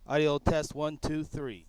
Audio test 1, 2, 3.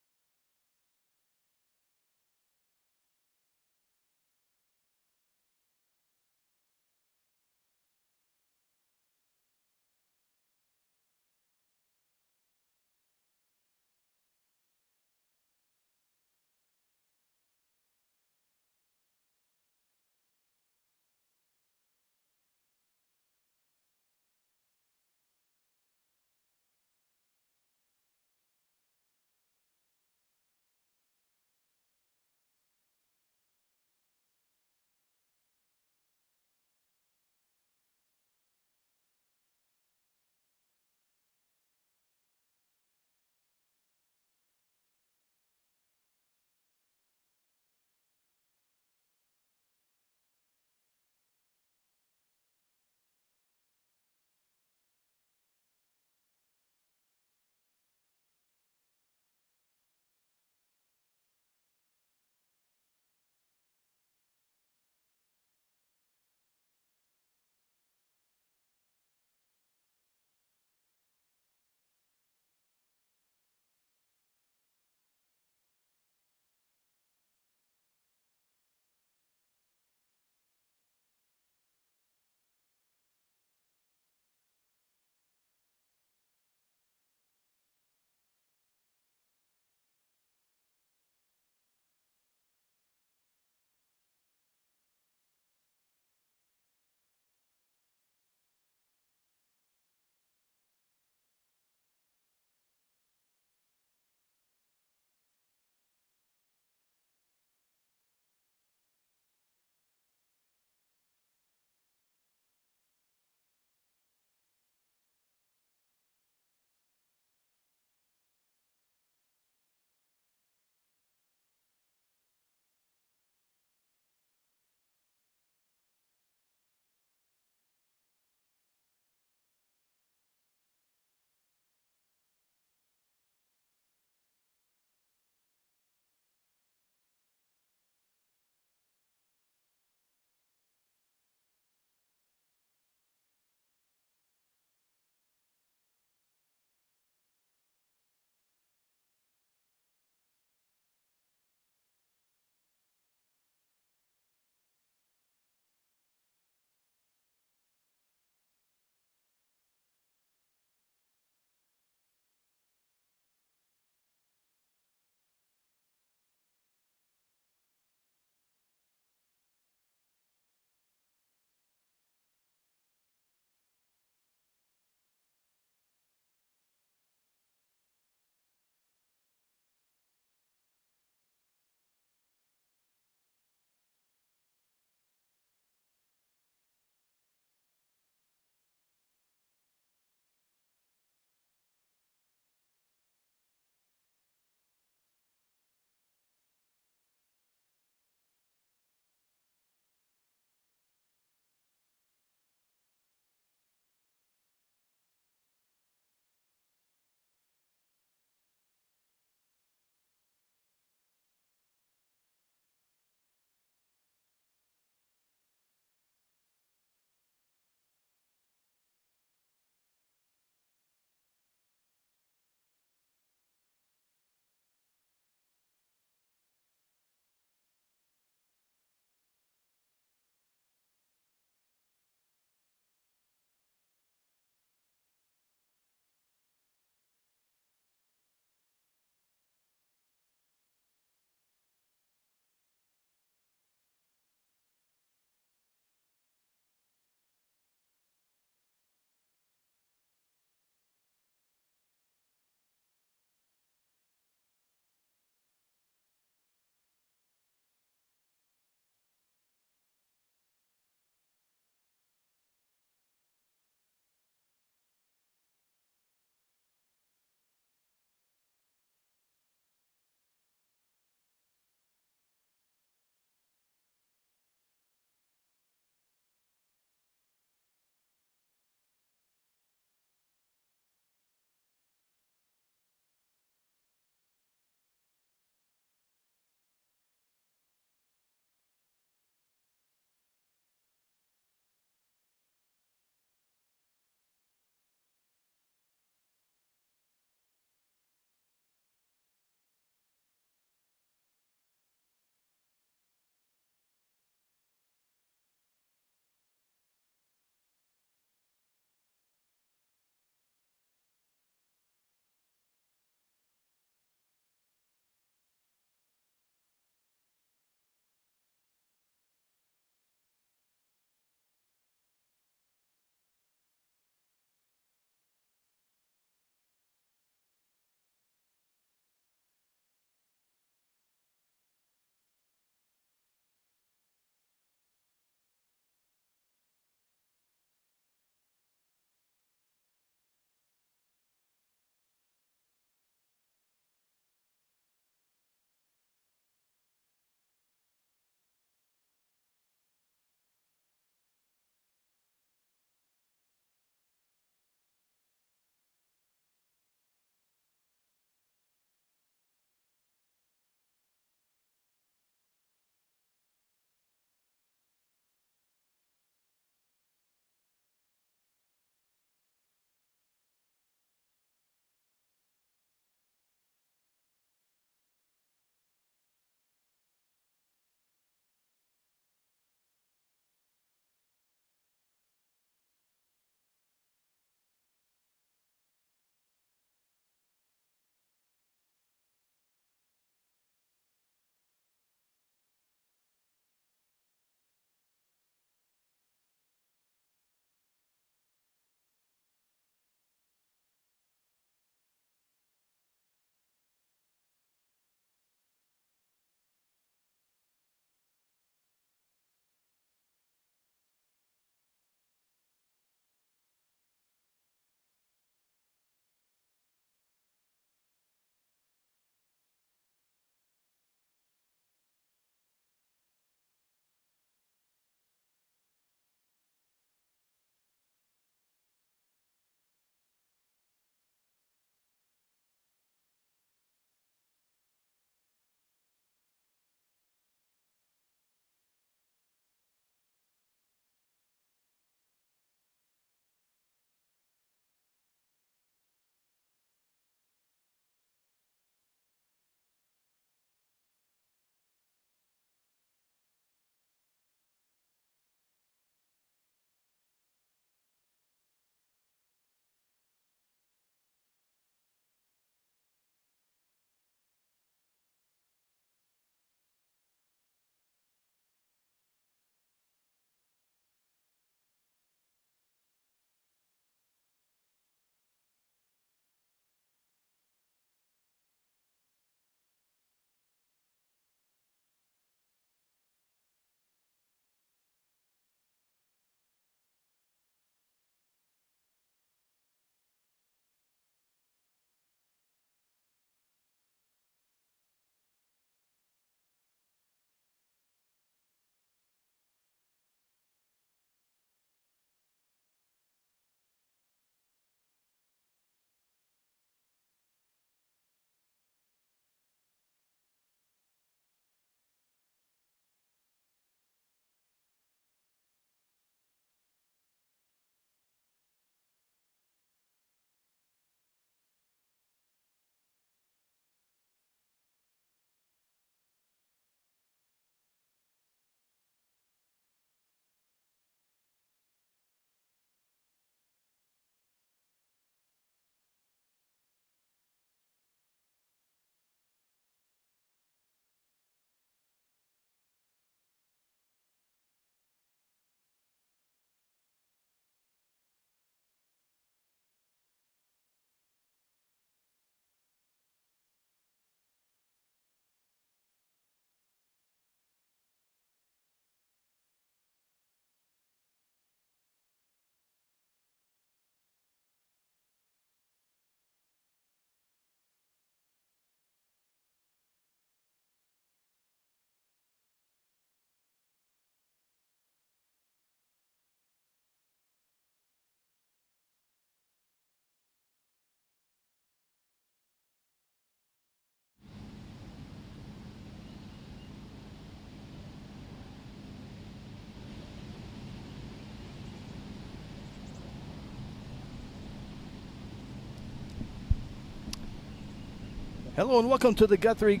Hello and welcome to the Guthrie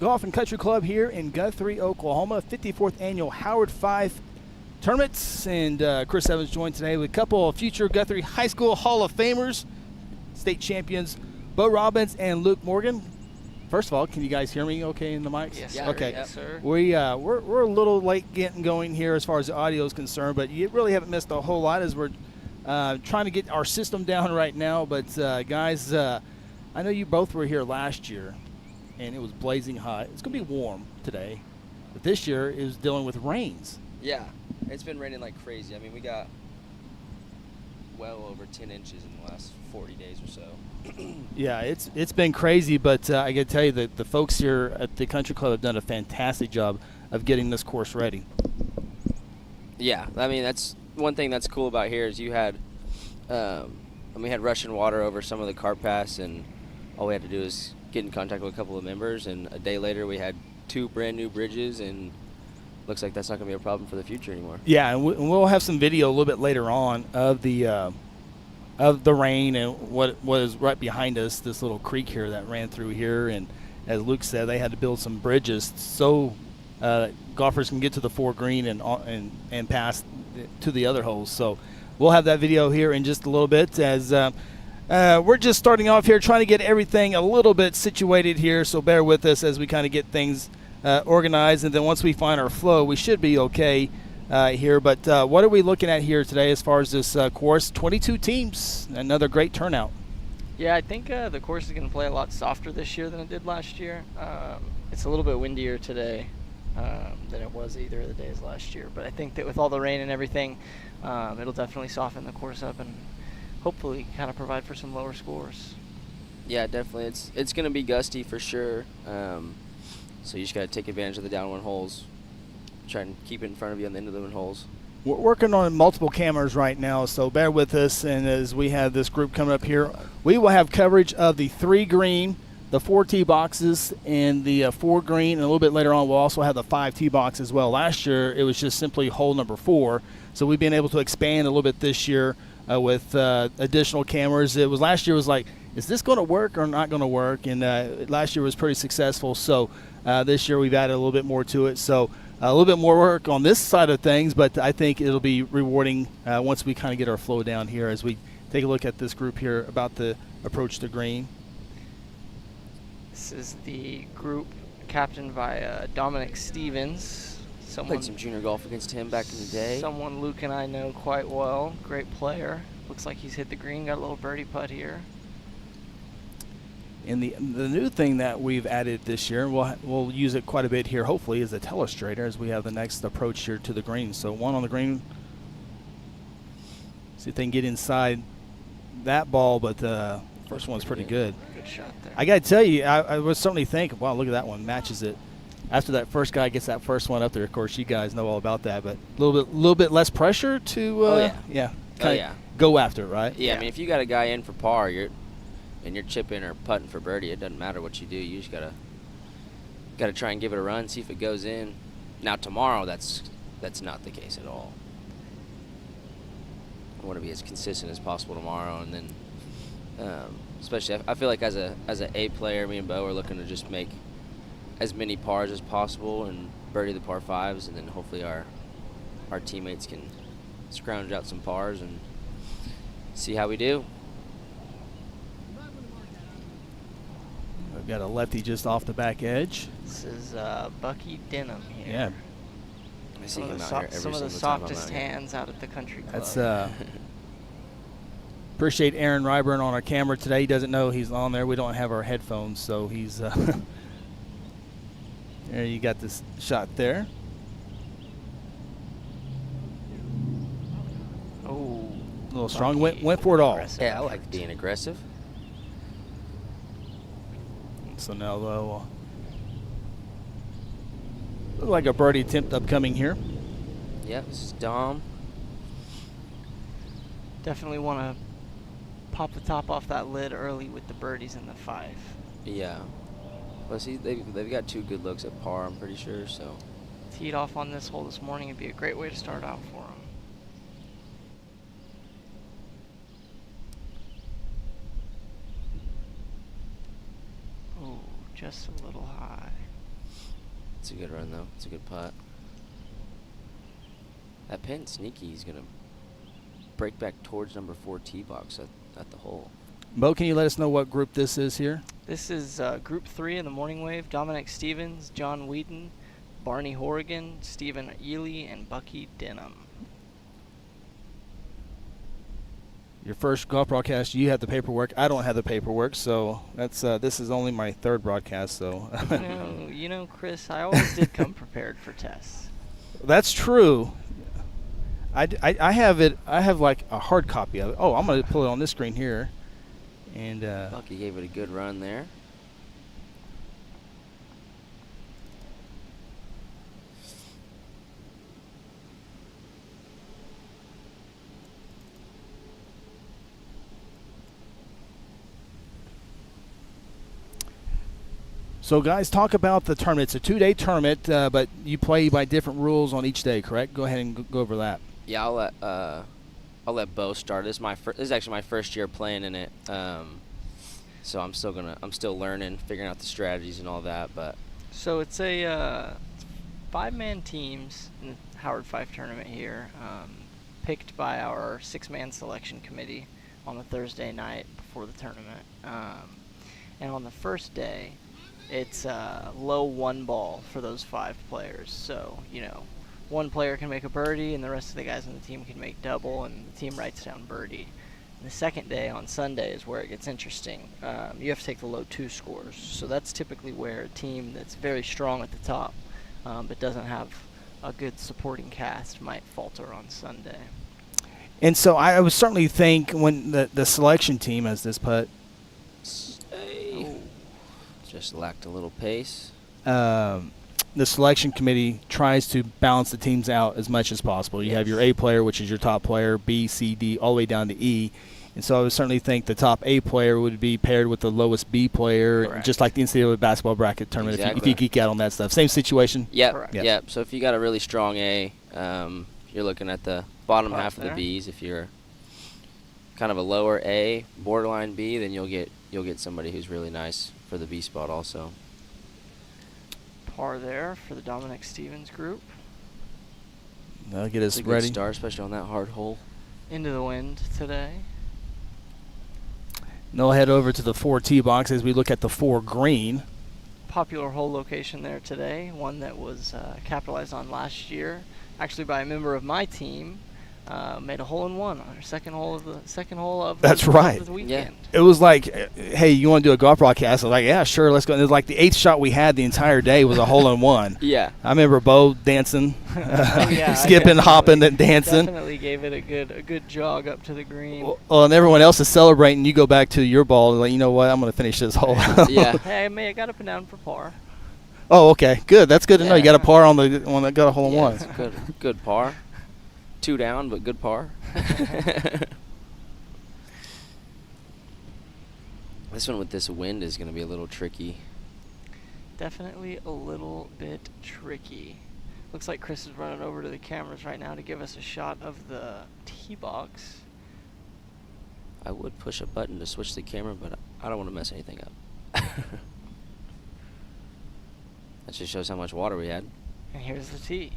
Golf and Country Club here in Guthrie, Oklahoma. 54th Annual Howard Fife Tournaments. And Chris Evans joined today with a couple of future Guthrie High School Hall of Famers, state champions Bo Robbins and Luke Morgan. First of all, can you guys hear me okay in the mics? Yes, sir. Okay. Yes, sir. We're a little late getting going here as far as the audio is concerned, but you really haven't missed a whole lot as we're trying to get our system down right now. But guys, I know you both were here last year, and it was blazing hot. It's going to be warm today, but this year it was dealing with rains. Yeah, it's been raining like crazy. I mean, we got well over 10 inches in the last 40 days or so. Yeah, it's been crazy, but I got to tell you that the folks here at the Country Club have done a fantastic job of getting this course ready. Yeah, I mean, that's one thing that's cool about here is you had, we had rushing water over some of the cart paths, and all we had to do is get in contact with a couple of members, and a day later we had 2 brand new bridges, and looks like that's not going to be a problem for the future anymore. Yeah, and we'll have some video a little bit later on of the rain and what was right behind us, this little creek here that ran through here. And as Luke said, they had to build some bridges so golfers can get to the 4 green and pass to the other holes. So we'll have that video here in just a little bit as we're just starting off here trying to get everything a little bit situated here. So bear with us as we kind of get things organized, and then once we find our flow, we should be okay here. But what are we looking at here today as far as this course? 22 teams, another great turnout. Yeah, I think the course is going to play a lot softer this year than it did last year. It's a little bit windier today than it was either of the days last year. But I think that with all the rain and everything, it'll definitely soften the course up and hopefully kind of provide for some lower scores. Yeah, definitely. It's going to be gusty for sure. So you just got to take advantage of the downwind holes. Try and keep it in front of you on the end of the wind holes. We're working on multiple cameras right now, so bear with us. And as we have this group coming up here, we will have coverage of the 3 green, the 4 tee boxes, and the 4 green. And a little bit later on, we'll also have the 5 tee box as well. Last year, it was just simply hole number 4. So we've been able to expand a little bit this year with additional cameras. Last year was like, is this going to work or not going to work? And last year was pretty successful. So this year we've added a little bit more to it. So a little bit more work on this side of things, but I think it'll be rewarding once we kind of get our flow down here as we take a look at this group here about the approach to green. This is the group captained by Dominic Stevens. Played some junior golf against him back in the day. Someone Luke and I know quite well. Great player. Looks like he's hit the green, got a little birdie putt here. And the new thing that we've added this year, and we'll use it quite a bit here, hopefully, is the telestrator as we have the next approach here to the green. So one on the green. See if they can get inside that ball, but the first one's pretty good. Good shot there. I got to tell you, I would certainly think, wow, look at that one, matches it. After that first guy gets that first one up there, of course, you guys know all about that, but a little bit less pressure to go after it, right? Yeah, I mean, if you got a guy in for par, you're chipping or putting for birdie, it doesn't matter what you do. You just gotta try and give it a run, see if it goes in. Now tomorrow, that's not the case at all. I want to be as consistent as possible tomorrow, and then especially I feel like as a A player, me and Bo are looking to just make as many pars as possible and birdie the par 5s, and then hopefully our teammates can scrounge out some pars and see how we do. We've got a lefty just off the back edge. This is Bucky Denham here. Yeah. I see him out here every Some of the single time I'm softest out here. hands out at the country club. That's appreciate Aaron Ryburn on our camera today. He doesn't know he's on there. We don't have our headphones, so he's there. You got this shot there. Oh, A little strong. Went for it all. Yeah, I like being aggressive. So now they'll look like a birdie attempt upcoming here. Yep, this is Dom. definitely want to pop the top off that lid early with the birdies in the 5. Yeah. Well, see, they've got 2 good looks at par, I'm pretty sure, so. Teed off on this hole this morning, it'd be a great way to start out for them. Oh. just a little high. It's a good run, though. It's a good putt. That pin sneaky. He's going to break back towards number 4 tee box at the hole. Bo, can you let us know what group this is here? This is Group 3 in the morning wave. Dominic Stevens, John Wheaton, Barney Horrigan, Stephen Ely, and Bucky Denham. Your first golf broadcast, you have the paperwork. I don't have the paperwork, so that's this is only my third broadcast. So, you know, Chris, I always did come prepared for tests. That's true. I have it. I have like a hard copy of it. Oh, I'm going to pull it on this screen here, and Bucky gave it a good run there. So, guys, talk about the tournament. It's a 2-day tournament, but you play by different rules on each day, correct? Go ahead and go over that. Yeah, I'll let Bo start. This is actually my first year playing in it, so I'm still learning, figuring out the strategies and all that. But so it's a 5-man teams in the Howard Fife tournament here, picked by our 6-man selection committee on a Thursday night before the tournament, and on the first day, it's low 1 ball for those 5 players. So, you know, 1 player can make a birdie and the rest of the guys on the team can make double, and the team writes down birdie. And the second day on Sunday is where it gets interesting. You have to take the low 2 scores. So that's typically where a team that's very strong at the top but doesn't have a good supporting cast might falter on Sunday. And so I would certainly think when the selection team has this putt, just lacked a little pace. The selection committee tries to balance the teams out as much as possible. You have your A player, which is your top player, B, C, D, all the way down to E. And so I would certainly think the top A player would be paired with the lowest B player, Correct. just like the NCAA basketball bracket tournament, Exactly. if you geek out on that stuff. Same situation? Yep. Correct. Yep. So if you got a really strong A, you're looking at the bottom Top half of the there. Bs. If you're kind of a lower A, borderline B, then you'll get somebody who's really nice for the B spot also. Par there for the Dominic Stevens group. That'll get us It's a ready. good start, especially on that hard hole. Into the wind today. Now we'll head over to the 4 tee box as we look at the 4 green. Popular hole location there today, one that was capitalized on last year, actually by a member of my team. Made a hole-in-one on our second hole of That's the, right. of the weekend. It was like, hey, you want to do a golf broadcast? I was like, yeah, sure, let's go. And it was like the 8th shot we had the entire day was a hole-in-one. Yeah. I remember Bo dancing, Yeah, skipping, hopping, and dancing. Definitely gave it a good jog up to the green. Well, and everyone else is celebrating. You go back to your ball and like, you know what? I'm going to finish this hole. Yeah. Hey, I got up and down for par. Oh, okay, good. That's good to know. You Yeah. got a par on the one that got a hole-in-one. It's a good par. 2 down, but good par. This one with this wind is going to be a little tricky. Definitely a little bit tricky. Looks like Chris is running over to the cameras right now to give us a shot of the tee box. I would push a button to switch the camera, but I don't want to mess anything up. That just shows how much water we had. And here's the tee.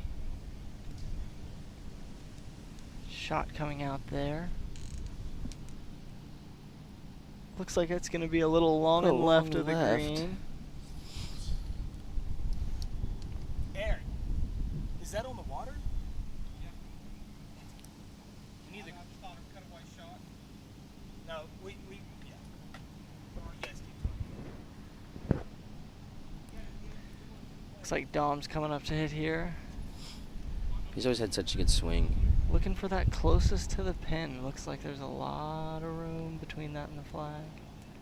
Shot coming out there. Looks like it's going to be a little long and left of the green. Aaron, is that on the water? Yeah. You need a cutaway shot. No, we yeah. Yes, keep going. Looks like Dom's coming up to hit here. He's always had such a good swing. Looking for that closest to the pin. Looks like there's a lot of room between that and the flag.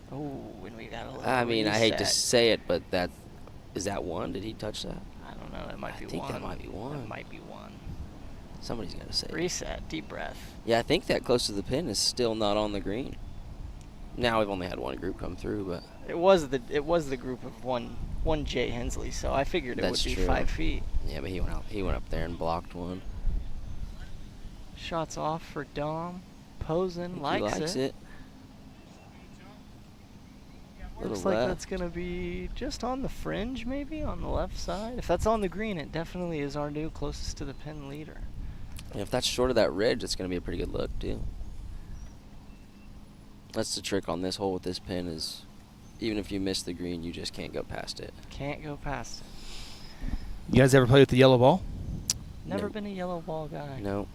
Oh, and we got a little I mean, I hate to reset. say it, but is that one? Did he touch that? I don't know. That might be I think one. that might be one. That might be one. Somebody's got to say it. Reset. Deep breath. Yeah, I think that close to the pin is still not on the green. Now we've only had one group come through, but It was the group of one Jay Hensley, so I figured it That's would be true. 5 feet. yeah, but he went up there and blocked one. Shots off for Dom. Posing, He likes likes it. it. Looks like that's going to be just on the fringe, maybe, on the left side. If that's on the green, it definitely is our new closest to the pin leader. And if that's short of that ridge, it's going to be a pretty good look, too. That's the trick on this hole with this pin is even if you miss the green, you just can't go past it. Can't go past it. You guys ever play with the yellow ball? Never been a yellow ball guy. No.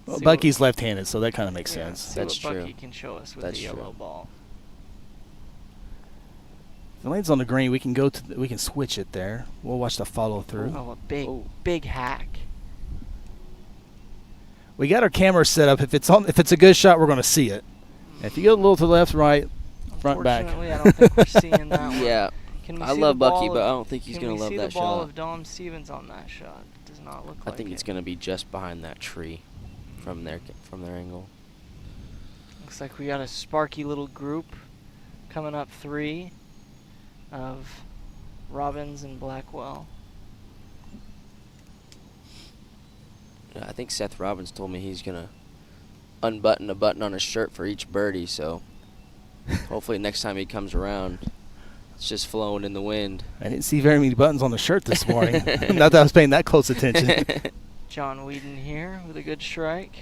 Well, Bucky's left-handed, so that kind of makes sense. See That's what true. Bucky can show us with That's the yellow true. ball. The lane's on the green. We can we can switch it there. We'll watch the follow through. Oh, a big hack. We got our camera set up. If it's a good shot, we're going to see it. If you go a little to the left, right, front, back. Unfortunately, I don't think we're seeing that one. Yeah. Can we I see love the Bucky, ball but I of- don't think he's going to love Can that we see the ball shot. of Dom Stevens on that shot? Does not look I like think it. it's going to be just behind that tree from their angle. Looks like we got a sparky little group coming up 3 of Robbins and Blackwell. Yeah, I think Seth Robbins told me he's going to unbutton a button on his shirt for each birdie, so hopefully next time he comes around, it's just flowing in the wind. I didn't see very many buttons on the shirt this morning. Not that I was paying that close attention. John Whedon here with a good strike.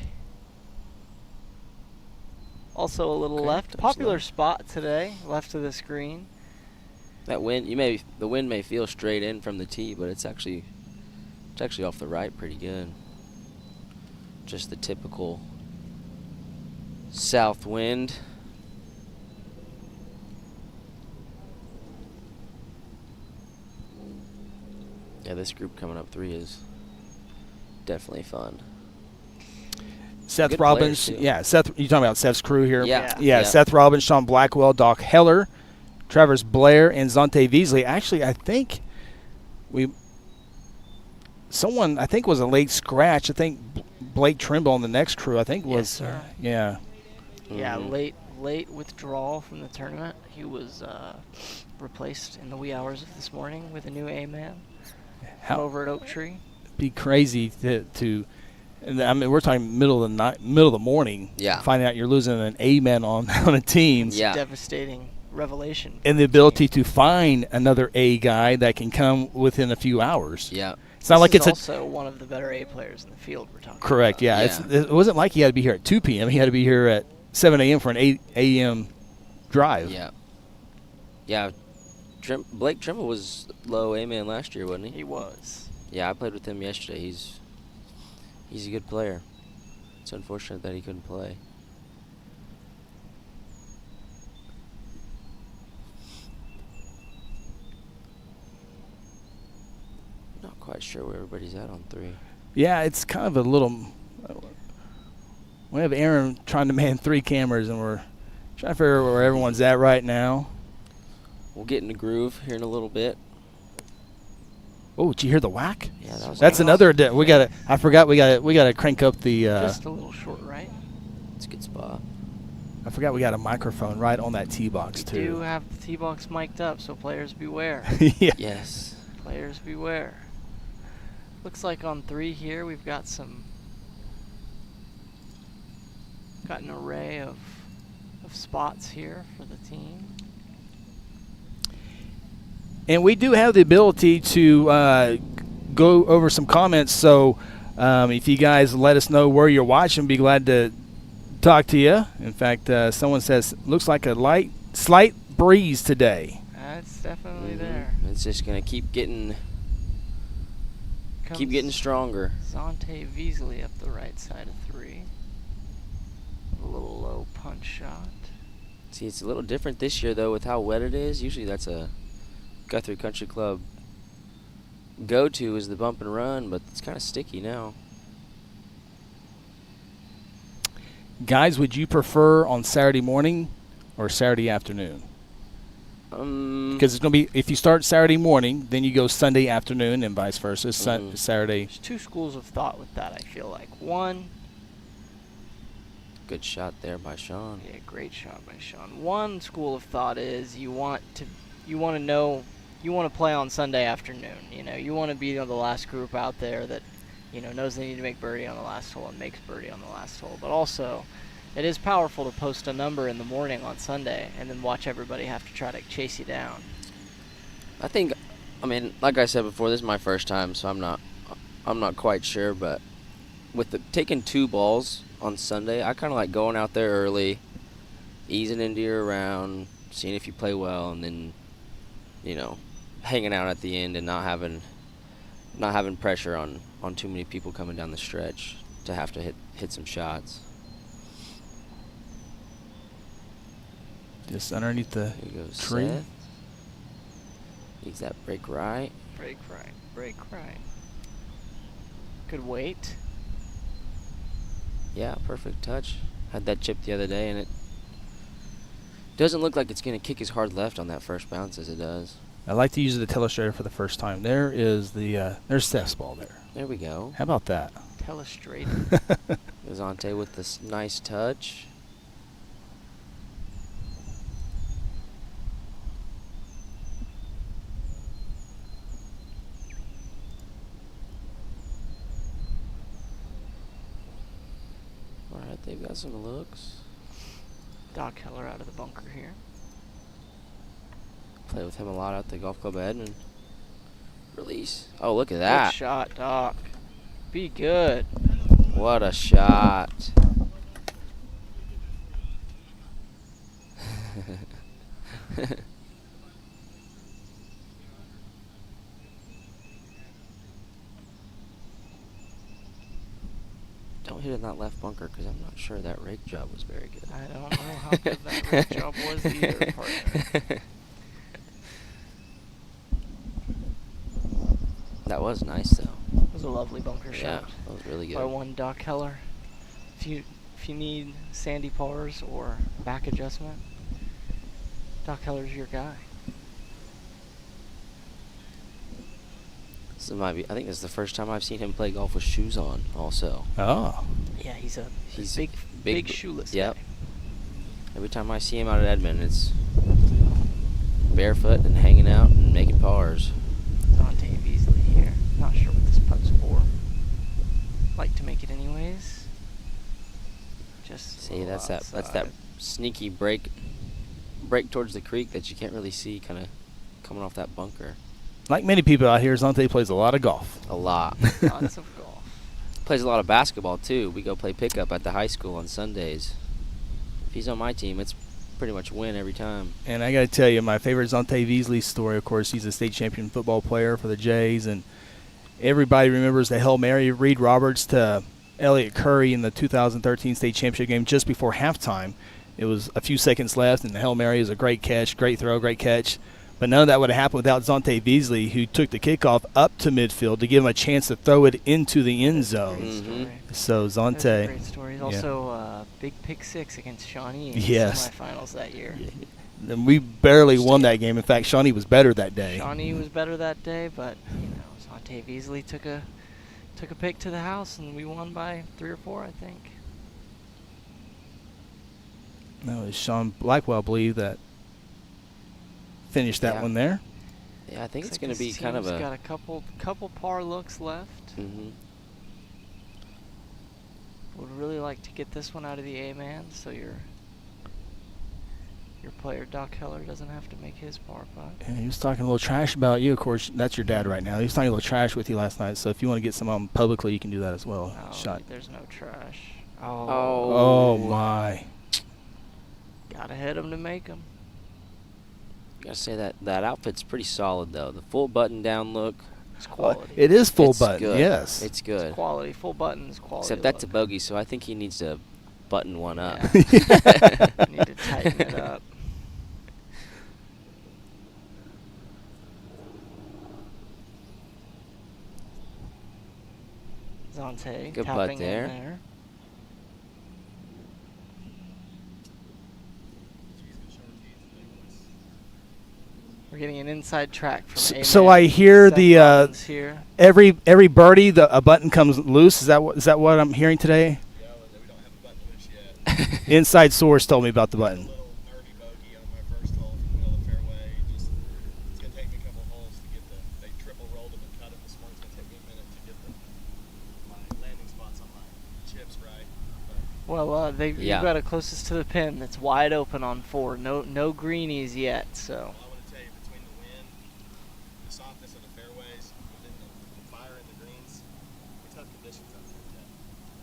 Also a little Okay, left. touch Popular left. spot today, left of the screen. That wind, the wind may feel straight in from the tee, but it's actually off the right pretty good. Just the typical south wind. Yeah, this group coming up 3 is definitely fun. Seth Good Robbins. players, too. Yeah, Seth. You talking about Seth's crew here? Yeah. Yeah, Seth Robbins, Sean Blackwell, Doc Heller, Travers Blair, and Zonte Veasley. Actually, I think someone was a late scratch. I think Blake Trimble on the next crew, I think was. Yes, sir. Yeah. Yeah, Mhm. late withdrawal from the tournament. He was replaced in the wee hours of this morning with a new A-man How over at Oak Tree. be crazy to and I mean, we're talking middle of the night, middle of the morning. Yeah. Finding out you're losing an A-man on a team. Yeah. Devastating revelation. And the ability to find another A guy that can come within a few hours. Yeah. It's not like it's also one of the better A players in the field we're talking correct. about. Yeah, it wasn't like he had to be here at 2 p.m. He had to be here at 7 a.m. for an 8 a.m. drive. Yeah. Yeah. Blake Trimble was low A-man last year, wasn't he? He was. Yeah, I played with him yesterday. He's a good player. It's unfortunate that he couldn't play. Not quite sure where everybody's at on 3. Yeah, it's kind of a little. We have Aaron trying to man 3 cameras, and we're trying to figure out where everyone's at right now. We'll get in the groove here in a little bit. Oh, did you hear the whack? Yeah, that was That's awesome. another. We got to. I forgot. We got to crank up the. Just a little short right. It's a good spot. I forgot we got a microphone right on that tee box We do too. have the tee box mic'd up, so players beware. Yeah. Yes. Players beware. Looks like on 3 here we've got an array of spots here for the team. And we do have the ability to go over some comments. So if you guys let us know where you're watching, be glad to talk to you. In fact, someone says, looks like a slight breeze today. That's definitely Mhm. there. It's just gonna keep getting stronger. Zonte Veasley up the right side of 3. A little low punch shot. See, it's a little different this year though with how wet it is. Usually that's a Guthrie Country Club go-to is the bump and run, but it's kind of sticky now. Guys, would you prefer on Saturday morning or Saturday afternoon? Because it's going to be, if you start Saturday morning, then you go Sunday afternoon and vice versa. Saturday. There's 2 schools of thought with that, I feel like. One, Good shot there by Sean. yeah, great shot by Sean. One school of thought is you want to play on Sunday afternoon. You know, you want to be the last group out there that, knows they need to make birdie on the last hole and makes birdie on the last hole. But also, It is powerful to post a number in the morning on Sunday and then watch everybody have to try to chase you down. I mean, like I said before, this is my first time, so I'm not quite sure, but with taking 2 balls on Sunday, I kind of like going out there early, easing into your round, seeing if you play well, and then, hanging out at the end and not having pressure on too many people coming down the stretch to have to hit some shots. Just underneath the Here goes tree. Seth. Needs that break right. Break right, break right. Good weight. Yeah, perfect touch. Had that chip the other day, and it doesn't look like it's going to kick as hard left on that first bounce as it does. I like to use the telestrator for the first time. There's Seth's ball there. There we go. How about that? Telestrator. Zante with this nice touch. All right, they've got some looks. Doc Heller out of the bunker here. Play with him a lot at the golf club at Edmond. Release. Oh, look at that. Good shot, Doc. Be good. What a shot. Don't hit in that left bunker because I'm not sure that rake job was very good. I don't know how good that rake job was either, partner. That was nice, though. It was a lovely bunker Yeah, shot. that was really good. By one Doc Heller. If you need sandy pars or back adjustment, Doc Heller's your guy. So I think this is the first time I've seen him play golf with shoes on. Also, Oh. Yeah, he's a He's big shoeless Yep. guy. Every time I see him out at Edmond, it's barefoot and hanging out and making pars. Dante Beasley here. Not sure what this putt's for. Like to make it anyways. Just See, that's that sneaky break towards the creek that you can't really see, kind of coming off that bunker. Like many people out here, Zante plays a lot of golf. A lot. Lots of golf. Plays a lot of basketball too. We go play pickup at the high school on Sundays. If he's on my team, it's pretty much win every time. And I got to tell you, my favorite Zante Beasley story, of course, he's a state champion football player for the Jays, and everybody remembers the Hail Mary Reed Roberts to Elliott Curry in the 2013 state championship game just before halftime. It was a few seconds left, and the Hail Mary is a great catch, great throw, great catch. But none of that would have happened without Zante Beasley, who took the kickoff up to midfield to give him a chance to throw it into the end zone. Mhm. So That's a Zante, great story. He's yeah. also big pick 6 against Shawnee in Yes. the semifinals that year. and we barely won that game. In fact, Shawnee was better that day. Shawnee was better that day, but Zante Beasley took a pick to the house, and we won by 3 or 4, I think. No, it was Sean Blackwell, I believe, that finished that Yeah. one there. Yeah, I think Looks it's like going to be his kind of team's a. got a couple par looks left. Mm-hmm. Would really like to get this one out of the A-man, so your player Doc Heller doesn't have to make his par putt. And he was talking a little trash about you. Of course, that's your dad right now. He was talking a little trash with you last night. So if you want to get some on publicly, you can do that as well. Oh, Shot. there's no trash. Oh my! Gotta hit him to make him. Gotta say that outfit's pretty solid though. The full button down look. It's quality. It is full It's button. good. Yes. It's good. It's quality. Full button is quality. Except that's a look. bogey, so I think he needs to button one up. Yeah. Need to tighten it up. Zante Good putt tapping there. in there. We're getting an inside track from A-Man. So I hear Seth the Rollins here. every birdie a button comes loose. Is that what I'm hearing today? Yeah, we don't have a button loose yet. Inside source told me about the A button. little nerdy bogey on my first hole from the middle of the fairway. It's gonna take me a couple holes to get they triple rolled them and cut them this morning. It's gonna take me a minute to get my landing spots on my chips right. But Well, you've Yeah. got it closest to the pin. That's wide open on 4. No greenies yet. So Well, I want to tell you, between the wind, the softness of the fairways, within the fire and the greens, we're tough conditions out there today.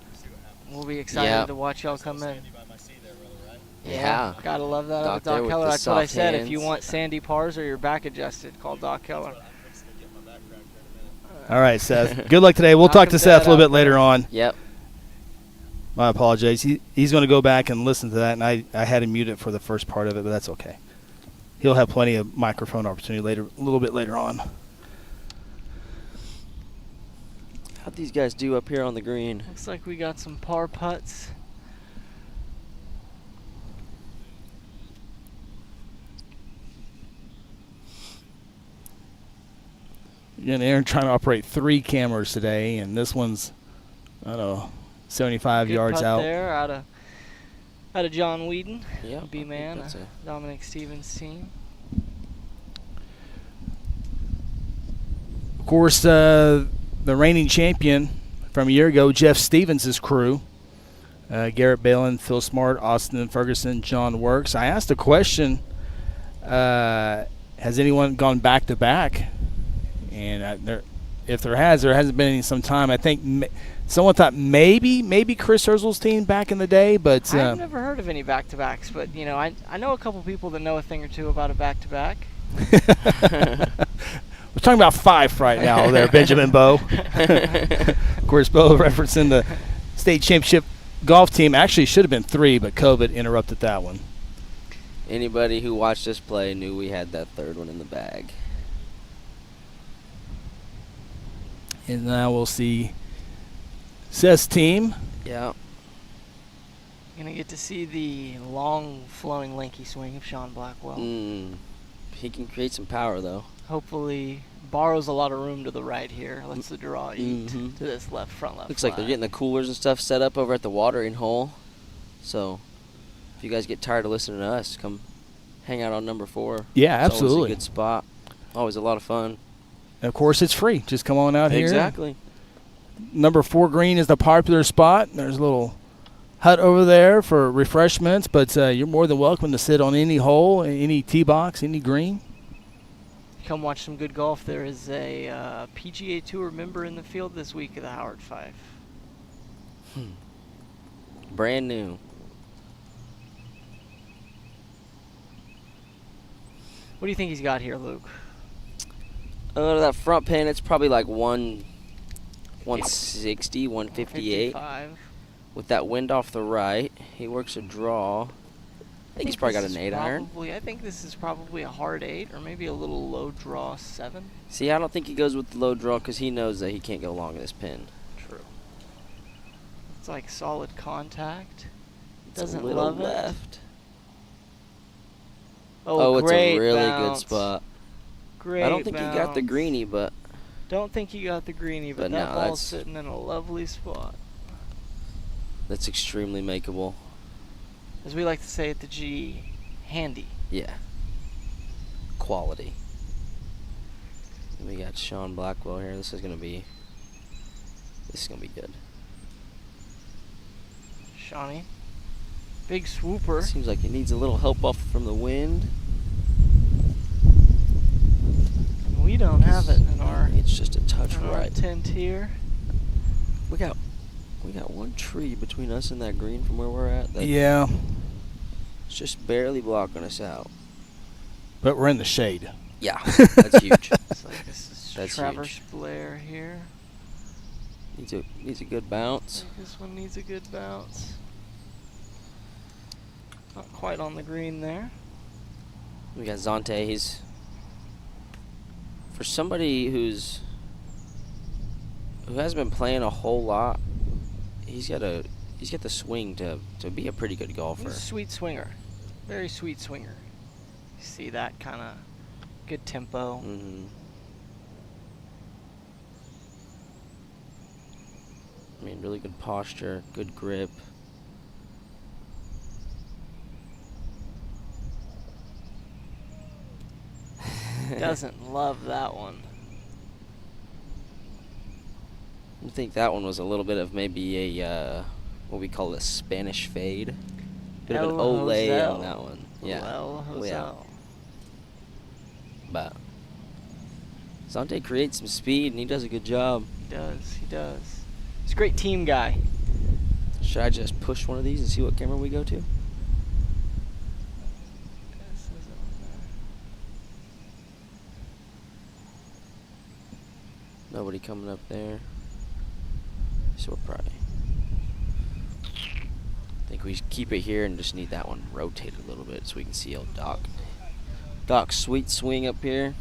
We'll see what happens. we'll be excited Yeah. to watch y'all Nice little come in. sandy by my sea there, brother, right? Yeah. Gotta love that. Doc Doc there with Keller. the That's what I soft said. If you hands. want sandy pars or your back adjusted, call Doc Keller. I'm fixing to get my back cracked here in a minute. All right, Seth. Good luck today. We'll Knock talk him to Seth a dead little out bit later there. on. Yep. I apologize. He's going to go back and listen to that, and I had him muted for the first part of it, but that's okay. He'll have plenty of microphone opportunity later, a little bit later on. How'd these guys do up here on the green? Looks like we got some par putts. Again, Aaron trying to operate 3 cameras today, and this one's, I don't know, 75 Good yards putt out. there out of John Whedon, Yeah. B-Man, that's a- Dominic Stevens' team. Of course, the reigning champion from a year ago, Jeff Stevens' crew, Garrett Balin, Phil Smart, Austin Ferguson, John Works. I asked a question, has anyone gone back-to-back? And if there hasn't been any in some time. I think someone thought maybe Chris Urzel's team back in the day, but I've never heard of any back-to-backs, but, I know a couple people that know a thing or two about a back-to-back. we're talking about 5 right now there, Benjamin Bowe. Of course, Bowe referencing the state championship golf team. Actually, should have been 3, but COVID interrupted that one. Anybody who watched us play knew we had that 3rd one in the bag. And now we'll see Seth's team. Yeah. Gonna get to see the long, flowing, lanky swing of Sean Blackwell. He can create some power, though. Hopefully borrows a lot of room to the right here. Lets the draw eat Mhm. to this front left Looks like they're flag. getting the coolers and stuff set up over at the watering hole. So, if you guys get tired of listening to us, come hang out on number 4. Yeah, It's always absolutely. a good spot. Always a lot of fun. And of course, it's free. Just come on out here. Exactly. Number 4 green is the popular spot. There's a little hut over there for refreshments, but you're more than welcome to sit on any hole, any tee box, any green. Come watch some good golf. There is a PGA Tour member in the field this week of the Howard Fife. Brand new. What do you think he's got here, Luke? That front pin, it's probably like 160, 158. 55. With that wind off the right, he works a draw. I think he's probably got this an is 8 iron. I think this is probably a hard 8 or maybe a little low draw 7. See, I don't think he goes with the low draw because he knows that he can't go long in this pin. True. It's like solid contact. It's Doesn't a little love it. left. Oh, it's great a really bounce. good spot. Great I don't think he got the bounce. greenie, but Don't think he got the greenie, but But that no, ball's that's- sitting in a lovely spot. that's extremely makeable. As we like to say at the G, handy. Yeah. Quality. We got Sean Blackwell here. This is gonna be good. Shawnee. Big swooper. Seems like he needs a little help off from the wind. We don't have it in our, It's just a touch in our right. tent here. We got one tree between us and that green from where we're at. That Yeah, It's just barely blocking us out. but we're in the shade. Yeah, that's huge. It's like this is That's Traverse huge. Blair here. Needs a good bounce. I think this one needs a good bounce. Not quite on the green there. We got Zonte. He's for somebody who hasn't been playing a whole lot. He's got the swing to be a pretty good golfer. He's a sweet swinger. Very sweet swinger. You see that kind of good tempo. Mm-hmm. I mean, really good posture, good grip. Doesn't love that one. I think that one was a little bit of maybe a what we call a Spanish fade. Bit of an El Olay Josel. on that one. Yeah. El Oh, yeah. Josel. But Zante creates some speed, and he does a good job. He does. He does. He's a great team guy. Should I just push one of these and see what camera we go to? Nobody coming up there. So we're probably... I think we keep it here and just need that one rotated a little bit so we can see old Doc. Doc's sweet swing up here.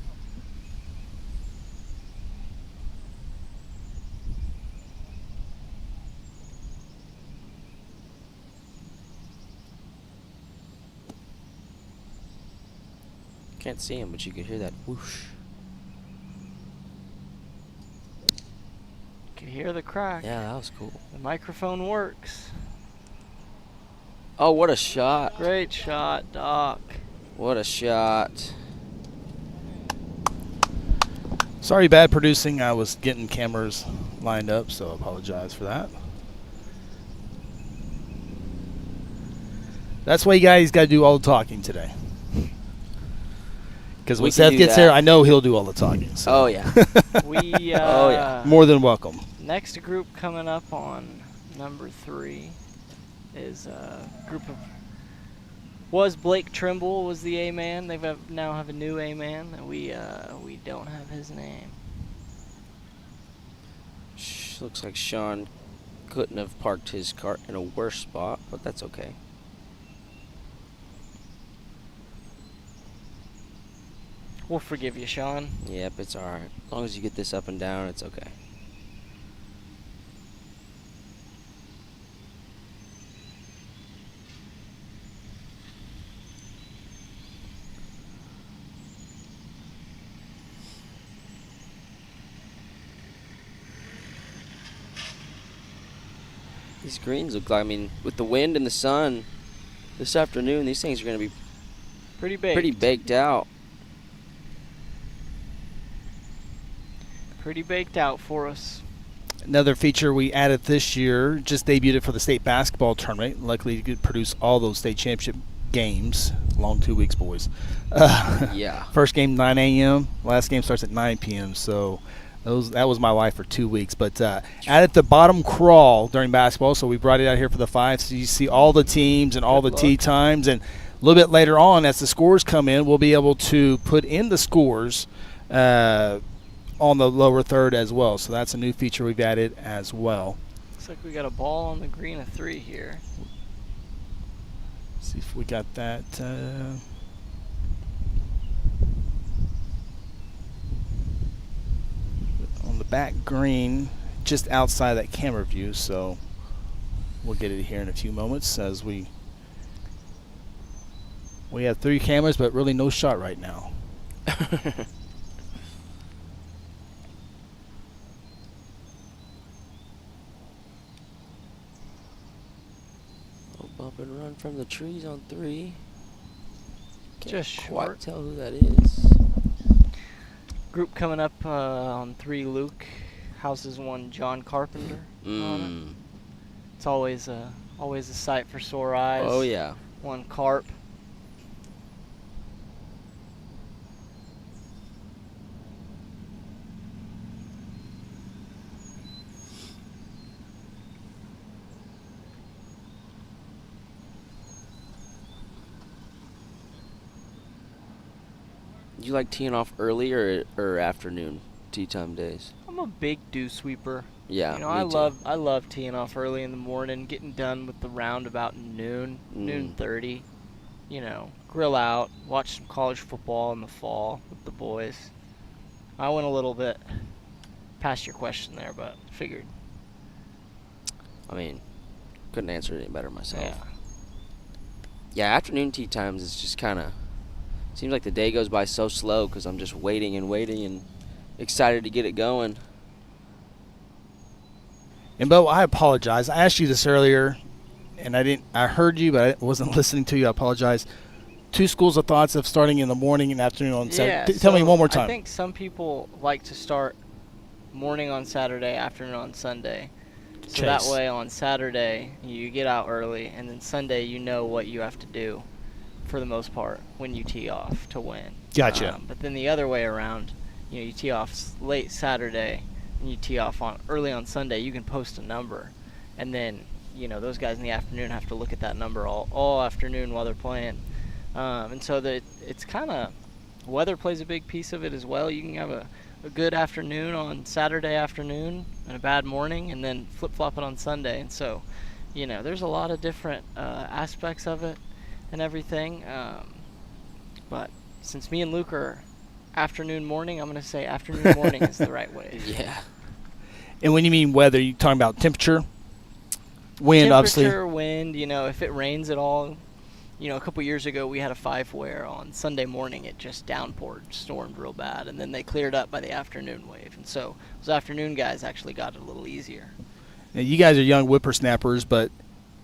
Can't see him, but you could hear that whoosh. You can hear the crack. Yeah, that was cool. The microphone works. Oh, what a shot. Great shot, Doc. What a shot. Sorry, bad producing. I was getting cameras lined up, so I apologize for that. That's why you guys got to do all the talking today. Because when We can Seth do gets that. there, I know he'll do all the talking. So. Oh, yeah. We Oh, yeah. More than welcome. next group coming up on number 3 is a group of Blake Trimble was the A-man. Now have a new A-man, and we don't have his name. Looks like Sean couldn't have parked his cart in a worse spot, but that's okay. We'll forgive you, Sean. Yep, it's alright. As long as you get this up and down, it's okay. These greens look like, I mean, with the wind and the sun this afternoon, these things are going to be Pretty big. pretty baked out. Pretty baked out for us. Another feature we added this year, just debuted it for the state basketball tournament. Luckily, you could produce all those state championship games. Long 2 weeks, boys. Yeah. First game 9 a.m. Last game starts at 9 p.m. So that was my life for 2 weeks. But added the bottom crawl during basketball, so we brought it out here for the 5. So you see all the teams and all the tee times. And a little bit later on, as the scores come in, we'll be able to put in the scores on the lower third as well. So that's a new feature we've added as well. Looks like we got a ball on the green of 3 here. See if we got that. On the back green, just outside that camera view. So we'll get it here in a few moments as we have 3 cameras, but really no shot right now. Bump and run from the trees on 3. Can't Just quite short. tell who that is. Group coming up on 3, Luke. Houses 1, John Carpenter. On it. It's always a sight for sore eyes. Oh, yeah. 1 carp. Do you like teeing off early or afternoon tee time days? I'm a big dew sweeper. Yeah, You know, me too. I love teeing off early in the morning, getting done with the round about noon, noon 30. You know, grill out, watch some college football in the fall with the boys. I went a little bit past your question there, but figured. I mean, couldn't answer it any better myself. Yeah. Yeah, afternoon tee times is just kind of, seems like the day goes by so slow because I'm just waiting and excited to get it going. And Bo, I apologize. I asked you this earlier, and I heard you, but I wasn't listening to you. I apologize. 2 schools of thoughts of starting in the morning and afternoon on Saturday. Yeah, Tell me so one more time. I think some people like to start morning on Saturday, afternoon on Sunday. So that Chase. way on Saturday you get out early, and then Sunday you know what you have to do for the most part when you tee off to win. Gotcha. But then the other way around, you tee off late Saturday and you tee off early on Sunday, you can post a number. And then, those guys in the afternoon have to look at that number all afternoon while they're playing. And so it's kind of, weather plays a big piece of it as well. You can have a good afternoon on Saturday afternoon and a bad morning, and then flip-flop it on Sunday. And so, there's a lot of different aspects of it and everything. But since me and Luke are afternoon morning, I'm going to say afternoon morning is the right way. Yeah. And when you mean weather, you talking about temperature? Wind, obviously. Temperature, wind, if it rains at all. A couple years ago we had a 5-wear on Sunday morning. It just downpoured, stormed real bad, and then they cleared up by the afternoon wave. And so those afternoon guys actually got it a little easier. Now, you guys are young whippersnappers, but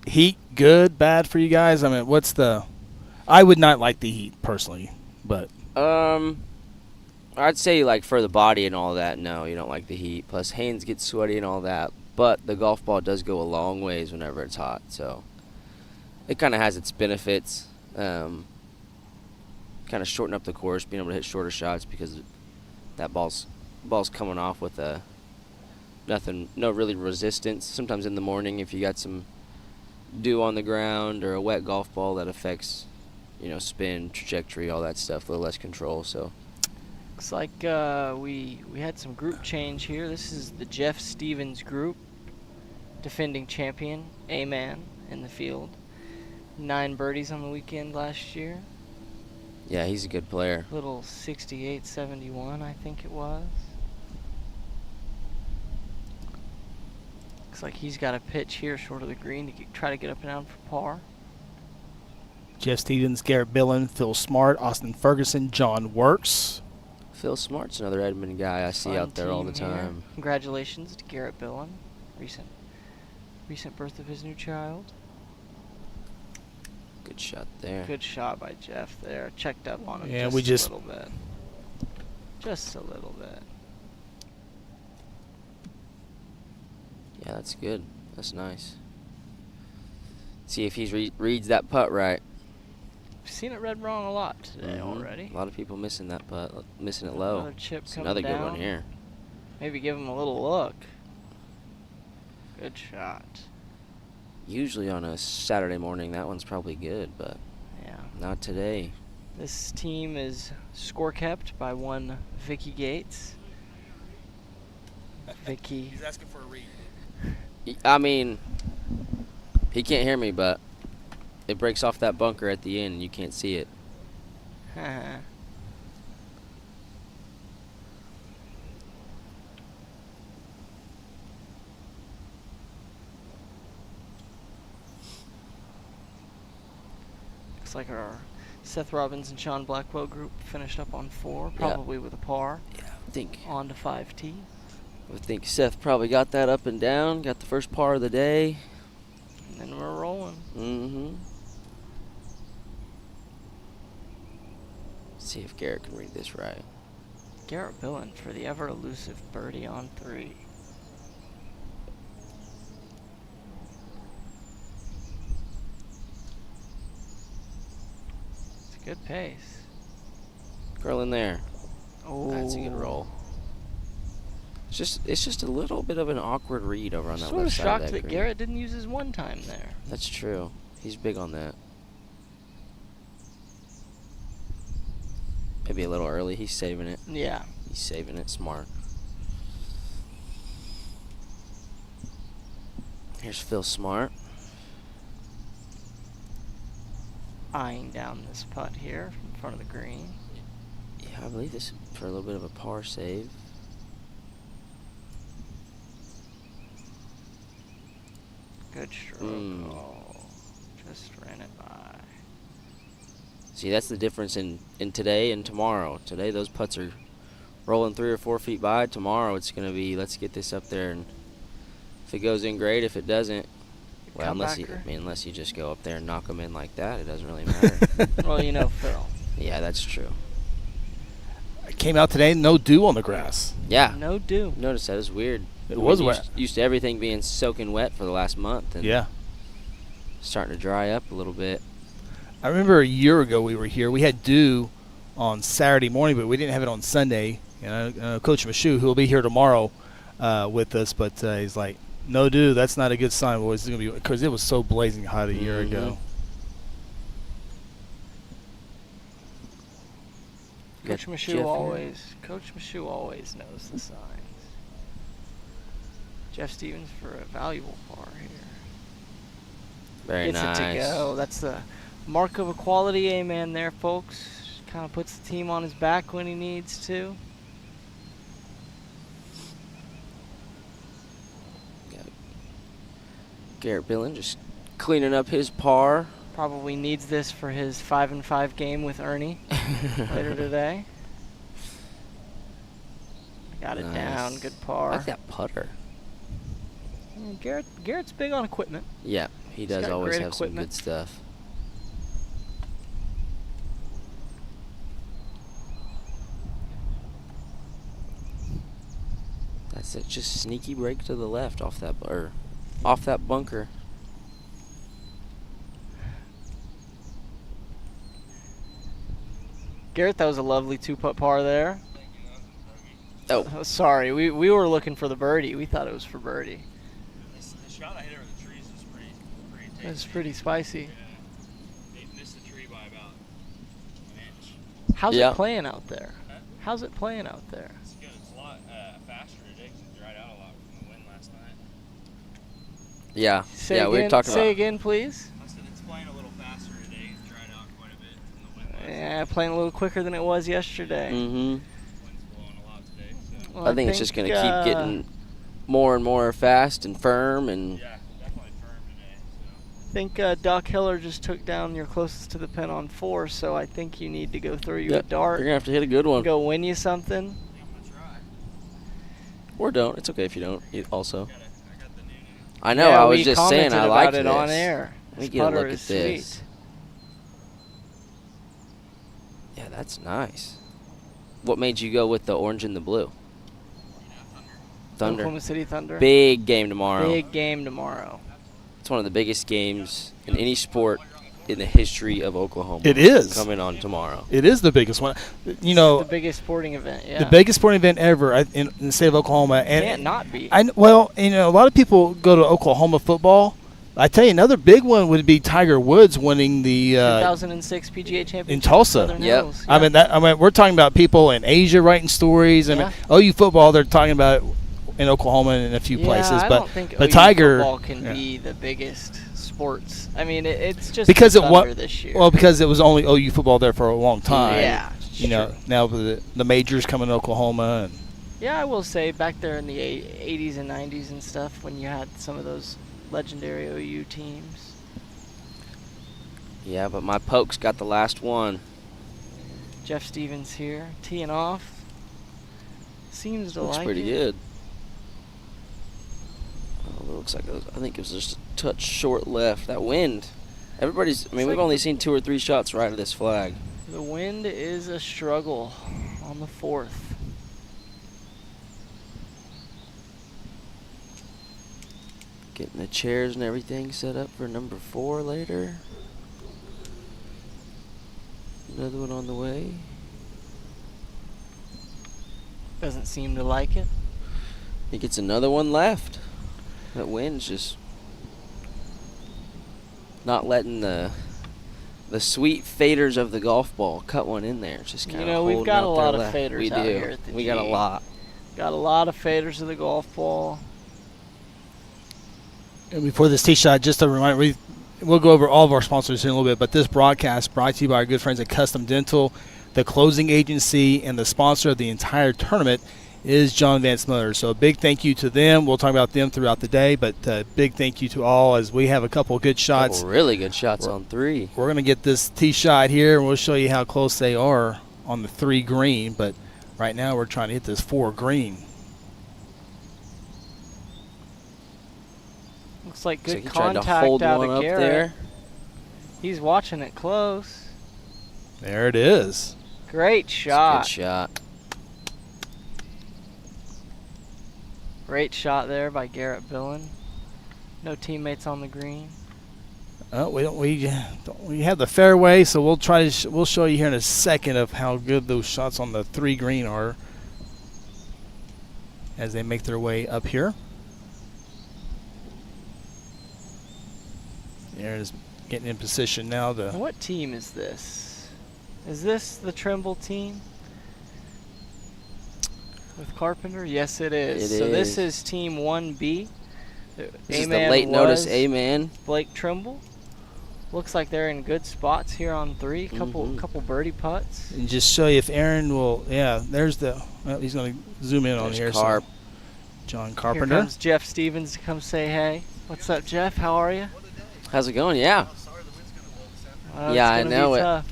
heat, good, bad for you guys? I mean, I would not like the heat personally, but. I'd say, like, for the body and all that, no, you don't like the heat. Plus, hands get sweaty and all that. But the golf ball does go a long ways whenever it's hot, so it kind of has its benefits. Kind of shorten up the course, being able to hit shorter shots because that ball's coming off with no really resistance. Sometimes in the morning, if you got some dew on the ground or a wet golf ball, that affects, spin, trajectory, all that stuff, a little less control. So looks like we had some group change here. This is the Jeff Stevens group, defending champion, A-man in the field. 9 birdies on the weekend last year. yeah, he's a good player. Little 68-71, I think it was. Looks like he's got a pitch here short of the green to try to get up and down for par. Jeff Stevens, Garrett Billen, Phil Smart, Austin Ferguson, John Works. Phil Smart's another Edmond guy I see Fun out there all the team here. time. Congratulations to Garrett Billen. Recent birth of his new child. Good shot there. Good shot by Jeff there. Checked up on him Yeah, just we just- a little bit. Just a little bit. Yeah, that's good. That's nice. See if he reads that putt right. We've seen it read wrong a lot today Mhm. already. A lot of people missing that putt, missing it low. Another chip It's coming another down. good one here. Maybe give him a little look. Good shot. Usually on a Saturday morning, that one's probably good, but Yeah. not today. This team is score kept by one Vicky Gates. Vicky. He's asking for a read. I mean, he can't hear me, but it breaks off that bunker at the end and you can't see it. Looks like our Seth Robbins and Sean Blackwell group finished up on 4, probably with a par. Yeah, On to 5T. I think Seth probably got that up and down, got the first par of the day. And then we're rolling. Mm-hmm. See if Garrett can read this right. Garrett Billen for the ever elusive birdie on 3. It's a good pace. Girl in there. Oh, That's a good roll. It's just a little bit of an awkward read over on that Sort of left side of shocked that that green. Garrett didn't use his one time there. That's true. He's big on that. Maybe a little early. He's saving it. Yeah. He's saving it. Smart. Here's Phil Smart. Eyeing down this putt here in front of the green. Yeah, I believe this is for a little bit of a par save. Good stroke. Oh, just ran it by. See, that's the difference in today and tomorrow. Today, those putts are rolling 3 or 4 feet by. Tomorrow, it's going to be, let's get this up there. And if it goes in, great. If it doesn't, well, unless you just go up there and knock them in like that, it doesn't really matter. Well, you know Phil. Yeah, that's true. I came out today, no dew on the grass. Yeah. No dew. Notice that. It's weird. It was wet. Used to everything being soaking wet for the last month. And Yeah. starting to dry up a little bit. I remember a year ago we were here. We had dew on Saturday morning, but we didn't have it on Sunday. Coach Michoud, who will be here tomorrow with us, but he's like, no dew, that's not a good sign, boys. It's gonna be, because it was so blazing hot a year ago. Coach Michoud always knows the signs. Jeff Stevens for a valuable par here. Very nice. Gets it to go. That's the mark of a quality A-man there, folks. Kind of puts the team on his back when he needs to. Garrett Billen just cleaning up his par. Probably needs this for his 5-5 game with Ernie later today. Got it down. Good par. I like that putter. Garrett's big on equipment. Yeah, he does always have some equipment. good stuff. That's it. Just sneaky break to the left off that bunker. Garrett, that was a lovely 2-putt par there. Oh, Sorry, we were looking for the birdie. We thought it was for birdie. The shot I hit over the trees was pretty tasty. It's pretty spicy. Yeah. They missed the tree by about an inch. How's Yeah. it playing out there? Huh? How's it playing out there? It's good. It's a lot faster today because it dried out a lot from the wind last night. yeah. Say Yeah, again, we were talking say about. again, please. I said it's playing a little faster today. It dried out quite a bit from the wind last night. Yeah, playing a little quicker than it was yesterday. Mm-hmm. Wind's blowing a lot today. So. Well, I think it's just going to keep getting more and more fast and firm. And Yeah, definitely firm today. So. I think Doc Hiller just took down your closest to the pin on 4, so I think you need to go throw you a Yep, dart. you're going to have to hit a good one. Go win you something. I think I'm going to try. Or don't. It's okay if you don't. Also. I got the new. I know. Yeah, I was we just saying commented I like about it this. on air. Let me This get a putter look at is this. sweet. Yeah, that's nice. What made you go with the orange and the blue? Thunder. Oklahoma City Thunder. Big game tomorrow. Big game tomorrow. It's one of the biggest games in any sport in the history of Oklahoma. It is. Coming on tomorrow. It is the biggest one. You The know, biggest sporting event, yeah. the biggest sporting event ever in the state of Oklahoma. And Can't not be. Well, you know, a lot of people go to Oklahoma football. I tell you, another big one would be Tiger Woods winning the 2006 PGA Championship in Tulsa. Southern Yep. Hills. I mean, we're talking about people in Asia writing stories. I mean, Yeah. OU football, they're talking about it in Oklahoma and in a few places. I But don't think but OU Tiger football can yeah. be the biggest sports. I mean, it's just because the it was Thunder this year. well because it was only OU football there for a long time. yeah, it's You know, true. now the majors coming to Oklahoma and Yeah, I will say back there in the 80s and 90s and stuff when you had some of those legendary OU teams. Yeah, but my Pokes got the last one. Jeff Stevens here, teeing off. Seems to Looks like pretty it. good. Oh, it looks like I think it was just a touch short left. That wind. Everybody's. I mean, we've like only seen 2 or 3 shots right of this flag. The wind is a struggle on the 4th. Getting the chairs and everything set up for number 4 later. Another one on the way. Doesn't seem to like it. He gets another one left. That wind's just not letting the sweet faders of the golf ball cut one in there. It's just kind of You know, we've got a lot of left. faders We out do. here at the We got a G. lot. Got a lot of faders of the golf ball. And before this tee shot, just a reminder, we'll go over all of our sponsors in a little bit, but this broadcast brought to you by our good friends at Custom Dental, the closing agency, and the sponsor of the entire tournament is John Vance Motors. So a big thank you to them. We'll talk about them throughout the day, but big thank you to all as we have a couple of good shots. Couple really good shots on 3. We're going to get this tee shot here, and we'll show you how close they are on the 3 green, but right now we're trying to hit this 4 green. Looks like So good he tried to contact hold out one of up Garrett. there. He's watching it close. There it is. Great It's a shot. good shot. Great shot there by Garrett Billen. No teammates on the green. We have the fairway, so we'll try to we'll show you here in a second of how good those shots on the 3 green are as they make their way up here. Aaron's getting in position now. What team is this? Is this the Trimble team with Carpenter? Yes, it is. It so is. This is Team 1B. This is the late notice A-man. Blake Trimble. Looks like they're in good spots here on 3. Couple birdie putts. And just show you if Aaron will. Yeah, there's the. Well, he's going to zoom in on There's here. Carp. So John Here Carpenter. comes Jeff Stevens to come say hey. What's up, Jeff? How are you? How's it going? Yeah. It's Yeah, I gonna know be it. tough.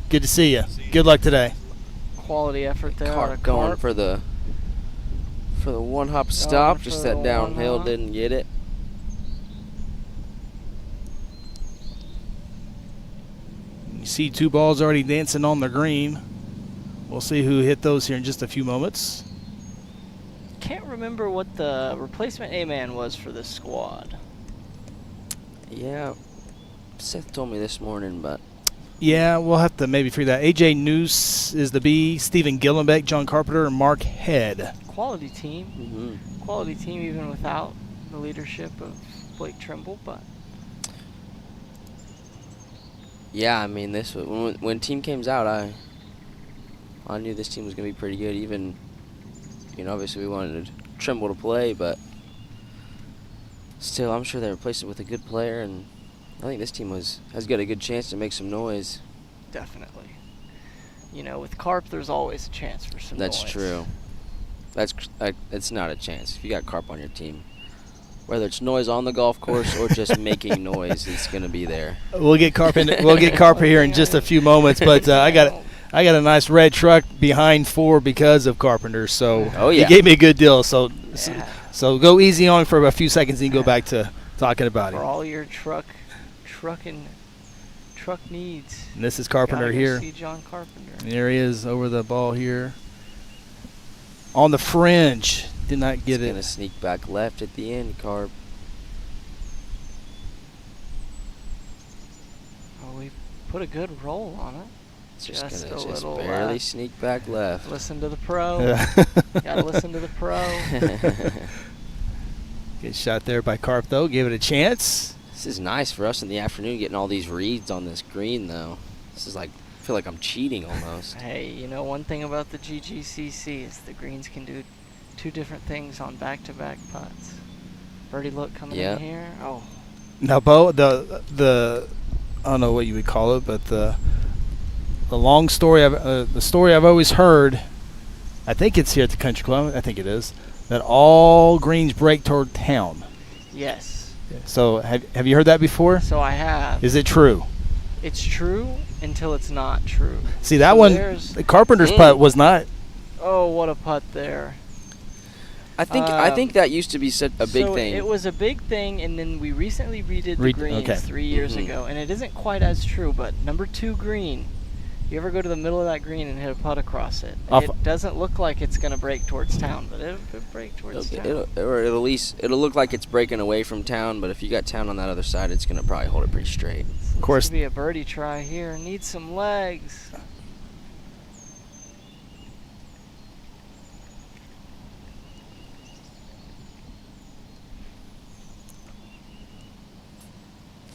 Good to see you. Good luck today. Quality effort there. Carp out of going Carp. for the one-hop stop. for Just the that downhill, one-hop. didn't get it. You see 2 balls already dancing on the green. We'll see who hit those here in just a few moments. Can't remember what the replacement A-man was for this squad. Yeah. Seth told me this morning, but Yeah, we'll have to maybe figure that. AJ Noose is the B. Stephen Gillenbeck, John Carpenter, and Mark Head. Quality team. Quality team even without the leadership of Blake Trimble, but yeah, I mean, this when team came out, I knew this team was gonna be pretty good. Even, obviously we wanted Trimble to play, but still, I'm sure they replaced it with a good player, and I think this team has got a good chance to make some noise. definitely. With Carp, there's always a chance for some That's noise. true. It's not a chance. If you got Carp on your team, whether it's noise on the golf course or just making noise, it's gonna be there. We'll get Carp here in just a few moments, but I got a nice red truck behind 4 because of Carpenter, so Oh, yeah. he gave me a good deal. So Yeah. so go easy on for a few seconds and go back to talking about For him. all your truck needs. And this is Carpenter Gotta go here. see John Carpenter. And there he is over the ball here. On the fringe. Did not get It's gonna it. sneak back left at the end, Carp. Oh, we put a good roll on it. It's just Just gonna a just little barely left. sneak back left. Listen to the pro. Gotta listen to the pro. Good shot there by Carp, though. Gave it a chance. This is nice for us in the afternoon, getting all these reads on this green, though. This is like, I feel like I'm cheating almost. Hey, one thing about the GGCC is the greens can do 2 different things on back-to-back putts. Birdie look coming Yeah. in here. Oh, Now, Bo, the I don't know what you would call it, but the long story, the story I've always heard, I think it's here at the Country Club, I think it is, that all greens break toward town. yes. So have you heard that before? So I have. Is it true? It's true until it's not true. See, that So one, there's- the Carpenter's putt was not. Oh, what a putt there. I think that used to be such a big so thing. it was a big thing, and then we recently redid the greens okay. 3 years Mhm. ago, and it isn't quite as true, but number 2 green, you ever go to the middle of that green and hit a putt across it, it doesn't look like it's going to break towards town, but it'll break towards town. It'll at least look like it's breaking away from town, but if you got town on that other side, it's gonna probably hold it pretty straight. Of course. This could be a birdie try here. Need some legs.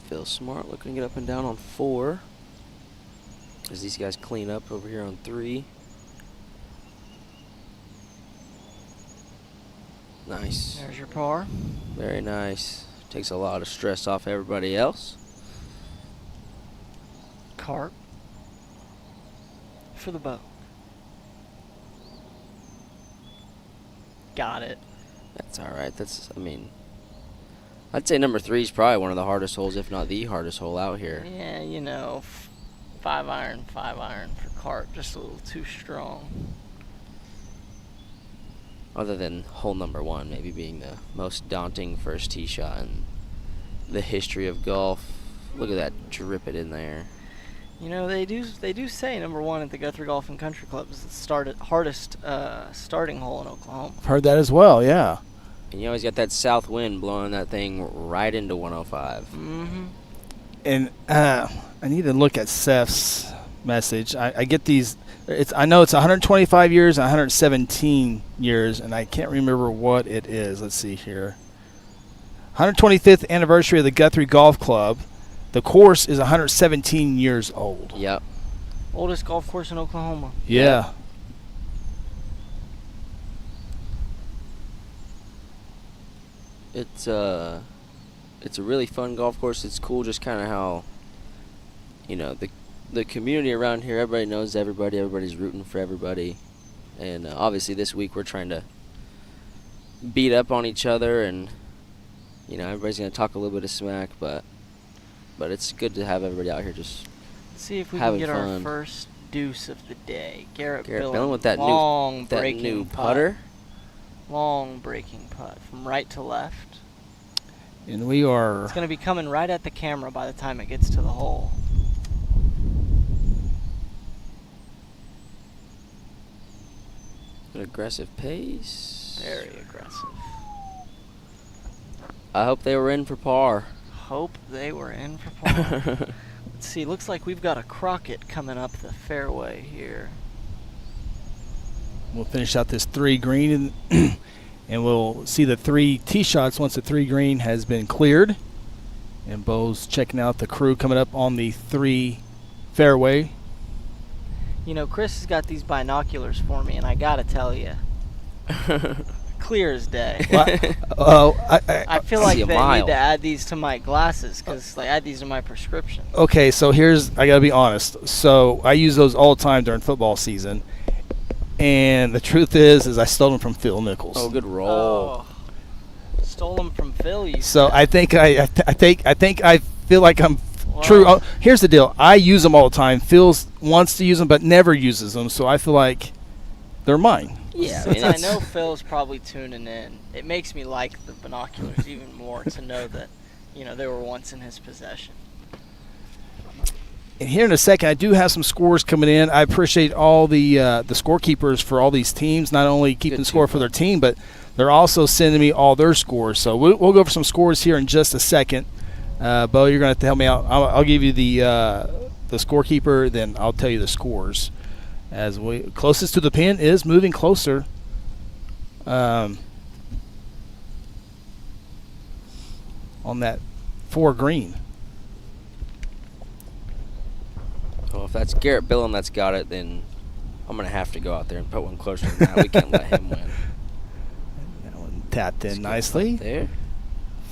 Phil Smart looking to get up and down on 4. As these guys clean up over here on 3. Nice. There's your par. Very nice. Takes a lot of stress off everybody else. Carp for the boat. Got it. That's all right. I'd say number 3 is probably one of the hardest holes, if not the hardest hole out here. Yeah, 5 iron for Carp. Just a little too strong. Other than hole number 1 maybe being the most daunting first tee shot in the history of golf. Look at that, drip it in there. You know, they do say number 1 at the Guthrie Golf and Country Club is the hardest starting hole in Oklahoma. I've heard that as well, yeah. And you always got that south wind blowing that thing right into 105. Mm-hmm. And I need to look at Seth's message. I get these. I know it's 125 years and 117 years, and I can't remember what it is. Let's see here. 125th anniversary of the Guthrie Golf Club. The course is 117 years old. Yep. Oldest golf course in Oklahoma. Yeah. It's a really fun golf course. It's cool just kind of how, you know, the community around here, everybody knows everybody. Everybody's rooting for everybody. And obviously this week we're trying to beat up on each other, and, you know, everybody's going to talk a little bit of smack, but it's good to have everybody out here just see if we can having get our fun. first deuce of the day. Garrett Billin Billin with that breaking new putt. putter. Long breaking putt from right to left. And we are. It's going to be coming right at the camera by the time it gets to the hole. An aggressive pace. Very aggressive. I hope they were in for par. Hope they were in for par. Let's see. Looks like we've got a Crockett coming up the fairway here. We'll finish out this 3 green, and we'll see the 3 tee shots once the 3 green has been cleared. And Bo's checking out the crew coming up on the 3 fairway. You know, Chris has got these binoculars for me, and I gotta tell you, clear as day. I feel like See a they mile. need to add these to my glasses, because they add these to my prescription. Okay, so I got to be honest. So I use those all the time during football season. And the truth is I stole them from Phil Nichols. Oh, good roll. Oh, stole them from Phil. You So said. I think I feel like I'm Wow. true. Oh, here's the deal. I use them all the time. Phil wants to use them but never uses them, so I feel like they're mine. Yeah, Since I that's- know Phil's probably tuning in, it makes me like the binoculars even more to know that, you know, they were once in his possession. And here in a second, I do have some scores coming in. I appreciate all the scorekeepers for all these teams, not only keeping Good score for their team, but they're also sending me all their scores. So we'll go over some scores here in just a second. Bo, you're going to have to help me out. I'll give you the scorekeeper, then I'll tell you the scores. As we closest to the pin is moving closer. On that 4 green. Well, if that's Garrett Billin that's got it, then I'm going to have to go out there and put one closer than that. We can't let him win. That one tapped in Let's go nicely. up there.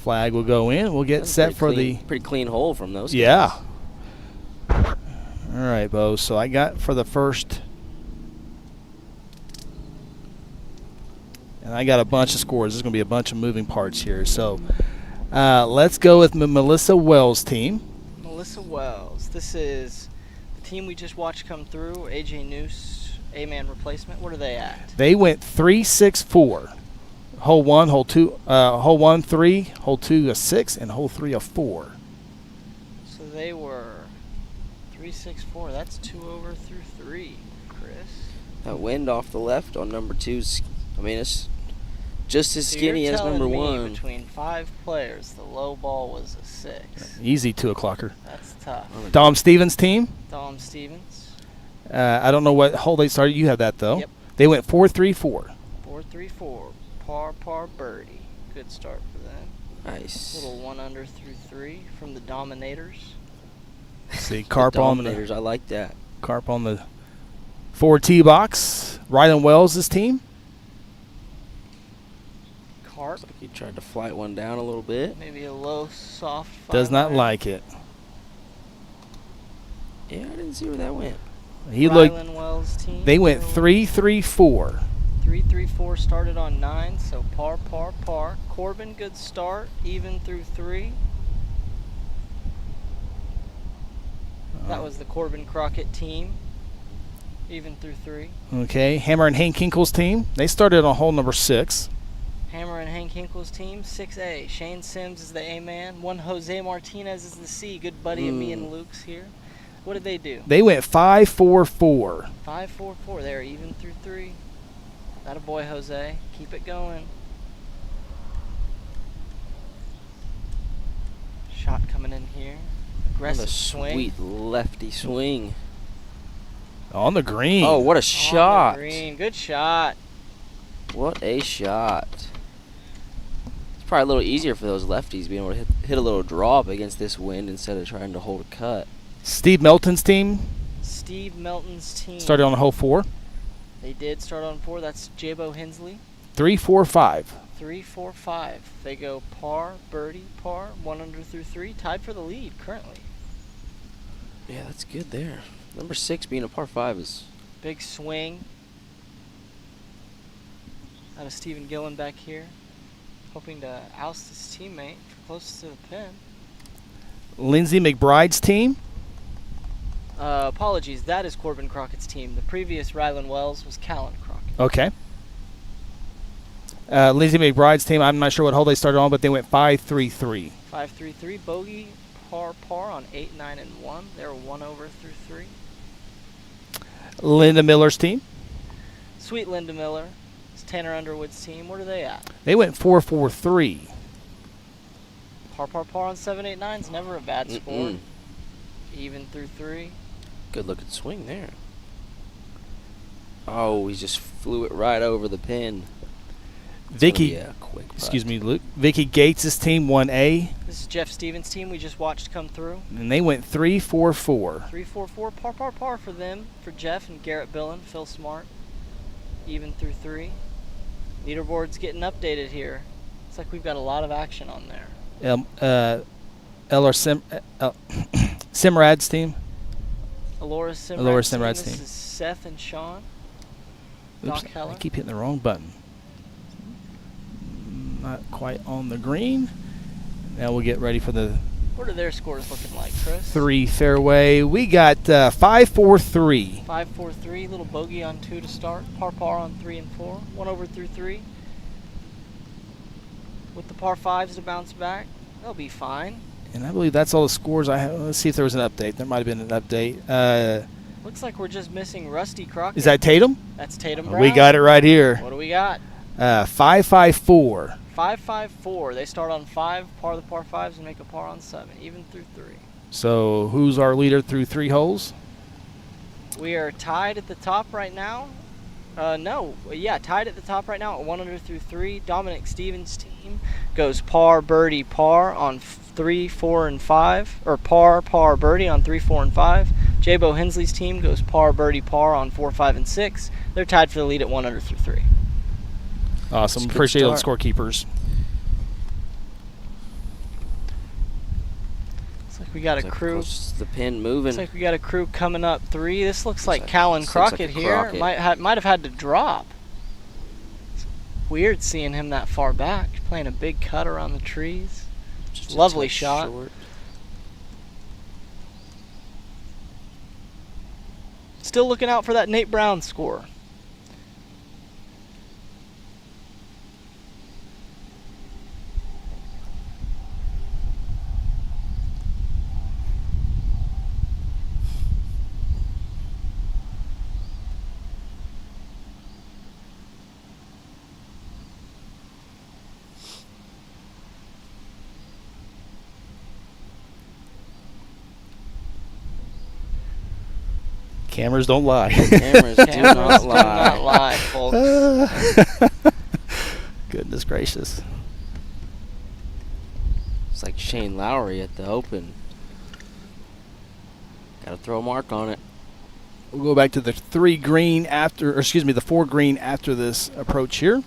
Flag will go in. We'll get That's set for pretty clean hole from those Yeah. guys. All right, Bo. So I got for the first. And I got a bunch of scores. There's going to be a bunch of moving parts here. So let's go with Melissa Wells' team. Melissa Wells. This is the team we just watched come through. AJ Noose, A-man replacement. What are they at? They went 3-6-4. Hole 1, hole 2, hole 1, 3, hole 2, a 6, and hole 3, a 4. So they were 3-6-4. That's 2 over through 3, Chris. That wind off the left on number 2's, I mean, it's just as So skinny you're as telling number me 1. between 5 players, the low ball was a 6. Easy 2 o'clocker. That's tough. Dom Stevens' team. Dom Stevens. I don't know what hole they started. You have that, though. Yep. They went 4-3-4. 4-3-4. Par birdie. Good start for them. Nice. Little 1 under through 3 from the Dominators. See, The Carp on the Dominators, I like that. 4 tee box. Rylan Wells' team. Carp. Looks like he tried to flight one down a little bit. Maybe a low, soft 5 Does not iron. like it. Yeah, I didn't see where that went. He looked. Rylan Wells' team. They went So 3-3-4. 3-3-4 started on 9, so par. Corbin, good start, even through 3. That was the Corbin Crockett team, even through 3. Okay, Hammer and Hank Hinkle's team. They started on hole number 6. Hammer and Hank Hinkle's team, 6A. Shane Sims is the A-man. 1 Jose Martinez is the C, good buddy of me and Luke's here. What did they do? They went 5-4-4. 5-4-4. They're even through 3. Atta boy, Jose. Keep it going. Shot coming in here. Aggressive swing. Sweet lefty swing. On the green. Oh, what a On shot. the green. Good shot. What a shot. It's probably a little easier for those lefties being able to hit a little drop against this wind instead of trying to hold a cut. Steve Melton's team Steve Melton's team. started on hole 4. They did start on 4. That's Jabo Hensley. 3-4-5. 3-4-5. They go par, birdie, par, 1 under through 3. Tied for the lead currently. Yeah, that's good there. Number 6 being a par 5 is... Big swing. Out of Stephen Gillen back here. Hoping to oust his teammate close to the pin. Lindsey McBride's team. Apologies, that is Corbin Crockett's team. The previous Rylan Wells was Callan Crockett. Okay. Lindsey McBride's team, I'm not sure what hole they started on, but they went 5-3-3. 5-3-3, bogey, par on 8, 9, and 1. They were 1 over through 3. Linda Miller's team. Sweet Linda Miller. It's Tanner Underwood's team. What are they at? They went 4-4-3. Par on 7, 8, 9 is never a bad score. Even through 3. Good looking swing there. Oh, he just flew it right over the pin. Vicky, Quick putt. excuse me, Luke. Vicky Gates' team 1A, This is Jeff Stevens' team we just watched come through. and they went 3-4-4. 3-4-4, par for them, for Jeff and Garrett Billen, Phil Smart. Even through 3. Leaderboard's getting updated here. It's like we've got a lot of action on there. Simrad's team. Alora Simrad's Alora team. Simrad's This team. is Seth and Sean. Oops, Doc Heller. I keep hitting the wrong button. Not quite on the green. Now we'll get ready for the What are their scores looking like, Chris? 3 fairway. We got 5-4-3. 5-4-3, little bogey on 2 to start. Par on 3 and 4. 1 over through 3. With the par 5s to bounce back, they'll be fine. And I believe that's all the scores I have. Let's see if there was an update. There might have been an update. Looks like we're just missing Rusty Crockett. Is that Tatum? That's Tatum Brown. We got it right here. What do we got? 5-5-4. 5-5-4. They start on 5, par the par 5s, and make a par on 7, even through 3. So who's our leader through 3 holes? We are tied at the top right now. Tied at the top right now at 1 under through 3. Dominic Stevens' team goes par, birdie, par on 3, 4, and 5. Or par, birdie on 3, 4, and 5. Jabo Hensley's team goes par, birdie, par on 4, 5, and 6. They're tied for the lead at 1 under through 3. Awesome. Good Appreciate all the start. scorekeepers. Looks like we got a crew. Close to the pin moving. Looks like we got a crew coming up 3. This looks like like- Callan this looks like Crockett a here. Crockett. Might have had to drop. It's weird seeing him that far back. He's playing a big cut around the trees. Just a Lovely touch shot. short. Still looking out for that Nate Brown score. Cameras don't lie. Cameras do Cameras not do lie. not lie, folks. Goodness gracious. It's like Shane Lowry at the Open. Got to throw a mark on it. We'll go back to the 4 green after this approach here.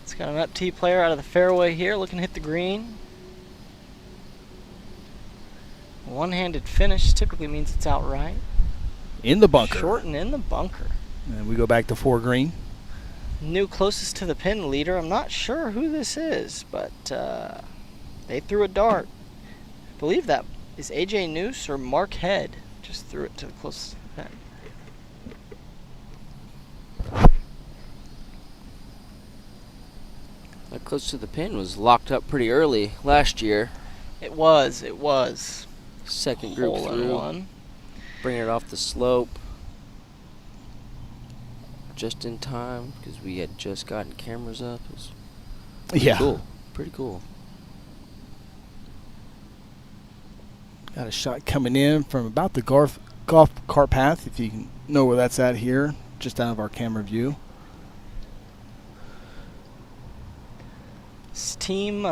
It's got an up-tee player out of the fairway here looking to hit the green. One-handed finish typically means it's outright. In the bunker. Short and in the bunker. And we go back to 4 green. New closest to the pin leader. I'm not sure who this is, but they threw a dart. I believe that is AJ Noose or Mark Head. Just threw it to the closest to the pin. That close to the pin was locked up pretty early last year. It was. second group Hole in through. one. Bringing it off the slope. Just in time because we had just gotten cameras up. It was pretty cool. Pretty cool. Got a shot coming in from about the golf cart path, if you can know where that's at here, just out of our camera view. This team,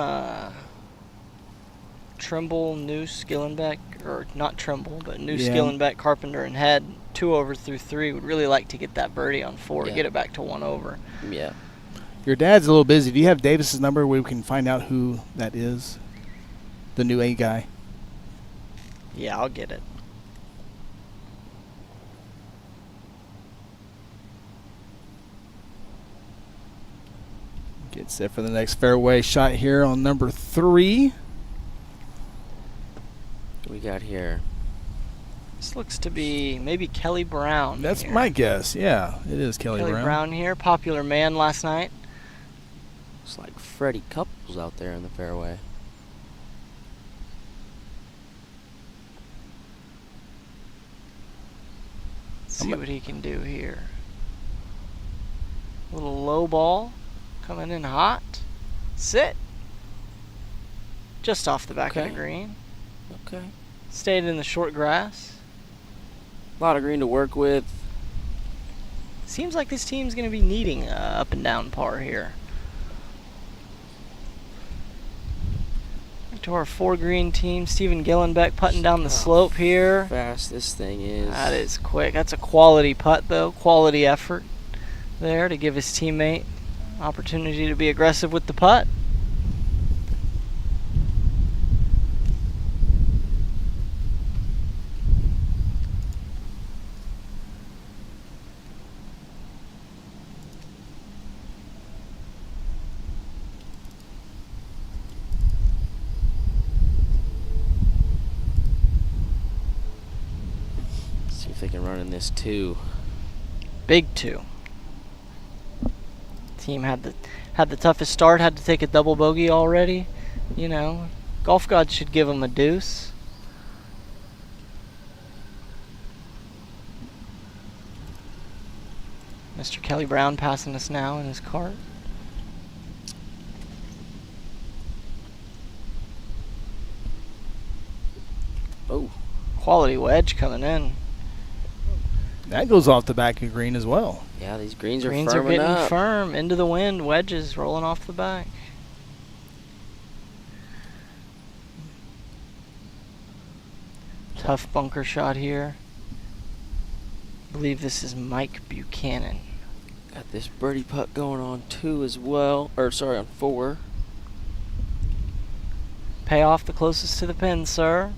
Trimble, Noose, Gillenbeck, or not Trimble, but Noose, Gillenbeck, Carpenter, and Head, 2 over through 3. Would really like to get that birdie on 4 to get it back to 1 over. Yeah. Your dad's a little busy. Do you have Davis's number where we can find out who that is? The new A guy. Yeah, I'll get it. Get set for the next fairway shot here on number 3. What we got here? This looks to be maybe Kelly Brown. That's here. my guess. Yeah, it is Kelly Brown. Here, popular man last night. It's like Freddie Couples out there in the fairway. See what he can do here. Little low ball coming in hot. Sit. Just off the back of the green. Okay. Stayed in the short grass. A lot of green to work with. Seems like this team's going to be needing up and down par here. To our 4 green team, Stephen Gillenbeck putting down the slope here. Fast this thing is. That is quick. That's a quality putt, though. Quality effort there to give his teammate opportunity to be aggressive with the putt. If they can run in this 2. Big 2. Team had the toughest start, had to take a double bogey already. You know, golf gods should give them a deuce. Mr. Kelly Brown passing us now in his cart. Oh, quality wedge coming in. That goes off the back of green as well. Yeah, these greens are Greens firming are getting up. firm. Into the wind. Wedges rolling off the back. Tough bunker shot here. I believe this is Mike Buchanan. Got this birdie putt going on 2 as well. Or, sorry, on 4. Pay off the closest to the pin, sir.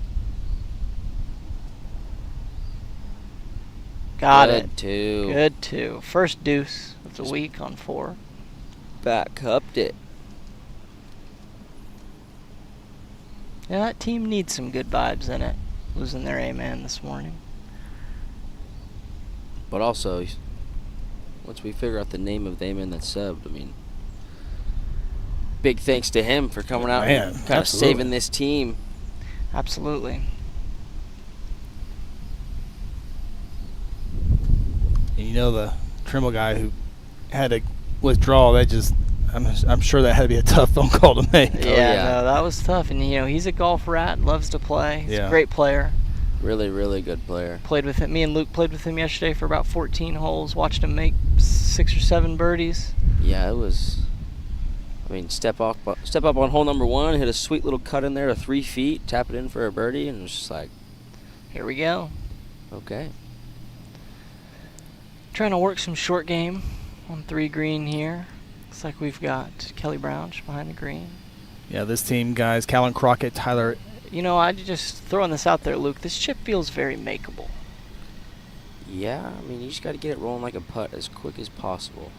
Got it. Good 2. Good 2. First deuce of the week on 4. Back cupped it. Yeah, that team needs some good vibes in it. Losing their A-man this morning. But also, once we figure out the name of the A-man that subbed, I mean, big thanks to him for coming out and kind of saving this team. Absolutely. And you know the Trimble guy who had to withdraw, that just, I'm sure that had to be a tough phone call to make. Yeah, no, that was tough. And, you know, he's a golf rat, loves to play. He's a great player. Really, really good player. Played with him. Me and Luke played with him yesterday for about 14 holes. Watched him make 6 or 7 birdies. Yeah, it was. I mean, step up on hole number 1, hit a sweet little cut in there to 3 feet, tap it in for a birdie, and it was just like, here we go. Okay. Trying to work some short game on 3 green here. Looks like we've got Kelly Brown just behind the green. Yeah, this team, guys, Callan Crockett, Tyler. You know, I just throwing this out there, Luke. This chip feels very makeable. Yeah, I mean, you just got to get it rolling like a putt as quick as possible.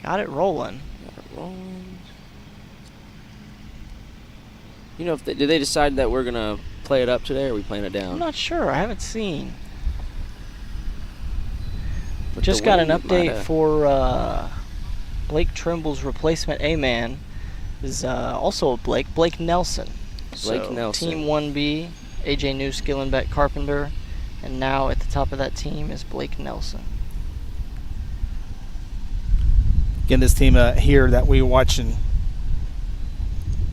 Got it rolling. Got it rolling. You know, did they decide that we're going to play it up today, or are we playing it down? I'm not sure. I haven't seen. But just got an update for Blake Trimble's replacement A-man is also Blake Nelson. Blake Nelson. Team 1B AJ New, Skillenbeck, Carpenter, and now at the top of that team is Blake Nelson. Again, this team here that we're watching.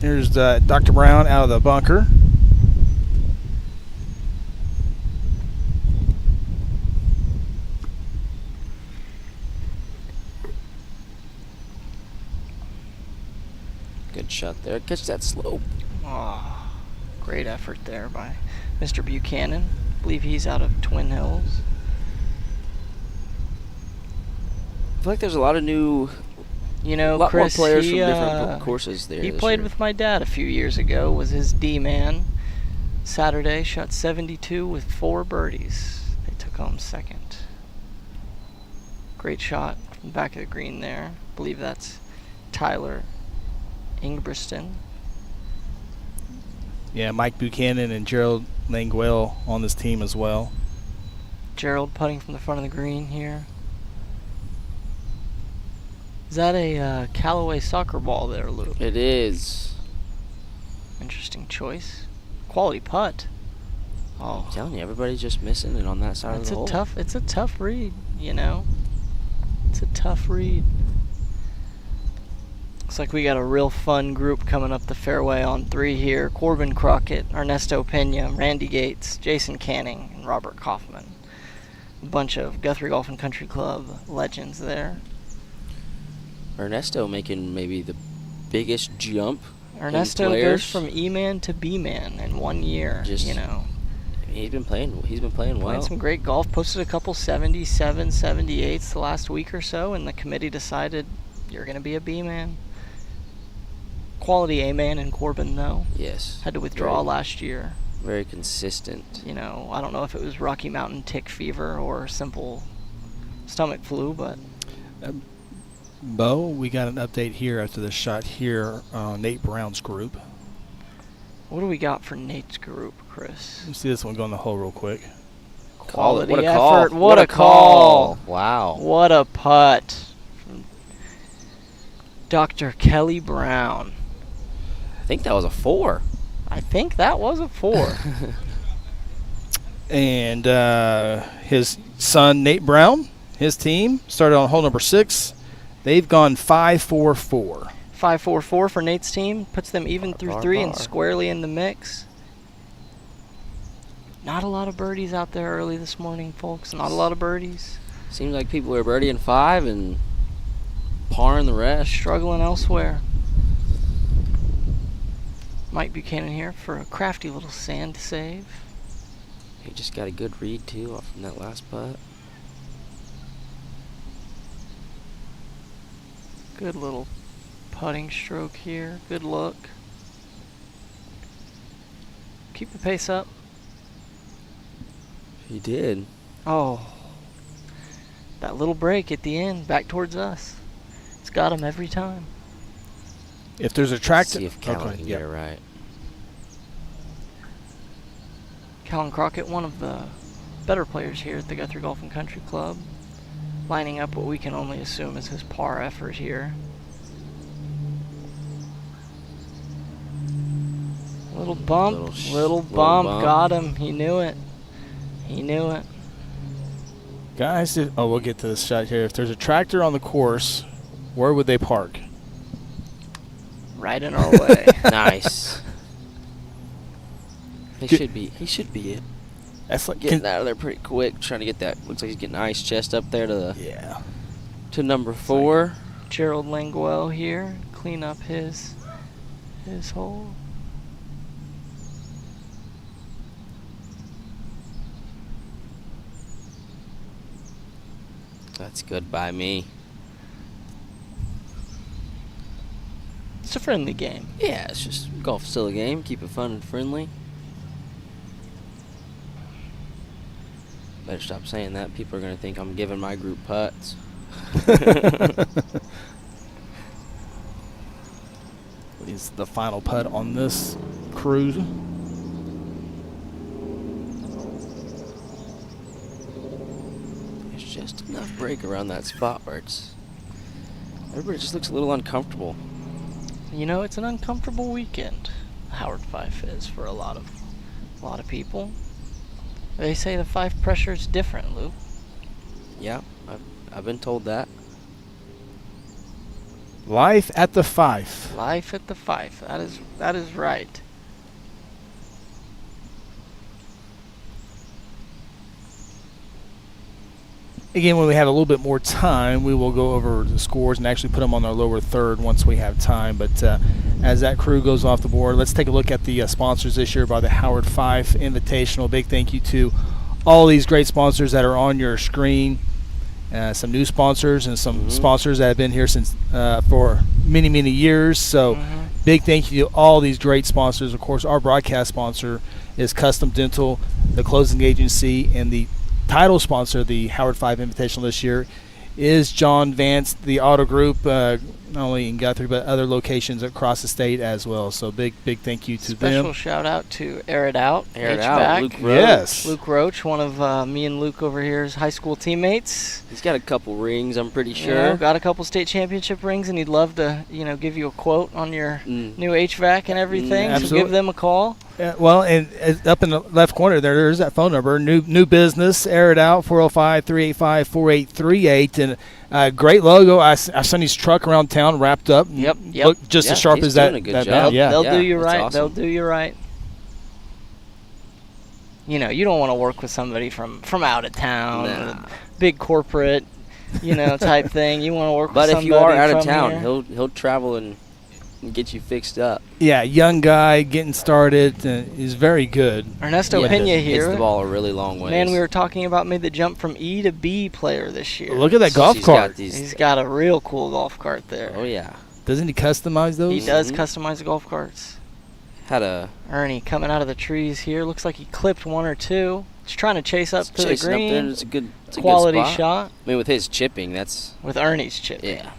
Here's Dr. Brown out of the bunker. Good shot there. Catch that slope. Oh, great effort there by Mr. Buchanan. I believe he's out of Twin Hills. I feel like there's a lot of new, You know, a lot Chris, more players he, from different courses there. He this played year. with my dad a few years ago, was his D-man. Saturday, shot 72 with 4 birdies. They took home second. Great shot from the back of the green there. I believe that's Tyler Ingebrigtsen. Yeah, Mike Buchanan and Gerald Languel on this team as well. Gerald putting from the front of the green here. Is that a Callaway soccer ball there, Lou? It is. Interesting choice. Quality putt. Oh, I'm telling you, everybody's just missing it on that side of it's the hole. it's a tough read, you know. It's a tough read. Looks like we got a real fun group coming up the fairway on 3 here. Corbin Crockett, Ernesto Pena, Randy Gates, Jason Canning, and Robert Kaufman. A bunch of Guthrie Golf Country Club legends there. Ernesto making maybe the biggest jump. Ernesto players. goes from E-man to B-man in 1 year, Just you know. He's been playing well. Playing some great golf. Posted a couple 77, 78s the last week or so, and the committee decided you're going to be a B-man. Quality A-man in Corbin, though. Yes. Had to withdraw last year. Very consistent. You know, I don't know if it was Rocky Mountain tick fever or simple stomach flu, but Bo, we got an update here after the shot here on Nate Brown's group. what do we got for Nate's group, Chris? Let's see this one go in the hole real quick. Quality What a effort. call. What a call. Wow. What a putt from Dr. Kelly Brown. I think that was a 4. I think that was a 4. And his son, Nate Brown, his team, started on hole number 6. They've gone 5-4-4. 5-4-4 for Nate's team. Puts them even through Bar, 3 and bar. squarely in the mix. Not a lot of birdies out there early this morning, folks. Not a lot of birdies. Seems like people are birdieing 5 and parring the rest. Struggling elsewhere. Mike Buchanan here for a crafty little sand save. He just got a good read, too, off from that last putt. Good little putting stroke here. Good look. Keep the pace up. He did. Oh. That little break at the end, back towards us. It's got him every time. If there's a track See if Callan can get it right. Callan Crockett, one of the better players here at the Guthrie Golf Country Club, lining up what we can only assume is his par effort here. Little bump, little bump, got him. He knew it. He knew it. Guys, we'll get to this shot here. If there's a tractor on the course, where would they park? Right in our way. Nice. He should be it. That's like Getting out of there pretty quick, trying to get that. Looks like he's getting ice chest up there to number 4. Gerald Languel here, clean up his hole. That's good by me. It's a friendly game. Yeah, it's just golf's still a game. Keep it fun and friendly. Better stop saying that. People are going to think I'm giving my group putts. is the final putt on this cruise. There's just enough break around that spot where everybody just looks a little uncomfortable. You know, it's an uncomfortable weekend. Howard Fife is for a lot of A lot of people. They say the Fife pressure is different, Lou. Yeah, I've been told that. Life at the Fife. Life at the Fife. That is right. Again, when we have a little bit more time, we will go over the scores and actually put them on our lower third once we have time. But as that crew goes off the board, let's take a look at the sponsors this year by the Howard Fife Invitational. Big thank you to all these great sponsors that are on your screen. Some new sponsors and some sponsors that have been here since for many, many years. So big thank you to all these great sponsors. Of course, our broadcast sponsor is Custom Dental, the closing agency, and the title sponsor of the Howard Fife Invitational this year is John Vance, the auto group, not only in Guthrie but other locations across the state as well. So big thank you to them. Special shout out to Air It Out, Air It HVAC. Out, Luke Roach. Yes. Luke Roach, one of me and Luke over here's high school teammates. He's got a couple rings, I'm pretty sure. You know, got a couple state championship rings, and he'd love to, give you a quote on your new HVAC and everything. So Absolutely. give them a call. Well, and up in the left corner there's that phone number. New business, Air It Out, 405-385-4838. And great logo. I seen his truck around town wrapped up. Yep. Look just as sharp he's as that. doing a good that job. yeah. They'll do you that's right. awesome. They'll do you right. You don't want to work with somebody from out of town, Nah. big corporate, type thing. You want to work But with if somebody you are out of from town, here. he'll travel and get you fixed up. Yeah, young guy getting started. Is very good. Ernesto Yeah, Pena hits here. the ball a really long way. Man, we were talking about made the jump from E to B player this year. Look at that golf cart. He's got a real cool golf cart there. Oh yeah. Doesn't he customize those? He does customize the golf carts. Had a Ernie coming out of the trees here. Looks like he clipped one or two. He's trying to chase up to the chasing up there. green. It's a good Quality good spot. shot I mean, with his chipping, that's with Ernie's chip. yeah.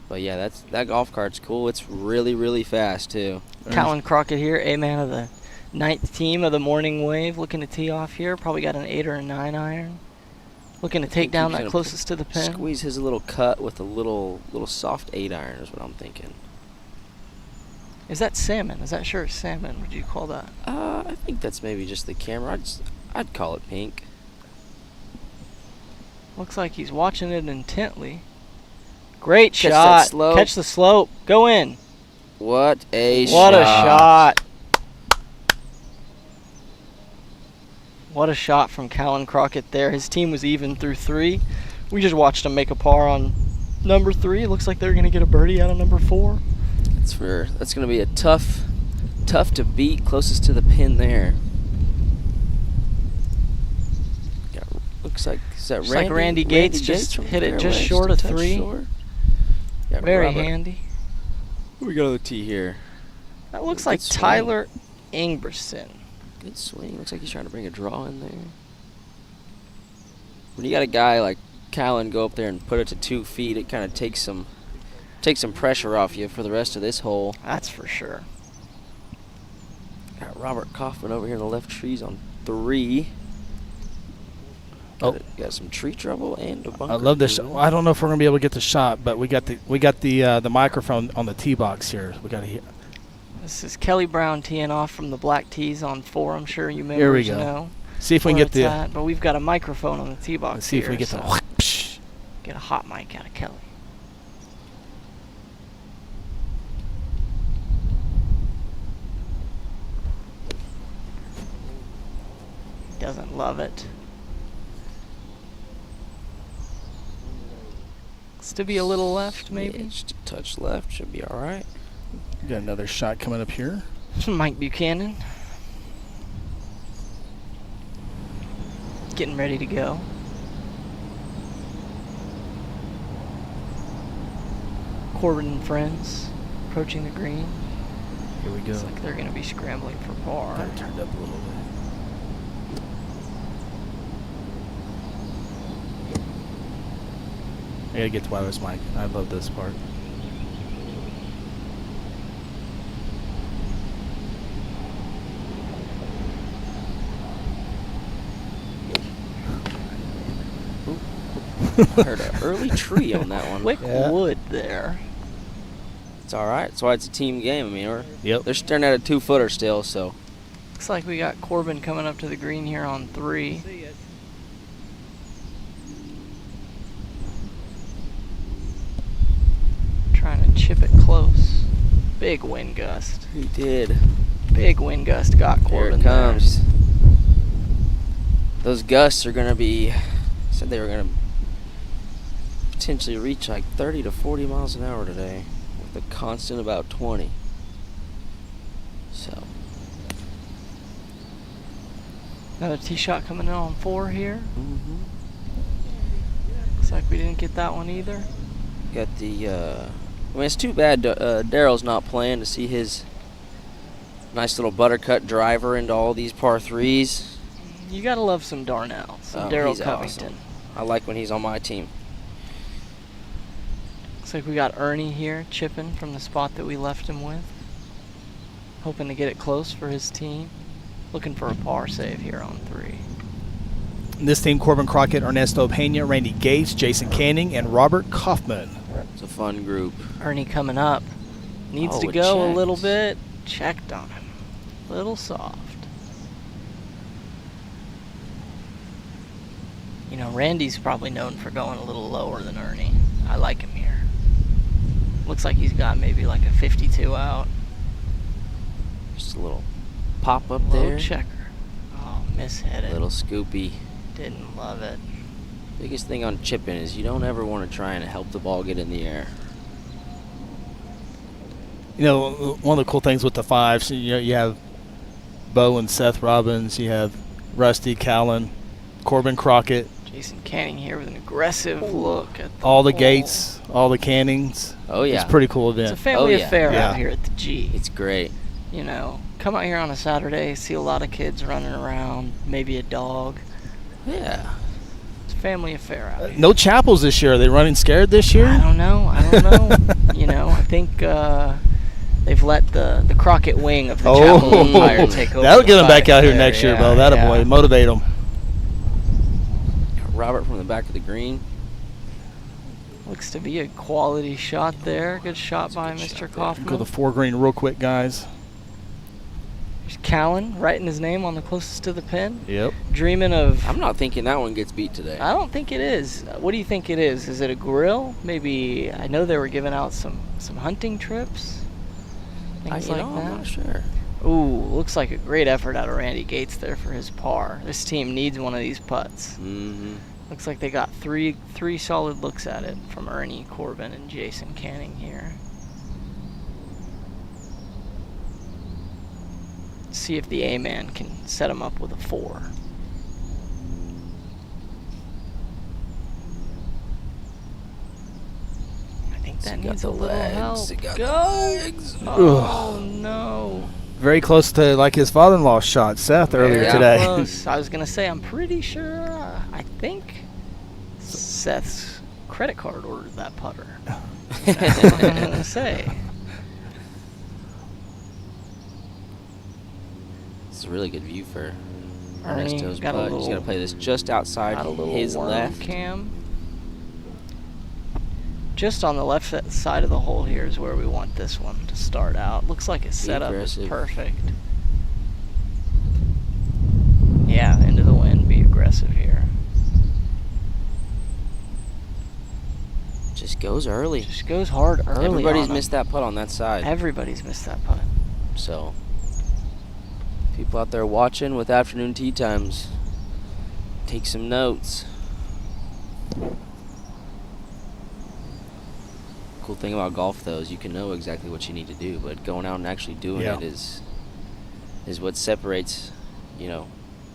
But yeah, that golf cart's cool. It's really, really fast too. Callan Crockett here, a man of the 9th team of the morning wave, looking to tee off here. Probably got an 8 or a 9 iron. Looking to take think down he's that gonna closest to the pin. Squeeze his little cut with a little soft 8 iron is what I'm thinking. Is that salmon? Is that sure salmon? Would you call that? I think that's maybe just the camera. I'd call it pink. Looks like he's watching it intently. Great Catch shot. that slope. Catch the slope. Go in. What a What shot! a shot. What a shot from Callan Crockett there. His team was even through 3. We just watched him make a par on number 3. It looks like they're going to get a birdie out of number 4. That's going to be a tough to beat, closest to the pin there. Looks like is that Looks like Randy Gates just from hit it fairway, just short a of touch 3. short. Got Very Robert. handy. Who we got on the tee here? That looks Good like swing. Tyler Ingberson. Good swing. Looks like he's trying to bring a draw in there. When you got a guy like Callan go up there and put it to 2 feet, it kind of takes some pressure off you for the rest of this hole. That's for sure. Got Robert Kaufman over here in the left trees on 3. Oh. Got some tree trouble and a bunker. I love this. too. I don't know if we're gonna be able to get the shot, but we got the microphone on the tee box here. We got to hear. This is Kelly Brown teeing off from the black tees on 4. I'm sure you Here we members go. know. See if we can where get it's the. at, but we've got a microphone on the tee box. Let's see if we here, get so the. get a hot mic out of Kelly. He doesn't love it. It's to be a little left, maybe. Yeah, just a touch left. Should be all right. Got another shot coming up here. Mike Buchanan. Getting ready to go. Corbin and friends approaching the green. Here we go. Looks like they're going to be scrambling for par. Got it turned up a little bit. I gotta get the wireless mic. I love this part. I heard an early tree on that one. Quick Yeah. wood there. It's all right. That's why it's a team game. I mean, Yep. they're staring at a 2-footer still, so Looks like we got Corbin coming up to the green here on 3. Trying to chip it close. Big wind gust. He did. Big wind gust got Here Corbin it comes. Those gusts are going to be, said they were going to potentially reach like 30 to 40 miles an hour today with a constant about 20. So. Another tee shot coming in on 4 here. Mm-hmm. Looks like we didn't get that one either. Got the, I mean, it's too bad Daryl's not playing to see his nice little buttercut driver into all these par 3s. You gotta love some Darnell, some Oh, Daryl he's Covington. awesome. I like when he's on my team. Looks like we got Ernie here chipping from the spot that we left him with. Hoping to get it close for his team. Looking for a par save here on 3. This team, Corbin Crockett, Ernesto Pena, Randy Gates, Jason Canning, and Robert Kaufman. It's a fun group. Ernie coming up. Needs Oh, to it go a checked. little bit. Checked on him. Little soft. You know, Randy's probably known for going a little lower than Ernie. I like him here. Looks like he's got maybe like a 52 out. Just a little pop up Low there. checker. Oh, mishit it. Little scoopy. Didn't love it. Biggest thing on chipping is you don't ever want to try and help the ball get in the air. You know, one of the cool things with the 5s, you know, you have Bo and Seth Robbins, you have Rusty Callan, Corbin Crockett, Jason Canning here with an aggressive look at all the hole. Gates, all the Cannings. Oh, yeah. It's a pretty cool It's a event. family Oh, yeah. affair Yeah. out here at the G. It's great. You know, come out here on a Saturday, see a lot of kids running around, maybe a dog. Yeah. It's a family affair out here. No chapels this year. Are they running scared this I year? don't know. You know, I think they've let the Crockett wing of the chapel empire take over. That'll the get them back fight out here there, next year, yeah, Bo. That'll yeah. boy, motivate them. Got Robert from the back of the green. Looks to be a quality shot there. Good shot by good Mr. shot there. Kaufman. Go to the 4 green real quick, guys. There's Callan writing his name on the closest to the pin. Yep. Dreaming of. I'm not thinking that one gets beat today. I don't think it is. What do you think it is? Is it a grill? Maybe. I know they were giving out some hunting trips. Things like I'm that. not sure. Ooh, looks like a great effort out of Randy Gates there for his par. This team needs one of these putts. Mm-hmm. Looks like they got three solid looks at it from Ernie, Corbin, and Jason Canning here. See if the A-man can set him up with a 4. I think that needs a little help. Go! Oh, no. Very close to like his father-in-law's shot, Seth, earlier Very today. close. I was going to say, I'm pretty sure, I think Seth's credit card ordered that putter. That's what I'm going to say. It's a really good view for Ernie Ernesto's got a putt. He's little- got to play this just outside Got a little his worm left. cam. Just on the left side of the hole here is where we want this one to start out. Looks like his setup is aggressive. perfect. Yeah, into the wind, be aggressive here. Just goes early. Just goes hard early. Everybody's on him. missed that putt on that side. Everybody's missed that putt. So, people out there watching with afternoon tee times, take some notes. Cool thing about golf, though, is you can know exactly what you need to do, but going out and actually doing Yeah. it is what separates,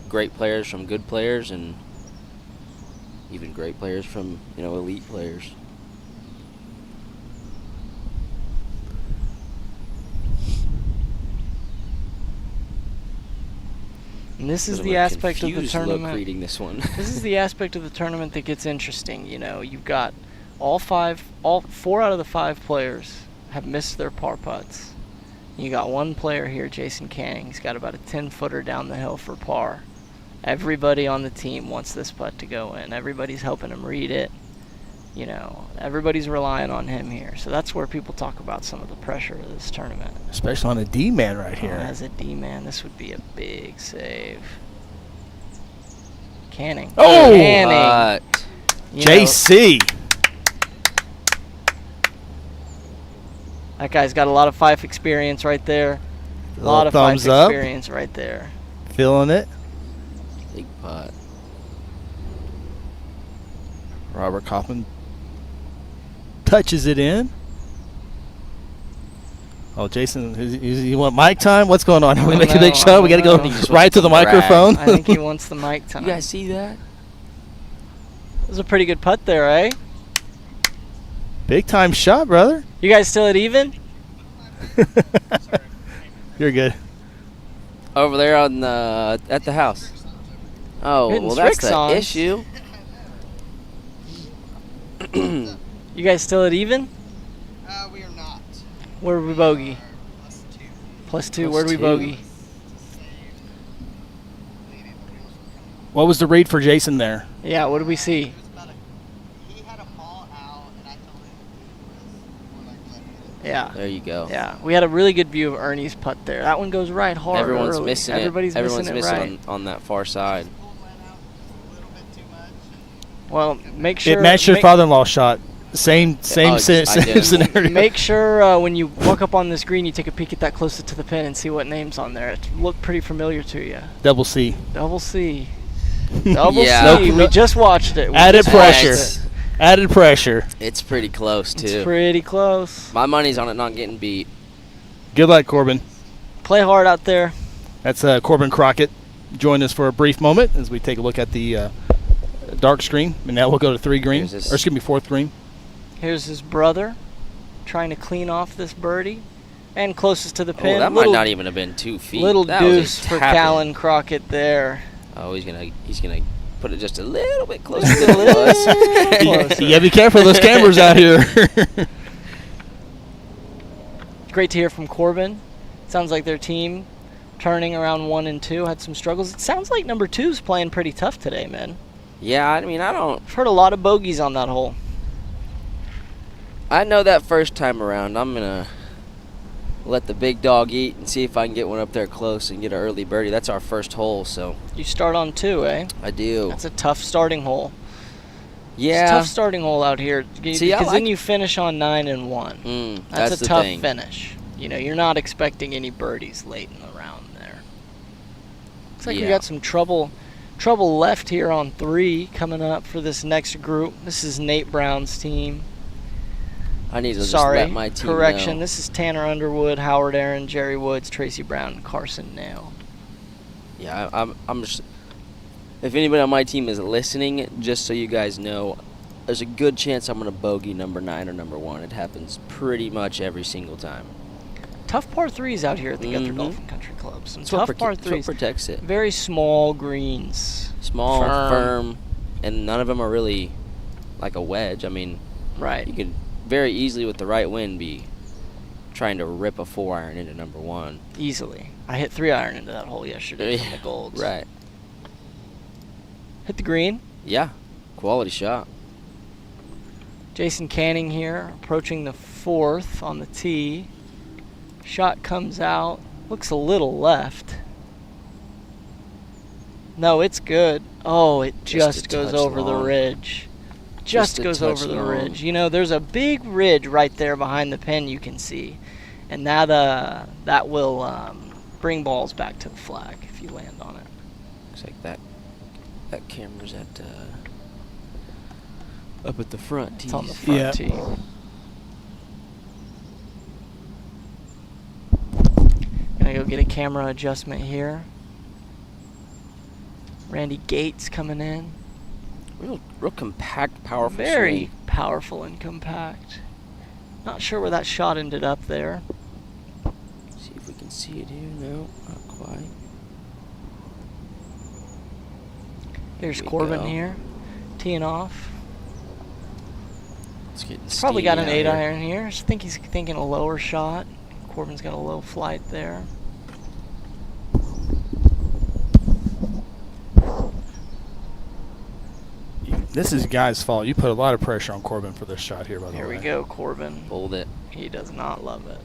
great players from good players, and even great players from, elite players. And this is Bit of the a aspect of the confused look tournament. reading this one. This is the aspect of the tournament that gets interesting. You've got all 4 out of the 5 players have missed their par putts. You got one player here, Jason Canning. He's got about a 10-footer down the hill for par. Everybody on the team wants this putt to go in. Everybody's helping him read it. You know, everybody's relying on him here. So that's where people talk about some of the pressure of this tournament. Especially on a D-man right here. As a D-man, this would be a big save. Canning. Oh! Canning. You know, JC. that guy's got a lot of Fife experience right there. A lot of Fife Thumbs up. experience right there. Feeling it. Big putt. Robert Kaufman touches it in. Oh, Jason, you want mic time? What's going on? Are we making a big show? We got to go right to the microphone. I think he wants the mic time. You guys see that? It was a pretty good putt there, eh? Big time shot, brother. You guys still at even? You're good. Over there on the at the house. Oh, Hitting well, that's the Strixons. issue. You guys still at even? We are not. Where did we bogey? +2. +2. Where did we +2. bogey? What was the read for Jason there? Yeah, what did we see? It was about he had a ball out, and I told him he was more like left-handed. Yeah. There you go. Yeah, we had a really good view of Ernie's putt there. That one goes right hard. Everyone's early. missing Everybody's it. Everyone's missing it right. on that far side. Pulled one out a little bit too much. Well, make sure. It matched your make- father-in-law's shot. Same I did. scenario. Make sure when you walk up on this green, you take a peek at that closer to the pin and see what name's on there. It looked pretty familiar to you. Double C. Double C. Double Yeah. C. No- We just watched it. We Added just watched pressure. it. Added pressure. It's pretty close too. It's pretty close. My money's on it not getting beat. Good luck, Corbin. Play hard out there. That's Corbin Crockett. Join us for a brief moment as we take a look at the dark screen. And now we'll go to 3 green. Here's this- Or excuse me, 4th green. Here's his brother trying to clean off this birdie. And closest to the Oh, pin. that might not even have been 2 feet. Little That was a deuce for tap-in. Callan Crockett there. Oh, he's gonna put it just a little bit closer Just a than it little was. closer. You gotta be careful of those cameras out here. Great to hear from Corbin. Sounds like their team turning around 1 and 2 had some struggles. It sounds like number 2's playing pretty tough today, man. Yeah, I mean, I've heard a lot of bogeys on that hole. I know that first time around, I'm gonna let the big dog eat and see if I can get one up there close and get an early birdie. That's our first hole, so You start on 2, eh? I do. That's a tough starting hole. It's a Yeah. tough starting hole out here because See, I then like- you finish on 9 and 1. That's a the tough thing. finish. You know, you're not expecting any birdies late in the round there. Looks like we Yeah. got some trouble left here on 3 coming up for this next group. This is Nate Brown's team. I need to just Sorry, let my team correction. know. This is Tanner Underwood, Howard Aaron, Jerry Woods, Tracy Brown, and Carson Nail. Yeah, I'm just. If anybody on my team is listening, just so you guys know, there's a good chance I'm gonna bogey number 9 or number 1. It happens pretty much every single time. Tough par 3s out here at the Guthrie Mhm. Golf Country Club. Some That's tough what par that's what 3s. protects it. Very small greens. Small, Firm. firm, and none of them are really like a wedge. I mean, Right. you could very easily with the right wind be trying to rip a 4-iron into number 1. Easily. I hit 3-iron into that hole yesterday from the Golds. Right. Hit the green. Yeah. Quality shot. Jason Canning here, approaching the 4th on the tee. Shot comes out. Looks a little left. No, it's good. Oh, it Just just a goes touch over the long. ridge. Just Just a goes touch over the long. ridge. You know, there's a big ridge right there behind the pin you can see. And that will bring balls back to the flag if you land on it. Looks like that camera's at up at the front tees. It's on the front Yeah. tee. Gonna go get a camera adjustment here. Randy Gates coming in. Real compact, powerful Very swing. powerful and compact. Not sure where that shot ended up there. See if we can see it here. No, not quite. Here's There we Corbin go. here, teeing off. It's getting Probably got an steamy out 8-iron here. I think he's thinking a lower shot. Corbin's got a low flight there. This is Guy's fault. You put a lot of pressure on Corbin for this shot here, by the way. Here we go, Corbin. Hold it. He does not love it.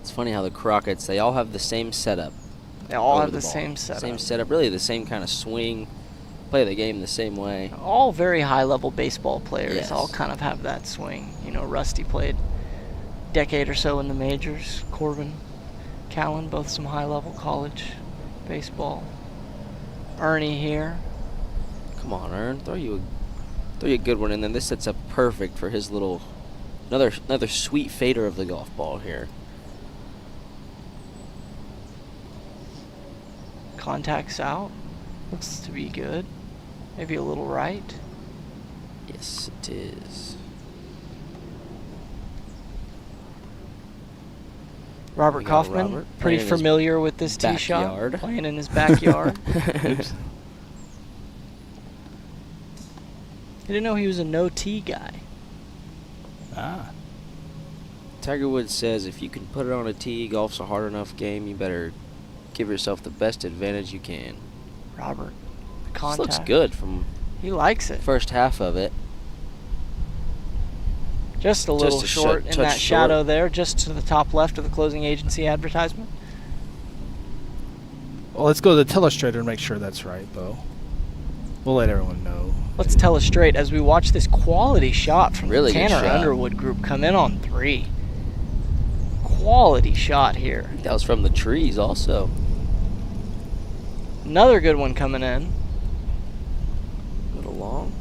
It's funny how the Crockett's, they all have the same setup. They all over have the ball. same setup. Same setup, really the same kind of swing. Play the game the same way. All very high-level baseball players. Yes. All kind of have that swing. You know, Rusty played a decade or so in the majors. Corbin, Callan, both some high-level college baseball. Ernie here. Come on, Ern. Throw you a good one in there. This sets up perfect for his little another sweet fader of the golf ball here. Contact's out. Looks to be good. Maybe a little right. Yes, it is. Robert We got Kaufman, Robert pretty playing in his familiar with this tee shot. backyard. Playing in his backyard. Oops. I didn't know he was a no-tee guy. Ah. Tiger Woods says if you can put it on a tee, golf's a hard enough game, you better give yourself the best advantage you can. Robert, the This contact. looks good from He likes it. first half of it. Just a little a short in touch that short. shadow there, just to the top left of the closing agency advertisement. Well, let's go to the telestrator and make sure that's right, though. We'll let everyone know. Let's tell us straight as we watch this quality shot from Really the good Tanner shot. Underwood group come in on 3. Quality shot here. That was from the trees also. Another good one coming in. A little long.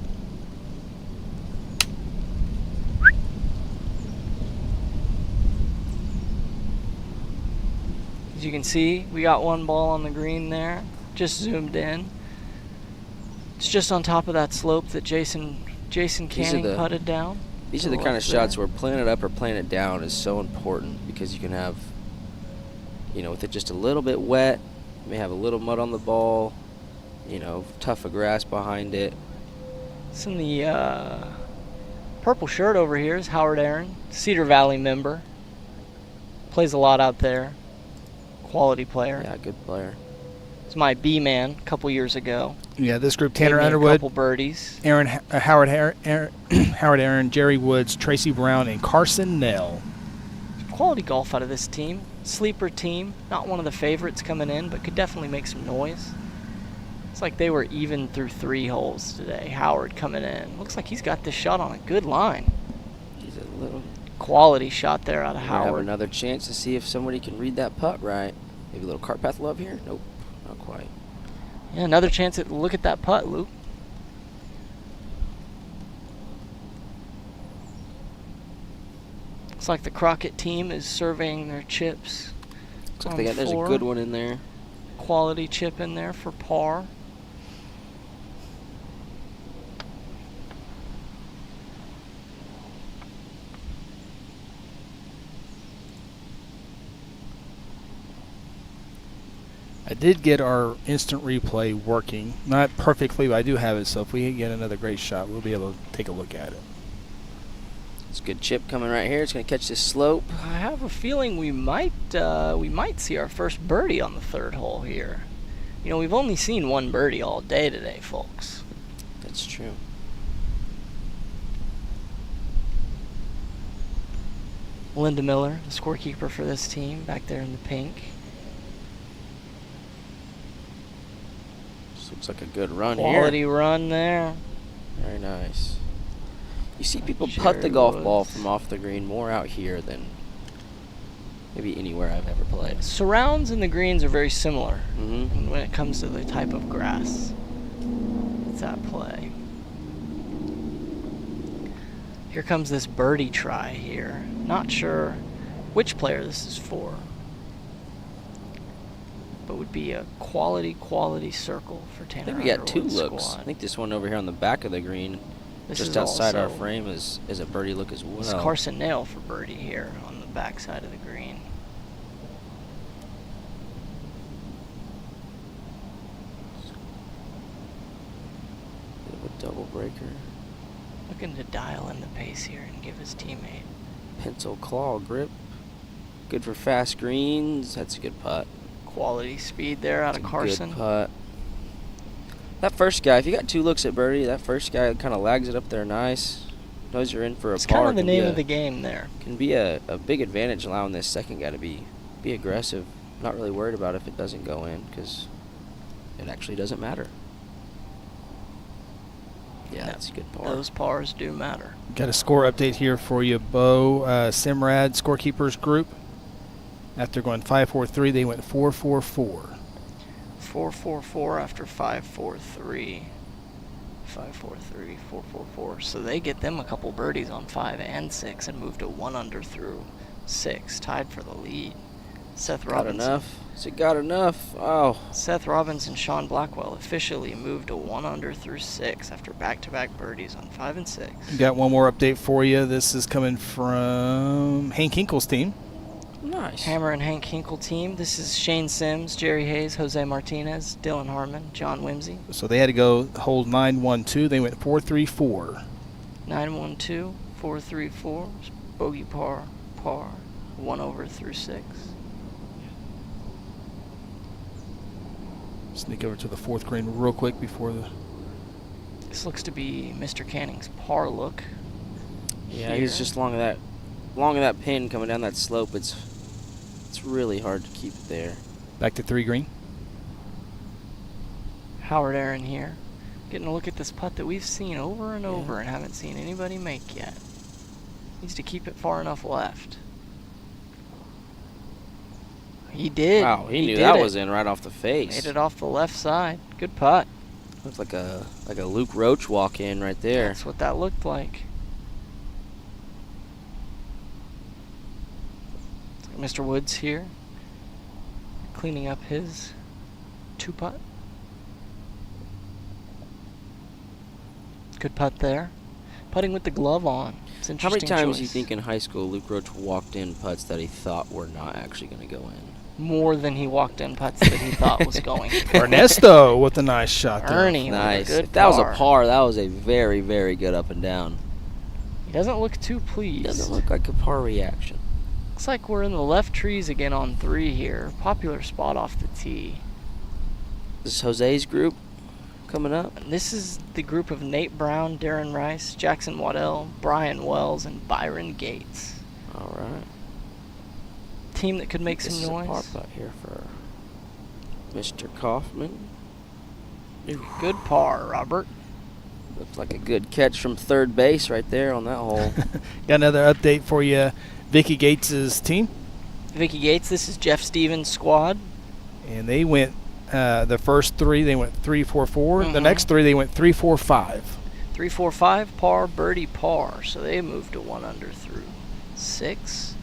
As you can see, we got one ball on the green there, just zoomed in. It's just on top of that slope that Jason Canning the- putted down. These to are the kind of left shots there. where playing it up or playing it down is so important because you can have, with it just a little bit wet, you may have a little mud on the ball, tough of grass behind it. It's in the purple shirt over here is Howard Aaron, Cedar Valley member. Plays a lot out there. Quality player. Yeah, good player. It's my B-man a couple years ago. Yeah, this group: Gave Tanner me a Underwood, couple birdies. Howard Aaron, Jerry Woods, Tracy Brown, and Carson Nell. Quality golf out of this team. Sleeper team. Not one of the favorites coming in, but could definitely make some noise. It's like they were even through 3 holes today. Howard coming in. Looks like he's got this shot on a good line. He's a little. Quality shot there out of Might have Howard. another chance to see if somebody can read that putt right. Maybe a little cart path love here. Nope, not quite. Yeah, another chance at look at that putt, Luke. Looks like the Crockett team is surveying their chips. Looks like there's a good one in there. Quality chip in there for par. I did get our instant replay working. Not perfectly, but I do have it, so if we get another great shot, we'll be able to take a look at it. It's a good chip coming right here. It's going to catch this slope. I have a feeling we might see our first birdie on the 3rd hole here. We've only seen one birdie all day today, folks. That's true. Linda Miller, the scorekeeper for this team, back there in the pink. This looks like a good run Quality here. run there. Very nice. You see people Jerry putt the golf ball Woods. from off the green more out here than maybe anywhere I've ever played. Surrounds and the greens are very similar Mm-hmm. when it comes to the type of grass that's at play. Here comes this birdie try here. Not sure which player this is for, but would be a quality circle for I Tanner think we got 2 Underwood's looks. squad. I think this one over here on the back of the green, This just is outside our also- frame, is a birdie look as well. This is Carson Nail for birdie here on the back side of the green. Bit of a double breaker. Looking to dial in the pace here and give his teammate. Pencil claw grip. Good for fast greens. That's a good putt. Quality speed there out That's of a Carson. Good putt. That first guy, if you got 2 looks at birdie, that first guy kind of lags it up there nice. Knows you're in for a It's par. kind of the name of the game there. Can be a big advantage allowing this second guy to be aggressive. Not really worried about if it doesn't go in because it actually doesn't matter. Yeah, that's a good par. Those pars do matter. Got a score update here for you, Bo. Simrad Scorekeepers Group. After going 5-4-3, they went 4-4-4. 4-4-4 after 5-4-3. 5-4-3, 4-4-4. So they get them a couple birdies on 5 and 6 and move to 1 under through 6, tied for the lead. Seth Got Robinson. enough? Has it got enough? Oh. Seth Robbins and Sean Blackwell officially moved to 1 under through 6 after back-to-back birdies on 5 and 6. Got one more update for you. This is coming from Hank Hinkle's team. Nice. Hammer and Hank Hinkle team. This is Shane Sims, Jerry Hayes, Jose Martinez, Dylan Harmon, John Whimsy. So they had to go hold 9-1-2. They went 4-3-4. 9-1-2, 4-3-4, bogey par, 1 over through 6. Sneak over to the 4th green real quick before the... This looks to be Mr. Canning's par look. Yeah, he's just along of that pin coming down that slope. It's really hard to keep it there. Back to 3 green. Howard Aaron here. Getting a look at this putt that we've seen over and over and haven't seen anybody make yet. Needs to keep it far enough left. He did. Wow, he knew did that it. was in right off the face. Made it off the left side. Good putt. Looks like a Luke Roach walk in right there. That's what that looked like. Mr. Woods here, cleaning up his 2-putt. Good putt there. Putting with the glove on. It's an How many interesting times do you choice. think in high school Luke Roach walked in putts that he thought were not actually going to go in? More than he walked in putts that he thought was going. Ernesto with a nice shot there. Ernie with a Nice. good If that was a par. par, that was a very, very good up and down. He doesn't look too pleased. Doesn't look like a par reaction. Looks like we're in the left trees again on 3 here. Popular spot off the tee. This is Jose's group coming up. And this is the group of Nate Brown, Darren Rice, Jackson Waddell, Brian Wells, and Byron Gates. All right. Team that could make This some is a par noise. putt here for Mr. Kaufman. Good par, Robert. Looks like a good catch from third base right there on that hole. Got another update for you. Vicky Gates' team. Vicky Gates, this is Jeff Stevens' squad. And they went, the first 3, they went 3-4-4. The Mhm. next 3, they went 3-4-5. 3-4-5, par, birdie, par. So they moved to 1 under through 6.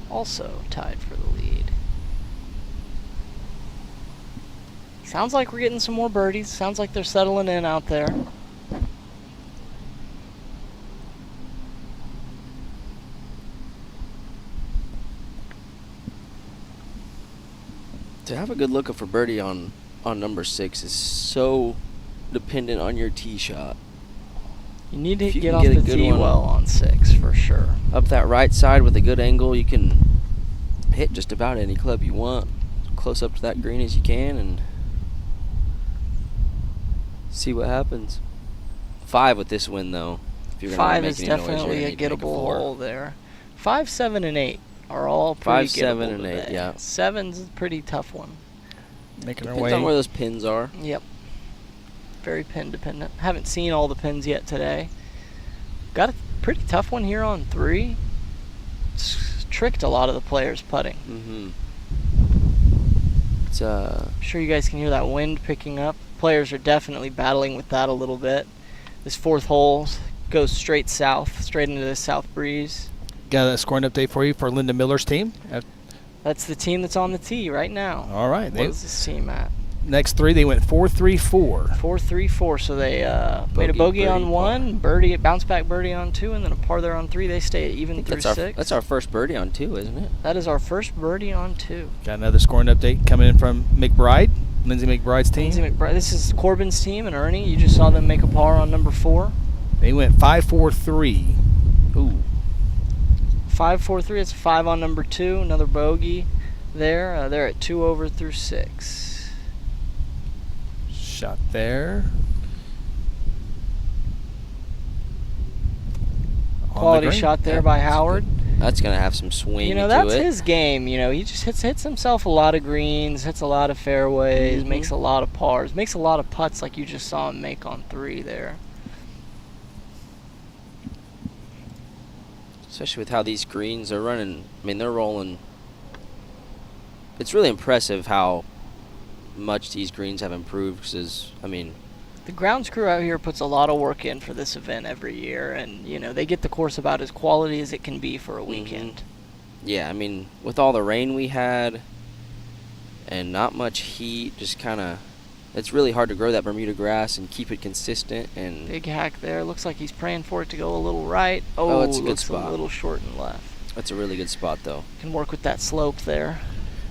Also tied for the lead. Sounds like we're getting some more birdies. Sounds like they're settling in out there. To have a good look for birdie on number 6 is so dependent on your tee shot. You need to If you get can off get a the good tee one well on 6 for sure. Up that right side with a good angle, you can hit just about any club you want. Close up to that green as you can and see what happens. 5 with this win though. If you're gonna 5 make is any noise, you're definitely gonna a need to make gettable 4. hole there. 5, 7, and 8 are all pretty 5, 7, gettable and 8, today. yeah. 7's a pretty tough one. Making our Depends on where way. those pins are. Yep. Very pin dependent. Haven't seen all the pins yet today. Got a pretty tough one here on 3. It's tricked a lot of the players putting. Mm-hmm. It's I'm sure you guys can hear that wind picking up. Players are definitely battling with that a little bit. This 4th hole goes straight south, straight into the south breeze. Got a scoring update for you for Linda Miller's team. That's the team that's on the tee right now. All right. What is this team at? Next 3, they went 4-3-4. 4-3-4. So they made a bogey on 1, birdie, bounce back birdie on 2, and then a par there on 3. They stay at even through 6. That's our first birdie on 2, isn't it? That is our first birdie on 2. Got another scoring update coming in from McBride, Lindsay McBride's team. Lindsay McBride. This is Corbin's team and Ernie. You just saw them make a par on number 4. They went 5-4-3. Ooh. 5-4-3. It's 5 on number 2. Another bogey there. They're at 2 over through 6. shot there. On the Quality green. shot there Yeah, by that's Howard. That's gonna have some swing You know, to that's it. his game. You know, he just hits himself a lot of greens, hits a lot of fairways, Mhm. makes a lot of pars, makes a lot of putts like you just saw him make on 3 there. Especially with how these greens are running. I mean, they're rolling. It's really impressive how much these greens have improved. Because, I mean, The grounds crew out here puts a lot of work in for this event every year, and you know they get the course about as quality as it can be for a weekend. yeah, I mean, with all the rain we had and not much heat, just kind of, it's really hard to grow that Bermuda grass and keep it consistent. And Big hack there. Looks like he's praying for it to go a little right. Oh, it's a good looks spot. a little short and left. that's a really good spot, though. Can work with that slope there.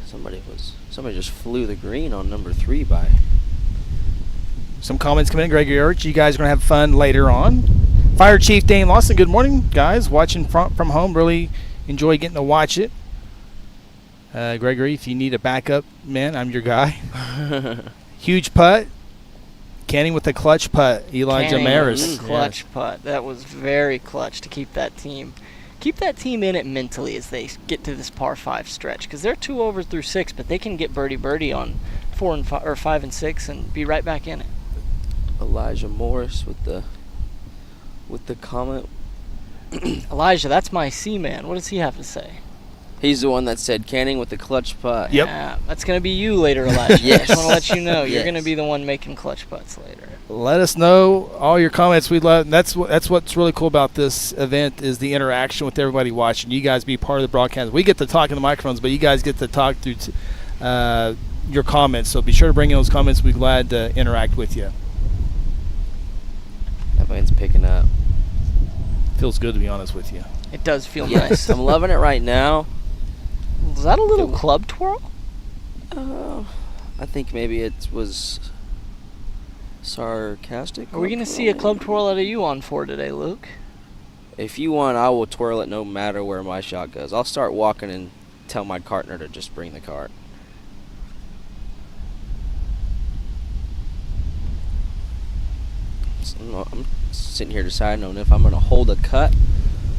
Somebody just flew the green on number 3 by. Some comments coming in. Gregory Urch, you guys are going to have fun later on. Fire Chief Dane Lawson, good morning, guys. Watching from home. Really enjoy getting to watch it. Gregory, if you need a backup, man, I'm your guy. Huge putt. Canning with the clutch putt. Elijah Canning Maris. with the clutch putt. That was very clutch to keep that team in it mentally as they get to this par 5 stretch, because they're 2 over through 6, but they can get birdie on 4 and 5 or 5 and 6 and be right back in it. Elijah Morris with the comment. Elijah, that's my C-man. What does he have to say? He's the one that said Canning with the clutch putt. Yep. Yeah, that's going to be you later, Elijah. Yes. I just want to let you know you're Yes. going to be the one making clutch putts later. Let us know all your comments. We'd love. And that's what's really cool about this event is the interaction with everybody watching. You guys be part of the broadcast. We get to talk in the microphones, but you guys get to talk through your comments. So be sure to bring in those comments. We'd be glad to interact with you. That wind's picking up. Feels good to be honest with you. It does feel Yes, nice. I'm loving it right now. Was that a little club twirl? I think maybe it was sarcastic. Are we going to see a club twirl out of you on 4 today, Luke? If you want, I will twirl it no matter where my shot goes. I'll start walking and tell my partner to just bring the cart. So I'm sitting here deciding on if I'm going to hold a cut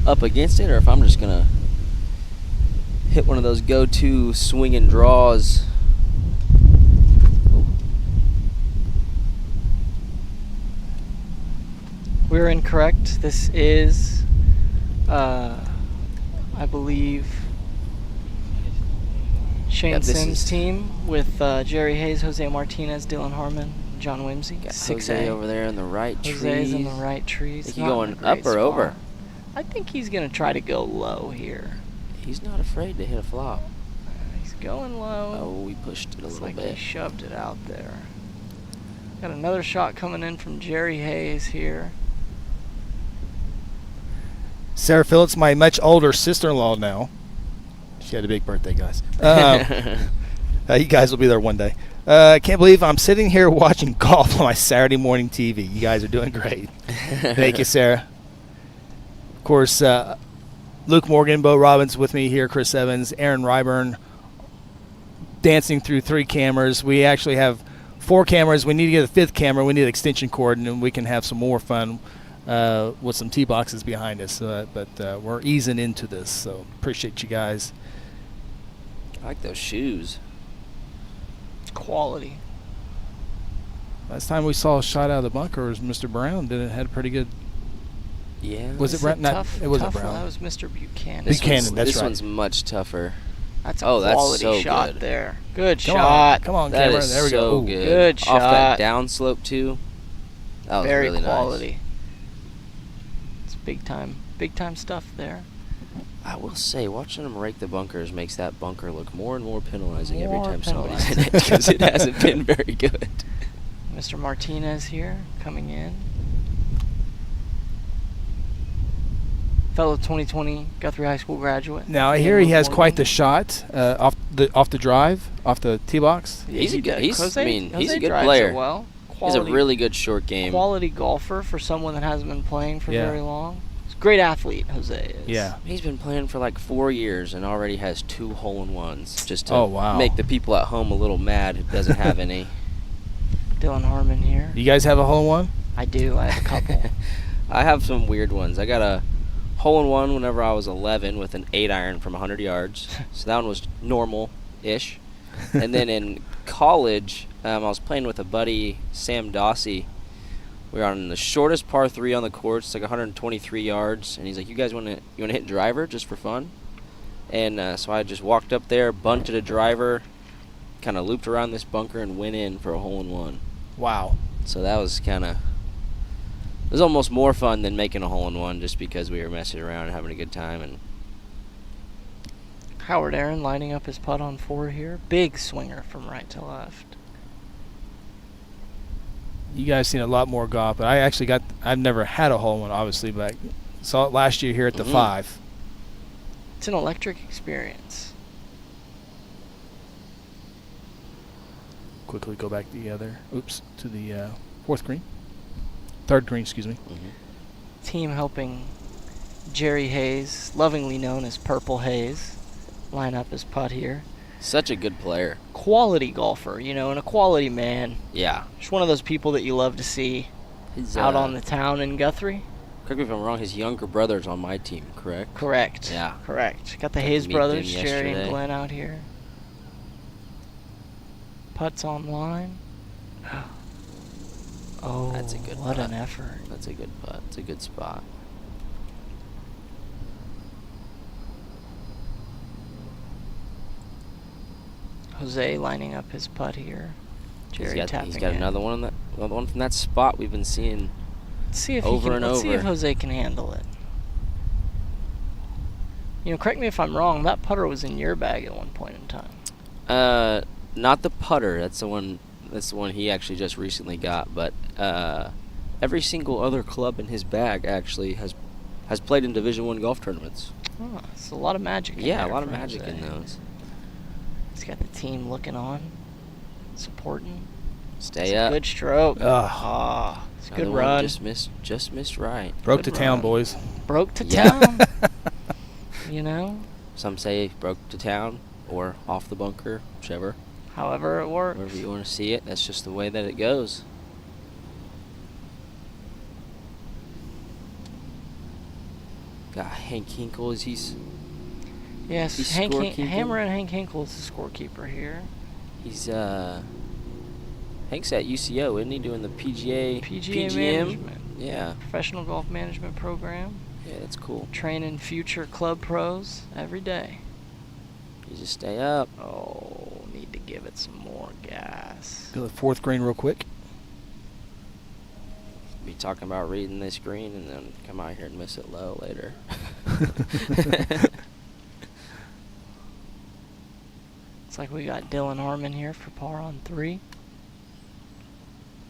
up against it or if I'm just going to hit one of those go-to swinging draws. We're incorrect. This is, I believe, Shane Yeah, this Sims' is- team with Jerry Hayes, Jose Martinez, Dylan Harmon, John Whimsy. Got 6A. Jose over there in the right trees. Jose's in the right trees. Think he not in going a great up or over? spot. I think he's going to try to go low here. He's not afraid to hit a flop. He's going low. Oh, we pushed it a Looks little like bit. he shoved it out there. Got another shot coming in from Jerry Hayes here. Sarah Phillips, my much older sister-in-law now. She had a big birthday, guys. You guys will be there one day. I can't believe I'm sitting here watching golf on my Saturday morning TV. You guys are doing great. Thank you, Sarah. Of course, Luke Morgan, Bo Robbins with me here, Chris Evans, Aaron Ryburn, dancing through 3 cameras. We actually have 4 cameras. We need to get a 5th camera. We need an extension cord, and then we can have some more fun with some tee boxes behind us. But we're easing into this, so appreciate you guys. I like those shoes. Quality. Last time we saw a shot out of the bunker was Mr. Brown. Did it had a pretty good. Yeah. Was it This is Brown? a Not, tough- it wasn't tough one. Brown. That was Mr. Buchanan. This Buchanan, one's- that's this right. one's much tougher. That's a Oh, that's quality so shot good. there. Good Come shot. on, come on, That camera. is There we go. so Ooh. good. Good Off that shot. downslope too. That was Very really quality. It's big time stuff there. nice. I will say, watching them rake the bunkers makes that bunker look more and more penalizing More every time somebody's in penalizing. it because it hasn't been very good. Mr. Martinez here coming in. Fellow 2020 Guthrie High School graduate. Now I hear he has quite the shot off the drive, off the tee box. He's a good- does. he's- I Jose- mean, he's a Jose good drives it player. well. He's a Quality- really good short game. quality golfer for someone that hasn't been playing for Yeah. very long. He's a great athlete, Jose is. Yeah. He's been playing for like 4 years and already has 2 hole-in-ones just to Oh, wow. make the people at home a little mad who doesn't have any. Dylan Harmon here. You guys have a hole-in-one? I do. I have a couple. I have some weird ones. I got a hole-in-one whenever I was 11 with an 8-iron from 100 yards. So that one was normal-ish. And then in college, I was playing with a buddy, Sam Dossie. We were on the shortest par 3 on the course. It's like 123 yards. And he's like, you guys want to hit driver just for fun? And so I just walked up there, bunted a driver, kind of looped around this bunker and went in for a hole-in-one. Wow. So that was kind of, it was almost more fun than making a hole-in-one just because we were messing around and having a good time. And Howard Aaron lining up his putt on 4 here. Big swinger from right to left. You guys seen a lot more golf, but I've never had a hole-in-one, obviously, but I saw it last year here at the 5. It's an electric experience. Quickly go back to the fourth green. Third green, excuse me. Team helping Jerry Hayes, lovingly known as Purple Hayes, line up his putt here. such a good player. Quality golfer, and a quality man. Yeah. Just one of those people that you love to see out on the town in Guthrie. Correct me if I'm wrong, his younger brother's on my team, correct? Correct. Yeah. Correct. Got the Got to Hayes meet brothers, them Jerry and yesterday. Glenn out here. Putts online. Oh, That's a good what putt. an effort. That's a good putt. It's a good spot. Jose lining up his putt here. Jerry tapping He's got in. another one from that spot we've been seeing. Let's see if over and let's see if over. Jose can handle it. Correct me if I'm wrong. That putter was in your bag at one point in time. Not the putter. That's the one he actually just recently got. But every single other club in his bag actually has played in Division I golf tournaments. Oh, it's a lot of magic. In Yeah, a there lot of for magic Jose. in those. He's got the team looking on, supporting. Stay It's a up. good stroke. Ugh. It's a Another good one run. Just missed right. Broke Good to town, run. boys. Broke to Yeah. town. Some say broke to town or off the bunker, whichever. However it works. Wherever you want to see it, that's just the way that it goes. Got Hank Hinkle as he's Yes, he's Hammer scorekeeping. and Hank Hinkle is the scorekeeper here. Hank's at UCO, isn't he, doing the PGA PGA PGM? management. Yeah. Professional golf management program. Yeah, that's cool. Training future club pros every day. You just stay up. Oh, need to give it some more gas. Go to the fourth green real quick. Be talking about reading this green and then come out here and miss it low later. Looks like we got Dylan Harmon here for par on 3.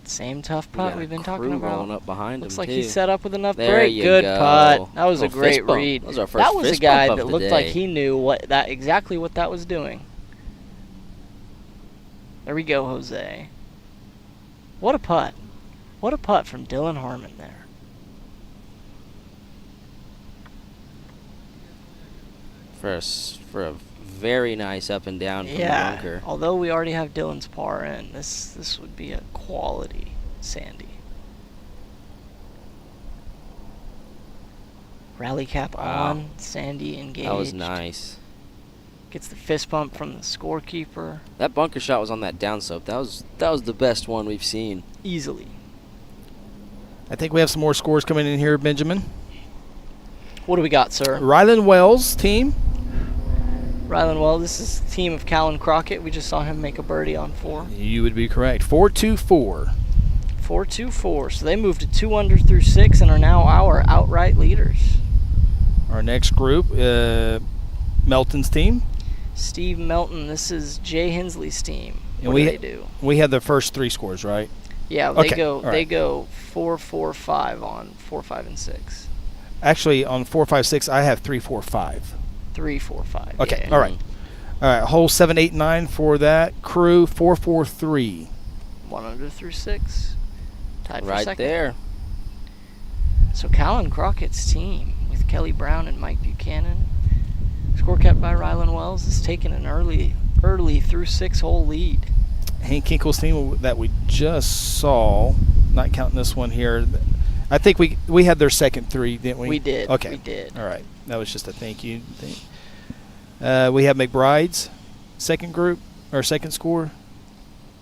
Same tough We putt got we've been a talking crew about. rolling up behind Looks him like too. he's set up with enough There break. you Good go. putt. That was a Little great fist bump. read. That was our first That was a fist guy bump that of the looked like day. he knew exactly what that was doing. There we go, Jose. What a putt. What a putt from Dylan Harmon there. For a very nice up and down from the bunker. Although we already have Dylan's par in, this would be a quality Sandy. Rally cap Wow. on, Sandy engaged. That was nice. Gets the fist bump from the scorekeeper. That bunker shot was on that downslope. That was the best one we've seen. Easily. I think we have some more scores coming in here, Benjamin. What do we got, sir? Ryland Wells team. Ryland, well, this is the team of Callan Crockett. We just saw him make a birdie on 4. You would be correct. 4-2-4. 4-2-4. So they moved to 2 under through 6 and are now our outright leaders. Our next group, Melton's team. Steve Melton, this is Jay Hensley's team. And What we do they do? We had the first 3 scores, right? Yeah, Okay, they go all right. they go 4-4-5 on 4, 5, and 6. Actually, on 4, 5, 6, I have 3, 4, 5. 3, 4, 5. Okay, yeah. all right. All right, hole 7, 8, 9 for that crew. 4, 4, 3. 1 under through 6. Tied for Right second. there. So Callan Crockett's team with Kelly Brown and Mike Buchanan, score kept by Ryland Wells, is taking an early through 6 hole lead. Hank Kinkle's team that we just saw, not counting this one here. I think we had their second 3, didn't we? We did. Okay. We did. All right. That was just a thank you thing. We have McBride's second group or second score.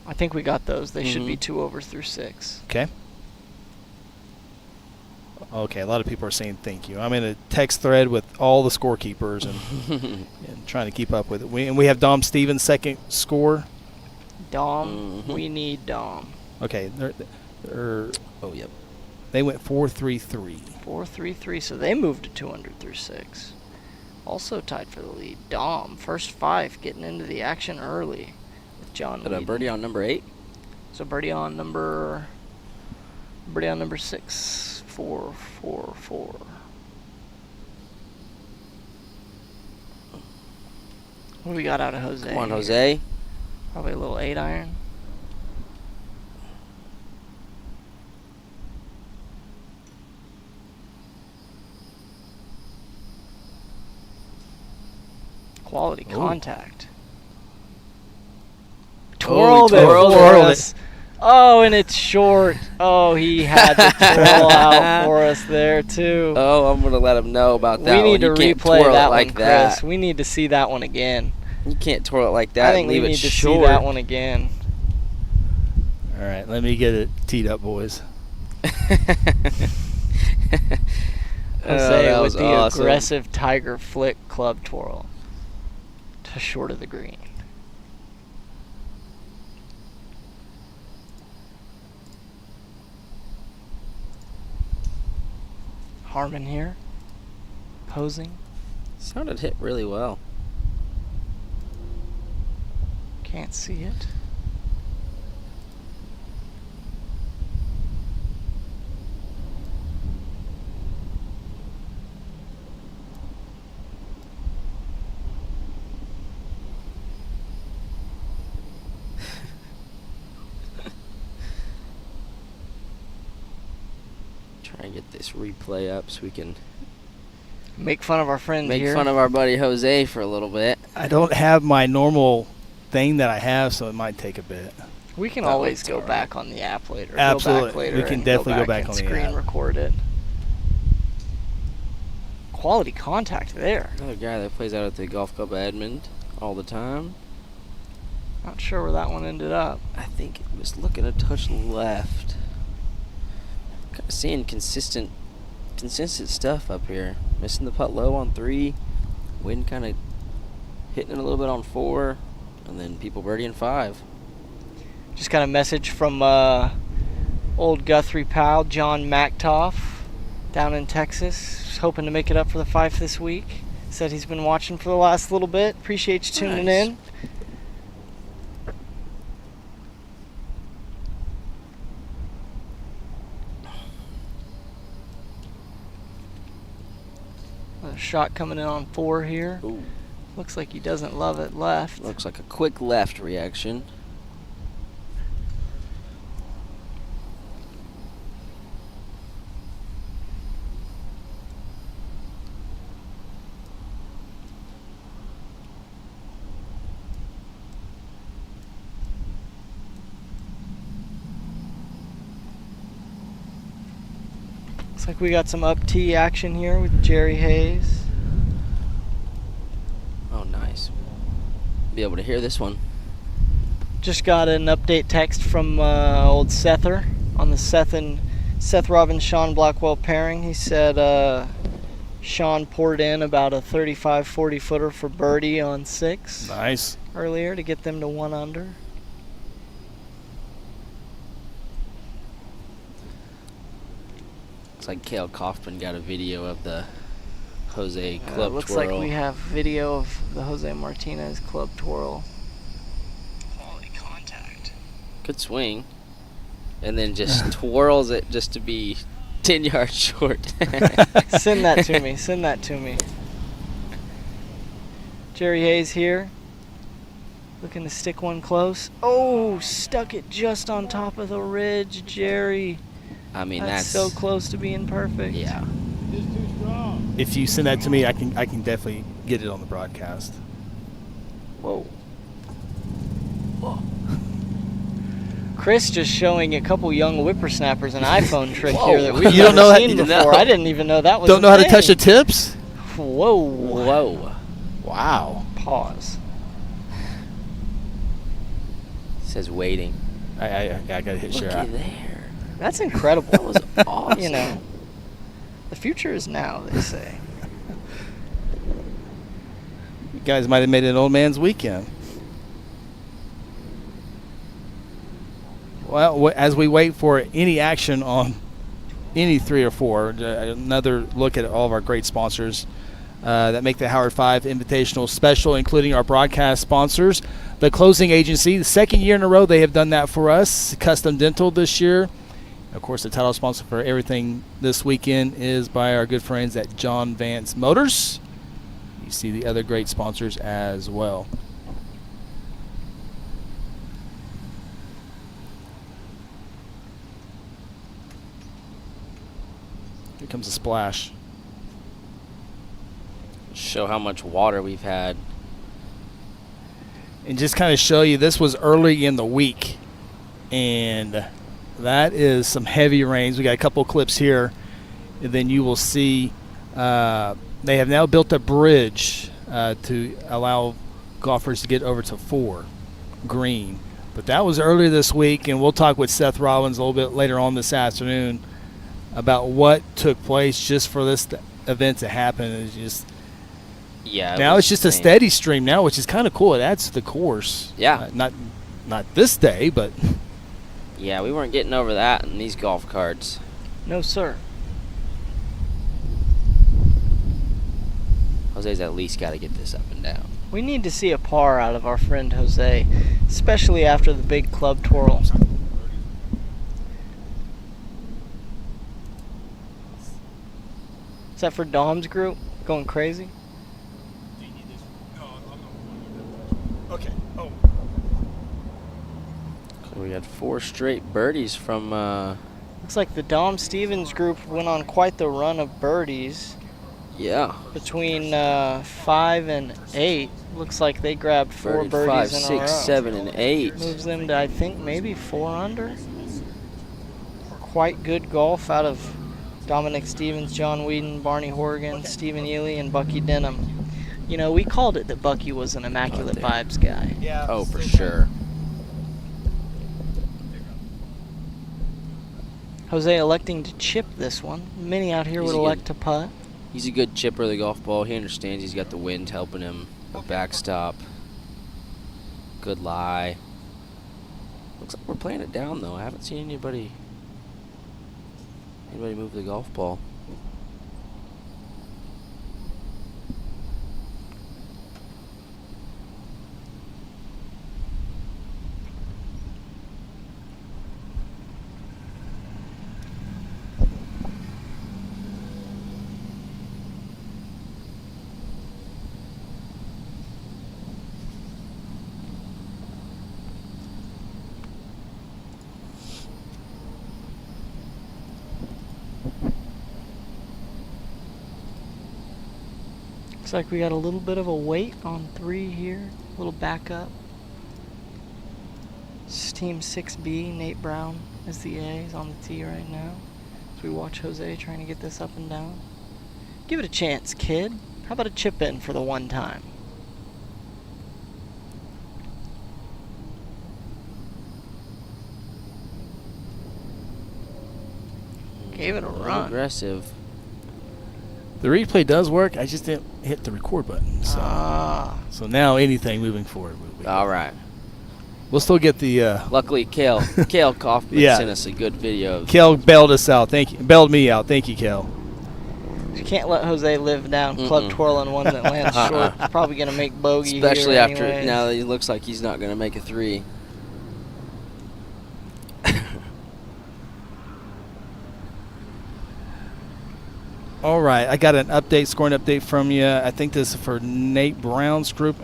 I think we got those. They should be 2 overs through 6. Okay. Okay, a lot of people are saying thank you. I'm in a text thread with all the scorekeepers and trying to keep up with it. We have Dom Stevens' second score. Dom, we need Dom. Okay, Oh, yep. they went 4-3-3. 4-3-3, so they moved to 200 through 6. Also tied for the lead. Dom, first 5, getting into the action early with John. Got a birdie on number 8. So birdie on number 6. 4-4-4. What do we got out of Jose? Come on, here? Jose. Probably a little 8-iron. Quality contact. Twirled it twirled for it. us. Oh, and it's short. Oh, he had to twirl out for us there, too. Oh, I'm going to let him know about that We one. need to You can't replay twirl that it like one, Chris. that. We need to see that one again. You can't twirl it like that I think and leave we it need to short. see that one again. All right, let me get it teed up, boys. Jose that with was the awesome. aggressive Tiger flick club twirl to short of the green. Harmon here, posing. Sounded hit really well. Can't see it. Try and get this replay up so we can Make fun of our friend make here. fun of our buddy Jose for a little bit. I don't have my normal thing that I have, so it might take a bit. We can That always one's go all right. back on the app later. Absolutely. Go back later We can and definitely go back and on the screen app. record it. Quality contact there. Another guy that plays out at the Golf Club Edmond all the time. Not sure where that one ended up. I think it was looking a touch left. Kind of seeing consistent stuff up here. Missing the putt low on 3. Wind kind of hitting it a little bit on 4. And then people birdieing 5. Just got a message from old Guthrie pal, John Mactoff, down in Texas. He's hoping to make it up for the 5 this week. Said he's been watching for the last little bit. Appreciate you tuning Nice. in. Another shot coming in on 4 here. Ooh. Looks like he doesn't love it left. Looks like a quick left reaction. Looks like we got some up tee action here with Jerry Hayes. Oh, nice. Be able to hear this one. Just got an update text from old Sether on the Seth Robbins Sean Blackwell pairing. He said Sean poured in about a 35-40 footer for birdie on 6 Nice. earlier to get them to 1 under. Looks like Cale Kaufman got a video of the Jose club Looks twirl. like we have video of the Jose Martinez club twirl. Quality contact. Good swing. And then just twirls it just to be 10 yards short. Send that to me. Send that to me. Jerry Hayes here. Looking to stick one close. Oh, stuck it just on top of the ridge, Jerry. I mean, That's that's so close to being perfect. Yeah. If you send that to me, I can definitely get it on the broadcast. Whoa. Chris just showing a couple young whippersnappers an iPhone trick here that we've You don't never know seen that- before. No. I didn't even know that was Don't know a how to thing. touch the tips? Whoa. Whoa. Wow. Pause. Says waiting. I got to hit share. Looky there. That's incredible. That was awesome. You know, the future is now, they say. You guys might have made it an old man's weekend. Well, as we wait for any action on any 3 or 4, another look at all of our great sponsors that make the Howard Fife Invitational special, including our broadcast sponsors. The Closing Agency, the second year in a row they have done that for us. Custom Dental this year. Of course, the title sponsor for everything this weekend is by our good friends at John Vance Motors. You see the other great sponsors as well. Here comes a splash. Show how much water we've had. And just kind of show you, this was early in the week. And that is some heavy rains. We got a couple clips here. And then you will see they have now built a bridge to allow golfers to get over to 4 green. But that was earlier this week, and we'll talk with Seth Rollins a little bit later on this afternoon about what took place just for this event to happen. It's just Yeah. now was it's just a insane. steady stream now, which is kind of cool. It adds to the course. Yeah. Not this day, but Yeah, we weren't getting over that in these golf carts. No, sir. Jose's at least got to get this up and down. We need to see a par out of our friend Jose, especially after the big club twirl. Is that for Dom's group? Going crazy? okay. Oh, So we had 4 straight birdies from Looks like the Dom Stevens group went on quite the run of birdies yeah. between 5 and 8. Looks like they grabbed 4 Birdied birdies 5, in 6, a row. 7, and 8. Moves them to, I think, maybe 4 under. Quite good golf out of Dominic Stevens, John Whedon, Barney Horgan, Stephen Ely, and Bucky Denham. You know, we called it that Bucky was an immaculate vibes guy. yeah. Oh, for sure. Jose electing to chip this one. Many out here He's would a elect good- to putt. He's a good chipper of the golf ball. He understands he's got the wind helping him. A backstop. Good lie. Looks like we're playing it down, though. I haven't seen anybody move the golf ball. Looks like we got a little bit of a wait on 3 here. A little backup. It's Team 6B, Nate Brown is the A. He's on the tee right now. As we watch Jose trying to get this up and down. Give it a chance, kid. How about a chip in for the one time? Gave it a run. Aggressive. The replay does work. I just didn't hit the record button. So, so now anything moving forward. All right. We'll still get the. Luckily, Kale Kaufman Yeah. sent us a good video. Of Kel bailed us out. Thank you. Bailed me out. Thank you, Kel. You can't let Jose live down club twirling one that lands short. Probably going to make bogey especially here after anyways. now that he looks like he's not going to make a 3. All right. I got an update, scoring update from you. I think this is for Nate Brown's group.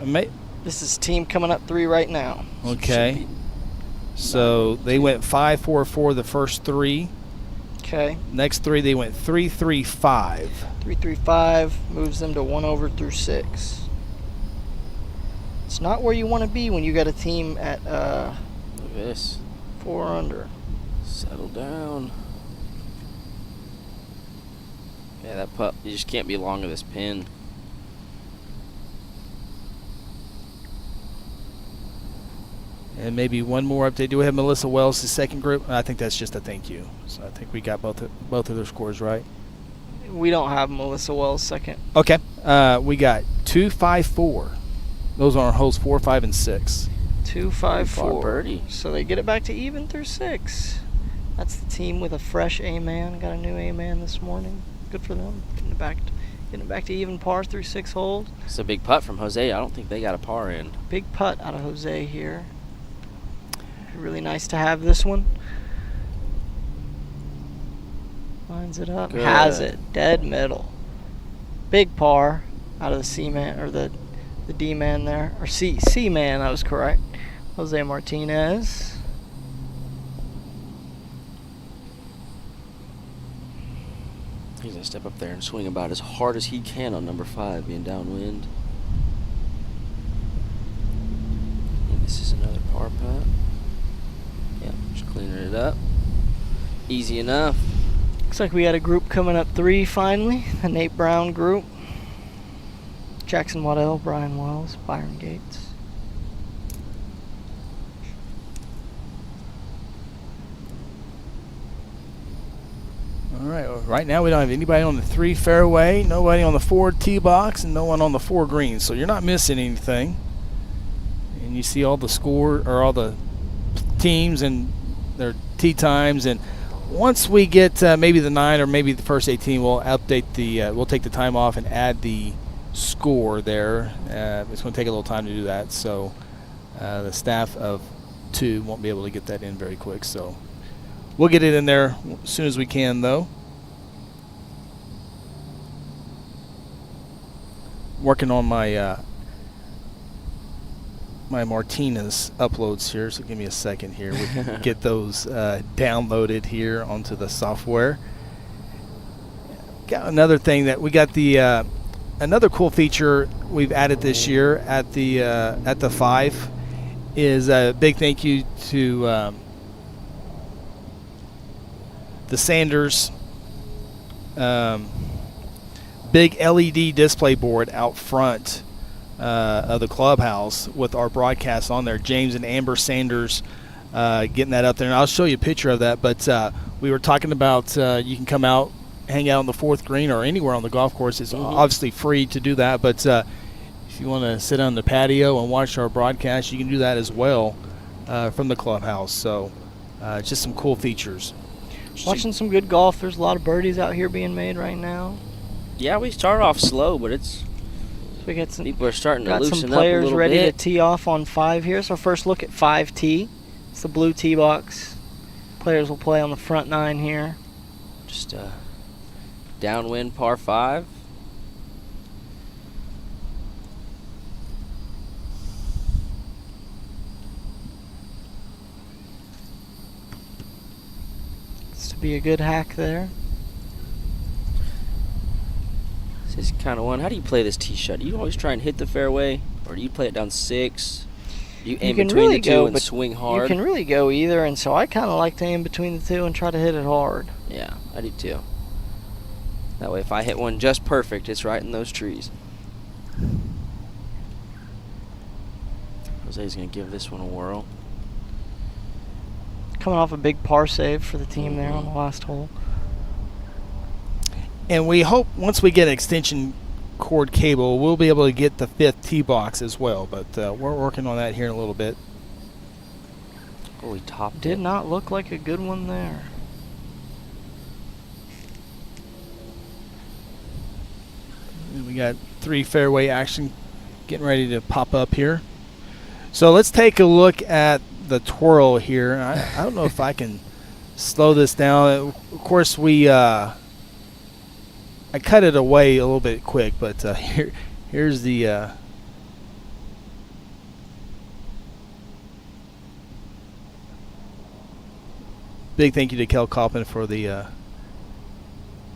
This is team coming up 3 right now. Okay. So they went 5-4-4 the first 3. Okay. Next 3 they went 3-3-5. 3-3-5 moves them to 1 over through 6. It's not where you want to be when you got a team at Look at this. 4 under. Settle down. Yeah, that putt, you just can't be long of this pin. And maybe one more update. Do we have Melissa Wells' second group? I think that's just a thank you. So I think we got both of their scores right. We don't have Melissa Wells second. Okay. We got 2, 5, 4. Those are on holes 4, 5, and 6. 2, 5, 4. Birdie. So they get it back to even through 6. That's the team with a fresh A-man. Got a new A-man this morning. Good for them. Getting it back to even par through 6 holes. It's a big putt from Jose. I don't think they got a par in. Big putt out of Jose here. Really nice to have this one. Lines it up. Good. Has it. Dead middle. Big par out of the C-man, or the D-man there. Or C-man, I was correct. Jose Martinez. He's going to step up there and swing about as hard as he can on number 5, being downwind. And this is another par putt. Yeah, just cleaning it up. Easy enough. Looks like we had a group coming up 3 finally. The Nate Brown group. Jackson Waddell, Brian Wells, Byron Gates. All right. Well, right now we don't have anybody on the 3 fairway, nobody on the 4 tee box, and no one on the 4 greens. So you're not missing anything. And you see all the score, or all the teams and their tee times. And once we get maybe the 9 or maybe the first 18, we'll update the. We'll take the time off and add the score there. It's going to take a little time to do that. So the staff of 2 won't be able to get that in very quick. So we'll get it in there as soon as we can, though. Working on my my Martinez uploads here, so give me a second here. We can get those downloaded here onto the software. Got another thing that we got the another cool feature we've added this year at the 5 is a big thank you to the Sanders big LED display board out front of the clubhouse with our broadcast on there. James and Amber Sanders getting that up there, and I'll show you a picture of that. But we were talking about you can come out, hang out on the 4th green or anywhere on the golf course. It's obviously free to do that, but if you want to sit on the patio and watch our broadcast, you can do that as well from the clubhouse. So just some cool features. Watching some good golf. There's a lot of birdies out here being made right now. Yeah, we started off slow, but it's We got some people are starting to loosen some up a players little ready bit. to tee off on 5 here. So first look at 5T. It's the blue tee box. Players will play on the front 9 here. Just downwind par 5. It's to be a good hack there. This is kind of one. How do you play this tee shot? Do you always try and hit the fairway, or do you play it down 6? Do you aim can between really the 2 go, and but swing hard? You can really go either, and so I kind of like to aim between the 2 and try to hit it hard. Yeah, I do too. That way, if I hit one just perfect, it's right in those trees. Jose's going to give this one a whirl. Coming off a big par save for the team there on the last hole. And we hope once we get extension cord cable, we'll be able to get the 5th tee box as well. But we're working on that here in a little bit. Oh, he topped Did it. not look like a good one there. And we got 3 fairway action getting ready to pop up here. So let's take a look at the twirl here. I don't know if I can slow this down. Of course, I cut it away a little bit quick, but here's the big thank you to Kel Coppin for the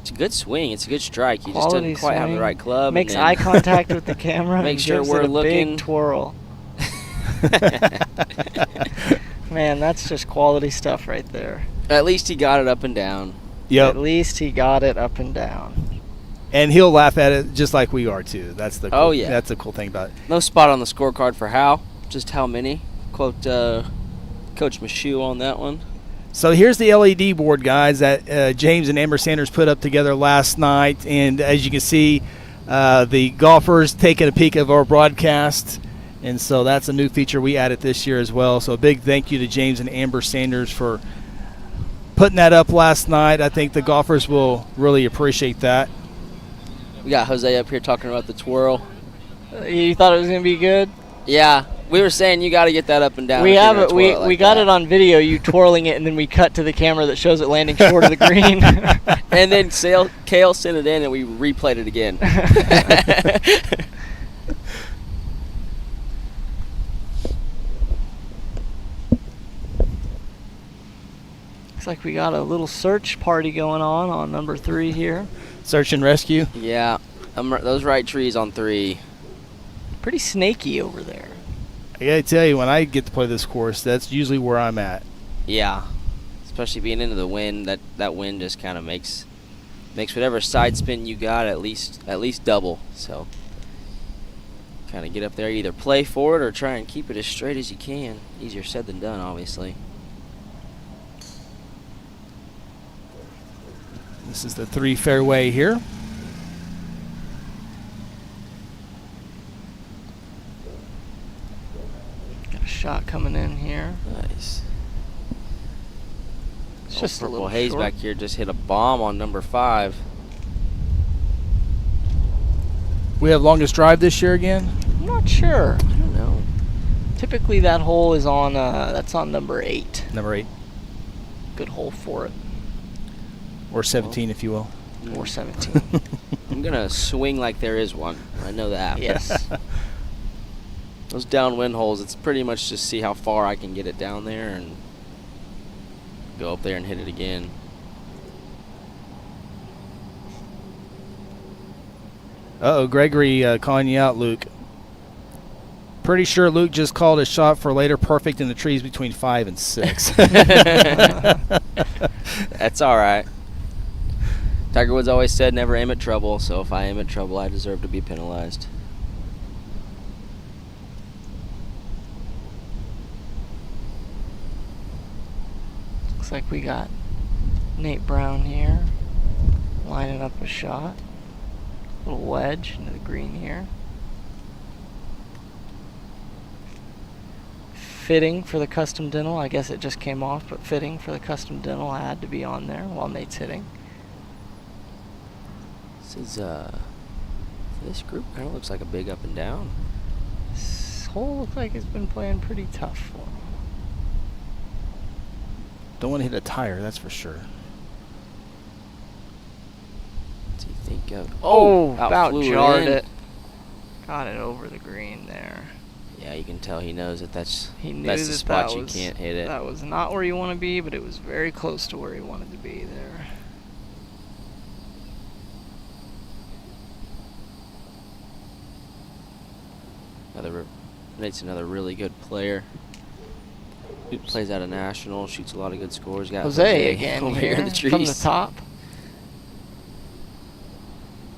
It's a good swing. It's a good strike. He just Quality doesn't quite have the swing. right club. Makes and eye contact with the camera. Make and sure gives we're it a looking. Big twirl. Man, that's just quality stuff right there. At least he got it up and down. Yep. At least he got it up and down. And he'll laugh at it just like we are too. That's the cool, Oh, yeah. That's the cool thing about it. No spot on the scorecard for how. Just how many. Quote Coach Michoud on that one. So here's the LED board, guys, that James and Amber Sanders put up together last night. And as you can see, the golfers taking a peek of our broadcast. And so that's a new feature we added this year as well. So a big thank you to James and Amber Sanders for putting that up last night. I think the golfers will really appreciate that. We got Jose up here talking about the twirl. You thought it was going to be good? Yeah, we were saying you got to get that up and down. We if you're have gonna it. twirl We like got that. it on video. You twirling it, and then we cut to the camera that shows it landing short of the green. And then Kale sent it in, and we replayed it again. Looks like we got a little search party going on number 3 here. Search and rescue. Yeah, those right trees on 3. Pretty snaky over there. I got to tell you, when I get to play this course, that's usually where I'm at. Yeah, especially being into the wind. That wind just kind of makes whatever side spin you got at least double. So kind of get up there, either play for it or try and keep it as straight as you can. Easier said than done, obviously. This is the 3 fairway here. Got a shot coming in here. Nice. It's just a Purple little Haze short. back here just hit a bomb on number 5. We have longest drive this year again. I'm not sure. I don't know. Typically that hole is on, that's on number 8. Number 8. Good hole for it. Or 17, if you will. Or 17. I'm going to swing like there is one. I know that. Yes. Those downwind holes, it's pretty much just see how far I can get it down there and go up there and hit it again. Uh-oh, Gregory calling you out, Luke. Pretty sure Luke just called a shot for later perfect in the trees between 5 and 6. That's all right. Tiger Woods always said never aim at trouble, so if I aim at trouble, I deserve to be penalized. Looks like we got Nate Brown here lining up a shot. Little wedge into the green here. Fitting for the custom dental. I guess it just came off, but fitting for the custom dental had to be on there while Nate's hitting. This is this group kind of looks like a big up and down. This hole looks like it's been playing pretty tough for him. Don't want to hit a tire, that's for sure. What do you think of? Oh, out about flew jarred in. it. Got it over the green there. Yeah, you can tell he knows that that's He knew the that spot that you was, can't hit it. That was not where you want to be, but it was very close to where he wanted to be there. Nate's another really good player. Plays out of national, shoots a lot of good scores. Got Jose again over here here in the trees. from the top.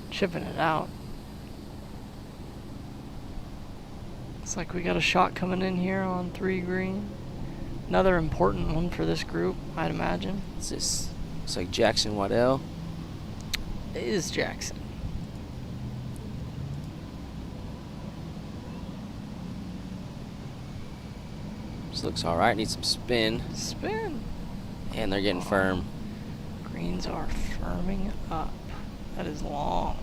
Chipping it out. Looks like we got a shot coming in here on 3 green. Another important one for this group, I'd imagine. It's this. Looks like Jackson Waddell. It is Jackson. This looks all right. Needs some spin, Spin. and they're getting firm. Greens are firming up. That is long.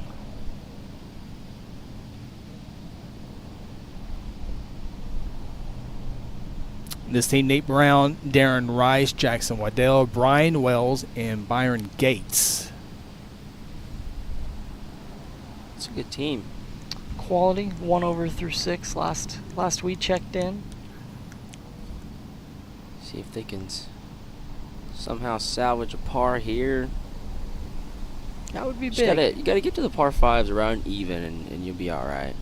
This team, Nate Brown, Darren Rice, Jackson Waddell, Brian Wells, and Byron Gates. It's a good team. Quality 1 over through 6 last we checked in. See if they can somehow salvage a par here. That would be Just big. you gotta get to the par 5s around even, and you'll be all right.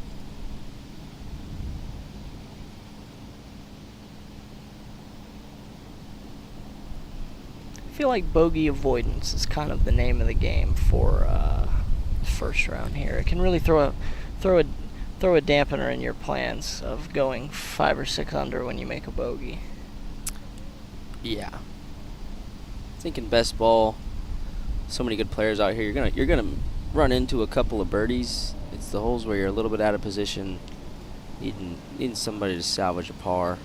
feel like bogey avoidance is kind of the name of the game for first round here. It can really throw a dampener in your plans of going 5 or 6 under when you make a bogey. Yeah. Thinking best ball. So many good players out here. You're gonna run into a couple of birdies. It's the holes where you're a little bit out of position, needing somebody to salvage a par.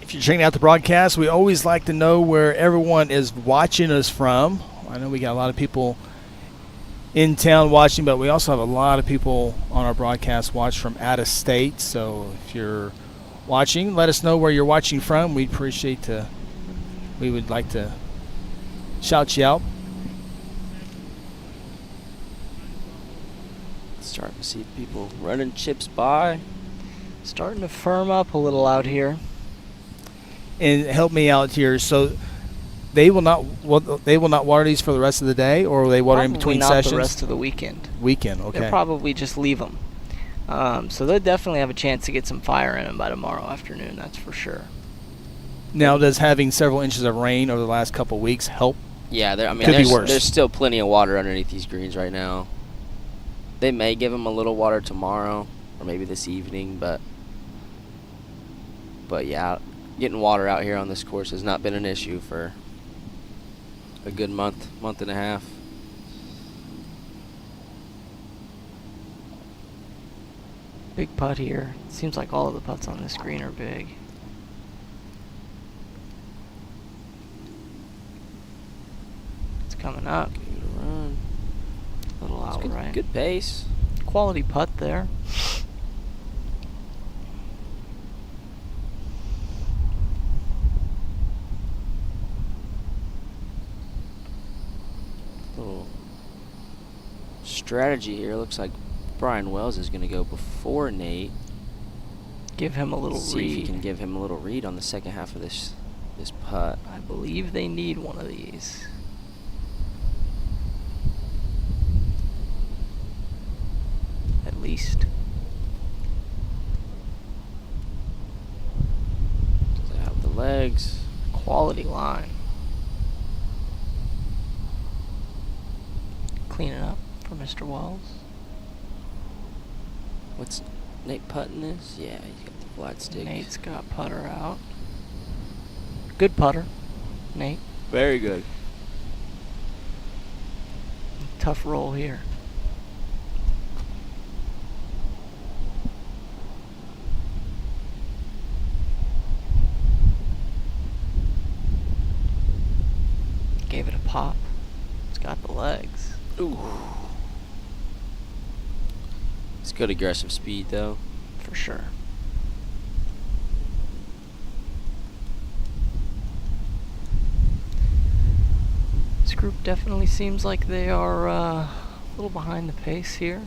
If you're checking out the broadcast, we always like to know where everyone is watching us from. I know we got a lot of people in town watching, but we also have a lot of people on our broadcast watch from out of state. So if you're watching, let us know where you're watching from. We would like to shout you out. Starting to see people running chips by. Starting to firm up a little out here. And help me out here. So they will not water these for the rest of the day, or will they water in between not sessions? The rest of the weekend. Okay. They'll probably just leave them. So they'll definitely have a chance to get some fire in them by tomorrow afternoon. That's for sure. Now, does having several inches of rain over the last couple of weeks help? Yeah, Could be worse. There's still plenty of water underneath these greens right now. They may give them a little water tomorrow, or maybe this evening, but yeah, getting water out here on this course has not been an issue for a good month and a half. Big putt here. Seems like all of the putts on this green are big. It's coming up. Give it a run. A little It's out right. Good pace. Quality putt there. Little strategy here. Looks like Brian Wells is going to go before Nate. Give him a little See read. if he can give him a little read on the second half of this putt. I believe they need one of these. At least. Does it have the legs? Quality line. Clean it up for Mr. Wells. What's Nate putting this? Yeah, he's got the flat stick. Nate's got putter out. Good putter, Nate. Very good. Tough roll here. Gave it a pop. It's got the legs. Ooh. It's good aggressive speed though. For sure. This group definitely seems like they are a little behind the pace here.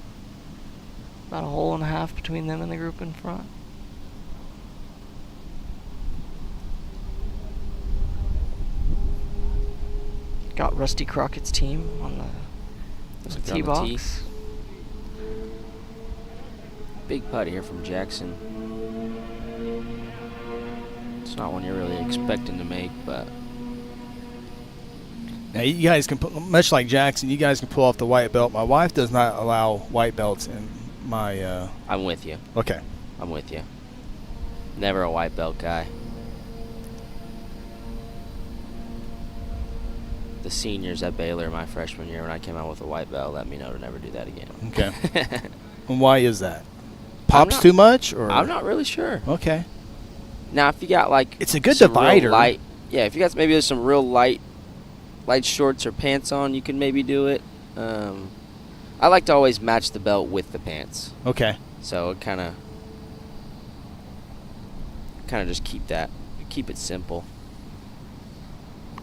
About a hole and a half between them and the group in front. Got Rusty Crockett's team on the tee box. Big putt here from Jackson. It's not one you're really expecting to make, but Now, you guys can put, much like Jackson, you guys can pull off the white belt. My wife does not allow white belts in my. I'm with you. Okay. I'm with you. Never a white belt guy. The seniors at Baylor my freshman year, when I came out with a white belt, let me know to never do that again. Okay. And why is that? Pops too much, or I'm not really sure. Okay. Now, if you got like It's a good some real divider. light, yeah, if you got maybe some real light shorts or pants on, you can maybe do it. I like to always match the belt with the pants, Okay. so it kind of just keep it simple.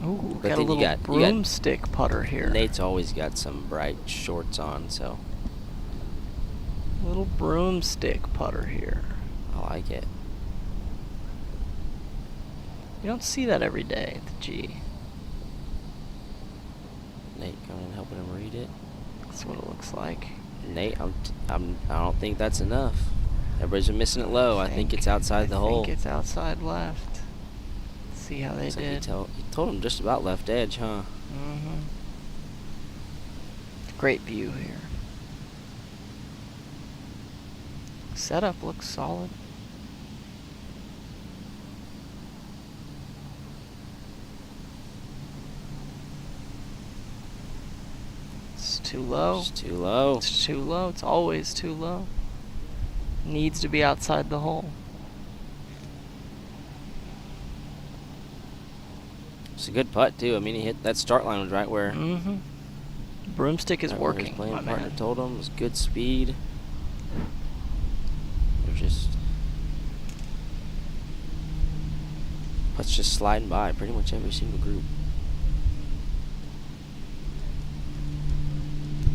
Ooh, But got a then you little got broomstick putter here. Nate's always got some bright shorts on, so Little broomstick putter here. I like it. You don't see that every day at the G. Nate coming in helping him read it. That's what it looks like. Nate, I don't think that's enough. Everybody's been missing it low. I think it's outside the hole. I think it's outside left. Let's see how they Looks like did. he told him just about left edge, huh? Mm-hmm. Great view here. Setup looks solid. It's too low. It's too low. It's too low. It's always too low. Needs to be outside the hole. It's a good putt too. I mean, he hit that start line was right where. Mm-hmm. Broomstick is right where his working. playing My partner man. told him it was good speed. They're just putts just sliding by pretty much every single group.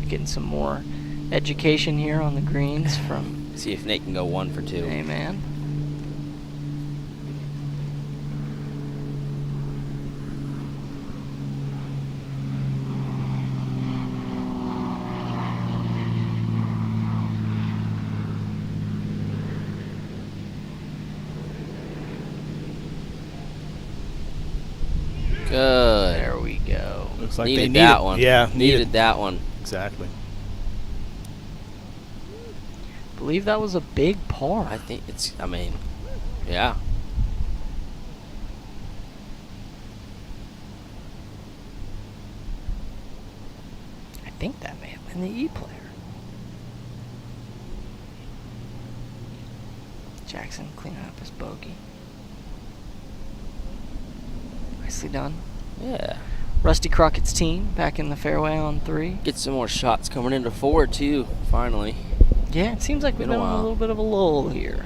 Getting some more education here on the greens from See if Nate can go 1 for 2. Hey man. Good. There we go. Looks like Needed they that one. Yeah, Needed that one. Exactly. Believe that was a big par. I think it's. I mean, yeah. I think that may have been the E player. Jackson cleaning up his bogey. Nicely done. Yeah. Rusty Crockett's team back in the fairway on 3. Get some more shots coming into 4 too. Finally. Yeah, it seems like we've Been a been on a while. little bit of a lull here.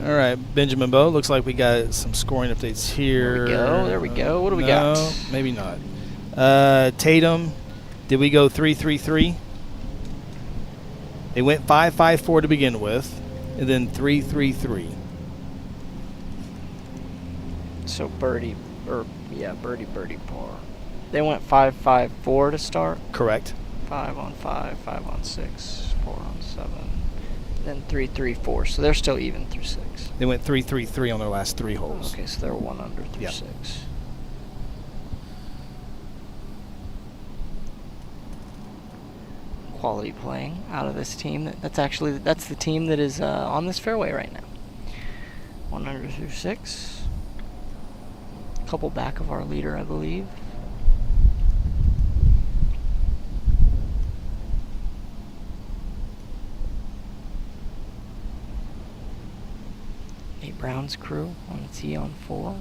All right, Benjamin Bowe. Looks like we got some scoring updates here. There we go. What do we No, got? maybe not. Tatum, did we go 3-3-3? They went 5-5-4 to begin with, and then 3-3-3. So birdie par. They went 5-5-4 to start. Correct. 5 on 5, 5 on 6, 4 on 7, then 3-3-4. So they're still even through 6. They went 3-3-3 on their last 3 holes. Okay, so they're 1 under through Yep. 6. Quality playing out of this team. That's the team that is on this fairway right now. 1 under through 6. Couple back of our leader, I believe. Nate Brown's crew on the tee on 4.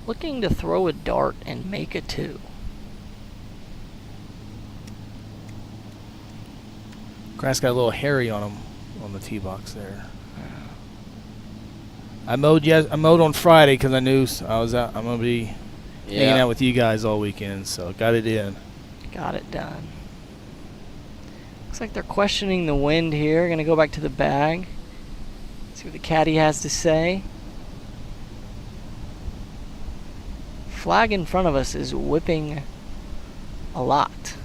Looking to throw a dart and make a 2. Grass got a little hairy on him on the tee box there. I mowed on Friday because I knew I was out. I'm gonna be hanging out with you guys all weekend, so got it in. Got it done. Looks like they're questioning the wind here. Gonna go back to the bag. See what the caddy has to say. Flag in front of us is whipping a lot.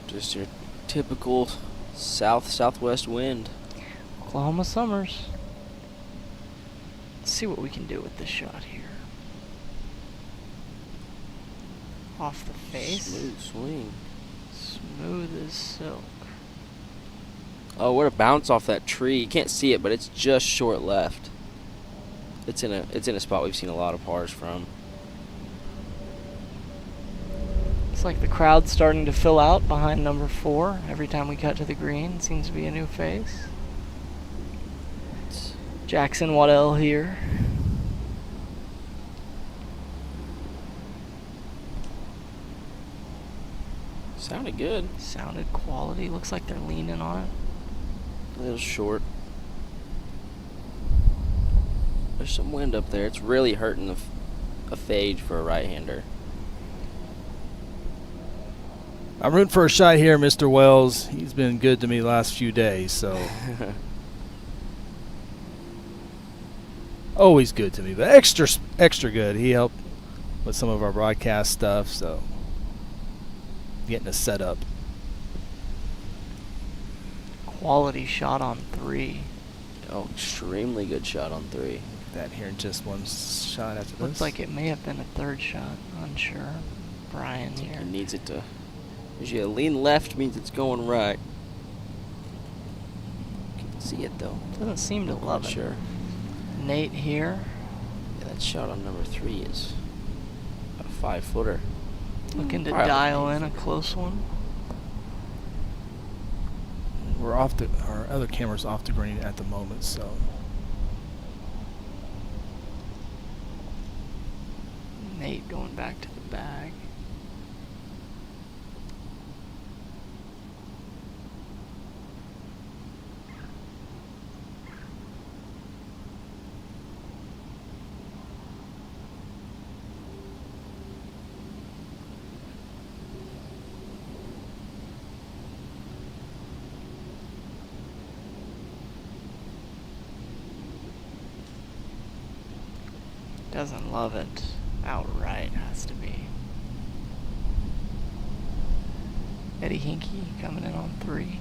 Just your typical southwest wind. Oklahoma Summers. Let's see what we can do with this shot here. Off the face. Smooth swing. Smooth as silk. Oh, what a bounce off that tree. You can't see it, but it's just short left. It's in a spot we've seen a lot of pars from. It's like the crowd's starting to fill out behind number 4. Every time we cut to the green, seems to be a new face. Jackson Waddell here. Sounded good. Sounded quality. Looks like they're leaning on it. A little short. There's some wind up there. It's really hurting a fade for a right-hander. I'm rooting for a shot here, Mr. Wells. He's been good to me the last few days, so. Always good to me, but extra good. He helped with some of our broadcast stuff, so. getting us set up. Quality shot on 3. Oh, extremely good shot on 3. That here, just one shot after this. Looks like it may have been a 3rd shot. Unsure. Brian here. It needs it to. Usually a lean left means it's going right. Can see it though. Doesn't seem to love it. Sure. Nate here. Yeah, that shot on number 3 is a 5-footer. Looking to Probably dial an in a close one. We're off the. Our other camera's off the green at the moment, so. Nate going back to the bag. Doesn't love it outright, has to be. Eddie Hinkie coming in on 3.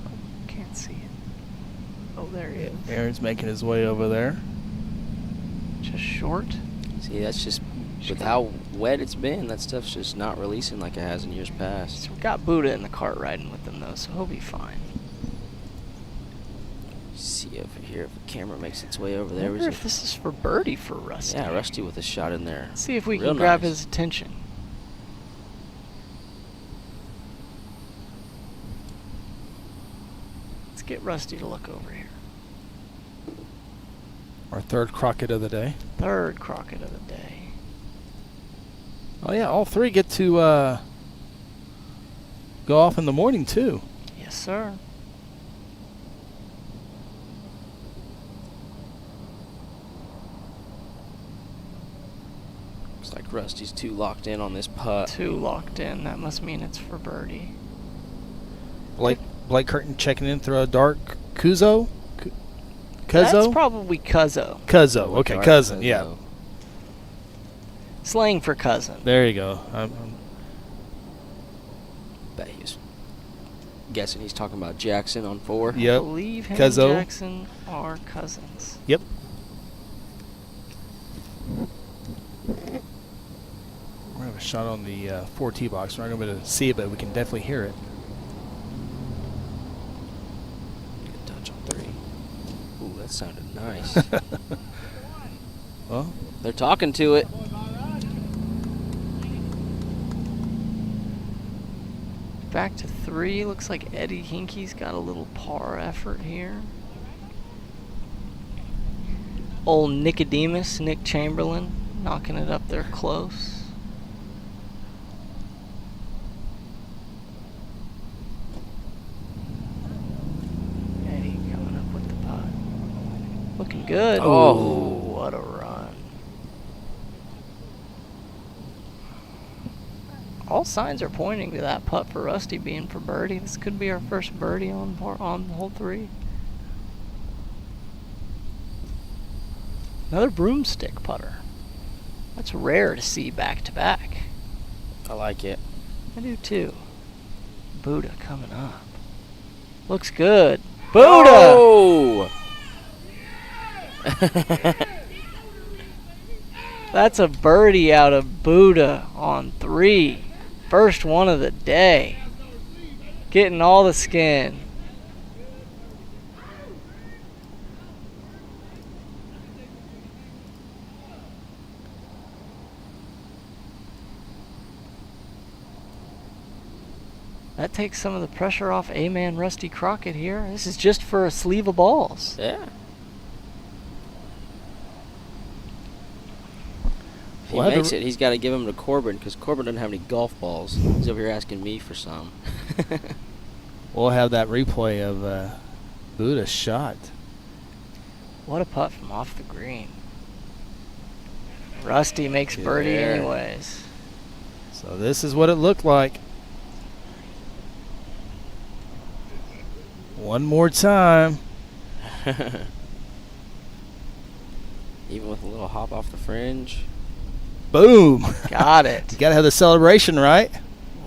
Oh, can't see it. Oh, there he is. Aaron's making his way over there. Just short. See, that's just with how wet it's been. That stuff's just not releasing like it has in years past. So we got Buddha in the cart riding with them though, so he'll be fine. See over here if the camera makes its way over I there. wonder if this is for birdie for Rusty. Yeah, Rusty with a shot in there. Let's see if we Real can grab nice. his attention. Let's get Rusty to look over here. Our 3rd Crockett of the day. 3rd Crockett of the day. Oh yeah, all 3 get to go off in the morning too. Yes, sir. Looks like Rusty's too locked in on this putt. 2 locked in. That must mean it's for birdie. Blake Curtin checking in through a dark Kuzo. That's Cuzzo? probably Cuzzo. Cuzzo. Okay, Dark cousin. Cuzzo. Yeah. Slang for cousin. There you go. Bet he's guessing he's talking about Jackson on 4. I Yep. believe him Cuzzo. and Jackson are cousins. Yep. We're gonna have a shot on the 4 tee box. We're not gonna be able to see it, but we can definitely hear it. Good touch on 3. Ooh, that sounded nice. Well, They're talking to it. Back to 3. Looks like Eddie Hinkie's got a little par effort here. Old Nicodemus, Nick Chamberlain, knocking it up there close. Eddie coming up with the putt. Looking good. Oh. What a run. All signs are pointing to that putt for Rusty being for birdie. This could be our first birdie on hole 3. Another broomstick putter. That's rare to see back to back. I like it. I do too. Buddha coming up. Looks good. Buddha! Oh! That's a birdie out of Buddha on 3. First one of the day. Getting all the skin. That takes some of the pressure off A-Man Rusty Crockett here. This is just for a sleeve of balls. Yeah. If he We'll have makes to- it, he's got to give him to Corbin because Corbin doesn't have any golf balls. He's over here asking me for some. we'll have that replay of Buddha's shot. What a putt from off the green. Rusty makes Good birdie there. anyways. So this is what it looked like. One more time. Even with a little hop off the fringe. Boom. Got it. You got to have the celebration, right?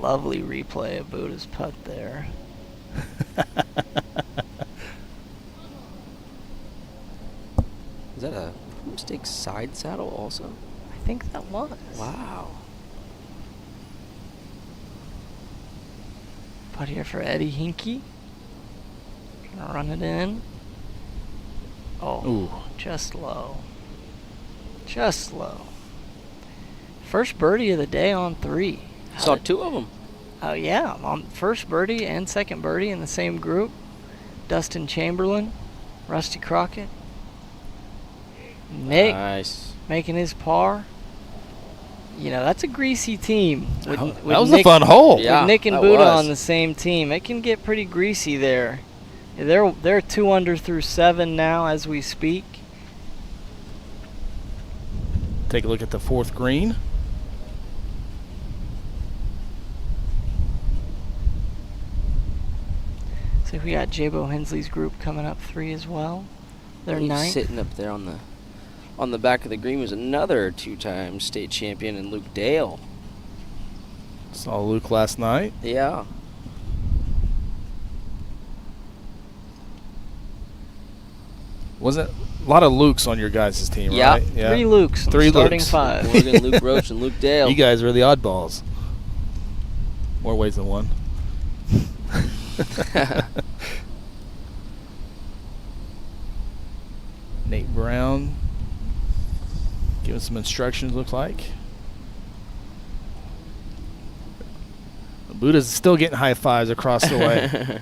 Lovely replay of Buddha's putt there. Is that a mistake side saddle also? I think that was. Wow. Putt here for Eddie Hinkie. Gonna run it in. Oh, Ooh. just low. Just low. First birdie of the day on 3. Saw 2 of them. Oh yeah, on first birdie and second birdie in the same group. Dustin Chamberlain, Rusty Crockett, Nick Nice. making his par. You know, that's a greasy team. With That with was Nick, a fun hole. Yeah. with Nick and that Buddha was. on the same team. It can get pretty greasy there. They're 2 under through 7 now as we speak. Take a look at the 4th green. So we got Jabo Hensley's group coming up 3 as well. They're He's 9th. sitting up there on the back of the green was another 2-time state champion and Luke Dale. Saw Luke last night. Yeah. Wasn't a lot of Lukes on your guys' team, Yeah. right? 3 Lukes. Three starting Lukes. 5. Morgan, Luke Roach, and Luke Dale. You guys are the oddballs. More ways than one. Nate Brown giving some instructions, looks like. Buddha's still getting high fives across the way.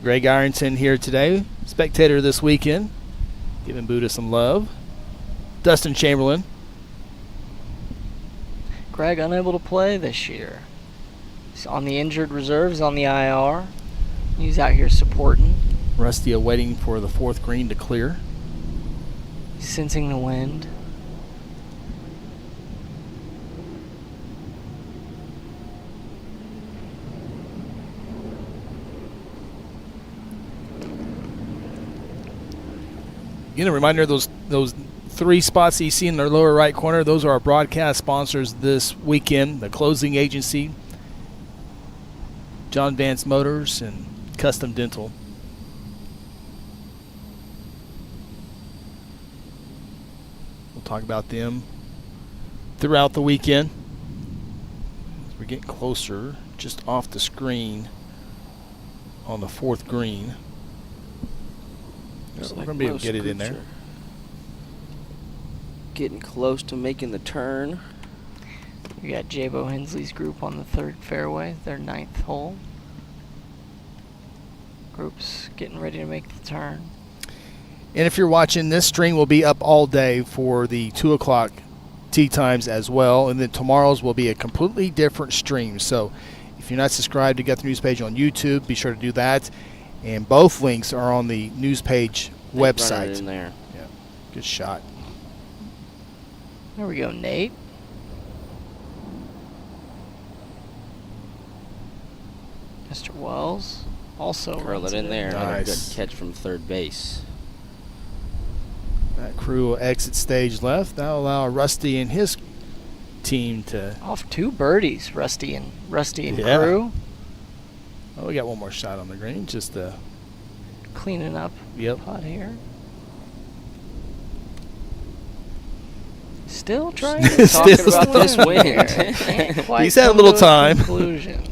Greg Ironton here today, spectator this weekend, giving Buddha some love. Dustin Chamberlain. Greg unable to play this year. He's on the injured reserves on the IR. He's out here supporting, Rusty waiting for the 4th green to clear. sensing the wind. Again, a reminder, those 3 spots that you see in the lower right corner, those are our broadcast sponsors this weekend. The closing agency, John Vance Motors, and Custom Dental. We'll talk about them throughout the weekend. As we're getting closer, just off the screen on the 4th green. Looks We're like going to be able most to get it in groups there. are Getting close to making the turn. You got Jabo Hensley's group on the 3rd fairway, their 9th hole. Group's getting ready to make the turn. And if you're watching, this stream will be up all day for the 2 o'clock tee times as well. And then tomorrow's will be a completely different stream. So if you're not subscribed to Guthrie News page on YouTube, be sure to do that. And both links are on the news page Running it website. in there. Yeah, good shot. There we go, Nate. Mr. Wells also Curl runs it in there. Another good Nice. catch from third base. That crew will exit stage left. That'll allow Rusty and his team to. Off 2 birdies, Rusty and Yeah. crew. Oh, we got one more shot on the green. Just Cleaning up yep. putt here. Still trying to talk Still about this stuck. wind. Can't quite He's had a come little to time. Conclusion.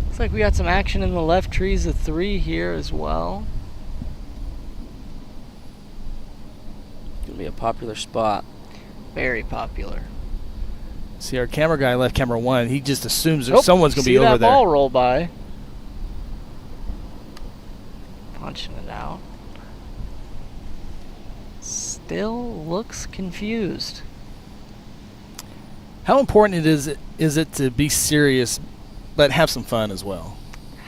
Looks like we got some action in the left trees of 3 here as well. Gonna be a popular spot. Very popular. See, our camera guy left camera 1. He just assumes that Nope, someone's going to see be over that there. ball roll by. Punching it out. Still looks confused. How important is it to be serious, but have some fun as well?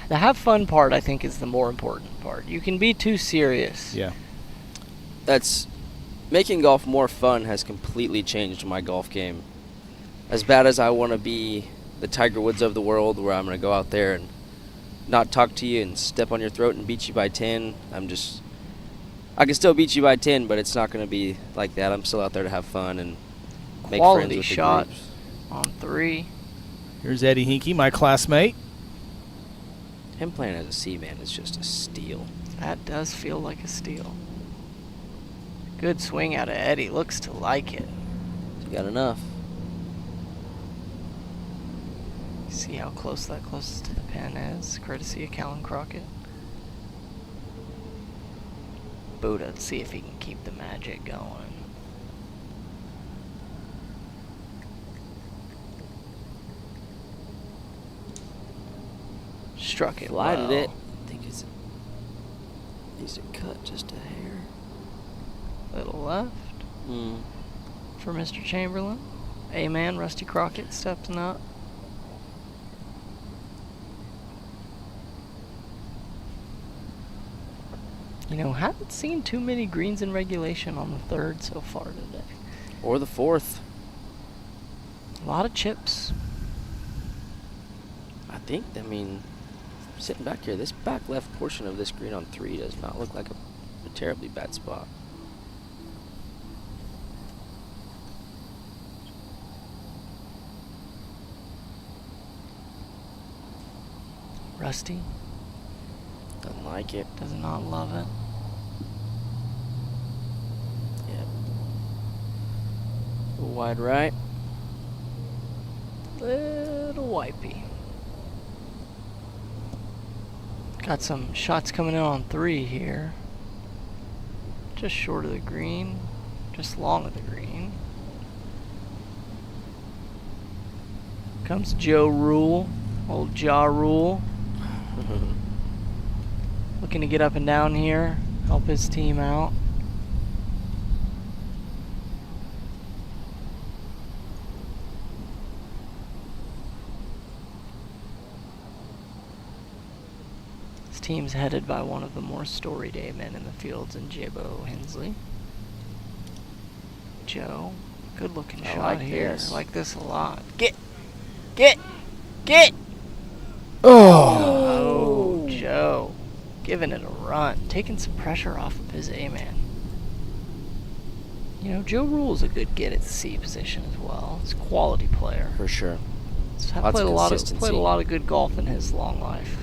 The have fun part, I think, is the more important part. You can be too serious. Yeah. That's making golf more fun has completely changed my golf game. As bad as I want to be the Tiger Woods of the world, where I'm going to go out there and not talk to you and step on your throat and beat you by 10, I can still beat you by 10, but it's not going to be like that. I'm still out there to have fun and make friends Quality with shot the groups. on 3. Here's Eddie Hinkey, my classmate. Him playing as a C man is just a steal. That does feel like a steal. Good swing out of Eddie. Looks to like it. He got enough. See how close that closest to the pin is, courtesy of Callan Crockett. Buddha, see if he can keep the magic going. Struck it. Glided well. it. I think it's needs to cut just a hair. Little left for Mr. Chamberlain. A-man, Rusty Crockett stepping up. You know, haven't seen too many greens in regulation on the third so far today. Or the fourth. A lot of chips. I think, I mean, sitting back here, this back left portion of this green on 3 does not look like a terribly bad spot. Rusty Doesn't like it. does not love it. Yep. A little wide right. Little wipey. Got some shots coming in on 3 here. Just short of the green. Just long of the green. Comes Joe Rule. Old Jaw Rule. Looking to get up and down here. Help his team out. His team's headed by one of the more storied A-men in the fields in Jabo Hensley. Joe, good looking I shot like here. this. I like this a lot. Get! Oh! Oh, Joe. Giving it a run. Taking some pressure off of his A-man. You know, Joe Rule's a good get at the C position as well. He's a quality player. For sure. He's Lots played of a lot consistency. of good golf in his long life.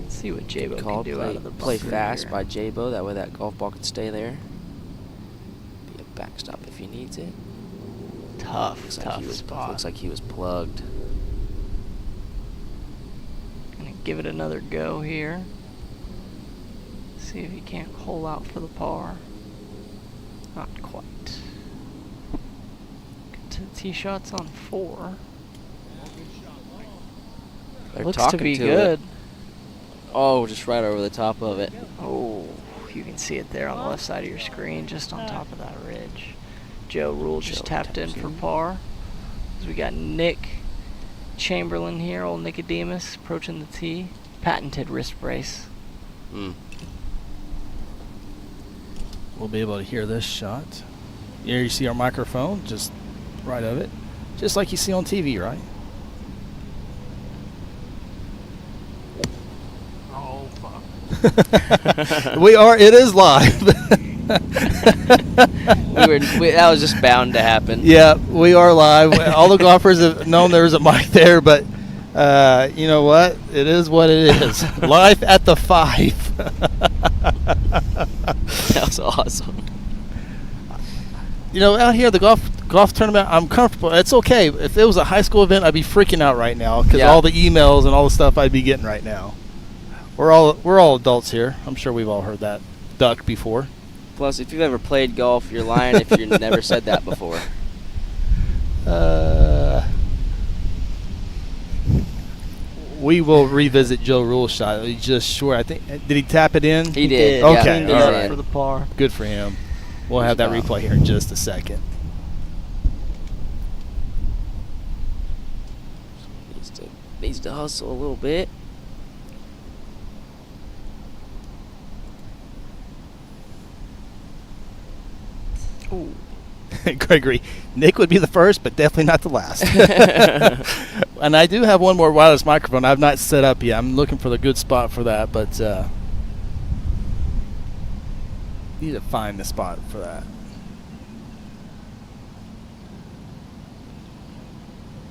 Let's see what Jabo can do out of the play bunker fast here. by Jabo. That way that golf ball can stay there. Be a backstop if he needs it. Tough Looks spot. like he was plugged. Gonna give it another go here. See if he can't hole out for the par. Not quite. Get to the tee shots on 4. They're Looks to talking be it. good. Oh, just right over the top of it. Oh, you can see it there on the left side of your screen, just on top of that ridge. Joe Rule just Joe tapped in taps for in. par. As we got Nick Chamberlain here, old Nicodemus, approaching the tee. Patented wrist brace. We'll be able to hear this shot. Here you see our microphone, just right of it. Just like you see on TV, right? Oh, fuck. It is live. That was just bound to happen. Yeah, we are live. All the golfers have known there's a mic there, but you know what? It is what it is. Live at the 5. That was awesome. You know, out here, the golf tournament, I'm comfortable. It's okay. If it was a high school event, I'd be freaking out right now because Yeah. all the emails and all the stuff I'd be getting right now. We're all adults here. I'm sure we've all heard that duck before. Plus, if you've ever played golf, you're lying if you've never said that before. We will revisit Joe Rule's shot. He just short. I think. Did he tap it in? He did. Okay, Yeah, cleaned it all up right. for the par. Good for him. We'll have that Good job. replay here in just a second. Needs to hustle a little bit. Ooh. Gregory, Nick would be the first, but definitely not the last. And I do have one more wireless microphone I've not set up yet. I'm looking for the good spot for that, but Need to find the spot for that.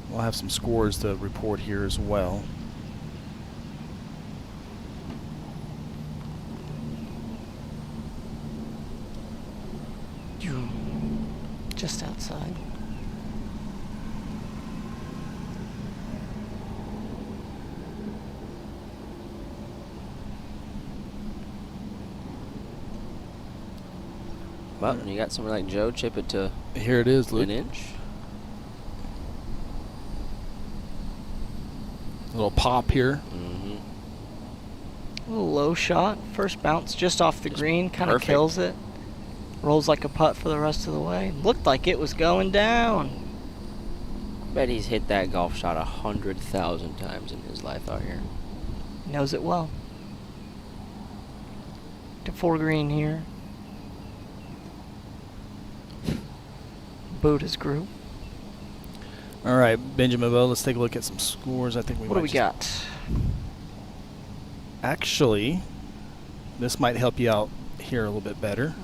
We'll have some scores to report here as well. Just outside. Well, when you got someone like Joe, chip it to Here it is, Luke. an inch. Little pop here. Mm-hmm. A little low shot. First bounce just off the Just green. Kind of perfect. kills it. Rolls like a putt for the rest of the way. Looked like it was going down. Bet he's hit that golf shot 100,000 times in his life out here. Knows it well. To 4 green here. Boot his group. All right, Benjamin Bowe, let's take a look at some scores. I think we What do might we got? Actually, this might help you out here a little bit better.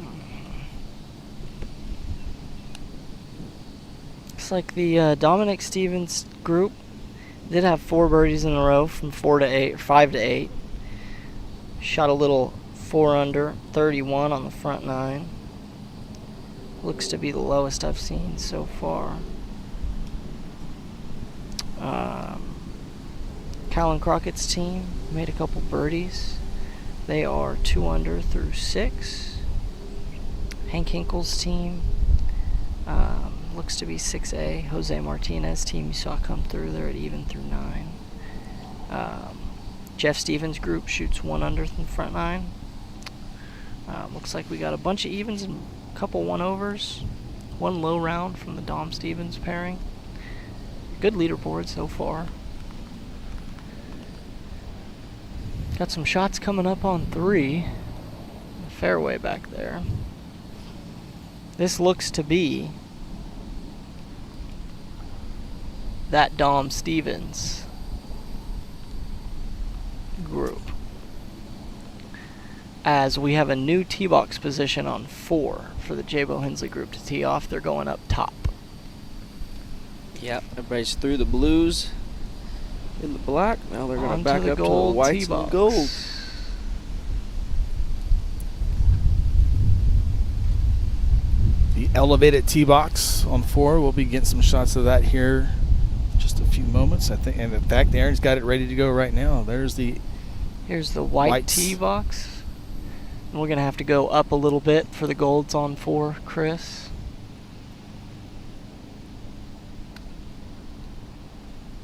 Looks like the Dominic Stevens group did have 4 birdies in a row from 4 to 8, or 5 to 8. Shot a little 4 under, 31 on the front 9. Looks to be the lowest I've seen so far. Callan Crockett's team made a couple birdies. They are 2 under through 6. Hank Hinkle's team looks to be 6A. Jose Martinez's team you saw come through, they're at even through 9. Jeff Stevens' group shoots 1 under from the front 9. Looks like we got a bunch of evens and a couple 1-overs. 1 low round from the Dom Stevens pairing. Good leaderboard so far. Got some shots coming up on 3. The fairway back there. This looks to be that Dom Stevens group. As we have a new tee box position on 4 for the J-Bo Hensley group to tee off. They're going up top. Yep, everybody's through the blues in the black. Now they're going Onto to back the up to the gold whites tee box. and gold. The elevated tee box on 4. We'll be getting some shots of that here in just a few moments, I think. And in fact, Aaron's got it ready to go right now. There's the Here's the white whites. tee box. And we're going to have to go up a little bit for the golds on 4, Chris.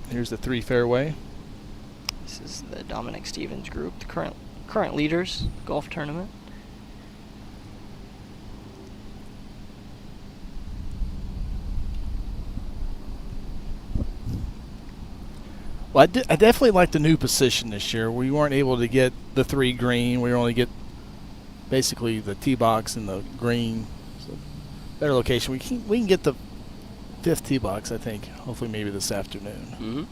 Here's the 3 fairway. This is the Dominic Stevens group, the current leaders golf tournament. Well, I definitely like the new position this year. We weren't able to get the 3 green. We were only get basically the tee box and the green. So better location. We can get the 5th tee box, I think. Hopefully, maybe this afternoon. Mm-hmm.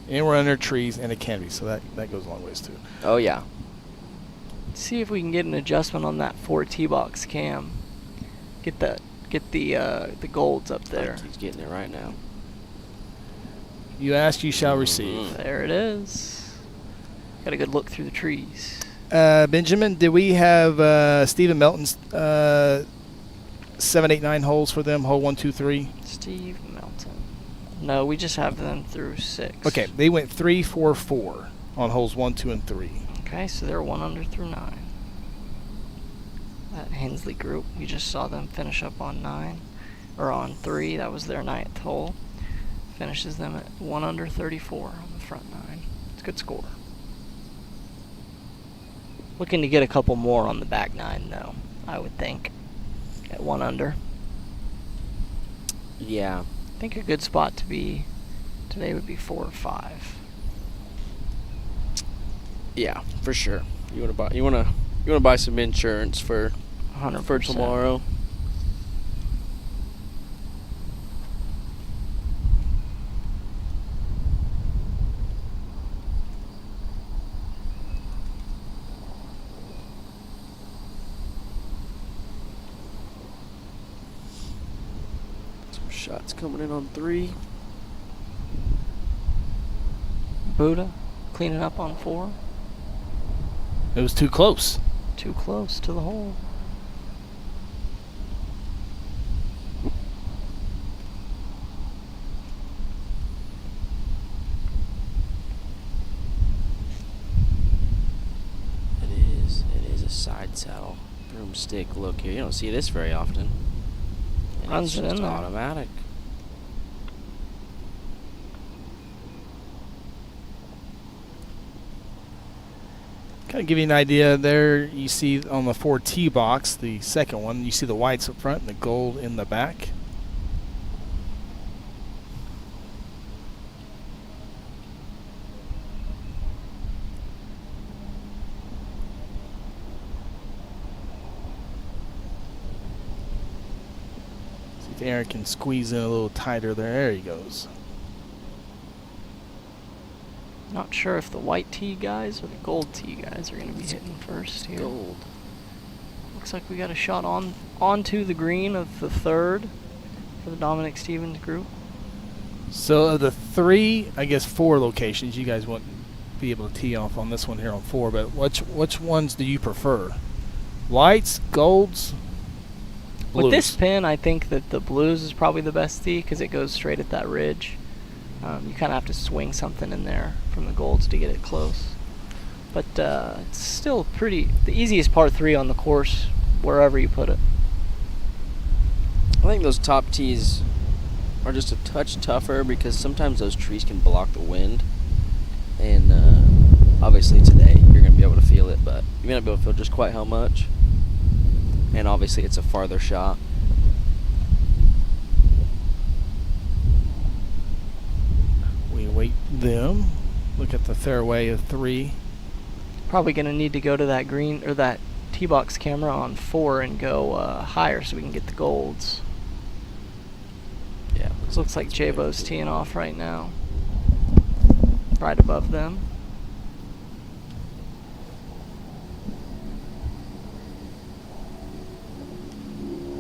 And we're under trees and a canopy, so that goes a long ways too. Oh, yeah. See if we can get an adjustment on that 4 tee box cam. Get the golds up there. He's getting it right now. You ask, you shall receive. There it is. Got a good look through the trees. Benjamin, did we have Stephen Melton's 7, 8, 9 holes for them? Hole 1, 2, 3. Steve Melton. No, we just have them through 6. Okay, they went 3, 4, 4 on holes 1, 2, and 3. Okay, so they're 1 under through 9. That Hensley group, we just saw them finish up on 9, or on 3. That was their 9th hole. Finishes them at 1 under 34 on the front 9. It's a good score. Looking to get a couple more on the back 9, though, I would think, at 1 under. Yeah. I think a good spot to be today would be 4 or 5. Yeah, for sure. You want to buy some insurance for 100%. tomorrow. Shots coming in on 3. Buddha cleaning up on 4. It was too close. Too close to the hole. It is a side saddle broomstick look here. You don't see this very often. And Runs it's it in just there. automatic. Kind of give you an idea there. You see on the 4T box, the second one, you see the whites up front and the gold in the back. See if Aaron can squeeze in a little tighter there. There he goes. Not sure if the white tee guys or the gold tee guys are going to be hitting first here. Gold. Looks like we got a shot onto the green of the 3rd for the Dominic Stevens group. So of the 3, I guess 4 locations, you guys wouldn't be able to tee off on this one here on 4, but which ones do you prefer? Whites, golds, blues? With this pin, I think that the blues is probably the best tee because it goes straight at that ridge. You kind of have to swing something in there from the golds to get it close. But it's still the easiest par 3 on the course, wherever you put it. I think those top tees are just a touch tougher because sometimes those trees can block the wind. And obviously today you're going to be able to feel it, but you may not be able to feel just quite how much. And obviously it's a farther shot. We await them. Look at the fairway of 3. Probably going to need to go to that green or that tee box camera on 4 and go higher so we can get the golds. Yeah. Looks like J-Bo's teeing off right now. Right above them.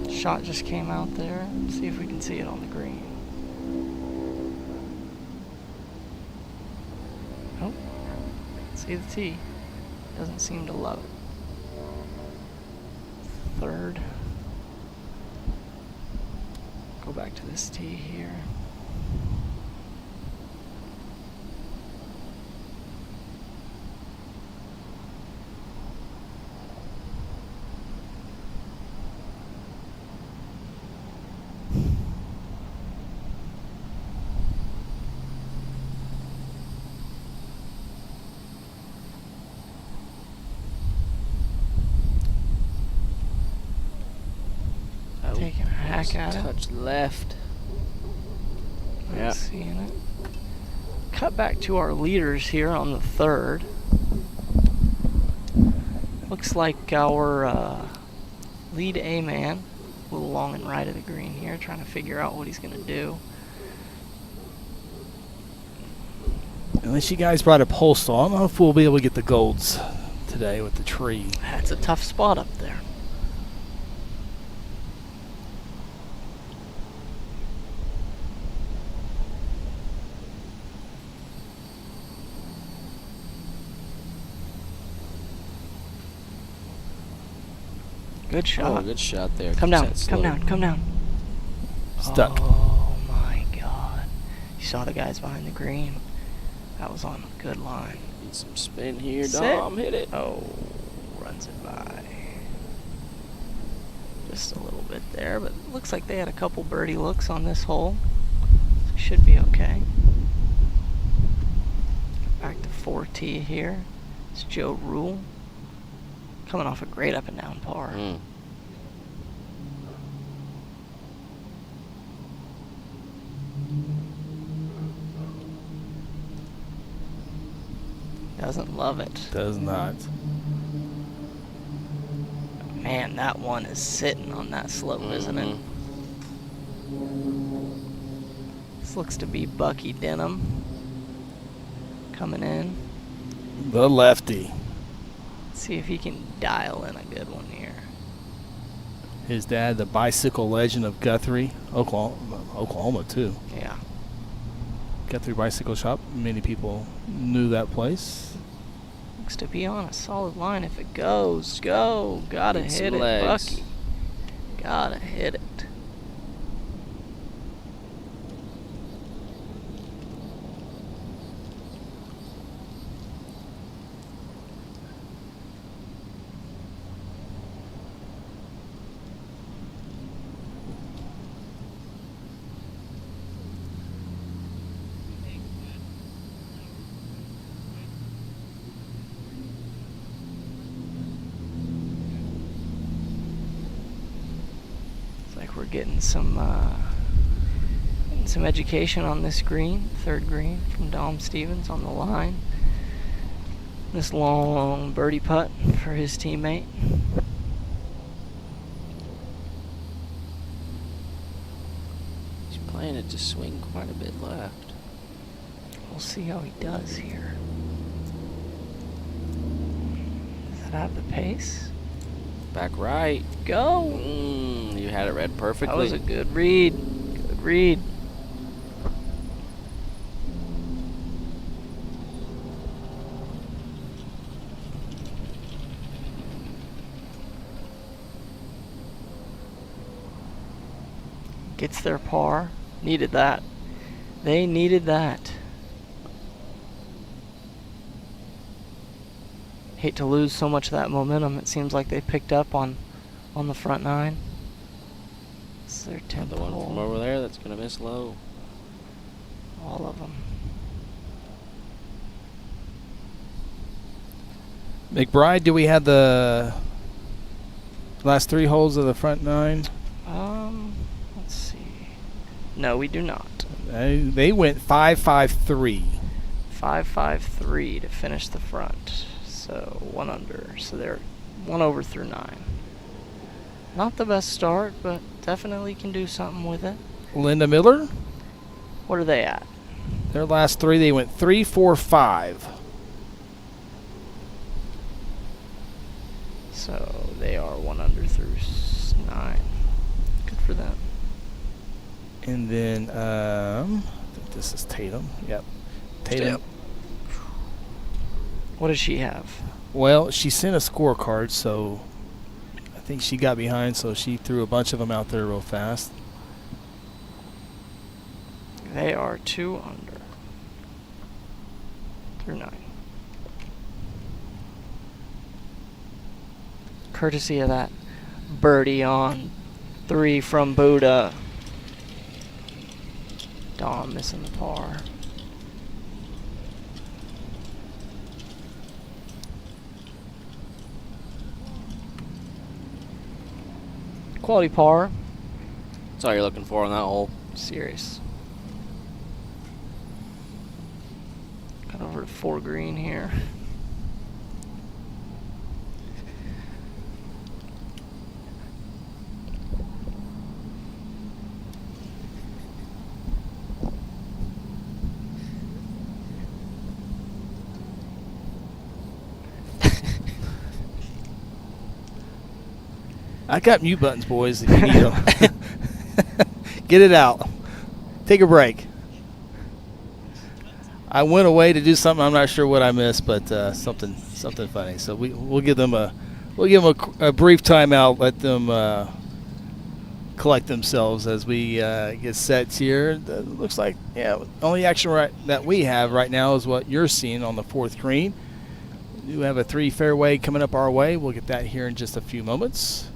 Shot just came out there. Let's see if we can see it on the green. Oh, see the tee. Doesn't seem to love it. 3rd. Go back to this tee here. Taking a hack at it. Touch left. Yeah. Not seeing it. Cut back to our leaders here on the 3rd. Looks like our lead A-man, a little long and right of the green here, trying to figure out what he's going to do. Unless you guys brought a postal, I don't know if we'll be able to get the golds today with the tree. That's a tough spot up there. Good shot. Oh, good shot there. Come Keeps down, that come slow. down, come down. Stuck. Oh my God. You saw the guys behind the green. That was on a good line. Need some spin here. Sit. Dom, hit it. Oh, runs it by. Just a little bit there, but looks like they had a couple birdie looks on this hole. So should be okay. Back to 4T here. It's Joe Rule. Coming off a great up and down par. Doesn't love it. Does not. Man, that one is sitting on that slope, isn't it? This looks to be Bucky Denham coming in. The lefty. See if he can dial in a good one here. His dad, the bicycle legend of Guthrie, Oklahoma too. Yeah. Guthrie Bicycle Shop. Many people knew that place. Looks to be on a solid line. If it goes, go. Gotta Need hit some it, legs. Bucky. Gotta hit it. We're getting some education on this green, third green from Dom Stevens on the line. This long birdie putt for his teammate. He's playing it to swing quite a bit left. We'll see how he does here. Does that have the pace? Back right. Go! You had it read perfectly. That was a good read. Good read. Gets their par. Needed that. They needed that. Hate to lose so much of that momentum. It seems like they picked up on the front nine. It's their 10th The one hole. from over there that's going to miss low. All of them. McBride, do we have the last 3 holes of the front 9? Let's see. No, we do not. They went 5-5-3. 5-5-3 to finish the front. So 1 under. So they're 1 over through 9. Not the best start, but definitely can do something with it. Linda Miller, What are they at? their last 3, they went 3-4-5. So they are 1 under through 9. Good for them. And then, I think this is Tatum. Yep. Tatum. Yep. What does she have? Well, she sent a scorecard, so I think she got behind, so she threw a bunch of them out there real fast. They are 2 under through 9. Courtesy of that birdie on 3 from Buddha. Dom missing the par. Quality par. That's all you're looking for on that hole. Serious. Got over to 4 green here. I got mute buttons, boys, if you need them. Get it out. Take a break. I went away to do something. I'm not sure what I missed, but something funny. So we'll give them a brief timeout. Let them collect themselves as we get set here. It looks like only action that we have right now is what you're seeing on the 4th green. We do have a 3 fairway coming up our way. We'll get that here in just a few moments.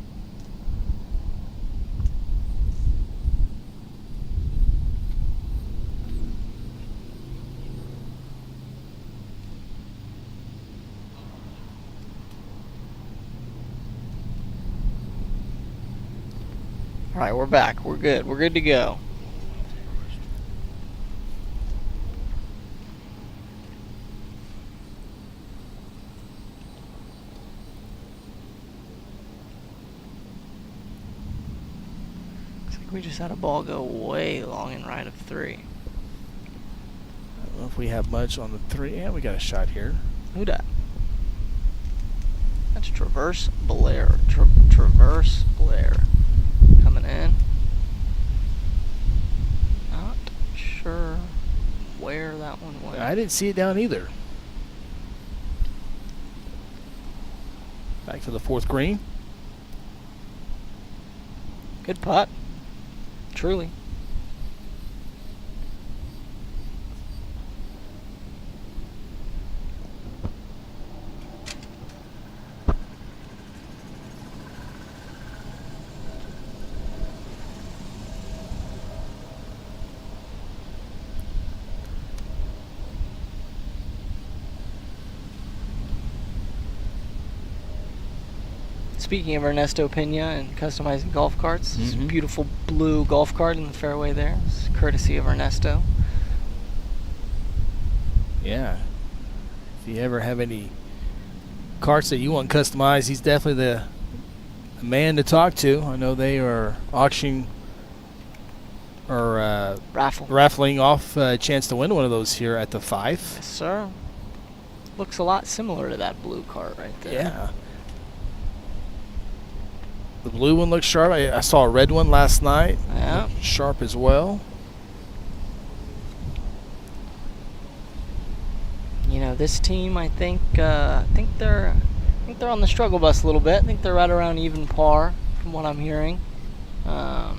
All right, we're back. We're good. We're good to go. Looks like we just had a ball go way long and right of 3. I don't know if we have much on the 3. Yeah, we got a shot here. Who dat? That That's Traverse Blair. Traverse Blair coming in. Not sure where that one went. I didn't see it down either. Back to the 4th green. Good putt. Truly. Speaking of Ernesto Pena and customizing golf carts, this beautiful blue golf cart in the fairway there. It's courtesy of Ernesto. Yeah. If you ever have any carts that you want customized, he's definitely the man to talk to. I know they are auctioning or raffling off a chance to win one of those here at the Fife. Yes, sir. Looks a lot similar to that blue cart right there. Yeah. The blue one looks sharp. I saw a red one last night. Yeah. Sharp as well. You know, this team, I think they're on the struggle bus a little bit. I think they're right around even par from what I'm hearing. Not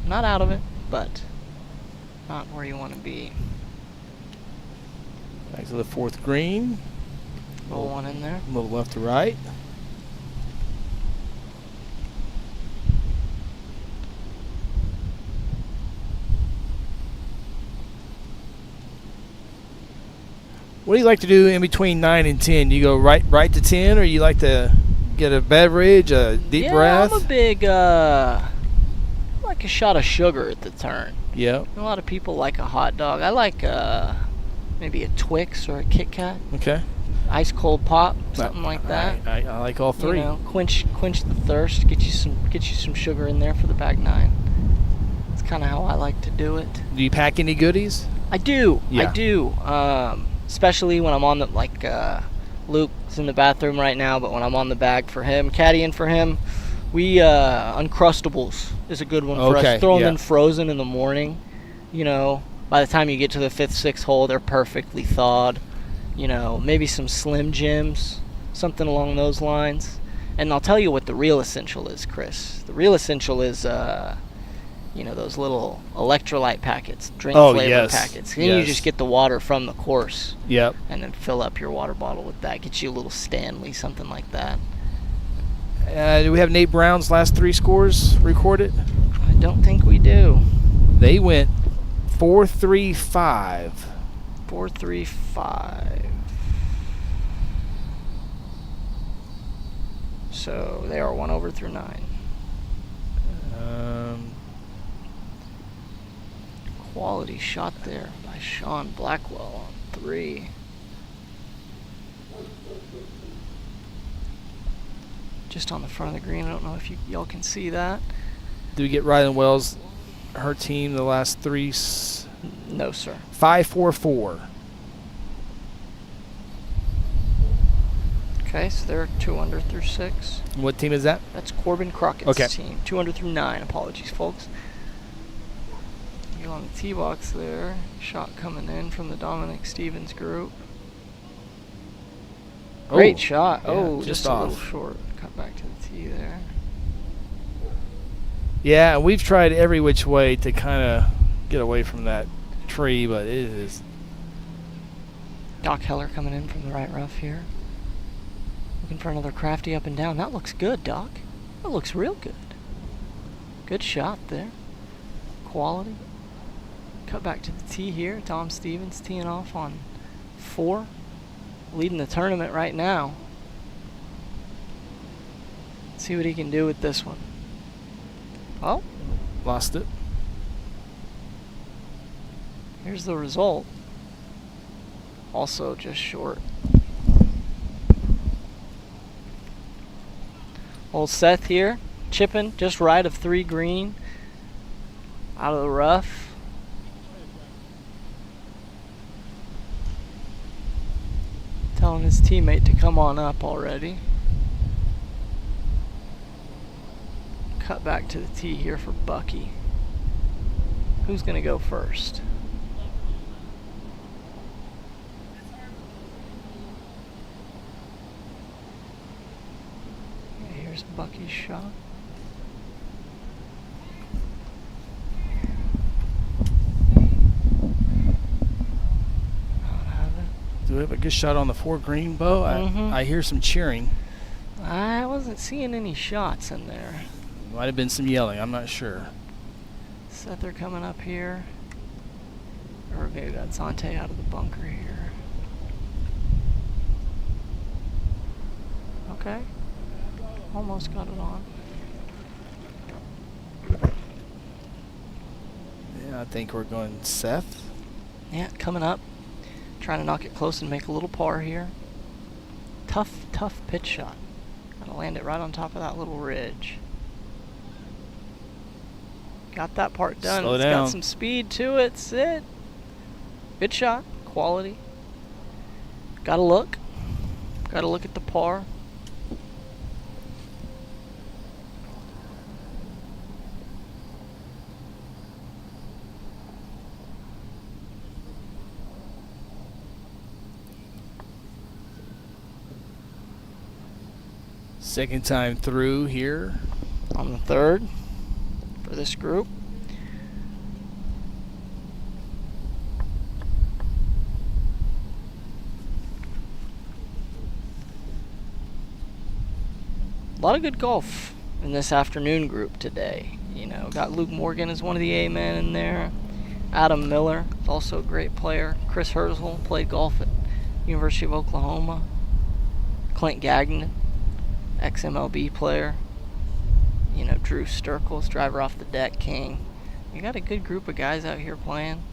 out of it, but not where you want to be. Back to the 4th green. Roll one in there. A little left to right. What do you like to do in between 9 and 10? You go right to 10, or you like to get a beverage, a deep breath? I'm a big, like a shot of sugar at the turn. Yep. A lot of people like a hot dog. I like maybe a Twix or a Kit Kat. Okay. Ice cold pop, something like that. I like all three. You know, quench the thirst. Get you some sugar in there for the back 9. That's kind of how I like to do it. Do you pack any goodies? I do. Yeah. I do. Especially when I'm on the Luke's in the bathroom right now, but when I'm on the bag for him, caddying for him, we Uncrustables is a good one for us. Throw them in frozen in the morning. You know, by the time you get to the 5th, 6th hole, they're perfectly thawed. You know, maybe some Slim Jims, something along those lines. And I'll tell you what the real essential is, Chris. The real essential is those little electrolyte packets, drink flavor packets. And then you just get the water from the course. Yep. And then fill up your water bottle with that. Get you a little Stanley, something like that. Do we have Nate Brown's last 3 scores recorded? I don't think we do. They went 4-3-5. 4-3-5. So they are 1 over through 9. Quality shot there by Sean Blackwell on 3. Just on the front of the green. I don't know if y'all can see that. Did we get Rylan Wells, her team, the last 3? No, sir. 5-4-4. Okay, so they're 2 under through 6. What team is that? That's Corbin Crockett's team. 2 under through 9. Apologies, folks. On the tee box there, shot coming in from the Dominic Stevens group. Great shot. Yeah, just a little short. Cut back to the tee there. Yeah, we've tried every which way to kind of get away from that tree, but it is. Doc Heller coming in from the right rough here. Looking for another crafty up and down. That looks good, Doc. That looks real good. Good shot there. Quality. Cut back to the tee here. Tom Stevens teeing off on 4. Leading the tournament right now. Let's see what he can do with this one. Oh. Lost it. Here's the result. Also just short. Old Seth here. Chipping just right of 3 green. Out of the rough. Telling his teammate to come on up already. cut back to the tee here for Bucky. Who's going to go first? Okay, here's Bucky's shot. Do we have a good shot on the 4 green, Bo? I hear some cheering. I wasn't seeing any shots in there. Might have been some yelling. I'm not sure. Seth, they're coming up here. Or maybe got Zante out of the bunker here. Okay. Almost got it on. Yeah, I think we're going Seth. Yeah, coming up. Trying to knock it close and make a little par here. Tough pitch shot. Gotta land it right on top of that little ridge. Got that part done. Slow It's down. got some speed to it. Sit. Good shot. Quality. Gotta look. Gotta look at the par. Second time through here. On the third for this group. A lot of good golf in this afternoon group today. You know, got Luke Morgan as one of the A-men in there. Adam Miller is also a great player. Chris Herzl played golf at University of Oklahoma. Clint Gagnon, ex-MLB player. You know, Drew Sturkles, driver off the deck king. You got a good group of guys out here playing.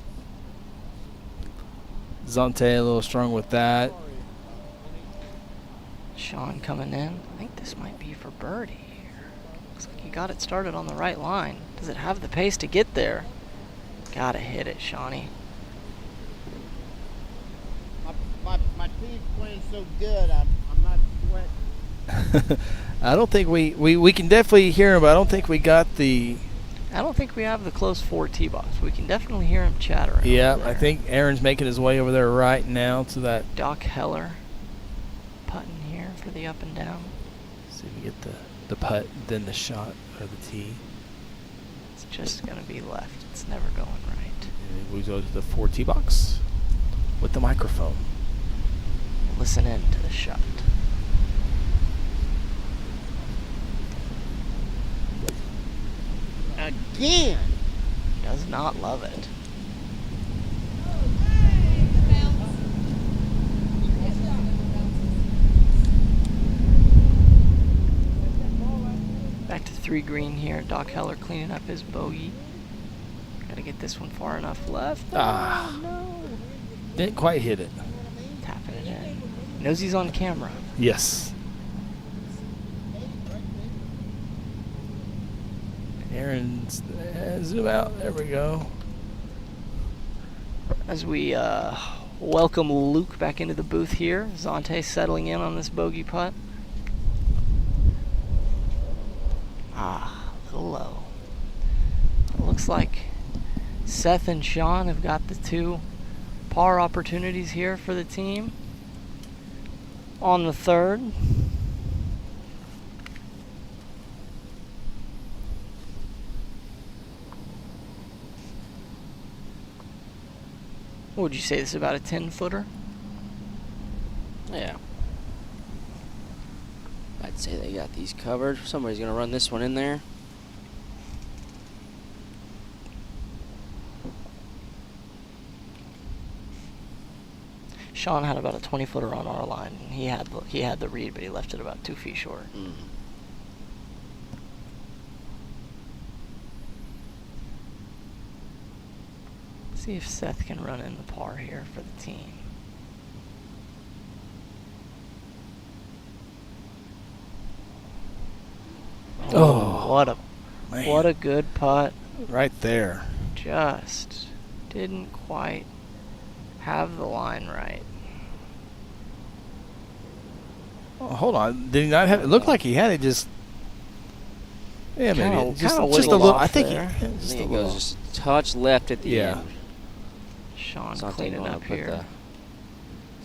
Zante a little strong with that. Sean coming in. I think this might be for birdie here. Looks like he got it started on the right line. Does it have the pace to get there? Gotta hit it, Shawnee. My team's playing so good, I'm not sweating. I don't think we can definitely hear him, but I don't think we got the... I don't think we have the close 4 tee box. We can definitely hear him chattering. Yeah, over there. I think Aaron's making his way over there right now to that. Doc Heller putting here for the up and down. See if we get the putt, then the shot or the tee. It's just going to be left. It's never going right. And we go to the 4 tee box with the microphone. Listen in to the shot. Again! Does not love it. Back to 3 green here. Doc Heller cleaning up his bogey. Gotta get this one far enough left. Ah. Oh, no. Didn't quite hit it. Tapping it in. Knows he's on camera. Yes. Aaron's zoom out. There we go. As we welcome Luke back into the booth here. Zante settling in on this bogey putt. A little low. It looks like Seth and Sean have got the 2 par opportunities here for the team. On the third. What would you say, this is about a 10-footer? Yeah. I'd say they got these covered. Somebody's going to run this one in there. Sean had about a 20-footer on our line. He had the read, but he left it about 2 feet short. See if Seth can run in the par here for the team. Oh, what a good putt. Right there. Just didn't quite have the line right. Oh, hold on. Did he not have it? Looked like he had it just. Yeah, maybe Kinda just a wiggled little. off I think there. I just think a it little. goes just a touch left at the Yeah. end. Sean Sante cleaning going to up put here. the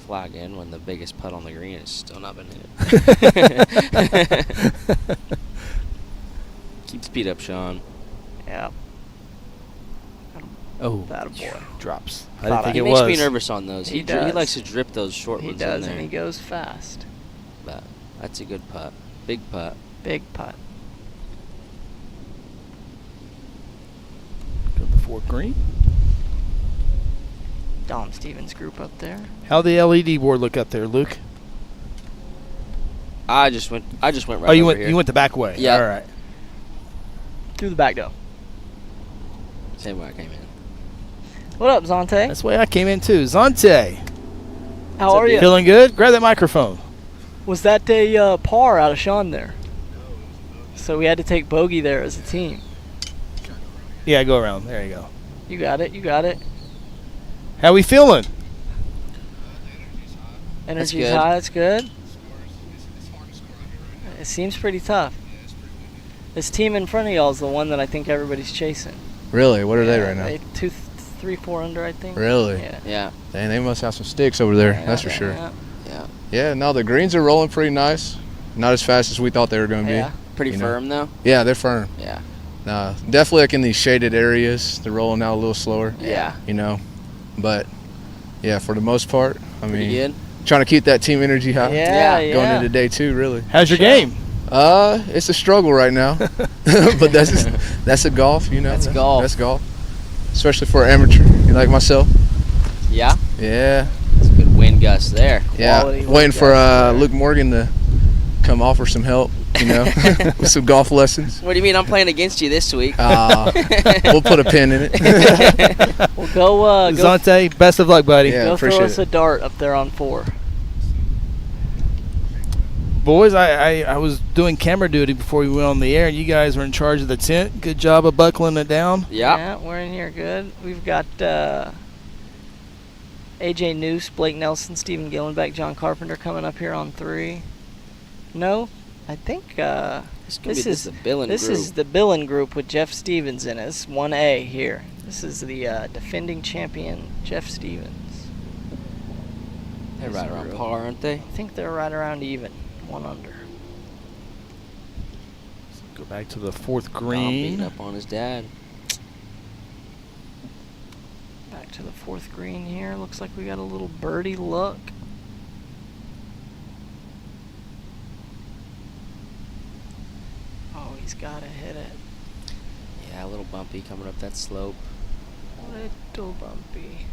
flag in when the biggest putt on the green has still not been hit. Keep speed up, Sean. Yeah. Oh, That a boy. drops. I Thought didn't think He it makes was. me nervous on those. He He does. likes to drip those short He ones does, in and there. he goes fast. But that's a good putt. Big putt. Big putt. Go to the fourth green. Dom Stevens group up there. How the LED board look up there, Luke? I just went right Oh, you over went here. you went the back way. Yeah. All right. Through the back door. Same way I came in. What up, Zante? That's the way I came in too. Zante, How are you? feeling good? Grab that microphone. Was that a par out of Sean there? So we had to take bogey there as a team. Yeah, go around. There you go. You got it. You got it. How we feeling? Energy's good. high. That's good. It seems pretty tough. This team in front of y'all is the one that I think everybody's chasing. Really? What are they right now? They 3, 4 under, I think. Really? Yeah. Yeah. Dang, they must have some sticks over there. Yeah, That's for yeah, sure. Yeah. Yeah. Yeah, no, the greens are rolling pretty nice. Not as fast as we thought they were going to Yeah. be. Pretty You know. firm though. Yeah, they're firm. Yeah. Nah, definitely like in these shaded areas, they're rolling out a little slower. Yeah. You know, but yeah, for the most part, I Pretty mean, good. trying to keep that team energy high. Yeah. Going into day two, really. How's your Sure. game? It's a struggle right now, but that's a golf, you know. That's golf. That's golf, especially for an amateur like myself. Yeah. Yeah, It's a good wind gust there. yeah. Quality Waiting for workouts there. Luke Morgan to come offer some help, you know, with some golf lessons. What do you mean? I'm playing against you this week. We'll put a pin in it. Well, go Zante, best of luck, buddy. Yeah. go throw appreciate us it. a dart up there on 4. Boys, I was doing camera duty before we went on the air, and you guys were in charge of the tent. Good job of buckling it down. Yeah. Yeah, we're in here good. We've got AJ Noose, Blake Nelson, Stephen Gillenbeck, John Carpenter coming up here on 3. No, I think This is the Billin this group. is the Billin group with Jeff Stevens in it. It's 1A here. This is the defending champion, Jeff Stevens. They're right around group. par, aren't they? I think they're right around even, 1 under. Go back to the fourth Dom beating green. up on his dad. Back to the 4th green here. Looks like we got a little birdie look. Oh, he's got to hit it. Yeah, a little bumpy coming up that slope. Little bumpy.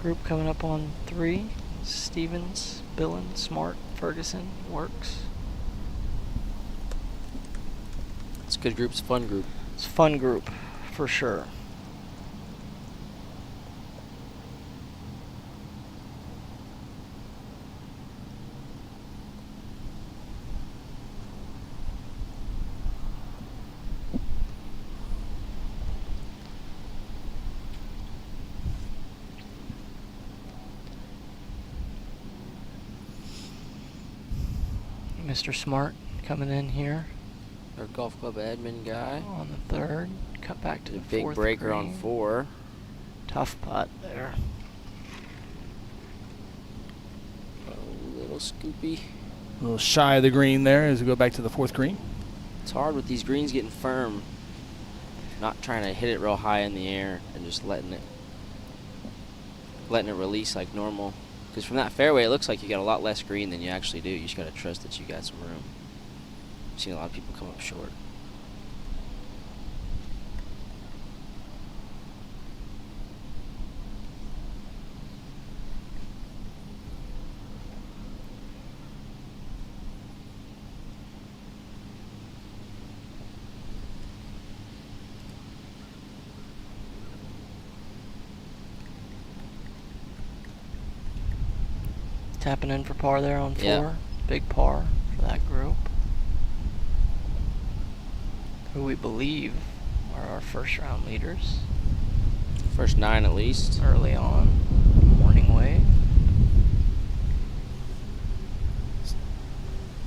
Group coming up on 3. Stevens, Billen, Smart, Ferguson, Works. It's a good group. It's a fun group. It's a fun group, for sure. Mr. Smart coming in here Our golf club admin guy. on the 3rd. Cut back to The the big 4th breaker on green. 4. Tough putt there. A little scoopy. A little shy of the green there as we go back to the fourth green. It's hard with these greens getting firm. Not trying to hit it real high in the air and just letting it release like normal. Because from that fairway, it looks like you got a lot less green than you actually do. You just got to trust that you got some room. I've seen a lot of people come up short. Tapping in for par there on 4. Yeah. Big par for that group. Who we believe are our first round leaders. First 9 at least. Early on. Morning wave.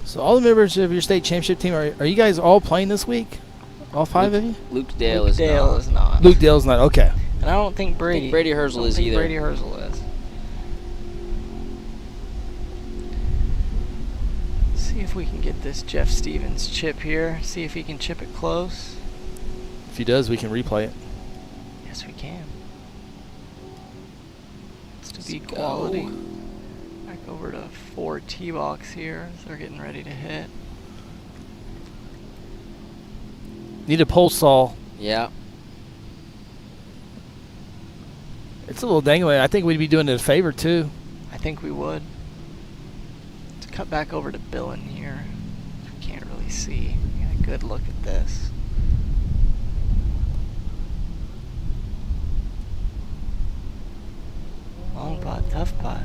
So all the members of your state championship team, are you guys all playing this week? All 5 of you? Luke Dale Luke is Dale not. is not. Luke Dale's not. Okay. And I don't think Brady. Brady Herzl is either. Brady Herzl is. See if we can get this Jeff Stevens chip here. See if he can chip it close. If he does, we can replay it. Yes, we can. It's to be Let's go. quality. Back over to 4 tee box here as they're getting ready to hit. Need a pole saw. Yeah. It's a little dangling. I think we'd be doing it a favor, too. I think we would. Let's cut back over to Billin here. We can't really see. Get a good look at this. Long putt, tough putt.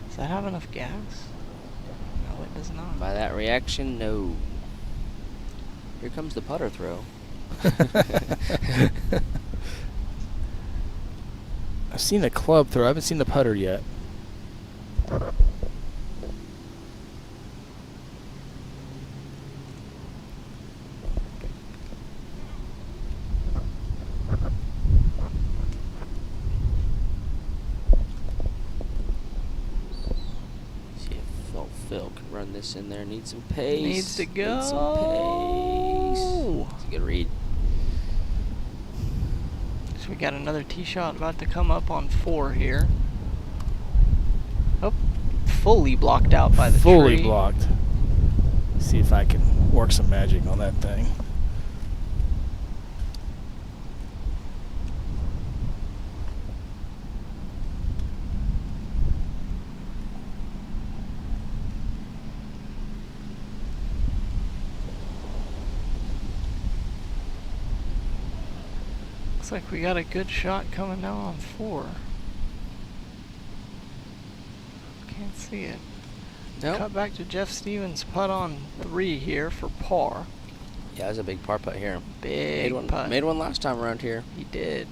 Does that have enough gas? No, it does not. By that reaction, no. Here comes the putter throw. I've seen the club throw. I haven't seen the putter yet. See if Phil can run this in there. Needs some pace. Needs to go. Needs some pace. It's a good read. So we got another tee shot about to come up on 4 here. Oh, fully blocked out by the tree. Fully blocked. See if I can work some magic on that thing. Looks like we got a good shot coming down on 4. Can't see it. Nope. Cut back to Jeff Stevens' putt on 3 here for par. Yeah, it was a big par putt here. Big putt. Made one last time around here. He did.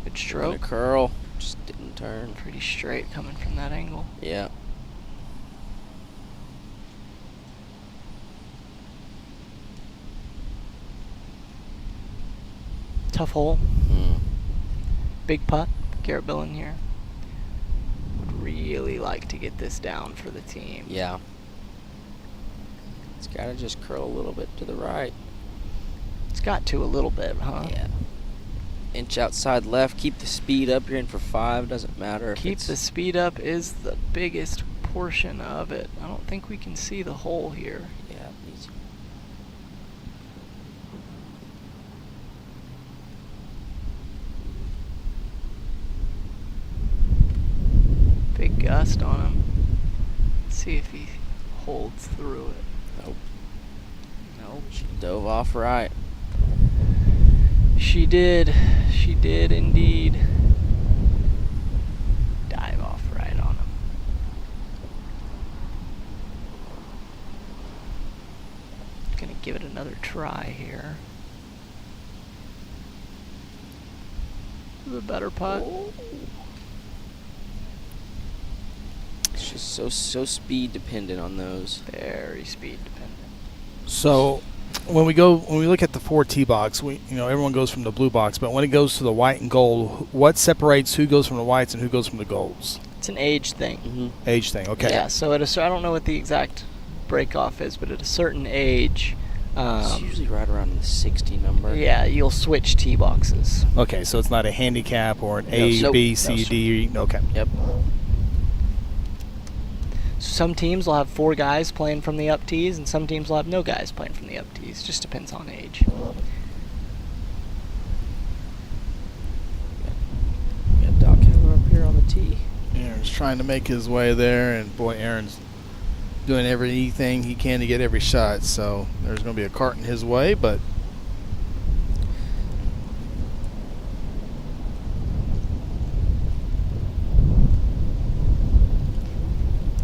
Good And stroke. a curl. Just didn't turn. Pretty straight coming from that angle. Yeah. Tough hole. Mm. Big putt. Garrett Billin here. Would really like to get this down for the team. Yeah. It's got to just curl a little bit to the right. It's got to a little bit, huh? Yeah. Inch outside left. Keep the speed up. You're in for 5. Doesn't matter. If Keep it's the speed up is the biggest portion of it. I don't think we can see the hole here. Yeah. Needs. Big gust on him. Let's see if he holds through it. Nope. Nope. She dove off right. She did. She did indeed dive off right on him. Gonna give it another try here. The better putt. It's just so speed dependent on those. Very speed dependent. So when we look at the 4 tee box, everyone goes from the blue box, but when it goes to the white and gold, what separates who goes from the whites and who goes from the golds? It's an age thing. Mm-hmm. Age thing, okay. Yeah, so I don't know what the exact break off is, but at a certain age, It's usually right around the 60 number. yeah, you'll switch tee boxes. Okay, so it's not a handicap or an No, A, so- B, no, C, sir. D. Okay. Yep. Some teams will have 4 guys playing from the up tees, and some teams will have no guys playing from the up tees. Just depends on age. We got Doc Heller up here on the tee. Aaron's trying to make his way there, and boy, Aaron's doing everything he can to get every shot. So there's going to be a cart in his way, but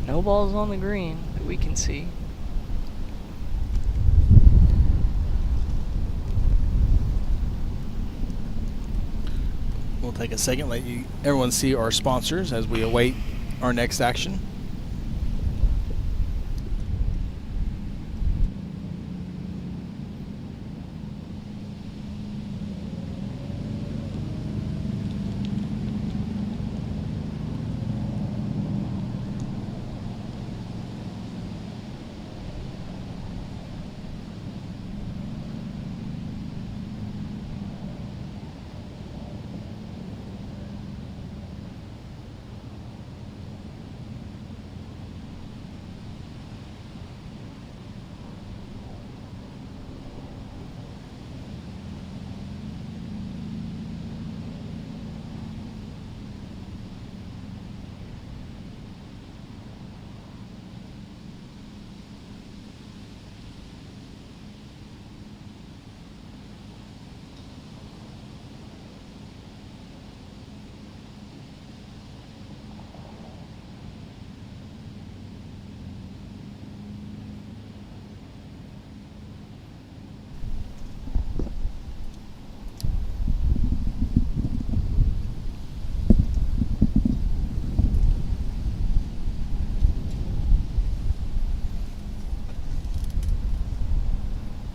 No balls on the green that we can see. we'll take a second, let everyone see our sponsors as we await our next action.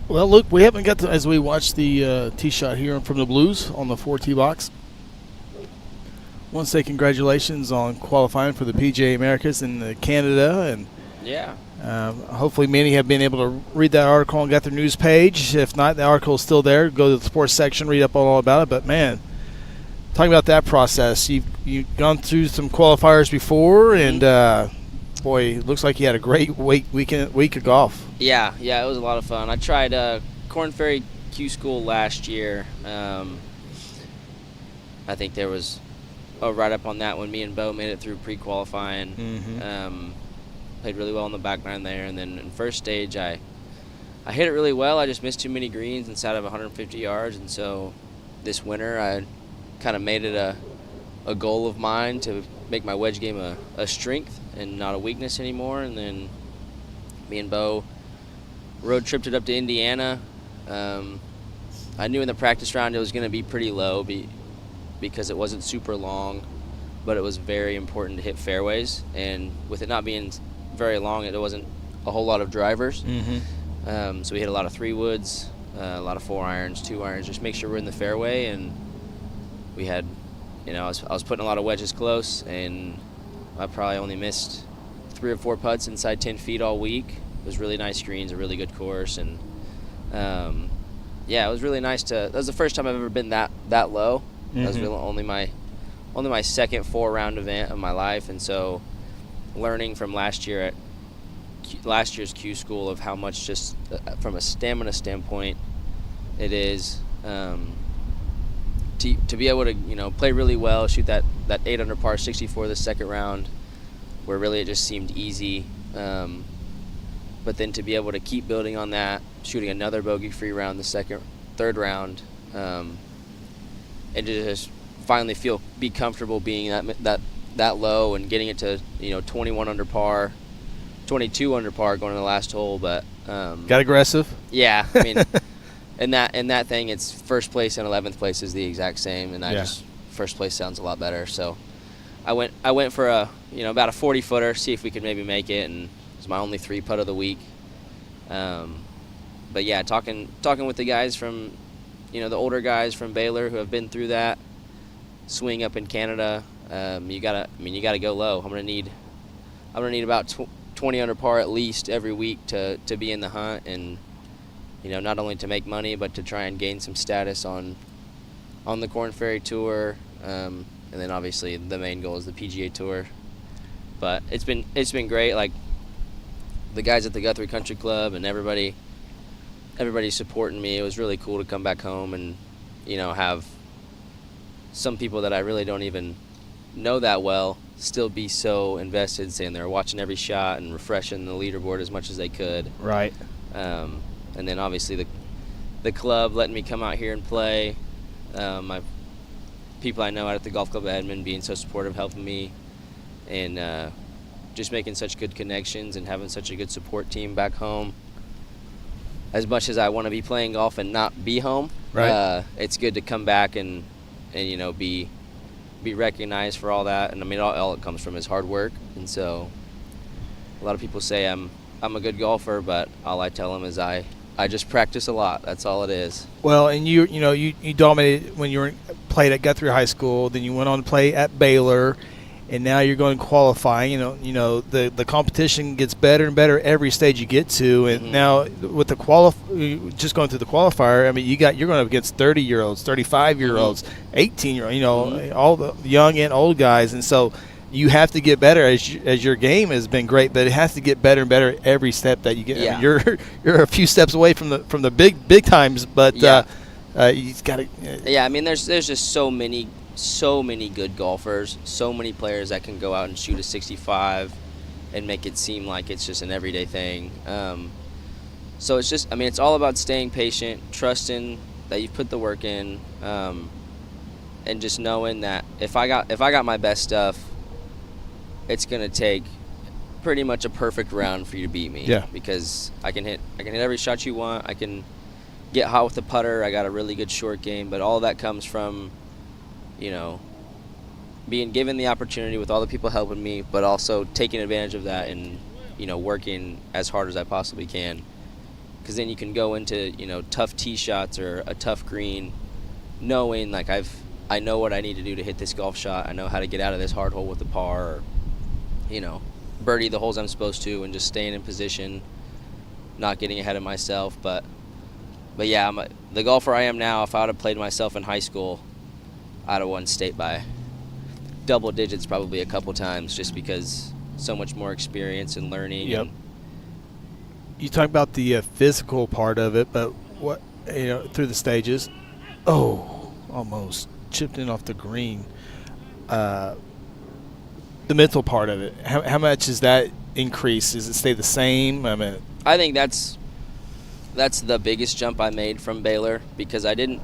Well, Luke, we haven't got to, as we watch the tee shot here from the Blues on the 4-tee box. I want to say congratulations on qualifying for the PGA Americas in Canada, and Yeah. hopefully many have been able to read that article on Guthrie News page. If not, the article is still there. Go to the sports section, read up all about it. But man, talking about that process, you've gone through some qualifiers before, and boy, it looks like you had a great week of golf. Yeah, it was a lot of fun. I tried Corn Ferry Q School last year. I think there was a write-up on that when me and Bo made it through pre-qualifying. Played really well in the back nine there, and then in first stage I hit it really well. I just missed too many greens inside of 150 yards, and so this winter I kind of made it a goal of mine to make my wedge game a strength and not a weakness anymore. And then me and Bo road tripped it up to Indiana. I knew in the practice round it was going to be pretty low because it wasn't super long, but it was very important to hit fairways. And with it not being very long, it wasn't a whole lot of drivers. So we hit a lot of 3-woods, a lot of 4-irons, 2-irons, just make sure we're in the fairway. And we had, I was putting a lot of wedges close, and I probably only missed 3 or 4 putts inside 10 feet all week. It was really nice greens, a really good course, and it was really nice that was the first time I've ever been that low. That was really only my second 4-round event of my life, and so learning from last year's Q School of how much just from a stamina standpoint it is to be able to play really well, shoot that 8 under par 64 the second round, where really it just seemed easy. But then to be able to keep building on that, shooting another bogey-free round the third round, and to just finally be comfortable being that low and getting it to 21 under par, 22 under par going to the last hole. But got aggressive. Yeah, I mean, in that thing, it's first place and 11th place is the exact same, and just first place sounds a lot better. So I went for about a 40-footer, see if we could maybe make it, and it was my only 3-putt of the week. But yeah, talking with the guys from, the older guys from Baylor who have been through that swing up in Canada, you gotta go low. I'm gonna need about 20 under par at least every week to be in the hunt, and not only to make money but to try and gain some status on the Corn Ferry Tour, and then obviously the main goal is the PGA Tour. But it's been great. Like the guys at the Guthrie Country Club and everybody supporting me. It was really cool to come back home and have some people that I really don't even know that well still be so invested, saying they're watching every shot and refreshing the leaderboard as much as they could. Right. And then obviously the club letting me come out here and play. My people I know out at the Golf Club of Edmond being so supportive, helping me, and just making such good connections and having such a good support team back home. As much as I want to be playing golf and not be home, right. It's good to come back and you know, be recognized for all that. And I mean, all it comes from is hard work. And so a lot of people say I'm a good golfer, but all I tell them is I just practice a lot. That's all it is. Well, and you dominated when you played at Guthrie High School. Then you went on to play at Baylor, and now you're going qualifying. You know the competition gets better and better every stage you get to. And now with the just going through the qualifier, I mean, you're going up against 30-year-olds, 35-year-olds, 18-year-olds. You know, all the young and old guys, and so you have to get better as your game has been great, but it has to get better and better every step that you get. Yeah. I mean, you're a few steps away from the big times, but Yeah. you got to. Yeah, I mean, there's just so many good golfers, so many players that can go out and shoot a 65 and make it seem like it's just an everyday thing. So it's just, I mean, it's all about staying patient, trusting that you've put the work in, and just knowing that if I got my best stuff, it's gonna take pretty much a perfect round for you to beat me. Yeah. Because I can hit every shot you want. I can get hot with the putter. I got a really good short game, but all that comes from, you know, being given the opportunity with all the people helping me, but also taking advantage of that and, you know, working as hard as I possibly can. Because then you can go into, you know, tough tee shots or a tough green, knowing like I know what I need to do to hit this golf shot. I know how to get out of this hard hole with the par, or, you know, birdie the holes I'm supposed to, and just staying in position, not getting ahead of myself. But yeah, the golfer I am now. If I would have played myself in high school, I'd have won state by double digits probably a couple times, just because so much more experience and learning. Yep. You talk about the physical part of it, but what, you know, through the stages, almost chipped in off the green. The mental part of it, how much is that increase? Does it stay the same? I mean, I think that's the biggest jump I made from Baylor, because I didn't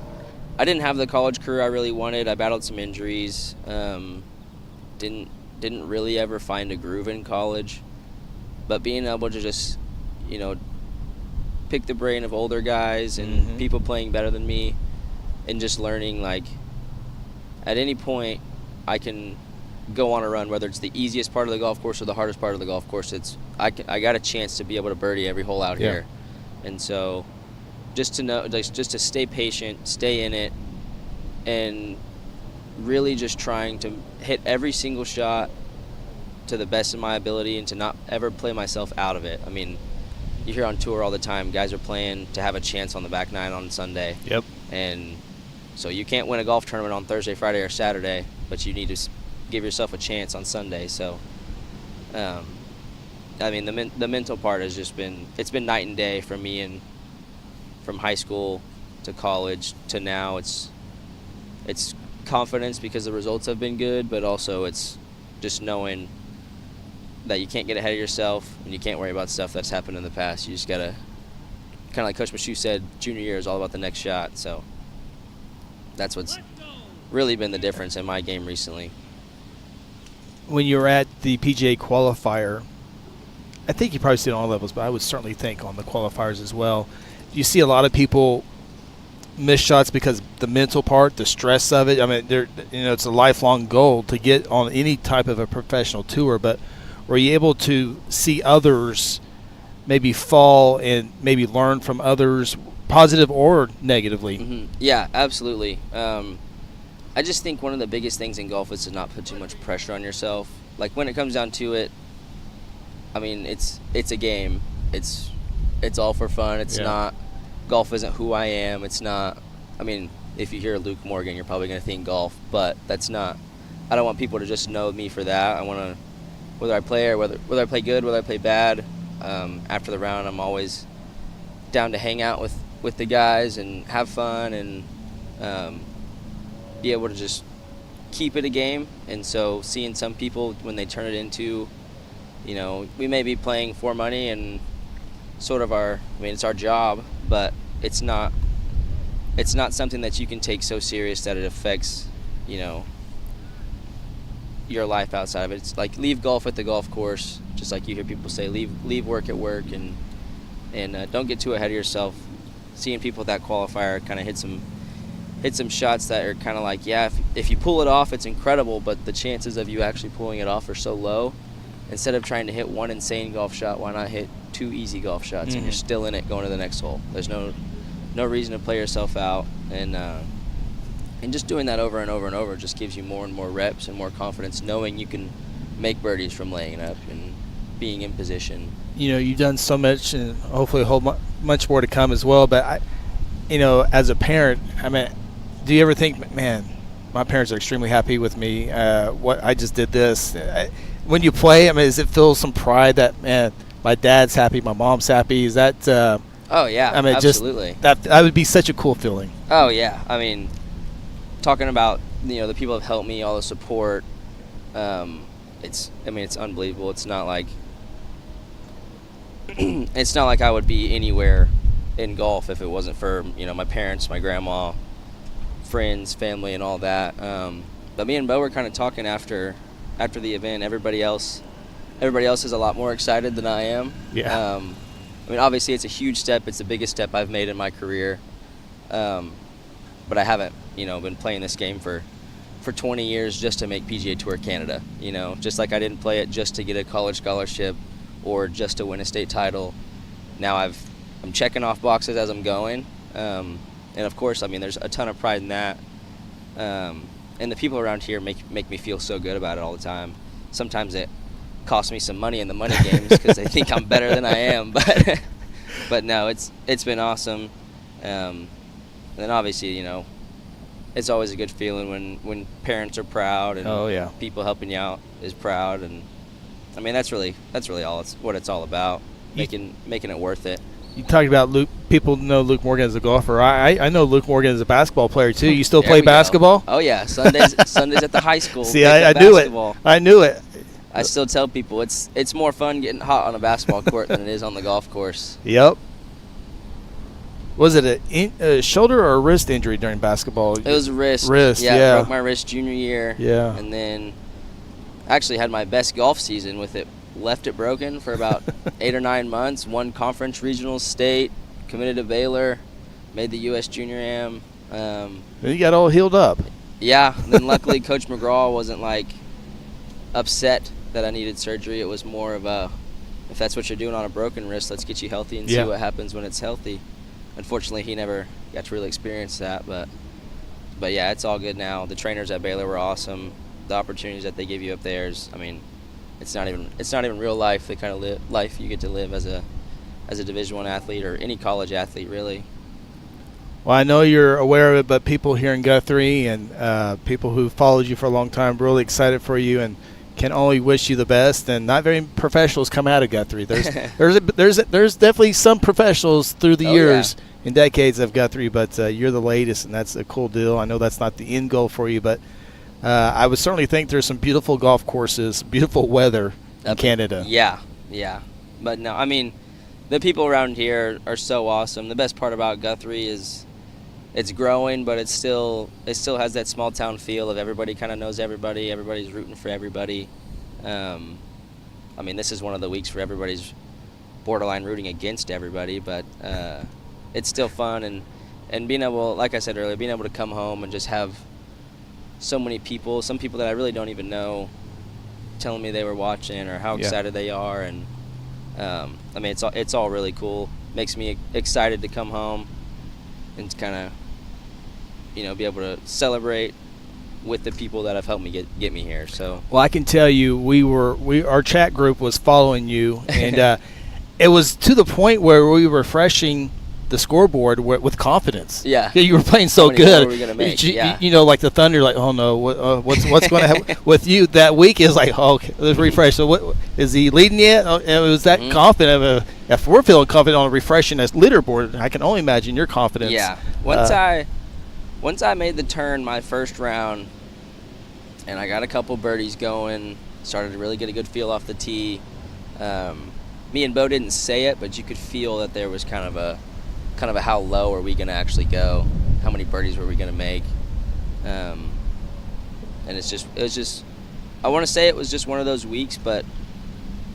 have the college career I really wanted. I battled some injuries. Didn't really ever find a groove in college. But being able to just, you know, pick the brain of older guys and people playing better than me, and just learning, like, at any point I can go on a run, whether it's the easiest part of the golf course or the hardest part of the golf course. I got a chance to be able to birdie every hole out here. And so just to know, just to stay patient, stay in it, and really just trying to hit every single shot to the best of my ability, and to not ever play myself out of it. I mean, you hear on tour all the time, guys are playing to have a chance on the back nine on Sunday. Yep. And so you can't win a golf tournament on Thursday, Friday, or Saturday, but you need to give yourself a chance on Sunday. So, I mean, the mental part has just been night and day for me, and from high school to college to now. It's confidence because the results have been good, but also it's just knowing that you can't get ahead of yourself and you can't worry about stuff that's happened in the past. You just gotta, kind of like Coach Mashu said, junior year is all about the next shot. So that's what's really been the difference in my game recently. When you were at the PGA qualifier, I think you probably see it on all levels, but I would certainly think on the qualifiers as well. You see a lot of people miss shots because the mental part, the stress of it. I mean, it's a lifelong goal to get on any type of a professional tour. But were you able to see others maybe fall and maybe learn from others, positive or negatively? Yeah, absolutely. I just think one of the biggest things in golf is to not put too much pressure on yourself. Like, when it comes down to it, I mean, it's a game. It's all for fun. It's not, golf isn't who I am. It's not, I mean, if you hear Luke Morgan, you're probably going to think golf, but that's not, I don't want people to just know me for that. I want to, whether I play or whether I play good, whether I play bad, after the round, I'm always down to hang out with the guys and have fun, and be able to just keep it a game. And so seeing some people when they turn it into, we may be playing for money and sort of it's our job, but it's not something that you can take so serious that it affects, your life outside of it. It's like leave golf at the golf course, just like you hear people say, leave work at work, and don't get too ahead of yourself. Seeing people at that qualifier kind of hit some shots that are kind of like, yeah, if you pull it off, it's incredible, but the chances of you actually pulling it off are so low. Instead of trying to hit one insane golf shot, why not hit 2 easy golf shots and you're still in it going to the next hole? There's no reason to play yourself out, and just doing that over and over and over just gives you more and more reps and more confidence, knowing you can make birdies from laying it up and being in position. You've done so much, and hopefully a whole much more to come as well. But as a parent, do you ever think, man, my parents are extremely happy with me? What I just did this. When you play, does it feel some pride that, man, my dad's happy, my mom's happy? Is that? Oh yeah, absolutely. That would be such a cool feeling. Oh yeah, talking about the people have helped me, all the support. It's unbelievable. It's not like I would be anywhere in golf if it wasn't for my parents, my grandma, friends, family, and all that. But me and Bo were kind of talking after the event. Everybody else is a lot more excited than I am. Yeah. Obviously it's a huge step. It's the biggest step I've made in my career. But I haven't, been playing this game for 20 years just to make PGA Tour Canada. Just like I didn't play it just to get a college scholarship or just to win a state title. Now I'm checking off boxes as I'm going. And of course, there's a ton of pride in that. And the people around here make me feel so good about it all the time. Sometimes it costs me some money in the money games because they think I'm better than I am. But no, it's been awesome. And then obviously, it's always a good feeling when parents are proud and people helping you out is proud. And that's really all what it's all about, making it worth it. You talked about Luke. People know Luke Morgan as a golfer. I know Luke Morgan as a basketball player too. You still play basketball? Oh yeah, Sundays at the high school. See, I knew it. I knew it. I still tell people it's more fun getting hot on a basketball court than it is on the golf course. Yep. Was it a shoulder or a wrist injury during basketball? It was a wrist. Yeah. Broke my wrist junior year. Yeah. And then actually had my best golf season with it. Left it broken for about 8 or 9 months. Won conference, regional, state. Committed to Baylor. Made the U.S. Junior Am. You got all healed up. Yeah. And then luckily Coach McGraw wasn't upset that I needed surgery. It was more of if that's what you're doing on a broken wrist, let's get you healthy and see what happens when it's healthy. Unfortunately, he never got to really experience that, but yeah, it's all good now. The trainers at Baylor were awesome. The opportunities that they give you up there is, it's not even real life. The kind of life you get to live as a Division I athlete or any college athlete, really. Well, I know you're aware of it, but people here in Guthrie and people who followed you for a long time, really excited for you and can only wish you the best. And not very professionals come out of Guthrie. There's definitely some professionals through the years and decades of Guthrie, but you're the latest, and that's a cool deal. I know that's not the end goal for you, but I would certainly think there's some beautiful golf courses, beautiful weather in Canada. Yeah. But no, the people around here are so awesome. The best part about Guthrie is it's growing, but it still has that small town feel of everybody kind of knows everybody. Everybody's rooting for everybody. This is one of the weeks where everybody's borderline rooting against everybody, but it's still fun and being able, like I said earlier, being able to come home and just have so many people, some people that I really don't even know, telling me they were watching or how excited they are, and it's all really cool. Makes me excited to come home and kind of be able to celebrate with the people that have helped me get me here. So well, I can tell you our chat group was following you, and it was to the point where we were refreshing the scoreboard with confidence. Yeah, you were playing so good. Were we gonna make? Like the Thunder, oh no, what's going to happen with you that week? Is okay, let's refresh. So what is he leading yet? It was that confident. If we're feeling confident on refreshing this leaderboard, I can only imagine your confidence. Yeah, once I made the turn my first round, and I got a couple birdies going. Started to really get a good feel off the tee. Me and Bo didn't say it, but you could feel that there was kind of a how low are we going to actually go? How many birdies were we going to make? And it was just I want to say it was just one of those weeks, but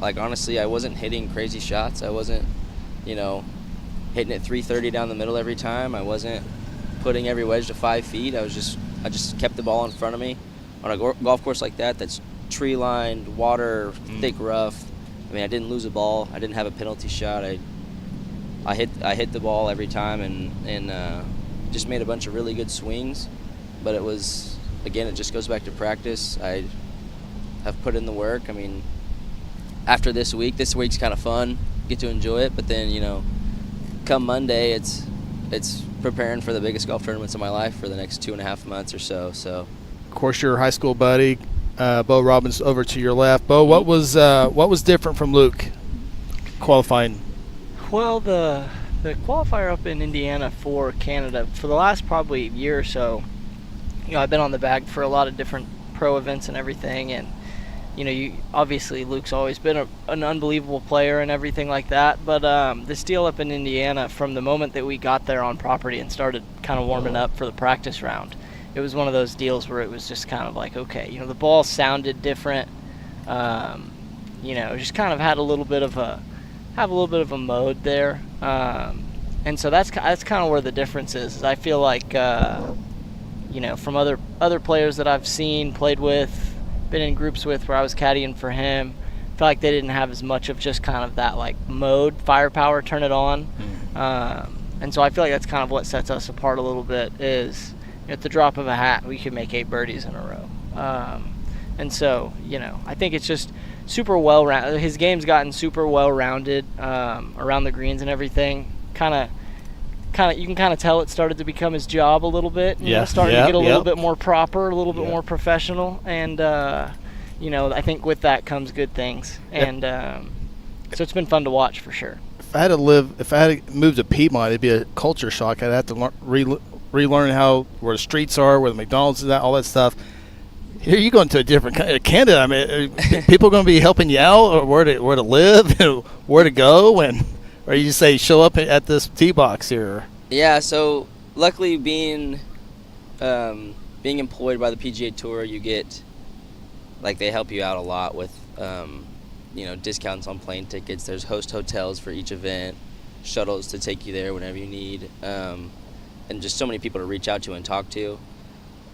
like honestly, I wasn't hitting crazy shots. I wasn't, hitting it 330 down the middle every time. I wasn't putting every wedge to 5 feet. I just kept the ball in front of me on a golf course like that. That's tree lined, water, thick rough. I mean, I didn't lose a ball. I didn't have a penalty shot. I hit the ball every time and just made a bunch of really good swings. But it was, again, it just goes back to practice. I have put in the work. I mean, after this week's kind of fun. Get to enjoy it. But then, come Monday, it's preparing for the biggest golf tournaments of my life for the next 2.5 months or so. So, of course, your high school buddy, Bo Robbins, over to your left. Bo, what was different from Luke qualifying? Well, the qualifier up in Indiana for Canada for the last probably year or so, I've been on the bag for a lot of different pro events and everything, and obviously Luke's always been an unbelievable player and everything like that, but this deal up in Indiana, from the moment that we got there on property and started kind of warming up for the practice round, it was one of those deals where it was just kind of like, okay, the ball sounded different, just kind of had a little bit of a mode there, and so that's kind of where the difference is. I feel like from other players that I've seen, played with, been in groups with, where I was caddying for him, I feel like they didn't have as much of just kind of that like mode, firepower, turn it on, and so I feel like that's kind of what sets us apart a little bit. Is at the drop of a hat we could make 8 birdies in a row, and so I think it's just super well rounded. His game's gotten super well rounded around the greens and everything. You can kind of tell it started to become his job a little bit. Starting to get a little bit more proper, a little bit more professional, and I think with that comes good things. And so it's been fun to watch for sure. If I had to move to Piedmont, it'd be a culture shock. I'd have to relearn where the streets are, where the McDonald's is at, all that stuff. Here you going to a different kind of Canada. I mean, are people going to be helping you out, or where to live, and where to go, or you just say show up at this tee box here? Yeah, so luckily being employed by the PGA Tour, you get, they help you out a lot with, discounts on plane tickets. There's host hotels for each event, shuttles to take you there whenever you need, and just so many people to reach out to and talk to.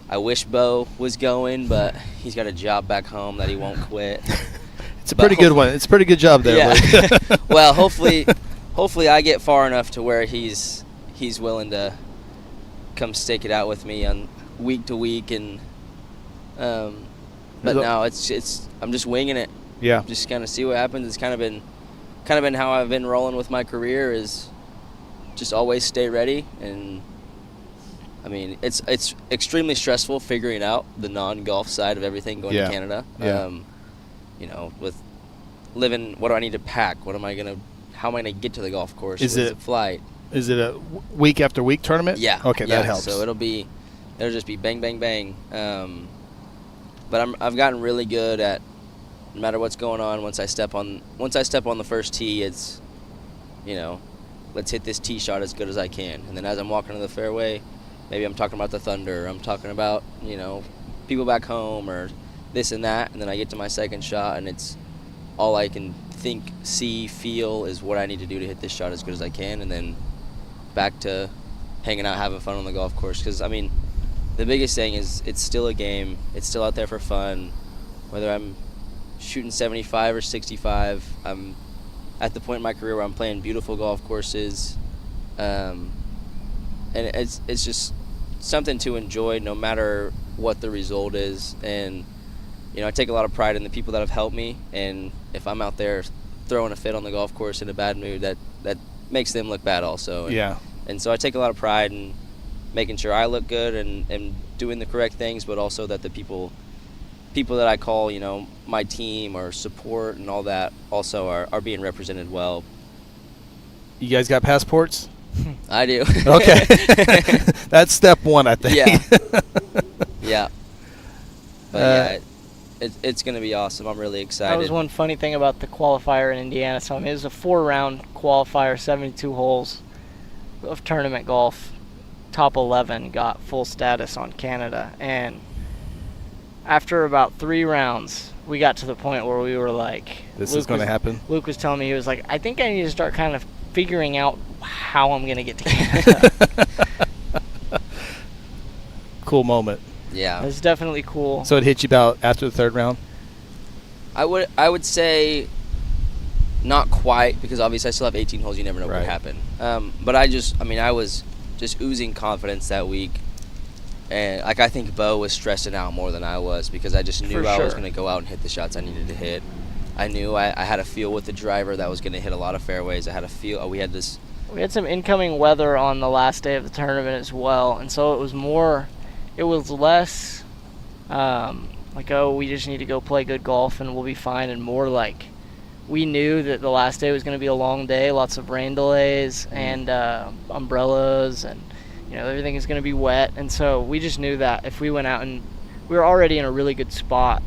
I wish Bo was going, but he's got a job back home that he won't quit. It's a pretty good one. It's a pretty good job there. Yeah. Well, hopefully I get far enough to where he's willing to come stake it out with me on week to week, and but no, it's I'm just winging it. Yeah. Just kind of see what happens. It's kind of been how I've been rolling with my career, is just always stay ready. And I mean, it's extremely stressful figuring out the non-golf side of everything going to Canada. Yeah. With living, what do I need to pack? How am I gonna get to the golf course? Is it a flight? Is it a week after week tournament? Yeah. Okay, yeah, that helps. So it'll just be bang, bang, bang. But I've gotten really good at, no matter what's going on, once I step on the first tee, it's, let's hit this tee shot as good as I can. And then as I'm walking to the fairway, maybe I'm talking about the Thunder, I'm talking about, people back home or this and that, and then I get to my second shot, and it's all I can think, see, feel is what I need to do to hit this shot as good as I can, and then back to hanging out, having fun on the golf course. Because, I mean, the biggest thing is it's still a game. It's still out there for fun. Whether I'm shooting 75 or 65, I'm at the point in my career where I'm playing beautiful golf courses, and it's just something to enjoy no matter what the result is. And I take a lot of pride in the people that have helped me, and if I'm out there throwing a fit on the golf course in a bad mood, that makes them look bad also. And so I take a lot of pride in making sure I look good and doing the correct things, but also that the people that I call, my team or support and all that also are being represented well. You guys got passports? I do. Okay. That's step one, I think. Yeah. Yeah. But it's going to be awesome. I'm really excited. That was one funny thing about the qualifier in Indiana. So I mean, it was a 4-round qualifier, 72 holes of tournament golf. Top 11 got full status on Canada, and after about 3 rounds, we got to the point where we were like, This is going to happen. Luke was telling me, he was like, I think I need to start kind of figuring out how I'm going to get to Canada. Cool moment. Yeah. It was definitely cool. So it hit you about after the 3rd round? I would say not quite, because obviously I still have 18 holes. You never know what Right. could happen. But I was just oozing confidence that week. And I think Bo was stressing out more than I was, because I just knew For I was sure. going to go out and hit the shots I needed to hit. I knew I had a feel with the driver that was going to hit a lot of fairways. I had a feel. We had some incoming weather on the last day of the tournament as well, and so it was less like, oh, we just need to go play good golf and we'll be fine, and more like we knew that the last day was going to be a long day, lots of rain delays and umbrellas, and everything is going to be wet, and so we just knew that if we went out, and we were already in a really good spot,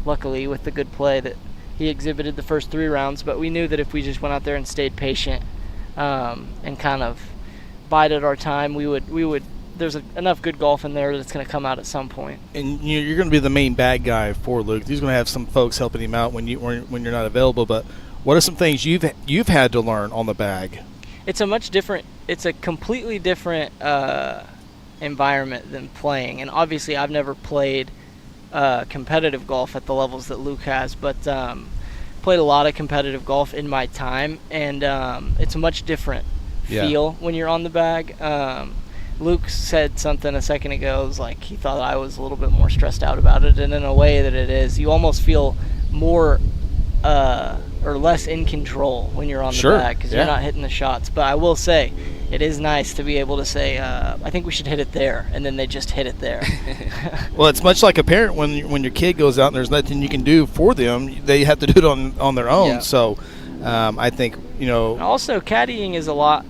luckily, with the good play that he exhibited the first 3 rounds, but we knew that if we just went out there and stayed patient and kind of bided our time, we would there's enough good golf in there that's going to come out at some point. And you're going to be the main bag guy for Luke. He's going to have some folks helping him out when you're not available. But what are some things you've had to learn on the bag? It's a completely different environment than playing. And obviously, I've never played competitive golf at the levels that Luke has, but played a lot of competitive golf in my time, and it's a much different feel when you're on the bag. Luke said something a second ago. It was like he thought I was a little bit more stressed out about it, and in a way that it is, you almost feel more or less in control when you're on the bag, because you're not hitting the shots. But I will say, it is nice to be able to say, I think we should hit it there, and then they just hit it there. Well, it's much like a parent when your kid goes out and there's nothing you can do for them. They have to do it on their own. Yeah. So I think, Also, caddying is a lot,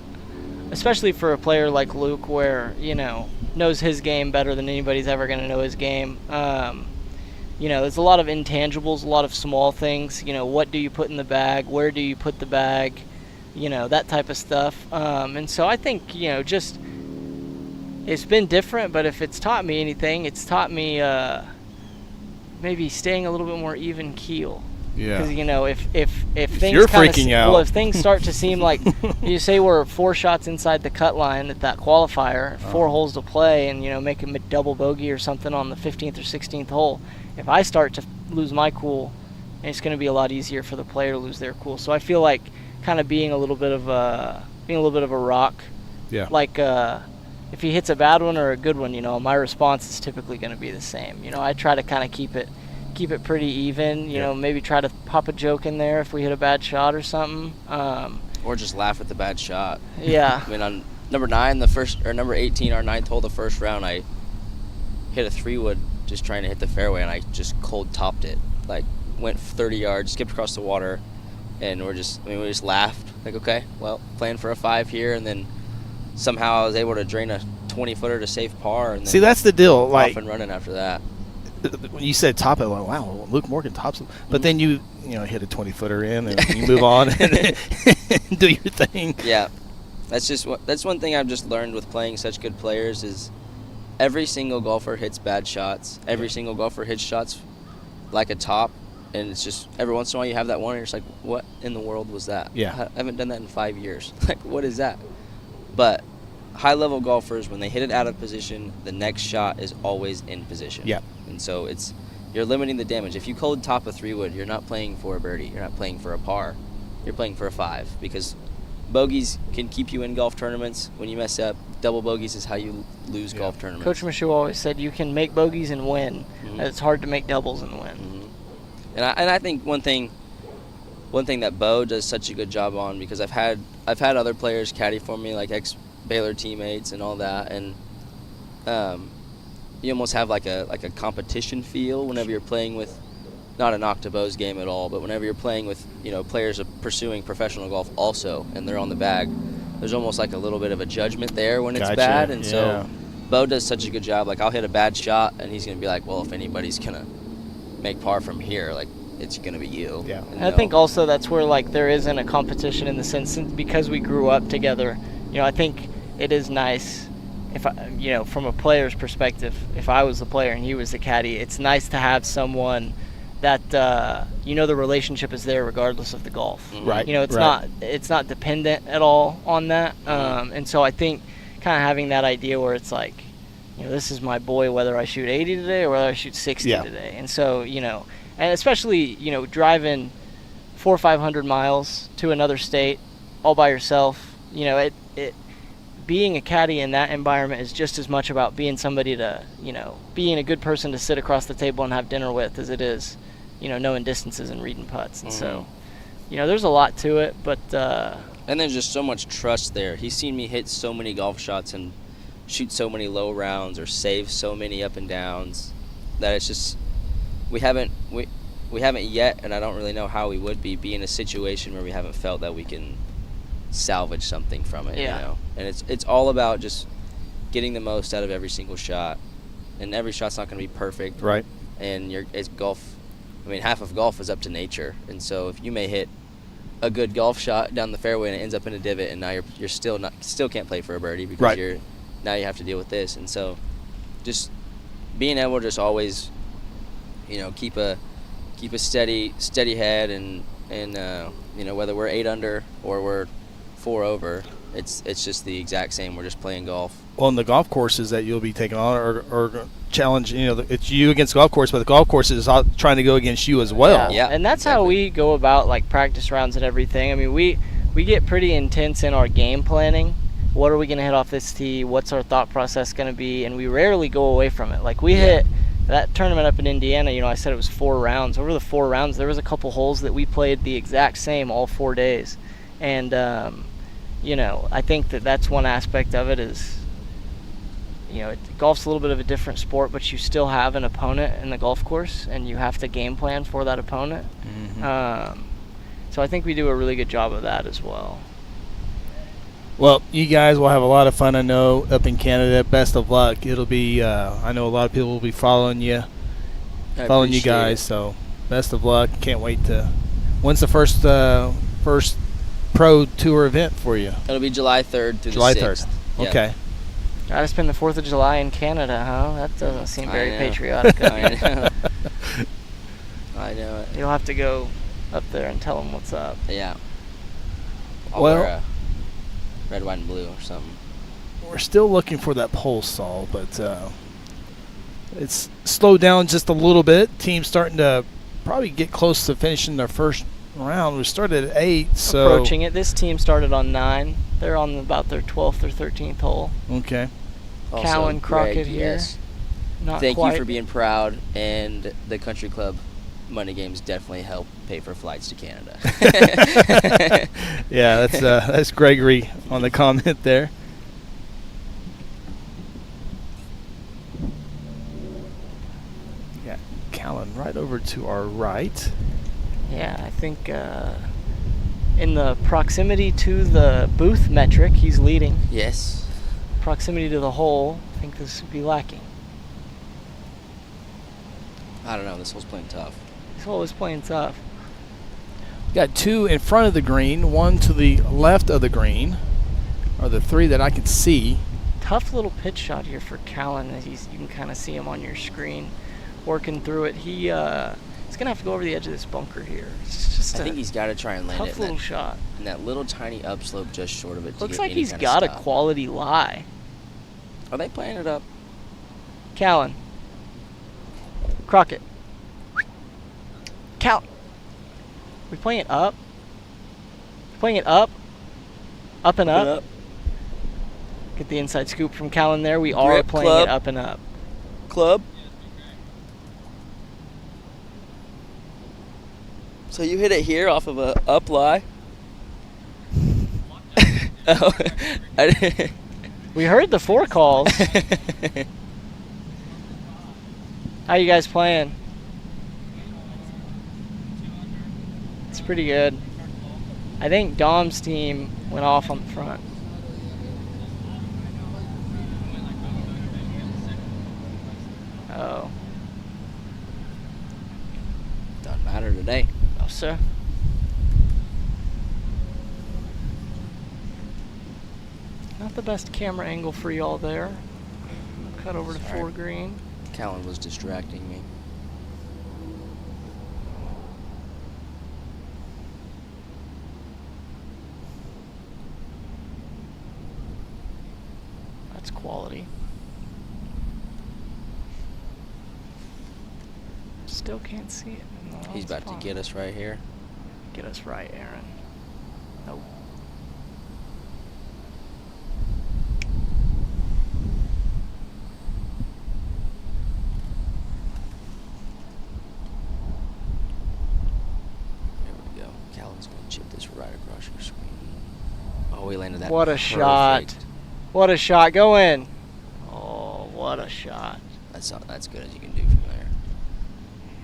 especially for a player like Luke, where, knows his game better than anybody's ever going to know his game. There's a lot of intangibles, a lot of small things. What do you put in the bag? Where do you put the bag? That type of stuff. And so I think, just it's been different, but if it's taught me anything, it's taught me maybe staying a little bit more even keel. Yeah. Because if things you're freaking out. Well, if things start to seem like, you say we're 4 shots inside the cut line at that qualifier, 4 holes to play, and make a double bogey or something on the 15th or 16th hole. If I start to lose my cool, it's going to be a lot easier for the player to lose their cool. So I feel like kind of being a little bit of a rock. Yeah. Like if he hits a bad one or a good one, my response is typically going to be the same. I try to kind of keep it pretty even, maybe try to pop a joke in there if we hit a bad shot or something. or just laugh at the bad shot. Yeah. I mean, on number 9, number 18, our 9th hole, the first round, I hit a 3-wood just trying to hit the fairway, and I just cold topped it. Like, went 30 yards, skipped across the water, and we just laughed. Like, okay, well, playing for a 5 here, and then somehow I was able to drain a 20-footer to safe par. And then see, that's the deal. Like, off and running after that. When you said top it, like, wow, Luke Morgan tops it. But then you hit a 20-footer in, and you move on and do your thing. Yeah, that's one thing I've just learned with playing such good players is every single golfer hits bad shots. Every single golfer hits shots like a top, and it's just every once in a while you have that one, and you're just like, what in the world was that? Yeah. I haven't done that in 5 years. Like, what is that? But high-level golfers, when they hit it out of position, the next shot is always in position. Yeah. And so you're limiting the damage. If you cold top a 3-wood, you're not playing for a birdie. You're not playing for a par. You're playing for a 5, because bogeys can keep you in golf tournaments. When you mess up, double bogeys is how you lose golf tournaments. Coach Michaud always said you can make bogeys and win. Mm-hmm. It's hard to make doubles and win. Mm-hmm. And I think one thing that Bo does such a good job on, because I've had other players caddy for me, like ex-Baylor teammates and all that, and you almost have like a competition feel whenever you're playing with, not an Octobo's game at all, but whenever you're playing with players pursuing professional golf also, and they're on the bag, there's almost like a little bit of a judgment there when it's bad, and so Bo does such a good job. Like, I'll hit a bad shot, and he's gonna be like, well, if anybody's gonna make par from here, like it's gonna be you. Yeah. And I think also that's where like there isn't a competition in the sense because we grew up together. I think it is nice if I, from a player's perspective, if I was the player and he was the caddy, it's nice to have someone that the relationship is there regardless of the golf. Mhm. Right. It's not dependent at all on that. And so I think kind of having that idea where it's like, this is my boy whether I shoot 80 today or whether I shoot 60 today. And so, and especially, driving 400 or 500 miles to another state all by yourself, being a caddy in that environment is just as much about being somebody to, being a good person to sit across the table and have dinner with as it is, knowing distances and reading putts. And so, there's a lot to it, but and there's just so much trust there. He's seen me hit so many golf shots and shoot so many low rounds or save so many up and downs that it's just we haven't yet, and I don't really know how we would be in a situation where we haven't felt that we can salvage something from it. And it's all about just getting the most out of every single shot, and every shot's not going to be perfect, Right. and it's golf. I mean, half of golf is up to nature, and so if you may hit a good golf shot down the fairway and it ends up in a divot, and now you're still can't play for a birdie because now you have to deal with this. And so just being able to just always keep a steady head, and whether we're 8 under or we're 4 over, it's just the exact same. We're just playing golf. On the golf courses that you'll be taking on or challenge, it's you against the golf course, but the golf course is trying to go against you as well. Yeah, and that's how we go about like practice rounds and everything. I mean, we get pretty intense in our game planning. What are we going to hit off this tee? What's our thought process going to be? And we rarely go away from it. Like we hit that tournament up in Indiana, I said it was 4 rounds. Over the 4 rounds, there was a couple holes that we played the exact same all 4 days. And, I think that's one aspect of it is, golf's a little bit of a different sport, but you still have an opponent in the golf course, and you have to game plan for that opponent. Mm-hmm. So I think we do a really good job of that as well. Well, you guys will have a lot of fun, I know, up in Canada. Best of luck. It'll be, I know a lot of people will be following you guys. So best of luck. Can't wait to. When's the first pro tour event for you? It'll be July 3rd through July the 6th. 3rd. Okay. Gotta spend the 4th of July in Canada, huh? That doesn't seem very know. patriotic. I know. I know it. You'll have to go up there and tell them what's up. Yeah. I'll Well, wear a red, white, and blue or something. we're still looking for that pole stall, but it's slowed down just a little bit. Team's starting to probably get close to finishing their first round. We started at 8, so Approaching it. This team started on 9. They're on about their 12th or 13th hole. Okay. Also, Cowan Crockett Greg, here. yes. Not Thank quite. you for being proud, and the country club money games definitely help pay for flights to Canada. Yeah, that's Gregory on the comment there. Yeah, Callan right over to our right. Yeah, I think in the proximity to the booth metric, he's leading. Yes. Proximity to the hole, I think this would be lacking. I don't know. This hole's playing tough. This hole is playing tough. Got 2 in front of the green, 1 to the left of the green, are the 3 that I can see. Tough little pitch shot here for Callan. You can kind of see him on your screen working through it. He's going to have to go over the edge of this bunker here. It's just I think he's got to try and land tough it little shot. in that little tiny upslope just short of it. Looks to like get any he's kind got of a stop. quality lie. Are they playing it up? Callan. Crockett. Callan. We playing it up? Playing it up? Up and up? Get the inside scoop from Callan there. We are Grip playing club. it up and up. Club. So you hit it here off of a up lie? Oh, I didn't. We heard the 4 calls. How you guys playing? It's pretty good. I think Dom's team went off on the front. Oh. today. No, sir. Not the best camera angle for y'all there. Cut over to Sorry. 4 green. Callan was distracting me. That's quality. Still can't see it. No, He's it's about fine. to get us right here. Get us right, Aaron. Nope. There we go. Callan's going to chip this right across your screen. Oh, he landed that. What a shot. perfect. What a shot. Go in. Oh, what a shot. That's good as you can do from there.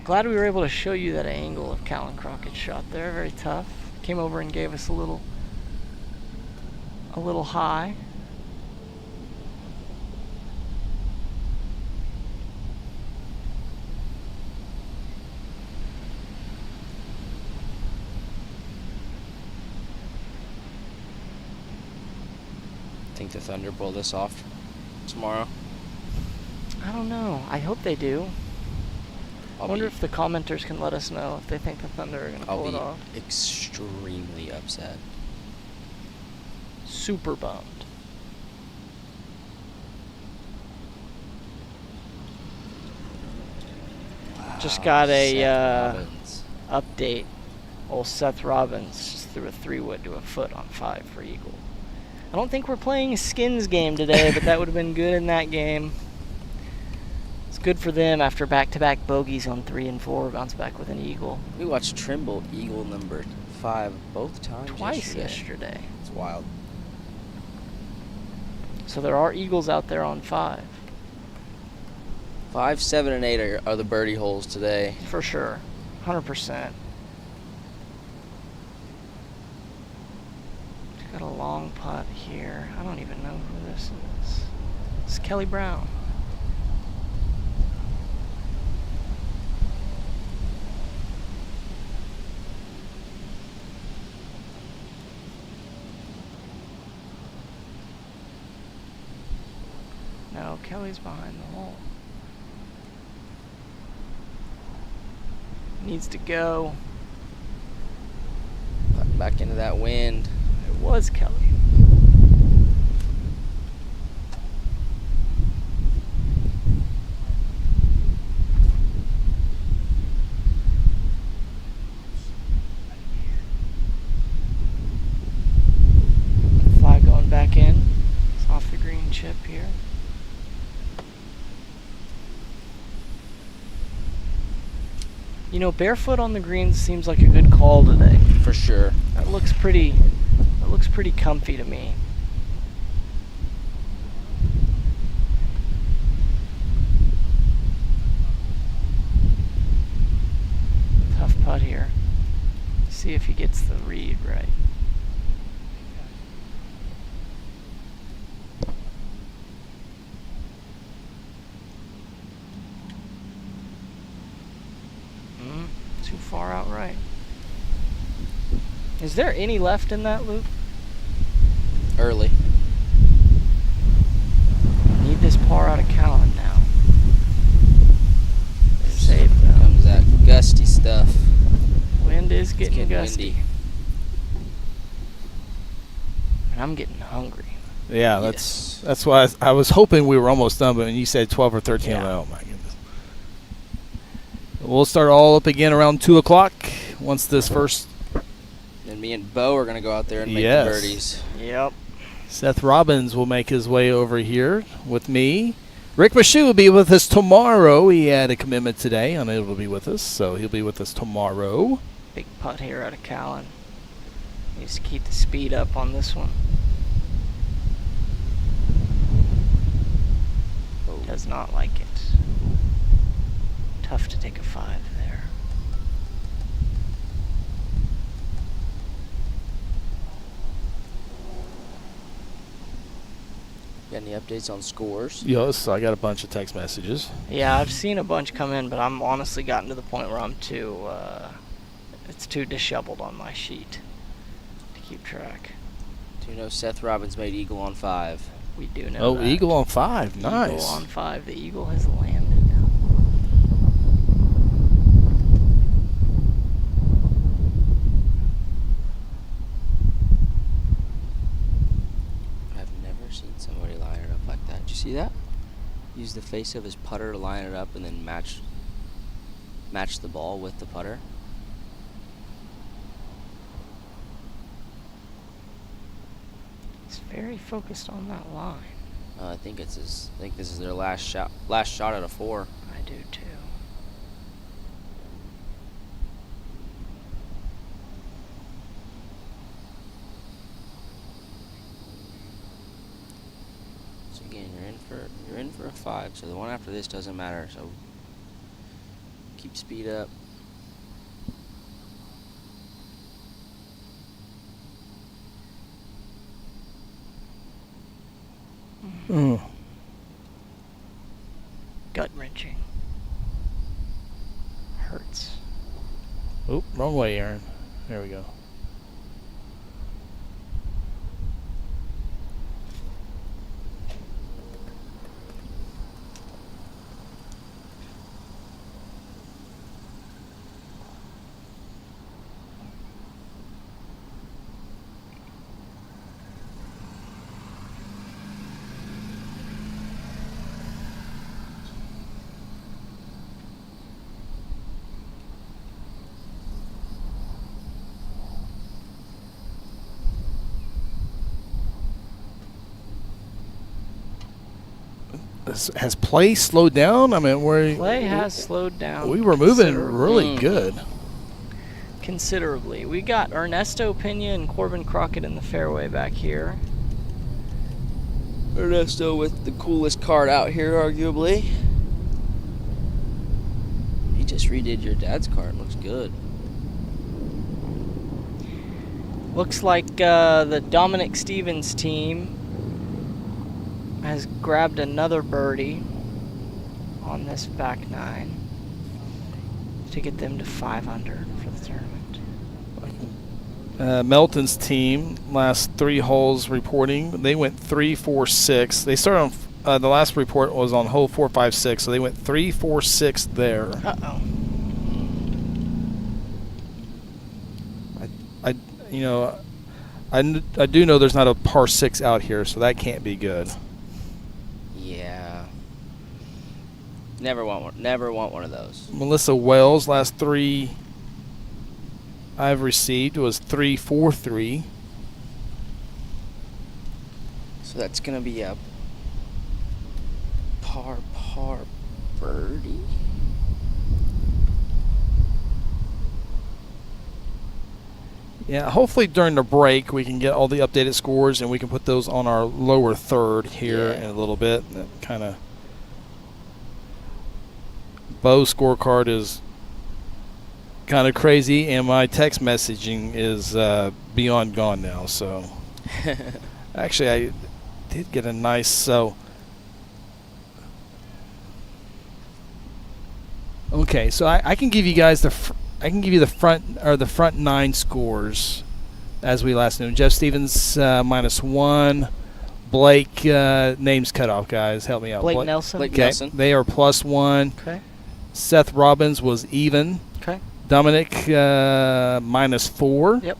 Glad we were able to show you that angle of Callan Crockett's shot there. Very tough. Came over and gave us a little high. Think the Thunder pull this off tomorrow? I don't know. I hope they do. I I'll wonder be- if the commenters can let us know if they think the Thunder are going to I'll pull it be off. extremely upset. Super bummed. Just got a Seth Robbins. update. Old Seth Robbins just threw a 3-wood to a foot on 5 for eagle. I don't think we're playing a skins game today, but that would have been good in that game. It's good for them after back-to-back bogeys on 3 and 4, bounce back with an eagle. We watched Trimble eagle number 5 both times Twice yesterday. It's wild. So there are eagles out there on 5. 5, 7, and 8 are the birdie holes today. For sure. 100%. Got a long putt here. I don't even know who this is. It's Kelly Brown. No, Kelly's behind the hole. Needs to go. Putting back into that wind. It was Kelly. Flag going back in. It's off the green chip here. You know, barefoot on the greens seems like a good call today. For sure. That looks pretty comfy to me. Tough putt here. See if he gets the read right. Too far out right. Is there any left in that loop? Early. Need this par out of Callan now. There's Save them. comes that gusty stuff. Wind is getting getting gusty. windy. And I'm getting hungry. Yeah, Yes. that's why I was hoping we were almost done, but when you said 12 or 13, Yeah. oh my goodness. We'll start all up again around 2 o'clock once this first And me and Bo are going to go out there and make Yes. the birdies. Yep. Seth Robbins will make his way over here with me. Rick Mashu will be with us tomorrow. He had a commitment today, unable to be with us, so he'll be with us tomorrow. Big putt here out of Callan. Needs to keep the speed up on this one. Does not like it. Tough to take a 5 there. Got any updates on scores? Yes, I got a bunch of text messages. Yeah, I've seen a bunch come in, but I'm honestly gotten to the point where I'm too It's too disheveled on my sheet to keep track. Do you know Seth Robbins made eagle on 5? We do know Oh, that. eagle on 5. Nice. Eagle on 5. The eagle has landed. I've never seen somebody line it up like that. Did you see that? Use the face of his putter to line it up and then match the ball with the putter. He's very focused on that line. I think this is their last shot at a 4. I do too. So again, you're in for a 5. So the one after this doesn't matter. So keep speed up. Mm. Gut wrenching. Hurts. Oop, wrong way, Aaron. There we go. Has play slowed down? I mean, Play has slowed down. we were moving considerably. really good. Considerably. We got Ernesto Pena and Corbin Crockett in the fairway back here. Ernesto with the coolest card out here, arguably. He just redid your dad's card. Looks good. Looks like the Dominic Stevens team has grabbed another birdie on this back 9 to get them to 5 under for the tournament. Melton's team, last 3 holes reporting, they went 3, 4, 6. They started on, the last report was on hole 4, 5, 6, so they went 3, 4, 6 there. Uh-oh. I do know there's not a par 6 out here, so that can't be good. Yeah. Never want one of those. Melissa Wells, last 3 I've received was 3, 4, 3. So that's gonna be a par birdie. Yeah, hopefully during the break we can get all the updated scores and we can put those on our lower third here in a little bit. That kind of Bo's scorecard is kind of crazy, and my text messaging is beyond gone now. So actually, I did get a nice Okay, so I can give you guys I can give you the front 9 scores as we last knew. Jeff Stevens -1. Blake names cut off, guys. Help me out. Blake Nelson. Blake Okay, Nelson. they are +1. Okay. Seth Robbins was even. Okay. Dominic -4. Yep.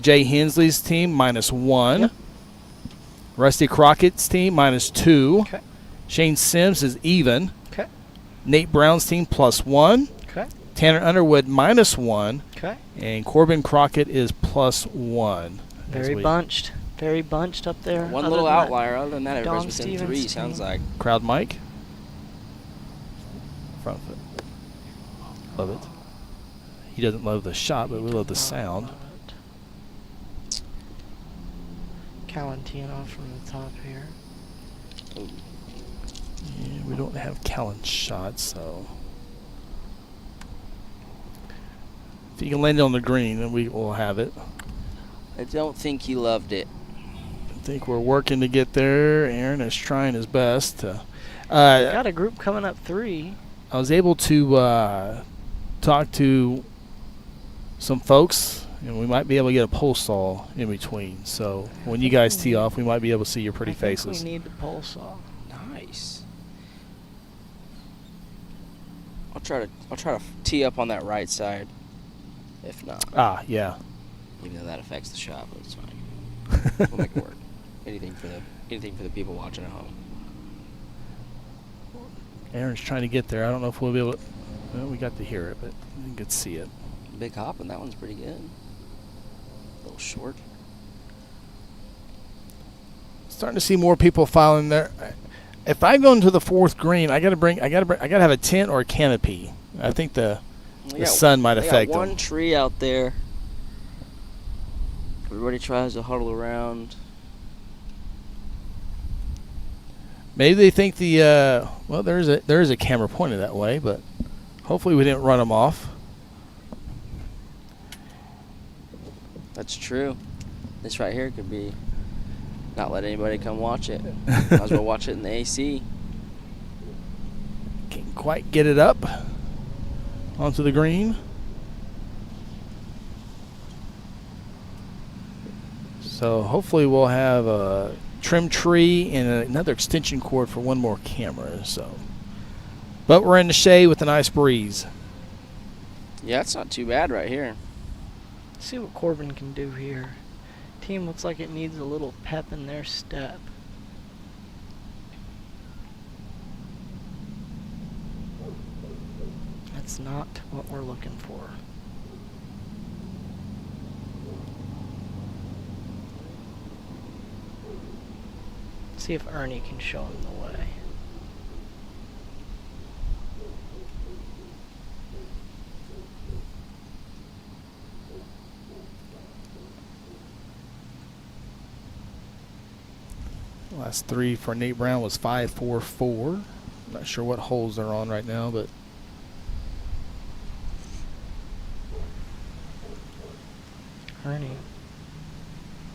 Jay Hensley's team -1. Yep. Rusty Crockett's team -2. Okay. Shane Sims is even. Okay. Nate Brown's team +1. Okay. Tanner Underwood -1. Okay. And Corbin Crockett is +1. Very bunched. Very bunched up there. One Other little than that, outlier. Other than that, everybody's Dom within Stevens 3, team. sounds like. Crowd mic. Front foot. Love it. He doesn't love the shot, but we love the sound. Calentino from the top here. Yeah, we don't have Callan shots, so if you can land it on the green, then we will have it. I don't think he loved it. I think we're working to get there. Aaron is trying his best. Got a group coming up 3. I was able to talk to some folks, and we might be able to get a pole saw in between. So when you guys tee off, we might be able to see your pretty I think faces. we need the pole saw. Nice. I'll try to tee up on that right side. If not, Yeah. even though that affects the shot, but it's fine. We'll make it work. Anything for the people watching at home. Aaron's trying to get there. I don't know if we'll be able to. Well, we got to hear it, but we didn't get to see it. Big hop, and that one's pretty good. A little short. Starting to see more people filing there. If I go into the fourth green, I gotta have a tent or a canopy. I think the sun might affect got one them. tree out there. Everybody tries to huddle around. Maybe they think there is a camera pointed that way, but hopefully we didn't run them off. That's true. This right here could be not let anybody come watch it. Might as well watch it in the AC. Can't quite get it up onto the green. So hopefully we'll have a trim tree and another extension cord for one more camera. But we're in the shade with a nice breeze. Yeah, it's not too bad right here. See what Corbin can do here. Team looks like it needs a little pep in their step. That's not what we're looking for. See if Ernie can show him the way. Last three for Nate Brown was 5, 4, 4. Not sure what holes they're on right now, but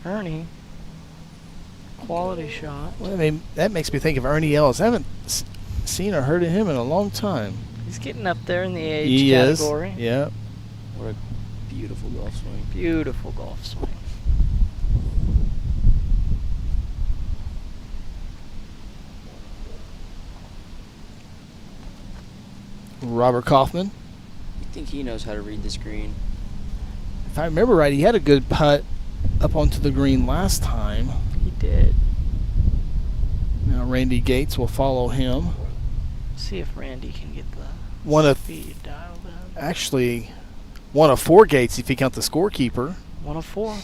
Ernie. Quality shot. well, I mean, that makes me think of Ernie Ellis. I haven't seen or heard of him in a long time. He's getting up there in the age He category. is. Yeah. What a beautiful golf swing. Beautiful golf swing. Robert Kaufman. You think he knows how to read this green? If I remember right, he had a good putt up onto the green last time. He did. Now Randy Gates will follow him. See if Randy can get the One of speed dialed in. actually one of 4 Gates if you count the scorekeeper. 1 of 4.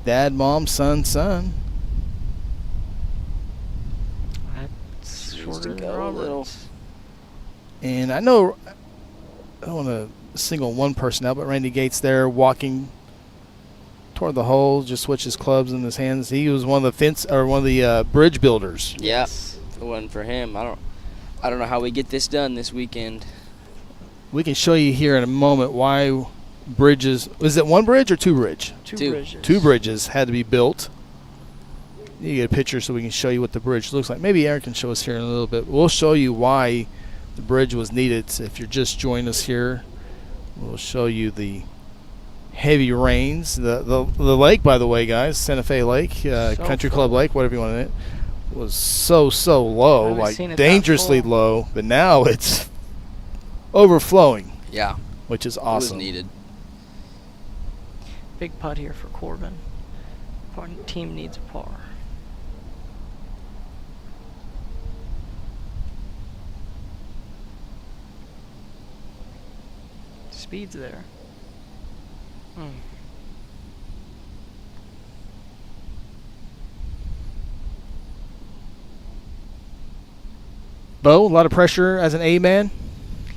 Dad, mom, son, son. That's Needs shorter to than go a little. Roberts. And I know I don't want to single one person out, but Randy Gates there walking toward the hole, just switched his clubs in his hands. He was one of the bridge builders. Yeah. If it wasn't for him, I don't know how we get this done this weekend. We can show you here in a moment why bridges. Was it 1 bridge or 2 bridge? Two. Bridges. 2 bridges had to be built. You get a picture so we can show you what the bridge looks like. Maybe Aaron can show us here in a little bit. We'll show you why the bridge was needed. If you're just joining us here, we'll show you the heavy rains. The lake, by the way, guys, Santa Fe Lake, Country Club Lake, whatever you want it, was so low, Haven't like seen it that dangerously full. low. But now it's overflowing, Yeah. which is It awesome. was needed. Big putt here for Corbin. Team needs a par. Speed's there. Bo, a lot of pressure as an A-man.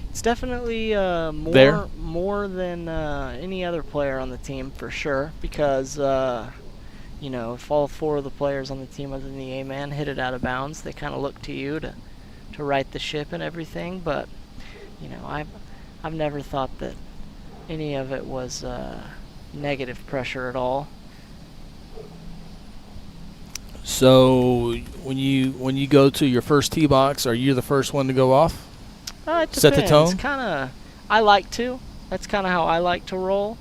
It's definitely There. more than any other player on the team for sure, because if all 4 of the players on the team other than the A-man hit it out of bounds, they kind of look to you to right the ship and everything. But I've never thought that any of it was negative pressure at all. So when you go to your first tee box, are you the first one to go off? It Set the depends. tone? Kind of. I like to. That's kind of how I like to roll.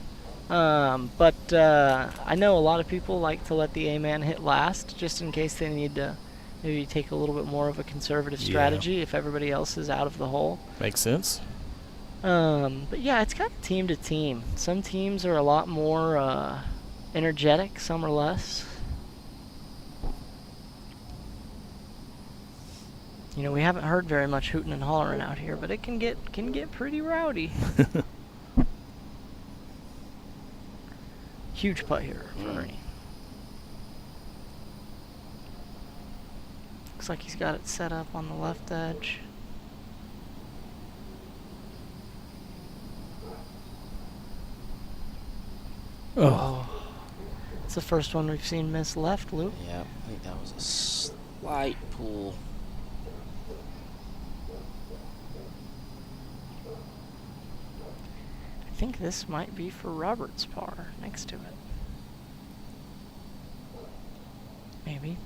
But I know a lot of people like to let the A-man hit last, just in case they need to maybe take a little bit more of a conservative strategy if everybody else is out of the hole. Makes sense. But yeah, it's kind of team to team. Some teams are a lot more energetic, some are less. You know, we haven't heard very much hooting and hollering out here, but it can get pretty rowdy. Huge putt here for Ernie. Looks like he's got it set up on the left edge. Oh. It's the first one we've seen miss left, Luke. Yeah, I think that was a slight pull. I think this might be for Robert's par next to it. Maybe.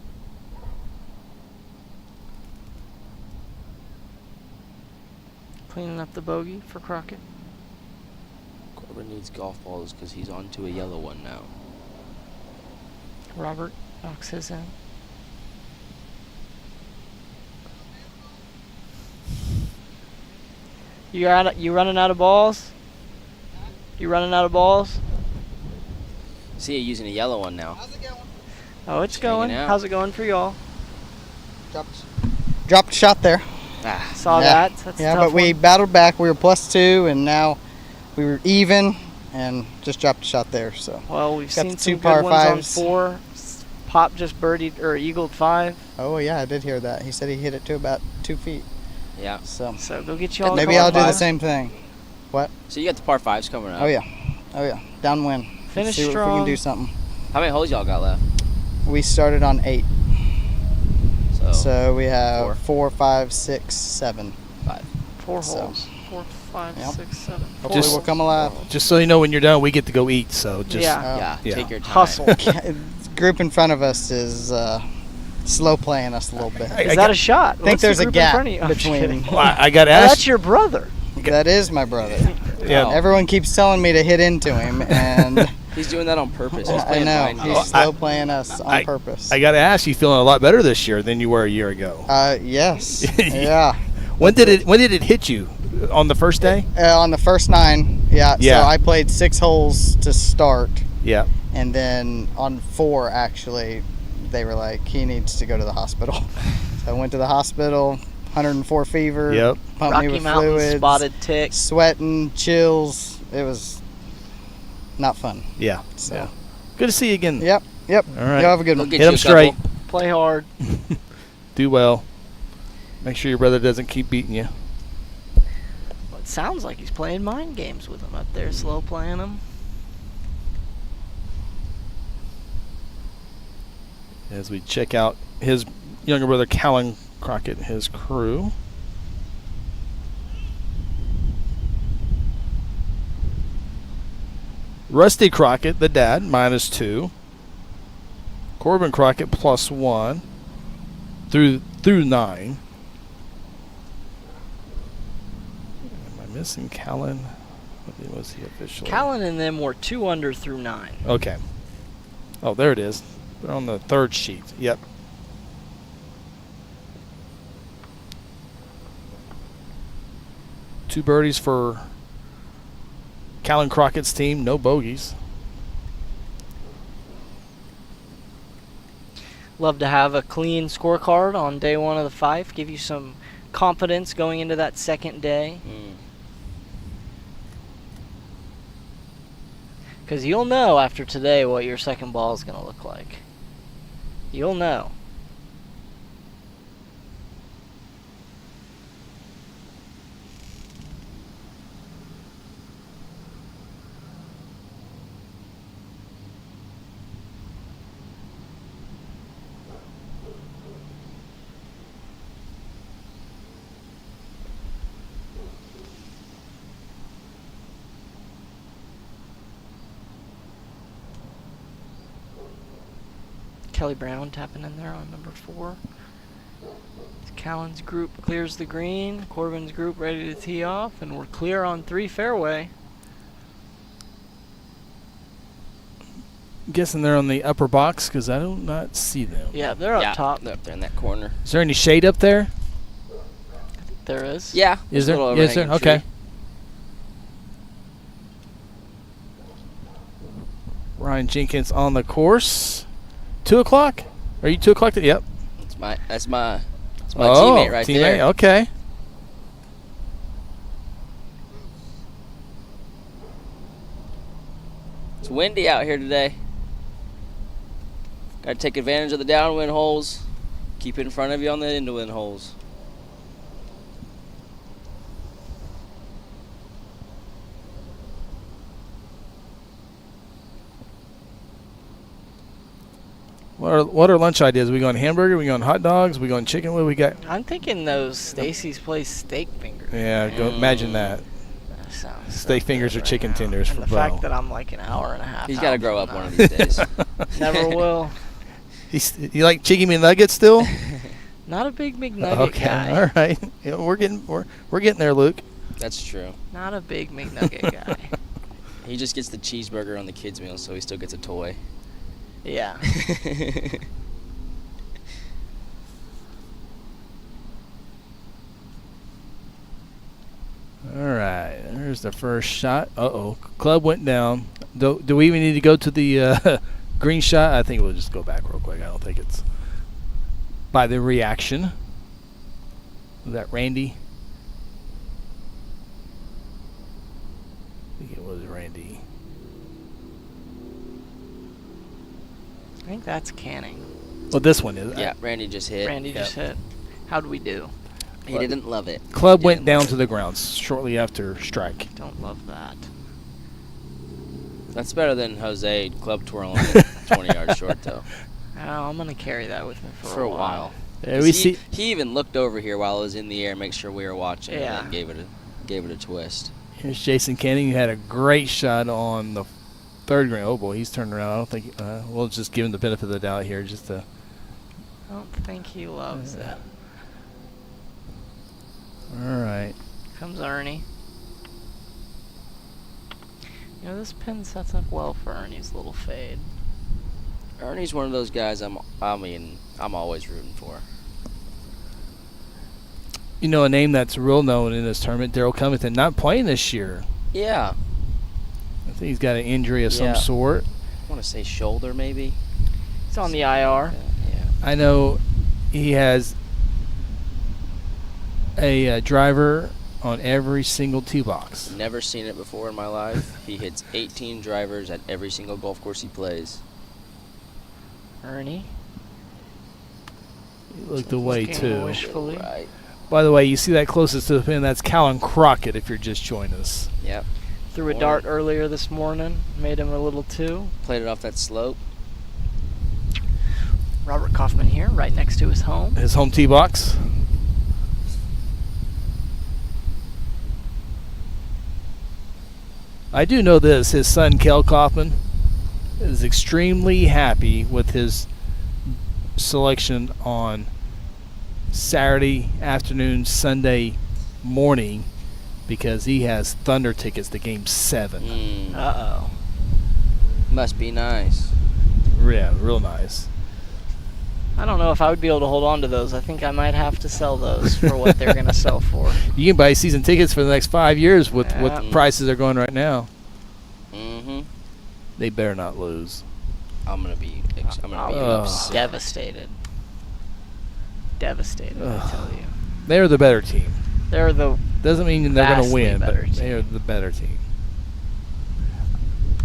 Cleaning up the bogey for Crockett. Corbin needs golf balls because he's on to a yellow one now. Robert knocks his in. You running out of balls? You running out of balls? See you using a yellow one now. How's it going? Oh, it's Just going. hanging out. How's it going for y'all? Dropped a shot there. Ah, Saw Yeah. that. That's Yeah, a tough but we one. battled back. We were +2, and now we were even, and just dropped a shot there. So Well, we've got seen the some two good par ones on fives. 4. Pop just birdied or eagled 5. oh yeah, I did hear that. He said he hit it to about 2 feet. yeah. So So go get y'all. a maybe par I'll do the five. same thing. So you got the par fives coming up. Oh yeah, downwind. Finish See if we strong. can do something. How many holes y'all got left? We started on 8, So, so we have Four. 4, 5, 6, 7. 5. 4 So- holes. 4, 5, Yep. 6, 7. Hopefully Just- we'll come alive. Just so you know, when you're done, we get to go eat. So just Yeah. Yeah, Yeah. take your time. Hustle. Group in front of us is slow playing us a little bit. I Is that got- a shot? I think What's the there's a group in gap front of you? I'm just between. kidding. Well, I got to Oh, ask. that's your brother. That is my brother. Yeah. Oh. Everyone keeps telling me to hit into him, and He's doing that on purpose. He's I playing know mind he's games. slow playing us on purpose. I got to ask. You feeling a lot better this year than you were a year ago? Yes. Yeah. When did it hit you? On the first day? On the first 9, yeah. Yeah. So I played 6 holes to start, Yeah. and then on 4, actually, they were like, he needs to go to the hospital. So I went to the hospital, 104 fever. Yep. Pumped me Rocky with Mountain fluids. spotted tick. Sweating, chills. It was not fun. Yeah. So. Yeah. Good to see you again. Yep. All right. Y'all have a good We'll one. get Hit you them a straight. couple. Play hard. Do well. Make sure your brother doesn't keep beating you. Well, it sounds like he's playing mind games with him up there, slow playing him. As we check out his younger brother, Callan Crockett, and his crew. Rusty Crockett, the dad, -2. Corbin Crockett, +1 through 9. Am I missing Callan? What was he officially? Callan and them were 2 under through 9. Okay. Oh, there it is. They're on the 3rd sheet. Yep. Two birdies for Callan Crockett's team. No bogeys. Love to have a clean scorecard on day 1 of the Fife. Give you some confidence going into that second day. Because you'll know after today what your second ball is going to look like. You'll know. Kelly Brown tapping in there on number 4. Callan's group clears the green. Corbin's group ready to tee off, and we're clear on 3 fairway. guessing they're on the upper box because I do not see them. Yeah, they're up top. They're up there in that corner. Is there any shade up there? There is. Yeah. Is there's a there? little Is there? overhanging Okay. tree. Ryan Jenkins on the course. 2 o'clock? Are you 2 o'clock? Yep. That's my teammate right there. Okay. It's windy out here today. Got to take advantage of the downwind holes. Keep it in front of you on the inwind holes. What are lunch ideas? We going hamburger? We going hot dogs? We going chicken? What do we got? I'm thinking those Stacy's Place steak fingers. Yeah, imagine that. That sounds Steak so fingers good or right chicken now. tenders and for the Bo. fact that I'm like an hour and a half. He's got to out grow from up one of that. these days. Never will. You like chicken McNuggets still? Not a big McNugget Okay, guy. all right. Yeah, we're getting there, Luke. That's true. Not a big McNugget guy. He just gets the cheeseburger on the kids' meal, so he still gets a toy. Yeah. All right, there's the first shot. Uh-oh, club went down. Do we even need to go to the green shot? I think we'll just go back real quick. I don't think it's by the reaction. Was that Randy? I think it was Randy. I think that's Canning. Well, this one is. Yeah, Randy just hit. Randy just hit. How'd we do? He didn't love it. Club went Didn't down love to the grounds shortly after strike. Don't love that. it. That's better than Jose club twirling 20 yards short, though. Oh, I'm going to carry that with me for For a while. Yeah, we 'Cause see. He even looked over here while it was in the air, make sure we were watching, Yeah. and then gave it a twist. Here's Jason Canning, who had a great shot on the third green. Oh boy, he's turned around. I don't think. We'll just give him the benefit of the doubt here, just to. I don't think he loves it. All right. Comes Ernie. You know, this pin sets up well for Ernie's little fade. Ernie's one of those guys I'm always rooting for. You know, a name that's real known in this tournament, Daryl Covington, not playing this year. Yeah. I think he's got an injury of Yeah. some sort. I want to say shoulder, maybe. He's on the IR. Yeah. I know he has a driver on every single tee box. Never seen it before in my life. He hits 18 drivers at every single golf course he plays. Ernie. He looked away, Looking too. wishfully. Right. By the way, you see that closest to the pin? That's Callan Crockett, if you're just joining us. Yep. Threw a dart earlier this morning. Made him a little two. Played it off that slope. Robert Kaufman here, right next to his home. His home tee box. I do know this. His son, Kel Kaufman, is extremely happy with his selection on Saturday afternoon, Sunday morning, because he has Thunder tickets to Game 7. Uh-oh. Must be nice. Yeah, real nice. I don't know if I would be able to hold on to those. I think I might have to sell those for what they're going to sell for. You can buy season tickets for the next 5 years with what Yeah. prices are going right now. Mm-hmm. They better not lose. I'm gonna be Ugh. upset. Devastated. Devastated, I Ugh. tell you. They're the better team. They're the Doesn't mean they're going to Vastly win, but better they are the better team.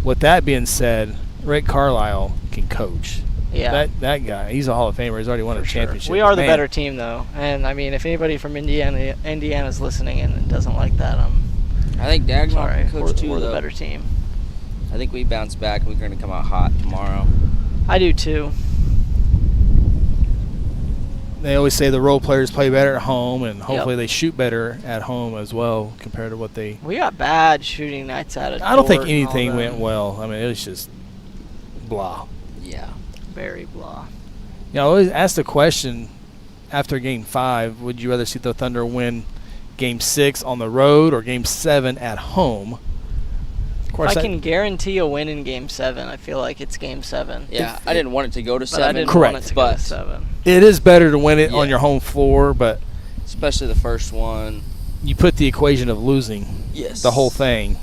With that being said, Rick Carlisle can coach. yeah. That guy, he's a Hall of Famer. He's already won a for sure. championship. We are the Man, better team, though, and I mean, if anybody from Indiana's listening and doesn't like that, I'm I think Dag's sorry. not coach too, We're the though. better team. I think we bounce back. We're going to come out hot tomorrow. I do too. They always say the role players play better at home, and hopefully they shoot better at home as well compared to what they. We got bad shooting nights out of I don't think Dort and all anything them. went well. I mean, it was just blah. Yeah. Very blah. You know, I always ask the question after Game 5: would you rather see the Thunder win Game 6 on the road or Game 7 at home? Of course, If I can guarantee a win in Game 7, I feel like it's Game 7. Yeah, I didn't want it to go to But 7. I didn't Correct. want it to go to But 7. it is better to win it on Yeah. your home floor, but especially the first one. you put the equation of losing Yes. the whole thing.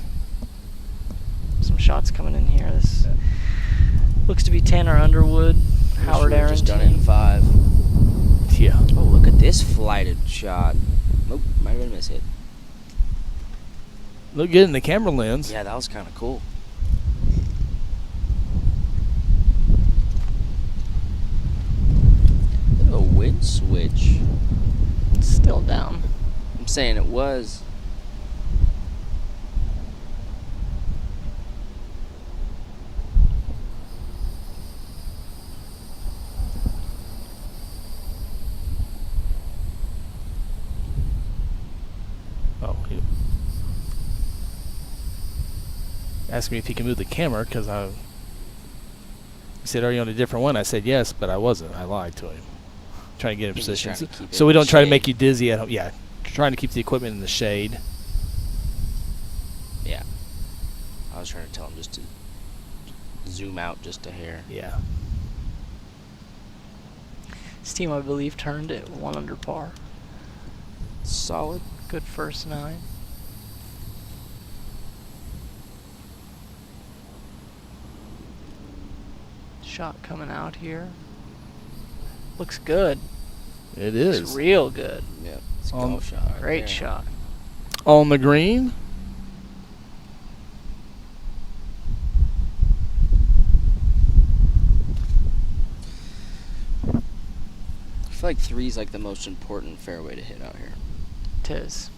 Some shots coming in here. This looks to be Tanner Underwood, Howard Wish we would've just done it in Aaron. 5. Yeah. Oh, look at this flighted shot. Nope, might have been a miss hit. Look good in the camera lens. Yeah, that was kind of cool. Look at a wind switch. Still down. I'm saying it was. Oh, he asked me if he can move the camera because he said, "Are you on a different one?" I said, "Yes," but I wasn't. I lied to him. Trying to get in He's just position trying to keep it so we in don't the try to shade. make you dizzy at home. Yeah, trying to keep the equipment in the shade. Yeah. I was trying to tell him just to zoom out just a hair. Yeah. This team, I believe, turned at 1 under par. Solid. Good first 9. Shot coming out here. Looks good. It Looks is. real good. Yep. It's a On- golf shot. Right Great there. shot. On the green. I feel like 3 is like the most important fairway to hit out here. Tis.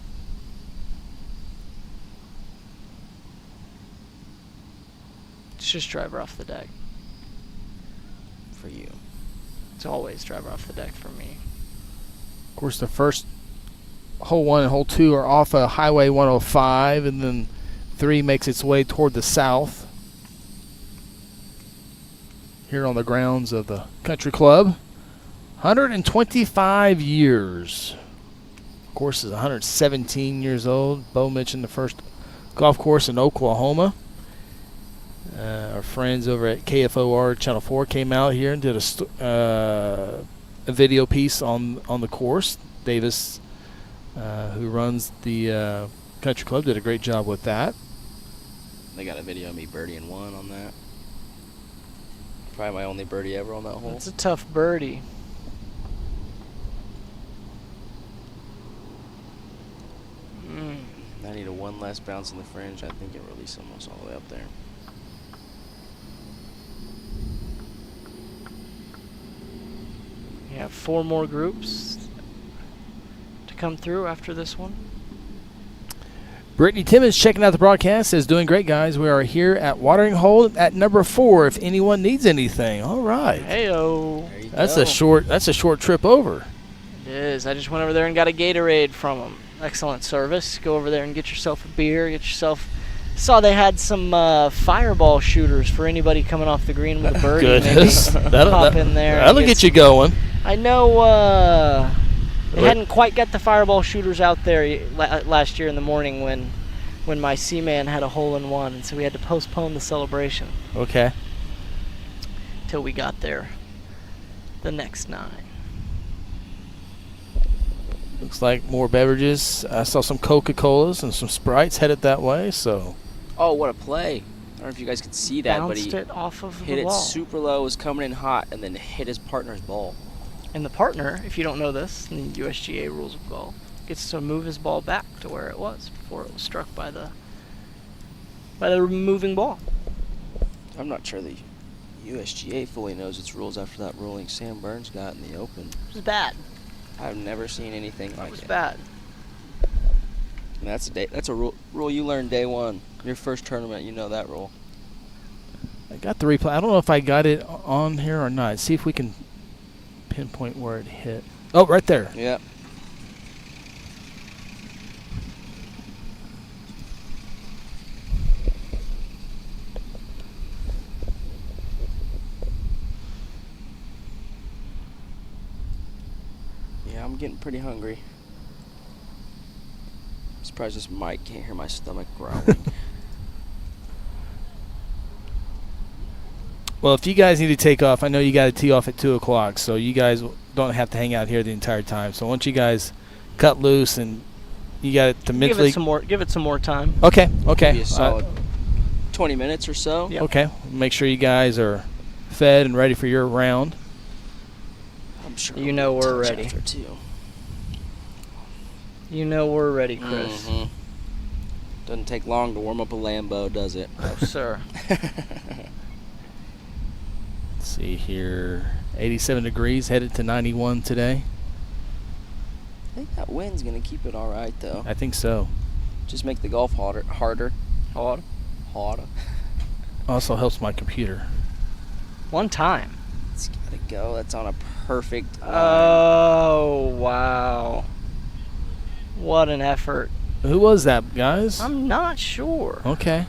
It's just driver off the deck. For you. It's always driver off the deck for me. Of course, the first hole 1 and hole 2 are off of Highway 105, and then 3 makes its way toward the south. Here on the grounds of the country club. 125 years. Of course, is 117 years old. Bo mentioned the first golf course in Oklahoma. Our friends over at KFOR Channel 4 came out here and did a video piece on the course. Davis, who runs the country club, did a great job with that. They got a video of me birdieing 1 on that. Probably my only birdie ever on that hole. It's a tough birdie. I need a 1 less bounce in the fringe. I think it released almost all the way up there. We have 4 more groups to come through after this one. Brittany Timmons checking out the broadcast, says, "Doing great, guys. We are here at Watering Hole at number 4 if anyone needs anything." All right. Heyo. There you That's go. a short trip over. It is. I just went over there and got a Gatorade from them. Excellent service. Go over there and get yourself a beer. Get yourself. Saw they had some fireball shooters for anybody coming off the green with a birdie. Goodness. Maybe pop in there. and That'll get you going. I know they Right. hadn't quite got the fireball shooters out there last year in the morning when my C-Man had a hole-in-one, and so we had to postpone the celebration Okay. till we got there the next 9. Looks like more beverages. I saw some Coca-Colas and some Sprites headed that way, so. Oh, what a play. I don't know if you guys could see that, but Bounced he it off of hit the it wall. super low, was coming in hot, and then hit his partner's ball. And the partner, if you don't know this, in the USGA rules of golf, gets to move his ball back to where it was before it was struck by the moving ball. I'm not sure the USGA fully knows its rules after that ruling Sam Burns got in the Open. It was bad. I've never seen anything It like was it. bad. And that's a rule you learn day 1. Your first tournament, you know that rule. I got the replay. I don't know if I got it on here or not. See if we can pinpoint where it hit. Oh, right there. Yeah. Yeah, I'm getting pretty hungry. I'm surprised this mic can't hear my stomach growling. Well, if you guys need to take off, I know you got to tee off at 2 o'clock, so you guys don't have to hang out here the entire time. So once you guys cut loose and you got it to mentally. Give it some more time. Okay. Maybe a solid 20 minutes or so. Yep. Okay. Make sure you guys are fed and ready for your round. I'm sure You know we'll we're touch ready. after 2. You know we're ready, Chris. Mhm. Doesn't take long to warm up a Lambo, does it? No, sir. Let's see here. 87 degrees, headed to 91 today. I think that wind's going to keep it all right, though. I think so. Just make the golf harder. Harder. Also helps my computer. One time. It's got to go. That's on a perfect line. Oh, wow. What an effort. Who was that, guys? I'm not sure. Okay.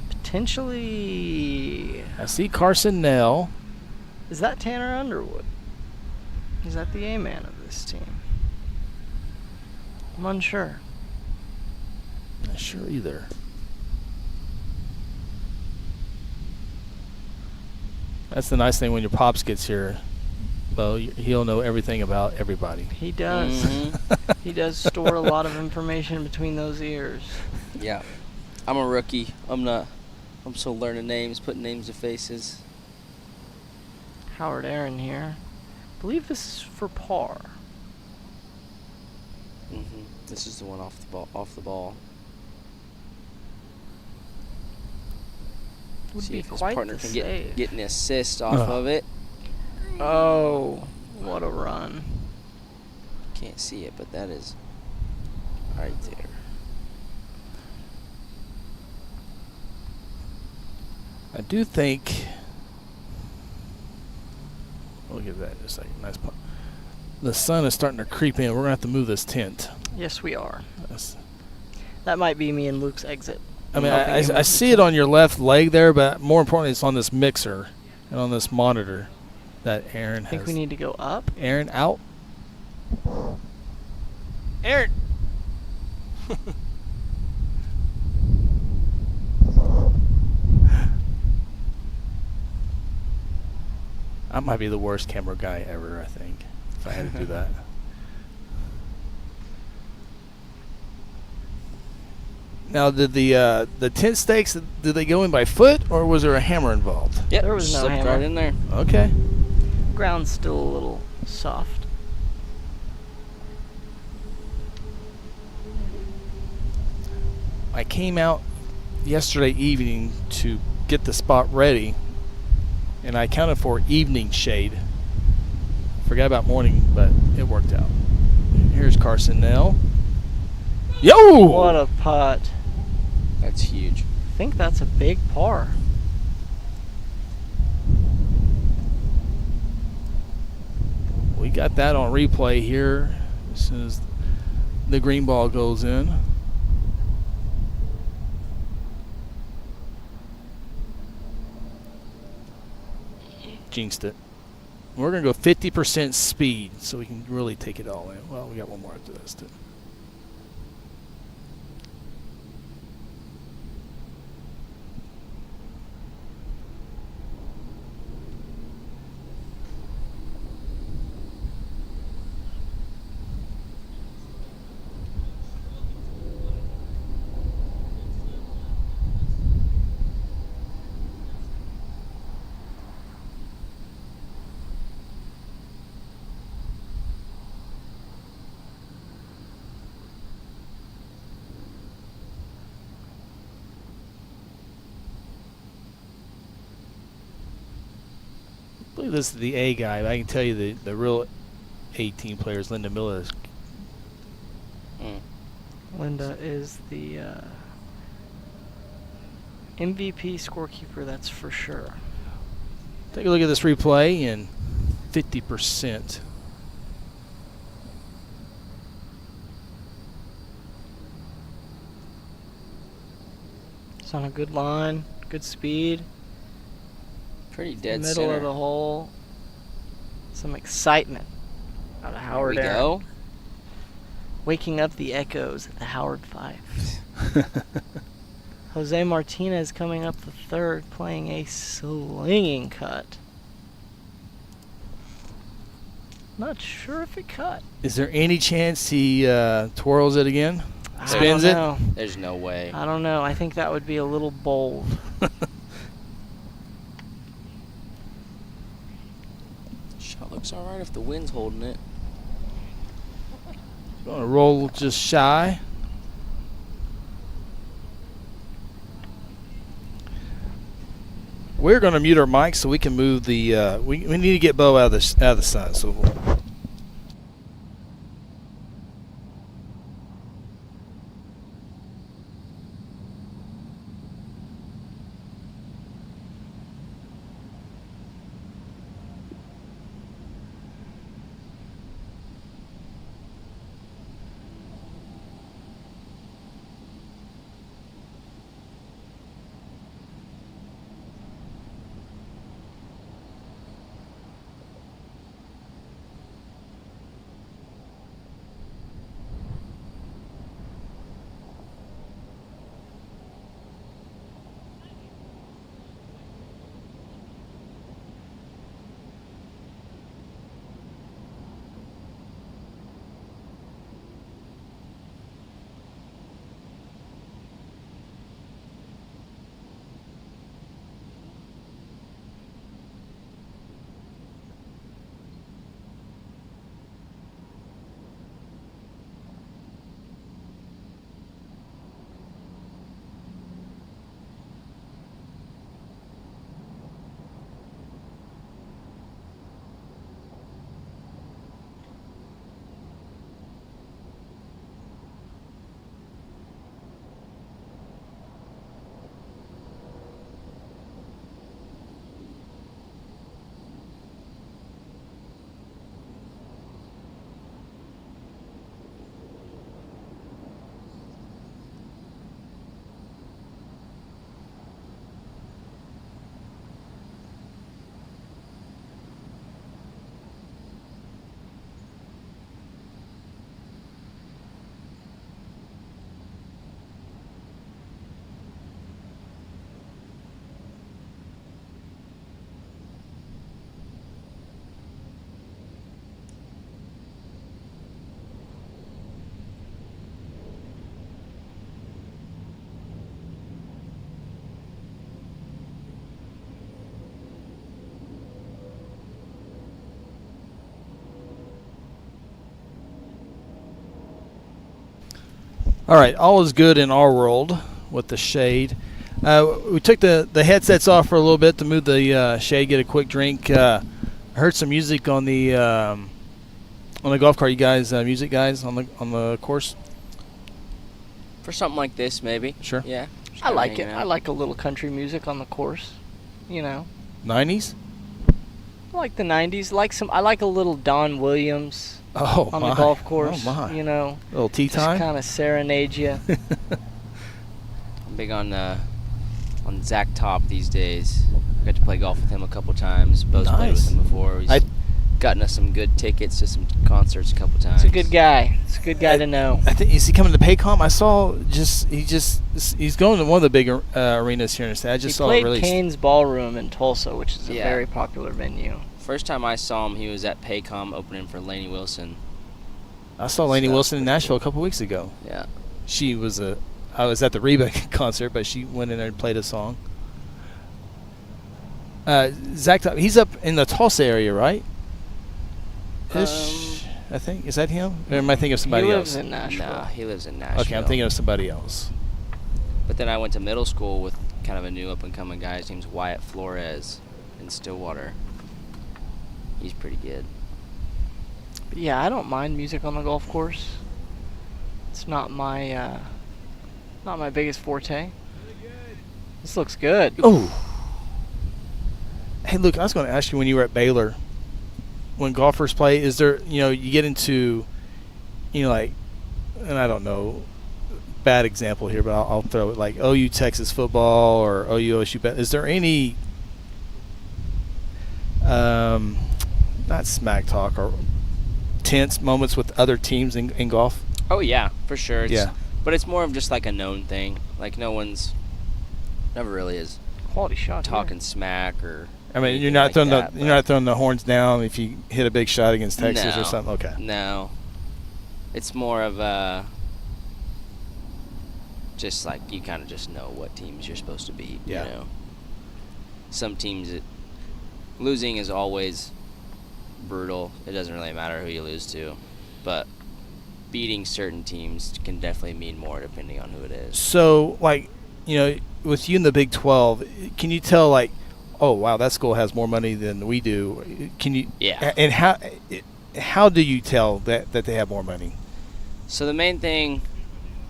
Potentially. I see Carson Nell. Is that Tanner Underwood? Is that the A-man of this team? I'm unsure. Not sure either. That's the nice thing when your pops gets here. Well, he'll know everything about everybody. He does. Mhm. He does store a lot of information between those ears. Yeah. I'm a rookie. I'm still learning names, putting names to faces. Howard Aaron here. I believe this is for par. This is the one off the ball. Would See be if his quite partner the can save. get an assist off of it. Oh, what a run. Can't see it, but that is right there. I do think. We'll give that in a second. Nice putt. The sun is starting to creep in. We're going to have to move this tent. Yes, we are. That's- That might be me and Luke's exit. I mean, Helping him I with see the it on your left leg there, but more importantly, it's on this mixer and on this monitor that Aaron I think has. we need to go up. Aaron out. Aaron! I might be the worst camera guy ever, I think, if I had to do that. Now, did the tent stakes, did they go in by foot, or was there a hammer involved? Yep, There was no slipped hammer. right in there. Okay. Ground's still a little soft. I came out yesterday evening to get the spot ready, and I counted for evening shade. Forgot about morning, but it worked out. Here's Carson Nell. Yo! What a putt. That's huge. I think that's a big par. We got that on replay here as soon as the green ball goes in. Jinxed it. We're going to go 50% speed so we can really take it all in. Well, we got one more after this, too. I believe this is the A guy, but I can tell you the real 18 player is Linda Miller. Linda is the MVP scorekeeper, that's for sure. Take a look at this replay and 50%. It's on a good line, good speed. Pretty dead Middle center. of the hole. Some excitement out of There Howard we Aaron. go. Waking up the echoes at the Howard Fife. Jose Martinez coming up the third, playing a slinging cut. Not sure if it cut. Is there any chance he twirls it again? Spins I don't know. There's no way. I don't know. I think that would be a little bold. Shot looks all right if the wind's holding it. Going to roll just shy. We're going to mute our mics so we can move the. We need to get Bo out of the sun. So. All right, all is good in our world with the shade. We took the headsets off for a little bit to move the shade, get a quick drink. I heard some music on the golf cart. You guys, music guys on the course. For something like this, maybe. Sure. Yeah. I like it. I like a little country music on the course. 90s. I like the 90s. I like a little Don Williams. Oh, on my. the golf course. Oh, my. A little tea time. Just kind of serenade you. I'm big on Zach Top these days. I got to play golf with him a couple times. Bo's played with him before. He's gotten us some good tickets to some concerts a couple times. He's a good guy. It's a good guy to know. I think is he coming to Paycom? I saw he's going to one of the big arenas here in the state. I just saw it released. He played Kane's Ballroom in Tulsa, which is a very popular venue. First time I saw him, he was at Paycom opening for Lainey Wilson. I saw Lainey Wilson in Nashville a couple weeks ago. Yeah. I was at the Reba concert, but she went in there and played a song. Zach, he's up in the Tulsa area, right? I think. Is that him? Or am I thinking of somebody else? He lives in Nashville. No, he lives in Nashville. Okay, I'm thinking of somebody else. But then I went to middle school with kind of a new up-and-coming guy. His name's Wyatt Flores in Stillwater. He's pretty good. But yeah, I don't mind music on the golf course. It's not my biggest forte. This looks good. Oh. Hey, look, I was going to ask you when you were at Baylor, when golfers play, is there, you get into, like, and I don't know, bad example here, but I'll throw it, like OU Texas football or OU OSU. Is there any, not smack talk or tense moments with other teams in golf? Oh, yeah, for sure. Yeah. But it's more of just like a known thing. Like no one's never really is Quality shot. talking smack or. I mean, you're anything not like throwing that, you're not throwing the horns down if you hit a big shot against Texas or No. something. Okay. No, it's more of a just like you kind of just know what teams you're supposed to beat. Yeah. You know, some teams losing is always brutal. It doesn't really matter who you lose to, but beating certain teams can definitely mean more depending on who it is. So, like, you know, with you in the Big 12, can you tell, like, oh, wow, that school has more money than we do? Can you? Yeah. And how do you tell that they have more money? So the main thing,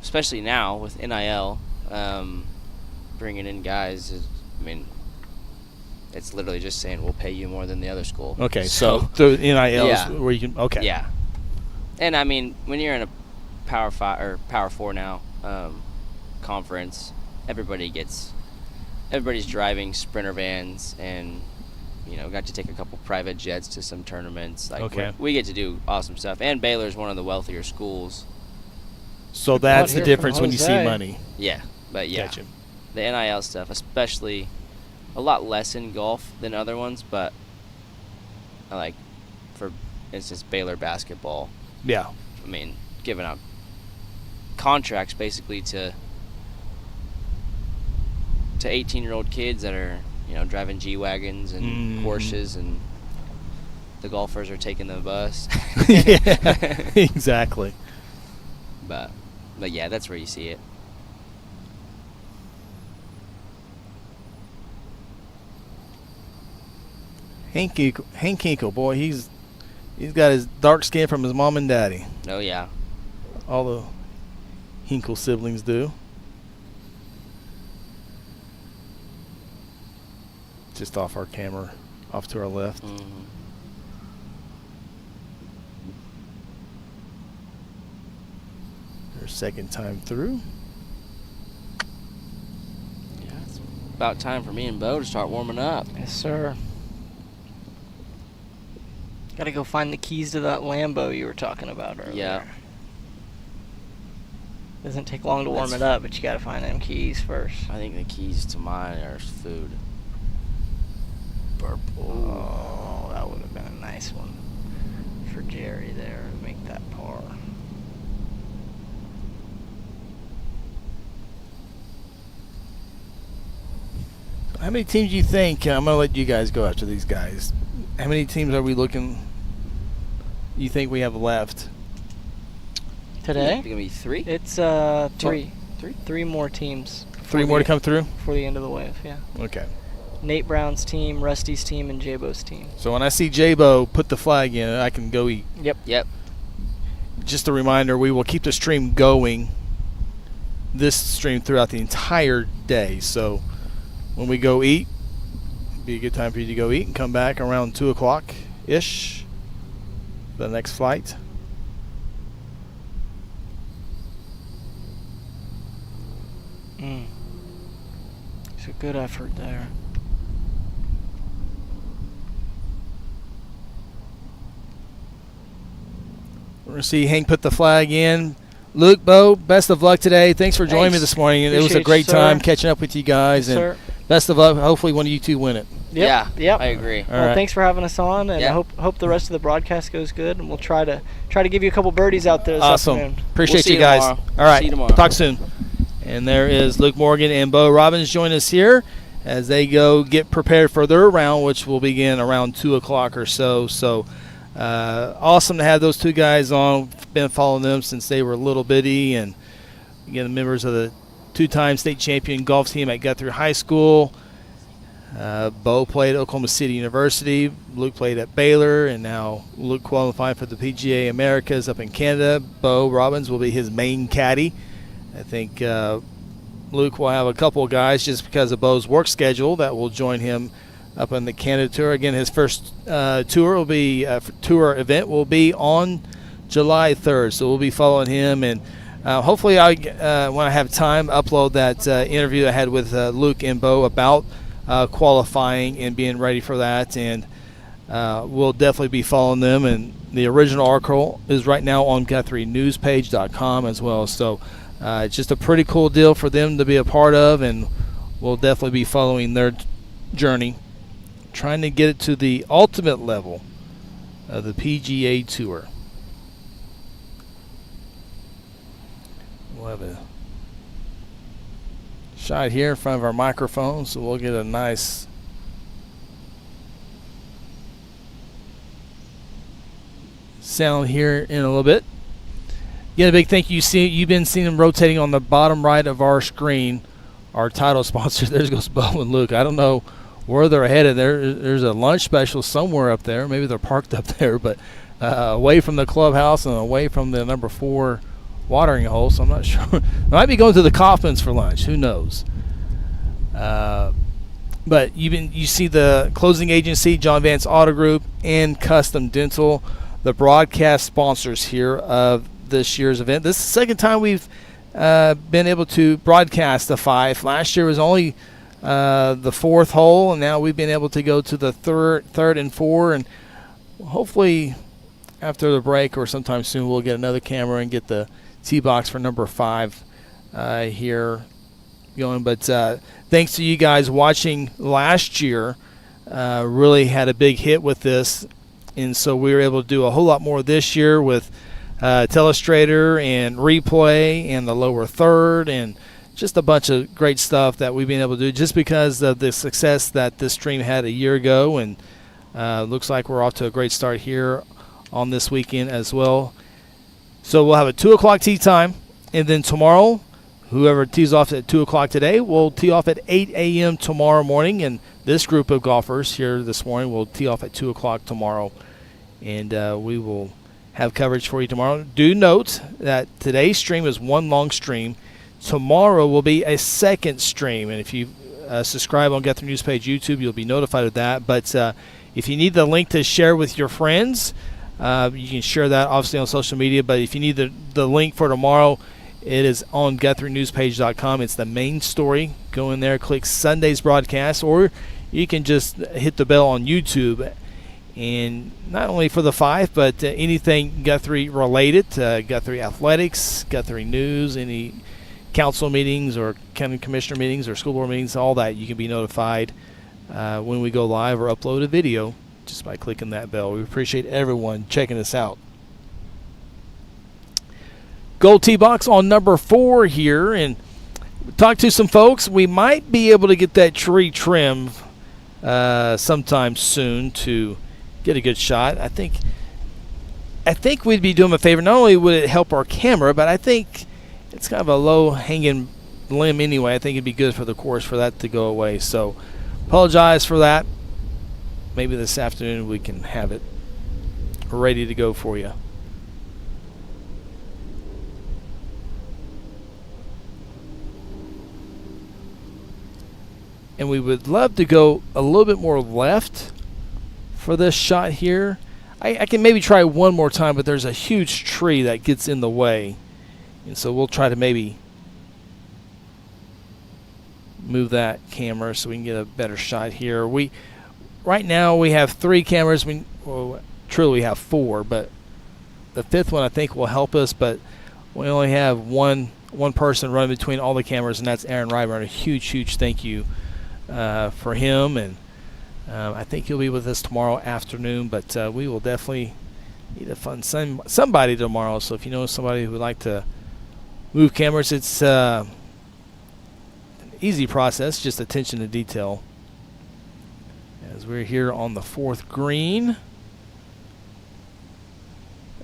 especially now with NIL, bringing in guys is, I mean, it's literally just saying we'll pay you more than the other school. Okay, so through NIL Yeah. where you can. Okay. Yeah. And I mean, when you're in a Power 5 or Power 4 now conference, everybody's driving Sprinter vans, and you know, got to take a couple private jets to some tournaments. Like Okay. we get to do awesome stuff. And Baylor's one of the wealthier schools. So that's the hear difference from when you see Jose. money. Yeah, but yeah, Gotcha. the NIL stuff, especially a lot less in golf than other ones, but like, for instance, Baylor basketball. Yeah. I mean, giving out contracts basically to 18-year-old kids that are, you know, driving G-Wagons and Mhm. Porsches, and the golfers are taking the bus. Yeah, exactly. But yeah, that's where you see it. Hank Hinkle, boy, he's got his dark skin from his mom and daddy. Oh yeah. All the Hinkle siblings do. Just off our camera, off to our left. Mm-hmm. Their second time through. Yeah, it's about time for me and Bo to start warming up. Yes, sir. Got to go find the keys to that Lambo you were talking about earlier. Yeah. Doesn't take long to warm That's- it up, but you got to find them keys first. I think the keys to mine are food. Oh, that would have been a nice one for Jerry there to make that par. How many teams do you think? I'm going to let you guys go after these guys. How many teams are we looking? You think we have left? Today? It's gonna be 3. It's three. Three more teams. Three more to come through? Before the end of the wave, yeah. Okay. Nate Brown's team, Rusty's team, and J-Bo's team. So when I see J-Bo put the flag in, I can go eat. Yep. Just a reminder, we will keep the stream going, this stream, throughout the entire day. So when we go eat, it'd be a good time for you to go eat and come back around 2 o'clock-ish, the next flight. It's a good effort there. We're going to see Hank put the flag in. Luke, Bo, best of luck today. Thanks for joining me Thanks. this morning. It was a Appreciate great you, time sir. catching up with you guys. Yes, and sir. best of luck. Hopefully one of you two win it. Yep. I agree. All Well, right. thanks for having us on, and Yeah. I hope the rest of the broadcast goes good, and we'll try to give you a couple birdies out there this Awesome. afternoon. Appreciate see you you guys. tomorrow. All right. See you tomorrow. Talk soon. And there is Luke Morgan and Bo Robbins join us here as they go get prepared for their round, which will begin around 2 o'clock or so. So awesome to have those two guys on. Been following them since they were little bitty, and again, members of the two-time state champion golf team at Guthrie High School. Bo played at Oklahoma City University. Luke played at Baylor, and now Luke qualified for the PGA Americas up in Canada. Bo Robbins will be his main caddy. I think Luke will have a couple of guys just because of Bo's work schedule that will join him up on the Canada Tour. Again, his first tour event will be on July 3rd, so we'll be following him, and hopefully when I have time, upload that interview I had with Luke and Bo about qualifying and being ready for that, and we'll definitely be following them. And the original article is right now on GuthrieNewsPage.com as well. So it's just a pretty cool deal for them to be a part of, and we'll definitely be following their journey, trying to get it to the ultimate level of the PGA Tour. We'll have a shot here in front of our microphone, so we'll get a nice sound here in a little bit. Again, a big thank you. You've been seeing them rotating on the bottom right of our screen. Our title sponsor, there goes Bo and Luke. I don't know where they're headed. There's a lunch special somewhere up there. Maybe they're parked up there, but away from the clubhouse and away from the number 4 watering hole, so I'm not sure. They might be going to the Kaufmans for lunch. Who knows? But you see the closing agency, John Vance Auto Group, and Custom Dental, the broadcast sponsors here of this year's event. This is the second time we've been able to broadcast the 5. Last year was only the 4th hole, and now we've been able to go to the third and 4, and hopefully after the break or sometime soon we'll get another camera and get the tee box for number 5 here going. But thanks to you guys watching last year, really had a big hit with this, and so we were able to do a whole lot more this year with Telestrator and replay and the lower third and just a bunch of great stuff that we've been able to do just because of the success that this stream had a year ago. And looks like we're off to a great start here on this weekend as well. So we'll have a 2 o'clock tee time, and then tomorrow, whoever tees off at 2 o'clock today will tee off at 8 a.m. tomorrow morning, and this group of golfers here this morning will tee off at 2 o'clock tomorrow, and we will have coverage for you tomorrow. Do note that today's stream is one long stream. Tomorrow will be a second stream, and if you subscribe on Guthrie News Page YouTube, you'll be notified of that. But if you need the link to share with your friends, you can share that obviously on social media. But if you need the link for tomorrow, it is on GuthrieNewsPage.com. It's the main story. Go in there, click Sunday's broadcast, or you can just hit the bell on YouTube. And not only for the 5, but anything Guthrie related, Guthrie Athletics, Guthrie News, any council meetings or county commissioner meetings or school board meetings, all that, you can be notified when we go live or upload a video just by clicking that bell. We appreciate everyone checking us out. Gold tee box on number 4 here, and talk to some folks. We might be able to get that tree trimmed sometime soon to get a good shot. I think we'd be doing a favor. Not only would it help our camera, but I think it's kind of a low-hanging limb anyway. I think it'd be good for the course for that to go away. So apologize for that. Maybe this afternoon we can have it ready to go for you. And we would love to go a little bit more left for this shot here. I can maybe try one more time, but there's a huge tree that gets in the way. And so we'll try to maybe move that camera so we can get a better shot here. Right now we have 3 cameras. Truly we have 4, but the 5th one I think will help us, but we only have one person running between all the cameras, and that's Aaron Ryburn. A huge thank you for him, and I think he'll be with us tomorrow afternoon, but we will definitely need to find somebody tomorrow. So if you know somebody who would like to move cameras, it's an easy process, just attention to detail. As we're here on the 4th green,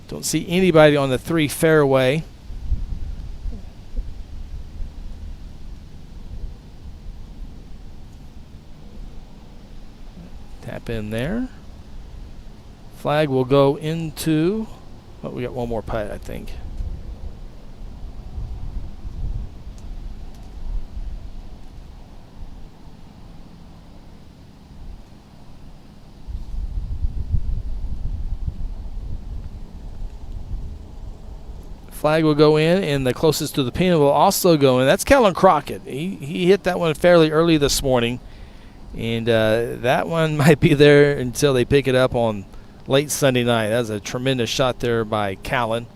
don't see anybody on the 3 fairway. Tap in there. Flag will go into, we got one more putt, I think. Flag will go in, and the closest to the pin will also go in. That's Kellen Crockett. He hit that one fairly early this morning, and that one might be there until they pick it up on late Sunday night. That was a tremendous shot there by Callan.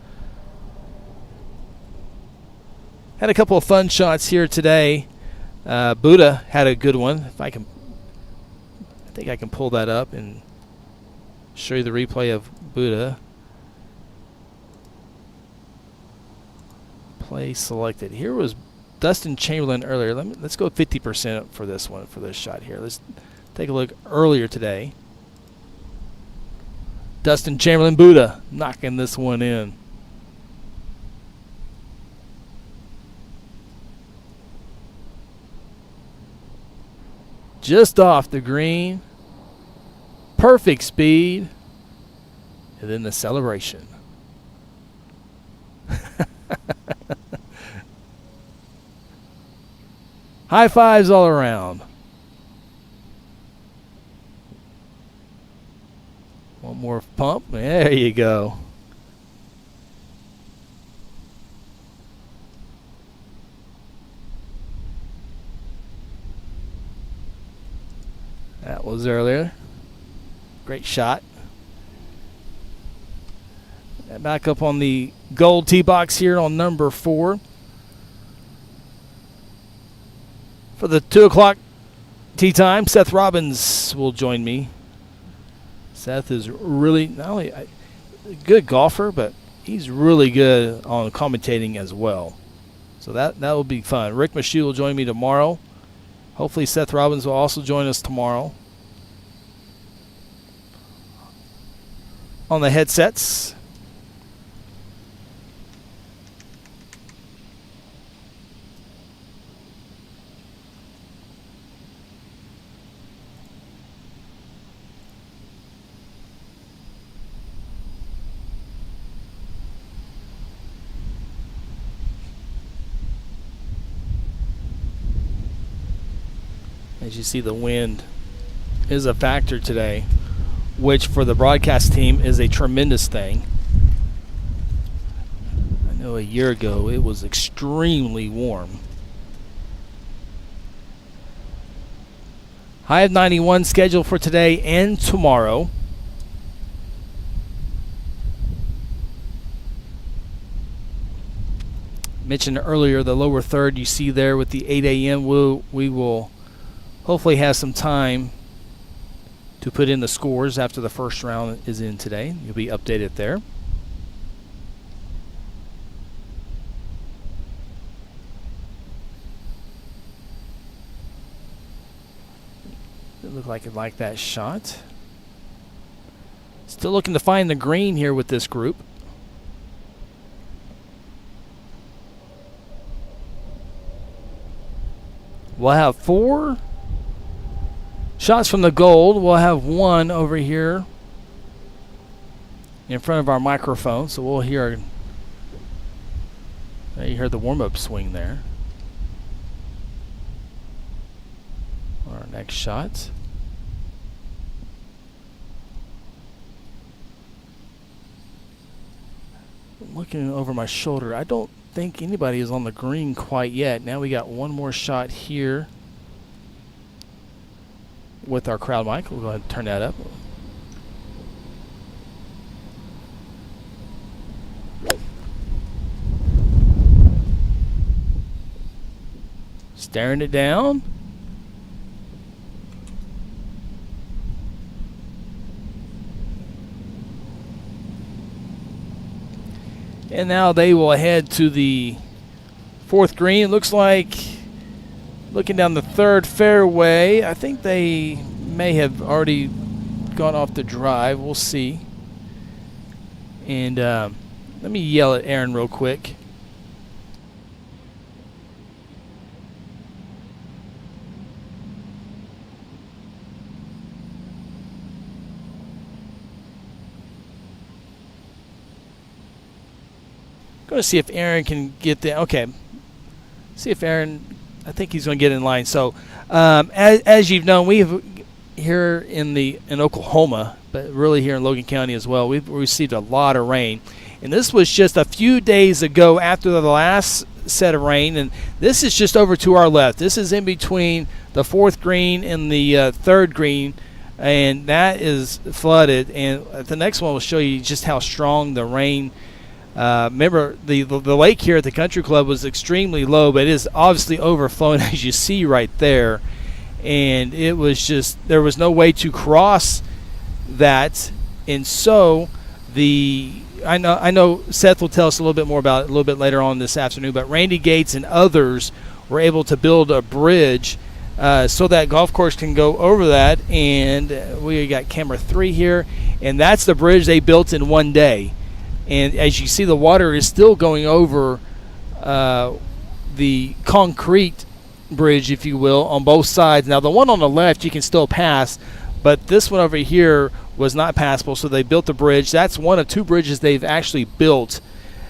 Had a couple of fun shots here today. Buddha had a good one. I think I can pull that up and show you the replay of Buddha. Play selected. Here was Dustin Chamberlain earlier. Let's go 50% for this one, for this shot here. Let's take a look earlier today. Dustin Chamberlain, Buddha, knocking this one in. Just off the green. Perfect speed. And then the celebration. High fives all around. One more pump. There you go. That was earlier. Great shot. Back up on the gold tee box here on number 4. For the 2 o'clock tee time, Seth Robbins will join me. Seth is really not only a good golfer, but he's really good on commentating as well. So that will be fun. Rick Michaud will join me tomorrow. Hopefully Seth Robbins will also join us tomorrow. On the headsets. As you see, the wind is a factor today, which for the broadcast team is a tremendous thing. I know a year ago it was extremely warm. High of 91 scheduled for today and tomorrow. Mentioned earlier the lower third you see there with the 8 a.m. We will hopefully have some time to put in the scores after the first round is in today. You'll be updated there. It looked like it liked that shot. Still looking to find the green here with this group. We'll have 4 shots from the gold. We'll have 1 over here in front of our microphone, so we'll hear. You heard the warm-up swing there. Our next shot. Looking over my shoulder, I don't think anybody is on the green quite yet. Now we got one more shot here with our crowd mic. We'll go ahead and turn that up. Staring it down. And now they will head to the 4th green. It looks like, looking down the 3rd fairway, I think they may have already gone off the drive. We'll see. And let me yell at Aaron real quick. Going to see if Aaron can get there. Okay. See if Aaron, I think he's going to get in line. So, as you've known, we have here in Oklahoma, but really here in Logan County as well, we've received a lot of rain. And this was just a few days ago after the last set of rain. And this is just over to our left. This is in between the 4th green and the 3rd green. And that is flooded. And the next one will show you just how strong the rain Remember, the lake here at the country club was extremely low, but it is obviously overflowing as you see right there. And it was just, there was no way to cross that. And so I know Seth will tell us a little bit more about it a little bit later on this afternoon, but Randy Gates and others were able to build a bridge so that golf course can go over that. And we got camera 3 here, and that's the bridge they built in one day. And as you see, the water is still going over the concrete bridge, if you will, on both sides. Now, the one on the left you can still pass, but this one over here was not passable, so they built the bridge. That's one of 2 bridges they've actually built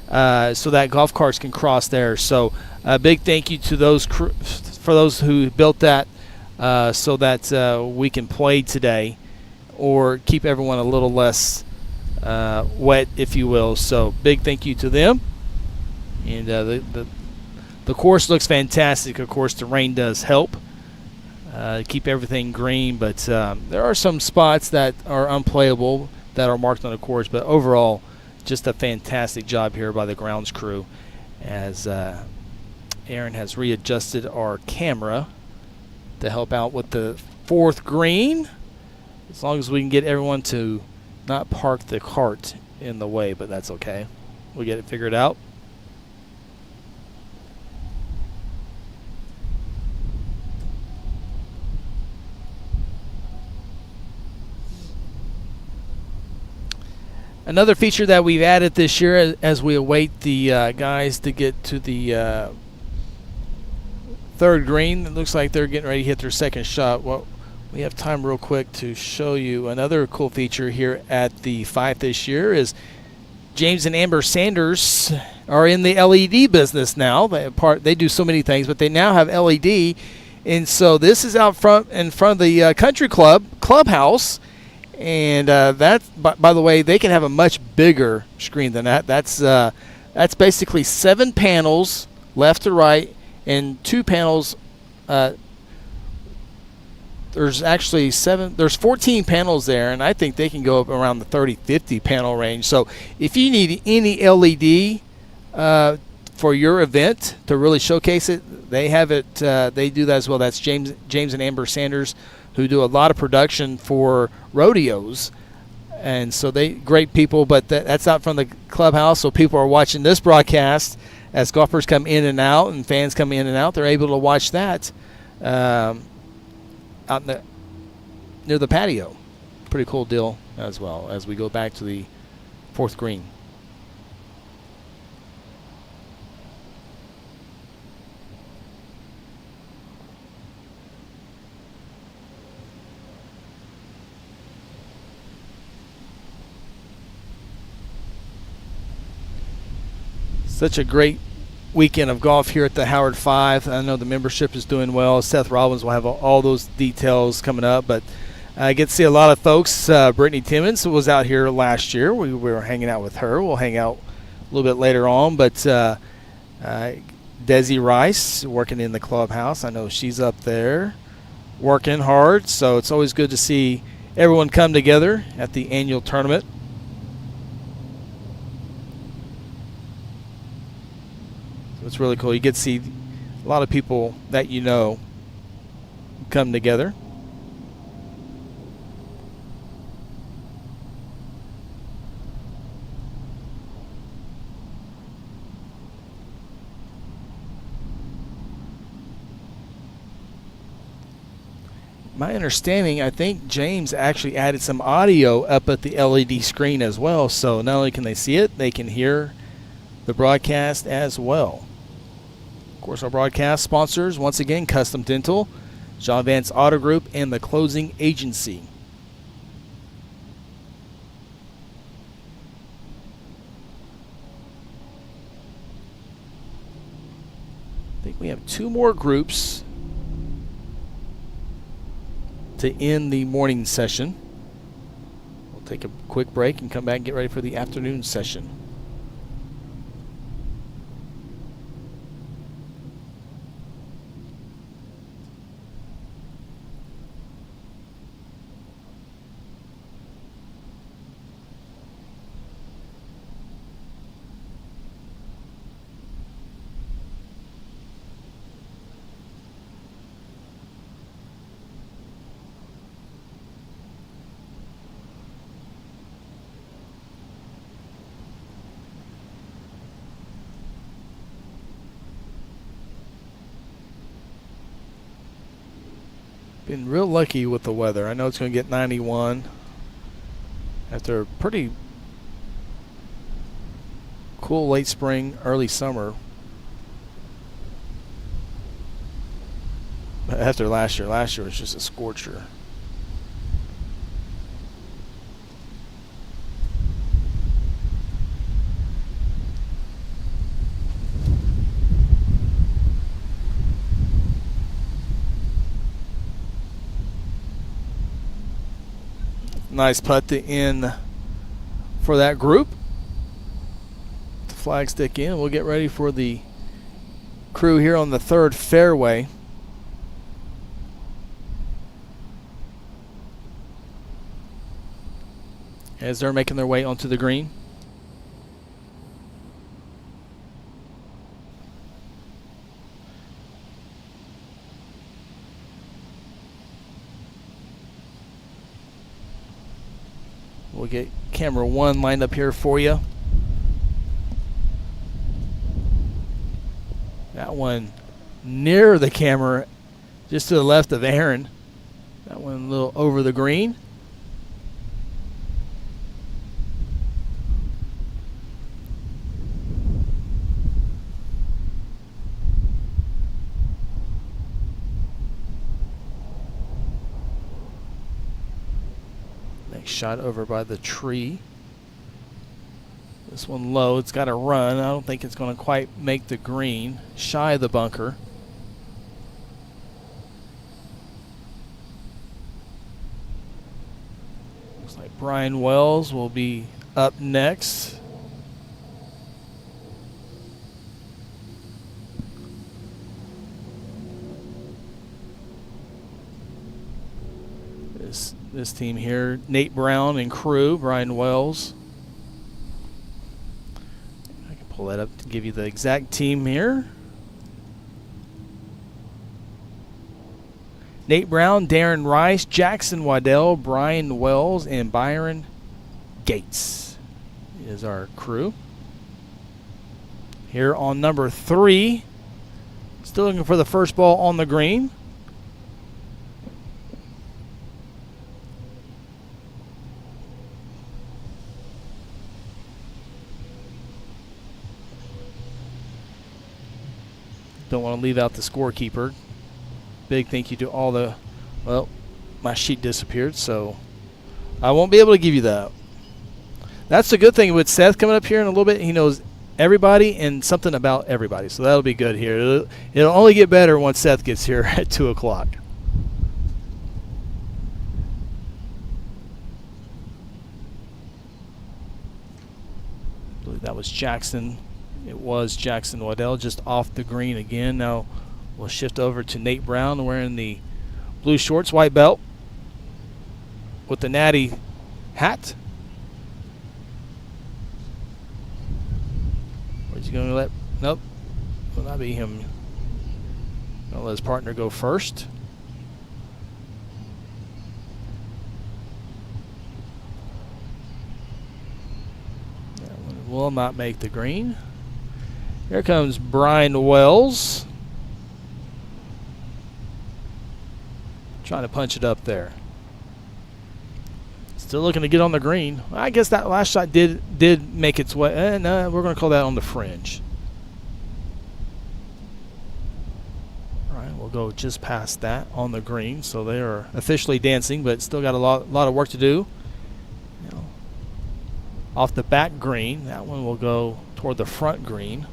so that golf carts can cross there. So a big thank you to those for those who built that so that we can play today or keep everyone a little less wet, if you will. So big thank you to them. And the course looks fantastic. Of course, the rain does help keep everything green, but there are some spots that are unplayable that are marked on the course. But overall, just a fantastic job here by the grounds crew as Aaron has readjusted our camera to help out with the 4th green, as long as we can get everyone to not park the cart in the way, but that's okay. We'll get it figured out. Another feature that we've added this year as we await the guys to get to the 3rd green, it looks like they're getting ready to hit their 2nd shot. Well, we have time real quick to show you another cool feature here at the 5 this year is James and Amber Sanders are in the LED business now. They do so many things, but they now have LED. And so this is out front in front of the country clubhouse. And that, by the way, they can have a much bigger screen than that. That's basically 7 panels left to right and 2 panels. There's actually 14 panels there, and I think they can go up around the 30-50 panel range. So if you need any LED for your event to really showcase it, they have it. They do that as well. That's James and Amber Sanders, who do a lot of production for rodeos. And so they great people, but that's out from the clubhouse. So people are watching this broadcast as golfers come in and out and fans come in and out. They're able to watch that out near the patio. Pretty cool deal as well as we go back to the 4th green. Such a great weekend of golf here at the Howard Five. I know the membership is doing well. Seth Robbins will have all those details coming up, but I get to see a lot of folks. Brittany Timmons was out here last year. We were hanging out with her. We'll hang out a little bit later on, but Desi Rice working in the clubhouse. I know she's up there working hard, so it's always good to see everyone come together at the annual tournament. It's really cool. You get to see a lot of people that you know come together. My understanding, I think James actually added some audio up at the LED screen as well. So not only can they see it, they can hear the broadcast as well. Of course, our broadcast sponsors, once again, Custom Dental, John Vance Auto Group, and the Closing Agency. I think we have 2 more groups to end the morning session. We'll take a quick break and come back and get ready for the afternoon session. Been real lucky with the weather. I know it's going to get 91 after a pretty cool late spring, early summer. After last year was just a scorcher. Nice putt to in for that group. The flag stick in. We'll get ready for the crew here on the third fairway. As they're making their way onto the green. We'll get camera 1 lined up here for you. That one near the camera, just to the left of Aaron. That one a little over the green. Shot over by the tree. This one low. It's got to run. I don't think it's going to quite make the green. Shy of the bunker. Looks like Brian Wells will be up next. This team here, Nate Brown and crew, Brian Wells. I can pull that up to give you the exact team here. Nate Brown, Darren Rice, Jackson Waddell, Brian Wells, and Byron Gates is our crew. Here on number 3, still looking for the first ball on the green. Don't want to leave out the scorekeeper. Big thank you to all the, well, my sheet disappeared, so I won't be able to give you that. That's the good thing with Seth coming up here in a little bit. He knows everybody and something about everybody, so that'll be good here. It'll only get better once Seth gets here at 2 o'clock. I believe that was Jackson. It was Jackson Waddell just off the green again. Now we'll shift over to Nate Brown wearing the blue shorts, white belt with the natty hat. Where's he going to let? Nope. Will not be him. I'll let his partner go first. That one will not make the green. Here comes Brian Wells. Trying to punch it up there. Still looking to get on the green. I guess that last shot did make its way. No, we're going to call that on the fringe. All right, we'll go just past that on the green. So they are officially dancing, but still got a lot of work to do. You know, off the back green, that one will go toward the front green.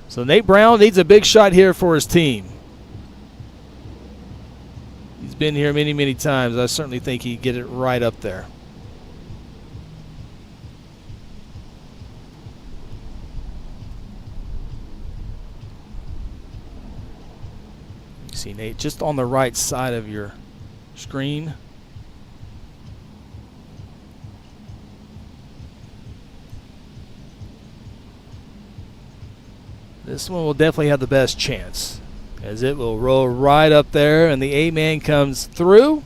So Nate Brown needs a big shot here for his team. He's been here many, many times. I certainly think he'd get it right up there. You see Nate just on the right side of your screen. This one will definitely have the best chance, as it will roll right up there, and the A-man comes through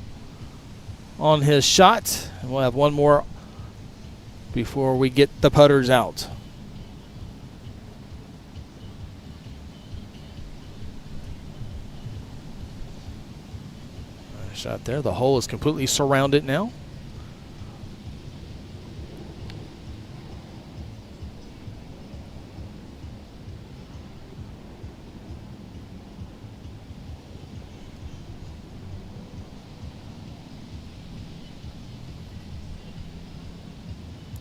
on his shot. And we'll have one more before we get the putters out. shot there. The hole is completely surrounded now.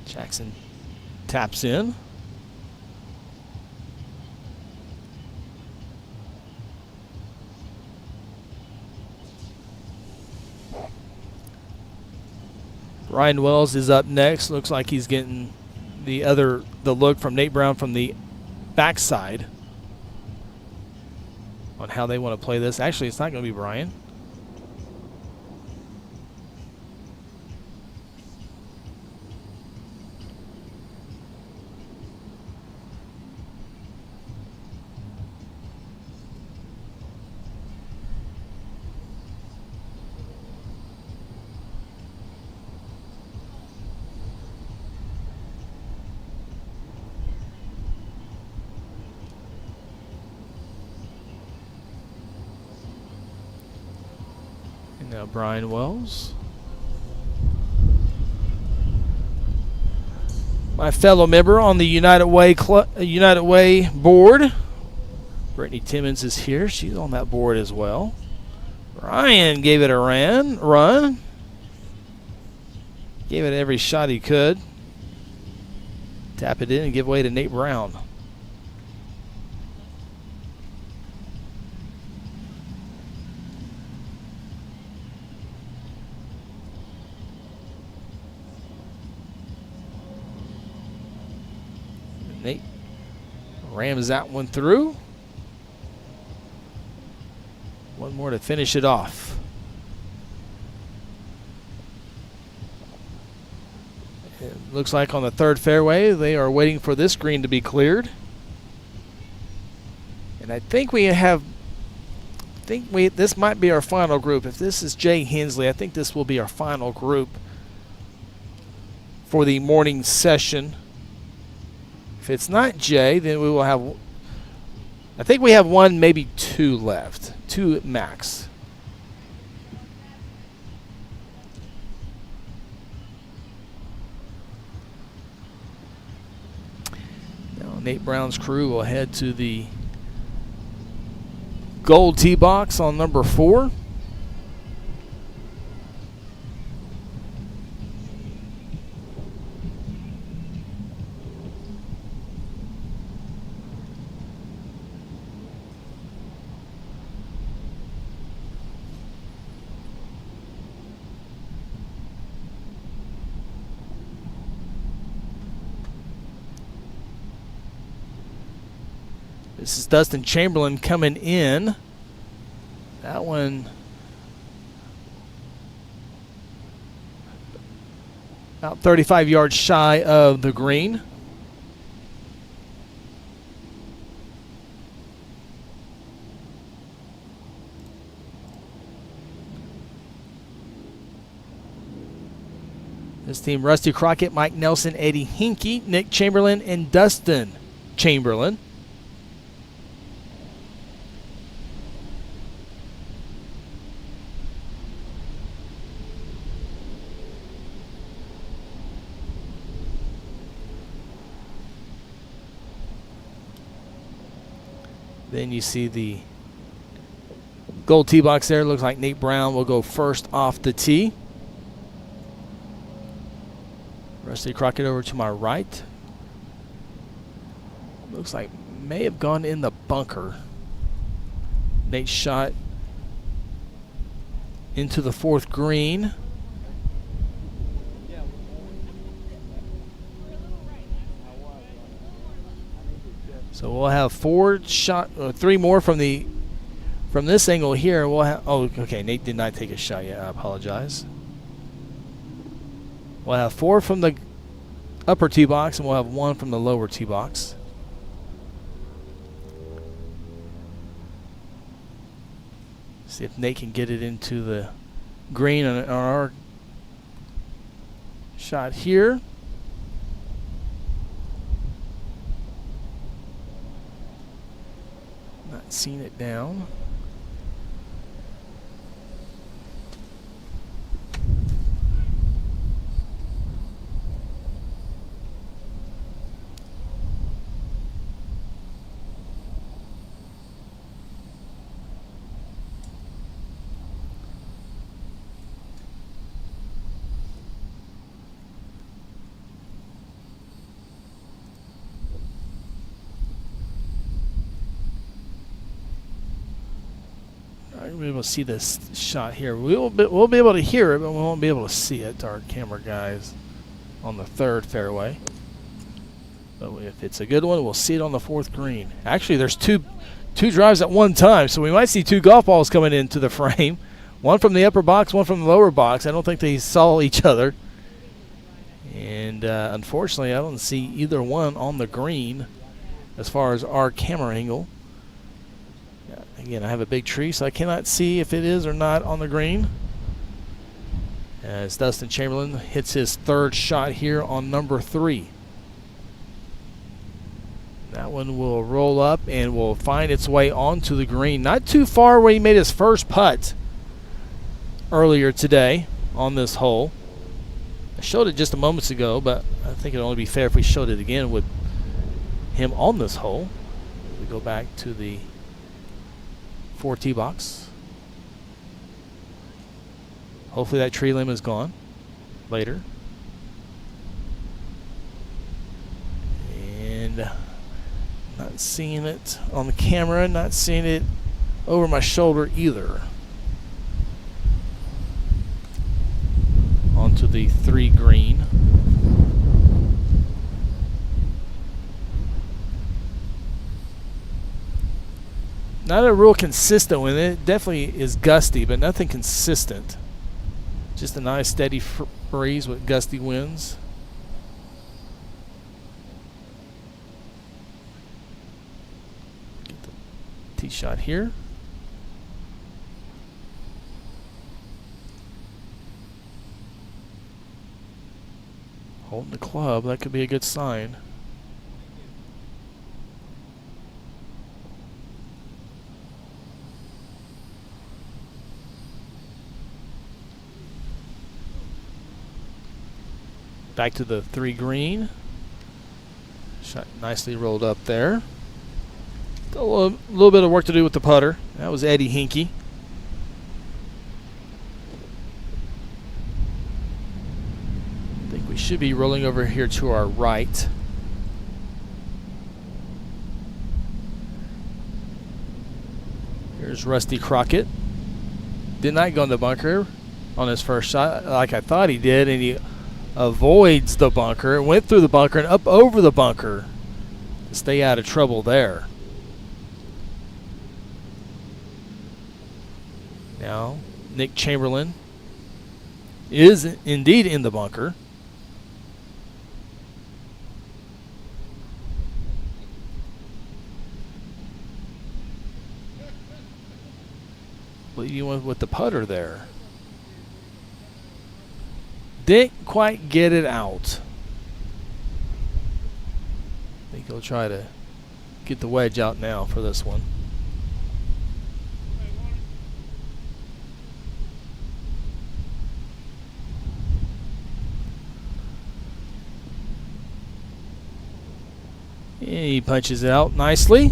Jackson taps in. Ryan Wells is up next. Looks like he's getting the look from Nate Brown from the backside on how they want to play this. Actually, it's not going to be Brian. Now Brian Wells. My fellow member on the United Way board, Brittany Timmons, is here. She's on that board as well. Brian gave it a run. Gave it every shot he could. Tap it in and give way to Nate Brown. Nate rams that one through. One more to finish it off. It looks like on the third fairway they are waiting for this green to be cleared. And I think this might be our final group. If this is Jay Hensley, I think this will be our final group for the morning session. If it's not Jay, then we will have, I think we have one, maybe two left. Two max. Now Nate Brown's crew will head to the gold tee box on number 4. This is Dustin Chamberlain coming in. That one about 35 yards shy of the green. This team, Rusty Crockett, Mike Nelson, Eddie Hinkie, Nick Chamberlain, and Dustin Chamberlain. Then you see the gold tee box there. Looks like Nate Brown will go first off the tee. Rusty Crockett over to my right. Looks like may have gone in the bunker. Nate's shot into the 4th green. So we'll have 3 more from this angle here. We'll have, oh, okay. Nate did not take a shot yet. I apologize. We'll have 4 from the upper tee box, and we'll have 1 from the lower tee box. See if Nate can get it into the green on our shot here. Not seeing it down. be able to see this shot here. We'll be able to hear it, but we won't be able to see it, our camera guys, on the third fairway. But if it's a good one, we'll see it on the fourth green. Actually, there's two drives at one time, so we might see two golf balls coming into the frame. One from the upper box, one from the lower box. I don't think they saw each other. And unfortunately, I don't see either one on the green as far as our camera angle. Again, I have a big tree, so I cannot see if it is or not on the green. As Dustin Chamberlain hits his third shot here on number 3. That one will roll up and will find its way onto the green. Not too far where he made his first putt earlier today on this hole. I showed it just a moment ago, but I think it would only be fair if we showed it again with him on this hole. We go back to the 4T box. Hopefully that tree limb is gone later. And not seeing it on the camera, not seeing it over my shoulder either. Onto the 3 green. Not a real consistent one. It definitely is gusty, but nothing consistent. Just a nice steady breeze with gusty winds. Get the tee shot here. Holding the club, that could be a good sign. Back to the 3 green. Shot nicely rolled up there. Still a little bit of work to do with the putter. That was Eddie Hinkie. I think we should be rolling over here to our right. Here's Rusty Crockett. Did not go in the bunker on his first shot like I thought he did, and he avoids the bunker, went through the bunker and up over the bunker to stay out of trouble there. Now, Nick Chamberlain is indeed in the bunker. What do you want with the putter there? Didn't quite get it out. I think he'll try to get the wedge out now for this one. And he punches it out nicely.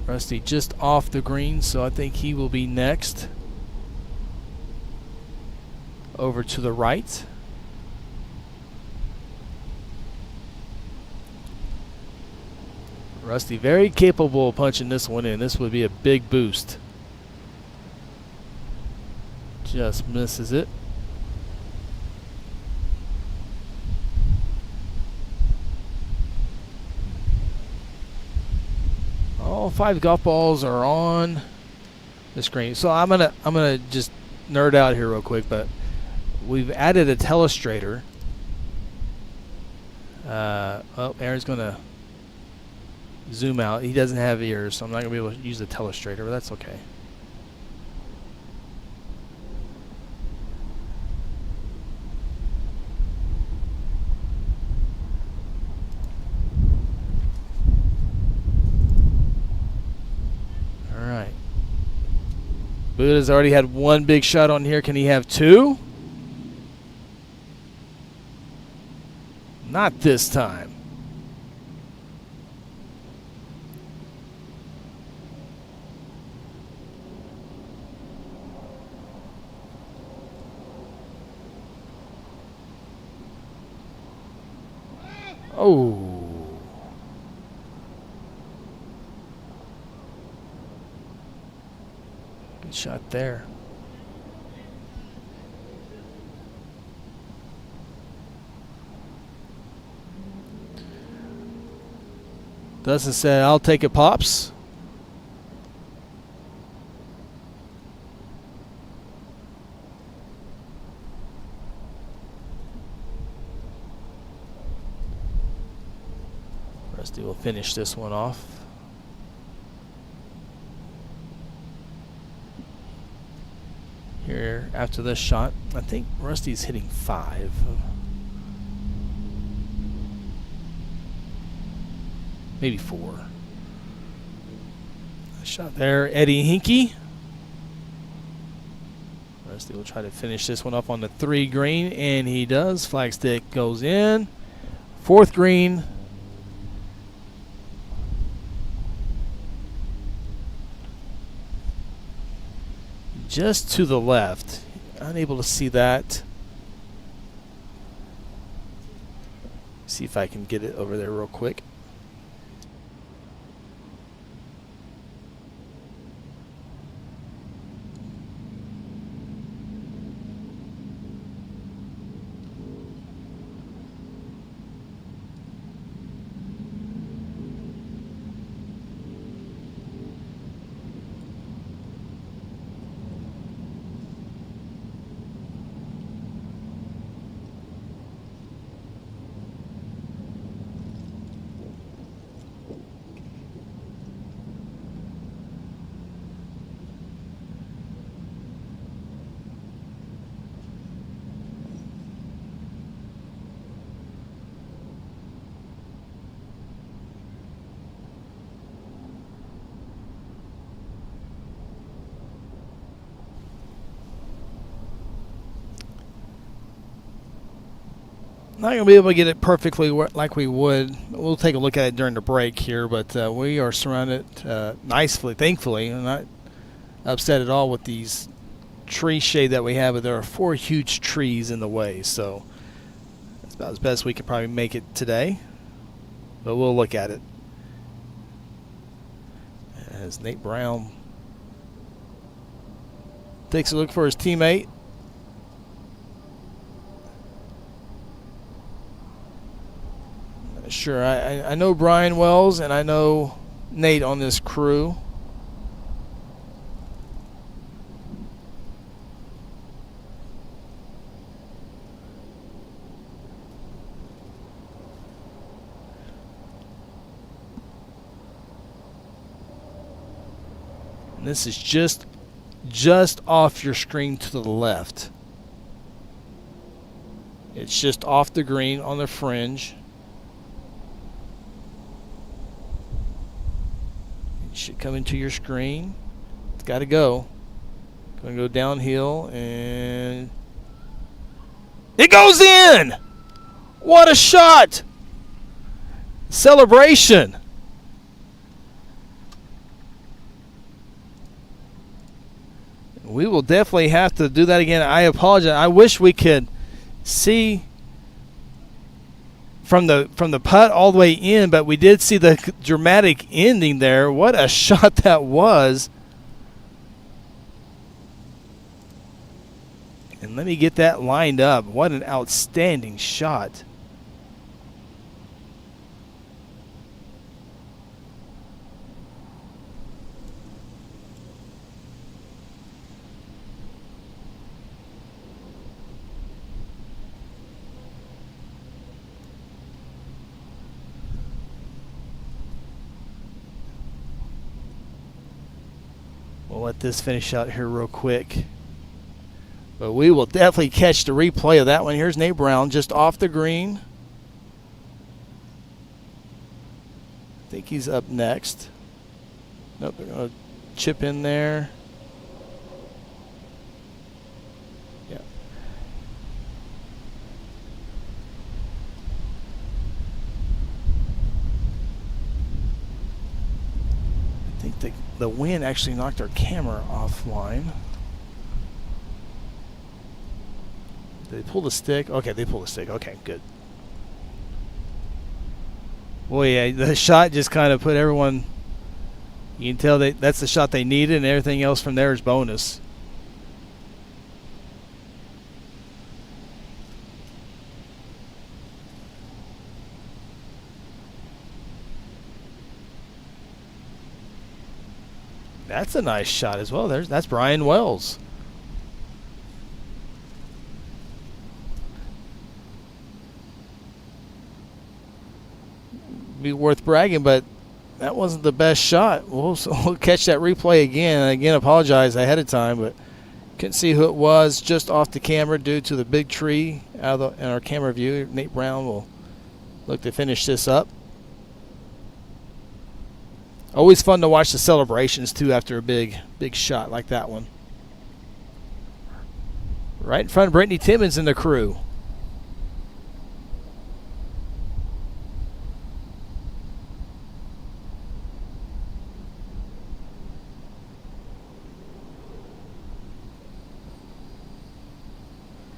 Rusty just off the green, so I think he will be next. Over to the right. Rusty very capable of punching this one in. This would be a big boost. Just misses it. All 5 golf balls are on the screen. So I'm gonna just nerd out here real quick, but we've added a telestrator. Aaron's gonna zoom out. He doesn't have ears, so I'm not gonna be able to use the telestrator, but that's okay. Buddha's already had 1 big shot on here. Can he have 2? Not this time. Oh. Good shot there. Dustin said, I'll take it, Pops. Rusty will finish this one off. Here after this shot, I think Rusty's hitting 5. Maybe 4. Nice shot there, Eddie Hinkie. Rusty will try to finish this one up on the 3 green, and he does. Flag stick goes in. 4th green. Just to the left. Unable to see that. See if I can get it over there real quick. Not going to be able to get it perfectly like we would. We'll take a look at it during the break here, but we are surrounded nicely, thankfully. I'm not upset at all with these tree shade that we have, but there are 4 huge trees in the way, so that's about as best we could probably make it today, but we'll look at it. As Nate Brown takes a look for his teammate. Sure, I know Brian Wells and I know Nate on this crew. And this is just off your screen to the left. It's just off the green on the fringe. Should come into your screen. It's got to go. Going to go downhill, and it goes in! What a shot! Celebration! We will definitely have to do that again. I apologize. I wish we could see from the putt all the way in, but we did see the dramatic ending there. What a shot that was. And let me get that lined up. What an outstanding shot. We'll let this finish out here real quick. But we will definitely catch the replay of that one. Here's Nate Brown just off the green. I think he's up next. Nope, they're going to chip in there. Yeah. I think the wind actually knocked our camera offline. Did they pull the stick? Okay, they pulled the stick. Okay, good. Boy, yeah, the shot just kind of put everyone. You can tell that's the shot they needed, and everything else from there is bonus. That's a nice shot as well. That's Brian Wells. Be worth bragging, but that wasn't the best shot. We'll catch that replay again. Again, apologize ahead of time, but couldn't see who it was just off the camera due to the big tree in our camera view. Nate Brown will look to finish this up. Always fun to watch the celebrations too after a big shot like that one. Right in front of Brittany Timmons and the crew.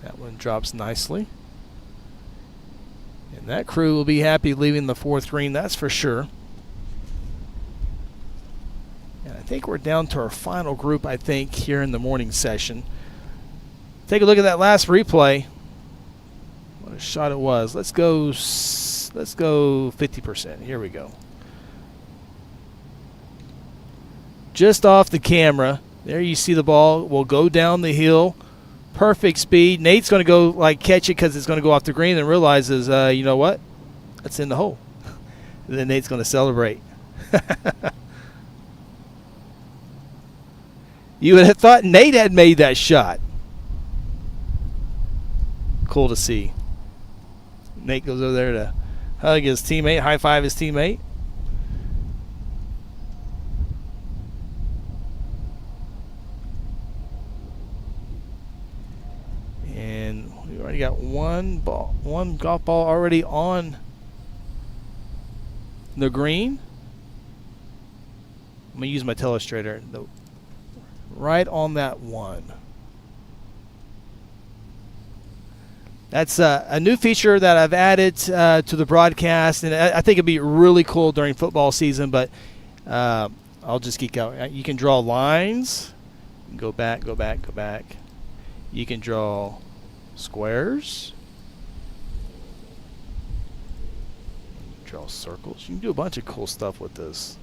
That one drops nicely. And that crew will be happy leaving the fourth green, that's for sure. And I think we're down to our final group, I think, here in the morning session. Take a look at that last replay. What a shot it was. Let's go 50%. Here we go. Just off the camera. There you see the ball will go down the hill. Perfect speed. Nate's going to go catch it because it's going to go off the green and realizes, you know what? That's in the hole. And then Nate's going to celebrate. You would have thought Nate had made that shot. Cool to see. Nate goes over there to hug his teammate, high five his teammate. And we already got one golf ball already on the green. I'm going to use my telestrator. Right on that one. That's a new feature that I've added to the broadcast, and I think it'd be really cool during football season, but I'll just geek out. You can draw lines, go back. You can draw squares, draw circles. You can do a bunch of cool stuff with this.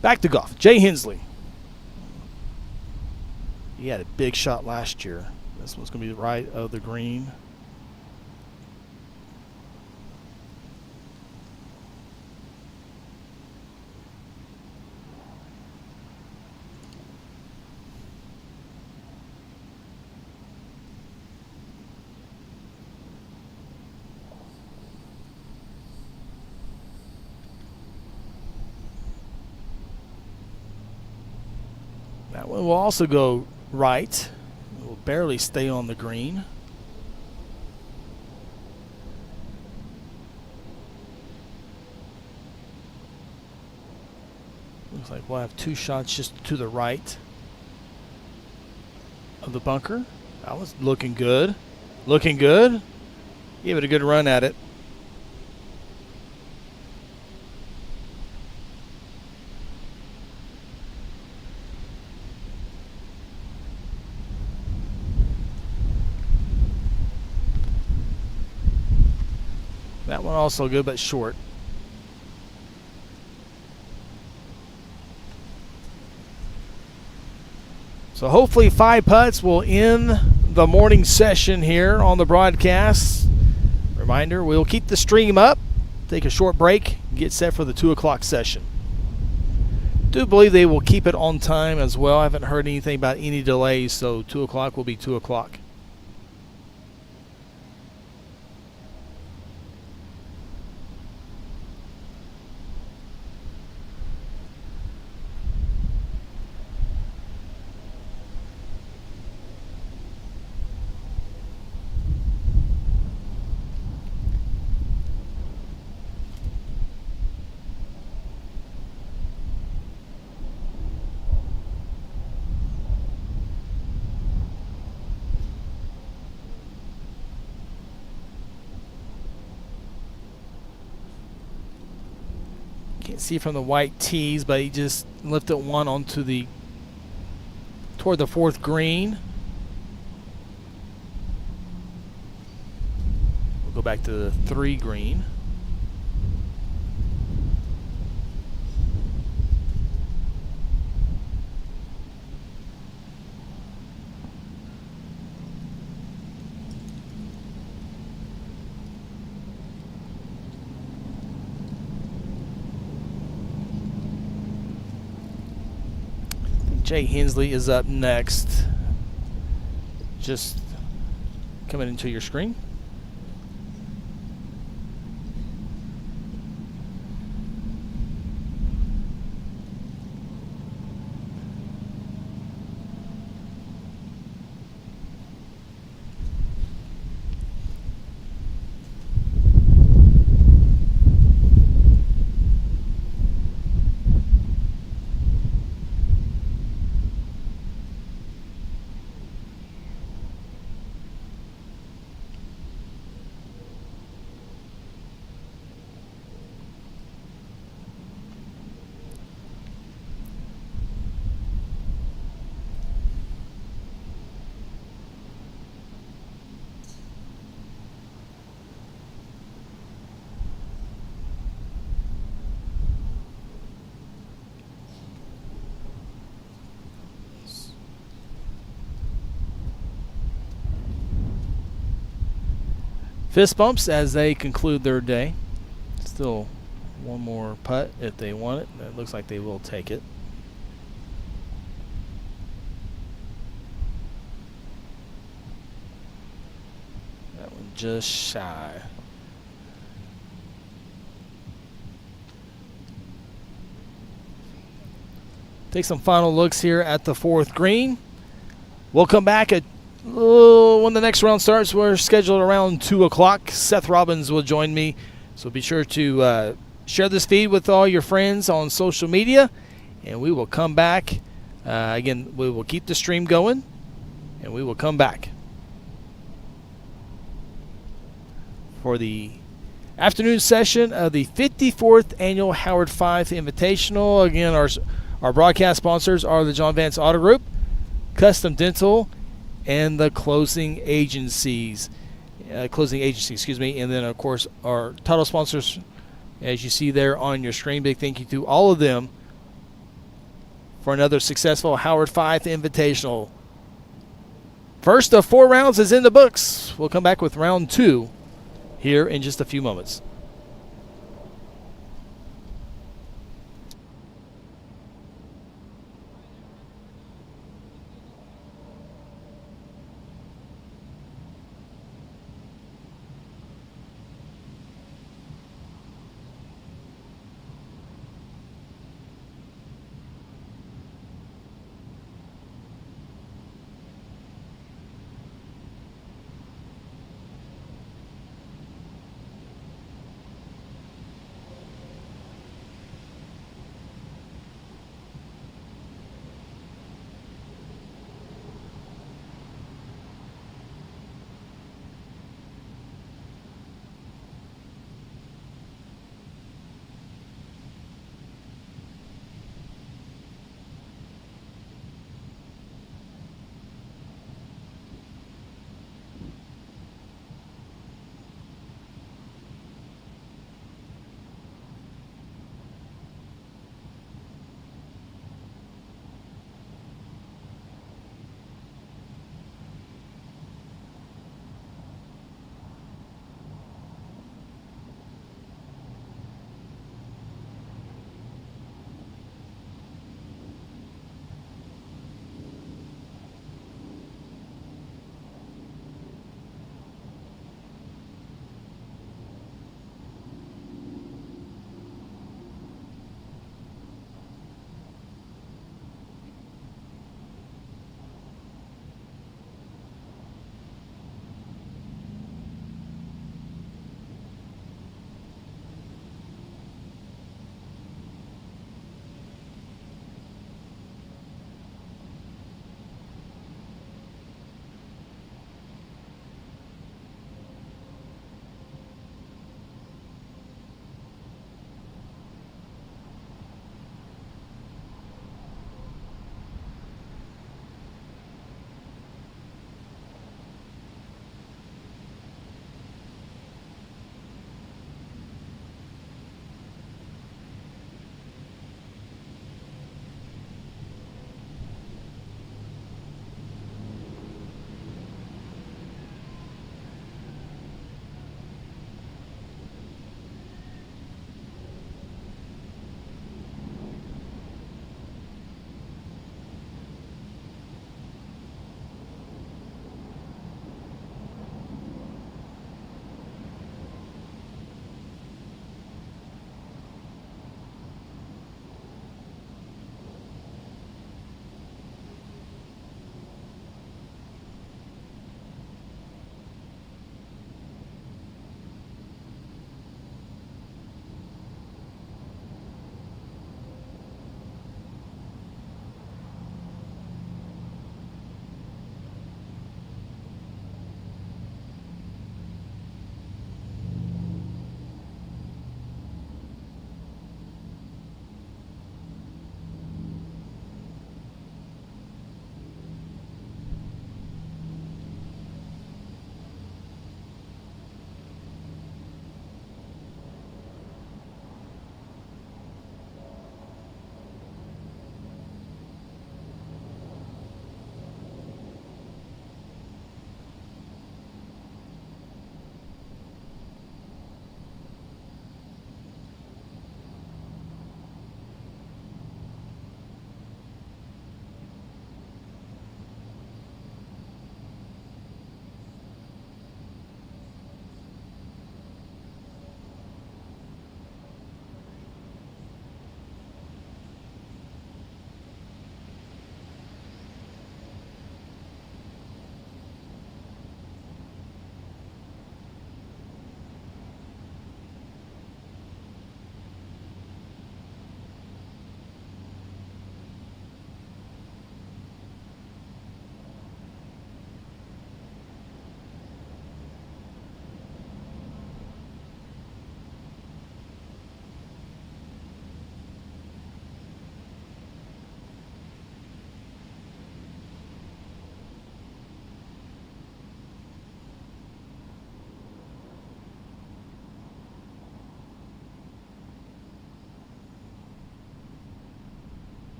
Back to golf. Jay Hensley. He had a big shot last year. This one's going to be right of the green. That one will also go right. It will barely stay on the green. Looks like we'll have two shots just to the right of the bunker. That was looking good. Looking good. Give it a good run at it. That one also good, but short. So hopefully 5 putts will end the morning session here on the broadcast. Reminder, we'll keep the stream up, take a short break, and get set for the 2 o'clock session. Do believe they will keep it on time as well. I haven't heard anything about any delays, so 2 o'clock will be 2 o'clock. Can't see from the white tees, but he just lifted one onto toward the 4th green. We'll go back to the 3 green. Jay Hensley is up next. Just coming into your screen. Fist bumps as they conclude their day. Still one more putt if they want it. It looks like they will take it. That one just shy. Take some final looks here at the 4th green. We'll come back at when the next round starts. We're scheduled around 2 o'clock. Seth Robbins will join me. So be sure to share this feed with all your friends on social media. And we will come back. Again, we will keep the stream going. And we will come back for the afternoon session of the 54th Annual Howard Fife Invitational. Again, our broadcast sponsors are the John Vance Auto Group, Custom Dental, and the closing agency, excuse me. And then, of course, our title sponsors, as you see there on your screen. Big thank you to all of them for another successful Howard Fife Invitational. First of 4 rounds is in the books. We'll come back with round 2 here in just a few moments.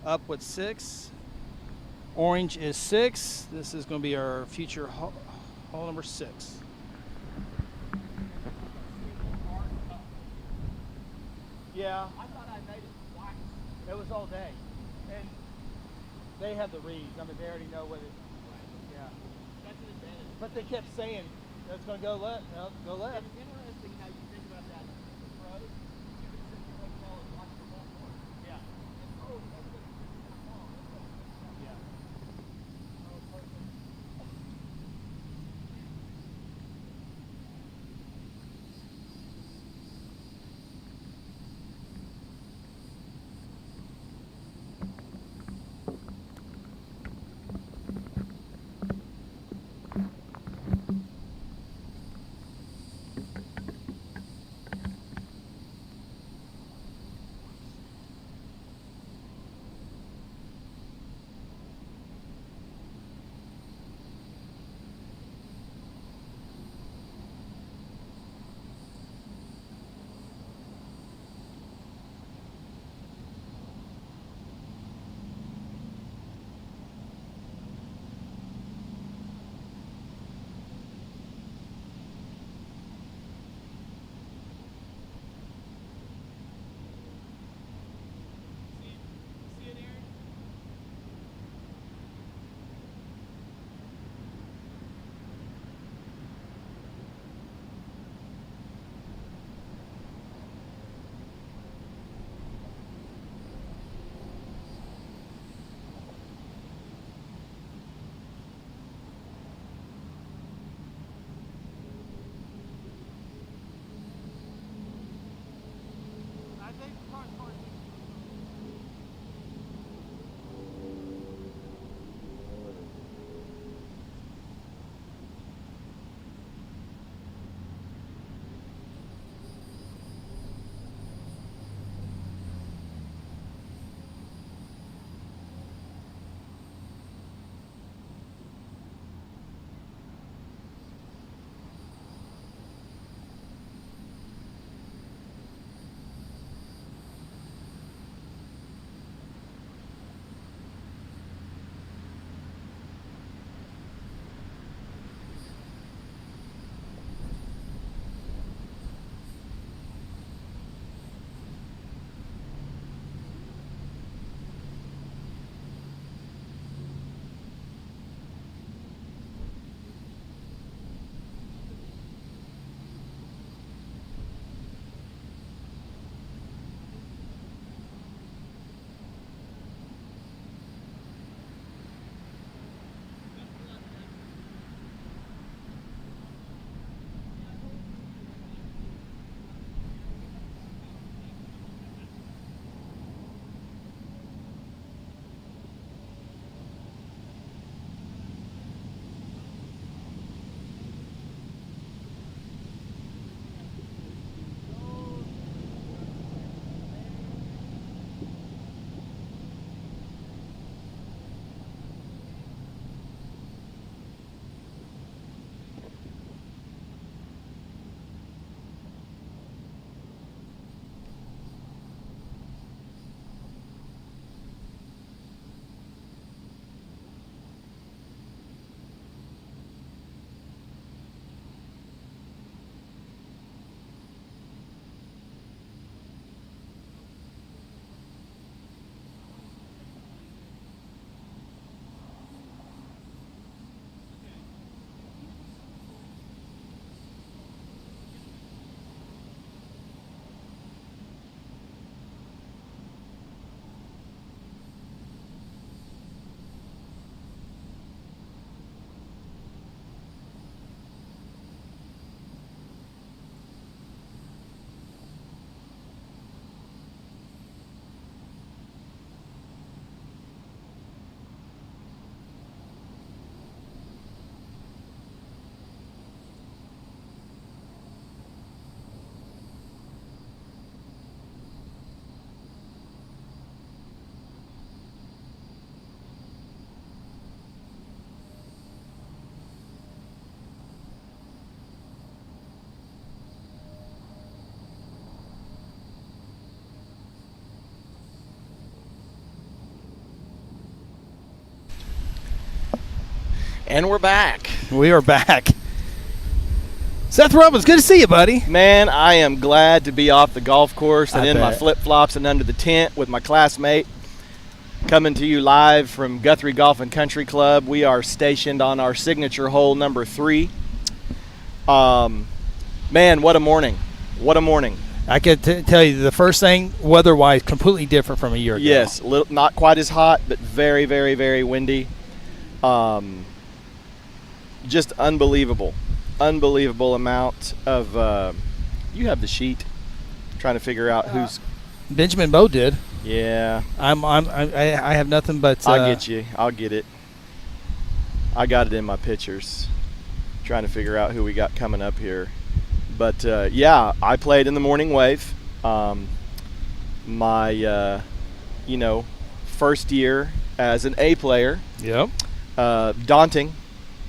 up with 6. Orange is 6. This is going to be our future hole number 6. Yeah. I thought I made it twice. It was all day. And they have the reads. I mean, they already know what it. Yeah. That's an advantage. But they kept saying it's going to go left. No, go left. It's interesting how you think about that. The pros, you can sit in your hotel and watch the whole course. Yeah. And oh, that's what it's long. Yeah. Oh, perfect. And we're back. We are back. Seth Robbins, good to see you, buddy. Man, I am glad to be off the golf course and I in my bet. flip-flops and under the tent with my classmate. Coming to you live from Guthrie Golf Country Club. We are stationed on our signature hole number 3. Man, what a morning. What a morning. I could tell you the first thing, weather-wise, completely different from a year ago. Yes, not quite as hot, but very, very, very windy. Just unbelievable amount of. You have the sheet. Trying to figure out who's. Benjamin Bowe did. Yeah. I have nothing but. I'll get you. I'll get it. I got it in my pictures. Trying to figure out who we got coming up here. But, yeah, I played in the morning wave. My, first year as an A player. Yep. Daunting.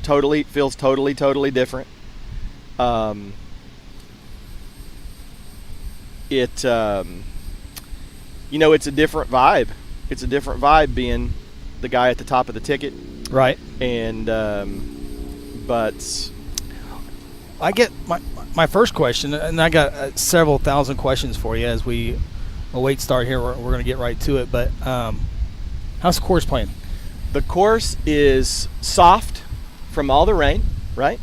Feels totally different. It's a different vibe. It's a different vibe being the guy at the top of the ticket. Right. And, but I get my first question, and I got several thousand questions for you as we await start here. We're going to get right to it. But how's the course playing? the course is soft from all the rain, right?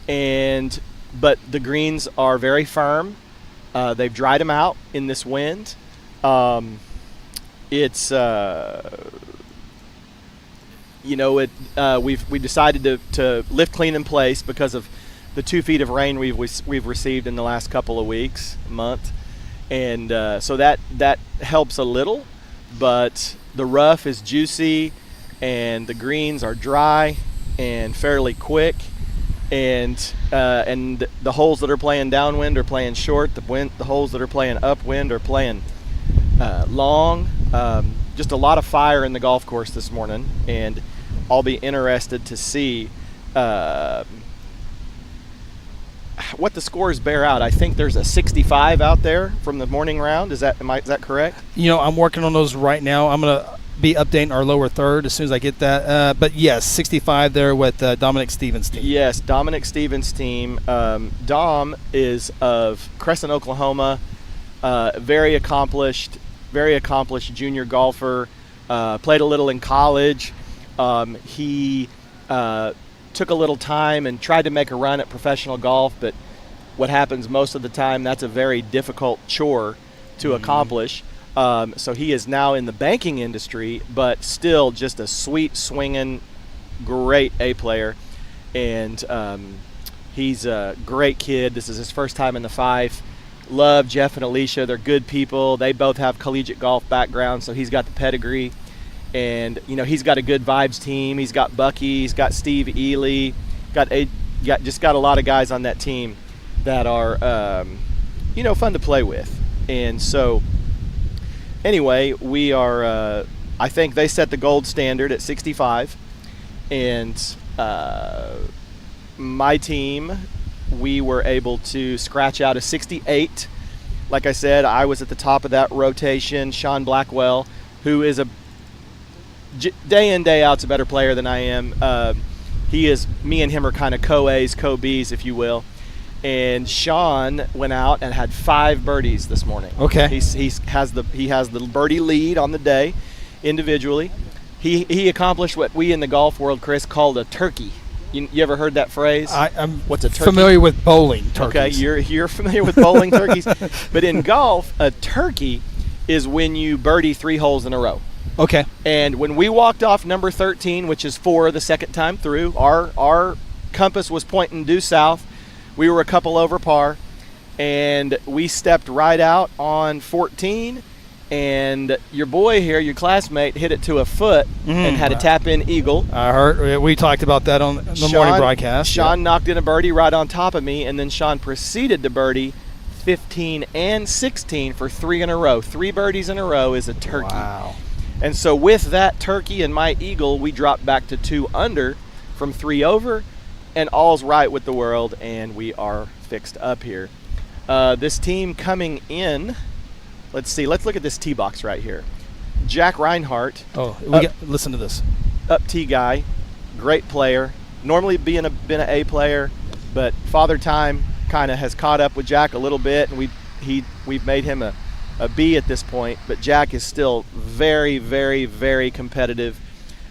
But the greens are very firm. They've dried them out in this wind. We decided to lift clean in place because of the 2 feet of rain we've received in the last couple of weeks, month, and so that helps a little. But the rough is juicy, and the greens are dry and fairly quick, and the holes that are playing downwind are playing short. The holes that are playing upwind are playing long. Just a lot of fire in the golf course this morning, and I'll be interested to see what the scores bear out. I think there's a 65 out there from the morning round. Is that correct? You know, I'm working on those right now. I'm going to be updating our lower third as soon as I get that. But yes, 65 there with Dominic Stevens' team. Yes, Dominic Stevens' team. Dom is of Crescent, Oklahoma. Very accomplished junior golfer. Played a little in college. He took a little time and tried to make a run at professional golf, but what happens most of the time, that's a very difficult chore to accomplish. So he is now in the banking industry, but still just a sweet swinging, great A player. And he's a great kid. This is his first time in the Fife. Love Jeff and Alicia. They're good people. They both have collegiate golf backgrounds, so he's got the pedigree. And, you know, he's got a good vibes team. He's got Bucky. He's got Steve Ely. Got a lot of guys on that team that are, fun to play with. And so, anyway, we are, I think they set the gold standard at 65. And my team, we were able to scratch out a 68. Like I said, I was at the top of that rotation. Sean Blackwell, who is day in, day out's a better player than I am. Me and him are kind of co-A's, co-B's, if you will. And Sean went out and had 5 birdies this morning. Okay. He has the birdie lead on the day, individually. He accomplished what we in the golf world, Chris, called a turkey. You ever heard that phrase? I'm What's a turkey? familiar with bowling turkeys. Okay, you're familiar with bowling turkeys, but in golf, a turkey is when you birdie 3 holes in a row. Okay. And when we walked off number 13, which is 4 the second time through, our compass was pointing due south. We were a couple over par, and we stepped right out on 14, and your boy here, your classmate, hit it to a foot and had a tap-in eagle. I heard. We talked about that on the morning broadcast. Sean knocked in a birdie right on top of me, and then Sean proceeded to birdie 15 and 16 for 3 in a row. 3 birdies in a row is a turkey. Wow. And so with that turkey and my eagle, we dropped back to 2 under from 3 over, and all's right with the world, and we are fixed up here. This team coming in, let's look at this tee box right here. Jack Reinhardt. Listen to this. Up tee guy, great player, normally been an A player, but Father Time kind of has caught up with Jack a little bit, and we've made him a B at this point. But Jack is still very, very, very competitive,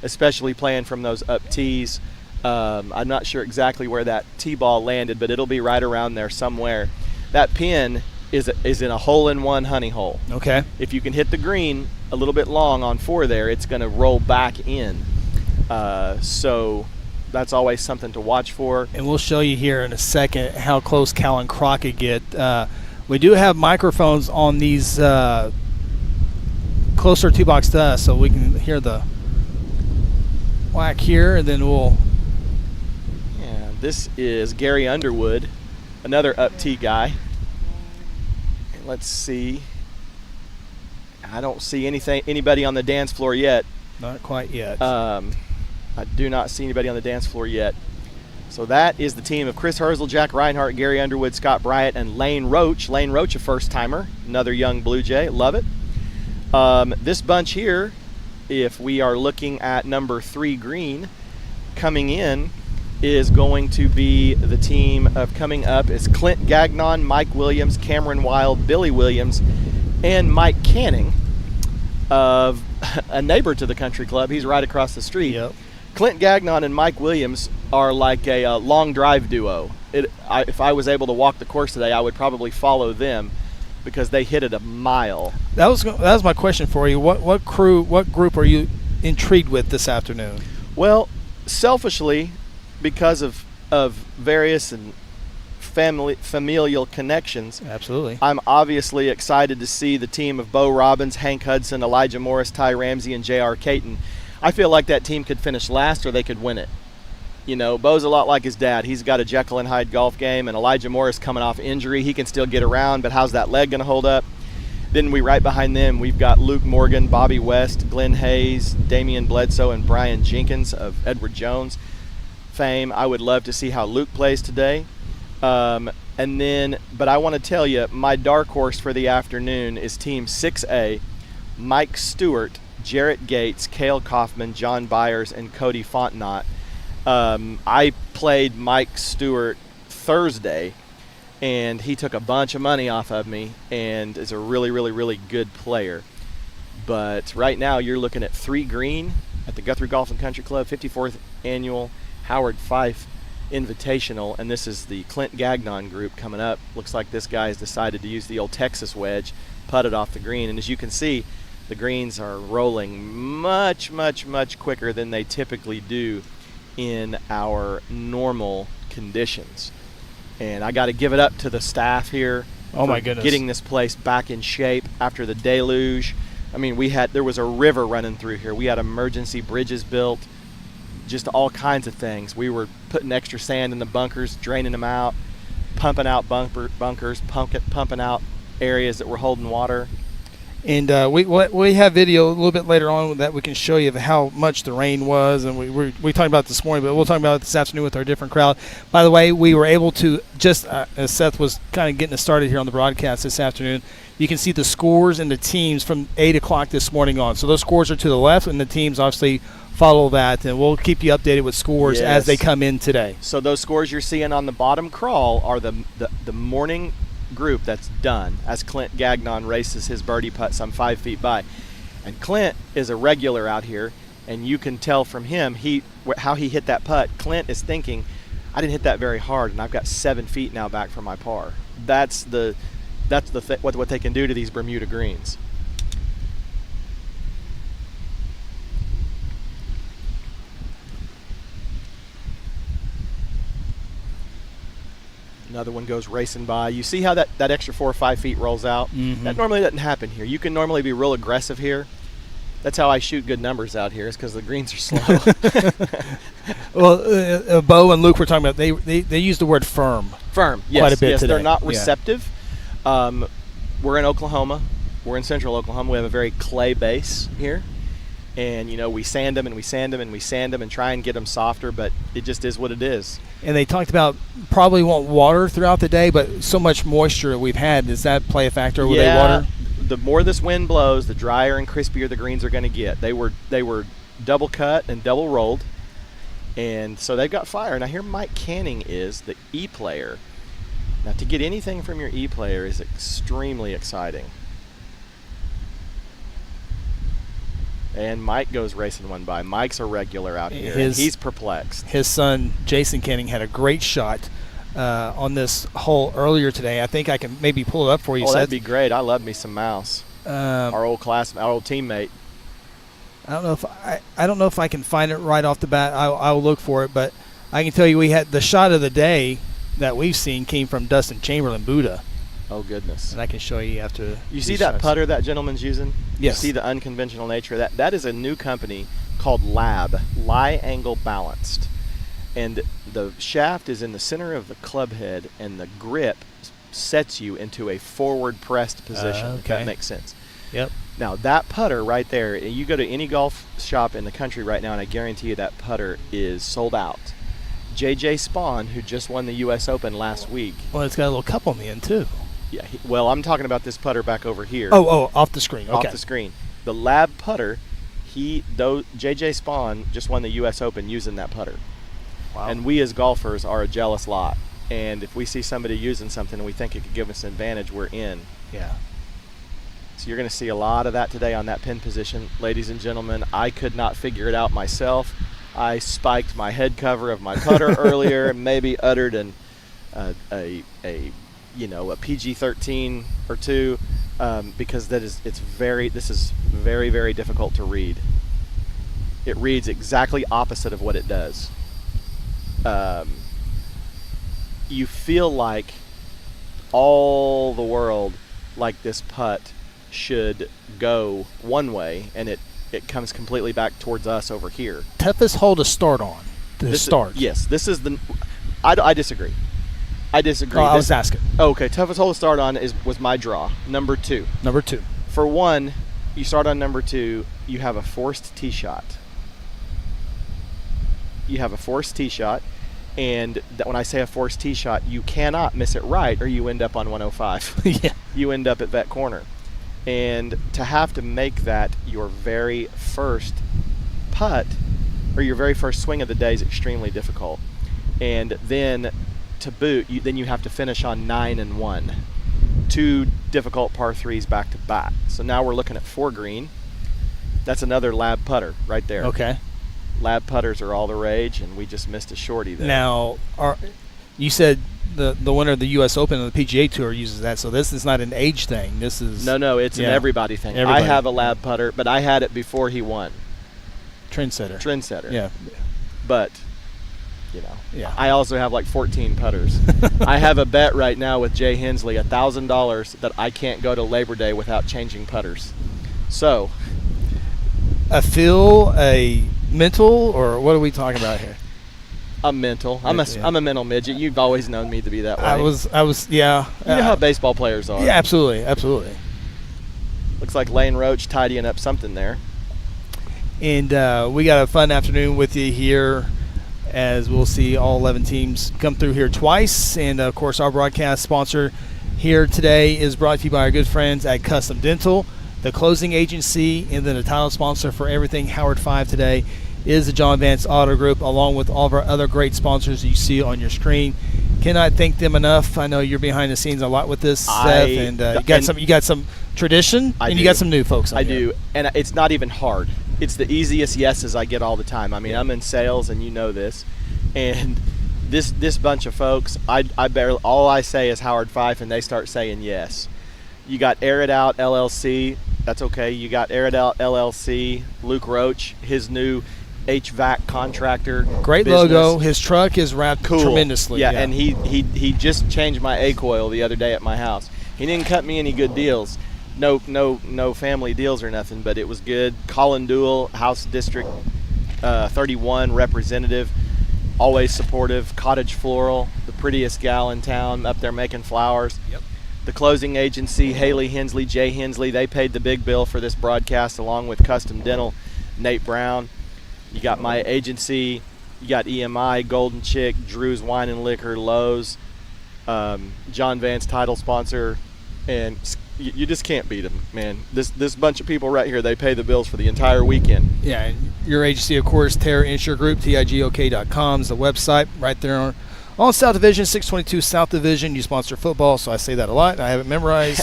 especially playing from those up tees. I'm not sure exactly where that tee ball landed, but it'll be right around there somewhere. That pin is in a hole-in-one honey hole. Okay. If you can hit the green a little bit long on 4 there, it's going to roll back in. So that's always something to watch for. And we'll show you here in a second how close Cal and Crockett get. We do have microphones on these closer tee box to us, so we can hear the whack here, and then we'll. Yeah, this is Gary Underwood, another up tee guy. And let's see. I don't see anybody on the dance floor yet. Not quite yet. I do not see anybody on the dance floor yet. So that is the team of Chris Herzl, Jack Reinhart, Gary Underwood, Scott Bryant, and Lane Roach. Lane Roach, a first-timer, another young Blue Jay. Love it. This bunch here, if we are looking at number 3 green, coming in is going to be the team of coming up is Clint Gagnon, Mike Williams, Cameron Wild, Billy Williams, and Mike Canning of a neighbor to the country club. He's right across the street. Yep. Clint Gagnon and Mike Williams are like a long drive duo. If I was able to walk the course today, I would probably follow them because they hit it a mile. That was my question for you. What group are you intrigued with this afternoon? Well, selfishly, because of various and familial connections, Absolutely. I'm obviously excited to see the team of Bo Robbins, Hank Hudson, Elijah Morris, Ty Ramsey, and J.R. Caton. I feel like that team could finish last or they could win it. You know, Bo's a lot like his dad. He's got a Jekyll and Hyde golf game, and Elijah Morris coming off injury. He can still get around, but how's that leg going to hold up? Then right behind them, we've got Luke Morgan, Bobby West, Glenn Hayes, Damian Bledsoe, and Brian Jenkins of Edward Jones fame. I would love to see how Luke plays today. But I want to tell you, my dark horse for the afternoon is Team 6A, Mike Stewart, Jarrett Gates, Cale Kaufman, John Byers, and Cody Fontenot. I played Mike Stewart Thursday, and he took a bunch of money off of me and is a really, really, really good player. But right now you're looking at 3 green at the Guthrie Golf Country Club, 54th Annual Howard Fife Invitational, and this is the Clint Gagnon group coming up. Looks like this guy has decided to use the old Texas wedge, putt it off the green, and as you can see, the greens are rolling much, much, much quicker than they typically do in our normal conditions. And I got to give it up to the staff here. Oh my goodness. Getting this place back in shape after the deluge. I mean, there was a river running through here. We had emergency bridges built, just all kinds of things. We were putting extra sand in the bunkers, draining them out, pumping out bunkers, pumping out areas that were holding water. And we have video a little bit later on that we can show you of how much the rain was, and we talked about it this morning, but we'll talk about it this afternoon with our different crowd. By the way, we were able to just as Seth was kind of getting us started here on the broadcast this afternoon, you can see the scores and the teams from 8 o'clock this morning on. So those scores are to the left, and the teams obviously follow that, and we'll keep you updated with scores as they come in today. So those scores you're seeing on the bottom crawl are the morning group that's done as Clint Gagnon races his birdie putt some 5 feet by. And Clint is a regular out here, and you can tell from him how he hit that putt. Clint is thinking, I didn't hit that very hard, and I've got 7 feet now back from my par. That's what they can do to these Bermuda greens. Another one goes racing by. You see how that extra 4 or 5 feet rolls out? Mm-hmm. That normally doesn't happen here. You can normally be real aggressive here. That's how I shoot good numbers out here, is because the greens are slow. Well, Bo and Luke were talking about, they use the word firm. Firm, yes. Quite a bit today. They're not receptive. Yeah. We're in Oklahoma. We're in central Oklahoma. We have a very clay base here. And, we sand them and we sand them and we sand them and try and get them softer, but it just is what it is. And they talked about probably won't water throughout the day, but so much moisture that we've had. Does that play a factor? Will they water? The more this wind blows, the drier and crispier the greens are going to get. They were double cut and double rolled, And so they've got fire. Now here Mike Canning is the E player. Now to get anything from your E player is extremely exciting. And Mike goes racing one by. Mike's a regular out here. And he's perplexed. His son, Jason Canning, had a great shot on this hole earlier today. I think I can maybe pull it up for you. Oh, that'd be great. I love me some Mouse. Our old teammate. I don't know if I can find it right off the bat. I'll look for it, but I can tell you we had the shot of the day that we've seen came from Dustin Chamberlain Buddha. Oh goodness! And I can show you after. You see that putter that gentleman's using? Yes. You see the unconventional nature of that? That is a new company called Lab, Lie Angle Balanced, and the shaft is in the center of the club head, and the grip sets you into a forward pressed position. Okay. If that makes sense. Yep. Now that putter right there, you go to any golf shop in the country right now, and I guarantee you that putter is sold out. JJ Spawn, who just won the U.S. Open last week. Well, it's got a little cup on the end too. Yeah. I'm talking about this putter back over here. Oh, off the screen. Okay. Off the screen. The Lab putter. JJ Spawn just won the U.S. Open using that putter. Wow. And we as golfers are a jealous lot. And if we see somebody using something and we think it could give us an advantage, we're in. Yeah. So you're going to see a lot of that today on that pin position. Ladies and gentlemen, I could not figure it out myself. I spiked my head cover of my putter earlier and maybe uttered a PG-13 or two because this is very, very difficult to read. It reads exactly opposite of what it does. You feel like all the world, like this putt, should go one way, and it comes completely back towards us over here. Toughest hole to start on. Yes, this is the. I disagree. I was asking. Okay, toughest hole to start on was my draw, number 2. Number 2. For one, you start on number 2. You have a forced tee shot. And when I say a forced tee shot, you cannot miss it right, or you end up on 105. Yeah. You end up at that corner. And to have to make that your very first putt or your very first swing of the day is extremely difficult. And then to boot, you have to finish on 9 and 1. 2 difficult par 3s back to back. So now we're looking at 4 green. That's another Lab putter right there. Okay. Lab putters are all the rage, and we just missed a shorty there. Now, you said the winner of the U.S. Open and the PGA Tour uses that, so this is not an age thing. This is no, it's an everybody thing. I have a Lab putter, but I had it before he won. Trendsetter. Yeah. But, yeah. I also have like 14 putters. I have a bet right now with Jay Hensley, $1,000, that I can't go to Labor Day without changing putters. So, a feel, a mental, or what are we talking about here? I'm mental. I'm a mental midget. You've always known me to be that way. I was. Yeah. You know how baseball players are. Yeah, absolutely. Looks like Lane Roach tidying up something there. And we got a fun afternoon with you here, as we'll see all 11 teams come through here twice. And of course, our broadcast sponsor here today is brought to you by our good friends at Custom Dental, the closing agency, and then the title sponsor for everything Howard Fife today is the John Vance Auto Group, along with all of our other great sponsors you see on your screen. Cannot thank them enough. I know you're behind the scenes a lot with this, Seth, and you got some tradition, and you got some new folks on here. I do, and it's not even hard. It's the easiest yeses I get all the time. I mean, I'm in sales, and you know this, and this bunch of folks, all I say is Howard Fife, and they start saying yes. You got Air It Out LLC. That's okay. You got Air It Out LLC. Luke Roach, his new HVAC contractor. Great business. logo. His truck is wrapped tremendously. Yeah, and he just changed my A-coil the other day at my house. He didn't cut me any good deals. No family deals or nothing, but it was good. Colin Duell, House District 31 representative, always supportive. Cottage Floral, the prettiest gal in town, up there making flowers. Yep. The closing agency, Haley Hensley, Jay Hensley, they paid the big bill for this broadcast, along with Custom Dental, Nate Brown. You got my agency, you got EMI, Golden Chick, Drew's Wine and Liquor, Lowe's, John Vance title sponsor, and you just can't beat them, man. This bunch of people right here, they pay the bills for the entire weekend. Yeah, your agency, of course, Terra Insure Group, TIGOK.com is the website right there on South Division, 622 South Division. You sponsor football, so I say that a lot. I have it memorized.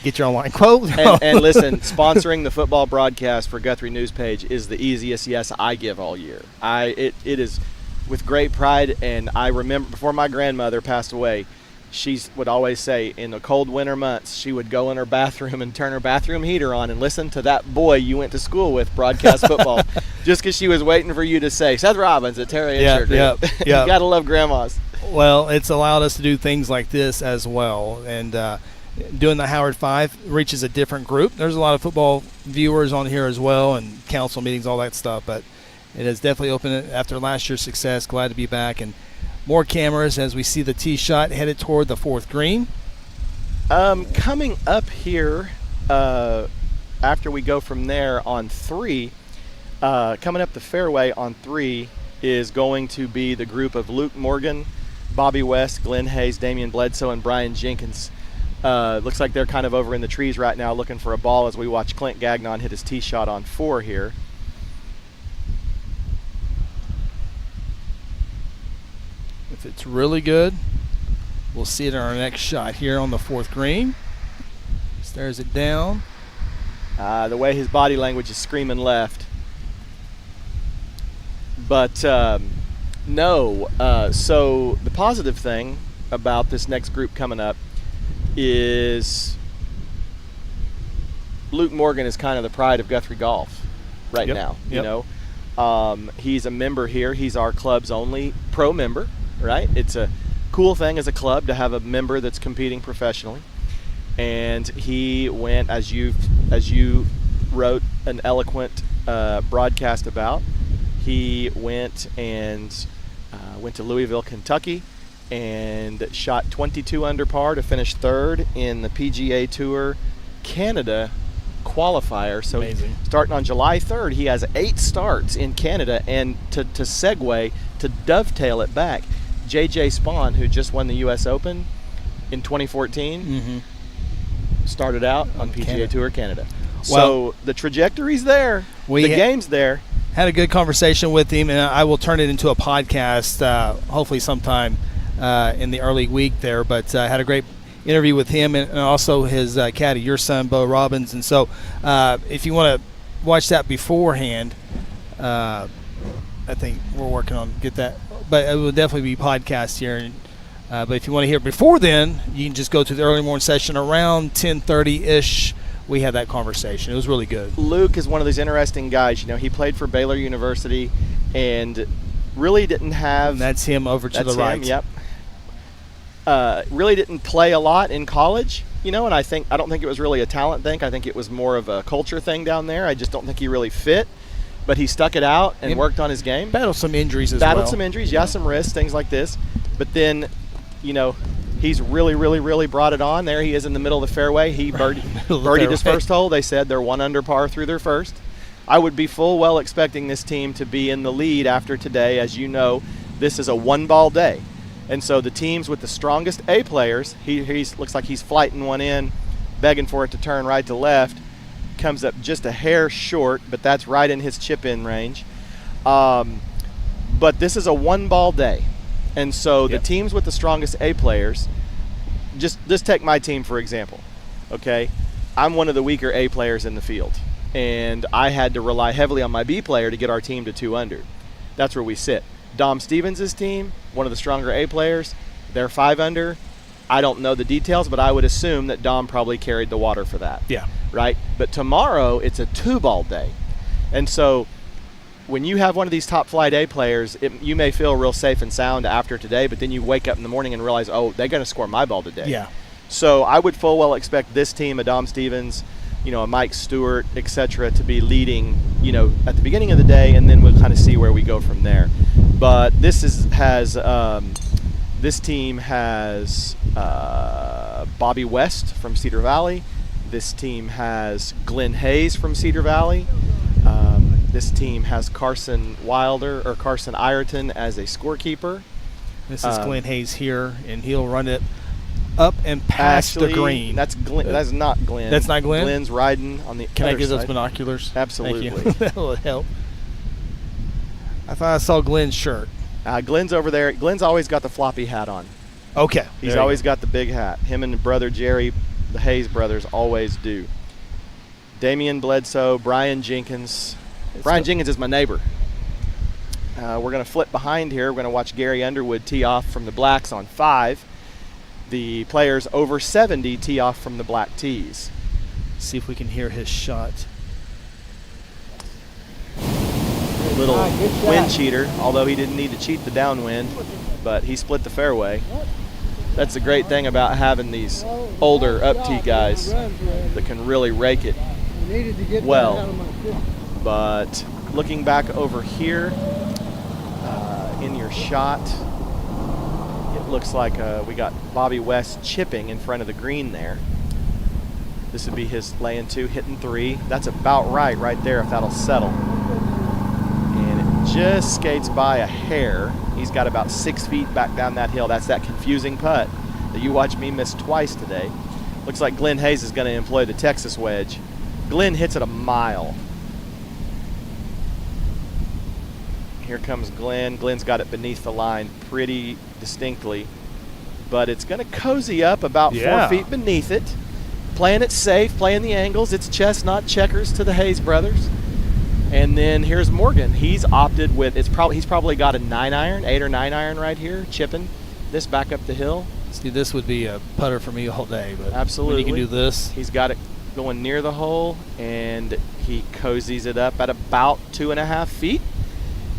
Get your online quote. And listen, sponsoring the football broadcast for Guthrie News Page is the easiest yes I give all year. It is with great pride, and I remember before my grandmother passed away, she would always say in the cold winter months she would go in her bathroom and turn her bathroom heater on and listen to that boy you went to school with broadcast football, just because she was waiting for you to say Seth Robbins at Terra Insure Group. You gotta love grandmas. Well, it's allowed us to do things like this as well, and doing the Howard Fife reaches a different group. There's a lot of football viewers on here as well, and council meetings, all that stuff, but it has definitely opened after last year's success. Glad to be back, and more cameras as we see the tee shot headed toward the 4th green. Coming up here, after we go from there on 3, coming up the fairway on 3 is going to be the group of Luke Morgan, Bobby West, Glenn Hayes, Damian Bledsoe, and Brian Jenkins. Looks like they're kind of over in the trees right now looking for a ball as we watch Clint Gagnon hit his tee shot on 4 here. If it's really good, we'll see it in our next shot here on the 4th green. Stares it down. The way his body language is screaming left. But no, so the positive thing about this next group coming up is Luke Morgan is kind of the pride of Guthrie Golf right now. You know, he's a member here. He's our club's only pro member. Right? It's a cool thing as a club to have a member that's competing professionally. And he went, as you wrote an eloquent broadcast about, he went to Louisville, Kentucky, and shot 22 under par to finish 3rd in the PGA Tour Canada qualifier. So amazing. Starting on July 3rd, he has 8 starts in Canada. And to segue, to dovetail it back, J.J. Spawn, who just won the U.S. Open in 2014, started out on PGA Tour Canada. Well, so the trajectory's there. The game's there. Had a good conversation with him, and I will turn it into a podcast hopefully sometime in the early week there. But had a great interview with him and also his caddy, your son, Bo Robbins. And so if you want to watch that beforehand, I think we're working on get that. But it will definitely be podcast here. But if you want to hear it before then, you can just go to the early morning session around 10:30-ish. We had that conversation. It was really good. Luke is one of those interesting guys. You know, he played for Baylor University and really didn't have... And that's him over to the right. Yep. Really didn't play a lot in college, you know, and I don't think it was really a talent thing. I think it was more of a culture thing down there. I just don't think he really fit. But he stuck it out and worked on his game. Battled some injuries as well. Battled some injuries, some wrists, things like this. But then, you know, he's really, really, really brought it on. There he is in the middle of the fairway. He birdied his first hole. They said they're 1 under par through their first. I would be full well expecting this team to be in the lead after today. As you know, this is a 1-ball day. And so the teams with the strongest A players, he's looks like he's flighting one in, begging for it to turn right to left. Comes up just a hair short, but that's right in his chip-in range. But this is a 1-ball day. And so the teams with the strongest A players, just take my team for example, okay? I'm one of the weaker A players in the field, and I had to rely heavily on my B player to get our team to 2 under. That's where we sit. Dom Stevens' team, one of the stronger A players, they're 5 under. I don't know the details, but I would assume that Dom probably carried the water for that. Yeah. Right? But tomorrow, it's a 2-ball day. And so when you have one of these top flight A players, you may feel real safe and sound after today, but then you wake up in the morning and realize, oh, they're going to score my ball today. Yeah. So I would full well expect this team, a Dom Stevens, you know, a Mike Stewart, et cetera, to be leading, you know, at the beginning of the day, and then we'll kind of see where we go from there. But this team has Bobby West from Cedar Valley. This team has Glenn Hayes from Cedar Valley. This team has Carson Ireton as a scorekeeper. This is Glenn Hayes here, and he'll run it up and past the green. That's Glenn. That's not Glenn. That's not Glenn? Glenn's riding on the Can other I get those side. binoculars? Absolutely. Thank you. That will help. I thought I saw Glenn's shirt. Glenn's over there. Glenn's always got the floppy hat on. Okay. He's always got the big hat. Him and brother Jerry, the Hayes brothers, always do. Damian Bledsoe, Brian Jenkins. Brian Jenkins is my neighbor. We're going to flip behind here. We're going to watch Gary Underwood tee off from the blacks on 5. The players over 70 tee off from the black tees. See if we can hear his shot. Little wind cheater, although he didn't need to cheat the downwind, but he split the fairway. That's the great thing about having these older up-tee guys that can really rake it well. But looking back over here in your shot, it looks like we got Bobby West chipping in front of the green there. This would be his laying 2, hitting 3. That's about right there if that'll settle. Just skates by a hair. He's got about 6 feet back down that hill. That's that confusing putt that you watched me miss twice today. Looks like Glenn Hayes is going to employ the Texas wedge. Glenn hits it a mile. Here comes Glenn. Glenn's got it beneath the line pretty distinctly, but it's going to cozy up about 4 feet beneath it. Playing it safe, playing the angles. It's chestnut checkers to the Hayes brothers. And then here's Morgan. He's opted with, he's probably got a 9-iron, 8 or 9 iron right here, chipping this back up the hill. See, this would be a putter for me all day, but absolutely, when you can do this. He's got it going near the hole, and he cozies it up at about 2.5 feet,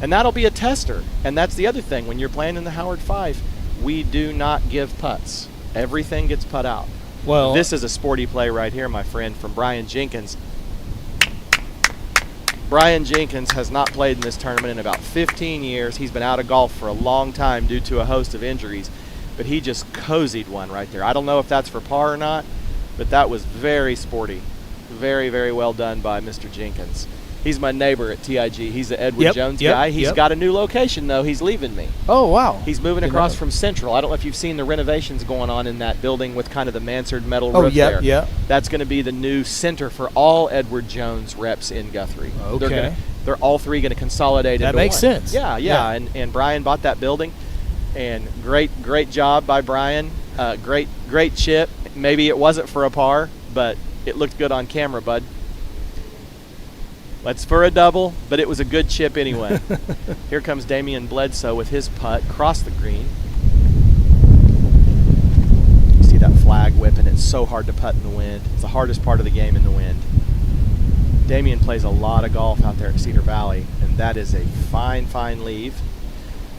and that'll be a tester. And that's the other thing. When you're playing in the Howard Fife, we do not give putts. Everything gets put out. Well, this is a sporty play right here, my friend, from Brian Jenkins. Brian Jenkins has not played in this tournament in about 15 years. He's been out of golf for a long time due to a host of injuries, but he just cozied one right there. I don't know if that's for par or not, but that was very sporty. Very, very well done by Mr. Jenkins. He's my neighbor at TIG. He's the Edward Jones guy. He's got a new location, though. He's leaving me. Oh, wow. He's moving across from Central. I don't know if you've seen the renovations going on in that building with kind of the mansard metal roof there. Yeah. That's going to be the new center for all Edward Jones reps in Guthrie. Okay. They're all 3 going to consolidate into one. That makes sense. Yeah. And Brian bought that building. And great job by Brian. Great chip. Maybe it wasn't for a par, but it looked good on camera, bud. That's for a double, but it was a good chip anyway. Here comes Damian Bledsoe with his putt across the green. You see that flag whipping. It's so hard to putt in the wind. It's the hardest part of the game in the wind. Damian plays a lot of golf out there in Cedar Valley, and that is a fine leave.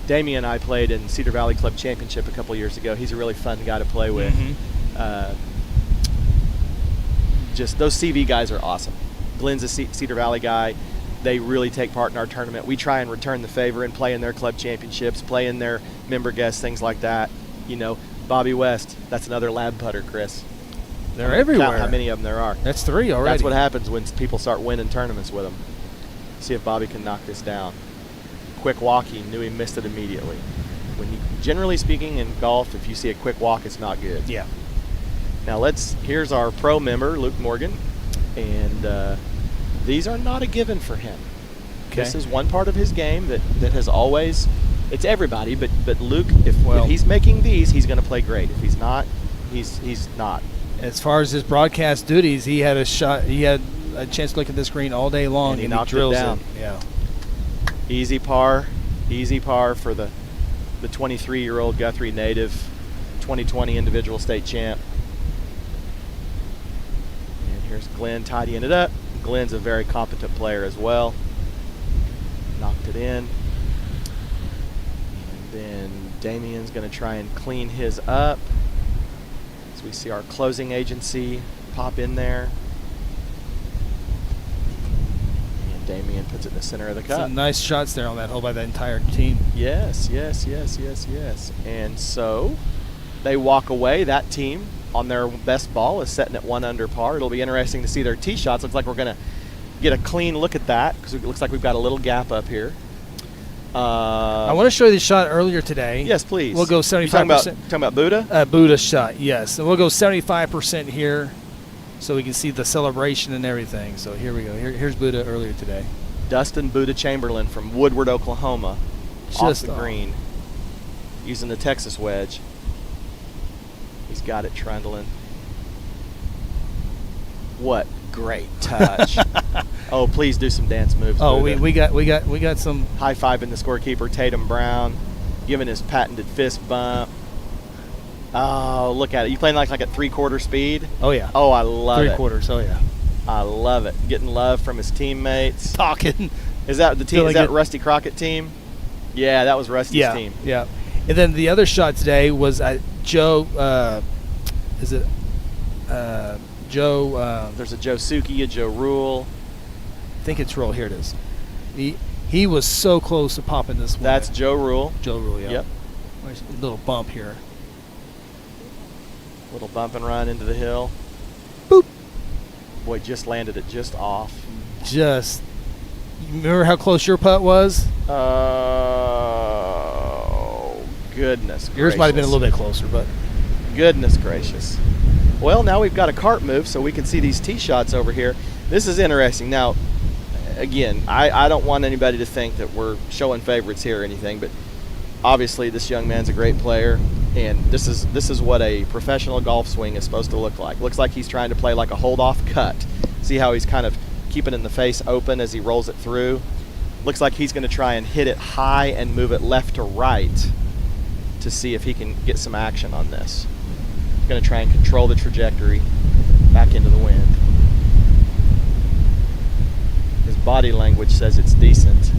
Damian and I played in Cedar Valley Club Championship a couple years ago. He's a really fun guy to play with. Just those CV guys are awesome. Glenn's a Cedar Valley guy. They really take part in our tournament. We try and return the favor and play in their club championships, play in their member guests, things like that. You know, Bobby West, that's another lab putter, Chris. They're everywhere. Count how many of them there are. That's 3 already. That's what happens when people start winning tournaments with them. See if Bobby can knock this down. Quick walk, he knew he missed it immediately. Generally speaking in golf, if you see a quick walk, it's not good. Yeah. Now here's our pro member, Luke Morgan. And these are not a given for him. Okay. This is one part of his game that has always, it's everybody, but Luke, if he's making these, he's going to play great. If he's not, he's not. As far as his broadcast duties, he had a chance to look at this green all day long, and he knocked it down. Yeah. Easy par for the 23-year-old Guthrie native, 2020 individual state champ. Here's Glenn tidying it up. Glenn's a very competent player as well. Knocked it in. And then Damian's going to try and clean his up. As we see our closing agency pop in there. And Damian puts it in the center of the cup. Some nice shots there on that hole by that entire team. Yes. And so they walk away. That team on their best ball is setting at 1 under par. It'll be interesting to see their tee shots. Looks like we're going to get a clean look at that because it looks like we've got a little gap up here. I want to show you the shot earlier today. Yes, please. We'll go 75%. Talking about Buddha? Buddha shot, yes. And we'll go 75% here so we can see the celebration and everything. So here we go. Here's Buddha earlier today. Dustin Buddha Chamberlain from Woodward, Oklahoma, off the green, using the Texas wedge. He's got it trundling. What great touch! Oh, please do some dance moves. Oh, Buddha. we got some. High fiving the scorekeeper Tatum Brown, giving his patented fist bump. Oh, look at it! You playing like at 3/4 speed? Oh yeah. Oh, I love it. 3/4. Oh yeah. I love it. Getting love from his teammates. Talking. Is that the team? Feeling Is that good. Rusty Crockett team? Yeah, that was Rusty's Yeah. team. Yeah. And then the other shot today was Joe. Is it Joe? There's a Joe Suki, a Joe Rule. I think it's Roll. Here it is. He was so close to popping this one. That's Joe Rule. Joe Rule. Yeah. Yep. There's a little bump here. Little bump and run into the hill. Boop. Boy, just landed it just off. Just. You remember how close your putt was? Oh, goodness gracious. Yours might have been a little bit closer, but. Goodness gracious. Well, now we've got a cart move so we can see these tee shots over here. This is interesting. Now, again, I don't want anybody to think that we're showing favorites here or anything, but obviously this young man's a great player, and this is what a professional golf swing is supposed to look like. Looks like he's trying to play like a hold-off cut. See how he's kind of keeping in the face open as he rolls it through? Looks like he's going to try and hit it high and move it left to right to see if he can get some action on this. Going to try and control the trajectory back into the wind. His body language says it's decent.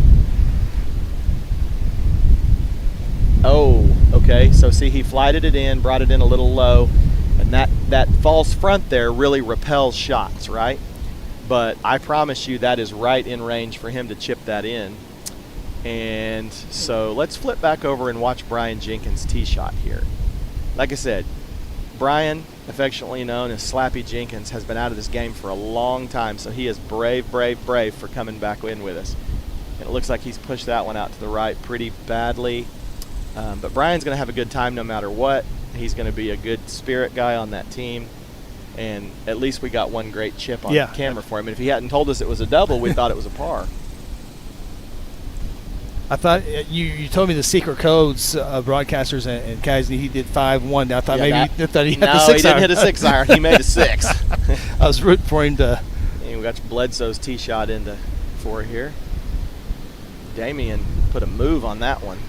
Oh, okay. So see, he flighted it in, brought it in a little low, and that false front there really repels shots, right? But I promise you that is right in range for him to chip that in. And so let's flip back over and watch Brian Jenkins' tee shot here. Like I said, Brian, affectionately known as Slappy Jenkins, has been out of this game for a long time, so he is brave, brave, brave for coming back in with us. And it looks like he's pushed that one out to the right pretty badly. But Brian's going to have a good time no matter what. He's going to be a good spirit guy on that team. And at least we got one great chip on camera for him. And if he hadn't told us it was a double, we thought it was a par. I thought you told me the secret codes of broadcasters and guys. He did 5-1. I thought maybe you thought he hit the 6 iron. No, he didn't hit a 6 iron. He made a 6. I was rooting for him to. And we got Bledsoe's tee shot into 4 here. Damian put a move on that one.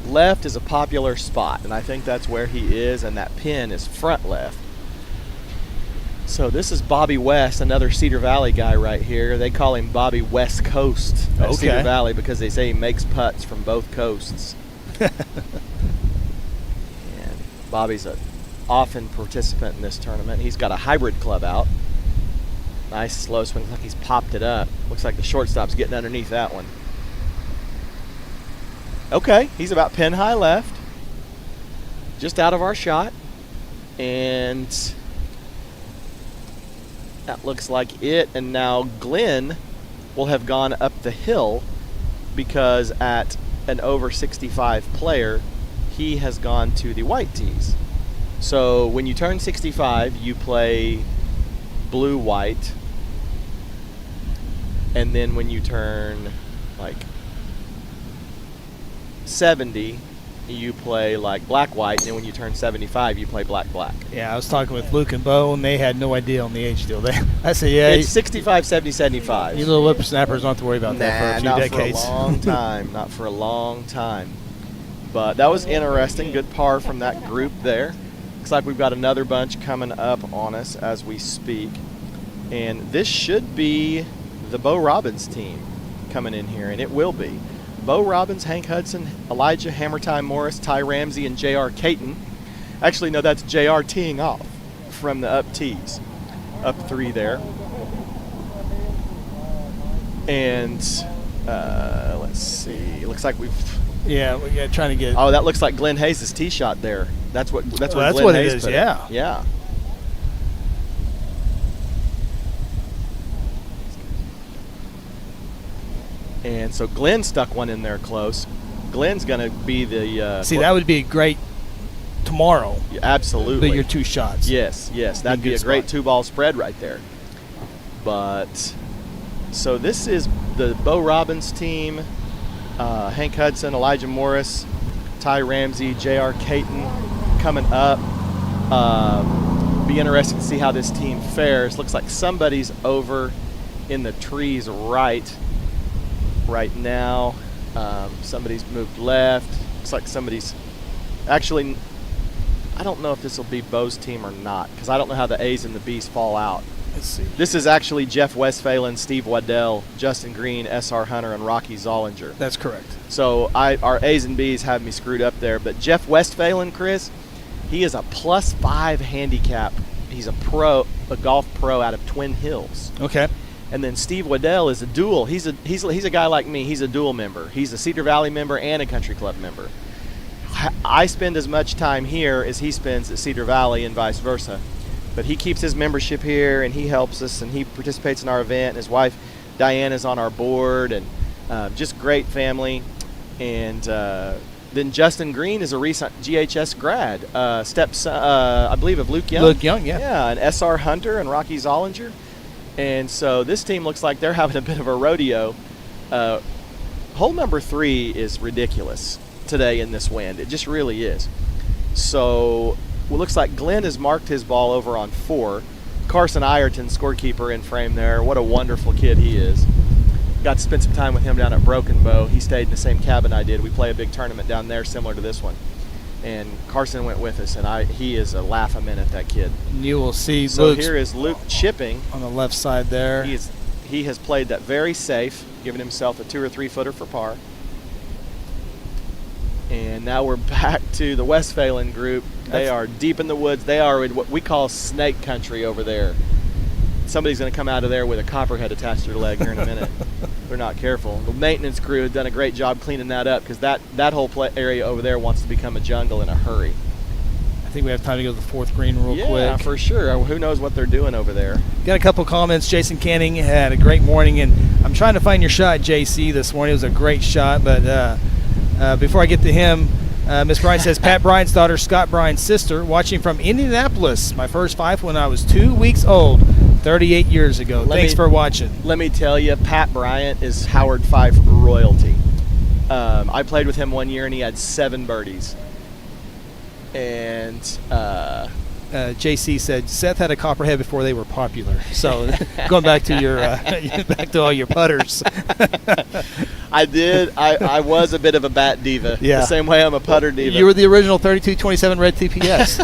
Left is a popular spot, and I think that's where he is, and that pin is front left. So this is Bobby West, another Cedar Valley guy right here. They call him Bobby West Coast at Cedar Valley because they say he makes putts from both coasts. And Bobby's an often participant in this tournament. He's got a hybrid club out. Nice slow swing. Looks like he's popped it up. Looks like the shortstop's getting underneath that one. Okay, he's about pin high left. Just out of our shot. And that looks like it. And now Glenn will have gone up the hill because at an over 65 player, he has gone to the white tees. So when you turn 65, you play blue-white. And then when you turn like 70, you play like black-white, and then when you turn 75, you play black-black. Yeah, I was talking with Luke and Bo, and they had no idea on the age deal. I said, yeah. It's 65, 70, 75. You little whippersnappers don't have to worry about that for a few decades. Not for a long time. Not for a long time. But that was interesting. Good par from that group there. Looks like we've got another bunch coming up on us as we speak. And this should be the Bo Robbins team coming in here, and it will be. Bo Robbins, Hank Hudson, Elijah Hammertime Morris, Ty Ramsey, and J.R. Caton. Actually, no, that's J.R. teeing off from the up tees. Up 3 there. And let's see. It looks like we've... Yeah, we're trying to get... Oh, that looks like Glenn Hayes' tee shot there. That's what Glenn Hayes it is, put yeah. in. Yeah. And so Glenn stuck one in there close. Glenn's going to be the... See, that would be a great tomorrow. Yeah, absolutely. Your 2 shots. Yes, that'd be a great 2-ball spread right there. But so this is the Bo Robbins team. Hank Hudson, Elijah Morris, Ty Ramsey, J.R. Caton coming up. Be interesting to see how this team fares. Looks like somebody's over in the trees right now. Somebody's moved left. Looks like somebody's actually, I don't know if this will be Bo's team or not, because I don't know how the A's and the B's fall out. Let's see. This is actually Jeff Westphalen, Steve Waddell, Justin Green, S.R. Hunter, and Rocky Zollinger. That's correct. So our A's and B's have me screwed up there. But Jeff Westphalen, Chris, he is a +5 handicap. He's a golf pro out of Twin Hills. Okay. And then Steve Waddell is a dual. He's a guy like me. He's a dual member. He's a Cedar Valley member and a country club member. I spend as much time here as he spends at Cedar Valley and vice versa. But he keeps his membership here, and he helps us, and he participates in our event. And his wife, Diane, is on our board, and just great family. And then Justin Green is a recent GHS grad, stepson, I believe, of Luke Young. Luke Young, yeah. Yeah, and S.R. Hunter and Rocky Zollinger. And so this team looks like they're having a bit of a rodeo. Hole number 3 is ridiculous today in this wind. It just really is. So it looks like Glenn has marked his ball over on 4. Carson Ireton, scorekeeper, in frame there. What a wonderful kid he is. Got to spend some time with him down at Broken Bow. He stayed in the same cabin I did. We play a big tournament down there similar to this one. And Carson went with us, and he is a laugh a minute, that kid. You will see. So Luke's here is Luke chipping on the left side there. He has played that very safe, giving himself a 2 or 3 footer for par. And now we're back to the Westphalen group. They are deep in the woods. They are in what we call snake country over there. Somebody's going to come out of there with a copperhead attached to their leg here in a minute. They're not careful. The maintenance crew has done a great job cleaning that up, because that whole area over there wants to become a jungle in a hurry. I think we have time to go to the 4th green real quick. Yeah, for sure. Who knows what they're doing over there. Got a couple comments. Jason Canning had a great morning, and I'm trying to find your shot, JC, this morning. It was a great shot, but before I get to him, Miss Bryan says, Pat Bryant's daughter, Scott Bryant's sister, watching from Indianapolis. My first 5 when I was 2 weeks old, 38 years ago. Thanks for watching. Let me tell you, Pat Bryant is Howard Fife royalty. I played with him one year, and he had 7 birdies. And JC said Seth had a copperhead before they were popular. So going back to your back to all your putters. I did. I was a bit of a bat diva. Yeah. The same way I'm a putter diva. You were the original 3227 red TPS.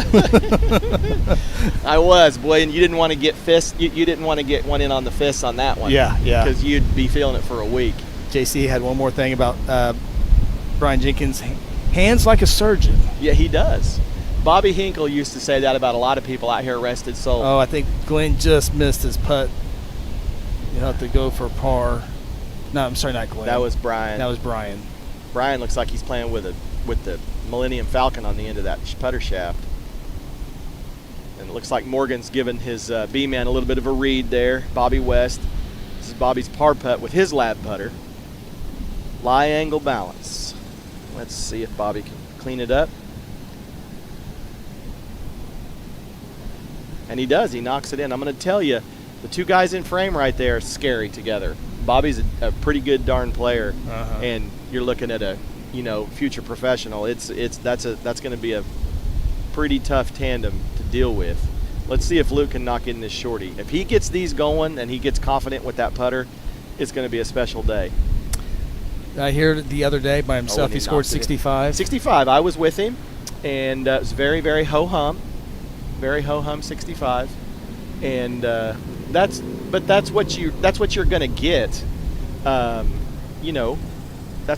I was, boy, and you didn't want to get you didn't want to get one in on the fists on that one. Yeah. Because you'd be feeling it for a week. JC had one more thing about Brian Jenkins. Hands like a surgeon. Yeah, he does. Bobby Hinkle used to say that about a lot of people out here, Rested Soul. Oh, I think Glenn just missed his putt. You have to go for par. No, I'm sorry, not Glenn. That was Brian. That was Brian. Brian looks like he's playing with the Millennium Falcon on the end of that putter shaft. And it looks like Morgan's giving his B-man a little bit of a read there. Bobby West. This is Bobby's par putt with his lab putter. Lie angle balance. Let's see if Bobby can clean it up. And he does. He knocks it in. I'm going to tell you, the 2 guys in frame right there are scary together. Bobby's a pretty good darn player, and you're looking at a future professional. That's going to be a pretty tough tandem to deal with. Let's see if Luke can knock in this shorty. If he gets these going and he gets confident with that putter, it's going to be a special day. I heard the other day by himself he scored 65. 65. I was with him, and it was very, very ho-hum. Very ho-hum 65. And that's what you're going to get. That's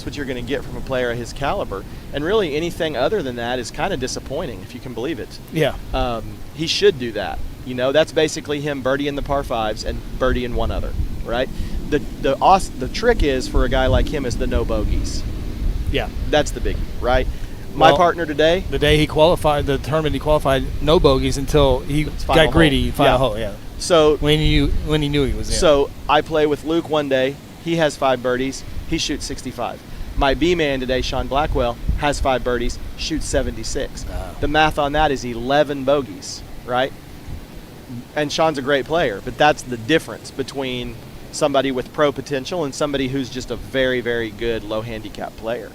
what you're going to get from a player of his caliber. And really anything other than that is kind of disappointing, if you can believe it. Yeah. He should do that. That's basically him birdieing the par 5s and birdieing one other, right? The trick is for a guy like him is the no bogeys. Yeah. That's the biggie, right? My partner today. The day he qualified, the tournament he qualified, no bogeys until he got greedy. Final hole, yeah. So when he knew he was in. So I play with Luke one day. He has 5 birdies. He shoots 65. My B-man today, Sean Blackwell, has 5 birdies, shoots 76. Wow. The math on that is 11 bogeys, right? And Sean's a great player, but that's the difference between somebody with pro potential and somebody who's just a very, very good low handicap player.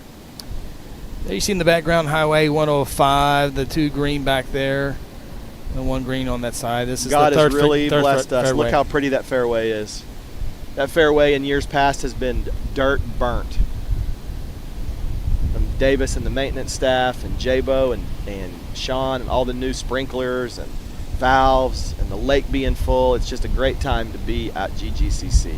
There you see in the background Highway 105, the 2 green back there, the 1 green on that side. This is God the has third really third blessed us. fairway. Look how pretty that fairway is. That fairway in years past has been dirt burnt. From Davis and the maintenance staff and Jabo and Sean and all the new sprinklers and valves and the lake being full. It's just a great time to be at GGCC.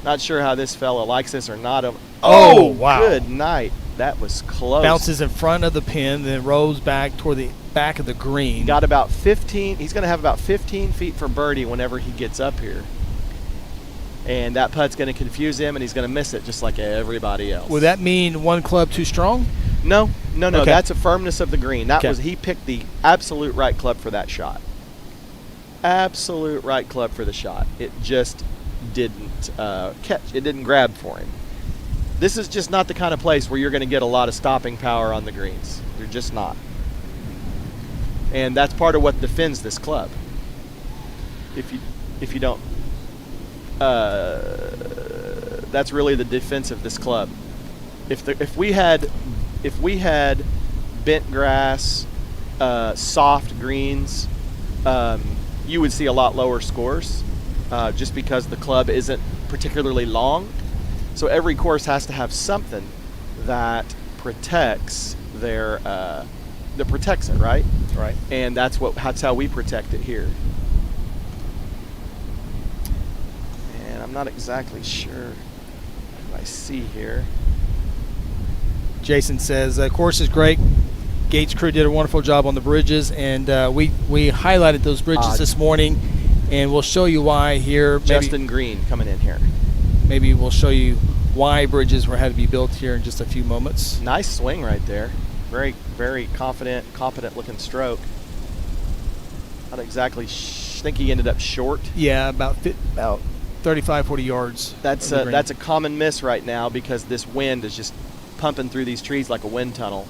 Not sure how this fella likes this or not. Oh, wow. Good night. That was close. Bounces in front of the pin, then rolls back toward the back of the green. Got about 15. He's going to have about 15 feet for birdie whenever he gets up here. And that putt's going to confuse him, and he's going to miss it just like everybody else. Would that mean 1 club too strong? No. Okay. That's a firmness of the green. That Okay. was, he picked the absolute right club for that shot. Absolute right club for the shot. It just didn't catch. It didn't grab for him. This is just not the kind of place where you're going to get a lot of stopping power on the greens. You're just not. And that's part of what defends this club. If you don't, that's really the defense of this club. If we had bent grass, soft greens, you would see a lot lower scores, just because the club isn't particularly long. So every course has to have something that protects that protects it, right? Right. And that's how we protect it here. And I'm not exactly sure what I see here. Jason says, course is great. Gates crew did a wonderful job on the bridges, and we highlighted those bridges this morning, and we'll show you why here. Justin Green coming in here. Maybe we'll show you why bridges had to be built here in just a few moments. Nice swing right there. Very, very confident, competent looking stroke. Not exactly think he ended up short. Yeah, about 35, 40 yards. That's a common miss right now because this wind is just pumping through these trees like a wind tunnel.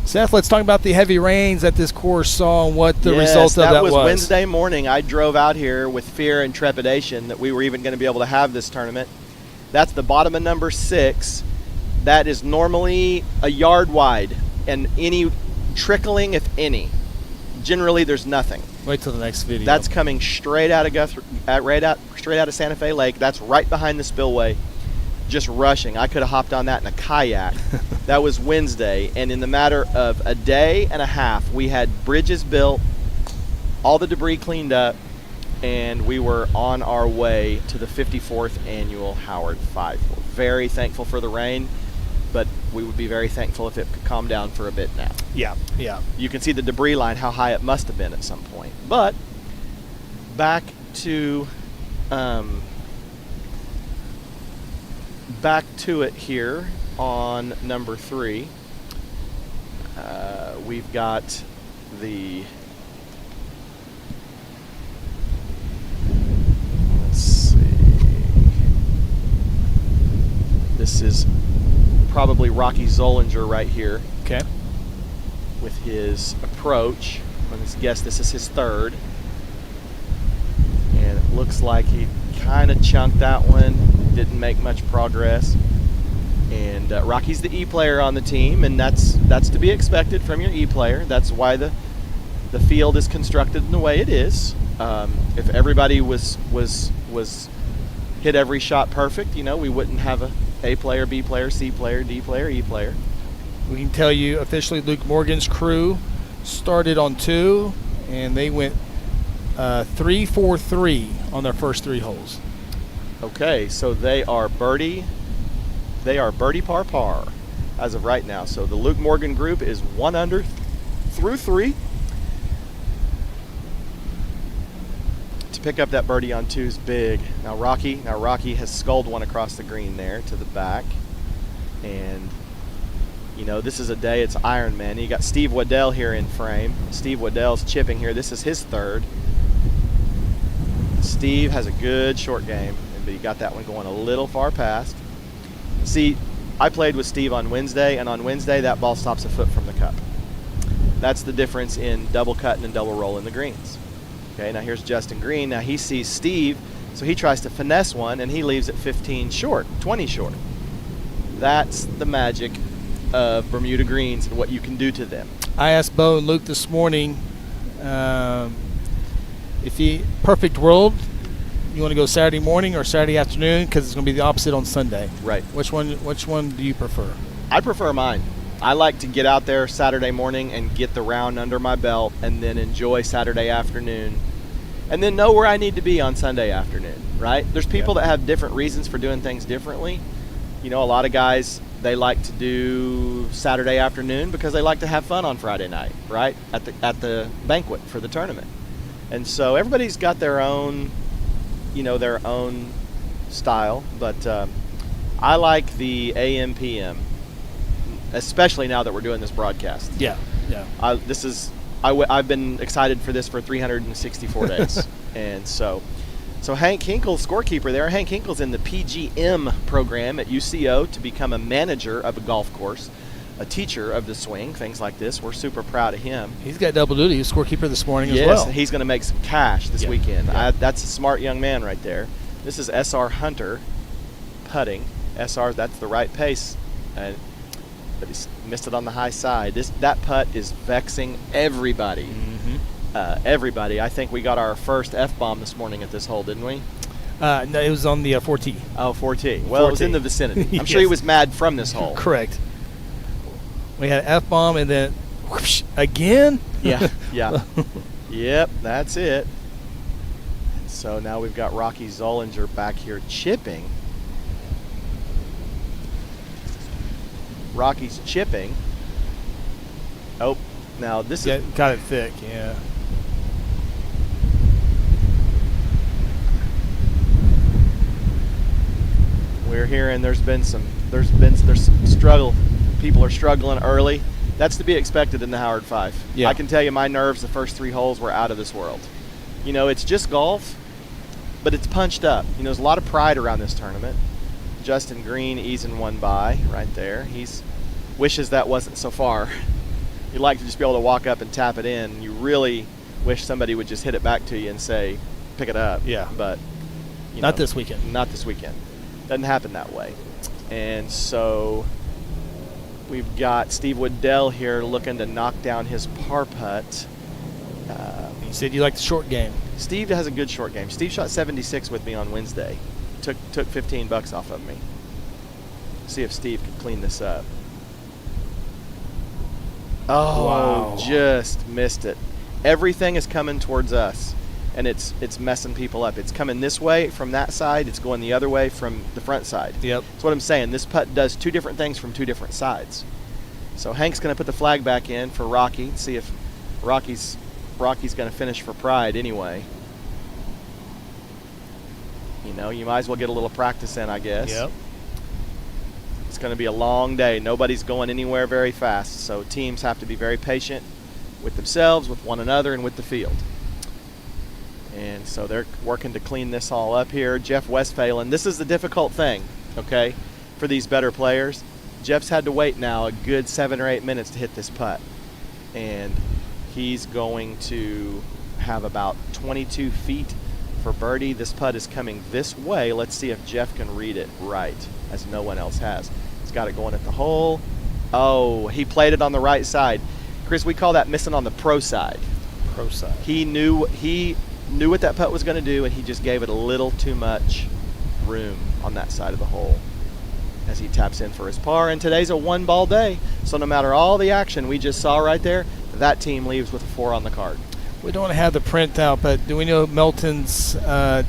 Seth, let's talk about the heavy rains that this course saw and what the result of that was. That was Wednesday morning. I drove out here with fear and trepidation that we were even going to be able to have this tournament. That's the bottom of number 6. That is normally a yard wide, and any trickling, if any. Generally, there's nothing. Wait till the next video. That's coming straight out of straight out of Santa Fe Lake. That's right behind the spillway, just rushing. I could have hopped on that in a kayak. That was Wednesday, and in the matter of a day and a half, we had bridges built, all the debris cleaned up, and we were on our way to the 54th Annual Howard Fife. We're very thankful for the rain, but we would be very thankful if it could calm down for a bit now. Yeah. You can see the debris line, how high it must have been at some point. But back to it here on number 3. We've got the, let's see, this is probably Rocky Zollinger right here. Okay. With his approach. Let's guess this is his 3rd. And it looks like he kind of chunked that one. Didn't make much progress. And Rocky's the E player on the team, and that's to be expected from your E player. That's why the field is constructed in the way it is. If everybody was hit every shot perfect, we wouldn't have A player, B player, C player, D player, E player. We can tell you officially Luke Morgan's crew started on 2, and they went 3-4-3 on their first 3 holes. Okay, so they are birdie par par as of right now. So the Luke Morgan group is 1 under through 3. To pick up that birdie on 2 is big. Now Rocky has sculled one across the green there to the back. And this is a day, it's Iron Man. You got Steve Waddell here in frame. Steve Waddell's chipping here. This is his 3rd. Steve has a good short game, a but he got that one going a little far past. See, I played with Steve on Wednesday, and on Wednesday that ball stops a foot from the cup. That's the difference in double cutting and double rolling the greens. Okay, now here's Justin Green. Now he sees Steve, so he tries to finesse one, and he leaves it 15 short, 20 short. That's the magic of Bermuda greens and what you can do to them. I asked Bo and Luke this morning if perfect world, you want to go Saturday morning or Saturday afternoon, because it's going to be the opposite on Sunday. Right. Which one do you prefer? I prefer mine. I like to get out there Saturday morning and get the round under my belt, and then enjoy Saturday afternoon, and then know where I need to be on Sunday afternoon, right? There's people that have different reasons for doing things differently. You know, a lot of guys, they like to do Saturday afternoon because they like to have fun on Friday night, right? At the banquet for the tournament. And so everybody's got their own, their own style, but I like the AM PM, especially now that we're doing this broadcast. Yeah. I've been excited for this for 364 days. And so Hank Hinkle, scorekeeper there. Hank Hinkle's in the PGM program at UCO to become a manager of a golf course, a teacher of the swing, things like this. We're super proud of him. He's got double duty. He's scorekeeper this morning as well. Yes, he's going to make some cash this weekend. Yeah. That's a smart young man right there. This is SR Hunter putting. SR, that's the right pace. But he's missed it on the high side. That putt is vexing everybody. Mm-hmm. Everybody. I think we got our first F-bomb this morning at this hole, didn't we? No, it was on the 4T. Oh, 4T. Well, it was in the vicinity. I'm sure he was mad from this hole. Correct. We had F-bomb and then whoosh, again? Yeah. Yep, that's it. So now we've got Rocky Zollinger back here chipping. Rocky's chipping. Oh, now this is... Got it thick, yeah. We're hearing there's some struggle. People are struggling early. That's to be expected in the Howard Fife. Yeah. I can tell you my nerves the first 3 holes were out of this world. It's just golf, but it's punched up. There's a lot of pride around this tournament. Justin Green easing one by right there. He's wishes that wasn't so far. You'd like to just be able to walk up and tap it in. You really wish somebody would just hit it back to you and say, pick it up. Yeah. But not this weekend. Not this weekend. Doesn't happen that way. And so we've got Steve Waddell here looking to knock down his par putt. You said you like the short game. Steve has a good short game. Steve shot 76 with me on Wednesday. Took $15 off of me. See if Steve can clean this up. Oh, wow. Just missed it. Everything is coming towards us, and it's messing people up. It's coming this way from that side. It's going the other way from the front side. Yep. That's what I'm saying. This putt does 2 different things from 2 different sides. So Hank's going to put the flag back in for Rocky. See if Rocky's going to finish for pride anyway. You might as well get a little practice in, I guess. Yep. It's going to be a long day. Nobody's going anywhere very fast, so teams have to be very patient with themselves, with one another, and with the field. And so they're working to clean this all up here. Jeff Westphalen, this is the difficult thing, okay, for these better players. Jeff's had to wait now a good 7 or 8 minutes to hit this putt. And he's going to have about 22 feet for birdie. This putt is coming this way. Let's see if Jeff can read it right, as no one else has. He's got it going at the hole. Oh, he played it on the right side. Chris, we call that missing on the pro side. Pro side. He knew what that putt was going to do, and he just gave it a little too much room on that side of the hole as he taps in for his par. And today's a 1-ball day, so no matter all the action we just saw right there, that team leaves with a 4 on the card. We don't have the print out, but do we know Melton's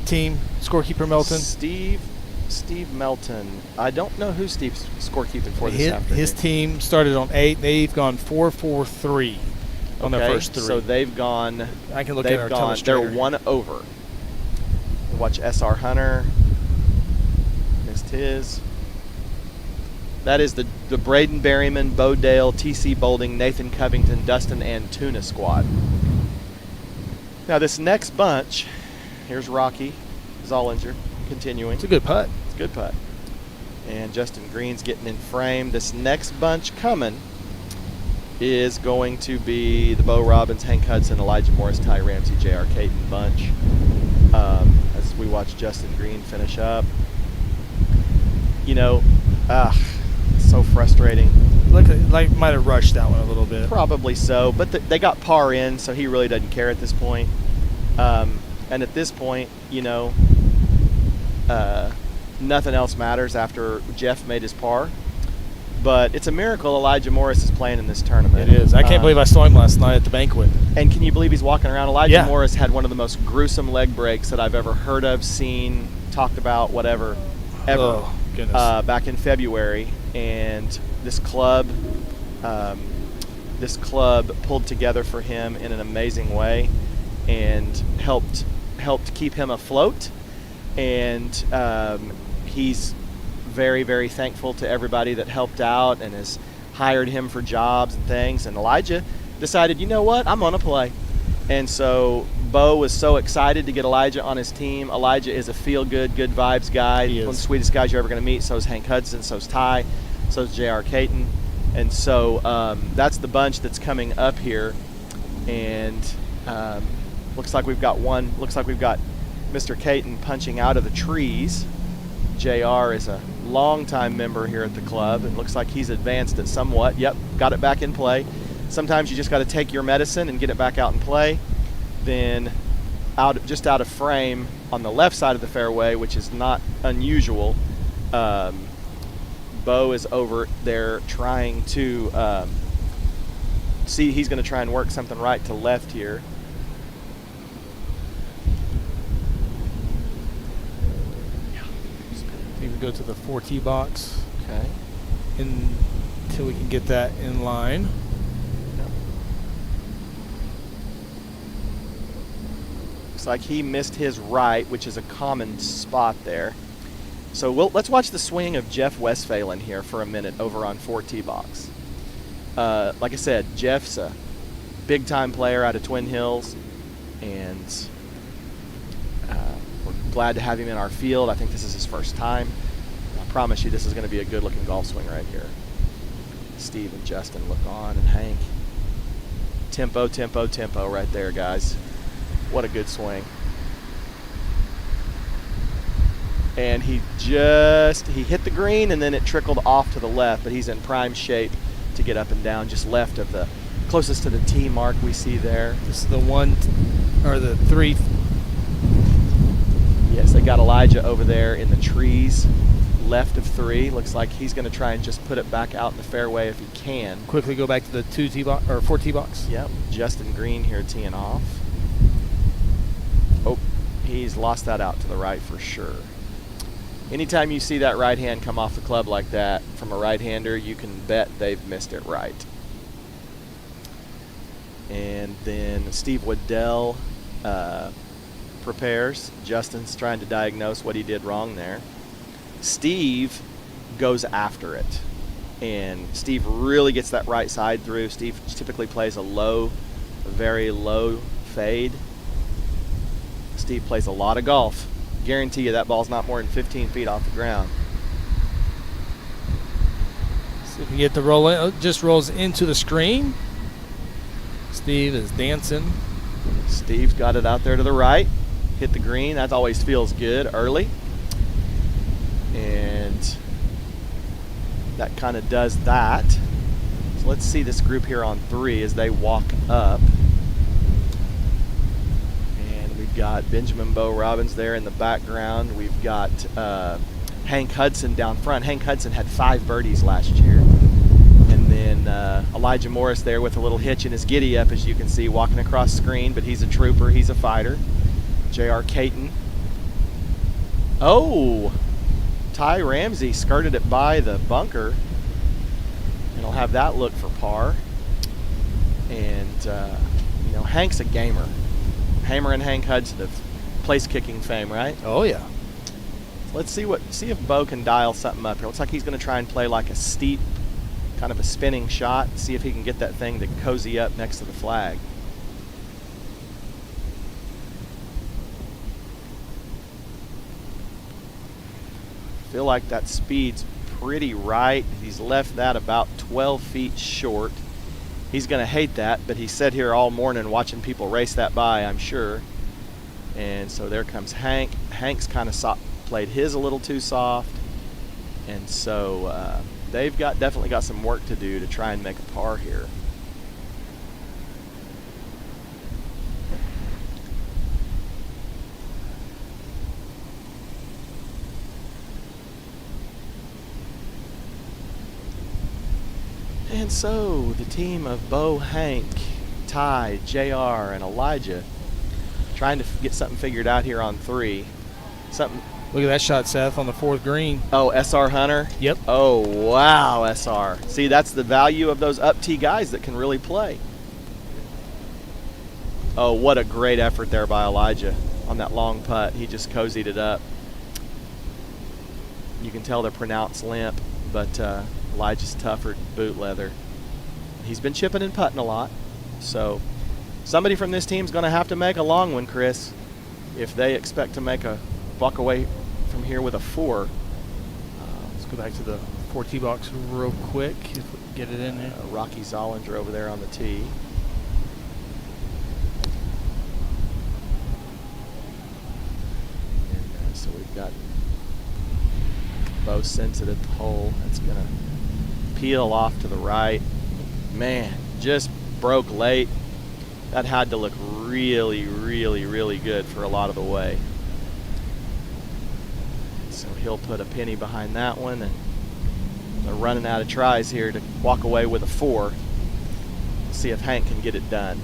team, scorekeeper Melton? Steve Melton. I don't know who Steve's scorekeeping for this afternoon. His team started on 8. They've gone 4-4-3 on their first 3. So they've gone. I can look at our telestrator. They're 1 over. Watch SR Hunter. Missed his. That is the Braden Berryman, Bo Dale, TC Bolding, Nathan Covington, Dustin Antuna squad. Now this next bunch, here's Rocky Zollinger continuing. It's a good putt. It's a good putt. And Justin Green's getting in frame. This next bunch coming is going to be the Bo Robbins, Hank Hudson, Elijah Morris, Ty Ramsey, J.R. Caton bunch. As we watch Justin Green finish up. You know, so frustrating. Like might have rushed that one a little bit. Probably so, but they got par in, so he really doesn't care at this point. And at this point, you know, nothing else matters after Jeff made his par. But it's a miracle Elijah Morris is playing in this tournament. It is. I can't believe I saw him last night at the banquet. And can you believe he's walking around? Elijah Yeah. Morris had one of the most gruesome leg breaks that I've ever heard of, seen, talked about, whatever, ever. Oh, goodness. Back in February, and this club pulled together for him in an amazing way, and helped keep him afloat. And he's very, very thankful to everybody that helped out and has hired him for jobs and things. And Elijah decided, you know what, I'm gonna play. And so Bo was so excited to get Elijah on his team. Elijah is a feel-good, good vibes guy. He is. One of the sweetest guys you're ever going to meet. So is Hank Hudson. So is Ty. So is J.R. Caton. And so that's the bunch that's coming up here. And looks like we've got Mr. Caton punching out of the trees. J.R. is a longtime member here at the club, and looks like he's advanced it somewhat. Yep, got it back in play. Sometimes you just got to take your medicine and get it back out and play. Then just out of frame on the left side of the fairway, which is not unusual, Bo is over there trying to see. He's going to try and work something right to left here. Even go to the 4T box. Okay. Until we can get that in line. Looks like he missed his right, which is a common spot there. So let's watch the swing of Jeff Westphalen here for a minute over on 4T box. Like I said, Jeff's a big-time player out of Twin Hills, and we're glad to have him in our field. I think this is his first time. I promise you this is going to be a good-looking golf swing right here. Steve and Justin look on, and Hank. Tempo, tempo, tempo right there, guys. What a good swing. And he hit the green, and then it trickled off to the left, but he's in prime shape to get up and down, just left of the closest to the tee mark we see there. This is the the 3. Yes, they got Elijah over there in the trees, left of 3. Looks like he's going to try and just put it back out in the fairway if he can. Quickly go back to the 2T box or 4T box. Yep, Justin Green here teeing off. Oh, he's lost that out to the right for sure. Anytime you see that right hand come off the club like that from a right-hander, you can bet they've missed it right. And then Steve Waddell prepares. Justin's trying to diagnose what he did wrong there. Steve goes after it. And Steve really gets that right side through. Steve typically plays a very low fade. Steve plays a lot of golf. Guarantee you that ball's not more than 15 feet off the ground. See if we get the roll in. It just rolls into the screen. Steve is dancing. Steve's got it out there to the right. Hit the green. That always feels good early. And that kind of does that. So let's see this group here on 3 as they walk up. Got Benjamin Bo Robbins there in the background. We've got Hank Hudson down front. Hank Hudson had 5 birdies last year. And then Elijah Morris there with a little hitch in his giddy-up, as you can see, walking across screen, but he's a trooper. He's a fighter. J.R. Caton. Oh! Ty Ramsey skirted it by the bunker. And he'll have that look for par. And, Hank's a gamer. Hamer and Hank Hudson of place-kicking fame, right? Oh, yeah. Let's see if Bo can dial something up here. Looks like he's going to try and play like a steep, kind of a spinning shot. See if he can get that thing to cozy up next to the flag. feel like that speed's pretty right. He's left that about 12 feet short. He's going to hate that, but he sat here all morning watching people race that by, I'm sure. And so there comes Hank. Hank's kind of played his a little too soft. And so they've definitely got some work to do to try and make a par here. And so the team of Bo, Hank, Ty, JR, and Elijah trying to get something figured out here on 3. Look at that shot, Seth, on the 4th green. Oh, SR Hunter? Yep. Oh, wow, SR. See, that's the value of those up-tee guys that can really play. Oh, what a great effort there by Elijah on that long putt. He just cozied it up. You can tell the pronounced limp, but Elijah's tougher boot leather. He's been chipping and putting a lot. So somebody from this team's going to have to make a long one, Chris, if they expect to walk away from here with a 4. Let's go back to the 4T box real quick if we can get it in there. Rocky Zollinger over there on the tee. And so we've got Bo sends it at the hole. That's going to peel off to the right. Man, just broke late. That had to look really, really, really good for a lot of the way. So he'll put a penny behind that one, and they're running out of tries here to walk away with a 4. See if Hank can get it done.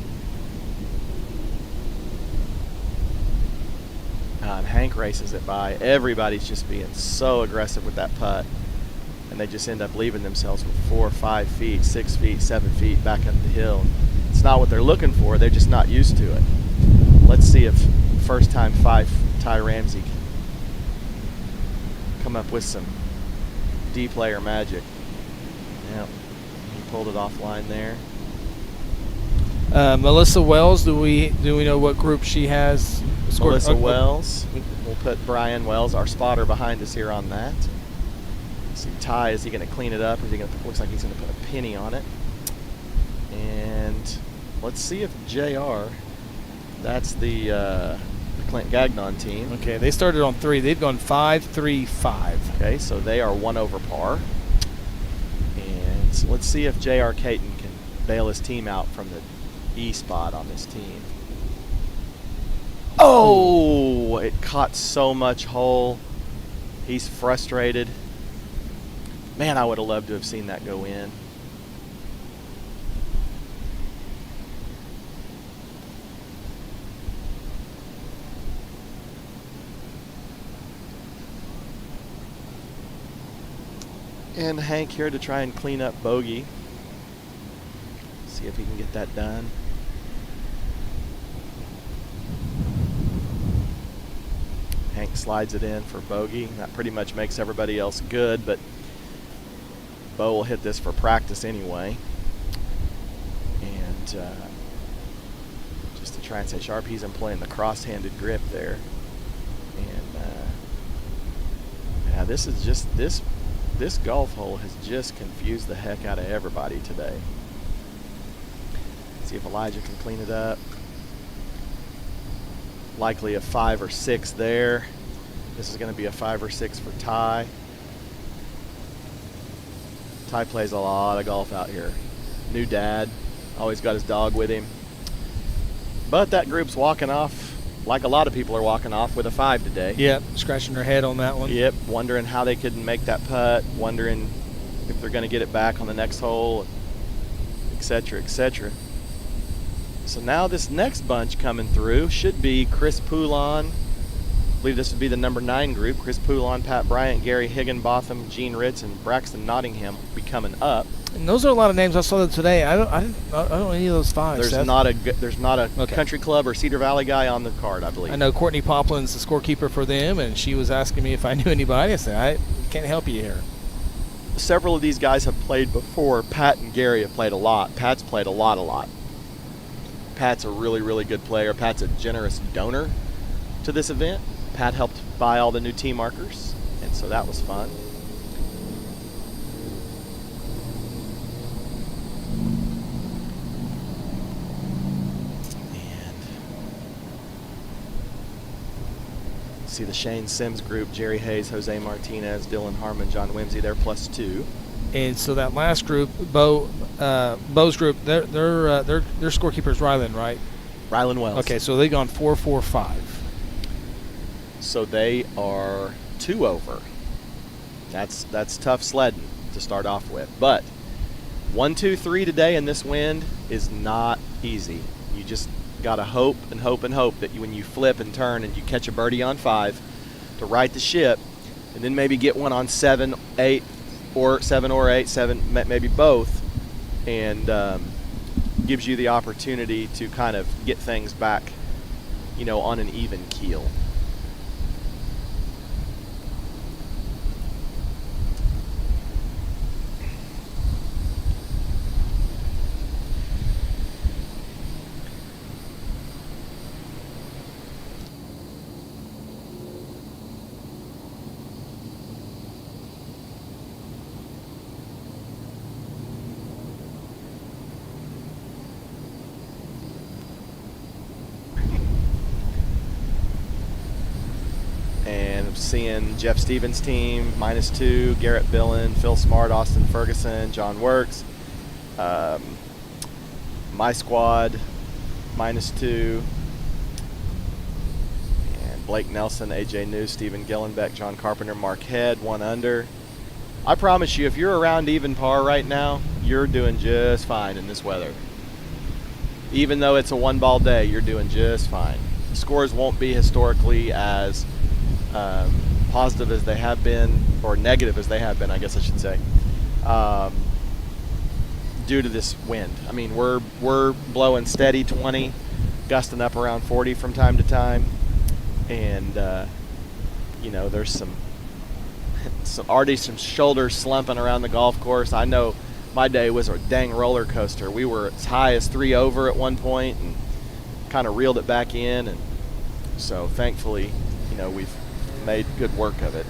And Hank races it by. Everybody's just being so aggressive with that putt, and they just end up leaving themselves with 4 or 5 feet, 6 feet, 7 feet back up the hill. It's not what they're looking for. They're just not used to it. Let's see if first-time 5 Ty Ramsey can come up with some D-player magic. Yep, he pulled it offline there. Melissa Wells, do we know what group she has? Melissa Wells. We'll put Brian Wells, our spotter, behind us here on that. See Ty, is he going to clean it up? Or is he going to? Looks like he's going to put a penny on it. And let's see if JR. That's the Clint Gagnon team. Okay, they started on 3. They've gone 5-3-5. Okay, so they are 1 over par. And so let's see if J.R. Caton can bail his team out from the E spot on this team. Oh, it caught so much hole. He's frustrated. Man, I would have loved to have seen that go in. And Hank here to try and clean up bogey. See if he can get that done. Hank slides it in for bogey. That pretty much makes everybody else good, but Bo will hit this for practice anyway. And just to try and stay sharp, he's employing the cross-handed grip there. And yeah, this is just this golf hole has just confused the heck out of everybody today. See if Elijah can clean it up. Likely a 5 or 6 there. This is going to be a 5 or 6 for Ty. Ty plays a lot of golf out here. New dad, always got his dog with him. But that group's walking off like a lot of people are walking off with a 5 today. Yep, scratching their head on that one. Yep, wondering how they could make that putt, wondering if they're going to get it back on the next hole, etc., etc. So now this next bunch coming through should be Chris Poulon. I believe this would be the number 9 group. Chris Poulon, Pat Bryant, Gary Higginbotham, Gene Ritz, and Braxton Nottingham will be coming up. And those are a lot of names I saw today. I don't know any of those 5. There's Seth. not a Okay. Country Club or Cedar Valley guy on the card, I believe. I know Courtney Poplin's the scorekeeper for them, and she was asking me if I knew anybody. I said, I can't help you here. Several of these guys have played before. Pat and Gary have played a lot. Pat's played a lot. Pat's a really, really good player. Pat's a generous donor to this event. Pat helped buy all the new tee markers, and So that was fun. And see the Shane Sims group, Jerry Hayes, Jose Martinez, Dylan Harmon, John Wimsey, they're +2. And so that last group, Bo's group, their scorekeeper is Rylan, right? Rylan Wells. Okay, so they've gone 4-4-5. So they are 2 over. That's tough sledding to start off with. But 1, 2, 3 today in this wind is not easy. You just got to hope and hope and hope that when you flip and turn and you catch a birdie on 5 to right the ship, and then maybe get one on 7, 8, or 7 or 8, 7, maybe both, and gives you the opportunity to kind of get things back, on an even keel. Seeing Jeff Stevens' team -2, Garrett Billen, Phil Smart, Austin Ferguson, John Works. My squad -2, and Blake Nelson, AJ New, Stephen Gillenbeck, John Carpenter, Mark Head, 1 under. I promise you, if you're around even par right now, you're doing just fine in this weather. Even though it's a 1-ball day, you're doing just fine. The scores won't be historically as positive as they have been, or negative as they have been, I guess I should say, due to this wind. I mean, we're blowing steady 20, gusting up around 40 from time to time, and there's some already some shoulders slumping around the golf course. I know my day was a dang roller coaster. We were as high as 3 over at one point, and kind of reeled it back in, and so thankfully, we've made good work of it.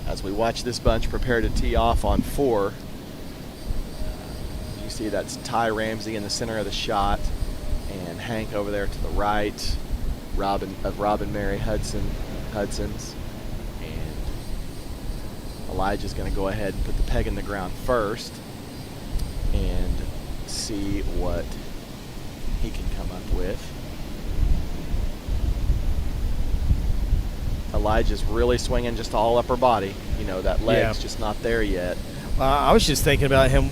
As we watch this bunch prepare to tee off on 4, you see that's Ty Ramsey in the center of the shot, and Hank over there to the right, Robin Mary Hudson's, and Elijah's going to go ahead and put the peg in the ground first and see what he can come up with. Elijah's really swinging just all upper body. That leg's just not there yet. I was just thinking about him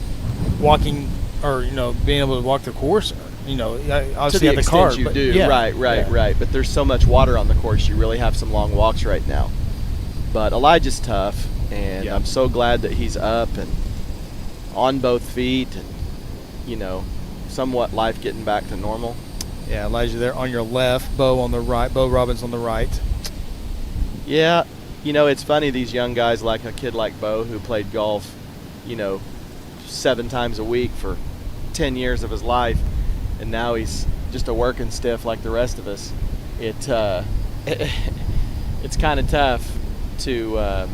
walking, or being able to walk the course. Obviously to the at the extent cart, you do, right. But there's so much water on the course, you really have some long walks right now. But Elijah's tough, and I'm so glad that he's up and on both feet, and somewhat life getting back to normal. Yeah, Elijah there on your left, Bo on the right, Bo Robbins on the right. Yeah, it's funny, these young guys, like a kid like Bo who played golf, 7 times a week for 10 years of his life, and now he's just a working stiff like the rest of us. It's kind of tough to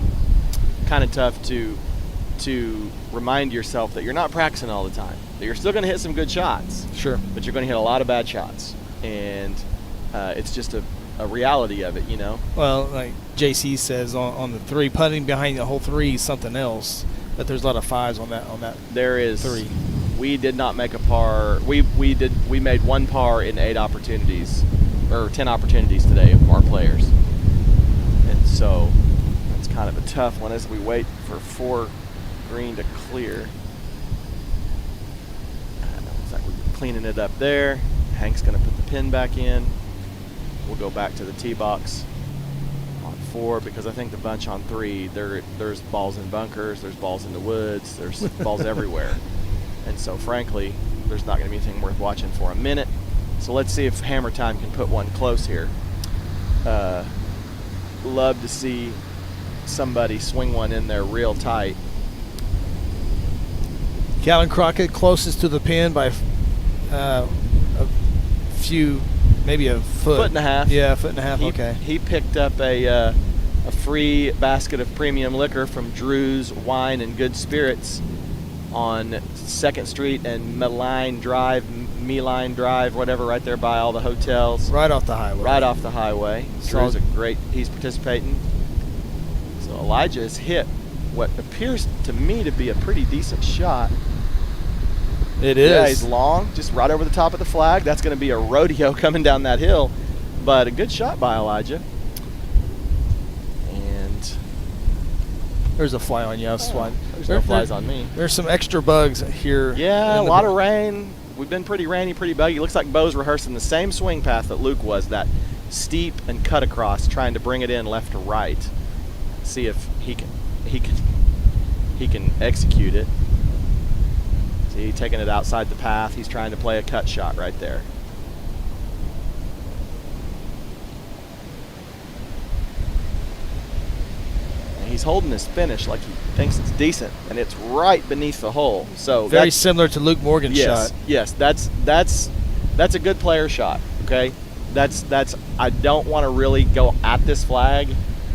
remind yourself that you're not practicing all the time, that you're still going to hit some good shots. Sure. But you're going to hit a lot of bad shots, and it's just a reality of it, Well, like JC says on the 3, putting behind the whole 3 is something else, but there's a lot of 5s on that. There is 3. We did not make a par. We made 1 par in 8 opportunities, or 10 opportunities today of our players, and so it's kind of a tough one as we wait for 4 green to clear. Looks like we're cleaning it up there. Hank's going to put the pin back in. We'll go back to the tee box on 4, because I think the bunch on 3, there's balls in bunkers, there's balls in the woods, there's balls everywhere. And so, frankly, there's not going to be anything worth watching for a minute. So let's see if Hammer Time can put one close here. Love to see somebody swing one in there real tight. Calvin Crockett closest to the pin by a few maybe a foot. Foot and a half. Yeah, a foot and a half. He, Okay. He picked up a free basket of premium liquor from Drew's Wine and Good Spirits on 2nd Street and Meline Drive, whatever, right there by all the hotels. Right off the highway. Right off the highway. Sure. He's participating. So Elijah has hit what appears to me to be a pretty decent shot. It is. Yeah, he's long, just right over the top of the flag. That's going to be a rodeo coming down that hill. But a good shot by Elijah. And There's a fly on you. there's no flies on me. There's some extra bugs here. Yeah, a lot of rain. We've been pretty rainy, pretty buggy. Looks like Bo's rehearsing the same swing path that Luke was, that steep and cut across, trying to bring it in left to right. See if he can execute it. See, taking it outside the path. He's trying to play a cut shot right there. And he's holding his finish like he thinks it's decent, and it's right beneath the hole. So Very similar to Luke Morgan's yes, shot. Yes, that's a good player shot. Okay, that's. I don't want to really go at this flag.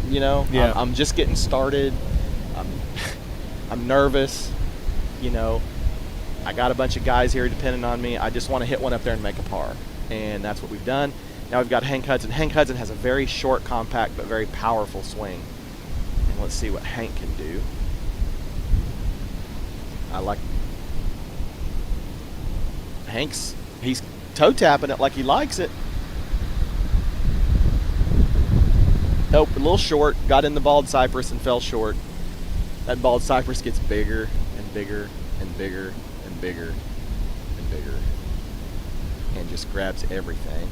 You know, yeah. I'm just getting started. I'm nervous. You know, I got a bunch of guys here depending on me. I just want to hit one up there and make a par, and that's what we've done. Now we've got Hank Hudson. Hank Hudson has a very short, compact, but very powerful swing. And let's see what Hank can do. I like he's toe tapping it like he likes it. Nope, a little short. Got in the bald cypress and fell short. That bald cypress gets bigger and bigger and bigger and bigger and bigger, and just grabs everything.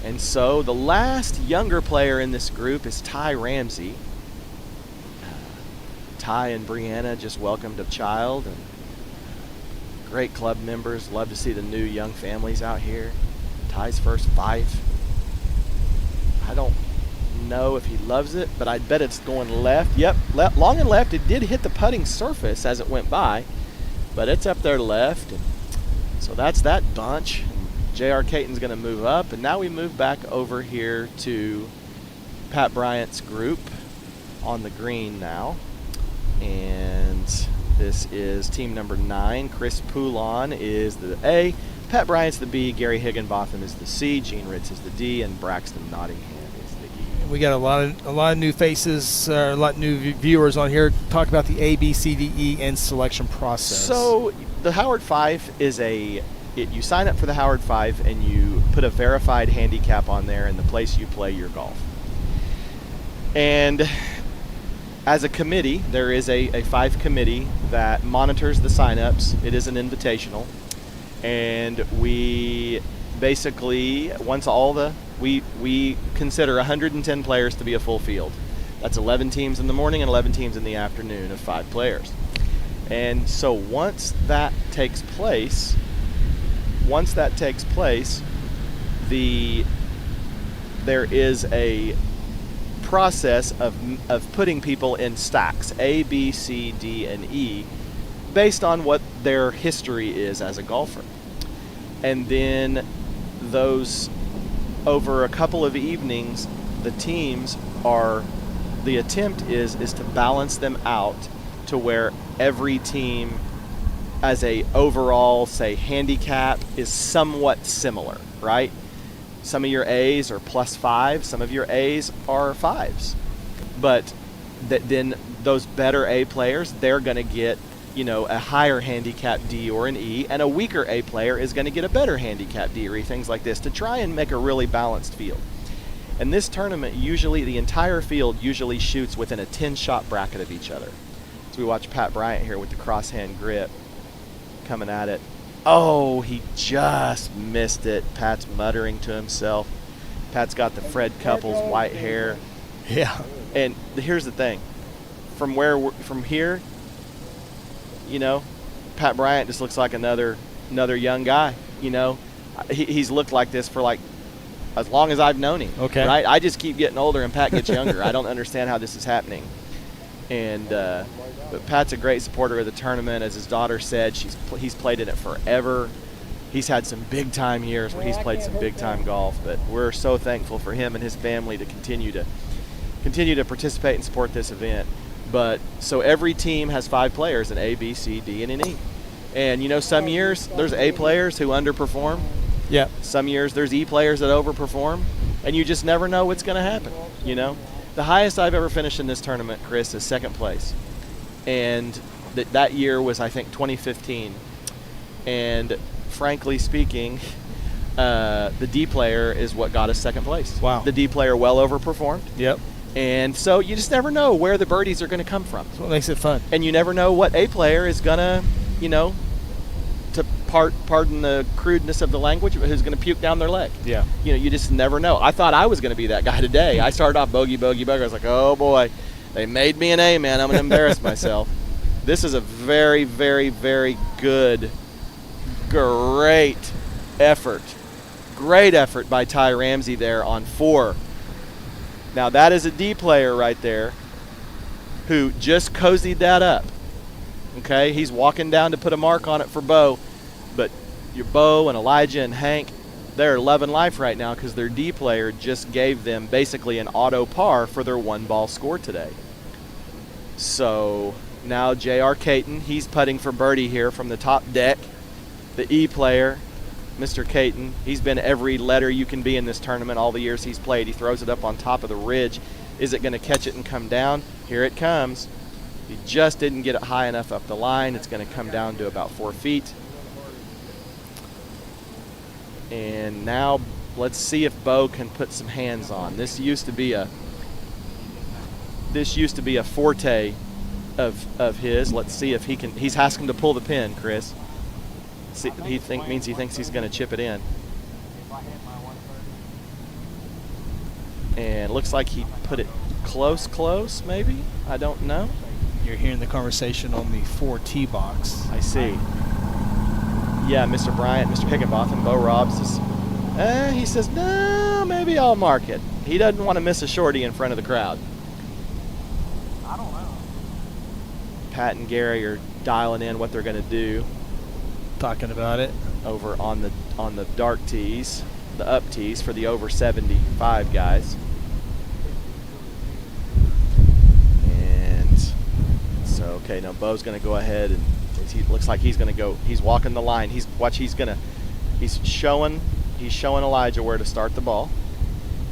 And so the last younger player in this group is Ty Ramsey. Ty and Brianna just welcomed a child, and great club members. Love to see the new young families out here. Ty's first Fife. I don't know if he loves it, but I bet it's going left. Yep, long and left. It did hit the putting surface as it went by, but it's up there left. And so that's that bunch. J.R. Caton's going to move up, and now we move back over here to Pat Bryant's group on the green now. And this is team number 9. Chris Poulon is the A, Pat Bryant's the B, Gary Higginbotham is the C, Gene Ritz is the D, and Braxton Nottingham is the E. We got a lot of new faces, a lot of new viewers on here. Talk about the A, B, C, D, E, and selection process. So the Howard Fife is you sign up for the Howard Fife and you put a verified handicap on there in the place you play your golf. And as a committee, there is a Fife committee that monitors the signups. It is an invitational. And we basically, we consider 110 players to be a full field. That's 11 teams in the morning and 11 teams in the afternoon of 5 players. And so once that takes place, there is a process of putting people in stacks, A, B, C, D, and E, based on what their history is as a golfer. And then those, over a couple of evenings, the attempt is to balance them out to where every team as a overall, say, handicap is somewhat similar, right? Some of your A's are +5, some of your A's are 5s. But then those better A players, they're going to get, a higher handicap D or an E, and a weaker A player is going to get a better handicap D or E, things like this, to try and make a really balanced field. And this tournament, usually the entire field usually shoots within a 10-shot bracket of each other. So we watch Pat Bryant here with the crosshand grip coming at it. Oh, he just missed it. Pat's muttering to himself. Pat's got the Fred Couples white hair. Yeah. And here's the thing. From here, Pat Bryant just looks like another young guy. He's looked like this for like as long as I've known him. Okay. Right? I just keep getting older and Pat gets younger. I don't understand how this is happening. And but Pat's a great supporter of the tournament. As his daughter said, he's played in it forever. he's had some big time years where he's played some big time golf, but we're so thankful for him and his family to continue to participate and support this event. But so every team has 5 players in A, B, C, D, and an E. And you know, some years there's A players who underperform. Yeah. Some years there's E players that overperform, and you just never know what's going to happen. You know, the highest I've ever finished in this tournament, Chris, is 2nd place, and that year was, I think, 2015. And frankly speaking, the D player is what got us 2nd place. Wow. The D player well overperformed. Yep. And so you just never know where the birdies are going to come from. That's what makes it fun. And you never know what A player is going to, you know, to pardon the crudeness of the language, who's going to puke down their leg. Yeah. You know, you just never know. I thought I was going to be that guy today. I started off bogey. I was like, oh boy, they made me an A, man. I'm going to embarrass myself. This is a very, very, very good, great effort. Great effort by Ty Ramsey there on 4. Now that is a D player right there who just cozied that up. Okay, he's walking down to put a mark on it for Bo, but your Bo and Elijah and Hank, they're loving life right now because their D player just gave them basically an auto par for their 1-ball score today. So now J.R. Caton, he's putting for birdie here from the top deck. The E player, Mr. Caton, he's been every letter you can be in this tournament all the years he's played. He throws it up on top of the ridge. Is it going to catch it and come down? Here it comes. He just didn't get it high enough up the line. It's going to come down to about 4 feet. And now let's see if Bo can put some hands on. This used to be a forte of his. Let's see if he can. He's asking to pull the pin, Chris. See, he thinks he's going to chip it in. And it looks like he put it close, maybe? I don't know. You're hearing the conversation on the 4 tee box. I see. Yeah, Mr. Bryant, Mr. Higginbotham, Bo Robs he says, no, maybe I'll mark it. He doesn't want to miss a shorty in front of the crowd. I don't know. Pat and Gary are dialing in what they're going to do Talking about it. over on the dark tees, the up tees for the over 75 guys. And so, okay, now Bo's going to go ahead and he looks like he's going to go. He's walking the line. He's showing Elijah where to start the ball.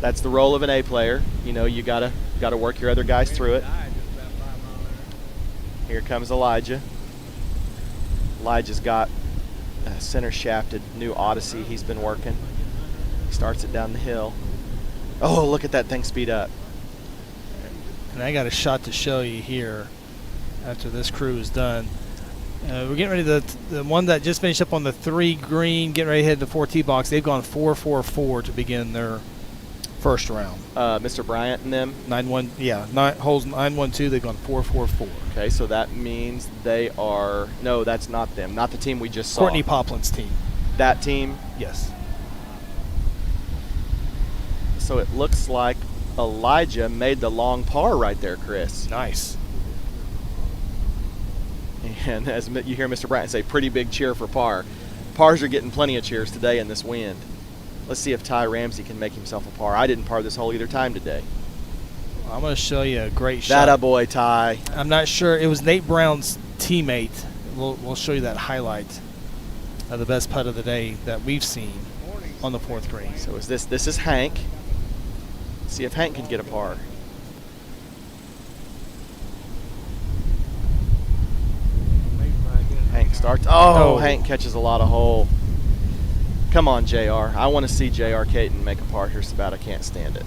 That's the role of an A player. You know, you gotta work your other guys through it. Here comes Elijah. Elijah's got a center shafted new Odyssey he's been working. He starts it down the hill. Oh, look at that thing speed up. And I got a shot to show you here after this crew is done. We're getting ready to, the one that just finished up on the 3 green, getting ready to head to the 4 tee box. They've gone 4-4-4 to begin their first round. Mr. Bryant and them? 9-1, yeah, holes 9-1-2, they've gone 4-4-4. Okay, so that means they are, no, that's not them. Not the team we just saw. Courtney Poplin's team. That team? Yes. So it looks like Elijah made the long par right there, Chris. Nice. And as you hear Mr. Bryant say, pretty big cheer for par. Pars are getting plenty of cheers today in this wind. Let's see if Ty Ramsey can make himself a par. I didn't par this hole either time today. I'm going to show you a great shot. That a boy, Ty. I'm not sure. It was Nate Brown's teammate. We'll show you that highlight of the best putt of the day that we've seen on the 4th green. So this is Hank. See if Hank can get a par. Hank starts. Oh, Hank catches a lot of hole. Come on, JR. I want to see JR Caton make a par here so bad I can't stand it.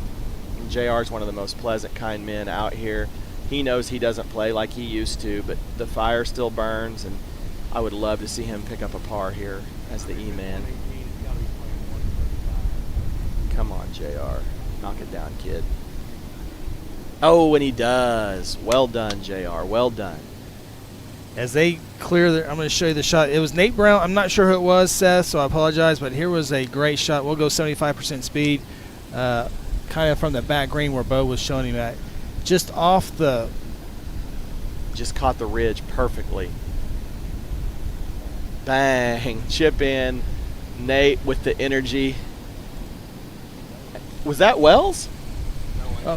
JR is one of the most pleasant, kind men out here. He knows he doesn't play like he used to, but the fire still burns, and I would love to see him pick up a par here as the E-man. Come on, JR. Knock it down, kid. Oh, and he does. Well done, JR. Well done. As they clear I'm going to show you the shot. It was Nate Brown. I'm not sure who it was, Seth, so I apologize, but here was a great shot. We'll go 75% speed, kind of from the back green where Bo was showing him at. Just off the... Just caught the ridge perfectly. Bang. Chip in. Nate with the energy. Was that Wells?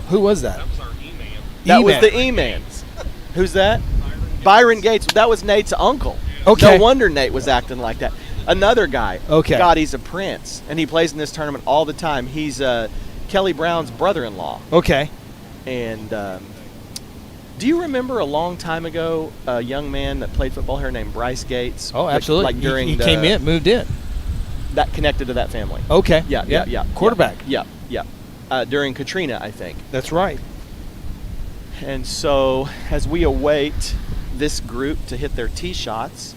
Who was that? That was our E-man. That was E-Man. the E-Man's. Who's that? Byron Gates. That was Nate's uncle. Okay. No wonder Nate was acting like that. Another guy. Okay. God, he's a prince, and he plays in this tournament all the time. He's Kelly Brown's brother-in-law. Okay. And do you remember a long time ago a young man that played football here named Bryce Gates? Oh, absolutely. Like during he came in, moved in. that connected to that family. Okay. Yeah. Quarterback. Yeah. During Katrina, I think. That's right. And so, as we await this group to hit their tee shots,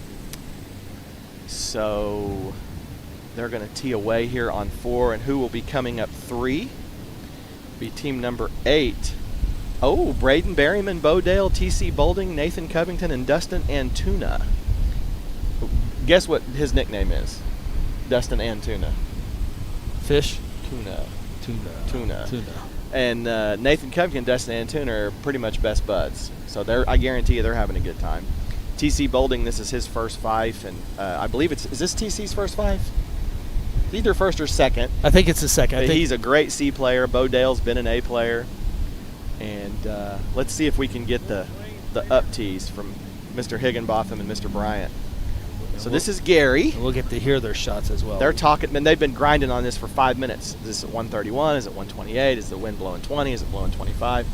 so they're going to tee away here on 4, and who will be coming up 3? Be team number 8. Oh, Braden Berryman, Bo Dale, T.C. Bolding, Nathan Covington, and Dustin Antuna. Guess what his nickname is? Dustin Antuna. Fish. Tuna. Tuna. And Nathan Covington and Dustin Antuna are pretty much best buds. So I guarantee you they're having a good time. T.C. Bolding, this is his first Fife, and I believe is this T.C.'s first Fife? Either first or second. I think it's the second. I think He's a great C player. Bo Dale's been an A player. And let's see if we can get the up tees from Mr. Higginbotham and Mr. Bryant. So this is Gary. we'll get to hear their shots as well. They're talking, and they've been grinding on this for 5 minutes. Is this at 131? Is it 128? Is the wind blowing 20? Is it blowing 25?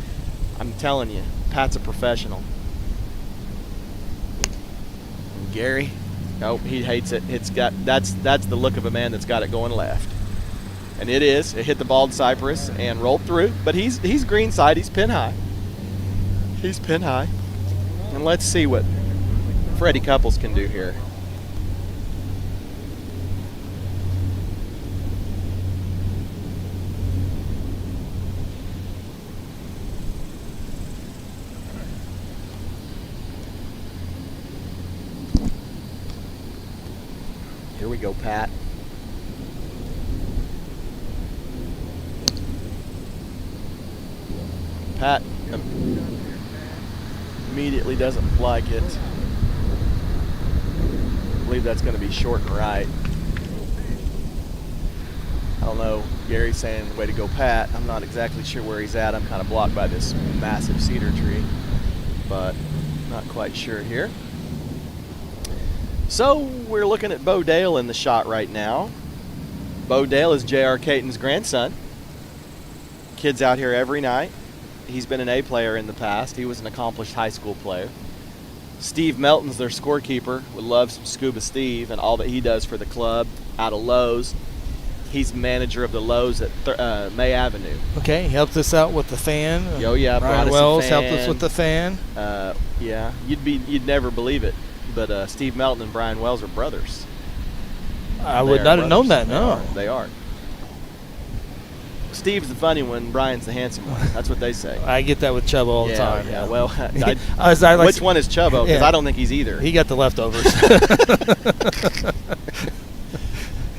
I'm telling you, Pat's a professional. And Gary, nope, he hates it. That's the look of a man that's got it going left. And it is. It hit the bald cypress and rolled through. But he's green side. He's pin high. And let's see what Freddie Couples can do here. Here we go, Pat. Pat immediately doesn't like it. I believe that's going to be short and right. I don't know. Gary's saying way to go, Pat. I'm not exactly sure where he's at. I'm kind of blocked by this massive cedar tree, but not quite sure here. So we're looking at Bo Dale in the shot right now. Bo Dale is J.R. Caton's grandson. Kid's out here every night. He's been an A player in the past. He was an accomplished high school player. Steve Melton's their scorekeeper. We love some Scuba Steve and all that he does for the club out of Lowe's. He's manager of the Lowe's at May Avenue. Okay, he helped us out with the fan. Oh yeah, Brian Wells helped us with the fan. Yeah, you'd never believe it, but Steve Melton and Brian Wells are brothers. I would not have known that. No, they are. Steve's the funny one, Brian's the handsome one. That's what they say. I get that with Chubbo all the time. Yeah, well, which one is Chubbo? Because I don't think he's either. He got the leftovers.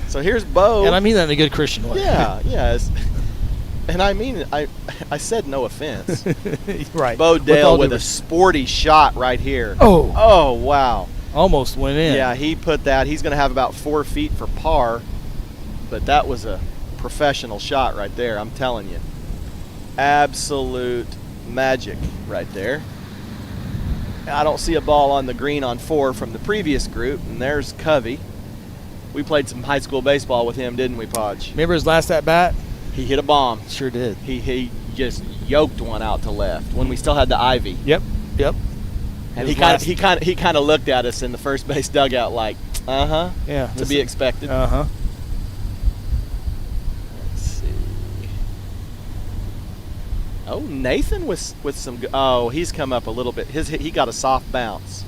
So here's Bo. And I mean that in a good Christian way. Yeah. And I mean, I said no offense. Right. Bo Dale with a sporty shot right here. Oh, wow. Almost went in. Yeah, he put that. He's going to have about 4 feet for par, but that was a professional shot right there, I'm telling you. Absolute magic right there. I don't see a ball on the green on 4 from the previous group, and there's Covey. We played some high school baseball with him, didn't we, Podge? Remember his last at bat? He hit a bomb. Sure did. He just yoked one out to left when we still had the ivy. Yep. And he kind of looked at us in the first base dugout like, yeah, to be expected. Let's see. Oh, Nathan with some. Oh, he's come up a little bit. He got a soft bounce.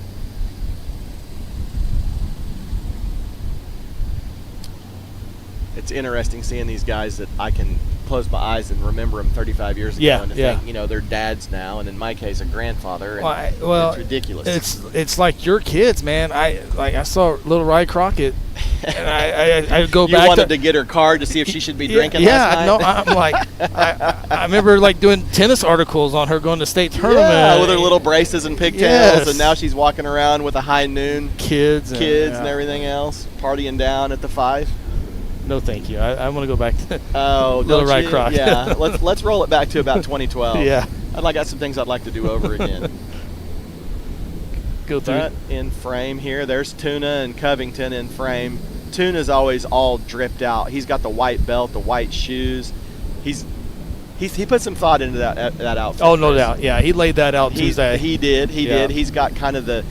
It's interesting seeing these guys that I can close my eyes and remember them 35 years ago, and to think, they're dads now, and in my case, a grandfather. And it's ridiculous. It's like your kids, man. I saw little Rye Crockett, and I go back. You wanted to get her card to see if she should be drinking last night? No, I'm like, I remember like doing tennis articles on her going to state tournament. Yeah, with her little braces and pigtails, and now she's walking around with a high noon. Kids and everything else, partying down at the 5. No, thank you. I want to go back to Oh, Little don't Red you? Croc. Yeah, let's roll it back to about 2012. Yeah. I got some things I'd like to do over again. Go through. But in frame here, there's Tuna and Covington in frame. Tuna's always all dripped out. He's got the white belt, the white shoes. He put some thought into that outfit. Oh, no Chris. doubt. Yeah, he laid that out Tuesday. He did. Yeah. He's got kind of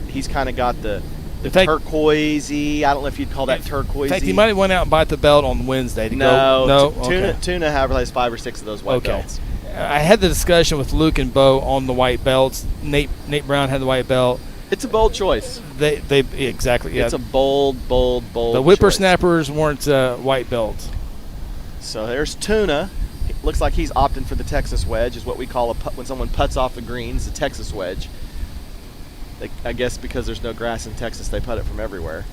he's kind of got the In fact- turquoisey. I don't know if you'd call that turquoisey. In fact, he might have went out and bought the belt on Wednesday to No, go. No, Tuna. Tuna has 5 or 6 of those white Okay. belts. I had the discussion with Luke and Bo on the white belts. Nate Brown had the white belt. It's a bold choice. They exactly. Yeah. It's a bold. The whippersnappers weren't white belts. So there's Tuna. It looks like he's opting for the Texas wedge, is what we call when someone putts off the greens, the Texas wedge. I guess because there's no grass in Texas, they putt it from everywhere.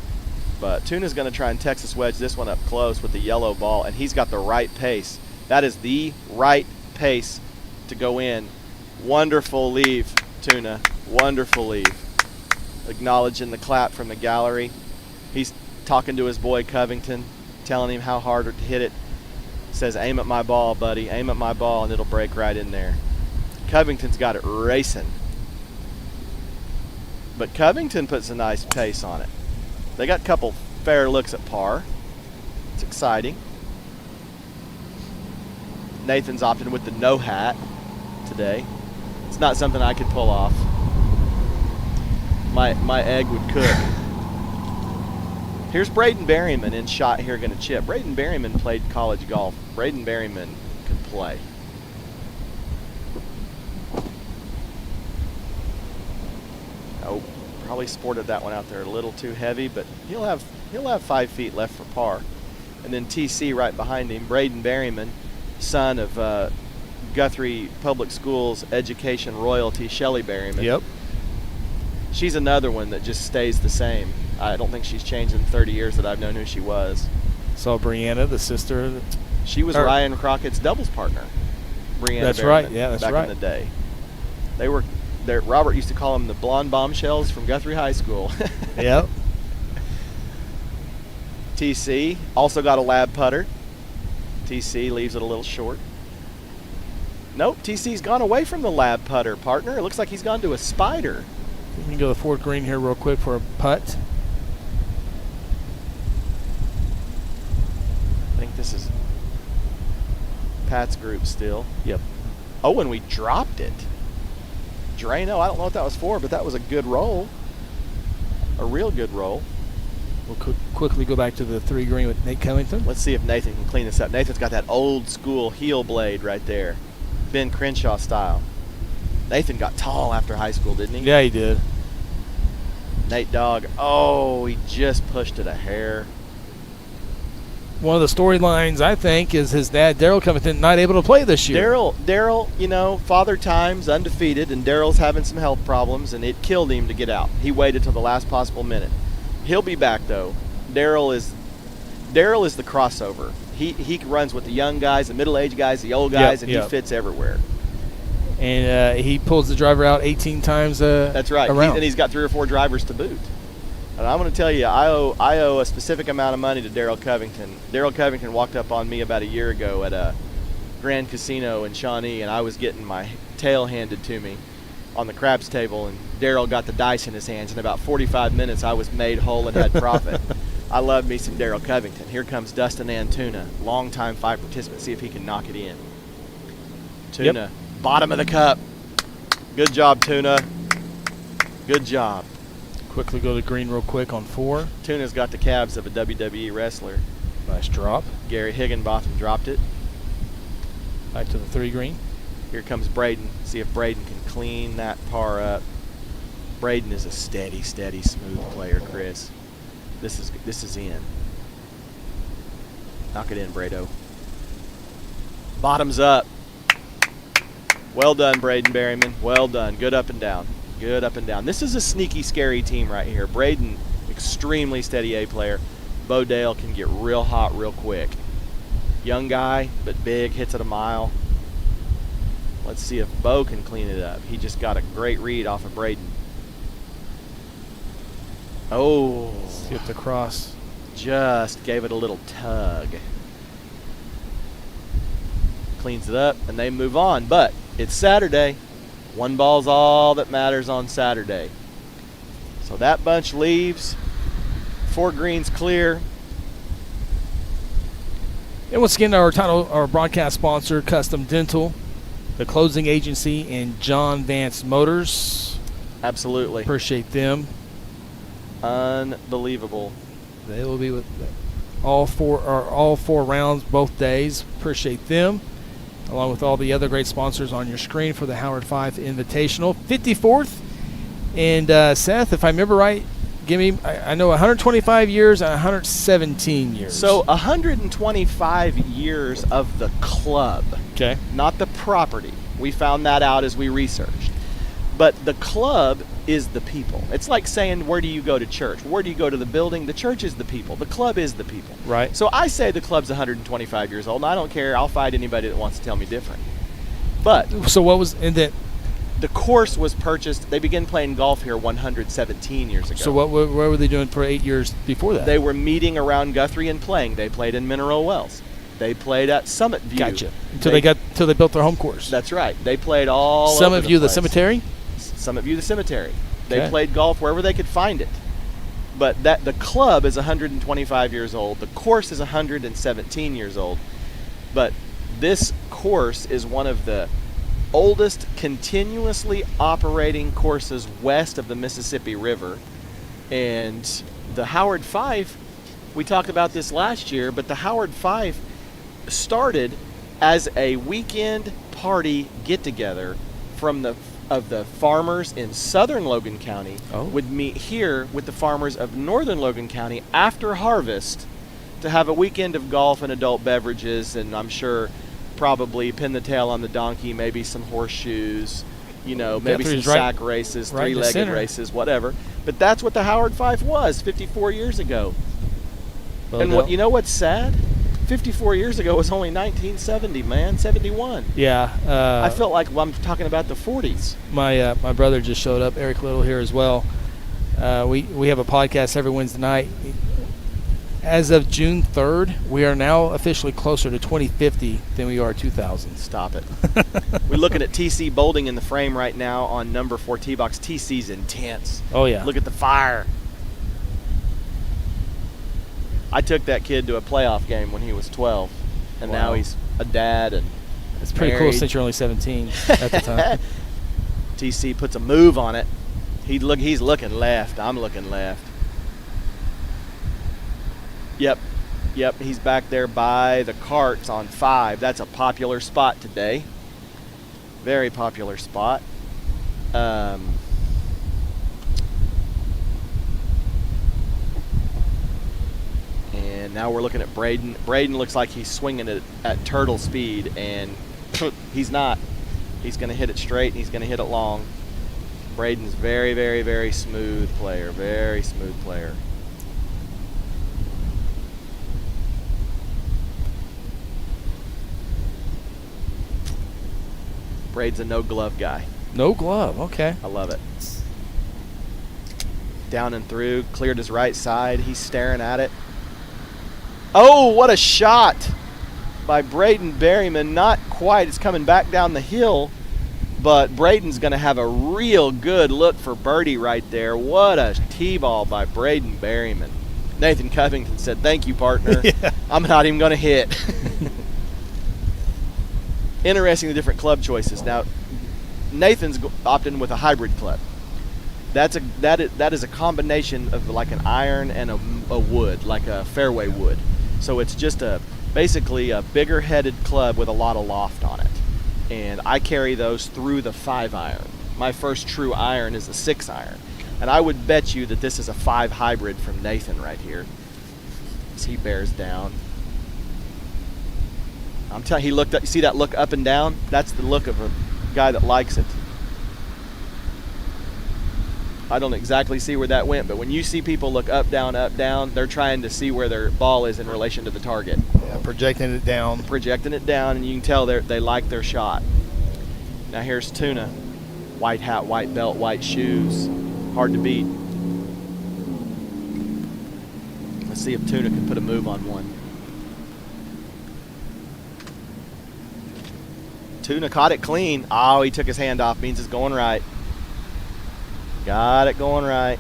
But Tuna's going to try and Texas wedge this one up close with the yellow ball, and he's got the right pace. That is the right pace to go in. Wonderful leave, Tuna. Wonderful leave. Acknowledging the clap from the gallery. He's talking to his boy Covington, telling him how hard to hit it. Says, aim at my ball, buddy. Aim at my ball, and it'll break right in there. Covington's got it racing. But Covington puts a nice pace on it. They got a couple fair looks at par. It's exciting. Nathan's opted with the no hat today. It's not something I could pull off. My egg would cook. Here's Braden Berryman in shot here, going to chip. Braden Berryman played college golf. Braden Berryman can play. Oh, probably sported that one out there a little too heavy, but he'll have 5 feet left for par. And then TC right behind him, Braden Berryman, son of Guthrie Public Schools education royalty, Shelley Berryman. Yep. She's another one that just stays the same. I don't think she's changed in 30 years that I've known who she was. Saw Brianna, the sister. She was Ryan Crockett's doubles partner. Brianna That's Berryman, right. Yeah, that's back right. in the day. They were there. Robert used to call them the blonde bombshells from Guthrie High School. Yep. TC also got a lab putter. TC leaves it a little short. Nope, TC's gone away from the lab putter, partner. It looks like he's gone to a spider. We can go to the fourth green here real quick for a putt. I think this is Pat's group still. Yep. Oh, and we dropped it. Drano, I don't know what that was for, but that was a good roll. A real good roll. We'll quickly go back to the 3 green with Nate Covington. Let's see if Nathan can clean this up. Nathan's got that old school heel blade right there. Ben Crenshaw style. Nathan got tall after high school, didn't he? Yeah, he did. Nate Dogg. Oh, he just pushed it a hair. One of the storylines, I think, is his dad, Daryl Covington, not able to play this year. Daryl, you know, father time's undefeated, and Daryl's having some health problems, and it killed him to get out. He waited till the last possible minute. He'll be back though. Daryl is the crossover. He runs with the young guys, the middle-aged guys, the old guys, and he fits everywhere. And he pulls the driver out 18 times. That's right. Around. He's got 3 or 4 drivers to boot. And I'm going to tell you, I owe a specific amount of money to Daryl Covington. Daryl Covington walked up on me about a year ago at a Grand Casino in Shawnee, and I was getting my tail handed to me on the craps table, and Daryl got the dice in his hands. In about 45 minutes, I was made whole and had profit. I love me some Daryl Covington. Here comes Dustin Antuna, longtime 5 participant. See if he can knock it in. Tuna, bottom of the cup. Good job, Tuna. Good job. Quickly go to green real quick on 4. Tuna's got the calves of a WWE wrestler. Nice drop. Gary Higginbotham dropped it. Back to the 3 green. Here comes Braden. See if Braden can clean that par up. Braden is a steady, smooth player, Chris. This is in. Knock it in, Brado. Bottoms up. Well done, Braden Berryman. Well done. Good up and down. Good up and down. This is a sneaky, scary team right here. Braden, extremely steady A player. Bo Dale can get real hot real quick. Young guy, but big, hits at a mile. Let's see if Bo can clean it up. He just got a great read off of Braden. Oh. Skipped across. Just gave it a little tug. Cleans it up, and they move on. But it's Saturday. One ball's all that matters on Saturday. So that bunch leaves. 4 greens clear. And once again, our broadcast sponsor, Custom Dental, the closing agency, and John Vance Motors. Absolutely. Appreciate them. Unbelievable. They will be with all four rounds both days. Appreciate them, along with all the other great sponsors on your screen for the Howard Fife Invitational, 54th. And Seth, if I remember right, give me, I know 125 years and 117 years. So 125 years of the club, okay, not the property. We found that out as we researched. But the club is the people. It's like saying, where do you go to church? Where do you go to the building? The church is the people. The club is the people. Right. So I say the club's 125 years old, and I don't care. I'll fight anybody that wants to tell me different. But so what was in that? The course was purchased. They began playing golf here 117 years ago. So what were they doing for 8 years before that? They were meeting around Guthrie and playing. They played in Mineral Wells. They played at Summit View. Gotcha. Until they built their home course. That's right. They played all Summit over View, the the cemetery. Summit View, the cemetery. They Okay. played golf wherever they could find it. But that the club is 125 years old. The course is 117 years old. But this course is one of the oldest continuously operating courses west of the Mississippi River. And the Howard Fife, we talked about this last year, but the Howard Fife started as a weekend party get-together from the farmers in southern Logan County would meet here with the farmers of northern Logan County after harvest to have a weekend of golf and adult beverages, and I'm sure probably pin the tail on the donkey, maybe some horseshoes, maybe some sack races, three-legged races, whatever. But that's what the Howard Fife was 54 years ago. Well, and you know what's sad? 54 years ago was only 1970, man, 71. Yeah. I felt like I'm talking about the 40s. My brother just showed up, Eric Little, here as well. We have a podcast every Wednesday night. As of June 3rd, we are now officially closer to 2050 than we are 2000. Stop it. We're looking at TC Bolding in the frame right now on number 4 tee box. TC's intense. Oh, yeah. Look at the fire. I took that kid to a playoff game when he was 12, and now he's a dad and it's pretty cool since you're only 17 at the time. TC puts a move on it. He's looking left. I'm looking left. Yep, he's back there by the carts on 5. That's a popular spot today. Very popular spot. And now we're looking at Braden. Braden looks like he's swinging it at turtle speed, and he's not. He's going to hit it straight, and he's going to hit it long. Braden's very, very, very smooth player. Very smooth player. Braden's a no-glove guy. No glove, okay. I love it. Down and through, cleared his right side. He's staring at it. Oh, what a shot by Braden Berryman. Not quite. It's coming back down the hill, but Braden's going to have a real good look for birdie right there. What a tee ball by Braden Berryman. Nathan Covington said, "Thank you, partner." Yeah. I'm not even going to hit. Interesting, the different club choices. Now, Nathan's opting with a hybrid club. That is a combination of like an iron and a wood, like a fairway wood. So it's just basically a bigger headed club with a lot of loft on it. And I carry those through the 5-iron. My first true iron is a 6-iron. And I would bet you that this is a 5 hybrid from Nathan right here. As he bears down. I'm telling you, he looked up, you see that look up and down? That's the look of a guy that likes it. I don't exactly see where that went, but when you see people look up, down, they're trying to see where their ball is in relation to the target. Yeah, projecting it down. Projecting it down, and you can tell they like their shot. Now here's Tuna. White hat, white belt, white shoes. Hard to beat. Let's Let's see if Tuna can put a move on one. Tuna caught it clean. Oh, he took his hand off. Means it's going right. Got it going right.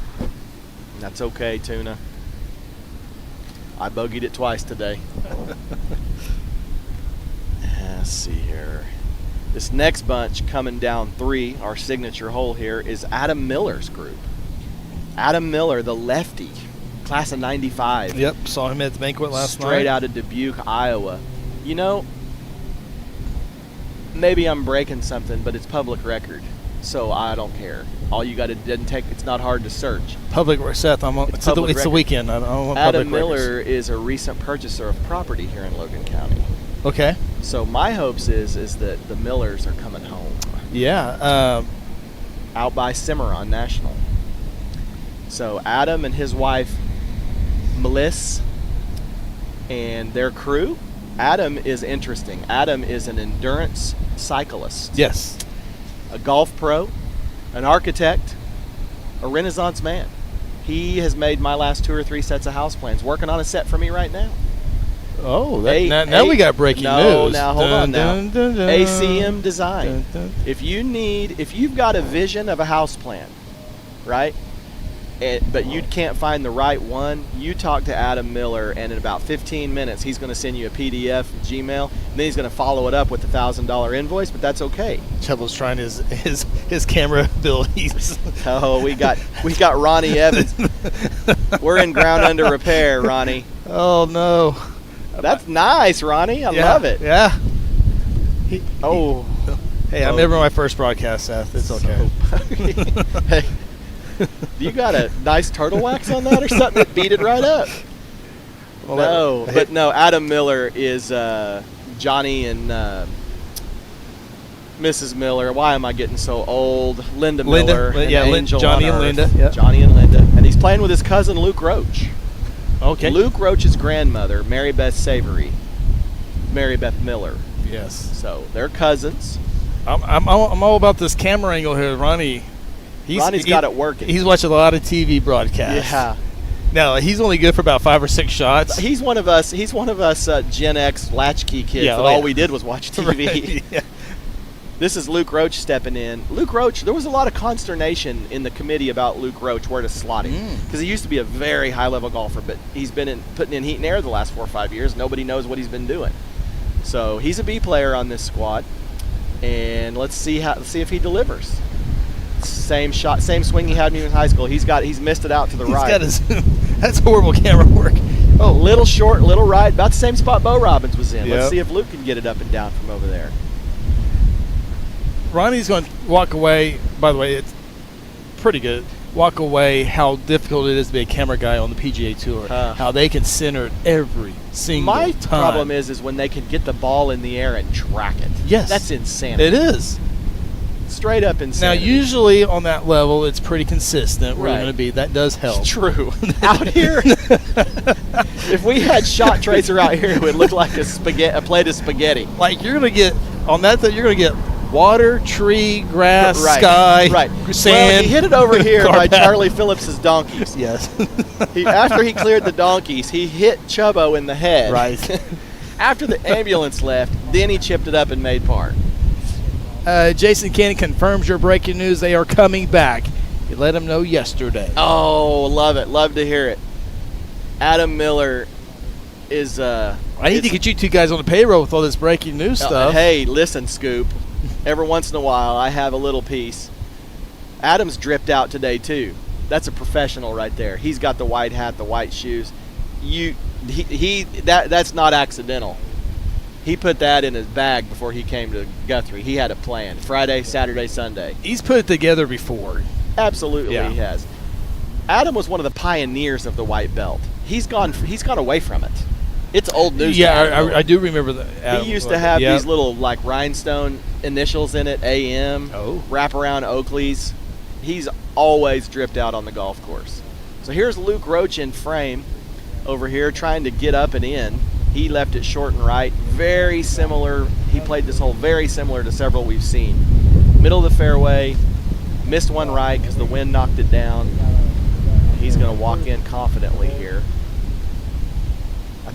That's okay, Tuna. I bogeyed it twice today. Let's see here. This next bunch coming down 3, our signature hole here, is Adam Miller's group. Adam Miller, the lefty, class of 95. Yep, saw him at the banquet last night. Straight out of Dubuque, Iowa. You know, maybe I'm breaking something, but it's public record, so I don't care. All you got to it's not hard to search. Public, Seth, it's the weekend. I don't want Adam public Miller records. is a recent purchaser of property here in Logan County. Okay. So my hopes is that the Millers are coming home. Yeah. Out by Cimarron National. So Adam and his wife, Melissa, and their crew. Adam is interesting. Adam is an endurance cyclist. Yes. A golf pro, an architect, a Renaissance man. He has made my last 2 or 3 sets of house plans, working on a set for me right now. Oh, now we got breaking news. Now hold on now. Dun, dun, dun. ACM Design. Dun, dun. If you've got a vision of a house plan, right? But you can't find the right one, you talk to Adam Miller, and in about 15 minutes, he's going to send you a PDF, Gmail, and then he's going to follow it up with a $1,000 invoice, but that's okay. Chubble's trying his camera abilities. Oh, we got Ronnie Evans. We're in ground under repair, Ronnie. Oh, no. That's nice, Ronnie. I love it. Yeah. Oh. Hey, I remember my first broadcast, Seth. It's okay. Hey, you got a nice turtle wax on that or something that beat it right up? Well, No, Adam Miller is Johnny and Mrs. Miller. Why am I getting so old? Linda Miller. And Angel Johnny on and Earth. Linda. Yep. Johnny and Linda. And he's playing with his cousin Luke Roach. Okay. Luke Roach's grandmother, Mary Beth Savory, Mary Beth Miller. Yes. So they're cousins. I'm all about this camera angle here, Ronnie. Ronnie's got it working. He's watching a lot of TV broadcasts. Yeah. No, he's only good for about 5 or 6 shots. He's one of us Gen X latchkey kids that all we did was watch TV. Right, yeah. This is Luke Roach stepping in. Luke Roach, there was a lot of consternation in the committee about Luke Roach, where to slot him. Because he used to be a very high-level golfer, but he's been putting in heat and air the last 4 or 5 years. Nobody knows what he's been doing. So he's a B player on this squad, and let's see if he delivers. Same shot, same swing he had when he was in high school. He's missed it out to the right. That's horrible camera work. Oh, little short, little right, about the same spot Bo Robbins was in. Yep. Let's see if Luke can get it up and down from over there. Ronnie's going to walk away. By the way, it's pretty good. Walk away how difficult it is to be a camera guy on the PGA Tour. How they can center it every single My time. problem is when they can get the ball in the air and track it. Yes. That's insanity. It is. Straight up Now, insanity. usually on that level, it's pretty consistent. We're Right. going to be. That does help. It's true. Out here, if we had shot tracer out here, it would look like a plate of spaghetti. Like you're going to get on that. You're going to get water, tree, grass, sky, sand. Well, he hit it over here by carpet. Charlie Phillips's donkeys. Yes. After he cleared the donkeys, he hit Chubbo in the head. Right. After the ambulance left, then he chipped it up and made par. Jason Cannon confirms your breaking news. They are coming back. You let him know yesterday. Oh, love it. Love to hear it. Adam Miller is... I need to get you 2 guys on the payroll with all this breaking news stuff. Hey, listen, Scoop. Every once in a while, I have a little piece. Adam's dripped out today, too. That's a professional right there. He's got the white hat, the white shoes. That's not accidental. He put that in his bag before he came to Guthrie. He had it planned. Friday, Saturday, Sunday. He's put it together before. Absolutely, Yeah. he has. Adam was one of the pioneers of the white belt. He's gone away from it. It's old news. Yeah, I do remember that. He used to have these little like rhinestone initials in it, AM, wraparound Oakleys. He's always dripped out on the golf course. So here's Luke Roach in frame over here trying to get up and in. He left it short and right. Very similar. He played this hole very similar to several we've seen. Middle of the fairway. Missed one right because the wind knocked it down. He's going to walk in confidently here.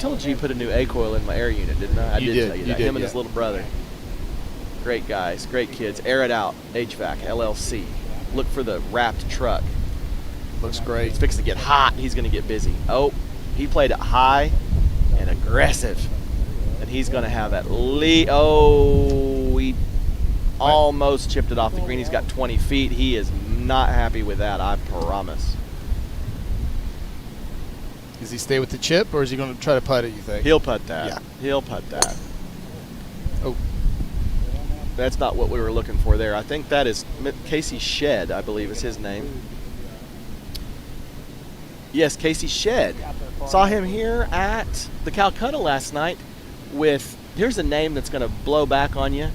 told you put a new A coil in my air unit, didn't I? I You did did, tell you you that. did, Him and yeah. his little brother. Great guys, great kids. Air It Out, HVAC, LLC. Look for the wrapped truck. Looks great. It's fixing to get hot. He's going to get busy. Oh, he played it high and aggressive. And he's going to have at least, he almost chipped it off the green. He's got 20 feet. He is not happy with that, I promise. Does he stay with the chip, or is he going to try to putt it, you think? He'll putt that. Yeah. He'll putt that. Oh. That's not what we were looking for there. I think that is Casey Shedd, I believe is his name. Yes, Casey Shedd. Saw him here at the Calcutta last night with, here's a name that's going to blow back on you,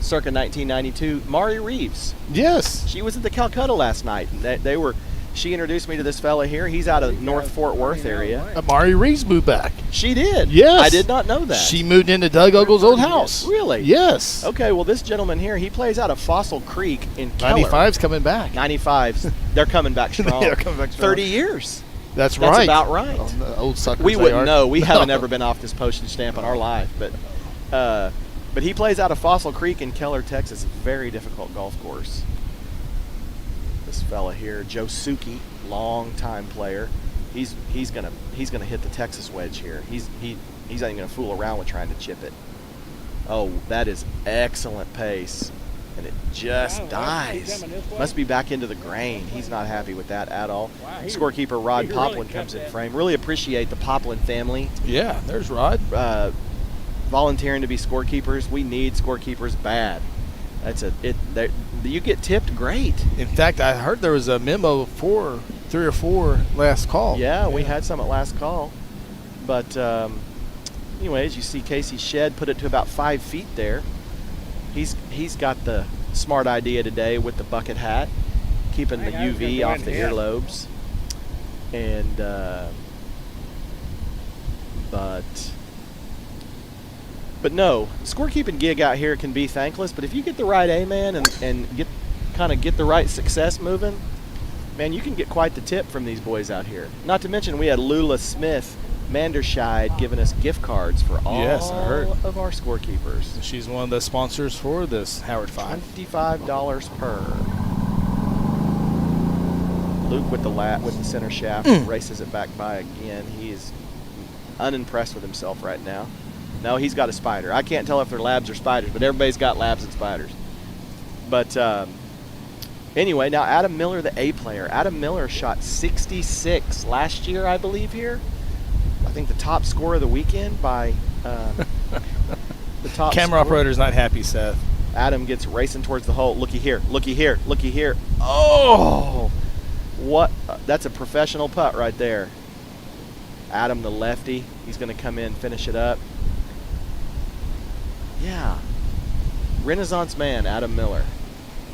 circa 1992, Mari Reeves. Yes. She was at the Calcutta last night. She introduced me to this fella here. He's out of North Fort Worth area. Amari Reeves moved back. She did? Yes. I did not know that. She moved into Doug Ogle's old house. Really? Yes. Okay, well, this gentleman here, he plays out of Fossil Creek in Keller. 95's coming back. 95s. They're coming back strong. They're coming back strong. 30 years. That's That's right. about right. Oh, the old suckers. We they wouldn't are. know. We No. haven't ever been off this postage stamp in our life. But he plays out of Fossil Creek in Keller, Texas. Very difficult golf course. This fella here, Joe Suki, long-time player. He's gonna hit the Texas wedge here. He's not even gonna fool around with trying to chip it. Oh, that is excellent pace. And it just dies. Must be back into the grain. He's not happy with that at all. Scorekeeper Rod Poplin comes in frame. Really appreciate the Poplin family Yeah, there's Rod. volunteering to be scorekeepers. We need scorekeepers bad. You get tipped great. In fact, I heard there was a memo for 3 or 4 last call. Yeah, we had some at last call. But anyways, you see Casey Shedd put it to about 5 feet there. He's got the smart idea today with the bucket hat, keeping the UV off the earlobes. And but no, scorekeeping gig out here can be thankless. But if you get the right A-man and get the right success moving, man, you can get quite the tip from these boys out here. Not to mention we had Lula Smith Manderscheid giving us gift cards for all Yes, I heard. of our scorekeepers. She's one of the sponsors for this Howard Fife. $25 per. Luke with the center shaft races it back by again. He is unimpressed with himself right now. No, he's got a spider. I can't tell if they're labs or spiders, but everybody's got labs and spiders. But anyway, now Adam Miller, the A player. Adam Miller shot 66 last year, I believe, here. I think the top score of the weekend by the top Camera score. operator's not happy, Seth. Adam gets racing towards the hole. Looky here, looky here, looky here. Oh, what? That's a professional putt right there. Adam, the lefty, he's going to come in, finish it up. Yeah, Renaissance man, Adam Miller.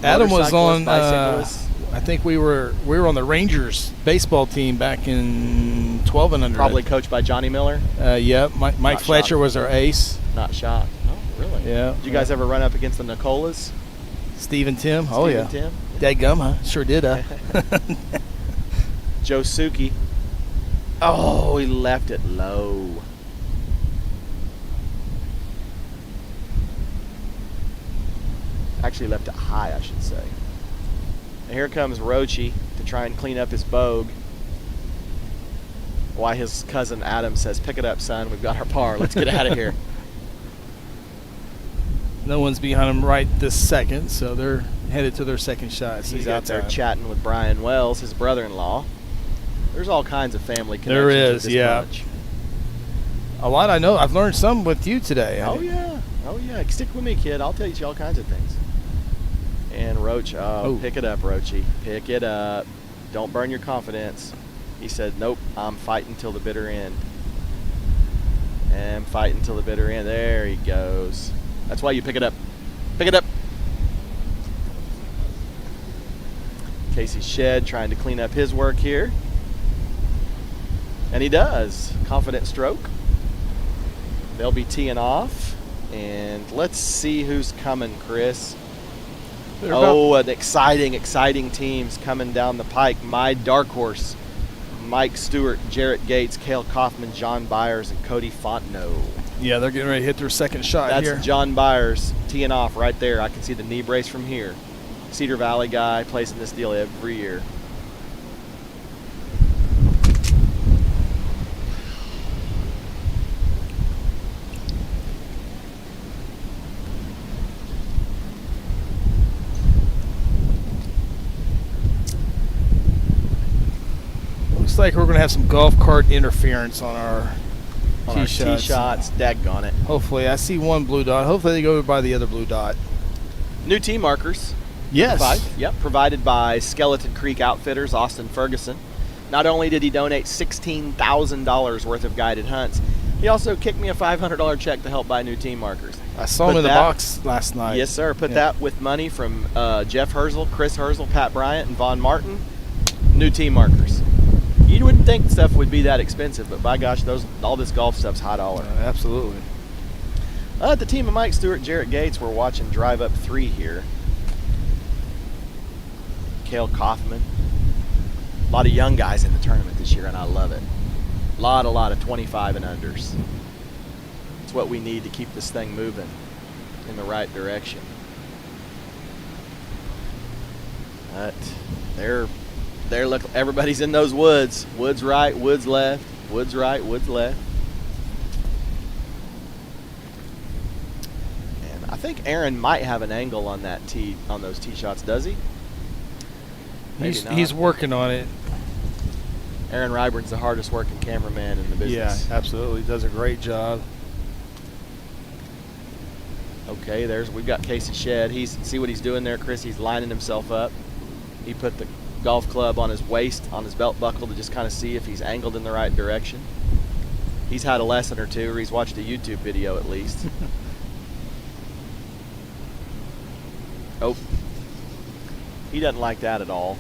Adam was Motorcyclist, on. bicyclist. I think we were on the Rangers baseball team back in 12 and under. Probably coached by Johnny Miller. Yeah, Mike Not Fletcher shocked. was our ace. Not shocked. Oh, really? Yeah. Did you guys ever run up against the Nicolas? Steve and Tim. Oh Steve yeah. and Tim? Dadgum, huh? Sure did. Joe Suki. Oh, he left it low. Actually left it high, I should say. And here comes Rochi to try and clean up his bogue. Why his cousin Adam says, "Pick it up, son. We've got our par. Let's get out of here." No one's behind him right this second, so they're headed to their second shot. He's out there chatting with Brian Wells, his brother-in-law. There's all kinds of family connections. There is, with this yeah. bunch. A lot I know. I've learned some with you today. Oh yeah, oh yeah. Stick with me, kid. I'll tell you all kinds of things. And Roach, pick it up, Roachy. Pick it up. Don't burn your confidence. He said, "Nope, I'm fighting till the bitter end." And fighting till the bitter end. There he goes. That's why you pick it up. Pick it up. Casey Shedd trying to clean up his work here. And he does. Confident stroke. They'll be teeing off. And let's see who's coming, Chris. They're An exciting teams coming down the pike. My dark horse Mike Stewart, Jarrett Gates, Cale Kaufman, John Byers, and Cody Fontenot. Yeah, they're getting ready to hit their second shot here. That's John Byers teeing off right there. I can see the knee brace from here. Cedar Valley guy, placing this deal every year. Looks like we're going to have some golf cart interference on our tee shots. Daggone it. Hopefully. I see one blue dot. Hopefully they go by the other blue dot. New tee markers. Yes. Provided by Skeleton Creek Outfitters, Austin Ferguson. Not only did he donate $16,000 worth of guided hunts, he also kicked me a $500 check to help buy new tee markers. I saw him in the box last night. Yes, sir. Put that with money from Jeff Herzl, Chris Herzl, Pat Bryant, and Vaughn Martin. New tee markers. You wouldn't think stuff would be that expensive, but by gosh, all this golf stuff's high dollar. Absolutely. The team of Mike Stewart and Jarrett Gates, we're watching drive up 3 here. Cale Kaufman. A lot of young guys in the tournament this year, and I love it. A lot of 25 and unders. It's what we need to keep this thing moving in the right direction. But look, everybody's in those woods. Woods right, woods left. Woods right, woods left. And I think Aaron might have an angle on those tee shots, does he? He's working on it. Aaron Ryburn's the hardest working cameraman in the business. Yeah, absolutely. He does a great job. Okay, we've got Casey Shedd. See what he's doing there, Chris? He's lining himself up. He put the golf club on his waist, on his belt buckle, to just kind of see if he's angled in the right direction. He's had a lesson or two, or he's watched a YouTube video at least. Oh, he doesn't like that at all.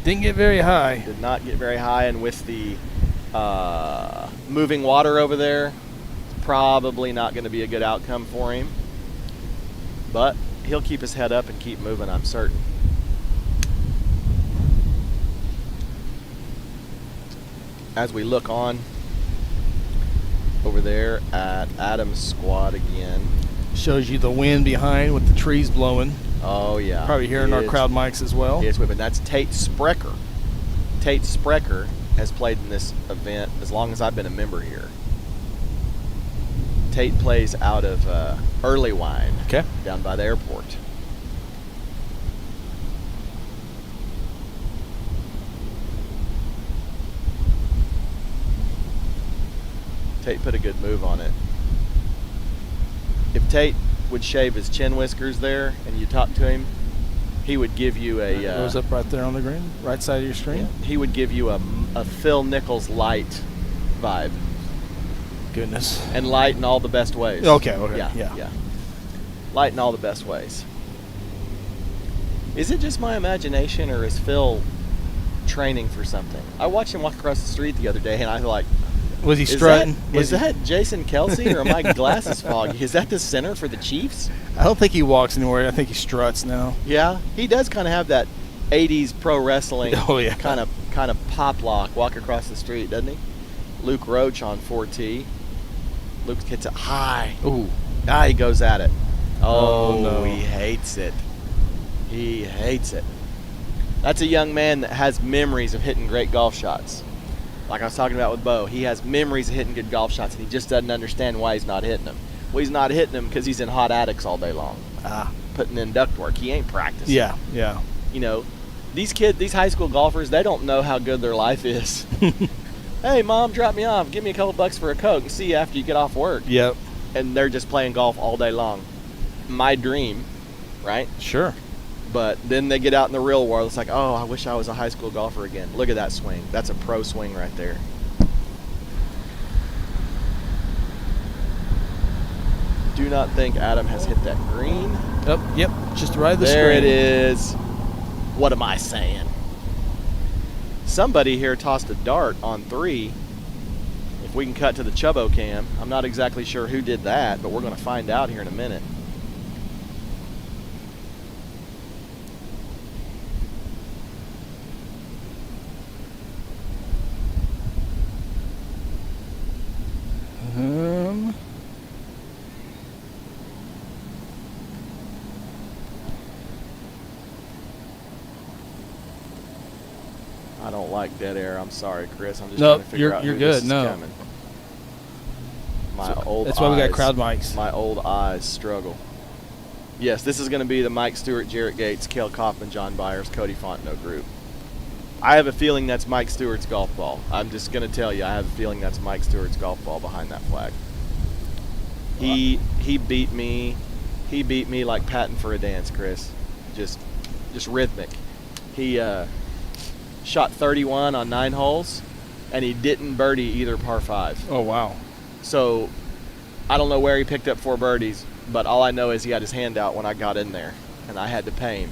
Didn't get very high. Did not get very high, and with the moving water over there, it's probably not going to be a good outcome for him. But he'll keep his head up and keep moving, I'm certain. As we look on over there at Adam's squad again. Shows you the wind behind with the trees blowing. Oh, yeah. Probably hearing our crowd mics as well. Yes, and that's Tate Sprecher. Tate Sprecher has played in this event as long as I've been a member here. Tate plays out of Early Wine, down by the airport. Tate put a good move on it. If Tate would shave his chin whiskers there and you talk to him, he would give you a... goes up right there on the green, right side of your screen. Yeah, he would give you a Phil Nichols light vibe. Goodness. And light in all the best ways. Okay. Yeah. Light in all the best ways. Is it just my imagination, or is Phil training for something? I watched him walk across the street the other day, and I was like, was he strutting? Is that Jason Kelsey, or are my glasses foggy? Is that the center for the Chiefs? I don't think he walks anywhere. I think he struts now. Yeah, he does kind of have that 80s pro wrestling kind of pop lock walk across the street, doesn't he? Luke Roach on 4T. Luke hits it high. Ooh. He goes at it. Oh, no. He hates it. He hates it. That's a young man that has memories of hitting great golf shots. Like I was talking about with Bo, he has memories of hitting good golf shots, and he just doesn't understand why he's not hitting them. Well, he's not hitting them because he's in hot attics all day long, putting in ductwork. He ain't practicing. Yeah. You know, these high school golfers, they don't know how good their life is. Hey, Mom, drop me off. Give me a couple bucks for a Coke and see you after you get off work. Yep. And they're just playing golf all day long. My dream, right? Sure. But then they get out in the real world. It's like, oh, I wish I was a high school golfer again. Look at that swing. That's a pro swing right there. Do not think Adam has hit that green. Yep. Just right of the screen. There it is. What am I saying? Somebody here tossed a dart on 3. If we can cut to the Chubbo cam. I'm not exactly sure who did that, but we're going to find out here in a minute. I don't like dead air. I'm sorry, Chris. I'm just No, trying to figure out you're who good. this is No. coming. That's why we got crowd mics. My old eyes struggle. Yes, this is going to be the Mike Stewart, Jarrett Gates, Cale Kaufman, John Byers, Cody Fontenot group. I have a feeling that's Mike Stewart's golf ball. I'm just going to tell you, I have a feeling that's Mike Stewart's golf ball behind that flag. He beat me. He beat me like patting for a dance, Chris. Just rhythmic. He shot 31 on 9 holes, and he didn't birdie either par 5. Oh, wow. So I don't know where he picked up 4 birdies, but all I know is he had his hand out when I got in there, and I had to pay him.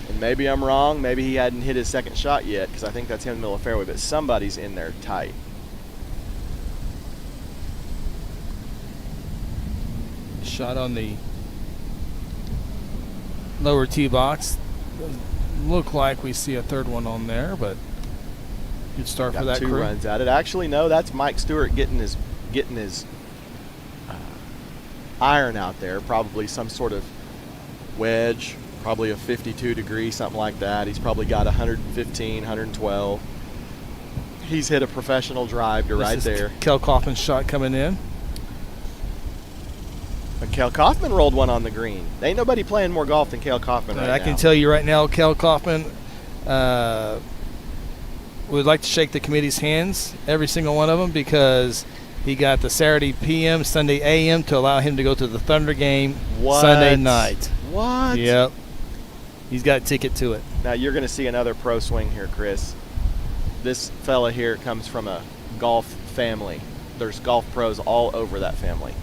And maybe I'm wrong. Maybe he hadn't hit his second shot yet, because I think that's him in the middle of the fairway, but somebody's in there tight. Shot on the lower tee box. Doesn't look like we see a third one on there, but good start for Got that 2 crew. runs at it. Actually, no, that's Mike Stewart getting his iron out there. Probably some sort of wedge, probably a 52 degree, something like that. He's probably got 115, 112. He's hit a professional drive to right there. Cale Kaufman's shot coming in. But Cale Kaufman rolled one on the green. Ain't nobody playing more golf than Cale Kaufman right now. I can tell you right now, Cale Kaufman would like to shake the committee's hands, every single one of them, because he got the Saturday p.m., Sunday a.m. to allow him to go to the Thunder game Sunday night. What? Yep. He's got a ticket to it. Now you're going to see another pro swing here, Chris. This fella here comes from a golf family. There's golf pros all over that family.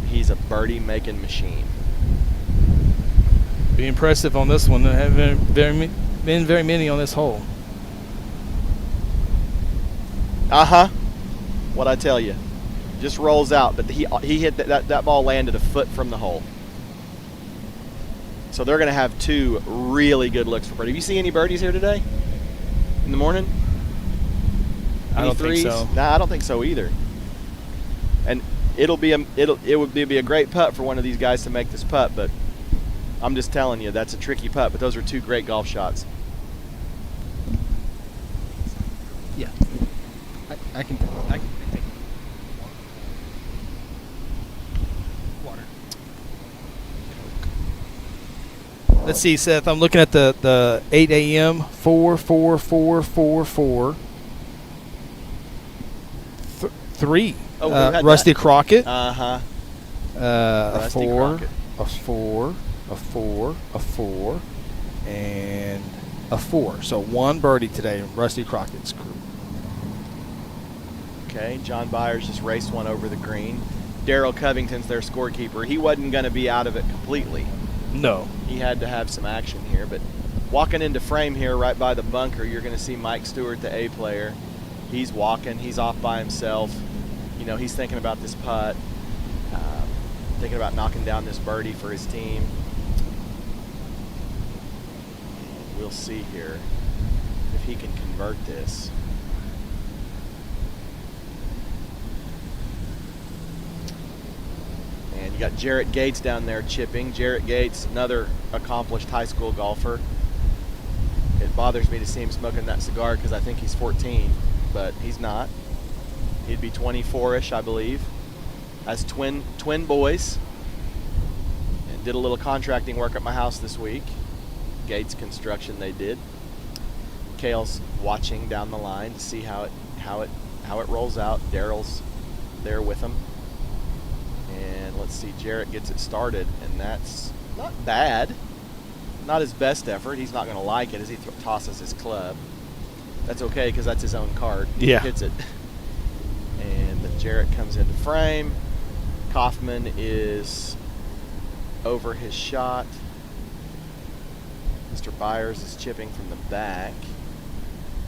He's a birdie-making machine. Be impressive on this one. There haven't been very many on this hole. What I tell you, just rolls out. But he hit that ball landed a foot from the hole. So they're going to have 2 really good looks for birdie. Have you seen any birdies here today? In the morning? I Any don't threes? think so. Nah, I don't think so either. And it would be a great putt for one of these guys to make this putt, but I'm just telling you, that's a tricky putt. But those are 2 great golf shots. Yeah. I can take water. Let's see, Seth. I'm looking at the 8 a.m. 4, 4, 4, 4, 4. 3. Oh, we had Rusty that. Crockett. Uh-huh. A Rusty 4, Crockett. a 4, a 4, a 4, and a 4. So 1 birdie today, Rusty Crockett's crew. Okay, John Byers just raced one over the green. Daryl Covington's their scorekeeper. He wasn't going to be out of it completely. No. He had to have some action here, but walking into frame here right by the bunker, you're going to see Mike Stewart, the A player. He's walking. He's off by himself. You know, he's thinking about this putt, thinking about knocking down this birdie for his team. And we'll see here if he can convert this. And you got Jarrett Gates down there chipping. Jarrett Gates, another accomplished high school golfer. It bothers me to see him smoking that cigar because I think he's 14, but he's not. He'd be 24-ish, I believe. Has twin boys. And did a little contracting work at my house this week. Gates Construction they did. Cale's watching down the line to see how it rolls out. Daryl's there with him. And let's see, Jarrett gets it started, and that's not bad. Not his best effort. He's not going to like it as he tosses his club. That's okay because that's his own cart. He hits it. And the Jarrett comes into frame. Kaufman is over his shot. Mr. Byers is chipping from the back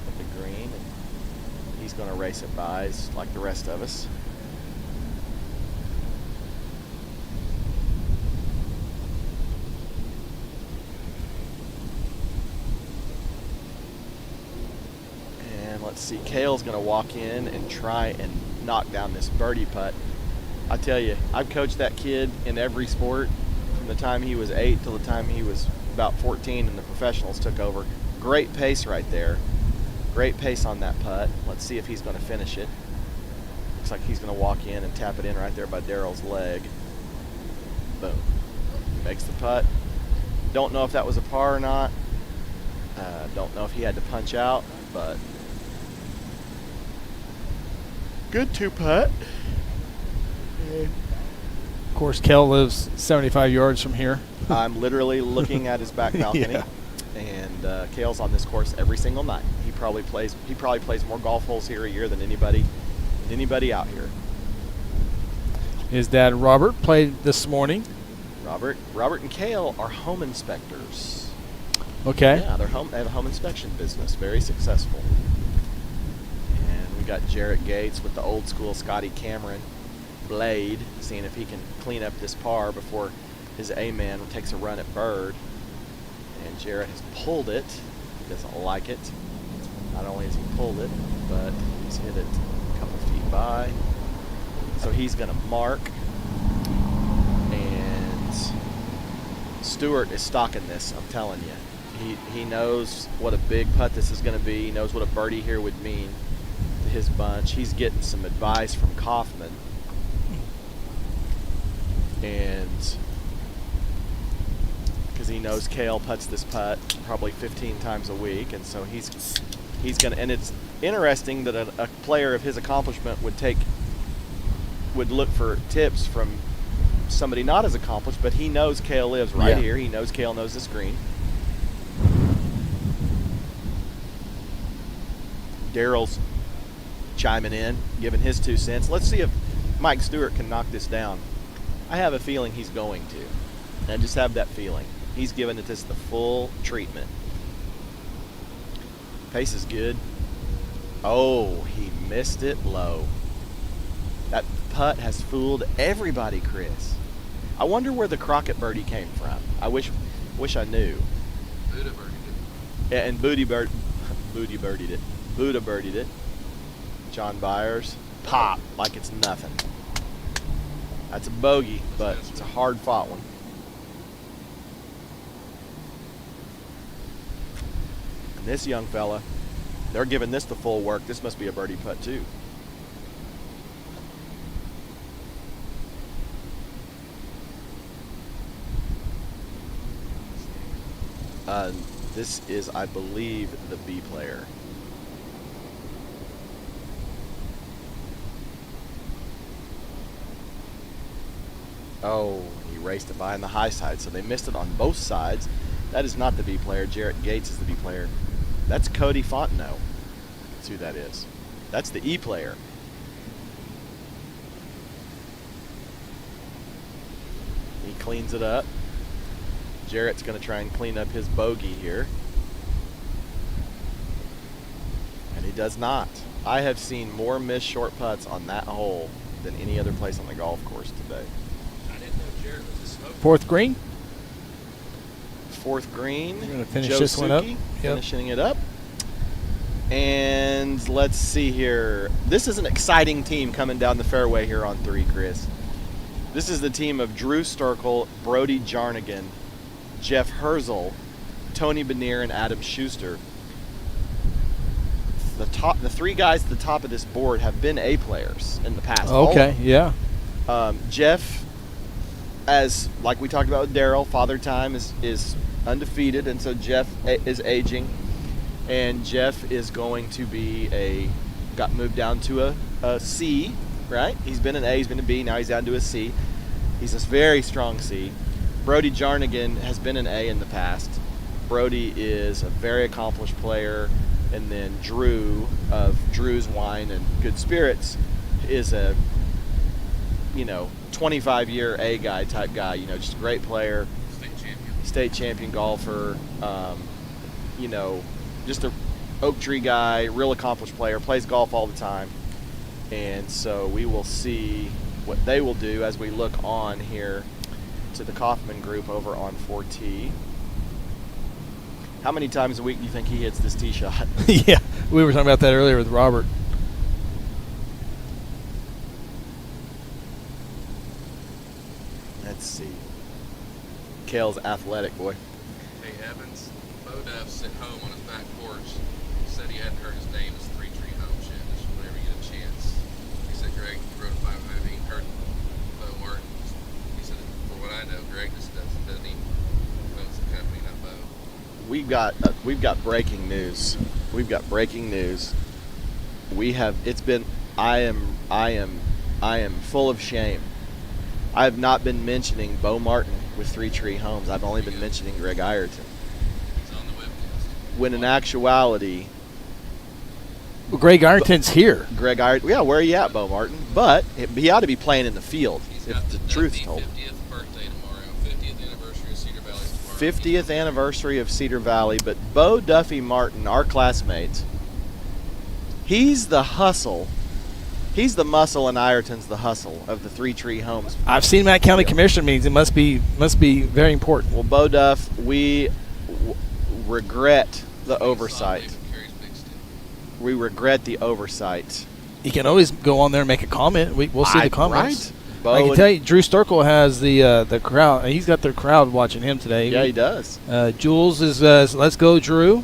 of the green. And he's going to race it by like the rest of us. Let's see, Cale's going to walk in and try and knock down this birdie putt. I tell you, I've coached that kid in every sport from the time he was 8 till the time he was about 14 and the professionals took over. Great pace right there. Great pace on that putt. Let's see if he's going to finish it. Looks like he's going to walk in and tap it in right there by Daryl's leg. Boom. Makes the putt. Don't know if that was a par or not. Don't know if he had to punch out, but good 2-putt. Of course, Kel lives 75 yards from here. I'm literally looking at his back balcony, Yeah. and Kale's on this course every single night. He probably plays more golf holes here a year than anybody out here. His dad, Robert, played this morning. Robert and Kale are home inspectors. Okay. Yeah, they have a home inspection business, very successful. And we got Jarrett Gates with the old school Scotty Cameron blade, seeing if he can clean up this par before his A-man takes a run at bird. And Jarrett has pulled it. He doesn't like it. Not only has he pulled it, but he's hit it a couple feet by. So he's going to mark. And Stewart is stalking this, I'm telling you. He knows what a big putt this is going to be. He knows what a birdie here would mean to his bunch. He's getting some advice from Kaufman. And because he knows Kale putts this putt probably 15 times a week, and so he's going to. And it's interesting that a player of his accomplishment would look for tips from somebody not as accomplished, but he knows Kale lives right here. He knows Kale knows this green. Daryl's chiming in, giving his 2 cents. Let's see if Mike Stewart can knock this down. I have a feeling he's going to. I just have that feeling. He's giving this the full treatment. Pace is good. Oh, he missed it low. That putt has fooled everybody, Chris. I wonder where the Crockett birdie came from. I wish I knew. Buddha birdied it. Yeah, and Buddha birdied it. John Byers, pop like it's nothing. That's a bogey, but it's a hard-fought one. And this young fella, they're giving this the full work. This must be a birdie putt too. This is, I believe, the B player. Oh, he raced it by on the high side, so they missed it on both sides. That is not the B player. Jarrett Gates is the B player. That's Cody Fontenot. That's who that is. That's the E player. He cleans it up. Jarrett's going to try and clean up his bogey here. And he does not. I have seen more missed short putts on that hole than any other place on the golf course today. Fourth green. Fourth green. We're going to finish Joe this one up. Suki finishing it up. And let's see here. This is an exciting team coming down the fairway here on 3, Chris. This is the team of Drew Sterkel, Brody Jarnigan, Jeff Herzl, Tony Benier, and Adam Schuster. The 3 guys at the top of this board have been A players in the past. Okay, yeah. Jeff, as like we talked about with Daryl, Father Time is undefeated, and so Jeff is aging, and Jeff is going to be got moved down to a C, right? He's been an A, he's been a B, now he's down to a C. He's a very strong C. Brody Jarnigan has been an A in the past. Brody is a very accomplished player, and then Drew of Drew's Wine and Good Spirits is a 25-year A guy type guy, just a great player, state champion golfer, just a oak tree guy, real accomplished player, plays golf all the time. And so we will see what they will do as we look on here to the Kaufman group over on 4T. How many times a week do you think he hits this tee shot? Yeah, we were talking about that earlier with Robert. Let's see. Kale's athletic, boy. Hey, Evans, Bo Duff's at home on his back porch. Said he hadn't heard his name as 3-Tree Homes yet. Just whenever you get a chance. He said Greg wrote a 500. He heard Bo Martin. He said, for what I know, Greg just doesn't even owns the company, not Bo. We've got breaking news. We've got breaking news. I am full of shame. I have not been mentioning Bo Martin with 3-Tree Homes. I've only been mentioning Greg Ireton. He's on the webcast. When in actuality, Well, Greg Ireton's here. Greg Ireton, yeah, where are you at, Bo Martin? But he ought to be playing in the field, He's if got the the truth's Duffy told. 50th birthday tomorrow, 50th anniversary of Cedar Valley tomorrow. 50th anniversary of Cedar Valley, but Bo Duffy Martin, our classmate, he's the hustle. He's the muscle, and Ireton's the hustle of the 3-Tree Homes. I've seen him at county commission meetings. It must be very important. Well, Bo Duff, we regret the oversight. Sunday from Carey's Big Stick. We regret the oversight. You can always go on there and make a comment. We'll see the comments. Right? Bo I can and- tell you, Drew Sturkle has the crowd. He's got the crowd watching him today. Yeah, he does. Jules is let's go, Drew.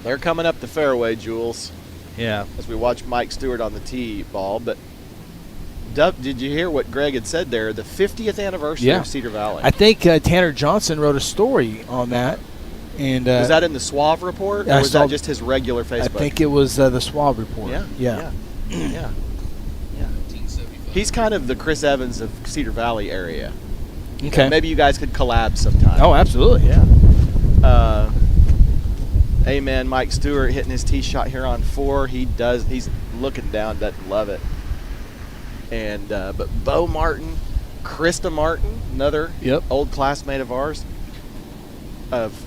They're coming up the fairway, Jules, Yeah. as we watch Mike Stewart on the tee ball. But did you hear what Greg had said there? The 50th anniversary Yeah. of Cedar Valley. I think Tanner Johnson wrote a story on that, and was that in the Suave report, or I was saw- that just his regular Facebook? I think it was the Swab report. Yeah. Yeah. Yeah. 1975. He's kind of the Chris Evans of Cedar Valley area. Okay. Maybe you guys could collab sometime. Oh, absolutely. Yeah. Amen. Mike Stewart hitting his tee shot here on 4. He's looking down, doesn't love it. And but Bo Martin, Krista Martin, another Yep. old classmate of ours, of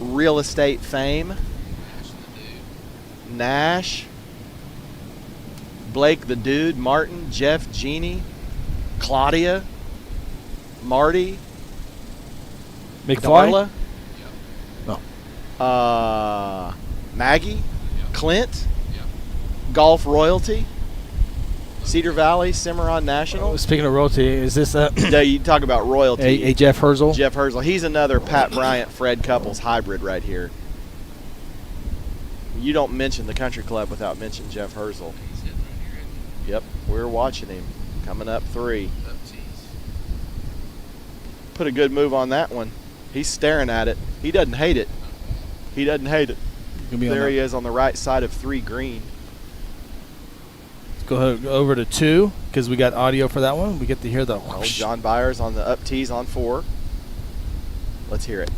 real estate fame. Nash, Blake the Dude, Martin, Jeff, Jeannie, Claudia, Marty, McFly. Darla, No. Maggie, Clint, Yeah. Golf Royalty, Cedar Valley, Cimarron National. Speaking of royalty, is this Yeah, you talk about royalty. a Jeff Herzl? Jeff Herzl. He's another Pat Bryant, Fred Couples hybrid right here. You don't mention the country club without mentioning Jeff Herzl. He's hitting right here, isn't Yep, we're watching him. Coming up 3. he? Up tees. Put a good move on that one. He's staring at it. He doesn't hate it. He doesn't hate it. Gonna be on There that. he is on the right side of 3 green. Let's go over to 2 because we got audio for that one. We get to hear the Oh, John Byers on the up tees on 4. Let's hear it.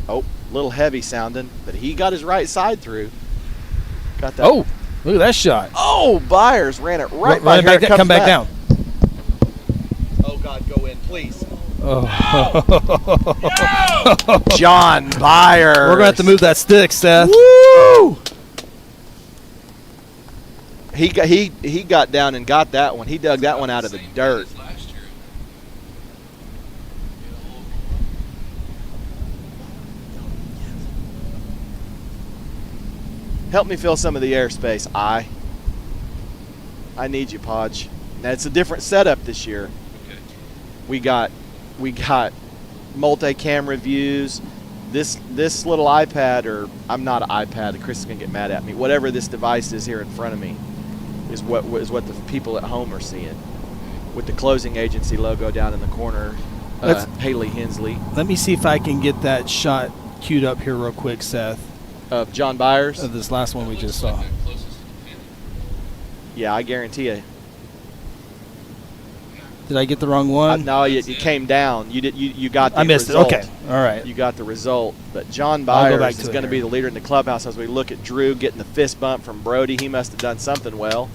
Oh, little heavy sounding, but he got his right side through. Got that. Oh, look at that shot. Oh, Byers ran it right by Run it here. back down, come back down. Oh, God, go in, please. Oh. John Byers. We're going to have to move that stick, Seth. Woo! He got down and got that one. He dug that one out of the Same dirt. as last year. Help me fill some of the airspace. I need you, Podge. Now it's a different setup this year. Okay. We got multi-camera views. This little iPad, or I'm not an iPad. Chris is gonna get mad at me. Whatever this device is here in front of me is what the people at home are seeing, with the closing agency logo down in the corner. Let's- Haley Hensley Let me see if I can get that shot queued up here real quick, Seth, of John Byers. of this last one we That just looks saw. like the closest to the pin. Yeah, I guarantee you. Did I get the wrong one? No, you came down. You got the I missed result. it. Okay. All right. You got the result. But John I'll go back Byers to is it going to be here. the leader in the clubhouse as we look at Drew getting the fist bump from Brody. He must have done something well.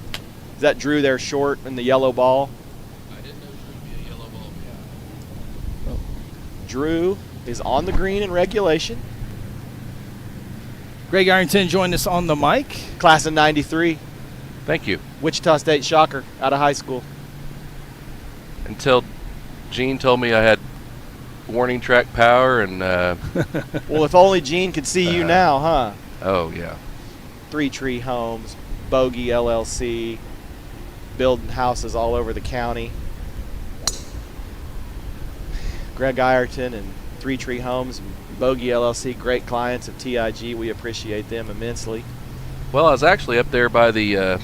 Is that Drew there short in the yellow ball? I didn't know Drew would be a yellow ball. Drew is on the green in regulation. Greg Ireton joined us on the mic. Class of 93. Thank you. Wichita State Shocker out of high school. Until Gene told me I had warning track power and Well, if only Gene could see you now, huh? oh yeah. 3-Tree Homes, Bogey LLC, building houses all over the county. Greg Ireton and Three Tree Homes and Bogey LLC, great clients of TIG. We appreciate them immensely. Well, I was actually up there by the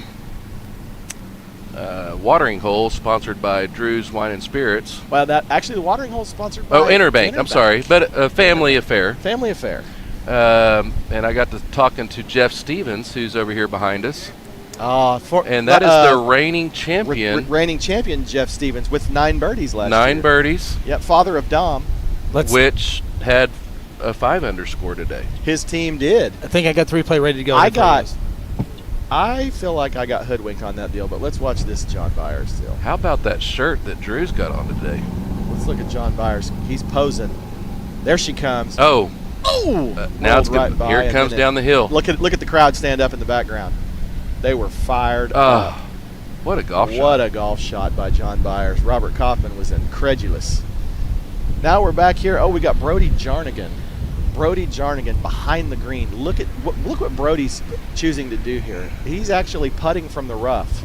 watering hole, sponsored by Drew's Wine and Spirits. Well, that actually the watering hole is sponsored by Interbank. I'm sorry, but a family affair. Family affair. And I got to talking to Jeff Stevens, who's over here behind us. And that is the reigning champion. Reigning champion Jeff Stevens with 9 birdies last year. 9 birdies. Yep, father of Dom. Which had a 5-under score today. His team did. I think I got the replay ready to go. I feel like I got hoodwinked on that deal, but let's watch this John Byers deal. How about that shirt that Drew's got on today? Let's look at John Byers. He's posing. There she comes. Oh. Now it's right good. Here it comes down the hill. Look at the crowd stand up in the background. They were fired up. What a golf shot. What a golf shot by John Byers. Robert Kaufman was incredulous. Now we're back here. Oh, we got Brody Jarnigan. Brody Jarnigan behind the green. Look what Brody's choosing to do here. He's actually putting from the rough.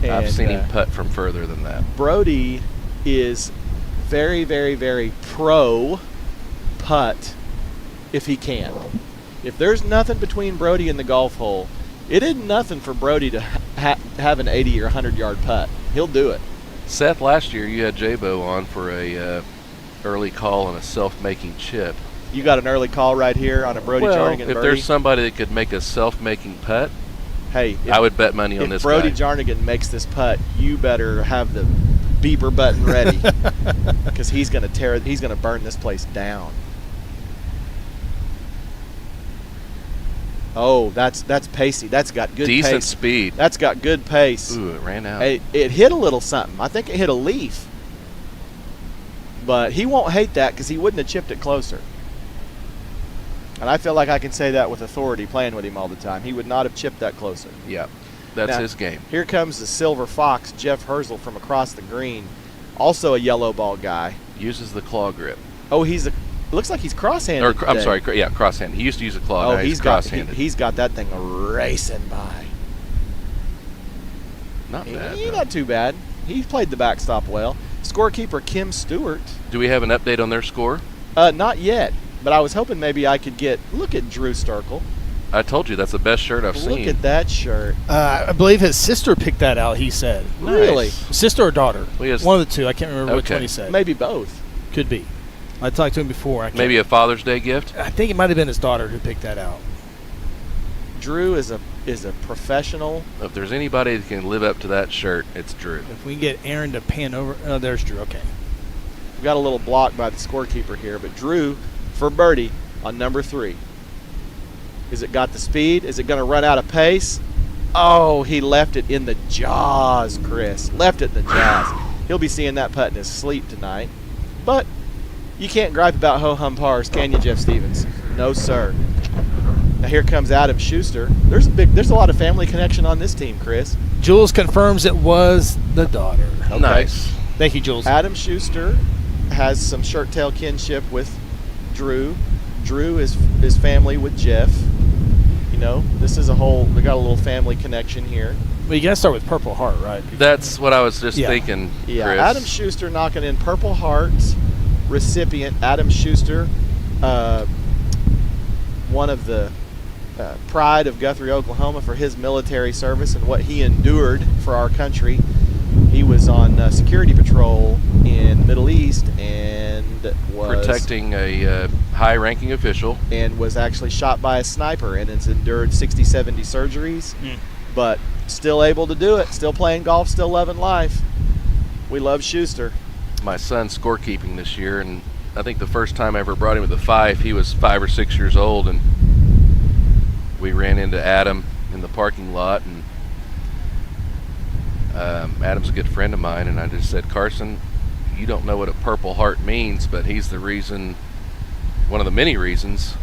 I've seen him putt from further than that. Brody is very, very, very pro putt if he can. If there's nothing between Brody and the golf hole, it isn't nothing for Brody to have an 80 or 100-yard putt. He'll do it. Seth, last year you had J-Bo on for a early call on a self-making chip. You got an early call right here on a Brody Jarnigan birdie? If there's somebody that could make a self-making putt, hey, I would bet money on this guy. If Brody Jarnigan makes this putt, you better have the beeper button ready because he's going to burn this place down. Oh, that's pacey. That's got good pace. Decent speed. That's got good pace. Ooh, it ran out. It hit a little something. I think it hit a leaf. But he won't hate that because he wouldn't have chipped it closer. And I feel like I can say that with authority playing with him all the time. He would not have chipped that closer. Yeah, that's his game. Here comes the Silver Fox, Jeff Herzl from across the green. Also a yellow ball guy. Uses the claw grip. Oh, looks like he's cross-handed. I'm sorry, cross-handed. He used to use a claw. Now he's cross-handed. He's got that thing racing by. Not bad. Not too bad. He played the backstop well. Scorekeeper Kim Stewart. Do we have an update on their score? Not yet, but I was hoping maybe I could look at Drew Sterkel. I told you that's the best shirt I've seen. Look at that shirt. I believe his sister picked that out, he said. Really? Sister or daughter? One of the two. I can't remember which one he said. Maybe both. Could be. I talked to him before. Maybe a Father's Day gift? I think it might have been his daughter who picked that out. Drew is a professional. If there's anybody that can live up to that shirt, it's Drew. If we can get Aaron to pan over. Oh, there's Drew. Okay. We've got a little block by the scorekeeper here, but Drew for birdie on number 3. Is it got the speed? Is it going to run out of pace? Oh, he left it in the jaws, Chris. Left it in the jaws. He'll be seeing that putt in his sleep tonight. But you can't gripe about ho-hum pars, can you, Jeff Stevens? No, sir. Now here comes Adam Schuster. There's a lot of family connection on this team, Chris. Jules confirms it was the daughter. Okay. Nice. Thank you, Jules. Adam Schuster has some shirt-tail kinship with Drew. Drew is family with Jeff. You know, this is we got a little family connection here. Well, you got to start with Purple Heart, right? That's what I was just thinking, Yeah, Chris. Adam Schuster knocking in Purple Heart's recipient. Adam Schuster, one of the pride of Guthrie, Oklahoma for his military service and what he endured for our country. He was on security patrol in the Middle East and was protecting a high-ranking official, and was actually shot by a sniper and has endured 60, 70 surgeries, but still able to do it, still playing golf, still loving life. We love Schuster. My son's scorekeeping this year, and I think the first time I ever brought him with a 5, he was 5 or 6 years old, and we ran into Adam in the parking lot, and Adam's a good friend of mine, and I just said, Carson, you don't know what a Purple Heart means, but he's the reason, one of the many reasons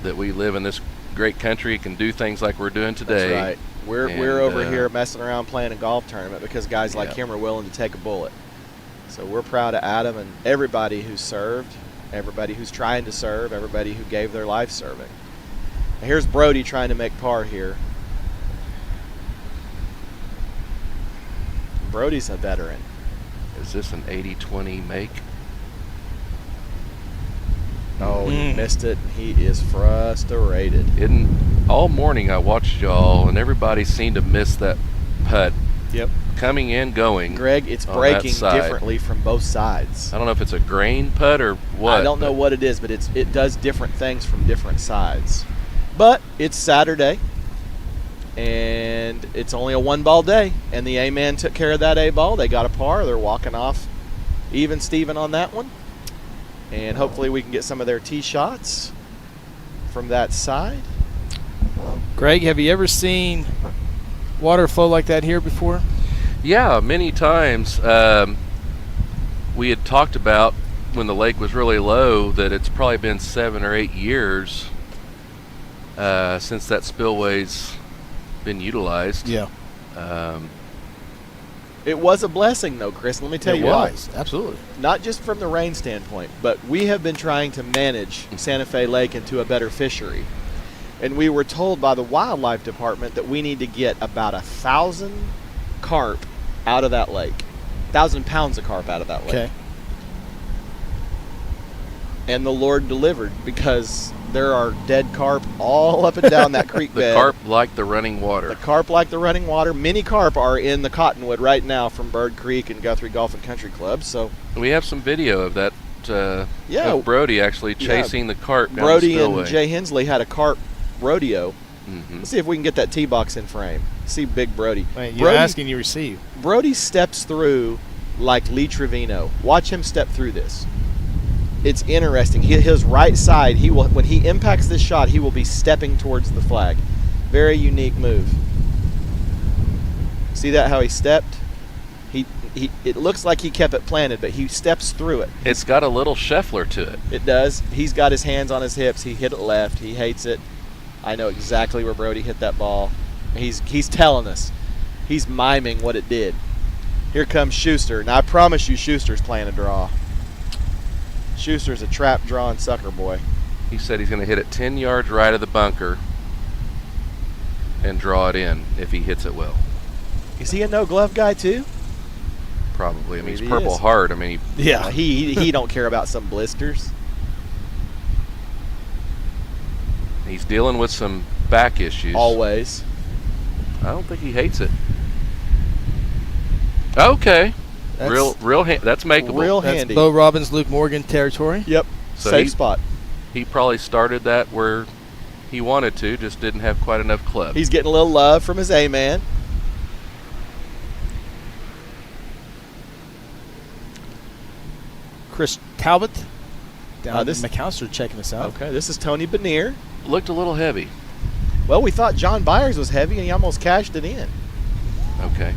that we live in this great country, can do things like we're doing today. That's right. We're over here messing around playing a golf tournament because guys like him are willing to take a bullet. So we're proud of Adam and everybody who served, everybody who's trying to serve, everybody who gave their life serving. And here's Brody trying to make par here. Brody's a veteran. Is this an 80-20 make? Oh, he missed it. He is frustrated. All morning I watched y'all, and everybody seemed to miss that putt. Yep. Coming in, going. Greg, it's on that breaking side. differently from both sides. I don't know if it's a grain putt or what. I don't know what it is, but it does different things from different sides. But it's Saturday, and it's only a one-ball day, and the A-man took care of that A-ball. They got a par. They're walking off even Steven on that one. And hopefully we can get some of their tee shots from that side. Greg, have you ever seen water flow like that here before? Yeah, many times. We had talked about when the lake was really low that it's probably been 7 or 8 years since that spillway's been utilized. Yeah. It was a blessing, though, Chris. Let me tell you why. Absolutely. Not just from the rain standpoint, but we have been trying to manage Santa Fe Lake into a better fishery. And we were told by the wildlife department that we need to get about 1,000 carp out of that lake. 1,000 pounds of carp out of that lake. Okay. And the Lord delivered, because there are dead carp all up and down that creek The bed. carp like the running water. The carp like the running water. Many carp are in the Cottonwood right now from Bird Creek and Guthrie Golf Country Club. So We have some video of that. Of Brody actually chasing the carp down Brody the spillway. and Jay Hensley had a carp rodeo. Mhm. Let's see if we can get that tee box in frame. See Big Brody. Wait, you're Brody, asking, you receive. Brody steps through like Lee Trevino. Watch him step through this. It's interesting. His right side, he will, when he impacts this shot, he will be stepping towards the flag. Very unique move. See that, how he stepped? It looks like he kept it planted, but he steps through it. It's got a little Scheffler to it. It does. He's got his hands on his hips. He hit it left. He hates it. I know exactly where Brody hit that ball. He's telling us. He's miming what it did. Here comes Schuster. Now, I promise you Schuster's playing a draw. Schuster's a trap drawing sucker boy. He said he's going to hit it 10 yards right of the bunker and draw it in if he hits it well. Is he a no-glove guy, too? Probably. I mean, he's Maybe he Purple is. Heart. I mean, Yeah. He don't care about some blisters. he's dealing with some back issues. Always. I don't think he hates it. Okay. That's, That's makeable. Real that's handy. Bo Robbins, Luke Morgan territory. Yep. So Safe spot. He probably started that where he wanted to, just didn't have quite enough club. He's getting a little love from his A-man. Chris Talbot down this- in McAllister checking us out. Okay, this is Tony Benier. Looked a little heavy. Well, we thought John Byers was heavy, and he almost cashed it in. Okay.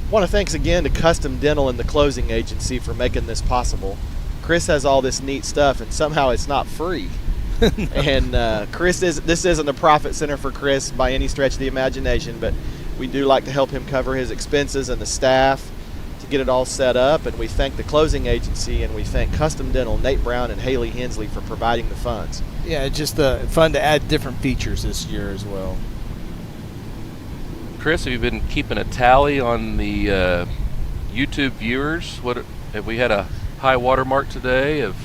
Want to thanks again to Custom Dental and the closing agency for making this possible. Chris has all this neat stuff, and somehow it's not free. And this isn't a profit center for Chris by any stretch of the imagination, but we do like to help him cover his expenses and the staff to get it all set up. And we thank the closing agency, and we thank Custom Dental, Nate Brown and Haley Hensley, for providing the funds. Yeah, it's just fun to add different features this year as well. Chris, have you been keeping a tally on the YouTube viewers? What have we had a high water mark today of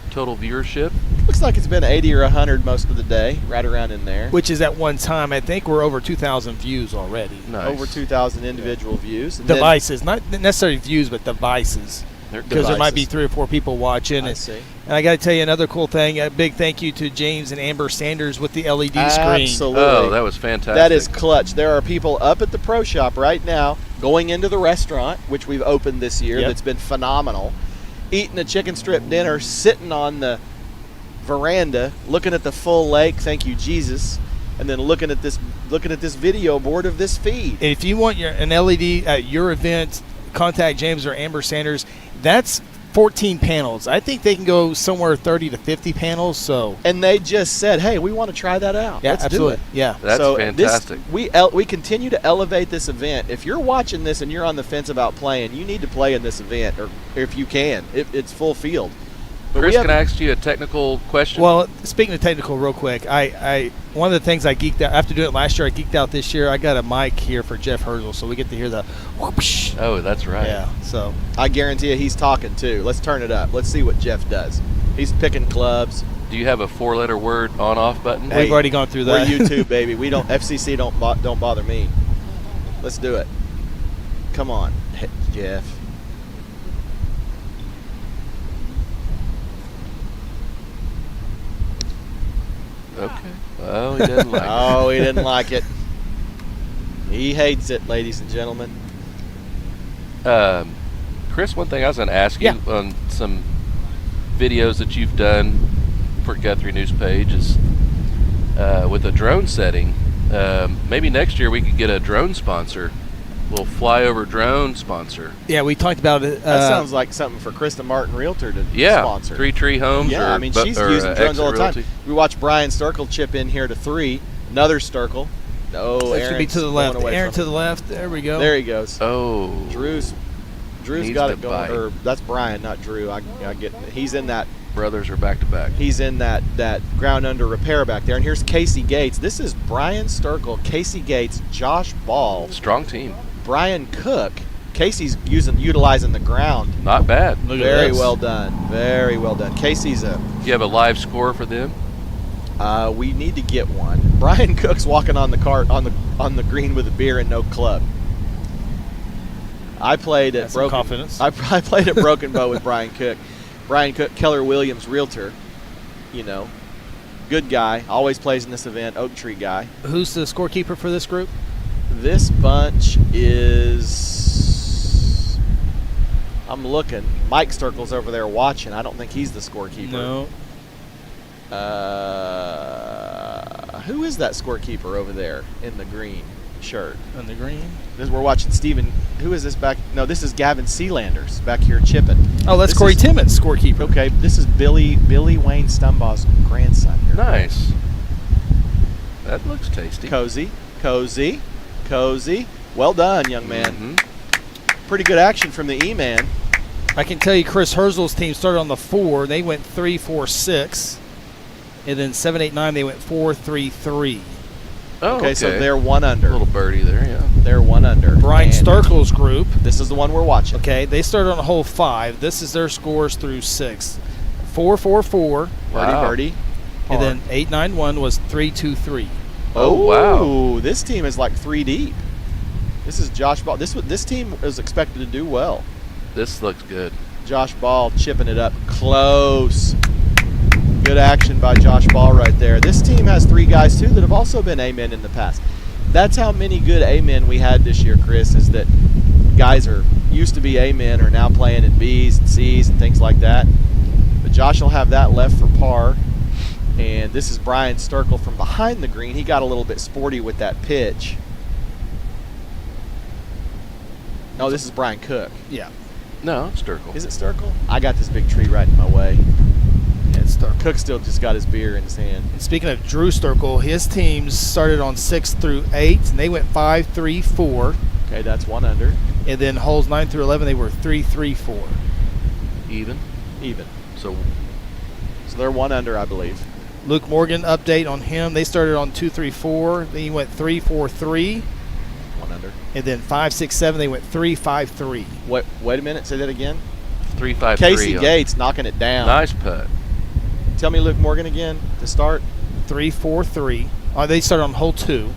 total viewership? Looks like it's been 80 or 100 most of the day, right around in there. Which is at one time, I think we're over 2,000 views already. Nice. Over 2,000 individual views. And then- Devices, not necessarily views, but devices. They're Because there might be Devices. 3 or 4 people watching. I And, see. and I got to tell you another cool thing. A big thank you to James and Amber Sanders with the LED screen. Absolutely. Oh, that was fantastic. That is clutch. There are people up at the pro shop right now going into the restaurant, which we've opened this year, Yep. that's been phenomenal, eating a chicken strip dinner, sitting on the veranda, looking at the full lake, thank you Jesus, and then looking at this video board of this feed. And if you want an LED at your event, contact James or Amber Sanders. That's 14 panels. I think they can go somewhere 30 to 50 panels. So And they just said, hey, we want to try that out. yeah, Let's absolutely. do it. Yeah. That's so fantastic. We continue to elevate this event. If you're watching this and you're on the fence about playing, you need to play in this event, or if you can. It's full field. But Chris, can I ask you a technical question? Well, speaking of technical, real quick, I one of the things I geeked out after doing it last year, I geeked out this year. I got a mic here for Jeff Herzl, so we get to hear the whoosh. Oh, that's right. Yeah, so I guarantee you he's talking too. Let's turn it up. Let's see what Jeff does. He's picking clubs. Do you have a 4-letter word on/off button? we've already gone through that. We're YouTube, baby. We don't FCC don't bother me. Let's do it. Come on, Jeff. Okay. Oh, he didn't like it. Oh, he didn't like it. He hates it, ladies and gentlemen. Chris, one thing I was going to ask you Yeah. on some videos that you've done for Guthrie News page is with a drone setting. Maybe next year we could get a drone sponsor. Little flyover drone sponsor. Yeah, we talked about it. That sounds like something for Krista Martin Realtor to sponsor. Three Tree Homes. Yeah, or, I mean, she's using drones all the time. We watched Brian Sturkle chip in here to 3. Another Sturkle. No, That should be to the left. Aaron to the the left. There we go. There he goes. Oh. Drew's Needs got to it going. bite. Or that's Brian, not Drew. I get. He's in that. Brothers are back to back. He's in that ground under repair back there. And here's Casey Gates. This is Brian Sturkle, Casey Gates, Josh Ball, Strong team. Brian Cook. Casey's utilizing the ground. Not bad. Look at Very this. well done. Very well done. Casey's Do you have a live score for them? we need to get one. Brian Cook's walking on the cart on the green with a beer and no club. I played at That's some Broken. confidence. I played at Broken Bow with Brian Cook. Brian Cook, Keller Williams Realtor. You know, good guy. Always plays in this event. Oak Tree guy. Who's the scorekeeper for this group? This bunch is. I'm looking. Mike Sturkle's over there watching. I don't think he's the scorekeeper. No. Who is that scorekeeper over there in the green shirt? On the green. We're watching Steven. Who is this back? No, this is Gavin Sealanders back here chipping. Oh, that's This Corey is- Timmons, scorekeeper. Okay, this is Billy Wayne Stumbaugh's grandson here. Nice. That looks tasty. Cozy. Well done, young man. Mhm. Pretty good action from the E-man. I can tell you Chris Herzl's team started on the 4. They went 3-4-6. And then 7-8-9, they went 4-3-3. Oh, Okay, so they're 1 under. a little birdie there, yeah. They're 1 under. Brian And Starkle's group. This is the one we're watching. Okay, they started on hole 5. This is their scores through 6. 4-4-4. Wow. Birdie. And then 8-9-1 was 3-2-3. Oh, wow. This team is like 3 deep. This is Josh Ball. This team is expected to do well. This looks good. Josh Ball chipping it up close. Good action by Josh Ball right there. This team has 3 guys too that have also been A-men in the past. That's how many good A-men we had this year, Chris, is that guys are used to be A-men are now playing in Bs and Cs and things like that. But Josh will have that left for par. And this is Brian Sturkle from behind the green. He got a little bit sporty with that pitch. Oh, this is Brian Cook. Yeah. No, it's Sturkle. Is it Sturkle? I got this big tree right in my way. Yeah, it's Starkle. Cook still just got his beer in his hand. And speaking of Drew Starkle, his teams started on 6 through 8, and they went 5-3-4. Okay, that's 1 under. And then holes 9 through 11, they were 3-3-4. Even. So they're 1 under, I believe. Luke Morgan, update on him. They started on 2-3-4. Then he went 3-4-3. 1 under. And then 5-6-7, they went 3-5-3. Wait a minute. Say that again. 3-5-3. Casey Gates knocking it down. Nice putt. Tell me Luke Morgan again to start. 3-4-3. They started on hole 2.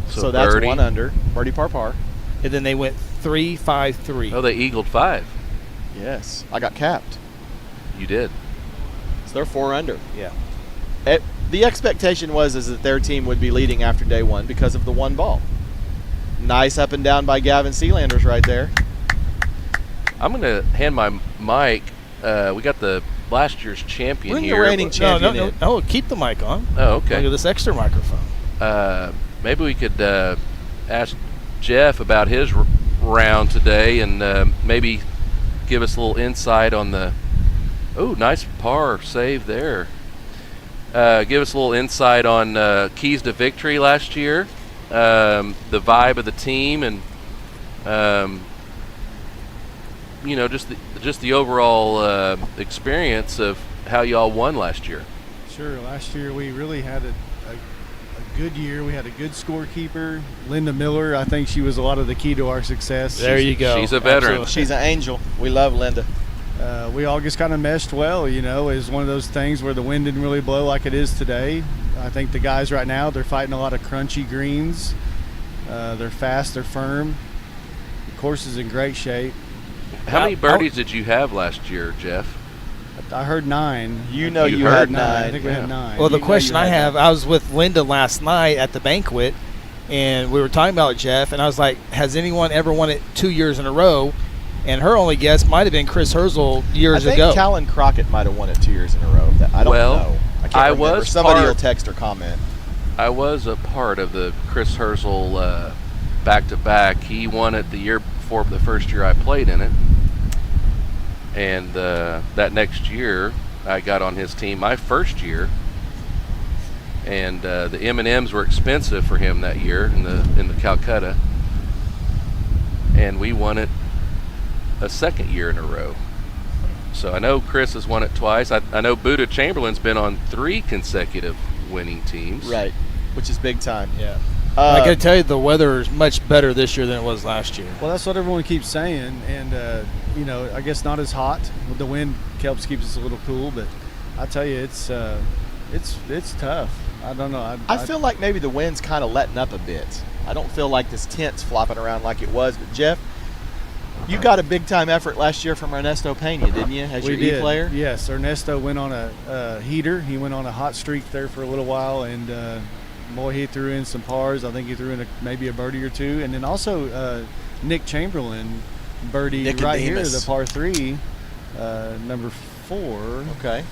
So that's birdie. 1 under. Birdie par. And then they went 3-5-3. Oh, they eagled 5. Yes. I got capped. You did. So they're 4 under. Yeah. The expectation was that their team would be leading after day 1 because of the 1 ball. Nice up and down by Gavin Sealanders right there. I'm going to hand my mic. We got the last year's champion Bring the here. reigning champion No, in. no, keep the mic on. Oh, Look okay. at this extra microphone. Maybe we could ask Jeff about his round today and maybe give us a little insight on the nice par save there. Give us a little insight on keys to victory last year, the vibe of the team, and just the overall experience of how y'all won last year. Sure. Last year we really had a good year. We had a good scorekeeper, Linda Miller. I think she was a lot of the key to our success. There you go. She's a veteran. Absolutely. She's an angel. We love Linda. We all just kind of meshed well, you know. It was one of those things where the wind didn't really blow like it is today. I think the guys right now, they're fighting a lot of crunchy greens. They're fast, they're firm. The course is in great shape. How many birdies did you have last year, Jeff? I heard 9. You know You you heard had 9. I 9. think we had 9. Well, the You know question you I had have, 9. I was with Linda last night at the banquet, and we were talking about Jeff, and I was like, has anyone ever won it 2 years in a row? And her only guess might have been Chris Herzl years I think ago. Callan Crockett might have won it 2 years in a row. I don't know. I can't remember. was Somebody part- will text or comment. I was a part of the Chris Herzl back-to-back. He won it the year before the first year I played in it. And that next year, I got on his team my first year. And the M&Ms were expensive for him that year in the Calcutta. And we won it a second year in a row. So I know Chris has won it twice. I know Buddha Chamberlain's been on 3 consecutive winning teams. Right, which is big time. Yeah. I got to tell you, the weather is much better this year than it was last year. Well, that's what everyone keeps saying, and you know, I guess not as hot. With the wind helps keeps us a little cool, but I tell you, it's tough. I don't know. I feel like maybe the wind's kind of letting up a bit. I don't feel like this tent's flopping around like it was. But Jeff, you got a big time effort last year from Ernesto Pena, didn't you? As your E player? Yes, Ernesto went on a heater. He went on a hot streak there for a little while, and boy, he threw in some pars. I think he threw in maybe a birdie or two, and then also Nick Chamberlain birdied right here, the par 3, number 4. Okay.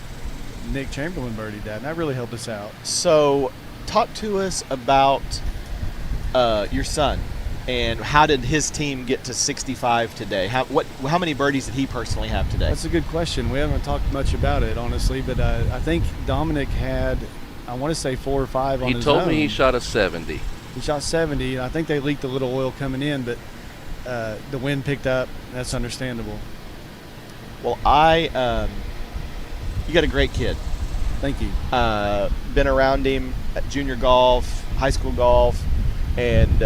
Nick Chamberlain birdied that, and that really helped us out. So, talk to us about your son, and how did his team get to 65 today? How many birdies did he personally have today? That's a good question. We haven't talked much about it, honestly, but I think Dominic had, I want to say 4 or 5 on his own. He told me he shot a 70. He shot 70, and I think they leaked a little oil coming in, but the wind picked up. That's understandable. Well, you got a great kid. Thank you. Been around him at junior golf, high school golf, and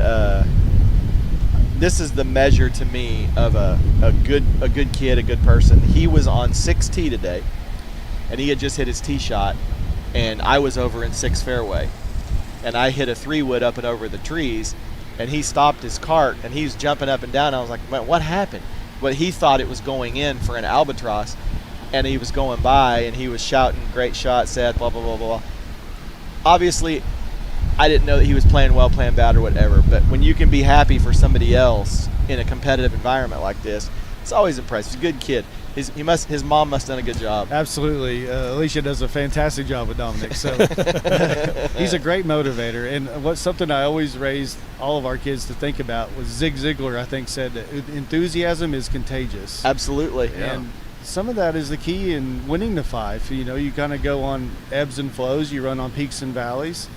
this is the measure to me of a good kid, a good person. He was on 6T today, and he had just hit his tee shot, and I was over in 6 fairway, and I hit a 3-wood up and over the trees, and he stopped his cart, and he was jumping up and down. I was like, man, what happened? But he thought it was going in for an albatross, and he was going by, and he was shouting, great shot, Seth, blah, blah, blah, blah. Obviously, I didn't know that he was playing well, playing bad, or whatever, but when you can be happy for somebody else in a competitive environment like this, it's always impressive. He's a good kid. His mom must have done a good job. Absolutely. Alicia does a fantastic job with Dominic. So he's a great motivator. And something I always raised all of our kids to think about was Zig Ziglar, I think, said that enthusiasm is contagious. Absolutely. And some of that is the key in winning the 5. You know, you kind of go on ebbs and flows. You run on peaks and valleys.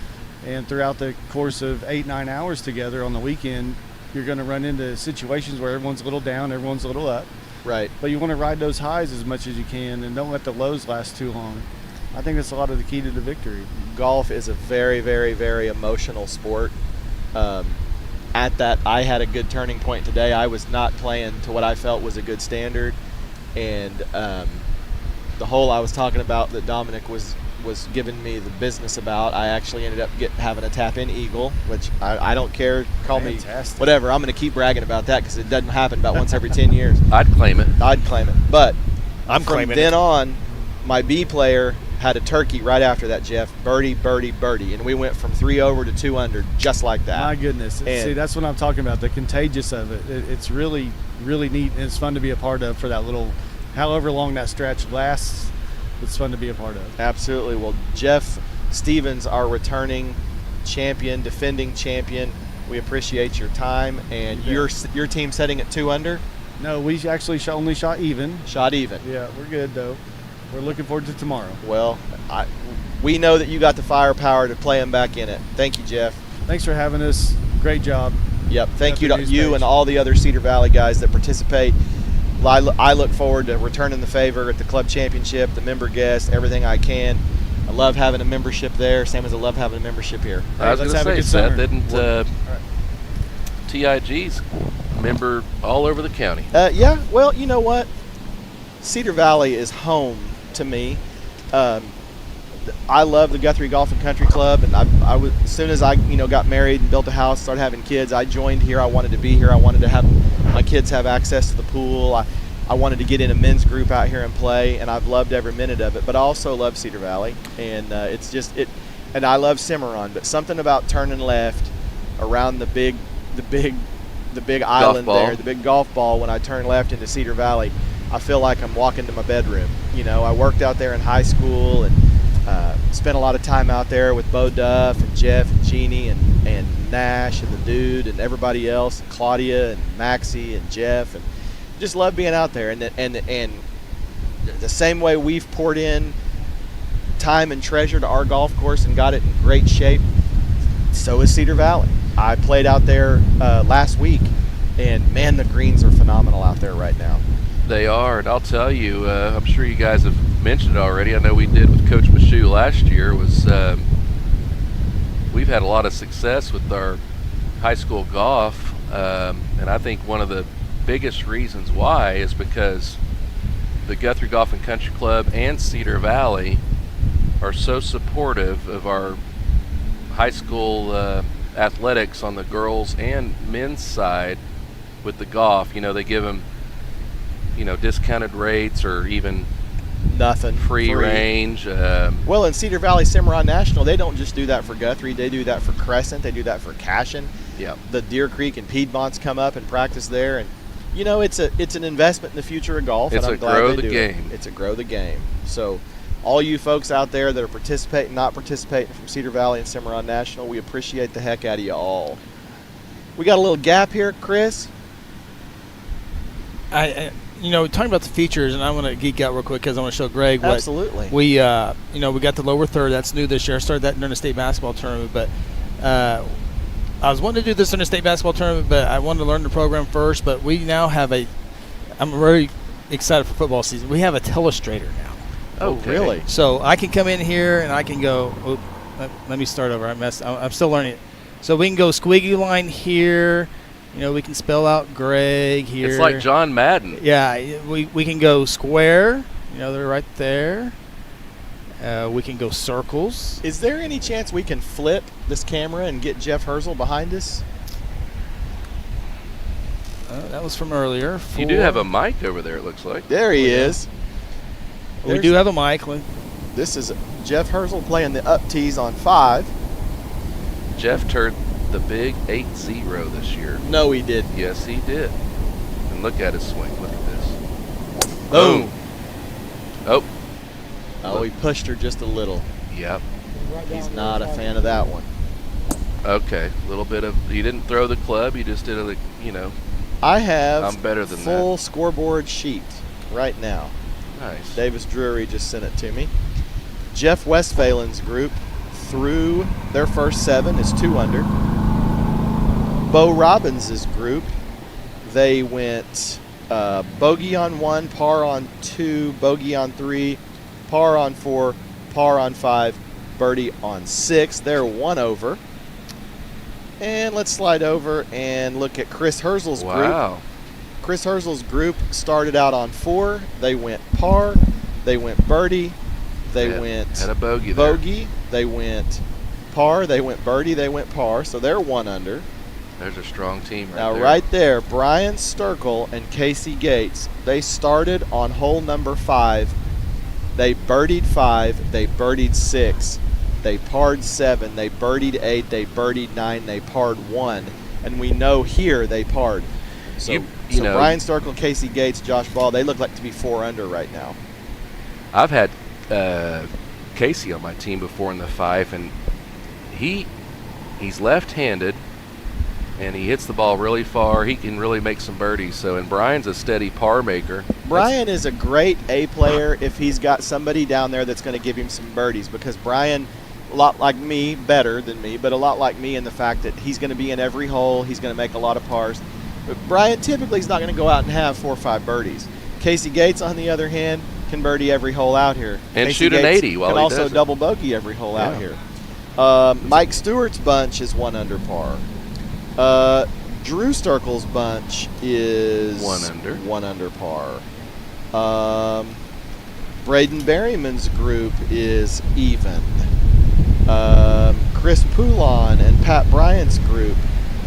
And throughout the course of 8-9 hours together on the weekend, you're going to run into situations where everyone's a little down, everyone's a little up. Right. But you want to ride those highs as much as you can, and don't let the lows last too long. I think that's a lot of the key to the victory. Golf is a very, very, very emotional sport. At that, I had a good turning point today. I was not playing to what I felt was a good standard, and the hole I was talking about that Dominic was giving me the business about, I actually ended up having a tap-in eagle, which I don't care. Call Fantastic. me whatever. I'm going to keep bragging about that because it doesn't happen about once every 10 years. I'd claim it. But From then on, my B player had a turkey right after that, Jeff. Birdie, birdie, birdie. And we went from 3 over to 2 under just like that. My goodness. See, that's what I'm talking about, the contagious of it. It's really, really neat, and it's fun to be a part of for that little, however long that stretch lasts. It's fun to be a part of. Absolutely. Well, Jeff Stevens, our returning champion, defending champion, we appreciate your time. And your team setting at 2 under? No, we actually only shot even. Shot even. Yeah, we're good, though. We're looking forward to tomorrow. Well, we know that you got the firepower to play them back in it. Thank you, Jeff. Thanks for having us. Great job. Yep. Thank you to News you page. and all the other Cedar Valley guys that participate. I look forward to returning the favor at the club championship, the member guest, everything I can. I love having a membership there, same as I love having a membership here. I was let's going have a to good say, Seth, summer. didn't TIG's member all over the county? Yeah, well, you know what? Cedar Valley is home to me. I love the Guthrie Golf Country Club, and I was, as soon as I got married and built a house, started having kids, I joined here. I wanted to be here. I wanted to have my kids have access to the pool. I wanted to get in a men's group out here and play, and I've loved every minute of it. But I also love Cedar Valley, and it's just it. And I love Cimarron, but something about turning left around the big island there, the big golf ball. When I turn left into Cedar Valley, I feel like I'm walking to my bedroom. I worked out there in high school and spent a lot of time out there with Bo Duff and Jeff and Jeannie and Nash and the dude and everybody else, and Claudia and Maxie and Jeff, and just love being out there. And the same way we've poured in time and treasure to our golf course and got it in great shape, so is Cedar Valley. I played out there last week, and man, the greens are phenomenal out there right now. They are, and I'll tell you, I'm sure you guys have mentioned it already. I know we did with Coach Michoud last year. We've had a lot of success with our high school golf, and I think one of the biggest reasons why is because the Guthrie Golf and Country Club and Cedar Valley are so supportive of our high school athletics on the girls and men's side with the golf. They give them discounted rates or even nothing, free range. Well, in Cedar Valley Cimarron National, they don't just do that for Guthrie. They do that for Crescent. They do that for Cashin. Yeah. The Deer Creek and Piedmonts come up and practice there, and it's an investment in the future of golf. It's and I'm a glad grow they the do game. It's a grow the game. So, all you folks out there that are participating, not participating from Cedar Valley and Cimarron National, we appreciate the heck out of you all. We got a little gap here, Chris. Talking about the features, and I want to geek out real quick because I want to show Greg what Absolutely. we got the lower third. That's new this year. I started that during the state basketball tournament, but I was wanting to do this in the state basketball tournament, but I wanted to learn the program first. But we now have I'm very excited for football season. We have a telestrator now. Oh, really? So I can come in here and I can go. Let me start over. I'm still learning it. So we can go squiggly line here. We can spell out Greg here. It's like John Madden. Yeah, we can go square. They're right there. We can go circles. Is there any chance we can flip this camera and get Jeff Herzl behind us? That was from earlier. You do have a mic over there, it looks like. There he is. We do have a mic. This is Jeff Herzl playing the up tees on 5. Jeff turned the big 8-0 this year. No, he did. Yes, he did. And look at his swing. Look at this. Boom. Oh. Oh, he pushed her just a little. Yep. He's not a fan of that one. Okay. A little bit of, you didn't throw the club. You just did I have I'm better than full that. Scoreboard sheet right now. Nice. Davis Drury just sent it to me. Jeff Westphalen's group through their first 7 is 2 under. Bo Robbins' group, they went bogey on 1, par on 2, bogey on 3, par on 4, par on 5, birdie on 6. They're 1 over. And let's slide over and look at Chris Herzl's group. Wow. Chris Herzl's group started out on 4. They went par. They went birdie. They went had a bogey. They went par. They went birdie. They went par. So they're 1 under. There's a strong team right now, there. right there, Brian Sturkle and Casey Gates, they started on hole number 5. They birdied 5. They birdied 6. They parred 7. They birdied 8. They birdied 9. They parred 1. And we know here they parred. So, Brian Sturkle, Casey Gates, Josh Ball, they look like to be 4 under right now. I've had Casey on my team before in the 5, and he's left-handed, and he hits the ball really far. He can really make some birdies. So, and Brian's a steady par maker. Brian is a great A player if he's got somebody down there that's going to give him some birdies, because Brian, a lot like me, better than me, but a lot like me in the fact that he's going to be in every hole. He's going to make a lot of pars. But Brian typically is not going to go out and have 4 or 5 birdies. Casey Gates, on the other hand, can birdie every hole out here. And Casey shoot an Gates 80 while can he also does it. double bogey every hole out here. Mike Stewart's bunch is 1 under par. Drew Sterkel's bunch is 1 under par. Braden Berryman's group is even. Chris Poulon and Pat Bryant's group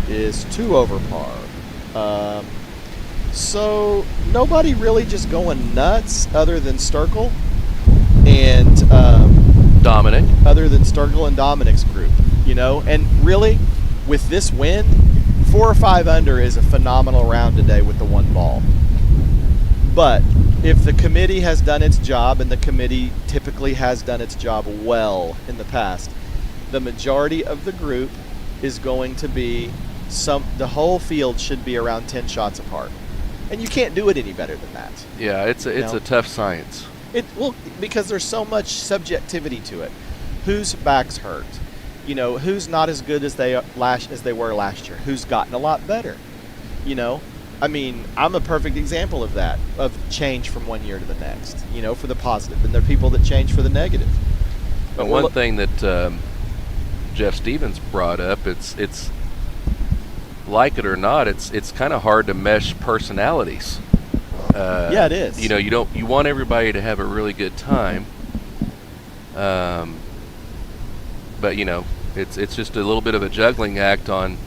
is 2 over par. So nobody really just going nuts other than Sterkel and Dominic. Other than Sterkel and Dominic's group, you know. And really, with this win, 4 or 5 under is a phenomenal round today with the 1 ball. But if the committee has done its job, and the committee typically has done its job well in the past, the majority of the group is going to be the whole field should be around 10 shots apart. And you can't do it any better than that. Yeah, it's a tough science. Well, because there's so much subjectivity to it. Whose back's hurt? You know, who's not as good as they were last year? Who's gotten a lot better? You know, I mean, I'm a perfect example of that, of change from one year to the next, you know, for the positive. And there are people that change for the negative. But one thing that Jeff Stevens brought up, it's like it or not, it's kind of hard to mesh personalities. Yeah, it is. You know, you want everybody to have a really good time. But you know, it's just a little bit of a juggling act on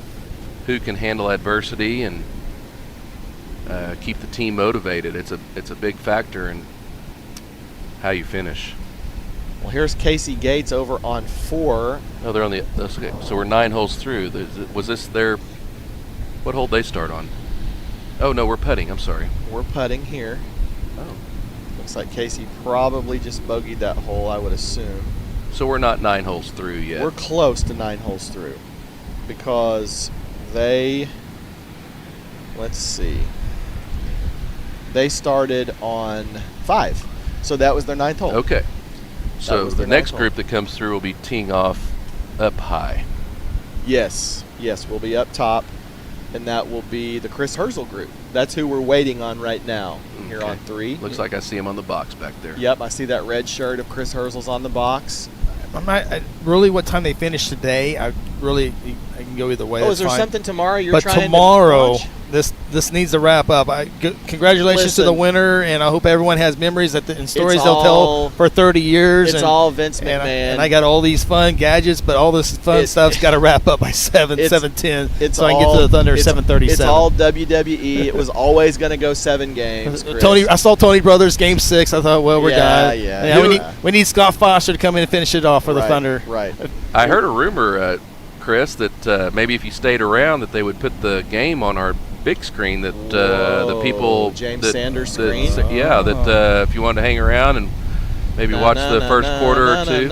who can handle adversity and keep the team motivated. It's a big factor in how you finish. Well, here's Casey Gates over on 4. Oh, they're on the. Okay, so we're 9 holes through. Was this their? What hole they start on? Oh no, we're putting. I'm sorry. We're putting here. Oh. Looks like Casey probably just bogeyed that hole, I would assume. So we're not 9 holes through yet. We're close to 9 holes through because they. Let's see. They started on 5, so that was their 9th hole. Okay. So the next hole. group that comes through will be teeing off up high. Yes, we'll be up top, and that will be the Chris Herzl group. That's who we're waiting on right now here on 3. Looks like I see him on the box back there. Yep, I see that red shirt of Chris Herzl's on the box. Really, what time they finish today, I can go either way. Oh, is there fine. something tomorrow you're but trying tomorrow, to this needs to wrap up. Congratulations to the winner, and I hope everyone has memories and stories they'll tell for 30 years. It's all Vince McMahon. And I got all these fun gadgets, but all this fun stuff's got to wrap up by 7:10, so I can get to the Thunder at 7:37. It's all WWE. It was always going to go 7 games. Chris. I saw Tony Brothers Game 6. I thought, well, we're done. Yeah. We need Scott Foster to come in and finish it off for the Thunder. Right. I heard a rumor, Chris, that maybe if you stayed around, that they would put the game on our big screen. That the people James Sanders screen. Yeah, that if you wanted to hang around and maybe watch the first quarter or 2.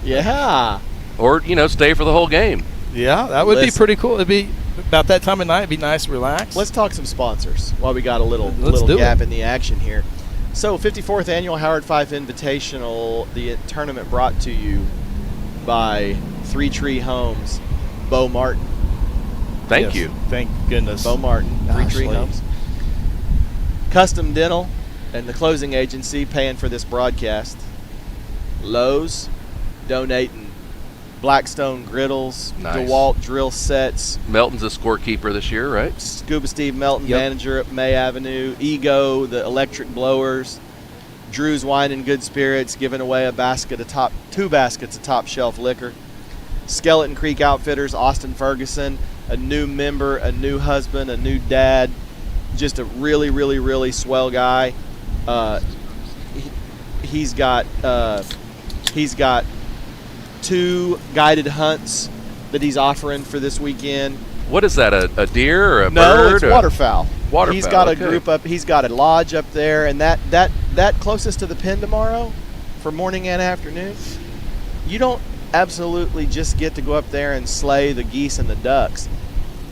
Yeah. Or stay for the whole game. Yeah, that would be pretty cool. It'd be about that time of night. It'd be nice, relax. Let's talk some sponsors while we got a little gap in the action here. So, 54th Annual Howard Fife Invitational, the tournament brought to you by 3 Tree Homes, Bo Martin. Thank you. Thank goodness. Bo Martin, 3 Tree Homes. Custom Dental and the closing agency paying for this broadcast. Lowe's donating Blackstone griddles, DeWalt drill sets. Melton's a scorekeeper this year, right? Scuba Steve Melton, manager at May Avenue. Ego, the electric blowers. Drew's Wine and Good Spirits, giving away 2 baskets of top shelf liquor. Skeleton Creek Outfitters, Austin Ferguson, a new member, a new husband, a new dad. Just a really, really, really swell guy. He's got 2 guided hunts that he's offering for this weekend. What is that? A deer or a bird? No, it's waterfowl. Waterfowl. He's got a group up. He's got a lodge up there, and that closest to the pin tomorrow, for morning and afternoon. You don't absolutely just get to go up there and slay the geese and the ducks.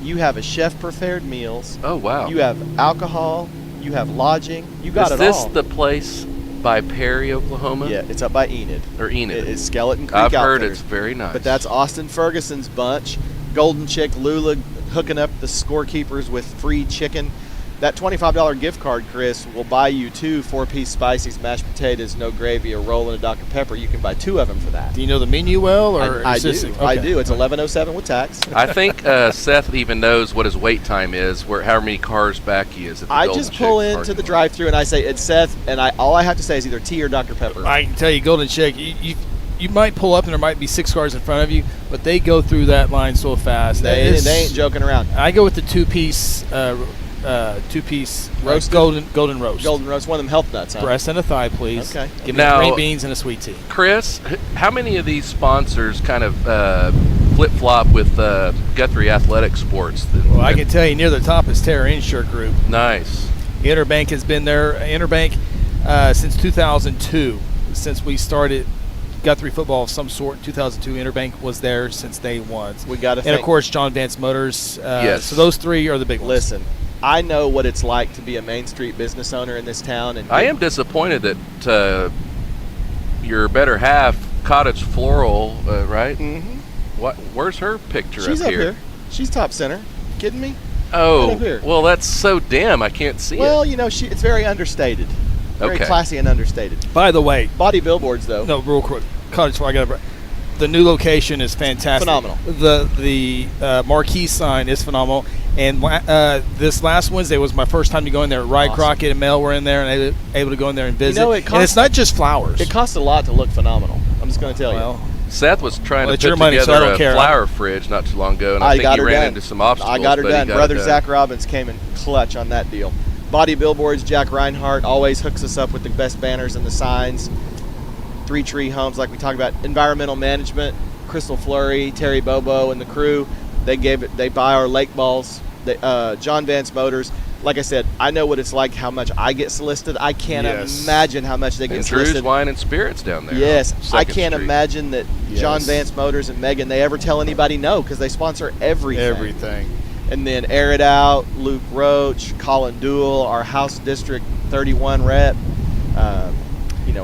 You have a chef-prepared meals. Oh wow! You have alcohol. You have lodging. You got it all. Is this the place by Perry, Oklahoma? Yeah, it's up by Enid. Or Enid. It's Skeleton Creek I've heard Outfitters. it's very nice. But that's Austin Ferguson's bunch. Golden Chick, Lula, hooking up the scorekeepers with free chicken. That $25 gift card, Chris, will buy you 2 4-piece Spicy's, mashed potatoes, no gravy, a roll, and a Dr. Pepper. You can buy 2 of them for that. Do you know the menu well, or I is do. this- okay. I do. It's $11.07 with tax. I think Seth even knows what his wait time is, how many cars back he is at the I Golden just pull Chick into parking the lot. drive-thru and I say, it's Seth, and all I have to say is either tea or Dr. Pepper. I can tell you, Golden Chick, you might pull up and there might be 6 cars in front of you, but they go through that line so fast. They ain't joking around. I go with the two-piece Roasted? golden roast. Golden roast, one of them health nuts, huh? Breast and a thigh, please. Okay. Give me Now- green beans and a sweet tea. Chris, how many of these sponsors kind of flip-flop with Guthrie Athletic Sports? Well, I can tell you near the top is Terra Insure Group. Nice. Interbank has been there. Interbank since 2002, since we started Guthrie football of some sort. In 2002, Interbank was there since day one. We got to And of course, John Vance Motors. Yes. So those 3 are the big ones. Listen, I know what it's like to be a Main Street business owner in this town. And I am disappointed that your better half, Cottage Floral, right? Mm-hmm. Where's her picture She's up up here? here. She's top center. Kidding me? Oh, Right up here. well, that's so dim. I can't see Well, it. you know, it's very understated. Very Okay. classy and understated. By the way, Body billboards, though. no, real quick. Cottage Floor, the new location is fantastic. Phenomenal. The marquee sign is phenomenal. And this last Wednesday was my first time to go in there. Ryan Awesome. Crockett and Mel were in there, and I was able to go in there and visit. know, and it's not just flowers. It costs a lot to look phenomenal. I'm just going to tell well, Seth was trying Well, to it's put your money, so together I don't a care. flower fridge not too long ago, and I I think got he her ran done. into some obstacles. I got her but he done. got Brother it done. Zach Robbins came in clutch on that deal. Body billboards, Jack Reinhardt always hooks us up with the best banners and the signs. 3 Tree Homes, like we talked about. Environmental management, Crystal Flurry, Terry Bobo, and the crew. They buy our lake balls. John Vance Motors. Like I said, I know what it's like, how much I get solicited. I can't Yes. imagine how much they get And Drew's solicited. Wine and Spirits down there. Yes, on I 2nd can't Street. imagine that John Yes. Vance Motors and Megan, they ever tell anybody no, because they sponsor everything. everything. And then Air It Out, Luke Roach, Colin Dool, our House District 31 rep,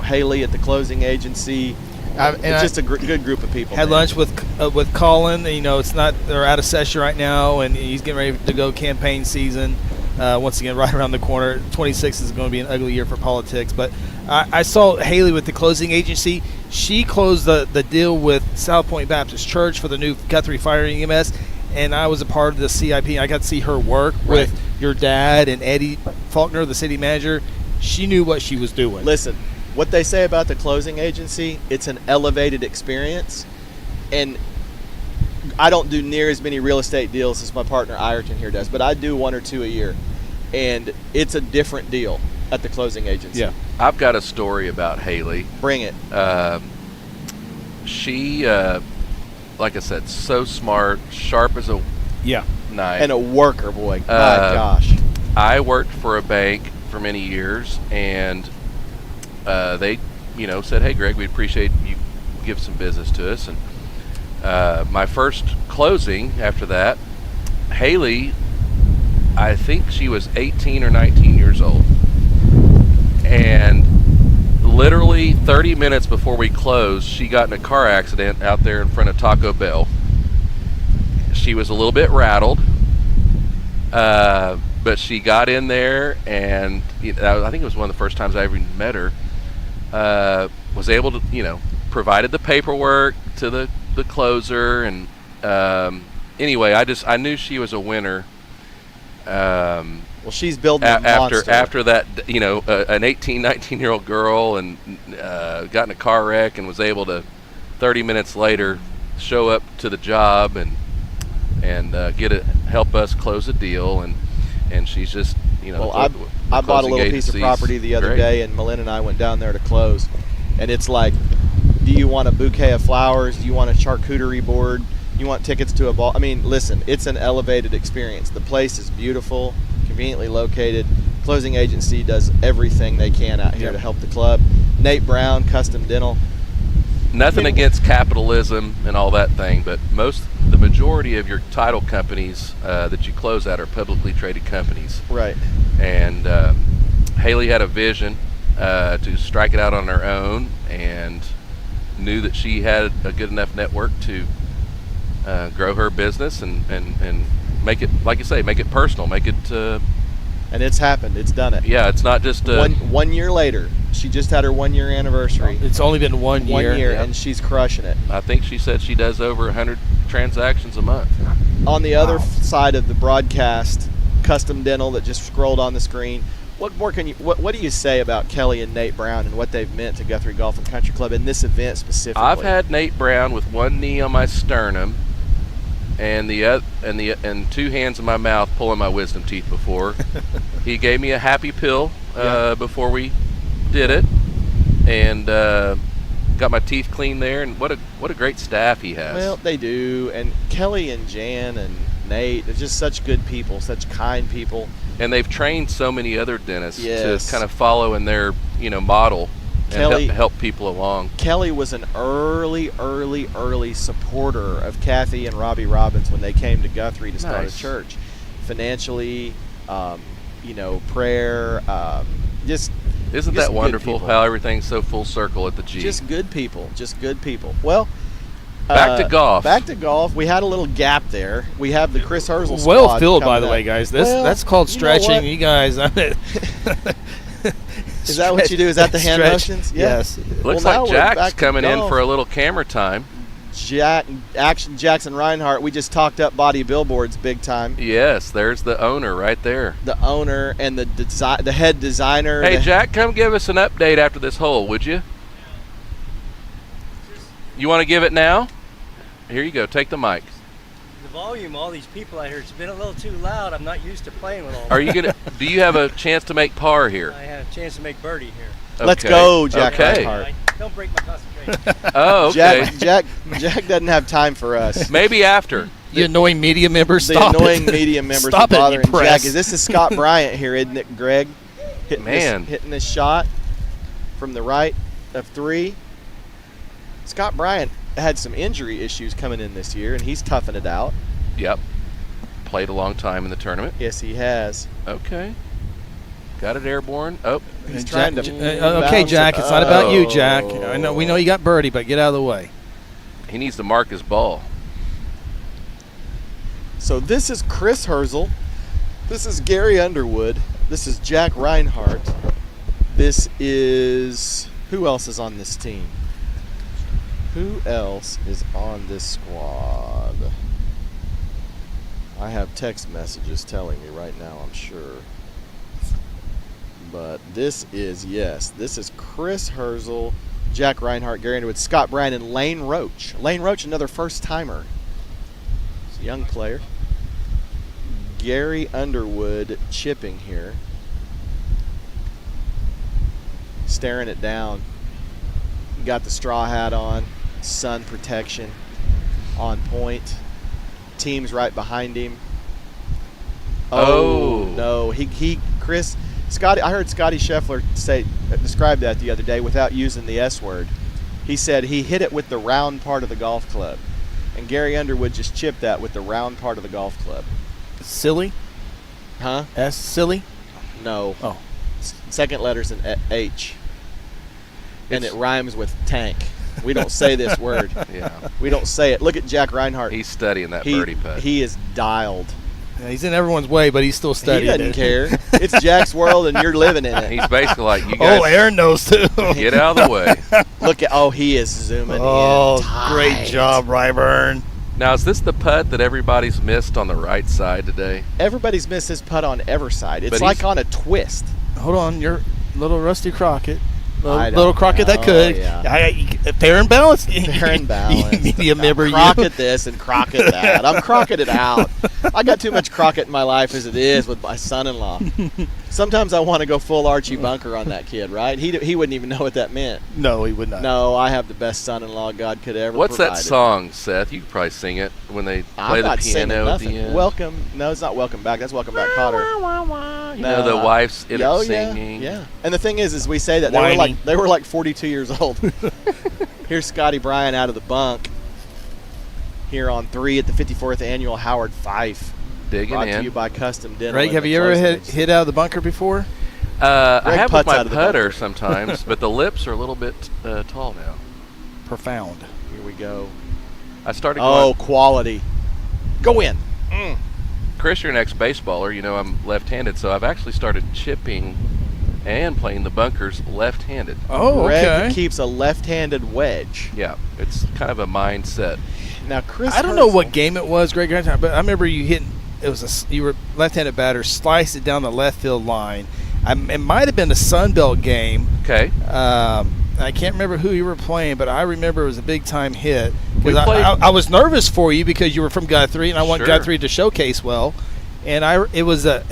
Haley at the closing agency. It's just a good group of people. Had man. lunch with Colin. It's not, they're out of session right now, and he's getting ready to go campaign season. Once again, right around the corner. 26 is going to be an ugly year for politics. But I saw Haley with the closing agency. She closed the deal with South Point Baptist Church for the new Guthrie Fire EMS, and I was a part of the CIP. I got to see her work Right. with your dad and Eddie Faulkner, the city manager. She knew what she was doing. Listen, what they say about the closing agency, it's an elevated experience. And I don't do near as many real estate deals as my partner Ireton here does, but I do 1 or 2 a year. And it's a different deal at the closing agency. Yeah. I've got a story about Haley. Bring it. She, like I said, so smart, sharp as a Yeah. knife. And a worker, boy. My gosh. I worked for a bank for many years, and they, said, "Hey, Greg, we'd appreciate you give some business to us." And my first closing after that, Haley, I think she was 18 or 19 years old, and literally 30 minutes before we closed, she got in a car accident out there in front of Taco Bell. She was a little bit rattled, but she got in there, and I think it was one of the first times I ever met her. Was able to, provided the paperwork to the closer, and anyway, I knew she was a winner. Well, she's building a monster. After that, an 18, 19-year-old girl, and got in a car wreck, and was able to 30 minutes later show up to the job and help us close a deal, and she's just Well, I bought a little piece of property the other day, and Melinda and I went down there to close, and it's like, do you want a bouquet of flowers? Do you want a charcuterie board? You want tickets to a ball? I mean, listen, it's an elevated experience. The place is beautiful, conveniently located. Closing agency does everything they can out here to help the club. Nate Brown, Custom Dental. Nothing against capitalism and all that thing, but the majority of your title companies that you close at are publicly traded companies. Right. And Haley had a vision to strike it out on her own, and knew that she had a good enough network to grow her business and make it, like you say, make it personal, make it. And it's happened. It's done it. Yeah, it's not just one year later. She just had her 1 year anniversary. It's only been 1 year. 1 year, and she's crushing it. I think she said she does over 100 transactions a month. On the other side of the broadcast, Custom Dental that just scrolled on the screen. What more can you? What do you say about Kelly and Nate Brown and what they've meant to Guthrie Golf and Country Club in this event specifically? I've had Nate Brown with one knee on my sternum and and two hands in my mouth pulling my wisdom teeth before. He gave me a happy pill before we did it, and got my teeth cleaned there. And what a great staff he has. Well, they do. And Kelly and Jan and Nate, they're just such good people, such kind people. And they've trained so many other dentists Yes. to kind of follow in their model Kelly- and help people along. Kelly was an early supporter of Kathy and Robbie Robbins when they came to Guthrie to start Nice. a church. Financially, prayer, just Isn't just that good wonderful people. how everything's so full circle at the G? Just good people. Just good people. Well, Back to golf. Back to golf. We had a little gap there. We have the Chris Herzl squad. Well filled, by coming the up. way, guys. Well, That's called you know what? stretching. You guys. Is that what you do? Is that the hand Stretch. motions? Yeah. Yes. Looks Well, now like we're back Jack's to coming in golf. for a little camera time. Jackson Reinhardt. We just talked up Body Billboards big time. Yes, there's the owner right there. The owner and the head designer. Hey, the- Jack, come give us an update after this hole, would you? You want to give it now? Here you go. Take the mic. The volume, all these people out here, it's been a little too loud. I'm not used to playing with all Are you gonna? Do you have a chance to make par here? I have a chance to make birdie here. Let's Okay. go, Jack Okay. Reinhardt. Don't break my concentration. Oh, okay. Jack doesn't have time for us. Maybe after. The annoying media members. The Stop annoying it. media members Stop are it, you bothering press. Jack. This is Scott Bryant here, isn't it, Greg? Man. Hitting this shot from the right of three. Scott Bryant had some injury issues coming in this year, and he's toughing it out. Yep. Played a long time in the tournament. Yes, he has. Okay. Got it airborne. Oh. He's Jack- trying to. okay, bounce Jack. it. It's not about you, Jack. Oh. I know. We know you got birdie, but get out of the way. He needs to mark his ball. So this is Chris Herzl. This is Gary Underwood. This is Jack Reinhardt. This is... Who else is on this team? Who else is on this squad? I have text messages telling me right now, I'm sure. But this is, yes, this is Chris Herzl, Jack Reinhardt, Gary Underwood, Scott Bryan, and Lane Roach. Lane Roach, another first-timer. He's a young player. Gary Underwood chipping here. Staring it down. Got the straw hat on. Sun protection on point. Team's right behind him. Oh. No, Chris, Scotty. I heard Scotty Scheffler describe that the other day without using the S word. He said he hit it with the round part of the golf club, and Gary Underwood just chipped that with the round part of the golf club. Silly. Huh? S. Silly. No. Oh. Second letter's an H, and it rhymes with tank. We don't say this word. Yeah. We don't say it. Look at Jack Reinhardt. He's studying that birdie putt. He is dialed. Yeah, he's in everyone's way, but he's still studying. He doesn't care. It's Jack's world, and you're living in it. He's basically like, you guys. Oh, Aaron knows too. Get out of the way. Look at, he is zooming in. Oh, tight. great job, Ryburn. Now, is this the putt that everybody's missed on the right side today? Everybody's missed his putt on every side. It's But like he's- on a twist. Hold on, you're little Rusty Crockett. I don't Little Crockett that know, could. yeah. Fair and balanced. Fair and balanced. Media member, you. Crockett this and Crockett that. I'm Crocketed out. I got too much Crockett in my life as it is with my son-in-law. Sometimes I want to go full Archie Bunker on that kid, right? He wouldn't even know what that meant. No, he would not. No, I have the best son-in-law God could ever What's that provided. song, Seth? You could probably sing it when they I'm play the not singing piano at the nothing. end. Welcome. No, it's not Welcome Back. That's Welcome Back, Cotter. You know, the wife's in it yeah, singing. Yeah. And the thing is we say that Whining. they were like 42 years old. Here's Scotty Bryan out of the bunk here on 3 at the 54th Annual Howard Fife. Digging Brought in. to you by Custom Dental. Greg, and have the you ever Close hit out of the bunker before? I Greg have with putts my out of the putter bunker. sometimes, but the lips are a little bit tall now. Profound. Here we go. I started Oh, going. quality. Go in. Chris, you're an ex-baseballer. You know I'm left-handed, so I've actually started chipping and playing the bunkers left-handed. Oh, Greg okay. keeps a left-handed wedge. Yeah, it's kind of a mindset. Now, Chris, I don't know what game it was, Greg, but I remember you hitting. You were left-handed batter, sliced it down the left field line. It might have been a Sunbelt game. Okay. I can't remember who you were playing, but I remember it was a big-time hit. We Because played- I was nervous for you because you were from Guthrie, and I want Sure. Guthrie to showcase well. And it was a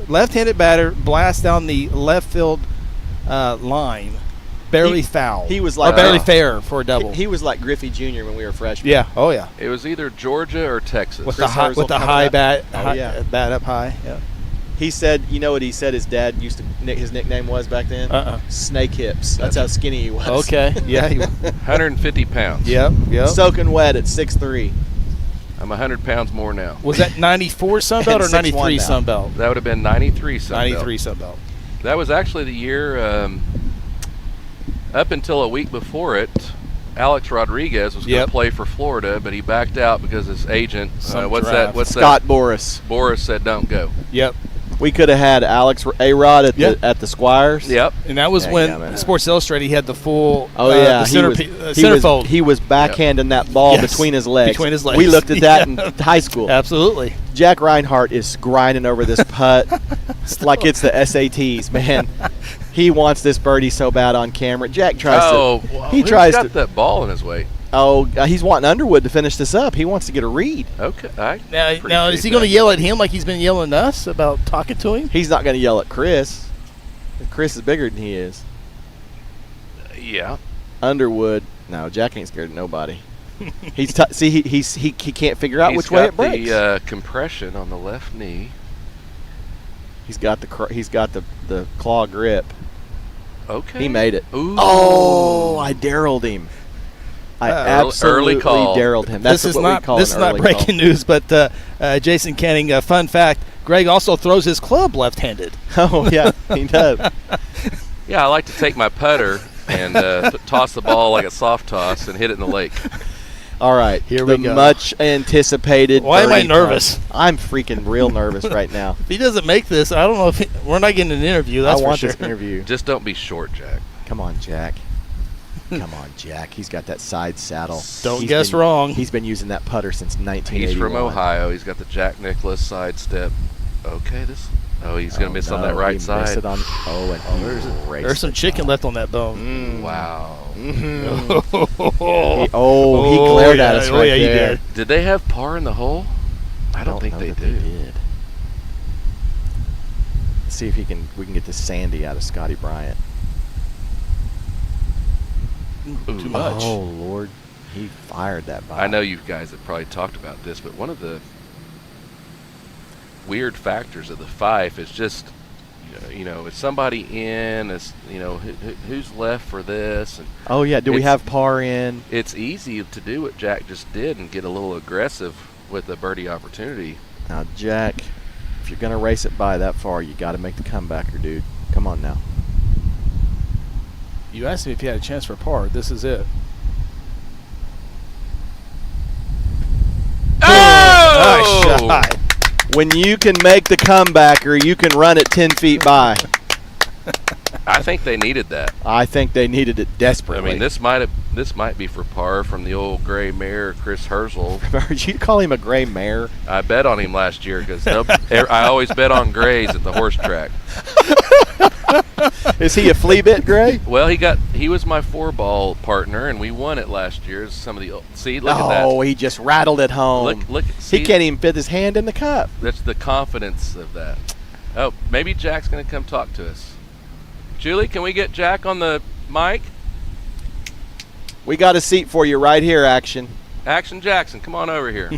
left-handed batter blast down the left field line, barely foul. he was like- or barely fair for a double. He was like Griffey Jr. when we were freshmen. Yeah. Oh yeah. It was either Georgia or Texas. With Chris the high, Herzl with the coming high up. bat, Oh, high, yeah. bat up high. Yeah. He said, you know what he said his dad used to, his nickname was back then? Snake hips. That's how skinny he was. Okay. Yeah. 150 pounds. Yep. Yep. Soaking wet at 6'3". I'm 100 pounds more now. Was that 94 Sunbelt or 93 Sunbelt? That would have been 93 Sunbelt. 93 Sunbelt. That was actually the year, up until a week before it, Alex Rodriguez was going to play for Florida, but he backed out because his agent, what's Scott Boris. Boris said don't go. Yep. We could have had Alex A-Rod at the Squires. Yep. And that was when Sports Illustrated had the full the centerfold. He was backhanding that ball between his legs. Between his legs. We looked at that in high school. Absolutely. Jack Reinhart is grinding over this putt like it's the SATs, man. He wants this birdie so bad on camera. Jack tries who's got that ball in his way? Oh, he's wanting Underwood to finish this up. He wants to get a read. Okay. Now is he going to yell at him like he's been yelling at us about talking to him? He's not going to yell at Chris. Chris is bigger than he is. Yeah. Underwood. No, Jack ain't scared of nobody. He can't figure out which way it breaks. He's got the compression on the left knee. He's got the claw grip. Okay. He made it. Ooh. Oh, I Darrelled him. I absolutely early call. Darrelled him. That's this is what not we call this is an not early breaking call. news, but Jason Canning, fun fact: Greg also throws his club left-handed. Oh yeah, he does. Yeah, I like to take my putter and toss the ball like a soft toss and hit it in the lake. All right, here we go. Much anticipated. Why am I nervous? I'm freaking real nervous right now. If he doesn't make this, I don't know if we're not getting an interview. That's I want for sure. this interview. Just don't be short, Jack. Come on, Jack. Come on, Jack. He's got that side saddle. Don't guess wrong. He's been using that putter since 1981. He's from Ohio. He's got the Jack Nicklaus side step. Okay, he's going to miss on that right side. Missed it on, there's some chicken left on that bone. Wow. He glared at us right there. Did they have par in the hole? I don't think they did. Let's see if we can get this Sandy out of Scotty Bryant. Too much. Oh, Lord. He fired that ball. I know you guys have probably talked about this, but one of the weird factors of the Fife is just, is somebody in, who's left for this? And oh, yeah. Do we have par in? It's easy to do what Jack just did and get a little aggressive with a birdie opportunity. Now, Jack, if you're going to race it by that far, you got to make the comebacker, dude. Come on now. You asked me if you had a chance for par. This is it. Oh! Nice shot. When you can make the comebacker, you can run it 10 feet by. I think they needed that. I think they needed it desperately. I mean, this might be for par from the old gray mare, Chris Herzl. Did you call him a gray mare? I bet on him last year because I always bet on grays at the horse track. Is he a flea bit gray? Well, he was my 4-ball partner, and we won it last year. Some of the look at that. Oh, he just rattled it home. Look. He can't even fit his hand in the cup. That's the confidence of that. Oh, maybe Jack's going to come talk to us. Julie, can we get Jack on the mic? We got a seat for you right here, Action. Action Jackson, come on over here.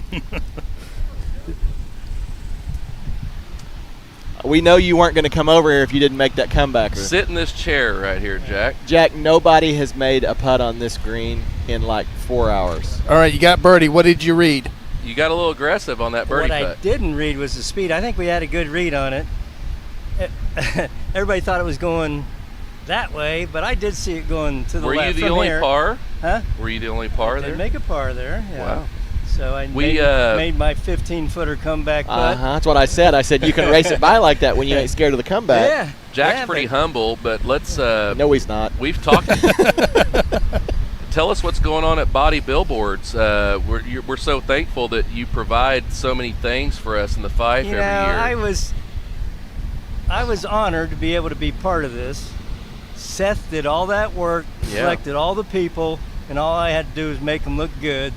We know you weren't going to come over here if you didn't make that comeback. Sit in this chair right here, Jack. Jack, nobody has made a putt on this green in like 4 hours. All right, you got birdie. What did you read? You got a little aggressive on that birdie putt. putt. I didn't read was the speed. I think we had a good read on it. Everybody thought it was going that way, but I did see it going to the left. Were you the only par? Huh? Were you the only par there? Did make a par there. Yeah. Wow. So I We, made my 15-footer comeback putt. That's what I said. I said you can race it by like that when you ain't scared of the comeback. Yeah. Jack's pretty humble, but let's. No, he's not. We've talked. Tell us what's going on at Body Billboards. We're so thankful that you provide so many things for us in the Fife every year. I was honored to be able to be part of this. Seth did all that work, selected all the people, and all I had to do was make them look good.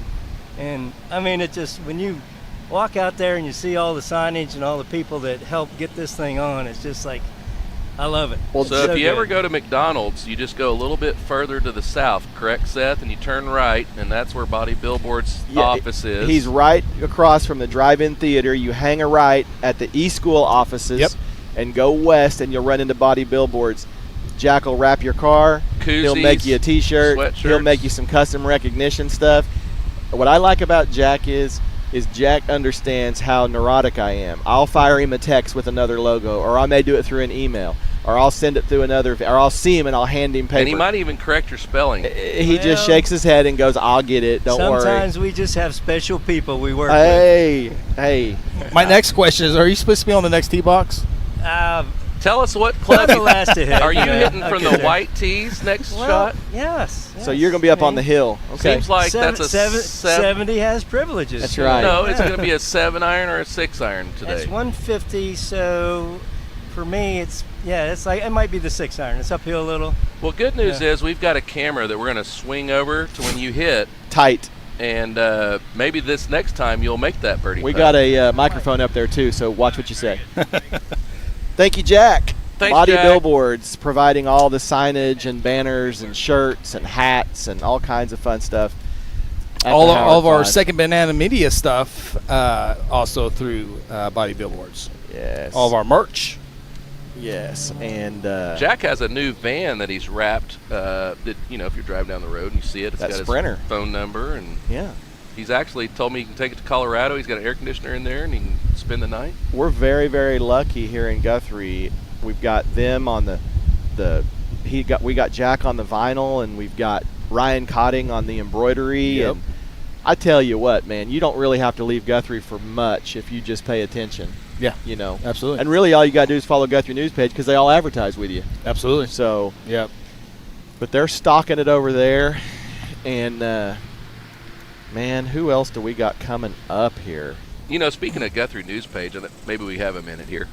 And I mean, it just, when you walk out there and you see all the signage and all the people that helped get this thing on, it's just like, I love it. Well, so if you good. ever go to McDonald's, you just go a little bit further to the south, correct, Seth? And you turn right, and that's where Body Billboard's office is. He's right across from the drive-in theater. You hang a right at the E-School offices and go west, and you'll run into Body Billboards. Jack will wrap your car. Koozies, he'll make you a T-shirt. sweatshirts. He'll make you some custom recognition stuff. What I like about Jack is Jack understands how neurotic I am. I'll fire him a text with another logo, or I may do it through an email, or I'll send it through another, or I'll see him and I'll hand him paper. And he might even correct your spelling. He just shakes his head and goes, "I'll get it. Don't worry." Sometimes we just have special people we work Hey. My next question is: are you supposed to be on the next tee box? with. Tell us what club The last to hit. are you Yeah. hitting from Okay. the white tees next Well, shot? Yes. So you're going to be up on the hill. Okay. Seems like that's a 70 has privileges. That's right. No, it's going to be a 7-iron or a 6-iron today. It's 150, so for me, it's like it might be the 6-iron. It's uphill a little. Well, good news is we've got a camera that we're going to swing over to when you hit. Tight. And maybe this next time you'll make that birdie. We putt. got a microphone up there too, so watch what you say. Thank you, Jack. Thanks, Body Jack. Billboards, providing all the signage and banners and shirts and hats and all kinds of fun stuff. at All the Howard of our Five. Second Banana Media stuff also through Body Billboards. Yes. All of our merch. Yes, and Jack has a new van that he's wrapped. That if you're driving down the road and you see it, it's That got Sprinter. his phone number, and yeah, he's actually told me he can take it to Colorado. He's got an air conditioner in there, and he can spend the night. we're very, very lucky here in Guthrie. We've got them on we got Jack on the vinyl, and we've got Ryan Cotting on the embroidery. Yep. And I tell you what, man, you don't really have to leave Guthrie for much if you just pay attention. Yeah, absolutely. And really, all you got to do is follow Guthrie News page because they all advertise with you. Absolutely. So, yeah. But they're stocking it over there, and man, who else do we got coming up here? Speaking of Guthrie News page, and maybe we have a minute here.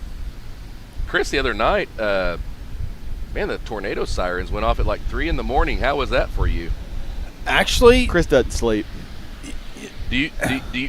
Chris, the other night, the tornado sirens went off at like 3 in the morning. How was that for you? Actually, Chris doesn't sleep.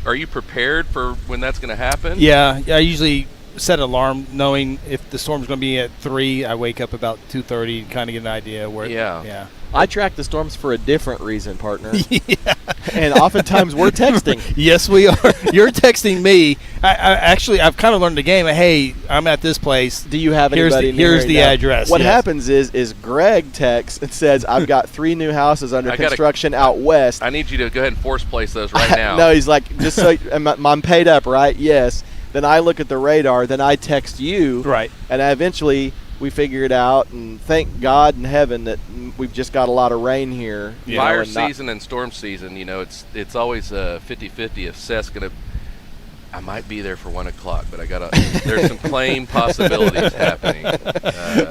Are you prepared for when that's going to happen? Yeah, I usually set an alarm knowing if the storm's going to be at 3. I wake up about 2:30 and kind of get an idea where. Yeah. I track the storms for a different reason, partner. Yeah. And oftentimes we're texting. Yes, we are. You're texting me. I've kind of learned the game. Hey, I'm at this place. Do you have anybody? Here's the address. What happens is Greg texts and says, "I've got 3 new houses under construction out west. I need you to go ahead and force place those right now." No, he's like, just so I'm paid up, right? Yes. Then I look at the radar. Then I text you. Right. And eventually we figure it out, and thank God in heaven that we've just got a lot of rain here. Fire season and storm season, it's always 50-50 if Seth's going to. I might be there for 1 o'clock, but there's some claim possibilities happening.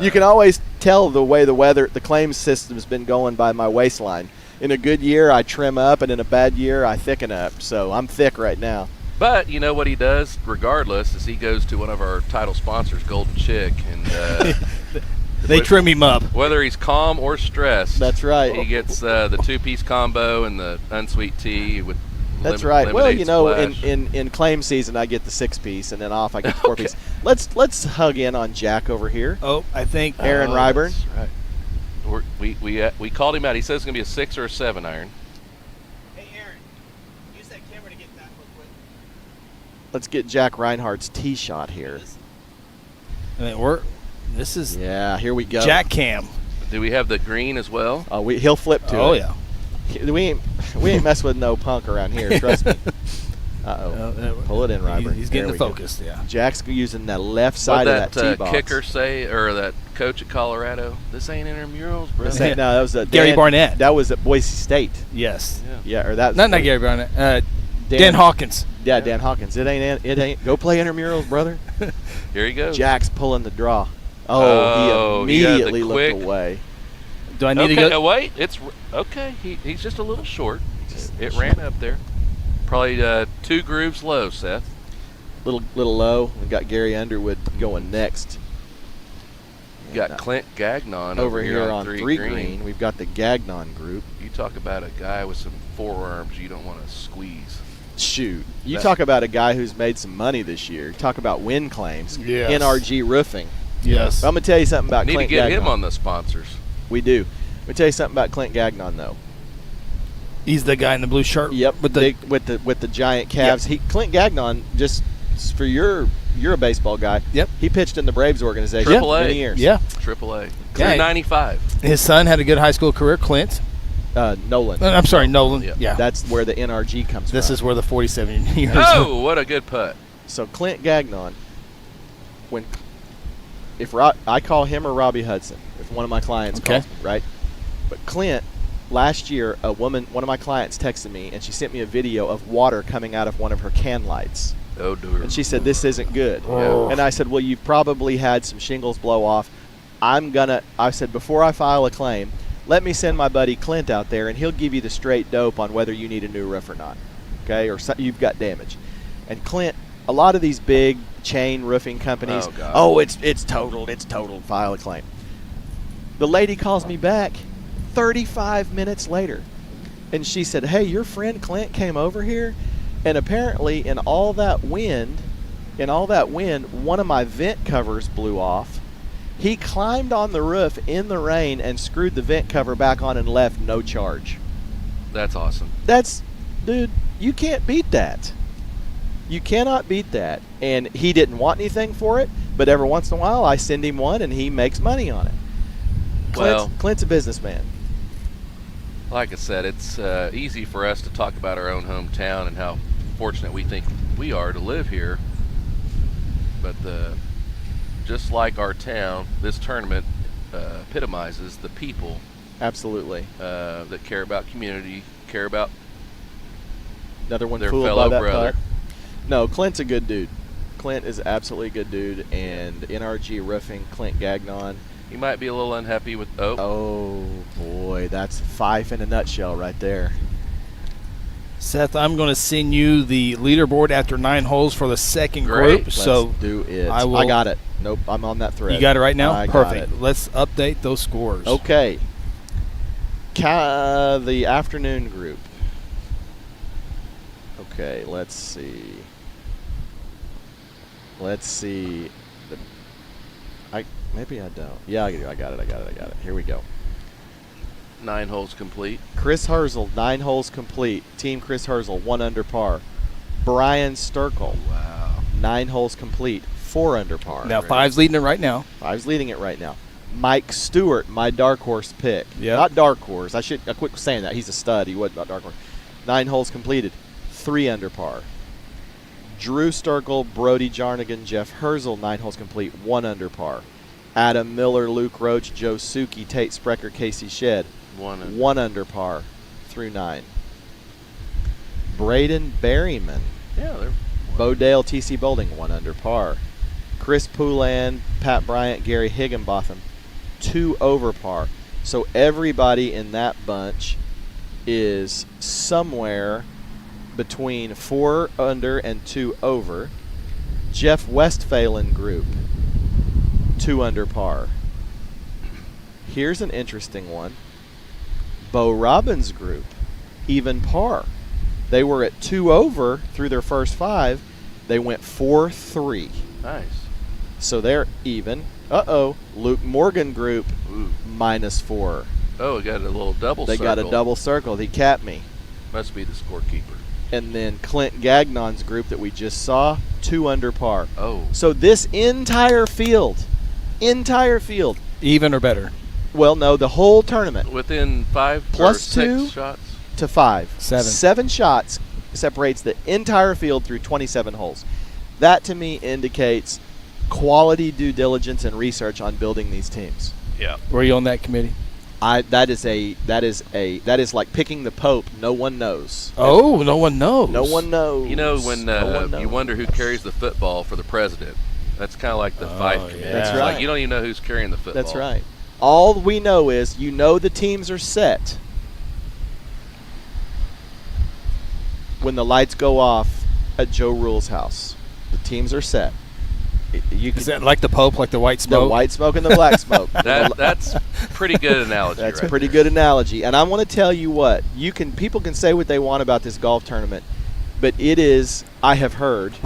You can always tell the way the claim system's been going by my waistline. In a good year, I trim up, and in a bad year, I thicken up. So I'm thick right now. But you know what he does, regardless, is he goes to one of our title sponsors, Golden Chick, and they trim him up. Whether he's calm or stressed. That's right. He gets the 2-piece combo and the unsweet tea with. That's right. Well, Splash. in claim season, I get the 6-piece, and then off I get the 4-piece. Let's hug in on Jack over here. Oh, I think Aaron Ryburn. That's right. We called him out. He says it's going to be a 6 or a 7-iron. Let's get Jack Reinhardt's tee shot here. This is here we go. Jack Cam. Do we have the green as well? Oh, he'll flip to it. Oh yeah. We ain't mess with no punk around here. Trust me. Pull it in, Ryburn. He's getting the focus. Yeah. Jack's using that left side of that tee box. Kicker say, or that coach at Colorado? This ain't intramurals, bro. No, that was Gary Barnett. That was at Boise State. Yes. Yeah, or that. Not Gary Barnett. Dan Hawkins. Yeah, Dan Hawkins. It ain't. Go play intramurals, brother. Here he goes. Jack's pulling the draw. Oh, he immediately the looked quick. away. Do I need Okay, to go? wait. It's okay. He's just a little short. It ran up there. Probably 2 grooves low, Seth. Little low. We got Gary Underwood going next. You got Clint Gagnon Over here on 3 3 green. We've got the Gagnon group. You talk about a guy with some forearms you don't want to squeeze. Shoot. You talk about a guy who's made some money this year. Talk about win claims. Yes. NRG Roofing. Yes. I'm going to tell you something about Need Clint to get Gagnon. him on the sponsors. We do. Let me tell you something about Clint Gagnon, though. He's the guy in the blue shirt. Yep, with the giant calves. Yep. Clint Gagnon, just for you're a baseball guy. Yep. He pitched in the Braves organization Triple for A. many years. Yeah. AAA. Yeah. 95. His son had a good high school career, Clint. Nolan. I'm sorry, Nolan. Yep. Yeah. That's where the NRG comes from. This is where the 47 years. Oh, what a good putt. So Clint Gagnon, I call him or Robbie Hudson, if one of my clients calls me, right? But Clint, last year, one of my clients texted me, and she sent me a video of water coming out of one of her can lights. Oh, dear. And she said, this isn't good. Oh. And I said, well, you've probably had some shingles blow off. I said, before I file a claim, let me send my buddy Clint out there, and he'll give you the straight dope on whether you need a new roof or not, okay, or you've got damage. And Clint, a lot of these big chain roofing companies, it's totaled, file a claim. The lady calls me back 35 minutes later, and she said, hey, your friend Clint came over here, and apparently in all that wind, one of my vent covers blew off. He climbed on the roof in the rain and screwed the vent cover back on and left no charge. That's awesome. Dude, you can't beat that. You cannot beat that. And he didn't want anything for it, but every once in a while I send him one and he makes money on it. Clint's a businessman. Like I said, it's easy for us to talk about our own hometown and how fortunate we think we are to live here. But just like our town, this tournament epitomizes the people. Absolutely. That care about community, care about another one their fooled fellow by that brother. putt. No, Clint's a good dude. Clint is absolutely a good dude, and NRG Roofing, Clint Gagnon. He might be a little unhappy with. Oh boy, that's Fife in a nutshell right there. Seth, I'm going to send you the leaderboard after 9 holes for the second Great. group. So Let's do it. I got it. Nope, I'm on that thread. You got it right now? I Perfect. got it. Let's update those scores. Okay. The afternoon group. Okay, let's see. Maybe I don't. Yeah, I got it. Here we go. 9 holes complete. Chris Herzl, 9 holes complete. Team Chris Herzl, 1 under par. Brian Sturkle, Wow. 9 holes complete, 4 under par. Now, 5's leading it right now. 5's leading it right now. Mike Stewart, my dark horse pick. Yep. Not dark horse. I quit saying that. He's a stud. He wasn't not dark horse. 9 holes completed, 3 under par. Drew Sturkle, Brody Jarnigan, Jeff Herzl, 9 holes complete, 1 under par. Adam Miller, Luke Roach, Joe Suki, Tate Sprecher, Casey Shedd, 1 under par through 9. Braden Berryman, Yeah, Bo Dale, TC Boulding, 1 under par. Chris Poulan, Pat Bryant, Gary Higginbotham, 2 over par. So everybody in that bunch is somewhere between 4 under and 2 over. Jeff Westphalen group, 2 under par. Here's an interesting one. Bo Robbins group, even par. They were at 2 over through their first 5. They went 4-3. nice. So they're even. Luke Morgan group, -4. Oh, we got a little double They circle. got a double circle. He capped me. Must be the scorekeeper. And then Clint Gagnon's group that we just saw, 2 under par. Oh. So this entire field, Even or better? well, no, the whole tournament, Within 5 Plus or 6 2? shots. to 5. 7. 7 shots separates the entire field through 27 holes. That to me indicates quality due diligence and research on building these teams. Yeah. Were you on that committee? That is like picking the Pope. No one knows. Oh, no one knows. No one knows. You know, when No one you wonder who carries the football for the president, that's kind of like the Fife committee. That's It's right. Like you don't even know who's carrying the football. That's right. All we know is the teams are set when the lights go off at Joe Rule's house. The teams are set. Is that like the Pope, like the white smoke? The white smoke and the black smoke. That's pretty good analogy. That's right pretty there. good analogy. And I want to tell you what, people can say what they want about this golf tournament, but it is, I have heard,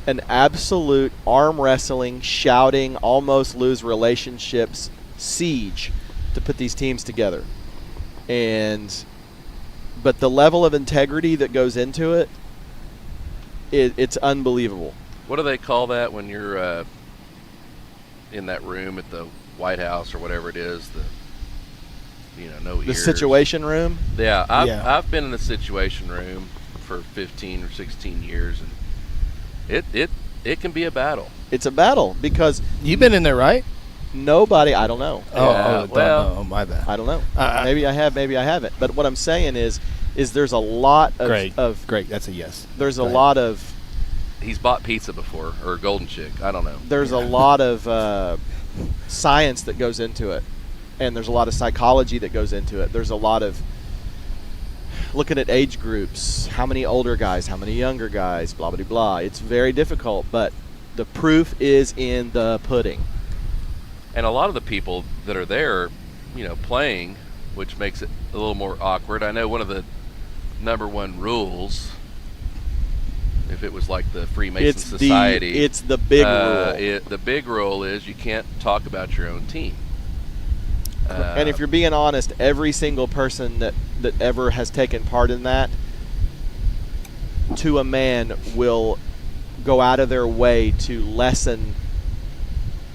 an absolute arm wrestling, shouting, almost lose relationships siege to put these teams together. But the level of integrity that goes into it's unbelievable. What do they call that when you're in that room at the White House or whatever it is? No ears. The situation room? Yeah, I've been in the situation room for 15 or 16 years, and it can be a battle. It's a battle because you've been in there, right? Nobody, I don't know. Oh, my bad. I don't know. Maybe I have, maybe I haven't. But what I'm saying is there's a lot of great. That's a yes. There's a lot of. He's bought pizza before, or Golden Chick. I don't know. There's a lot of science that goes into it, and there's a lot of psychology that goes into it. There's a lot of looking at age groups, how many older guys, how many younger guys, blah, blah, blah. It's very difficult, but the proof is in the pudding. And a lot of the people that are there, playing, which makes it a little more awkward. I know one of the number one rules, if it was like the Freemason Society, it's the big rule. The big rule is you can't talk about your own team. And if you're being honest, every single person that ever has taken part in that, to a man, will go out of their way to lessen.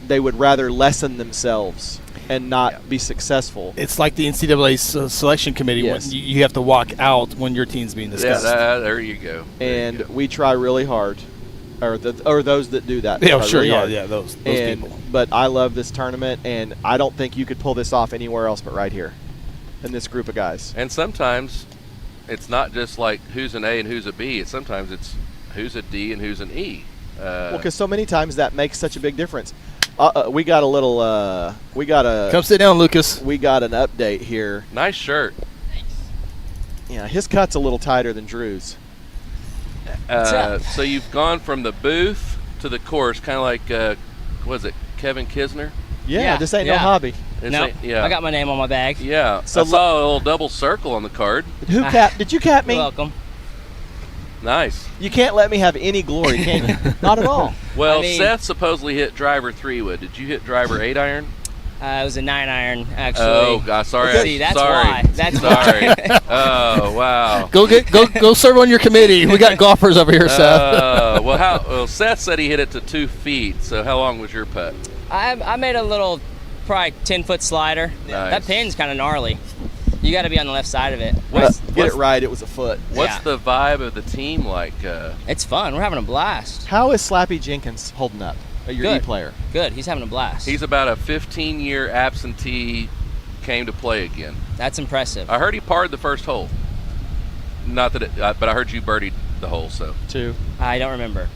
They would rather lessen themselves and not be successful. It's like the NCAA selection committee. Yes. When you have to walk out when your team's being discussed. Yeah, there you go. And we try really hard, or those that do that. Yeah, try sure, really hard. yeah, those people. But I love this tournament, and I don't think you could pull this off anywhere else but right here, in this group of guys. And sometimes it's not just like who's an A and who's a B. Sometimes it's who's a D and who's an E. Well, because so many times that makes such a big difference. We got a little. Come sit down, Lucas. We got an update here. Nice shirt. Yeah, his cut's a little tighter than Drew's. So you've gone from the booth to the course, kind of like, was it Kevin Kisner? Yeah, this ain't no hobby. I got my name on my bag. Yeah, so I saw a little double circle on the card. Did you cap me? You're welcome. Nice. You can't let me have any glory, can you? Not at all. Well, Seth supposedly hit driver 3-wood. Did you hit driver 8-iron? It was a 9-iron, actually. Oh, God, sorry. See, that's sorry. why. That's sorry. why. Oh, wow. Go serve on your committee. We got golfers over here, Seth. Well, Seth said he hit it to 2 feet. So how long was your putt? I made a little, probably 10-foot slider. Nice. That pin's kind of gnarly. You got to be on the left side of it. Get it right. It was a foot. What's the vibe of the team like? It's fun. We're having a blast. How is Slappy Jenkins holding up? Your E player. Good. He's having a blast. He's about a 15-year absentee, came to play again. That's impressive. I heard he parred the first hole. Not that but I heard you birdied the hole, so. 2. I don't remember.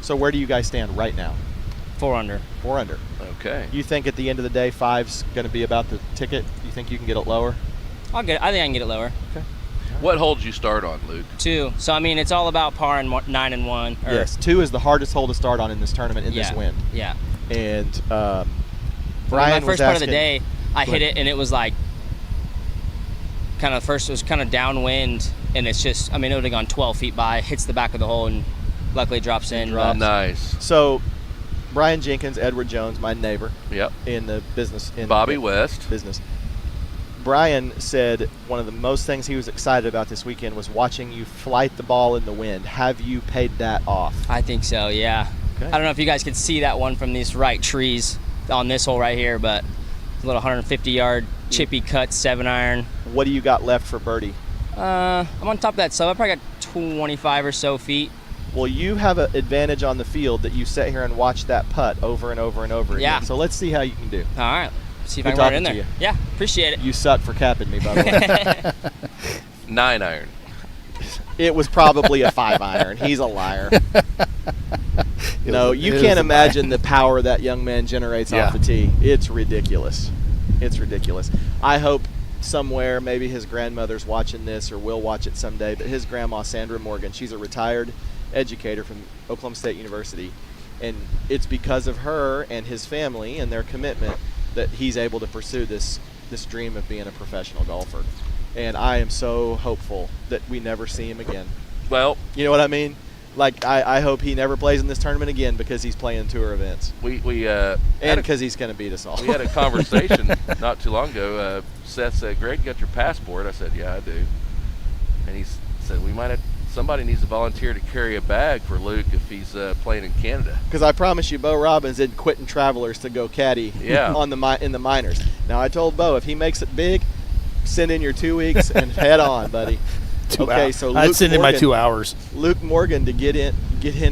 So where do you guys stand right now? 4 under. 4 under. Okay. You think at the end of the day, 5's going to be about the ticket? You think you can get it lower? I think I can get it lower. Okay. What hole did you start on, Luke? 2. So I mean, it's all about par and 9 and 1. Yes, 2 is the hardest hole to start on in this tournament in this wind. Yeah. And Brian, my first was part of the asking- day, I hit it and it was like kind of first. It was kind of downwind, and it's just. I mean, it would have gone 12 feet by, hits the back of the hole, and luckily drops in. Nice. So, Brian Jenkins, Edward Jones, my neighbor. Yep. In the business. Bobby West. Business. Brian said one of the most things he was excited about this weekend was watching you flight the ball in the wind. Have you paid that off? I think so, yeah. Okay. I don't know if you guys could see that one from these right trees on this hole right here, but a little 150-yard chippy cut 7-iron. What do you got left for birdie? I'm on top of that sub. I probably got 25 or so feet. Well, you have an advantage on the field that you sit here and watch that putt over and over and over again. Yeah. So let's see how you can do. All right. see if Good I can run talking in to there. you. Yeah, appreciate it. You suck for capping me, by the way. 9 iron. It was probably a 5 iron. He's a liar. No, you it can't was a imagine the power that young man generates Yeah. off the tee. It's ridiculous. It's ridiculous. I hope somewhere, maybe his grandmother's watching this or will watch it someday, but his grandma, Sandra Morgan, she's a retired educator from Oklahoma State University, and it's because of her and his family and their commitment that he's able to pursue this dream of being a professional golfer. And I am so hopeful that we never see him again. Well, You know what I mean? Like, I hope he never plays in this tournament again because he's playing tour events. and because he's going to beat us all. we had a conversation not too long ago. Seth said, "Greg, you got your passport?" I said, "Yeah, I do." And he said, somebody needs to volunteer to carry a bag for Luke if he's playing in Canada. Because I promise you, Bo Robbins didn't quit in Travelers to go caddy in the minors. Now, I told Bo, if he makes it big, send in your 2 weeks and head on, buddy. 2 hours. So I'd Luke send in my Morgan- 2 hours. Luke Morgan to get in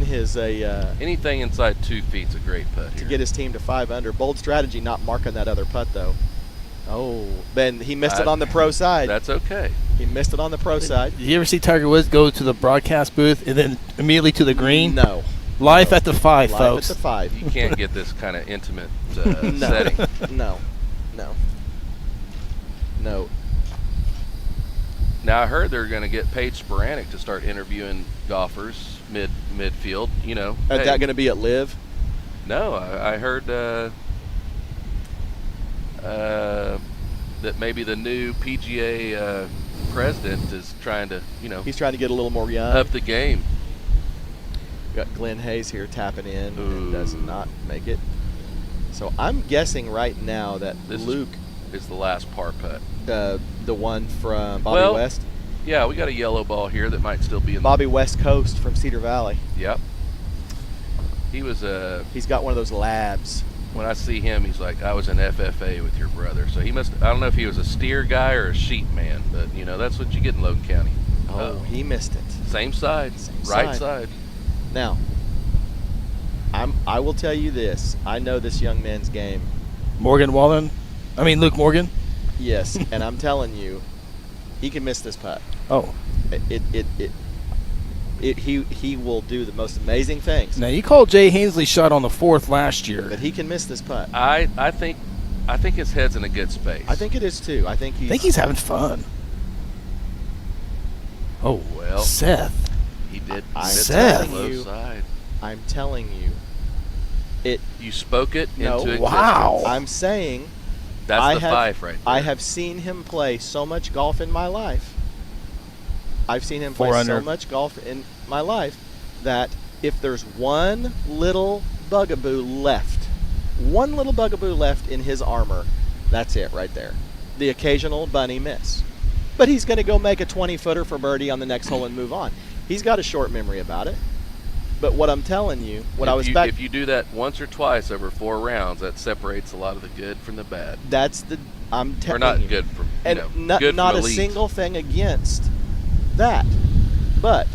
his Anything inside 2 feet's a great putt to here. get his team to 5 under. Bold strategy, not marking that other putt though. Oh, Ben, he missed it on the pro side. That's okay. He missed it on the pro side. Did you ever see Tiger Woods go to the broadcast booth and then immediately to the green? No. Life at the 5, Life folks. at the 5. You can't get this kind of intimate No. setting. No. Now I heard they're going to get Paige Sporanic to start interviewing golfers midfield. You know, Is that going to be at Live? No, I heard that maybe the new PGA president is trying to, He's trying to get a little more young. up the game. Got Glenn Hayes here tapping in and does not make it. So I'm guessing right now that Luke is the last par putt. The one from Bobby West. Yeah, we got a yellow ball here that might still be in Bobby West Coast from Cedar Valley. Yep. He was He's got one of those labs. When I see him, he's like, "I was an FFA with your brother." So he must. I don't know if he was a steer guy or a sheep man, but that's what you get in Logan County. Oh, he missed it. Same side, right side. Now, I will tell you this. I know this young man's game. Luke Morgan? Yes, and I'm telling you, he can miss this putt. Oh. He will do the most amazing things. Now, you called Jay Hainsley's shot on the 4th last year. But he can miss this putt. I think his head's in a good space. I think it is too. I think he's having fun. Oh, well, Seth. He did. Seth. I'm telling you. You spoke it into existence. Wow. I'm saying. That's the Fife right there. I have seen him play so much golf in my life. I've seen him play so much golf in my life that if there's one little bugaboo left in his armor, that's it right there. The occasional bunny miss. But he's going to go make a 20-footer for birdie on the next hole and move on. He's got a short memory about it. But what I'm telling you, if you do that once or twice over 4 rounds, that separates a lot of the good from the bad. I'm telling you. Or not good from, and good not from a elite. single thing against that. But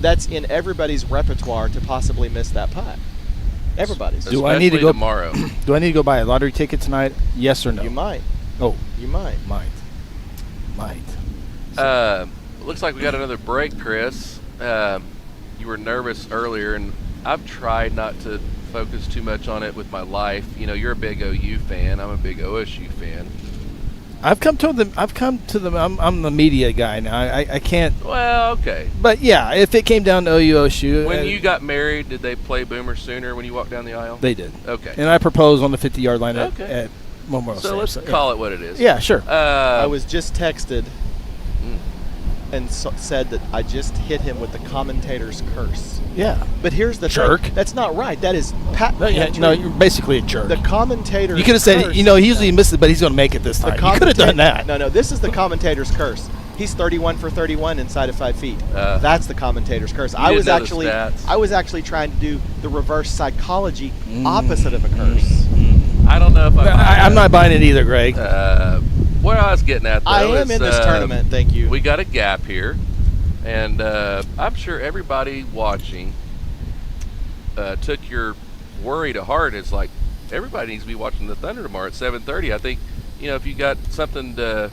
that's in everybody's repertoire to possibly miss that putt. Everybody's. Do I need to go tomorrow? Do I need to go buy a lottery ticket tonight? Yes or no? You might. Oh. You might. Might. Looks like we got another break, Chris. You were nervous earlier, and I've tried not to focus too much on it with my life. You're a big OU fan. I'm a big OSU fan. I'm the media guy now. I can't. Well, okay. But yeah, if it came down to OSU. When you got married, did they play Boomer Sooner when you walked down the aisle? They did. Okay. And I proposed on the 50-yard line at Memorial So Stadium. let's call it what it is. Yeah, sure. I was just texted and said that I just hit him with the commentator's curse. Yeah. But here's the jerk. thing. That's not right. That is patent. No, you're basically a jerk. The commentator's You could have said, curse. he usually misses, but he's going to make it this time. You could have done that. No, this is the commentator's curse. He's 31 for 31 inside of 5 feet. That's the commentator's curse. I was actually trying to do the reverse psychology opposite of a curse. I don't know if I'm not buying it either, Greg. What I was getting at, though, I am in this tournament. Thank you. We got a gap here, and I'm sure everybody watching took your worry to heart. It's like, everybody needs to be watching the Thunder tomorrow at 7:30. I think, if you got something to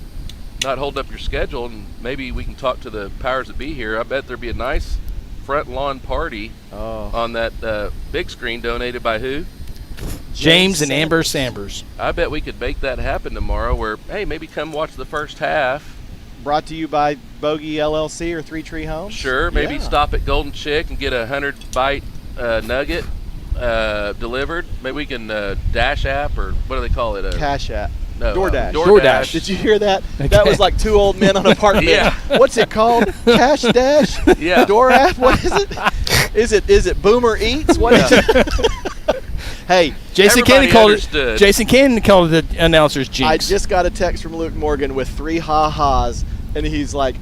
not hold up your schedule, and maybe we can talk to the powers that be here. I bet there'd be a nice front lawn party on that big screen donated by who? James and Amber Sambers. I bet we could make that happen tomorrow where, hey, maybe come watch the first half. Brought to you by Bogey LLC or Three Tree Homes. Sure, maybe stop at Golden Chick and get a 100-bite nugget delivered. Maybe we can Dash app, or what do they call it? Cash app. No, DoorDash. DoorDash. Did you hear that? Okay. That was like two old men on a park bench. Yeah. What's it called? Cash Dash? Yeah. Door app? What is it? Is it Boomer Eats? What is it? Hey, Jason Cannon called it the announcer's jinx. I just got a text from Luke Morgan with 3 ha-has, and he's like,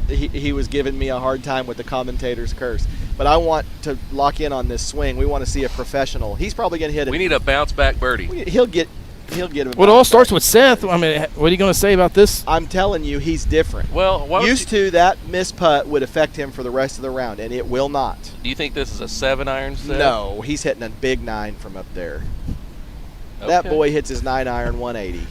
he was giving me a hard time with the commentator's curse. But I want to lock in on this swing. We want to see a professional. He's probably going to hit it. We need a bounce back birdie. He'll get a Well, it all starts with Seth. I mean, what are you going to say about this? I'm telling you, he's different. Well, used to that missed putt would affect him for the rest of the round, and it will not. Do you think this is a 7-iron set? No, he's hitting a big 9 from up there. Okay. That boy hits his 9-iron 180.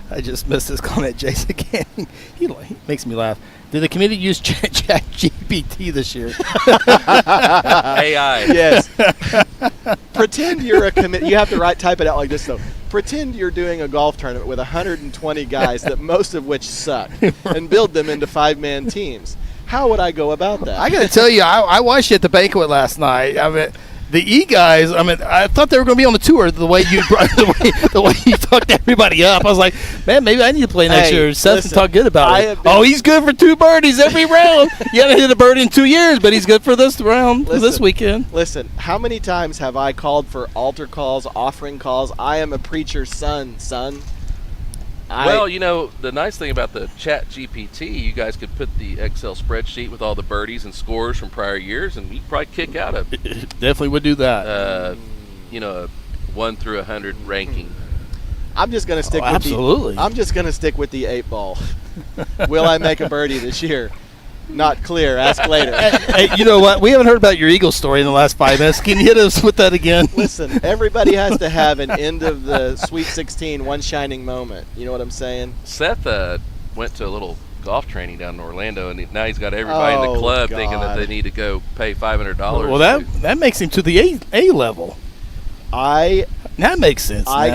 I just missed his comment, Jason Canning. He makes me laugh. Did the committee use ChatGPT this year? AI. Yes. Pretend you're a committee. You have to type it out like this, though. Pretend you're doing a golf tournament with 120 guys, that most of which suck, and build them into 5-man teams. How would I go about that? I got to tell you, I watched you at the banquet last night. I mean, the E guys. I mean, I thought they were going to be on the tour. The way you the way you talked everybody up, I was like, man, maybe I need to play next year. Seth can talk good about it. He's good for 2 birdies every round. You haven't hit a birdie in 2 years, but he's good for this round, this weekend. Listen, how many times have I called for altar calls, offering calls? I am a preacher's son. Well, the nice thing about the Chat GPT, you guys could put the Excel spreadsheet with all the birdies and scores from prior years, and you could probably kick out a definitely would do that. a 1 through 100 ranking. I'm just going to stick. I'm just going to stick with the 8 ball. Will I make a birdie this year? Not clear. Ask later. Hey, you know what? We haven't heard about your Eagle story in the last 5 minutes. Can you hit us with that again? Listen, everybody has to have an end of the Sweet 16, one shining moment. You know what I'm saying? Seth went to a little golf training down in Orlando, and now he's got everybody in the club thinking that they need to go pay $500. Well, that makes him to the A level. That makes sense. I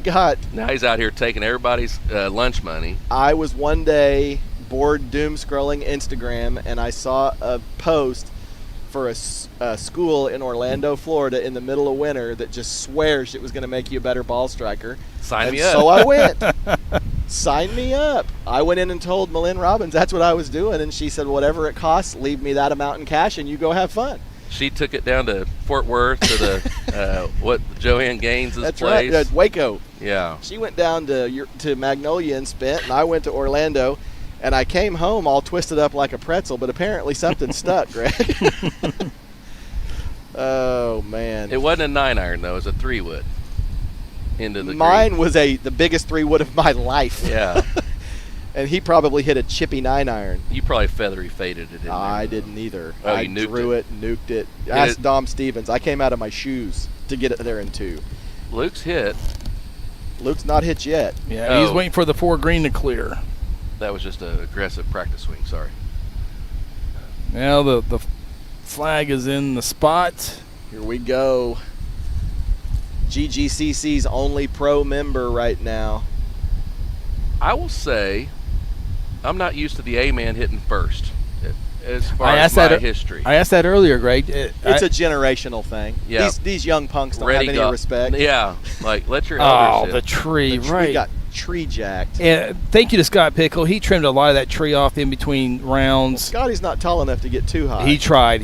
got. Now he's out here taking everybody's lunch money. I was one day bored doom scrolling Instagram, and I saw a post for a school in Orlando, Florida, in the middle of winter that just swears it was going to make you a better ball striker. Sign me up. So I went. Sign me up. I went in and told Malin Robbins that's what I was doing, and she said, whatever it costs, leave me that amount in cash, and you go have fun. She took it down to Fort Worth to the Joanne Gaines' place. That's right, Waco. Yeah. She went down to Magnolia and spent, and I went to Orlando. And I came home all twisted up like a pretzel, but apparently something stuck, Greg. Oh, man. It wasn't a 9-iron, though. It was a 3-wood. Into the Mine green. was the biggest 3-wood of my life. Yeah. And he probably hit a chippy 9-iron. You probably feathery faded it in I there, didn't either. Oh, I you nuked drew it, nuked it. Asked Dom Stevens. I came out of my shoes to get it there in 2. Luke's hit. Luke's not hit yet. Yeah, he's waiting for the 4 green to clear. That was just an aggressive practice swing. Sorry. Now the flag is in the spot. Here we go. GGCC's only pro member right now. I will say, I'm not used to the A-man hitting first. As far as my history. I asked that earlier, Greg. It's a generational thing. Yeah. These young punks don't have any respect. Yeah, like let your elders hit. The tree, right. We got tree jacked. And thank you to Scott Pickle. He trimmed a lot of that tree off in between rounds. Scotty's not tall enough to get too high. He tried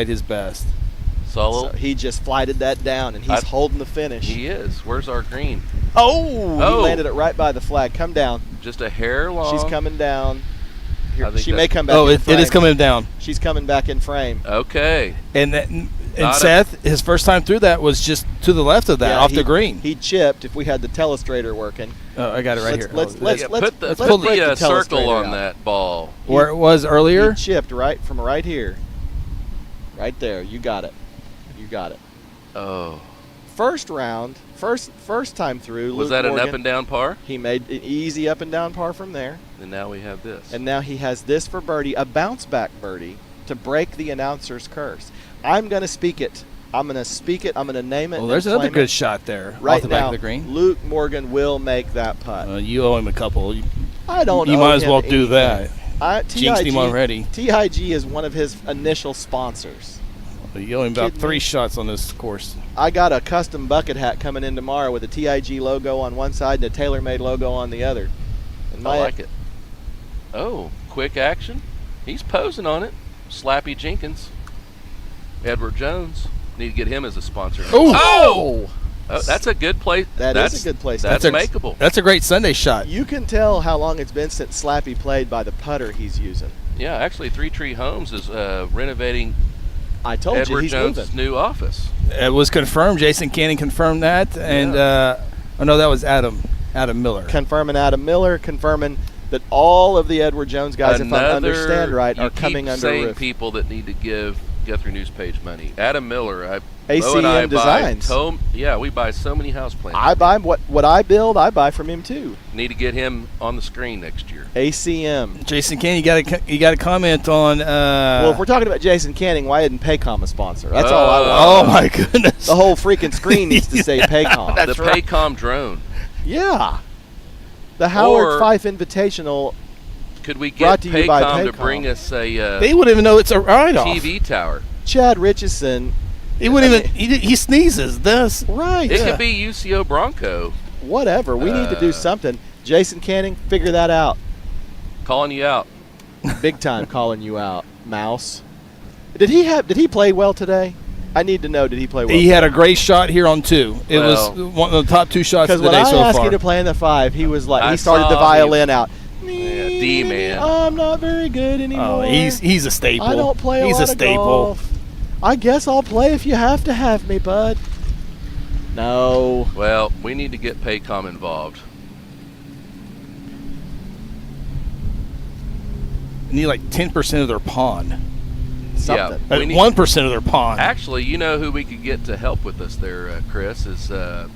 his best. So he just flighted that down, and he's holding the finish. He is. Where's our green? Oh! He landed it right by the flag. Come down. Just a hair long. She's coming down. Here, she may come back in frame. It is coming down. She's coming back in frame. Okay. And Seth, his first time through that was just to the left of that, off the green. He chipped if we had the telestrator working. Oh, I got it right here. Let's put the circle on that ball. Where it was earlier? He chipped from right here. Right there. You got it. You got it. Oh. first round, first time through. Was Luke that Morgan, an up and down par? He made an easy up and down par from there. And now we have this. And now he has this for birdie, a bounce back birdie to break the announcer's curse. I'm going to speak it. I'm going to speak it. I'm going to name it. Well, there's another good shot there right off the now, back of the green. Luke Morgan will make that putt. You owe him a couple. I don't. You owe might as him well do anything. that. Jinxed him already. TIG is one of his initial sponsors. You owe him about Kidding 3 me? shots on this course. I got a custom bucket hat coming in tomorrow with a TIG logo on one side and a TaylorMade logo on the other. And I like it. Oh, quick action. He's posing on it. Slappy Jenkins. Edward Jones. Need to get him as a sponsor. Oh! Oh, that's a good place. That's a good place. That's makeable. That's a great Sunday shot. You can tell how long it's been since Slappy played by the putter he's using. Yeah, actually, Three Tree Homes is renovating I told Edward you he's Jones' moving. new office. It was confirmed. Jason Canning confirmed that. And, oh, no, that was Adam Miller. Confirming Adam Miller, confirming that all of the Edward Jones guys, if I understand right, are coming under saying roof. people that need to give Guthrie News Page money. Adam Miller, ACM Bo and I Designs. We buy so many houseplants. I buy what I build. I buy from him too. Need to get him on the screen next year. ACM. Jason Canning, you got to comment on. Well, if we're talking about Jason Canning, why isn't Paycom a sponsor? That's all I want. Oh my goodness! The whole freaking screen needs to say Paycom. The Paycom drone. Yeah. The Howard Fife Invitational. Could we get brought to you by Paycom to Paycom. bring us a? They wouldn't even know it's a write-off. TV tower. Chad Richardson. He wouldn't even. He sneezes. This right. It could be UCO Bronco. Whatever. We need to do something. Jason Canning, figure that out. Calling you out. Big time calling you out, Mouse. Did he play well today? I need to know. Did he play well? He had a great shot here on 2. It was one of the top 2 shots of the day so far. Because when I asked you to play in the 5, he was like, he started the violin out. Yeah, D man. I'm not very good anymore. Oh, he's a staple. I don't play a lot of golf. I guess I'll play if you have to have me, bud. No. Well, we need to get Paycom involved. You need like 10% of their pond. Something. Yeah, 1% of their pond. Actually, you know who we could get to help with us there, Chris, is Mr.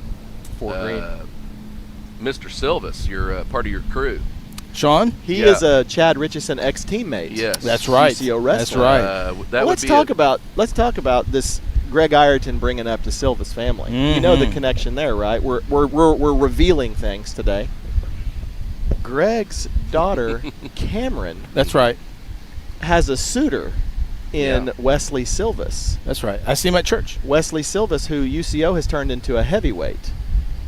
Silvis, your part of your crew. Sean? He is a Chad Richardson ex-teammate. Yes. That's right. UCO wrestler. That's right. That let's talk about this Greg Ireton bringing up the Silvis family. Mm-hmm. You know the connection there, right? We're revealing things today. Greg's daughter, Cameron. That's right. Has a suitor in Wesley Silvis. That's right. I see him at church. Wesley Silvis, who UCO has turned into a heavyweight.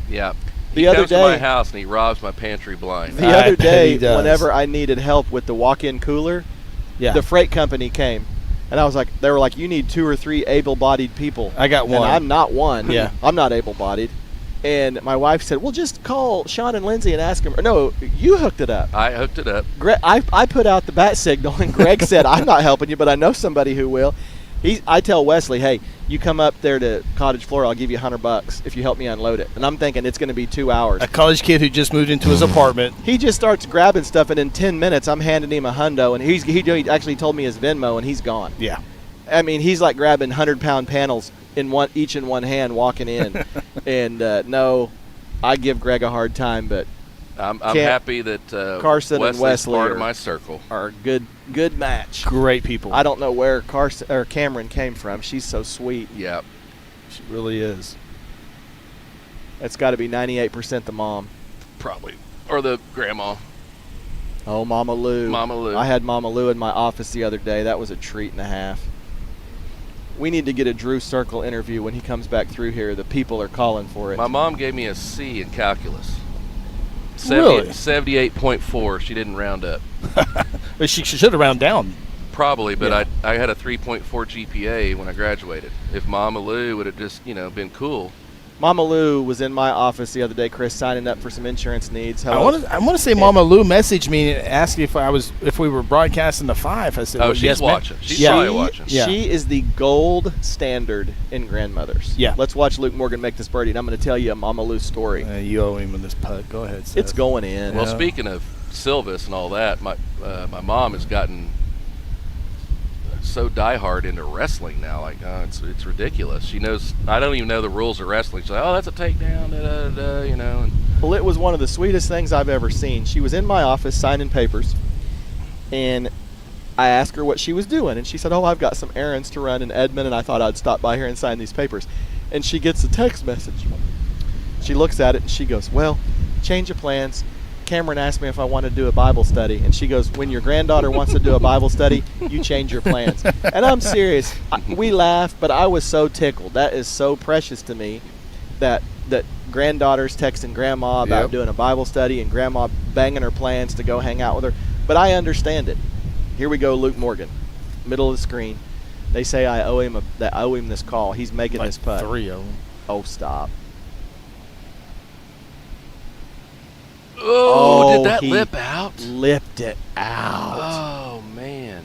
Yeah. The he other comes day, to my house and he robs my pantry blind. The other day, whenever I needed help with the walk-in cooler, the freight company came. And I was like, they were like, you need 2 or 3 able-bodied people. I got one. And I'm not one. Yeah. I'm not able-bodied. And my wife said, well, just call Sean and Lindsay and ask them. No, you hooked it up. I hooked it up. Greg, I put out the bat signal, and Greg said, I'm not helping you, but I know somebody who will. I tell Wesley, hey, you come up there to Cottage Floor, I'll give you $100 if you help me unload it. And I'm thinking it's going to be 2 hours. A college kid who just moved into his apartment. He just starts grabbing stuff, and in 10 minutes, I'm handing him a hundo, and he actually told me his Venmo, and he's gone. Yeah. I mean, he's like grabbing 100-pound panels each in one hand, walking in. And no, I give Greg a hard time, but I'm happy that Carson and Wesley part of my circle are a good match. Great people. I don't know where Carson or Cameron came from. She's so sweet. Yeah, she really is. That's got to be 98% the mom, probably, or the grandma. Oh, Mama Lou. Mama Lou. I had Mama Lou in my office the other day. That was a treat and a half. We need to get a Drew Circle interview when he comes back through here. The people are calling for it. My mom gave me a C in calculus. Really? 78.4. She didn't round up. But she should have round down. Probably, but I had a 3.4 GPA when I graduated. If Mama Lou would have just, been cool. Mama Lou was in my office the other day, Chris, signing up for some insurance needs. I want to say Mama Lou messaged me and asked me if we were broadcasting the 5. I said, she's yes, watching. She's probably watching. She is the gold standard in grandmothers. Yeah. Let's watch Luke Morgan make this birdie, and I'm going to tell you a Mama Lou story. You owe him in this putt. Go ahead, Seth. It's going in. Well, speaking of Silvis and all that, my mom has gotten so diehard into wrestling now. Like, it's ridiculous. She knows. I don't even know the rules of wrestling. She's like, oh, that's a takedown, you know. And Well, it was one of the sweetest things I've ever seen. She was in my office signing papers, and I asked her what she was doing, and she said, oh, I've got some errands to run in Edmond, and I thought I'd stop by here and sign these papers. And she gets a text message. She looks at it, and she goes, well, change of plans. Cameron asked me if I wanted to do a Bible study, and she goes, when your granddaughter wants to do a Bible study, you change your plans. And I'm serious. We laughed, but I was so tickled. That is so precious to me that granddaughter's texting grandma about doing a Bible study and grandma banging her plans to go hang out with her. But I understand it. Here we go, Luke Morgan, middle of the screen. They say I owe him this call. He's making Like this putt. 3 of them. Oh, stop. oh, did that he lip out? Lipped it out. Oh man.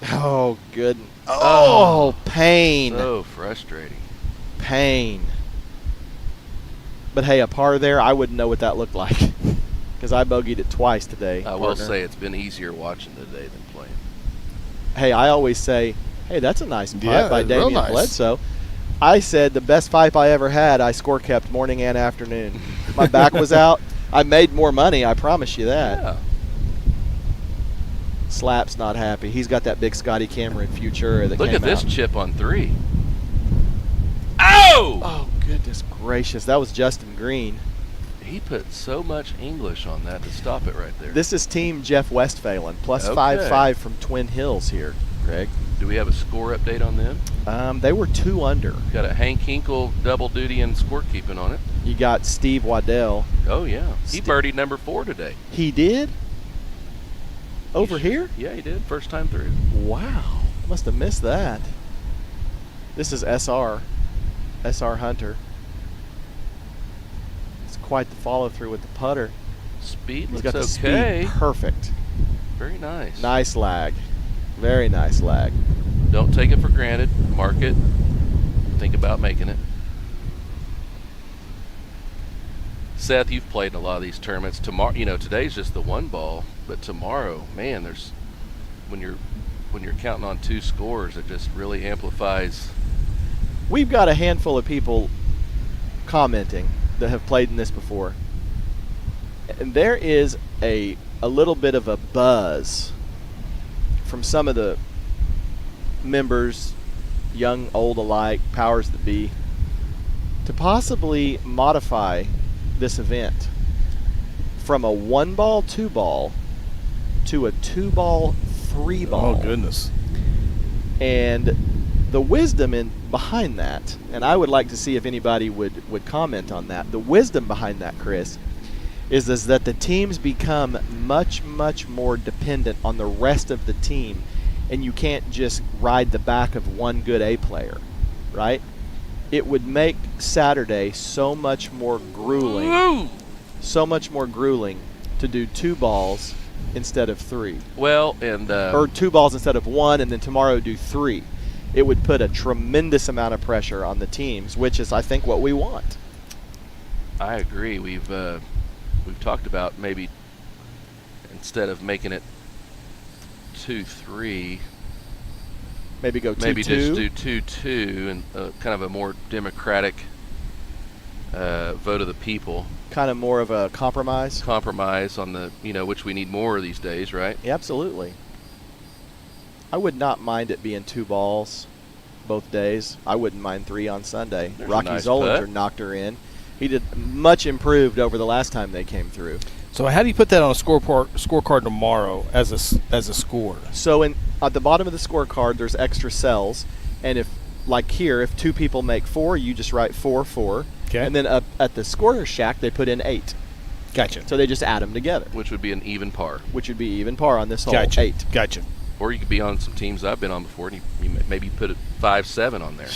Oh, good. Oh, pain. So frustrating. Pain. But hey, a par there, I wouldn't know what that looked like because I bogeyed it twice today. I will partner. say it's been easier watching today than playing. Hey, I always say, hey, that's a nice putt Yeah, by real Damian nice. Bledsoe. I said the best five I ever had, I score kept morning and afternoon. My back was out. I made more money, I promise you that. Yeah. Slap's not happy. He's got that big Scotty Cameron Futura that Look came at this out. chip on 3. Oh! Oh, goodness gracious. That was Justin Green. He put so much English on that to stop it right there. This is Team Jeff Westphalen, plus Okay. 5-5 from Twin Hills here, Greg. Do we have a score update on them? They were 2 under. Got a Hank Hinkle double duty and scorekeeping on it. You got Steve Waddell. Oh, yeah. He birdied number 4 today. He did? Over here? Yeah, he did. First time through. Wow. Must have missed that. This is SR Hunter. It's quite the follow through with the putter. Speed He's looks got the okay. speed perfect. Very nice. Nice lag. Very nice lag. Don't take it for granted. Mark it. Think about making it. Seth, you've played in a lot of these tournaments. Tomorrow, today's just the one ball, but tomorrow, man, there's when you're counting on 2 scores, it just really amplifies. We've got a handful of people commenting that have played in this before. And there is a little bit of a buzz from some of the members, young, old alike, powers that be, to possibly modify this event from a 1-ball, 2-ball to a 2-ball, 3-ball. Oh, goodness. And the wisdom behind that, and I would like to see if anybody would comment on that, the wisdom behind that, Chris, is that the teams become much, much more dependent on the rest of the team, and you can't just ride the back of one good A player, right? It would make Saturday so much more grueling, to do 2 balls instead of 3. Well, and or 2 balls instead of 1, and then tomorrow do 3. It would put a tremendous amount of pressure on the teams, which is, I think, what we want. I agree. We've talked about maybe instead of making it 2-3, maybe go 2-2. Maybe just do 2-2 and kind of a more democratic vote of the people. Kind of more of a compromise. Compromise on the which we need more of these days, right? Yeah, absolutely. I would not mind it being 2 balls both days. I wouldn't mind 3 on Sunday. There's a Rocky nice Zollinger putt. knocked her in. He did much improved over the last time they came through. So how do you put that on a scorecard tomorrow as a score? So at the bottom of the scorecard, there's extra cells, and if 2 people make 4, you just write 4-4. Okay. And then up at the scorer shack, they put in 8. Gotcha. So they just add them together, Which would be an even par. which would be even par on this hole. Gotcha. 8. Gotcha. Or you could be on some teams I've been on before, and you maybe put it 5-7 on there,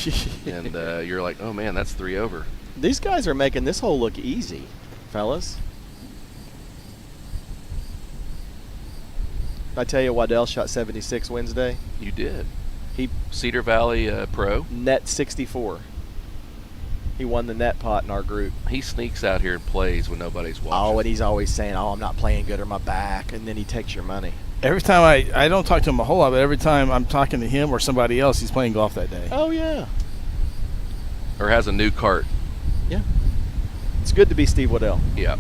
and you're like, oh man, that's 3 over. These guys are making this hole look easy, fellas. I tell you, Waddell shot 76 Wednesday. You did. He Cedar Valley Pro. net 64. He won the net pot in our group. He sneaks out here and plays when nobody's watching. Oh, and he's always saying, "Oh, I'm not playing good or my back," and then he takes your money. Every time I don't talk to him a whole lot, but every time I'm talking to him or somebody else, he's playing golf that day. Oh, yeah. Or has a new cart. Yeah. It's good to be Steve Waddell. Yeah.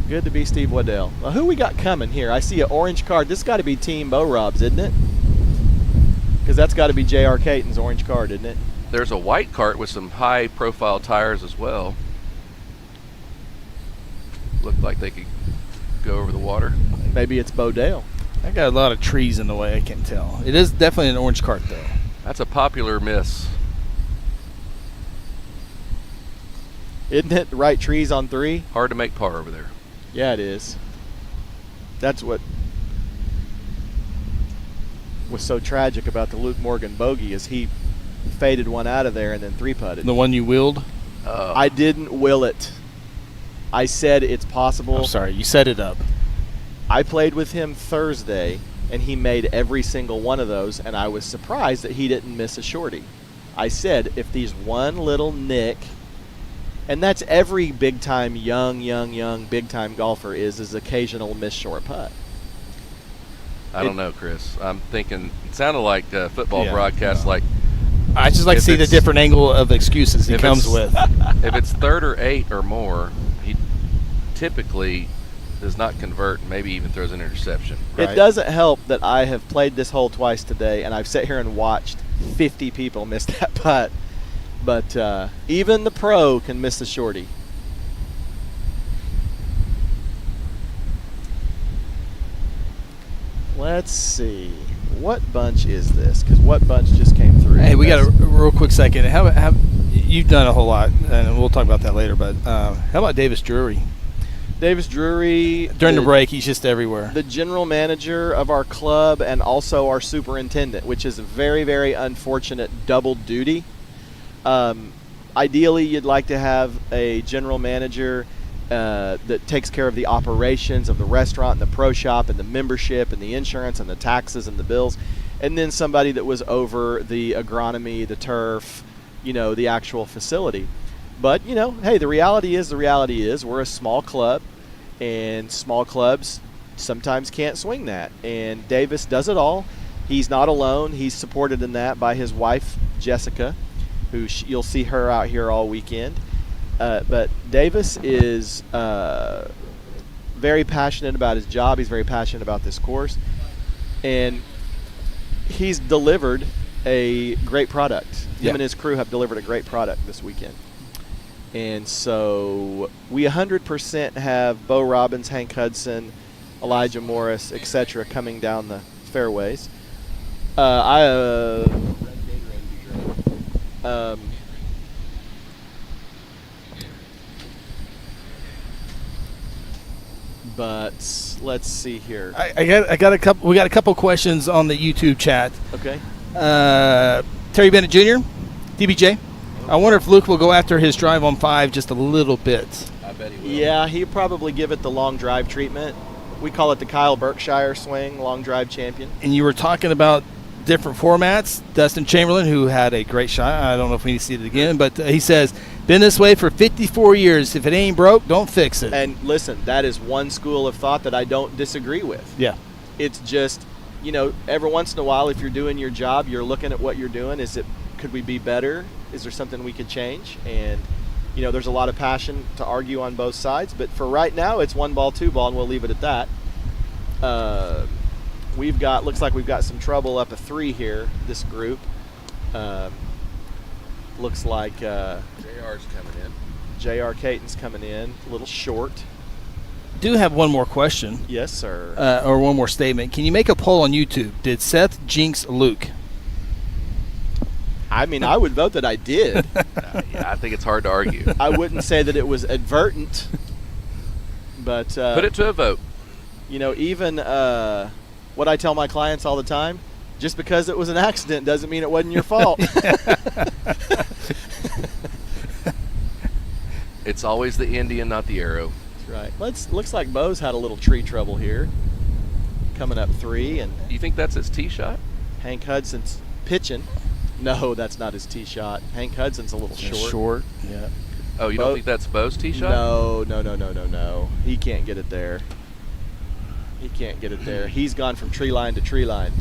Good to be Steve Waddell. Well, who we got coming here? I see an orange card. This got to be Team Bo Robs, isn't it? Because that's got to be J.R. Caton's orange card, isn't it? There's a white cart with some high-profile tires as well. Looked like they could go over the water. Maybe it's Bo Dale. I got a lot of trees in the way, I can tell. It is definitely an orange cart, though. That's a popular miss. Isn't it? Right trees on 3? Hard to make par over there. Yeah, it is. That's what was so tragic about the Luke Morgan bogey is he faded one out of there and then 3-putted. The one you willed? I didn't will it. I said it's possible. I'm sorry, you set it up. I played with him Thursday, and he made every single one of those, and I was surprised that he didn't miss a shorty. I said, if these one little nick, and that's every big-time, young, big-time golfer is occasional miss short putt. I don't know, Chris. I'm thinking it sounded like football broadcast. Like I just like to see the different angle of excuses he comes with. If it's 3rd or 8 or more, he typically does not convert, maybe even throws an interception. Right? It doesn't help that I have played this hole twice today, and I've sat here and watched 50 people miss that putt. But even the pro can miss the shorty. Let's see. What bunch is this? Because what bunch just came through? Hey, we got a real quick second. How you've done a whole lot, and we'll talk about that later. But how about Davis Drury? Davis Drury. During the break, he's just everywhere. The general manager of our club and also our superintendent, which is a very, very unfortunate double duty. Ideally, you'd like to have a general manager that takes care of the operations of the restaurant and the pro shop and the membership and the insurance and the taxes and the bills, and then somebody that was over the agronomy, the turf, the actual facility. But, hey, the reality is we're a small club, and small clubs sometimes can't swing that. And Davis does it all. He's not alone. He's supported in that by his wife, Jessica, who you'll see her out here all weekend. But Davis is very passionate about his job. He's very passionate about this course. And he's delivered a great product. Him and his crew have delivered a great product this weekend. And so we 100% have Bo Robbins, Hank Hudson, Elijah Morris, etc. coming down the fairways. But let's see here. I got a couple. We got a couple questions on the YouTube chat. Okay. Terry Bennett Jr., DBJ. I wonder if Luke will go after his drive on 5 just a little bit. I bet he will. Yeah, he'll probably give it the long drive treatment. We call it the Kyle Berkshire swing, long drive champion. And you were talking about different formats. Dustin Chamberlain, who had a great shot. I don't know if we need to see it again, but he says, been this way for 54 years. If it ain't broke, don't fix it. And listen, that is one school of thought that I don't disagree with. Yeah. It's just, every once in a while, if you're doing your job, you're looking at what you're doing. Could we be better? Is there something we could change? And, there's a lot of passion to argue on both sides. But for right now, it's 1 ball, 2 ball, and we'll leave it at that. Looks like we've got some trouble up a 3 here, this group. Looks like JR's coming in. J.R. Caton's coming in, a little short. Do have one more question. Yes, sir. Or one more statement. Can you make a poll on YouTube? Did Seth jinx Luke? I mean, I would vote that I did. Yeah, I think it's hard to argue. I wouldn't say that it was advertent, but put it to a vote. Even what I tell my clients all the time, just because it was an accident doesn't mean it wasn't your fault. It's always the Indian, not the arrow. That's right. Looks like Bo's had a little tree trouble here. Coming up 3, and you think that's his tee shot? Hank Hudson's pitching. No, that's not his tee shot. Hank Hudson's a little short. Short, yeah. Oh, you don't think that's Bo's tee shot? No. He can't get it there. He can't get it there. He's gone from tree line to tree line.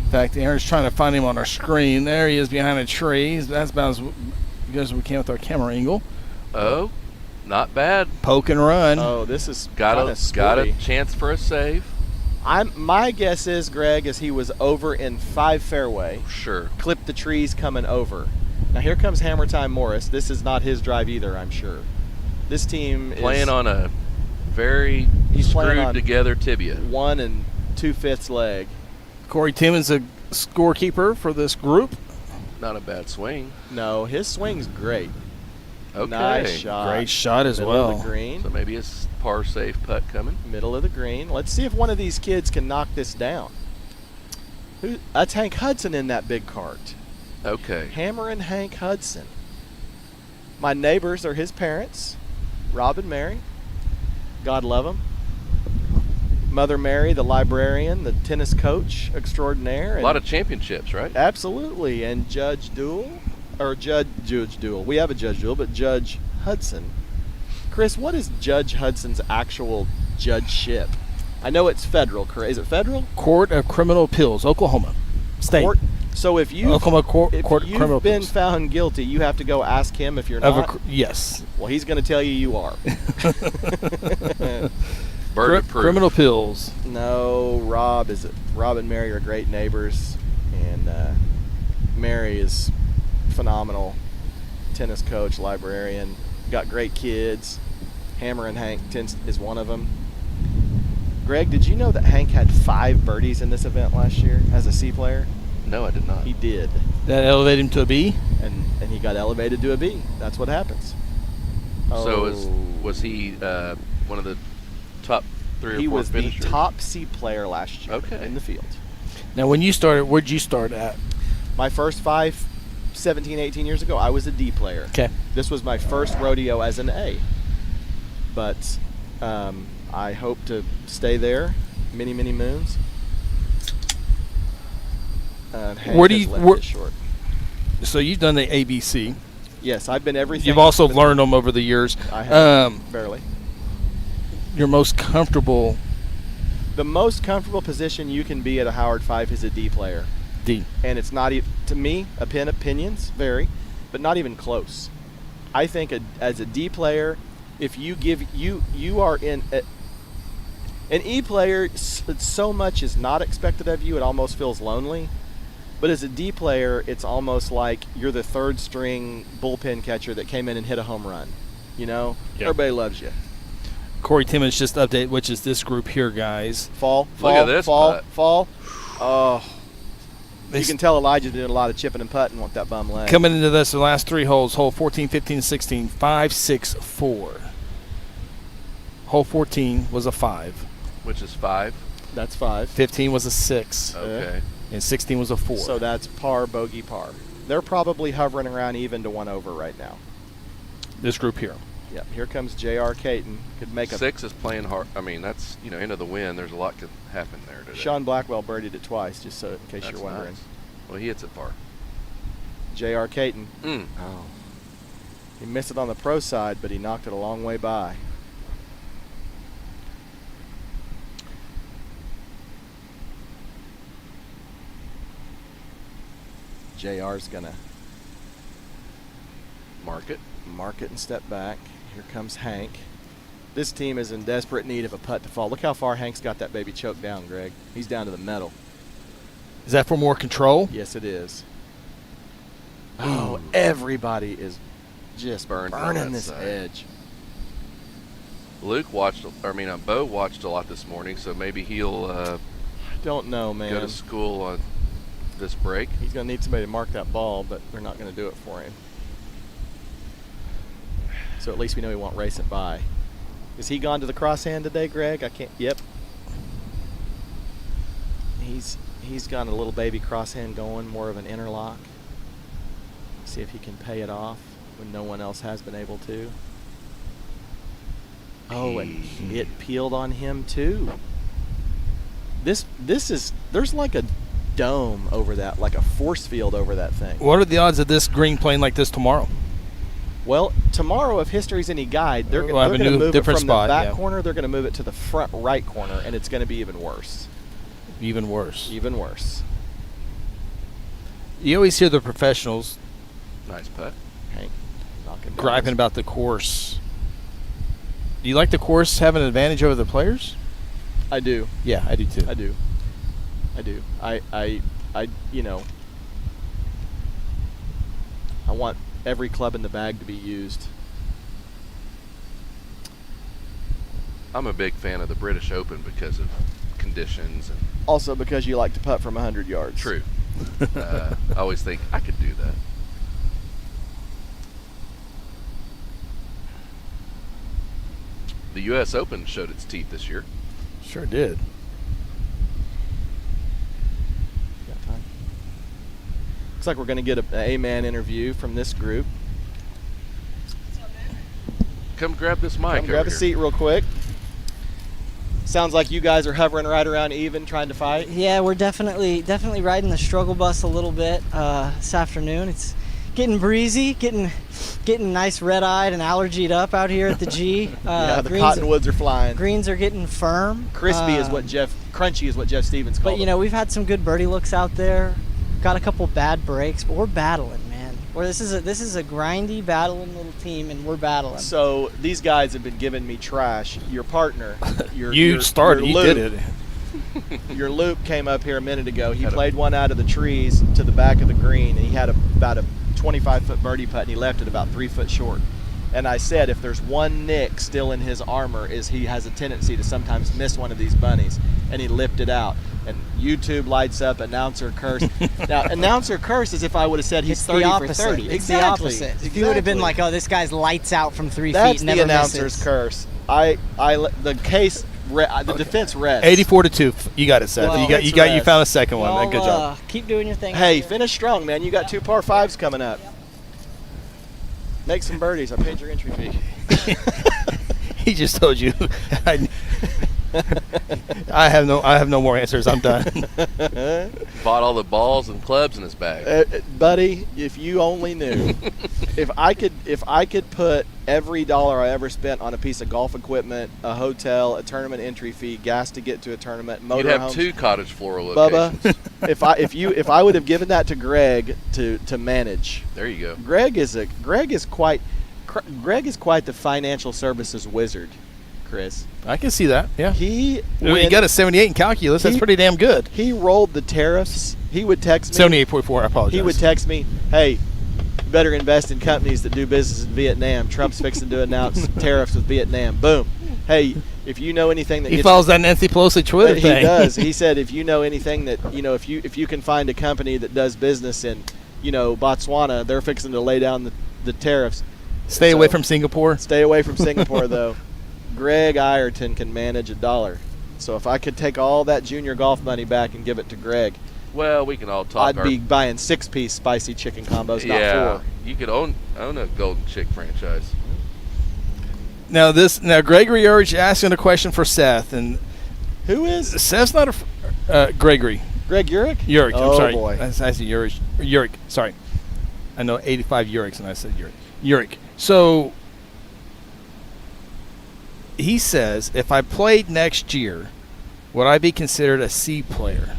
In fact, Aaron's trying to find him on our screen. There he is behind a tree. That's about as good as we can with our camera angle. Oh, not bad. Poke and run. Oh, this is Got kinda a chance for a save. My guess is, Greg, is he was over in 5 fairway. Sure. Clipped the trees coming over. Now here comes Hammer Time Morris. This is not his drive either, I'm sure. This team Playing is on a very He's playing screwed on together tibia. 1 2/5 leg. Corey Timmons, a scorekeeper for this group. Not a bad swing. No, his swing's great. Okay. Nice shot. Great shot as Middle well. of the green. So maybe a par safe putt coming. Middle of the green. Let's see if one of these kids can knock this down. That's Hank Hudson in that big cart. Okay. Hammer and Hank Hudson. My neighbors are his parents, Rob and Mary. God love them. Mother Mary, the librarian, the tennis coach extraordinaire. A lot of championships, right? Absolutely. And Judge Duell. We have a Judge Duell, but Judge Hudson. Chris, what is Judge Hudson's actual judgeship? I know it's federal. Is it federal? Court of Criminal Appeals, Oklahoma State. So if you've Oklahoma Court of Criminal been Appeals. found guilty, you have to go ask him if you're not. Yes. Well, he's going to tell you are. Burden of proof. Criminal Appeals. No, Rob and Mary are great neighbors, and Mary is phenomenal tennis coach, librarian, got great kids. Hammer and Hank is one of them. Greg, did you know that Hank had 5 birdies in this event last year as a C player? No, I did not. He did. That elevated him to a B? And he got elevated to a B. That's what happens. So was he one of the top 3 or 4 He was finishers? the top C player last year in the field. Now, when you started, where'd you start at? My first 17, 18 years ago, I was a D player. Okay. This was my first rodeo as an A. But I hope to stay there many, many moons. Where do you short? So you've done the ABC. Yes, I've been everything. You've also learned them over the years. I have, barely. Your most comfortable? The most comfortable position you can be at a Howard Fife is a D player. D. And it's not to me. Opinions vary, but not even close. I think as a D player, if you are in an E player, so much is not expected of you. It almost feels lonely. But as a D player, it's almost like you're the 3rd string bullpen catcher that came in and hit a home run. You know, Everybody loves you. Corey Timmons just update, which is this group here, guys. Fall. Look at this putt. Oh, you can tell Elijah's doing a lot of chipping and putting with that bum leg. Coming into this, the last 3 holes, hole 14, 15, 16, 5, 6, 4. Hole 14 was a 5. Which is 5. That's 5. 15 was a 6. Okay. And 16 was a 4. So that's par, bogey, par. They're probably hovering around even to 1 over right now. This group here. Yep. Here comes J.R. Caton. Could make 6 is playing hard. I mean, that's end of the wind. There's a lot could happen there today. Sean Blackwell birdied it twice, just so in case That's you're wondering. nice. Well, he hits it far. J.R. Caton. Oh. He missed it on the pro side, but he knocked it a long way by. JR's gonna mark it and step back. Here comes Hank. This team is in desperate need of a putt to fall. Look how far Hank's got that baby choked down, Greg. He's down to the metal. Is that for more control? Yes, it is. Oh, everybody is just burning this edge. Bo watched a lot this morning, so maybe he'll I don't know, man. go to school on this break. He's going to need somebody to mark that ball, but they're not going to do it for him. So at least we know he won't race it by. Is he gone to the crosshand today, Greg? I can't. Yep. He's got a little baby crosshand going, more of an interlock. See if he can pay it off when no one else has been able to. Oh, and it peeled on him too. This is, there's like a dome over that, like a force field over that thing. What are the odds of this green playing like this tomorrow? Well, tomorrow, if history's any guide, they're We'll have going a to new move it different from spot, the back yeah. corner. They're going to move it to the front right corner, and it's going to be even worse. Even worse. Even worse. You always hear the professionals Nice putt. Hank, knocking down griping this- about the course. Do you like the course having an advantage over the players? I do. Yeah, I do too. I do. I you know, I want every club in the bag to be used. I'm a big fan of the British Open because of conditions and Also because you like to putt from 100 yards. true. I always think I could do that. The U.S. Open showed its teeth this year. Sure did. Got time? Looks like we're going to get an A-man interview from this group. Come grab this mic. Come over grab a here. seat real quick. Sounds like you guys are hovering right around even, trying to fight. Yeah, we're definitely riding the struggle bus a little bit this afternoon. It's getting breezy, getting nice red-eyed and allergied up out here at the G. Yeah, the cottonwoods are flying. Greens are getting firm. Crunchy is what Jeff Stevens called But, you them. know, we've had some good birdie looks out there. Got a couple bad breaks, but we're battling, man. This is a grindy, battling little team, and we're battling. So these guys have been giving me trash. Your partner, your You started. You Luke, did it. Your Luke came up here a minute ago. He played one out of the trees to the back of the green, and he had about a 25-foot birdie putt, and he left it about 3 foot short. And I said, if there's one nick still in his armor, is he has a tendency to sometimes miss one of these bunnies, and he lipped it out. And YouTube lights up, announcer curse. Now, announcer curse is if I would have said he's It's 30 the opposite. for 30. It's Exactly. the opposite. If you would have been like, oh, this guy's lights out from 3 That's feet, never the announcer's misses. curse. The case, the defense rests. 84-2. You got it, Seth. Well, you found a second one. Well, Good job. Keep doing your thing. Hey, finish strong, man. You got 2 par 5s coming up. Make some birdies. I paid your entry fee. He just told you. I have no more answers. I'm done. Bought all the balls and clubs in his bag. Buddy, if you only knew. if I could put every dollar I ever spent on a piece of golf equipment, a hotel, a tournament entry fee, gas to get to a tournament, You'd motor have homes, 2 cottage floral locations. Bubba, if I would have given that to Greg to manage. There you go. Greg is quite the financial services wizard, Chris. I can see that. Yeah. He You got a 78 in calculus. That's pretty damn good. He rolled the tariffs. He would text me. 78.4. I apologize. He would text me, "Hey, you better invest in companies that do business in Vietnam. Trump's fixing to announce tariffs with Vietnam." Boom. Hey, if you know anything that He follows that Nancy Pelosi Twitter he thing. does. He said, if you know anything that if you can find a company that does business in Botswana, they're fixing to lay down the tariffs. Stay away from Singapore. Stay away from Singapore, though. Greg Ireton can manage $1. So if I could take all that junior golf money back and give it to Greg, Well, we can all talk. I'd be buying 6-piece spicy chicken combos, yeah, not 4. you could own a Golden Chick franchise. Now Gregory Urge asking a question for Seth, and who is Seth's not a Gregory. Greg Urick? Urick. Oh, I'm sorry. boy. I said Urick. Sorry. I know 85 Uriks, and I said Urick. So he says, if I played next year, would I be considered a C player?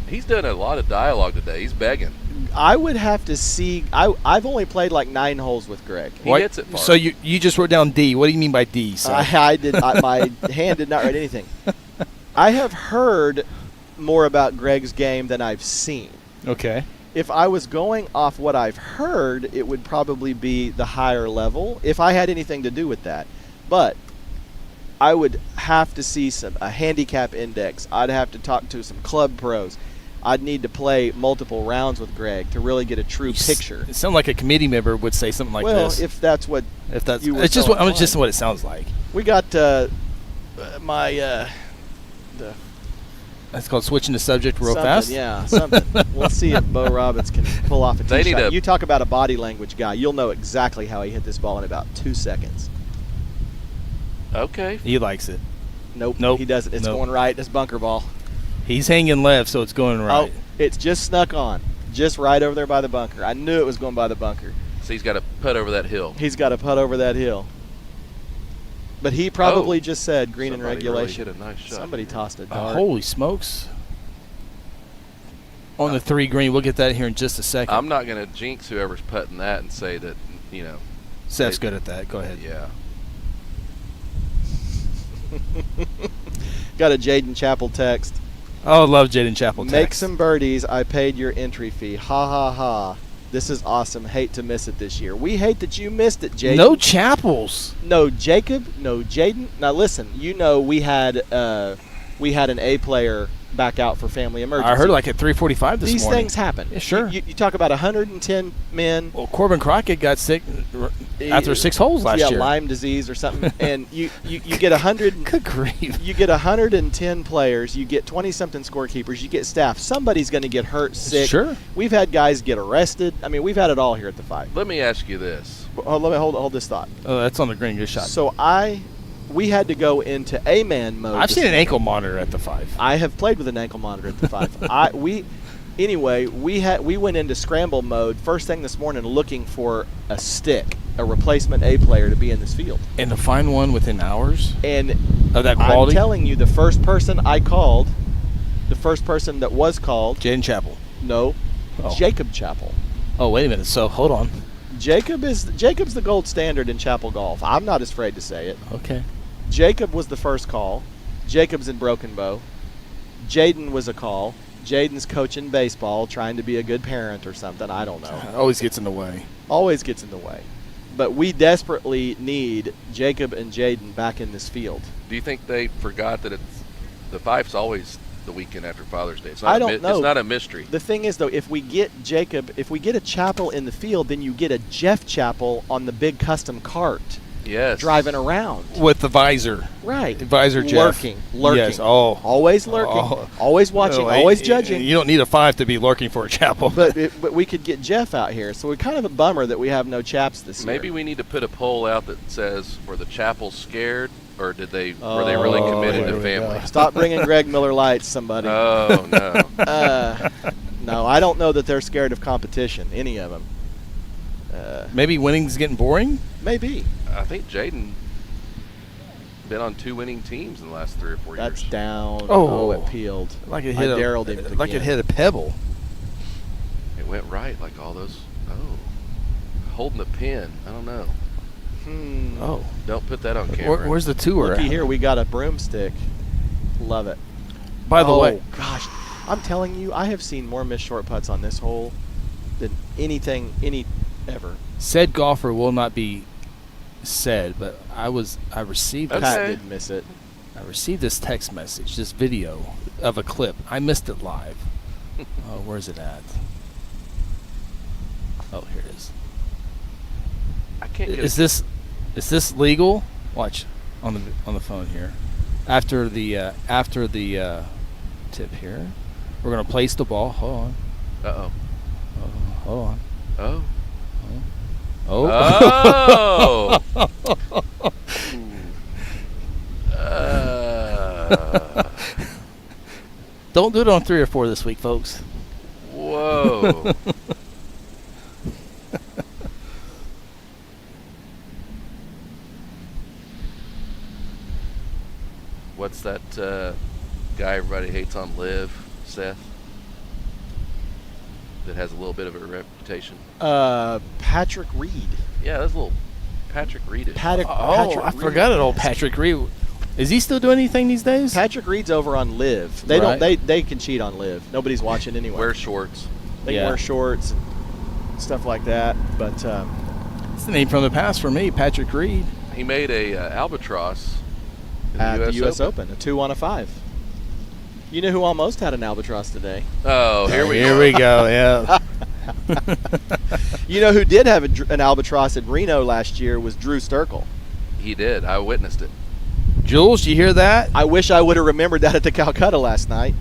He's done a lot of dialogue today. He's begging. I would have to see. I've only played like 9 holes with Greg. He hits it far. So you just wrote down D. What do you mean by D? I did. My hand did not write anything. I have heard more about Greg's game than I've seen. Okay. If I was going off what I've heard, it would probably be the higher level, if I had anything to do with that. But I would have to see a handicap index. I'd have to talk to some club pros. I'd need to play multiple rounds with Greg to really get a true picture. It sounds like a committee member would say something like this. Well, if that's what you were it's just so what inclined. it sounds like. We got the That's called switching the subject real something, fast. Yeah, something. We'll see if Bo Robbins can pull off a They tee need shot. a- You talk about a body language guy. You'll know exactly how he hit this ball in about 2 seconds. Okay. He likes it. Nope. Nope. He doesn't. It's Nope. going right. It's bunker ball. He's hanging left, so it's going right. Oh, it's just snuck on. Just right over there by the bunker. I knew it was going by the bunker. So he's got to putt over that hill. He's got to putt over that hill. But he probably just said green in Somebody regulation. really hit a nice shot. Somebody tossed a dart. Holy smokes. On the 3 green. We'll get that here in just a second. I'm not going to jinx whoever's putting that and say that, Seth's good at that. Go ahead. Yeah. Got a Jaden Chappell text. Oh, I love Jaden Chappell text. Make some birdies. I paid your entry fee. Ha, ha, ha. This is awesome. Hate to miss it this year. We hate that you missed it, Jaden. No Chappells. No Jacob. No Jaden. Now, listen, we had an A player back out for family emergency. I heard like at 3:45 this morning. These things happen. Yeah, sure. You talk about 110 men. Well, Corbin Crockett got sick after 6 holes last year. Yeah, Lyme disease or something. And you get 100. Good grief. You get 110 players. You get 20-something scorekeepers. You get staff. Somebody's going to get hurt, sick. Sure. We've had guys get arrested. I mean, we've had it all here at the 5. Let me ask you this. Let me hold this thought. Oh, that's on the green. Good shot. So we had to go into A-man mode. I've seen an ankle monitor at the 5. I have played with an ankle monitor at the 5. we went into scramble mode first thing this morning looking for a stick, a replacement A player to be in this field. And to find one within hours and of that quality? I'm telling you, the first person I called, the first person that was called, Jaden Chappell. No, Jacob Chappell. Oh, wait a minute. So hold on. Jacob's the gold standard in Chappell golf. I'm not afraid to say it. Okay. Jacob was the first call. Jacob's in Broken Bow. Jaden was a call. Jaden's coaching baseball, trying to be a good parent or something. I don't know. Always gets in the way. Always gets in the way. But we desperately need Jacob and Jaden back in this field. Do you think they forgot that the 5's always the weekend after Father's Day? It's not I don't know. It's not a mystery. The thing is, though, if we get a Chappell in the field, then you get a Jeff Chappell on the big custom cart. Yes. Driving around. With the visor. Right. Visor Jeff. Lurking. Yes. Oh. Always lurking. Always watching. Always judging. You don't need a 5 to be lurking for a Chappell. But we could get Jeff out here. So we're kind of a bummer that we have no Chaps this year. Maybe we need to put a poll out that says, were the Chappells scared, or were they really committed to family? Stop bringing Greg Miller Lights, somebody. Oh, no. No, I don't know that they're scared of competition, any of them. Maybe winning's getting boring? Maybe. I think Jaden been on 2 winning teams in the last 3 or 4 years. That's down. Oh, it peeled. Like it I hit darrelled him again. like it hit a pebble. It went right, like all those. Holding the pin. I don't know. Oh. Don't put that on camera. Where's the tour? Looky here, we got a broomstick. Love it. By the way. Gosh, I'm telling you, I have seen more missed short putts on this hole than any ever. Said golfer will not be said, but I received this. Pat did miss it. I received this text message, this video of a clip. I missed it live. Oh, where's it at? Oh, here it is. I can't get Is this legal? Watch on the phone here. After the tip here, we're gonna place the ball. Hold on. Uh-oh. Hold on. Oh. Oh. Don't do it on 3 or 4 this week, folks. Whoa. What's that guy everybody hates on Live, Seth? That has a little bit of a reputation. Patrick Reed. Yeah, that's a little Patrick Reed. Patrick I Reed. forgot it. Old Patrick Reed. Is he still doing anything these days? Patrick Reed's over on Live. They Right. don't. They can cheat on Live. Nobody's watching anyway. Wear shorts. They can wear shorts and stuff like that. But it's the name from the past for me, Patrick Reed. He made a albatross at the U.S. Open, a 2 on a 5. You know who almost had an albatross today? Oh, here we go. Yeah. You know who did have an albatross in Reno last year was Drew Sturkle. He did. I witnessed it. Jules, you hear that? I wish I would have remembered that at the Calcutta last night,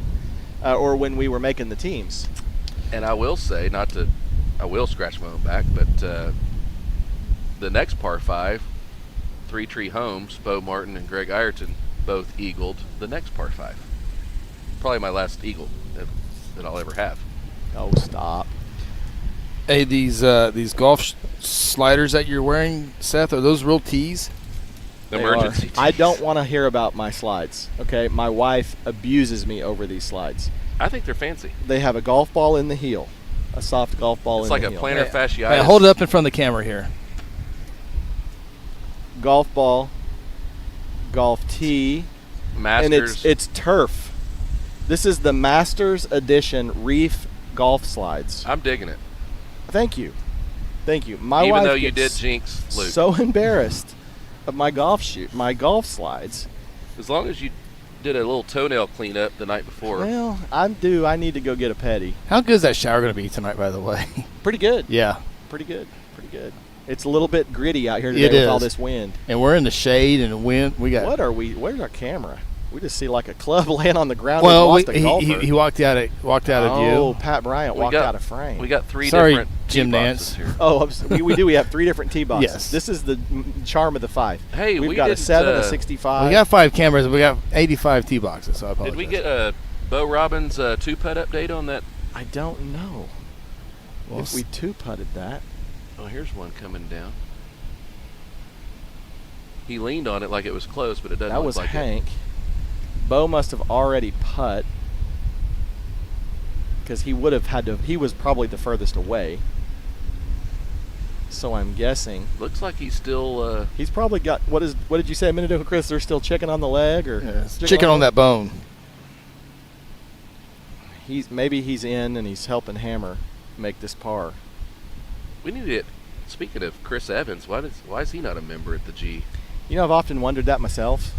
or when we were making the teams. And I will say, I will scratch my own back, but the next par 5, 3 Tree Homes, Bo Martin and Greg Ireton both eagled the next par 5. Probably my last eagle that I'll ever have. Oh, stop. Hey, these golf sliders that you're wearing, Seth, are those real tees? Emergency tees. I don't want to hear about my slides. Okay, my wife abuses me over these slides. I think they're fancy. They have a golf ball in the heel, a soft golf ball It's in like the a heel. plantar Hey, fasciitis. hold it up in front of the camera here. Golf ball, golf tee, Masters. and it's turf. This is the Masters Edition Reef golf slides. I'm digging it. Thank you. My Even wife though you gets did jinx Luke. so embarrassed of my golf slides. As long as you did a little toenail cleanup the night before. Well, I'm due. I need to go get a pedi. How good is that shower going to be tonight, by the way? Pretty good. Yeah. Pretty good. It's a little bit gritty out here today It with is. all this wind. And we're in the shade and the wind. We got. What are we? Where's our camera? We just see like a club laying on the ground. Well, and lost a golfer. he walked out of view. Oh, Pat Bryant walked out of frame. We got three Sorry, different Jim tee boxes Nance. here. Oh, we do. We have 3 different tee boxes. Yes. This is the charm of the 5. Hey, we've we got a didn't, 7, a 65. We got 5 cameras. We got 85 tee boxes. So I apologize. Did we get a Bo Robbins 2-putt update on that? I don't know Well, if we 2-putted that. Oh, here's one coming down. He leaned on it like it was close, but it doesn't That look was like Hank. Bo must have already putt because he would have had to. He was probably the furthest away. So I'm guessing it. Looks like he's still. he's probably got. What did you say a minute ago, Chris? They're still chicken on the leg, or chicken on that bone. Maybe he's in and he's helping Hammer make this par. We need to get. Speaking of Chris Evans, why is he not a member at the G? You know, I've often wondered that myself.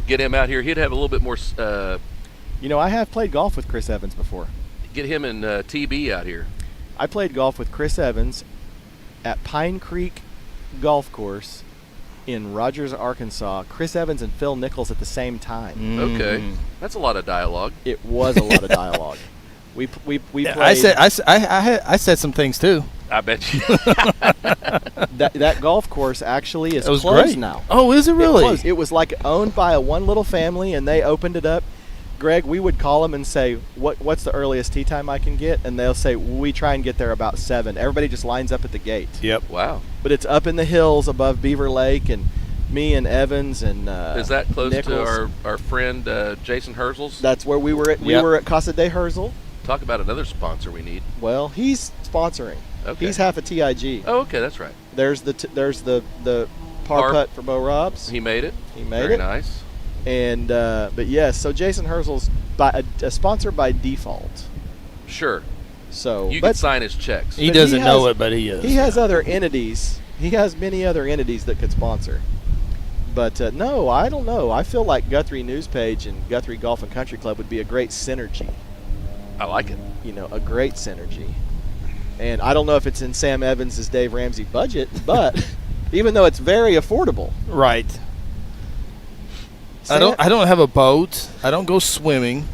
Get him out here. He'd have a little bit more. I have played golf with Chris Evans before. Get him and TB out here. I played golf with Chris Evans at Pine Creek Golf Course in Rogers, Arkansas. Chris Evans and Phil Nichols at the same time. Okay, that's a lot of dialogue. It was a lot of dialogue. We played. I said some things too. I bet you. that golf course actually is closed great. now. Oh, is it really? It was like owned by one little family, and they opened it up. Greg, we would call them and say, what's the earliest tee time I can get? And they'll say, we try and get there about 7. Everybody just lines up at the gate. Yep. Wow. But it's up in the hills above Beaver Lake, and me and Evans and is that close Nichols. to our friend Jason Herzel's? That's where we were at. We were at Casa de Herzel. Talk about another sponsor we need. Well, he's sponsoring. Okay. He's half a TIG. Oh, okay, that's right. There's the par putt for Bo Robs. He made it. He made Very it. nice. And but yes, so Jason Herzel's a sponsor by default. Sure. So you can sign his checks. He doesn't know it, but he is. He has other entities. He has many other entities that could sponsor. But no, I don't know. I feel like Guthrie News Page and Guthrie Golf and Country Club would be a great synergy. I like it. A great synergy. And I don't know if it's in Sam Evans' Dave Ramsey budget, but even though it's very affordable. Right. I don't have a boat. I don't go swimming.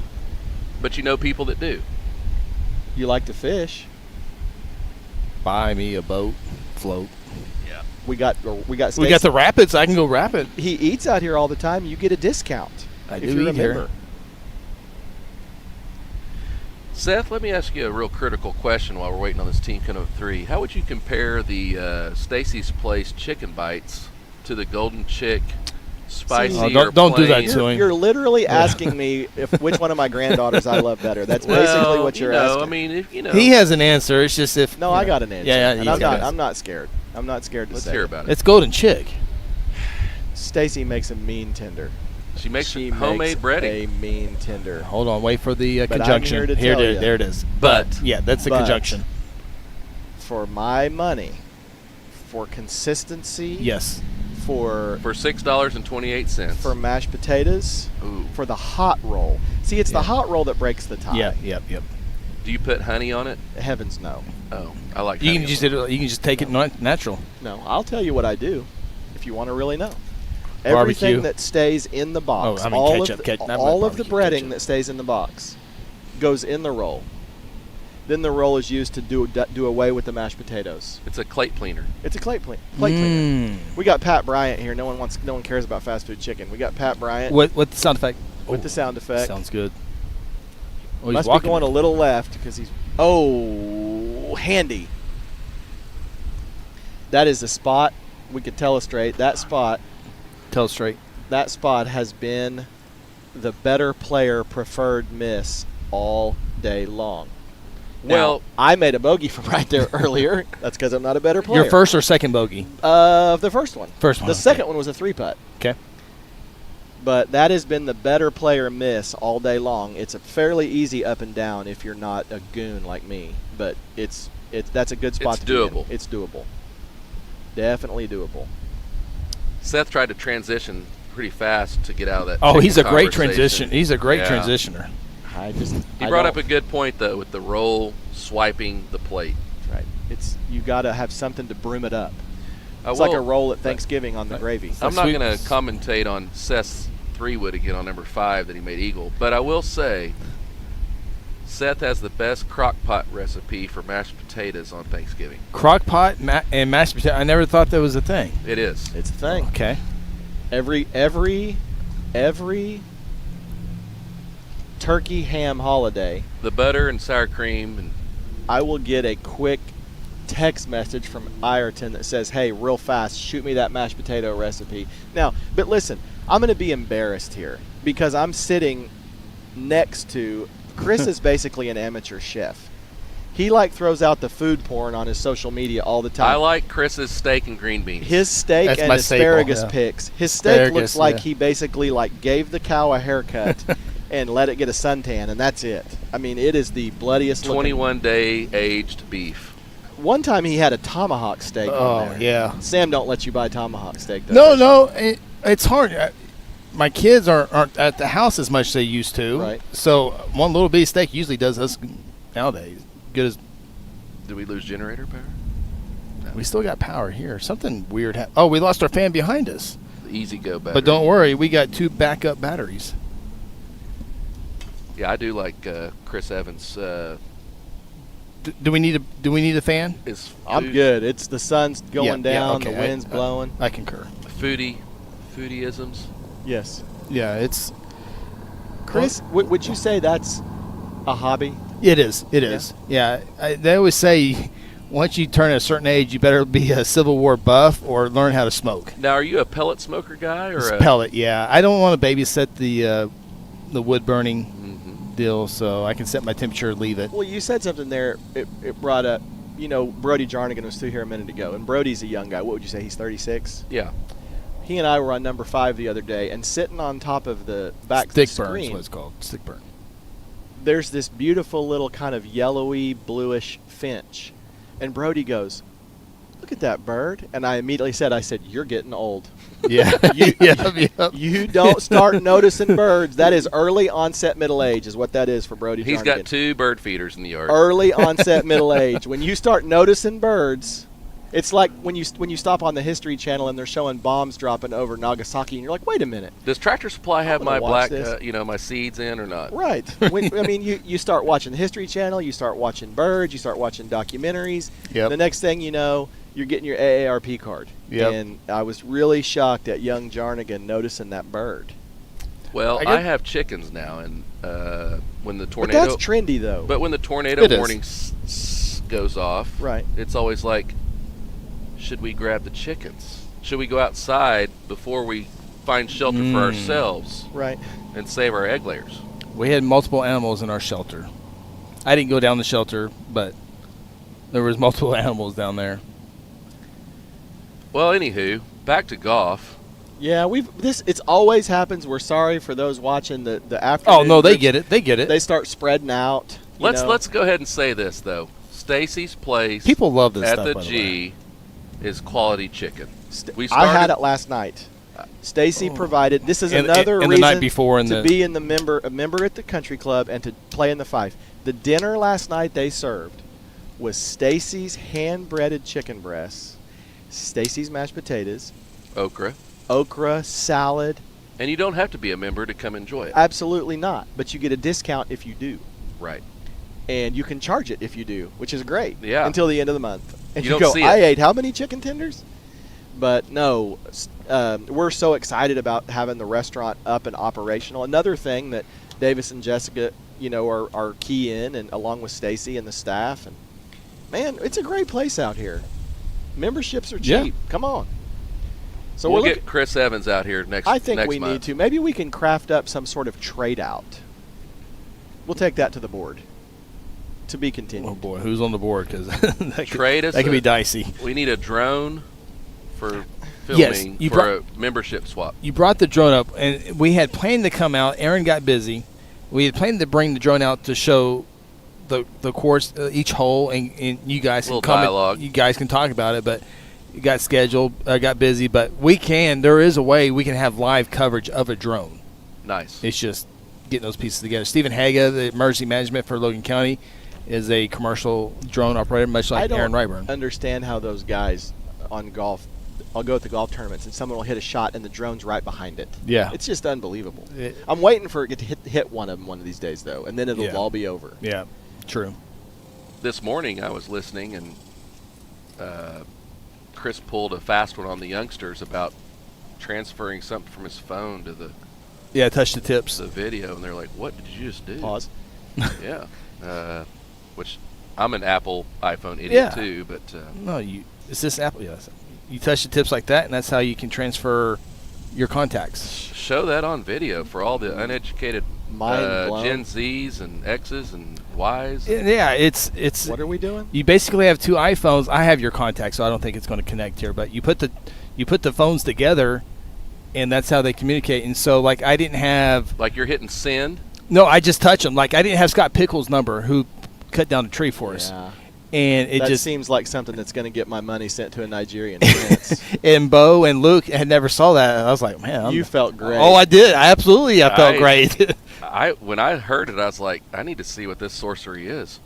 But you know people that do. You like to fish. Buy me a boat, float. Yeah. We got the rapids. I can go rapid. He eats out here all the time. You get a discount. I if do you're eat a member. here. Seth, let me ask you a real critical question while we're waiting on this team coming up 3. How would you compare the Stacy's Place chicken bites to the Golden Chick spicy or don't do that plain? to him. You're literally asking me which one of my granddaughters I love better. That's basically what you're asking. I mean, if he has an answer. It's just if No, I got an answer. Yeah, and I'm not scared. I'm not scared to Let's say hear it. about it. It's Golden Chick. Stacy makes a mean tender. She makes She homemade makes breading. a mean tender. Hold on, wait for the But I'm conjunction. here to tell ya. There it is. But yeah, that's the But conjunction. For my money, for consistency, Yes. for $6.28. for mashed potatoes, Ooh. for the hot roll. See, it's the hot roll that breaks the tie. Yeah. Yep. Do you put honey on it? Heavens no. Oh, I like You honey. can just take it natural. No, I'll tell you what I do if you want to really know. Barbecue. Everything that stays in the box, Oh, I mean all ketchup, of, not all of the barbecue breading ketchup. that stays in the box goes in the roll. Then the roll is used to do away with the mashed potatoes. It's a plate cleaner. It's a plate cleaner. We got Pat Bryant here. No one cares about fast food chicken. We got Pat Bryant What the sound effect? with the sound effect. Sounds good. Oh, he's Must be walking. going a little left because he's handy. That is the spot. We could telestrate that spot. Tell straight. That spot has been the better player preferred miss all day long. Well, Now, I made a bogey from right there earlier. That's because I'm not a better player. Your first or second bogey? The first one. First one. The okay. second one was a 3-putt. Okay. But that has been the better player miss all day long. It's a fairly easy up and down if you're not a goon like me. But that's a good spot It's to be in. doable. It's doable. Definitely doable. Seth tried to transition pretty fast to get out of that. Oh, chicken he's a great conversation. transition. He's a great Yeah. transitioner. He brought up a good point though with the roll swiping the plate. Right. It's you got to have something to broom it up. I It's like will- a roll at Thanksgiving on the gravy. I'm not going to commentate on Seth's 3-wood again on number 5 that he made eagle, but I will say Seth has the best crock pot recipe for mashed potatoes on Thanksgiving. Crock pot and mashed potato. I never thought that was a thing. It is. It's a thing. Okay. Every turkey ham holiday, The butter and sour cream and I will get a quick text message from Ireton that says, hey, real fast, shoot me that mashed potato recipe. Now, but listen, I'm going to be embarrassed here because I'm sitting next to Chris is basically an amateur chef. He throws out the food porn on his social media all the time. I like Chris's steak and green beans. His steak That's and my asparagus staple, yeah. picks. His steak Asparagus, looks like yeah. he basically gave the cow a haircut and let it get a suntan, and that's it. I mean, it is the bloodiest looking. 21-day aged beef. One time he had a tomahawk steak on there. yeah. Sam don't let you buy tomahawk steak, though. No, it's hard. My kids aren't at the house as much as they used to. Right. So one little beef steak usually does us nowadays good as. Did we lose generator power? We still got power here. Something weird. We lost our fan behind us. The Easy Go battery. But don't worry, we got 2 backup batteries. Yeah, I do like Chris Evans. Do we need a fan? His I'm food- good. It's the sun's going down, okay, the wind's blowing. I concur. Foodieisms. Yes. Yeah, it's. Chris, would you say that's a hobby? It is. It is. Yeah. They always say once you turn a certain age, you better be a Civil War buff or learn how to smoke. Now, are you a pellet smoker guy or It's a pellet, yeah. I don't want to babysit the wood burning deal, so I can set my temperature and leave it. Well, you said something there. It brought up, Brody Jarnigan was through here a minute ago, and Brody's a young guy. What would you say? He's 36? Yeah. He and I were on number 5 the other day, and sitting on top of the back Stick screen, burn is what it's called. Stick burn. there's this beautiful little kind of yellowy, bluish finch. And Brody goes, look at that bird. And I immediately said, you're getting old. Yeah. You don't start noticing birds. That is early onset middle age is what that is for Brody He's Jarnigan. got 2 bird feeders in the yard. Early onset middle age. When you start noticing birds, it's like when you stop on the History Channel and they're showing bombs dropping over Nagasaki, and you're like, wait a minute. Does Tractor Supply have my watch black, this. my seeds in or not? Right. You start watching the History Channel, you start watching birds, you start watching documentaries. Yep. The next thing you know, you're getting your AARP card. Yep. And I was really shocked at young Jarnigan noticing that bird. Well, I have chickens now, and when the But tornado. that's trendy, though. But when the tornado It is. warning goes off, right, it's always like, should we grab the chickens? Should we go outside before we find shelter for ourselves? Right. And save our egg layers? We had multiple animals in our shelter. I didn't go down the shelter, but there was multiple animals down there. Well, anywho, back to golf. Yeah, it always happens. We're sorry for those watching the afternoon. Oh no, they groups. get it. They get it. They start spreading out. Let's go ahead and say this though. Stacy's place. People love this at stuff, the by the G is quality chicken. I had it last night. Stacy provided. This is another and reason the night before to be in a member at the country club and to play in the 5. The dinner last night they served was Stacy's hand-breaded chicken breasts, Stacy's mashed potatoes, okra salad. And you don't have to be a member to come enjoy it. Absolutely not. But you get a discount if you do. Right. And you can charge it if you do, which is great. Yeah. Until the end of the month. And You you, don't go, see it. I ate how many chicken tenders? But no, we're so excited about having the restaurant up and operational. Another thing that Davis and Jessica, are key in, and along with Stacy and the staff. And man, it's a great place out here. Memberships are Yeah. cheap. Come on. So we'll we're get Chris Evans out here next. I think next we month. need to. Maybe we can craft up some sort of trade out. We'll take that to the board. To be continued. Oh boy, who's on the board? Because that Trade could be dicey. We need a drone for Yes, filming you for a membership swap. You brought the drone up, and we had planned to come out. Aaron got busy. We had planned to bring the drone out to show the course, each hole, and you guys Little can comment. dialogue. You guys can talk about it, but it got scheduled, got busy. But we can. There is a way we can have live coverage of a drone. Nice. It's just getting those pieces together. Stephen Haga, the emergency management for Logan County, is a commercial drone operator, much like Aaron Rayburn. Understand how those guys on golf. I'll go at the golf tournaments, and someone will hit a shot, and the drone's right behind it. Yeah. It's just unbelievable. I'm waiting for it to hit one of them one of these days, though, and then it'll Yeah. all be over. Yeah, true. This morning I was listening, and Chris pulled a fast one on the youngsters about transferring something from his phone to the touch the tips. The video, and they're like, "What did you just do?" Pause. Yeah, which I'm an Apple iPhone idiot too, but no, it's this Apple. Yes, you touch the tips like that, and that's how you can transfer your contacts. Show that on video for all the uneducated Gen Zs and Xs and Ys. Yeah, it's. What are we doing? You basically have two iPhones. I have your contacts, so I don't think it's going to connect here. But you put the phones together, and that's how they communicate. And so, like, I didn't have. Like you're hitting send. No, I just touch them. Like, I didn't have Scott Pickle's number, who cut down a tree for us. And it that just seems like something that's going to get my money sent to a Nigerian prince. And Bo and Luke had never saw that. I was like, man, you felt great. Oh, I did. I felt great. When I heard it, I was like, I need to see what this sorcery is.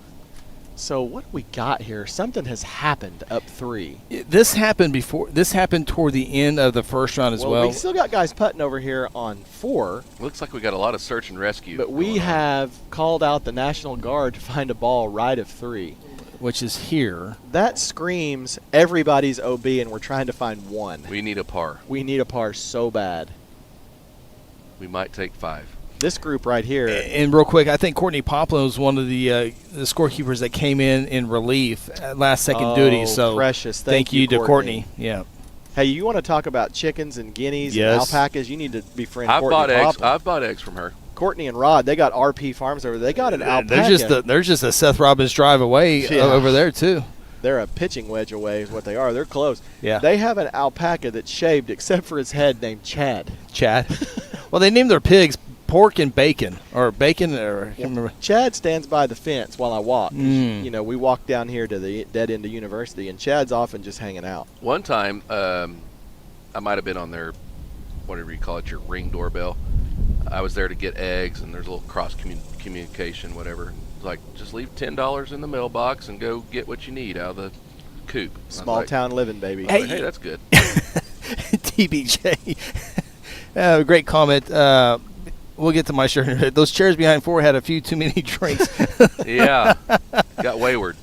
So what do we got here? Something has happened up 3. This happened before. This happened toward the end of the first round as well. We still got guys putting over here on 4. Looks like we got a lot of search and rescue. But we have called out the National Guard to find a ball right of 3. Which is here. That screams everybody's OB, and we're trying to find one. We need a par. We need a par so bad. We might take 5. This group right here. And real quick, I think Courtney Poplin was one of the scorekeepers that came in relief at last second duty. So precious. Thank you to Courtney. Yeah. Hey, you want to talk about chickens and guineas and alpacas? You need to befriend I've Courtney Poplin. I've bought eggs from her. Courtney and Rod, they got RP Farms over there. They got an alpaca. They're just a Seth Robbins drive away over there too. They're a pitching wedge away is what they are. They're close. Yeah. They have an alpaca that's shaved except for its head named Chad. Well, they named their pigs Pork and Bacon, or Bacon, or I can't remember. Chad stands by the fence while I walk. You know, we walk down here to the dead end of University, and Chad's often just hanging out. One time, I might have been on their, whatever you call it, your Ring doorbell. I was there to get eggs, and there's a little cross communication, whatever. Like, just leave $10 in the mailbox and go get what you need out of the coop. Small town living, baby. Hey, that's good. TBJ. Great comment. We'll get to my shirt in a minute. Those chairs behind 4 had a few too many drinks. Yeah. Got wayward.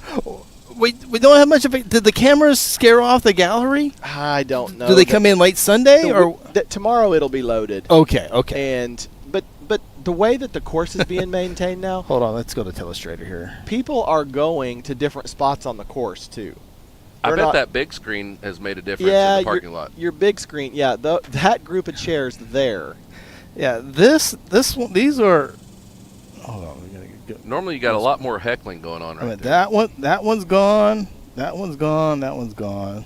We don't have much of it. Did the cameras scare off the gallery? I don't know. Do they come in late Sunday or tomorrow? It'll be loaded. Okay. And but the way that the course is being maintained now. Hold on, let's go to Telestrator here. People are going to different spots on the course too. I bet that big screen has made a difference in the parking lot. Your big screen, that group of chairs there. Yeah, this one. These are. Hold on, we gotta get. Normally, you got a lot more heckling going on right there. That one's gone. That one's gone. That one's gone.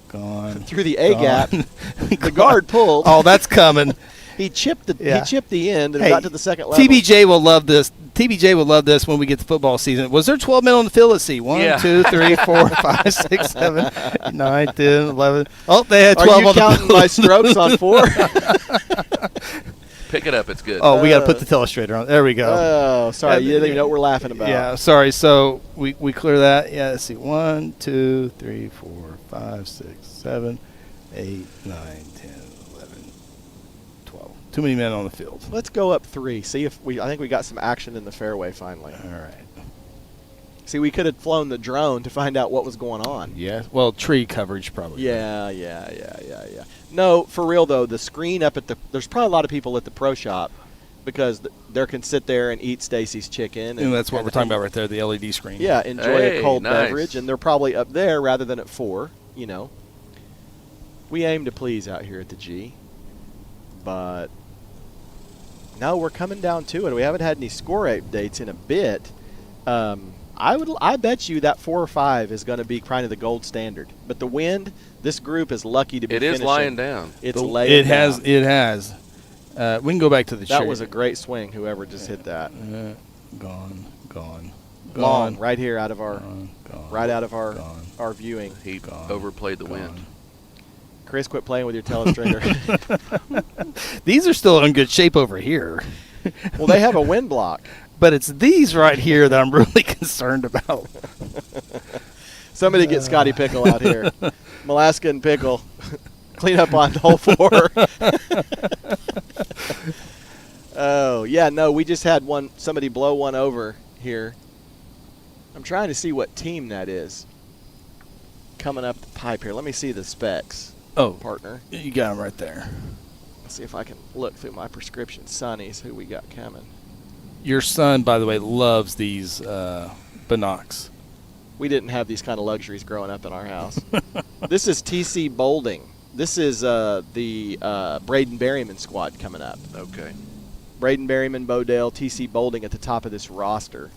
Gone. Through the A gap, the guard pulled. Oh, that's coming. He chipped the end and got to the second level. TBJ will love this. TBJ will love this when we get to football season. Was there 12 men on the field? Let's see. 1, 2, 3, 4, 5, 6, 7, 8, 9, 10, 11. Oh, they had 12 on the field. Are you counting my strokes on 4? Pick it up. It's good. Oh, we got to put the Telestrator on. There we go. Oh, sorry. You didn't even know what we're laughing about. Yeah, sorry. So we clear that. Yeah, let's see. 1, 2, 3, 4, 5, 6, 7, 8, 9, 10, 11, 12. Too many men on the field. Let's go up 3. See if I think we got some action in the fairway finally. All right. See, we could have flown the drone to find out what was going on. Yeah. Well, tree coverage probably. Yeah. No, for real though, the screen up at there's probably a lot of people at the pro shop because they can sit there and eat Stacy's chicken. And that's what we're talking about right there, the LED screen. Yeah, enjoy a cold beverage, and they're probably up there rather than at 4. you know, we aim to please out here at the G. But no, we're coming down to it. We haven't had any score updates in a bit. I bet you that 4 or 5 is going to be kind of the gold standard. But the wind, this group is lucky to be finishing. It is lying down. It's laying down. It has. We can go back to the That shade. was a great swing, whoever just hit that. Gone. Long, right here out of our Gone. our viewing. He overplayed the wind. Chris, quit playing with your telestrator. These are still in good shape over here. Well, they have a wind block. But it's these right here that I'm really concerned about. Somebody get Scotty Pickle out here. Malaska and Pickle. Clean up on hole 4. Oh, yeah, no, we just had somebody blow one over here. I'm trying to see what team that is coming up the pipe here. Let me see the specs. Oh, partner. You got them right there. Let's see if I can look through my prescription Sonny's who we got coming. Your son, by the way, loves these binocs. We didn't have these kind of luxuries growing up in our house. This is TC Bolding. This is the Braden Berryman squad coming up. Okay. Braden Berryman, Bodale, TC Bolding at the top of this roster.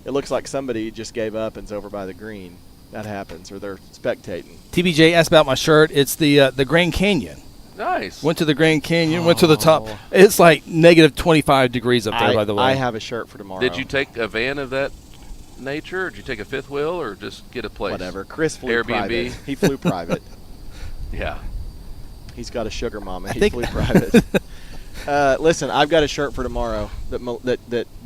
It looks like somebody just gave up and's over by the green. That happens, or they're spectating. TBJ asked about my shirt. It's the Grand Canyon. Nice. Went to the Grand Canyon, went to the top. It's like negative 25 degrees up there, by the way. I have a shirt for tomorrow. Did you take a van of that nature, or did you take a fifth wheel, or just get a place? Whatever. Chris flew Airbnb. private. He flew private. Yeah. He's got a sugar mama. He flew private. Listen, I've got a shirt for tomorrow that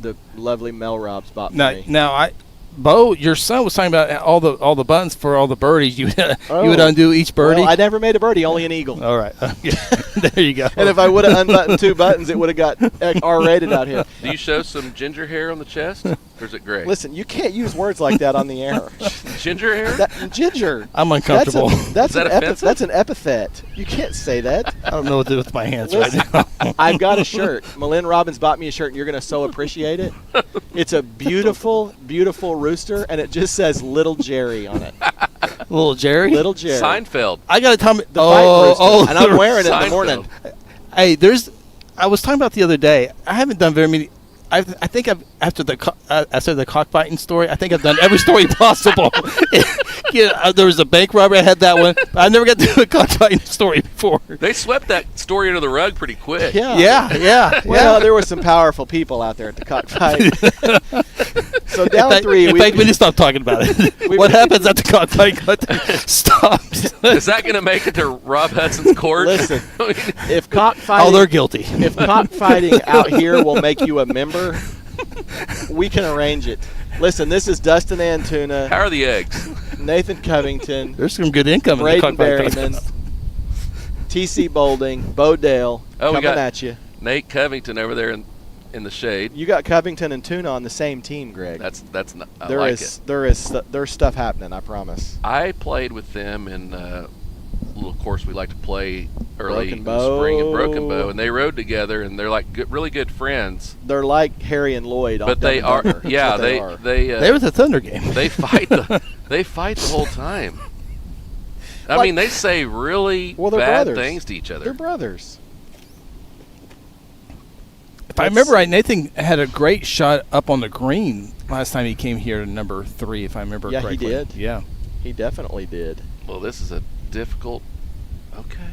the lovely Mel Robs bought for me. Now, Bo, your son was talking about all the buttons for all the birdies. You would undo each birdie. Well, I never made a birdie, only an eagle. All right, there you go. And if I would have unbuttoned 2 buttons, it would have got R-rated out here. Do you show some ginger hair on the chest, or is it gray? Listen, you can't use words like that on the air. Ginger hair? Ginger. I'm uncomfortable. That's an epithet. You can't say that. I don't know what to do with my hands right now. I've got a shirt. Malin Robbins bought me a shirt, and you're going to so appreciate it. It's a beautiful, beautiful rooster, and it just says Little Jerry on it. Little Jerry? Little Jerry. Seinfeld. I got to tell me. The fight rooster. And I'm wearing it in the morning. Hey, I was talking about the other day. I haven't done very many. I think after the cockfighting story, I think I've done every story possible. There was a bank robbery. I had that one. I never got to do a cockfighting story before. They swept that story under the rug pretty quick. Yeah. Well, there were some powerful people out there at the cockfight. So down 3. In fact, we need to stop talking about it. What happens at the cockfight stops. Is that going to make it to Rob Hudson's court? Listen, if cockfighting, they're guilty. If cockfighting out here will make you a member, we can arrange it. Listen, this is Dustin Antuna. How are the eggs? Nathan Covington. There's some good income in the Braden cockfight. Berryman. TC Bolding. Bodale. Coming at you. Nate Covington over there in the shade. You got Covington and Tuna on the same team, Greg. That's not. There's stuff happening. I promise. I played with them in a little course we like to play early Broken in Bow. the spring in Broken Bow, and they rode together, and they're like really good friends. They're like Harry and Lloyd. But they are. Yeah, they were the Thunder game. They fight the whole time. I mean, they say really bad things to each other. They're brothers. If I remember right, Nathan had a great shot up on the green last time he came here to number 3, if I remember correctly. Yeah, he did. Yeah. He definitely did. Well, this is a difficult. Okay.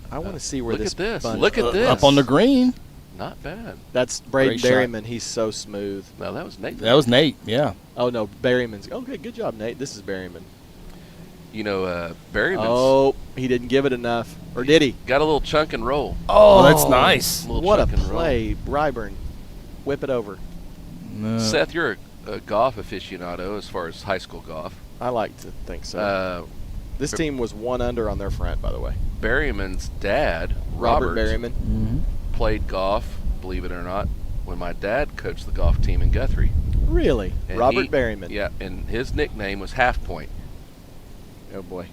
I want to see where Look this. at this. bunch- Look at this. Up on the green. Not bad. That's Braden Great shot. Berryman. He's so smooth. No, that was Nate. That was Nate, yeah. Oh, no, Berryman's. Okay, good job, Nate. This is Berryman. You know, Berryman's. Oh, he didn't give it enough. Or did he? Got a little chunk and roll. Oh, that's nice. What a play. Ryburn. Whip it over. Seth, you're a golf aficionado as far as high school golf. I like to think so. This team was 1 under on their front, by the way. Berryman's dad, Robert Robert Berryman, played golf, believe it or not, when my dad coached the golf team in Guthrie. Really? And Robert Berryman. Yeah, and his nickname was Half Point. Oh, boy.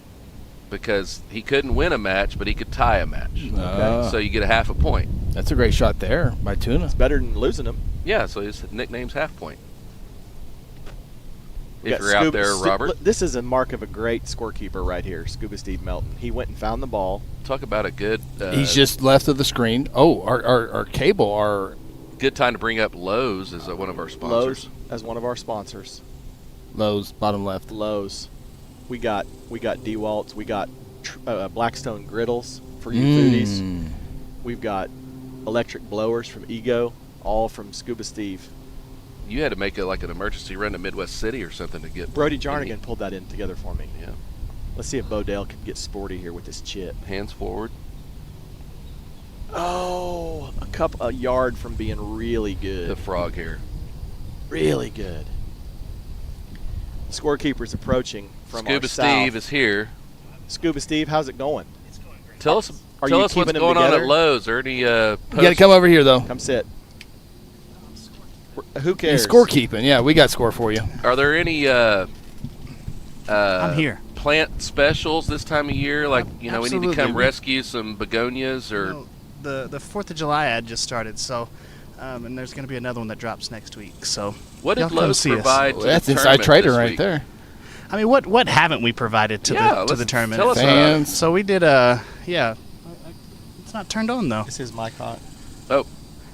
Because he couldn't win a match, but he could tie a match. Okay. So you get a half a point. That's a great shot there by Tuna. It's better than losing them. Yeah, so his nickname's Half Point. We If got you're out there, Robert. Look, this is a mark of a great scorekeeper right here, Scuba Steve Melton. He went and found the ball. Talk about a good. He's just left of the screen. Oh, our cable, our good time to bring up Lowe's as one of our sponsors. Lowe's as one of our sponsors. Lowe's, bottom left. Lowe's. We got DeWalt's. We got Blackstone griddles for you foodies. We've got electric blowers from Ego, all from Scuba Steve. You had to make like an emergency run to Midwest City or something to get. Brody Jarnigan pulled that in together for me. Yeah. Let's see if Bo Dale can get sporty here with this chip. Hands forward. Oh, a yard from being really good. The frog here. Really good. The scorekeeper's approaching from Scuba our Steve south. is here. Scuba Steve, how's it going? It's going great. Tell us Are tell you us what's keeping them going on together? at Lowe's. Are any You got to come over here, though. Come sit. Who cares? Scorekeeping. Yeah, we got score for you. Are there any I'm here. plant specials this time of year? Like, we need to Absolutely. come rescue some begonias or. The 4th of July ad just started, so and there's going to be another one that drops next week. So What y'all did come Lowe's see us. provide to That's the inside tournament trader this right week? there. I mean, what haven't we provided to Yeah, the tournament? tell us about Fans. it. So we did it's not turned on though. Is his mic hot? Oh,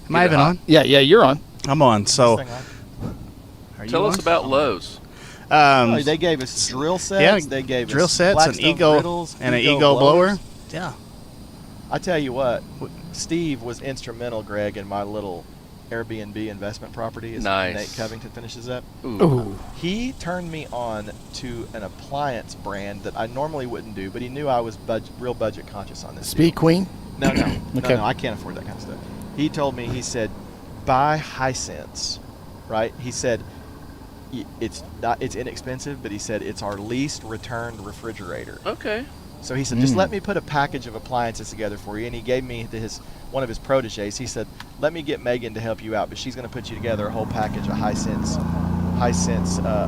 Am I even on? Yeah, you're on. I'm on. So This thing on? are you Tell us on? about Lowe's. Oh, they gave us drill sets. yeah, They gave drill us sets, an Blackstone Ego, griddles, and an Ego Ego blower. blowers. Yeah. I tell you what, Steve was instrumental, Greg, in my little Airbnb investment property as Nice. Nate Covington finishes up. Ooh. He turned me on to an appliance brand that I normally wouldn't do, but he knew I was real budget conscious on this. Speed Queen. No, Okay. no, I can't afford that kind of stuff. He told me, he said, buy Hisense, right? He said, it's inexpensive, but he said it's our least returned refrigerator. Okay. So he said, just let me put a package of appliances together for you. And he gave me one of his proteges. He said, let me get Megan to help you out, but she's going to put you together a whole package of Hisense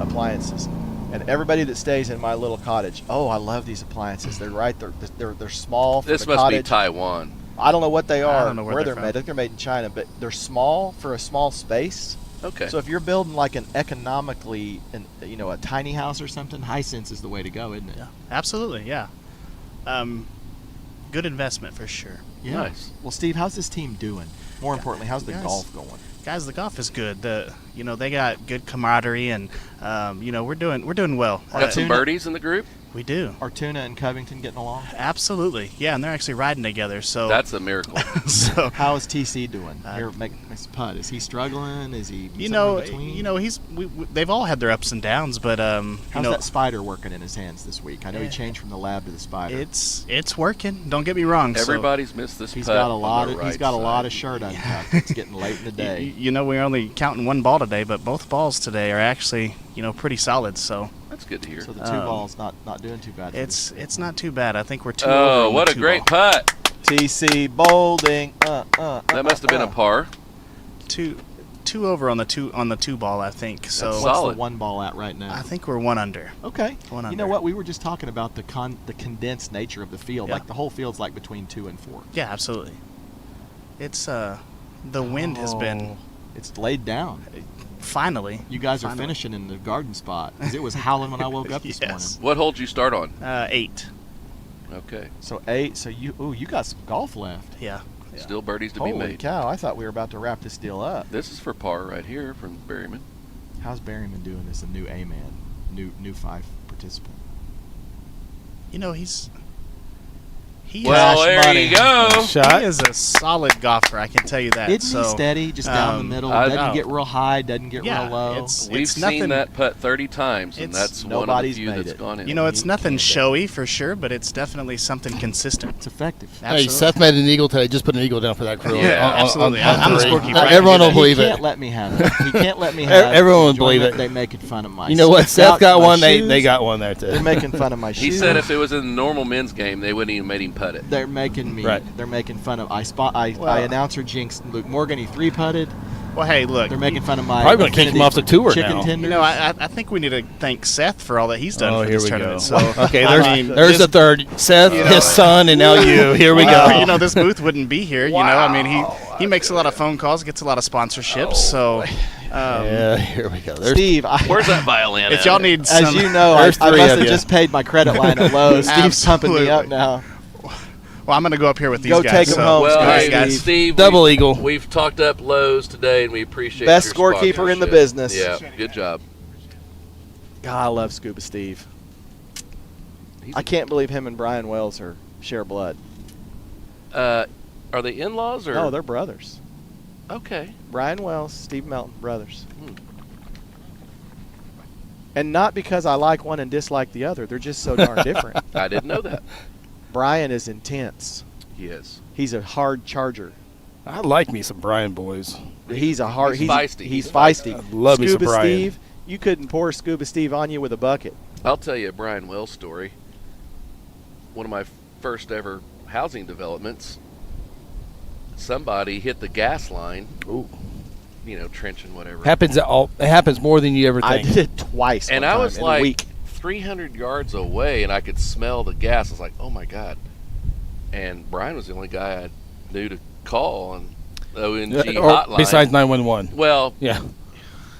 appliances. And everybody that stays in my little cottage, oh, I love these appliances. They're right. They're small for This the must cottage. be Taiwan. I don't know what they are, don't know where they're they're made. I from. think they're made in China, but they're small for a small space. Okay. So if you're building like an economically, a tiny house or something, Hisense is the way to go, isn't it? Yeah. Absolutely. Yeah. Good investment for sure. Yeah. Nice. Well, Steve, how's this team doing? More importantly, how's the Guys. golf going? Guys, the golf is good. They got good camaraderie, and we're doing well. Got some birdies in the group? We do. Are Tuna and Covington getting along? Absolutely. Yeah, and they're actually riding together. So That's a miracle. so How is TC doing? Here, make his putt. Is he struggling? Is he? you somewhere know, between? they've all had their ups and downs, but How's that spider working in his hands this week? I know he changed from the lab to the spider. it's working. Don't get me wrong. so- Everybody's missed this He's putt got a on lot. the He's right got a lot side. of shirt untucked. It's getting late in the day. we're only counting one ball today, but both balls today are actually pretty solid. So That's good to hear. So the two balls not doing too bad. for this. it's not too bad. I think we're two over. Oh, on what the a two great ball. putt. TC Bolding. That must have been a par. Two over on the two ball. I think so. What's solid. the one ball at right now? I think we're one under. Okay. One You know under. what? We were just talking about the condensed nature of the field. Yeah. Like the whole field's like between 2 and 4. Yeah, absolutely. It's the wind has been It's laid down. finally. You guys are Finally. finishing in the garden spot because it was howling when I woke up this Yes. What hole did you start on? 8. Okay. morning. So 8. So you got some golf left. Yeah. Still birdies to be Holy made. cow! I thought we were about to wrap this deal up. This is for par right here from Berryman. How's Berryman doing as a new A-man, new Fife participant? He Well, is, there money. you go. Shot. he is a solid golfer. I can tell you that. Isn't so, he steady, just down the middle? I- Doesn't get real high, doesn't get Yeah, real low. it's- We've seen nothing- that putt 30 times, and it's- that's one of the nobody's few made that's it. gone in. It's nothing can't. showy for sure, but it's definitely something consistent. It's effective. Hey, Absolutely. Seth made an eagle today. Just put an eagle down for that crew. Yeah, absolutely. On I'm the three. scorekeeper. I can Everyone do will that. believe He it. can't let me have it. He can't let me have it. Everyone would Enjoyment, believe it. They making fun of my You know what? Seth got my one. They shoes. got one there too. They're making fun of my He shoes. said if it was in the normal men's game, they wouldn't even made him putt it. They're making me. Right. They're making fun of. I announcer jinxed Luke Morgan. He 3-putted. Well, hey, look. They're making fun of my Probably going to kick him off the tour chicken now. tenders. You know, I think we need to thank Seth for all that he's done Oh, for here this we tournament. go. So, Okay, I mean, there's this- the third. Seth, you know, his son, and now you. Here we go. You know, this booth wouldn't be here. You know, I mean, he makes a lot of phone calls, gets a lot of sponsorships. So, Yeah, here we go. There's Steve, Where's that violin? if at? y'all need some, as you know, I There's must three have of ya. just paid my credit line at Lowe's. Steve's pumping me up Absolutely. now. well, I'm going to go up here with these Go guys. take 'em so- home, Well, All right, hey, guys. Steve, Double we've- eagle. We've talked up Lowe's today, and we appreciate Best your scorekeeper in the sponsorship. business. Yeah, good job. God, I love Scuba Steve. I can't believe him and Brian Wells share blood. Are they in-laws or? No, they're brothers. Okay. Brian Wells, Steve Melton, brothers. Hmm. And not because I like one and dislike the other. They're just so darn different. I didn't know that. Brian is intense. Yes. He's a hard charger. I like me some Brian boys. He's a hard. He's feisty. He's He's feisty. I love me some Scuba Brian. Steve, you couldn't pour Scuba Steve on you with a bucket. I'll tell you a Brian Wells story. One of my first ever housing developments, somebody hit the gas line. Ooh. You know, trenching, whatever. It happens more than you ever I think. did it twice. And one I time was in a like week. 300 yards away, and I could smell the gas. I was like, oh my God. And Brian was the only guy I knew to call on the ONG hotline. Besides 911. Well, Yeah.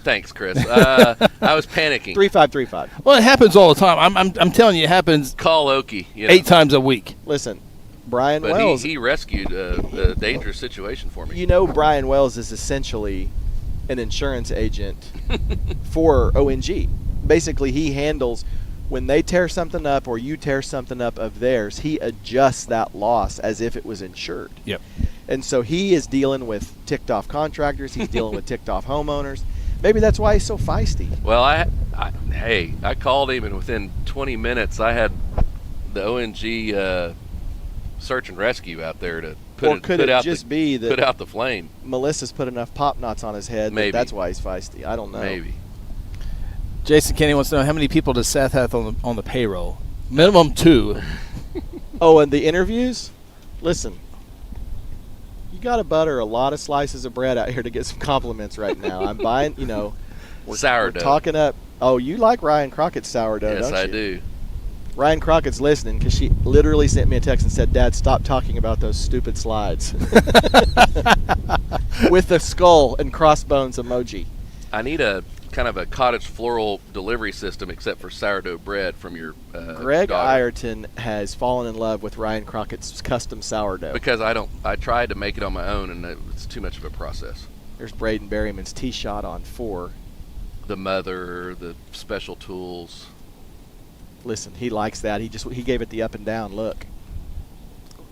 thanks, Chris. I was panicking. 3535. Well, it happens all the time. I'm telling you, it happens Call Oki. You know. 8 times a week. Listen, Brian But Wells. he rescued a dangerous situation for me. You know, Brian Wells is essentially an insurance agent for ONG. Basically, he handles when they tear something up or you tear something up of theirs, he adjusts that loss as if it was insured. Yep. And so he is dealing with ticked off contractors. He's dealing with ticked off homeowners. Maybe that's why he's so feisty. Well, I called him, and within 20 minutes, I had the ONG search and rescue out there to Or could it out just be that put out the flame. Melissa's put enough pop knots on his head Maybe. that that's why he's feisty? I don't know. Maybe. Jason Kenny wants to know how many people does Seth have on the payroll? Minimum 2. Oh, and the interviews? Listen, you got to butter a lot of slices of bread out here to get some compliments right now. I'm buying, we're Sourdough. talking up. Oh, you like Ryan Crockett's sourdough, Yes, don't I you? do. Ryan Crockett's listening because she literally sent me a text and said, Dad, stop talking about those stupid slides. With the skull and crossbones emoji. I need a kind of a cottage floral delivery system, except for sourdough bread from your Greg daughter. Ireton has fallen in love with Ryan Crockett's custom sourdough. Because I tried to make it on my own, and it's too much of a process. There's Braden Berryman's tee shot on 4. The mother, the special tools. Listen, he likes that. He gave it the up and down look.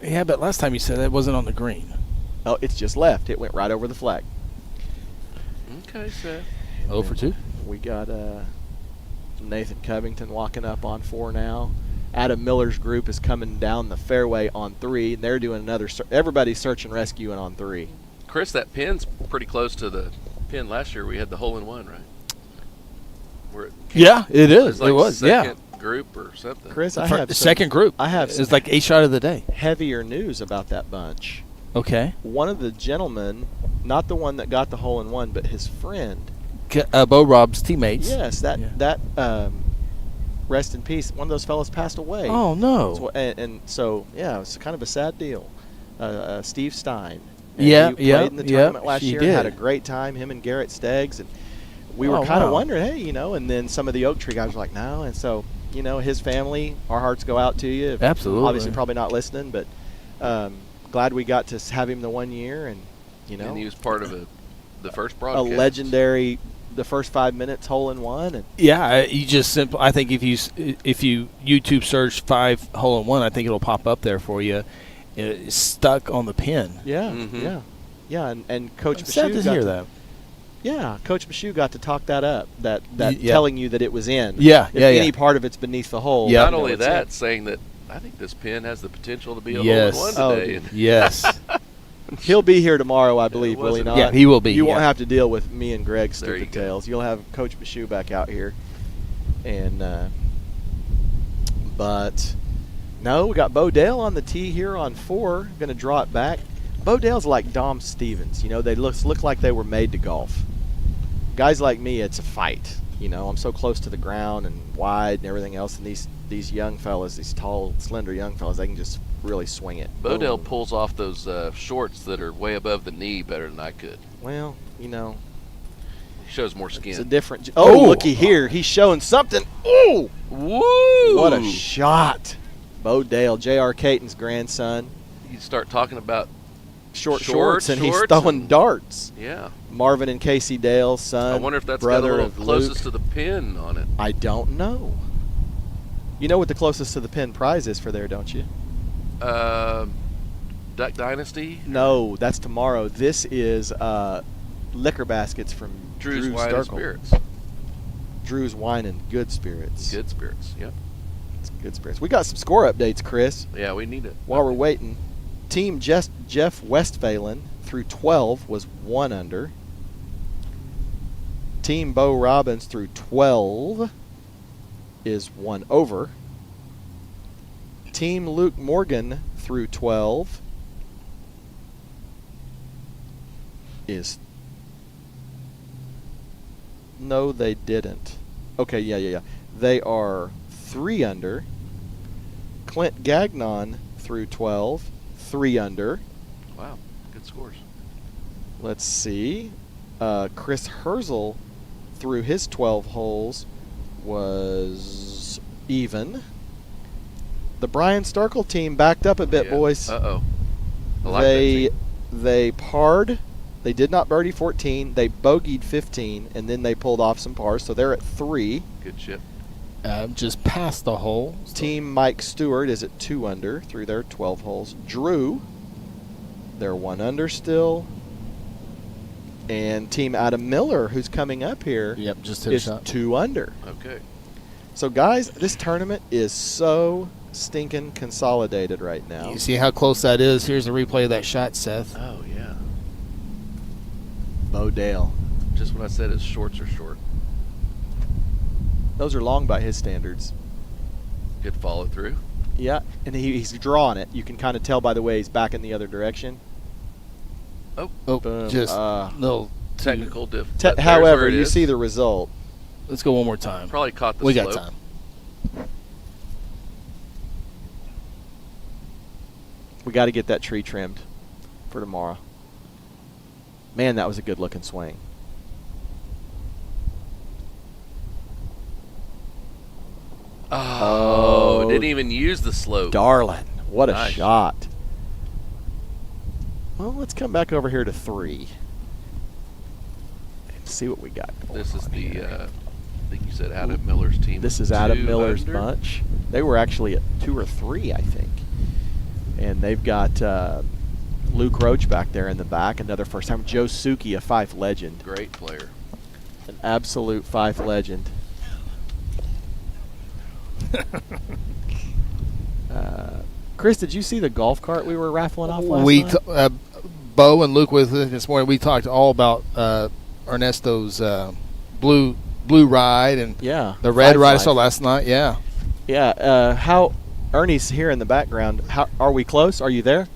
Yeah, but last time you said it wasn't on the green. Oh, it's just left. It went right over the flag. Okay, Seth. 0 for 2. We got Nathan Covington walking up on 4 now. Adam Miller's group is coming down the fairway on 3, and they're doing another. Everybody's search and rescuing on 3. Chris, that pin's pretty close to the pin last year. We had the hole-in-one, right? Yeah, it is. Like It was, yeah. second group or something. Chris, I For have the some second group. I have It's like 8 shot of the day. heavier news about that bunch. Okay. One of the gentlemen, not the one that got the hole-in-one, but his friend. Bo Rob's teammates. Yes, that rest in peace. One of those fellows passed away. Oh, no. And so, yeah, it was kind of a sad deal. Steve Stein. And Yeah, he yeah, played in the yeah, tournament last he year. did. Had a great time. Him and Garrett Steggs, and we were Oh, kind of wow. wondering, hey, and then some of the Oak Tree guys were like, no, and so his family, our hearts go out to you. Absolutely. Obviously, probably not listening, but glad we got to have him the 1 year, and And he was part of the first a broadcast. legendary. The first 5 minutes hole-in-one, and Yeah, you just I think if you YouTube search 5 hole-in-one, I think it'll pop up there for you. It's stuck on the pin. yeah, Mhm. yeah, and Coach I'm sad Bashu to hear that. Yeah, Coach Bashu got to talk that up. That Yeah. telling you that it was in. Yeah, if yeah, any yeah. part of it's beneath the hole. Yeah. Not you know only it's that, in. saying that I think this pin has the potential to be a Yes. hole-in-one today. Oh, Yes. He'll be here tomorrow, I believe, will he wasn't- not? Yeah, he will be, You won't yeah. have to deal with me and Greg's There you stupid go. tales. You'll have Coach Bashu back out here. And but no, we got Bo Dale on the tee here on 4. Going to draw it back. Bo Dale's like Dom Stevens. You know, they look like they were made to golf. Guys like me, it's a fight. You know, I'm so close to the ground and wide and everything else, and these young fellas, these tall, slender young fellas, they can just really swing it. Bodell Boom. pulls off those shorts that are way above the knee better than I could. Well, you know, He shows more skin. it's a different. Oh, looky here, he's showing something. Ooh, Woo! what a shot! Bo Dale, J.R. Caton's grandson. You start talking about Shorts, and he's shorts throwing and- darts. Yeah. Marvin and Casey Dale's son. I wonder if that's got a brother little of closest Luke. to the pin on it. I don't know. You know what the closest to the pin prize is for there, don't you? Duck Dynasty. No, that's tomorrow. This is liquor baskets from Drew's Wine and Spirits. Drew's Wine and Good Spirits. Good Spirits. Yep. It's Good Spirits. We got some score updates, Chris. Yeah, we need it. While we're waiting, Team Jeff Westphalen through 12 was 1 under. Team Bo Robbins through 12 is 1 over. Team Luke Morgan through 12 is... No, they didn't. Okay, yeah. They are 3 under. Clint Gagnon through 12, 3 under. Wow, good scores. Let's see. Chris Herzl through his 12 holes was even. The Brian Starkle team backed up a bit, boys. Uh-oh. I like that team. They parred. They did not birdie 14. They bogeyed 15, and then they pulled off some pars, so they're at 3. Good chip. Just past the hole. Team Mike Stewart is at 2 under through their 12 holes. Drew, they're 1 under still. And Team Adam Miller, who's coming up here, Yep, just hit a is shot. 2 under. Okay. So, guys, this tournament is so stinking consolidated right now. You see how close that is? Here's a replay of that shot, Seth. Oh, yeah. Bo Dale. Just when I said his shorts are short. Those are long by his standards. Good follow through. Yeah, and he's drawing it. You can kind of tell by the way he's back in the other direction. Oh, Boom. Just little technical diff. but there's However, where it you is. see the result. Let's go one more time. Probably caught the We slope. got time. We got to get that tree trimmed for tomorrow. Man, that was a good looking swing. Oh, didn't even use the slope. Darling, what a Nice. shot. Well, let's come back over here to 3 and see what we got going This is on the, here. I think you said Adam Miller's team. This was is Adam 2 Miller's under. bunch. They were actually at 2 or 3, I think. And they've got Luke Roach back there in the back, another first time. Joe Suki, a Fife legend. Great player. An absolute Fife legend. Chris, did you see the golf cart we were raffling off last night? Bo and Luke with us this morning. We talked all about Ernesto's blue ride and the red Fife ride I Life. saw last night. Yeah. Yeah. How Ernie's here in the background. How are we close? Are you there?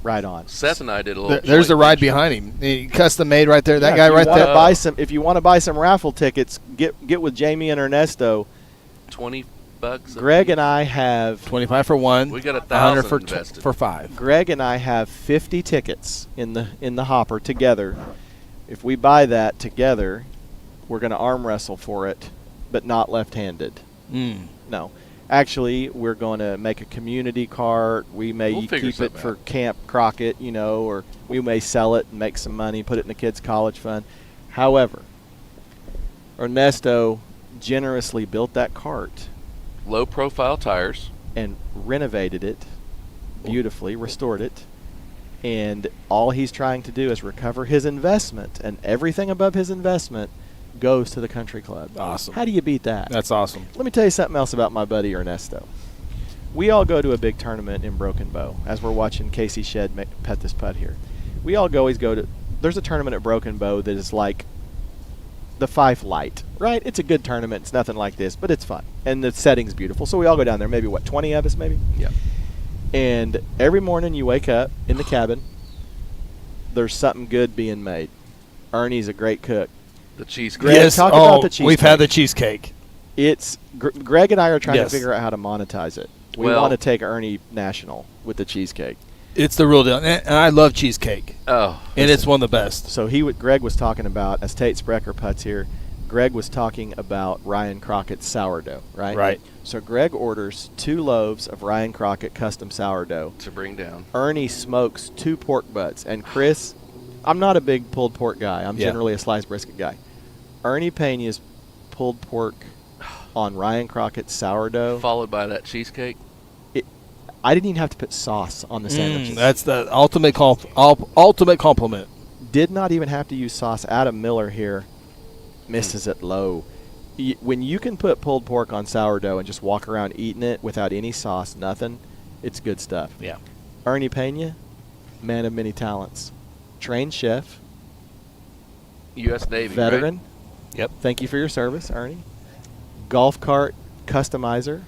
Right on. Seth and I did a little. There's the joint ride venture. behind him. He custom made right there. That Yeah, guy if you right wanna there. Buy some, if you want to buy some raffle tickets, get with Jamie and Ernesto. $20. Greg and I have 25 for 1. We got 100 1,000 for invested. for 5. Greg and I have 50 tickets in the hopper together. If we buy that together, we're going to arm wrestle for it, but not left-handed. No. Actually, we're going to make a community cart. We may We'll figure keep it something for out. Camp Crockett, or we may sell it and make some money, put it in the kids' college fund. However, Ernesto generously built that cart Low profile tires. and renovated it beautifully, restored it. And all he's trying to do is recover his investment, and everything above his investment goes to the country club. Awesome. How do you beat that? That's awesome. Let me tell you something else about my buddy Ernesto. We all go to a big tournament in Broken Bow, as we're watching Casey Shedd pet this putt here. We all always go to, there's a tournament at Broken Bow that is like the Fife Light, right? It's a good tournament. It's nothing like this, but it's fun. And the setting's beautiful. So we all go down there, maybe, 20 of us maybe? Yeah. And every morning you wake up in the cabin, there's something good being made. Ernie's a great cook. The cheesecake. Greg, Yes. talk Oh, about the cheesecake. we've had the cheesecake. It's Greg and I are trying Yes. to figure out how to monetize it. We Well- want to take Ernie national with the cheesecake. It's the real deal, and I love cheesecake, Oh, and it's one of the best. So Greg was talking about, as Tate Sprecher puts here, Greg was talking about Ryan Crockett's sourdough, right? Right. So Greg orders 2 loaves of Ryan Crockett custom sourdough. to bring down. Ernie smokes 2 pork butts. And Chris, I'm not a big pulled pork guy. I'm Yeah. generally a sliced brisket guy. Ernie Pena's pulled pork on Ryan Crockett's sourdough. Followed by that cheesecake. I didn't even have to put sauce on the sandwiches. That's the ultimate ultimate compliment. Did not even have to use sauce. Adam Miller here misses it low. When you can put pulled pork on sourdough and just walk around eating it without any sauce, nothing, it's good stuff. Yeah. Ernie Pena, man of many talents. Trained chef, U.S. Navy. veteran. Right? Yep. Thank you for your service, Ernie. Golf cart customizer,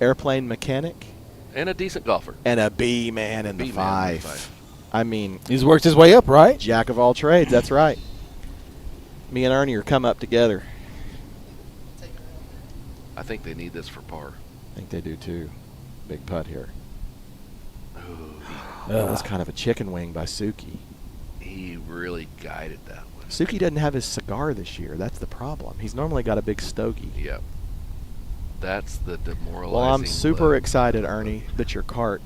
airplane mechanic, And a decent golfer. and a B man in the B-man in the five. five. I mean, He's worked his way up, right? jack of all trades. That's right. Me and Ernie are come up together. I think they need this for par. I think they do too. Big putt here. Ooh, That was kind of a chicken wing by Suki. he really guided that one. Suki doesn't have his cigar this year. That's the problem. He's normally got a big stogie. Yep. That's the demoralizing. Well, I'm super blow. excited, Ernie, that your cart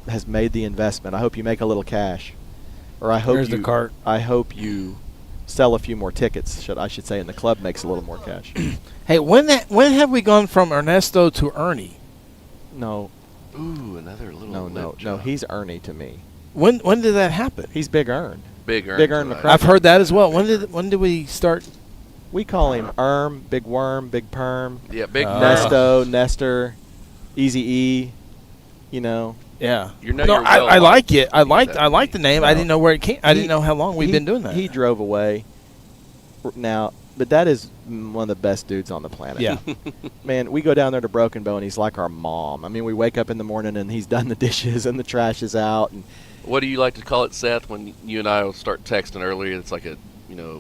has made the investment. I hope you make a little cash, or I hope There's the cart. I hope you sell a few more tickets. I should say, and the club makes a little more cash. Hey, when have we gone from Ernesto to Ernie? No, Ooh, another little. no. lip job. He's Ernie to me. When did that happen? He's Big Earn. Big Earn. Big Earn tonight. McCracken. I've heard that as well. When did we start? We call him Big Worm, Big Perm, Yeah, big Nesto, Nestor, Easy E. You know. Yeah. You know no, you're well I off. like it. I Use like that. the name. I didn't know where it came. I didn't know how long we've been doing that. He drove away. Now, but that is one of the best dudes on the planet. Yeah. Man, we go down there to Broken Bow, and he's like our mom. I mean, we wake up in the morning, and he's done the dishes, and the trash is out. And What do you like to call it, Seth? When you and I will start texting earlier, it's like a,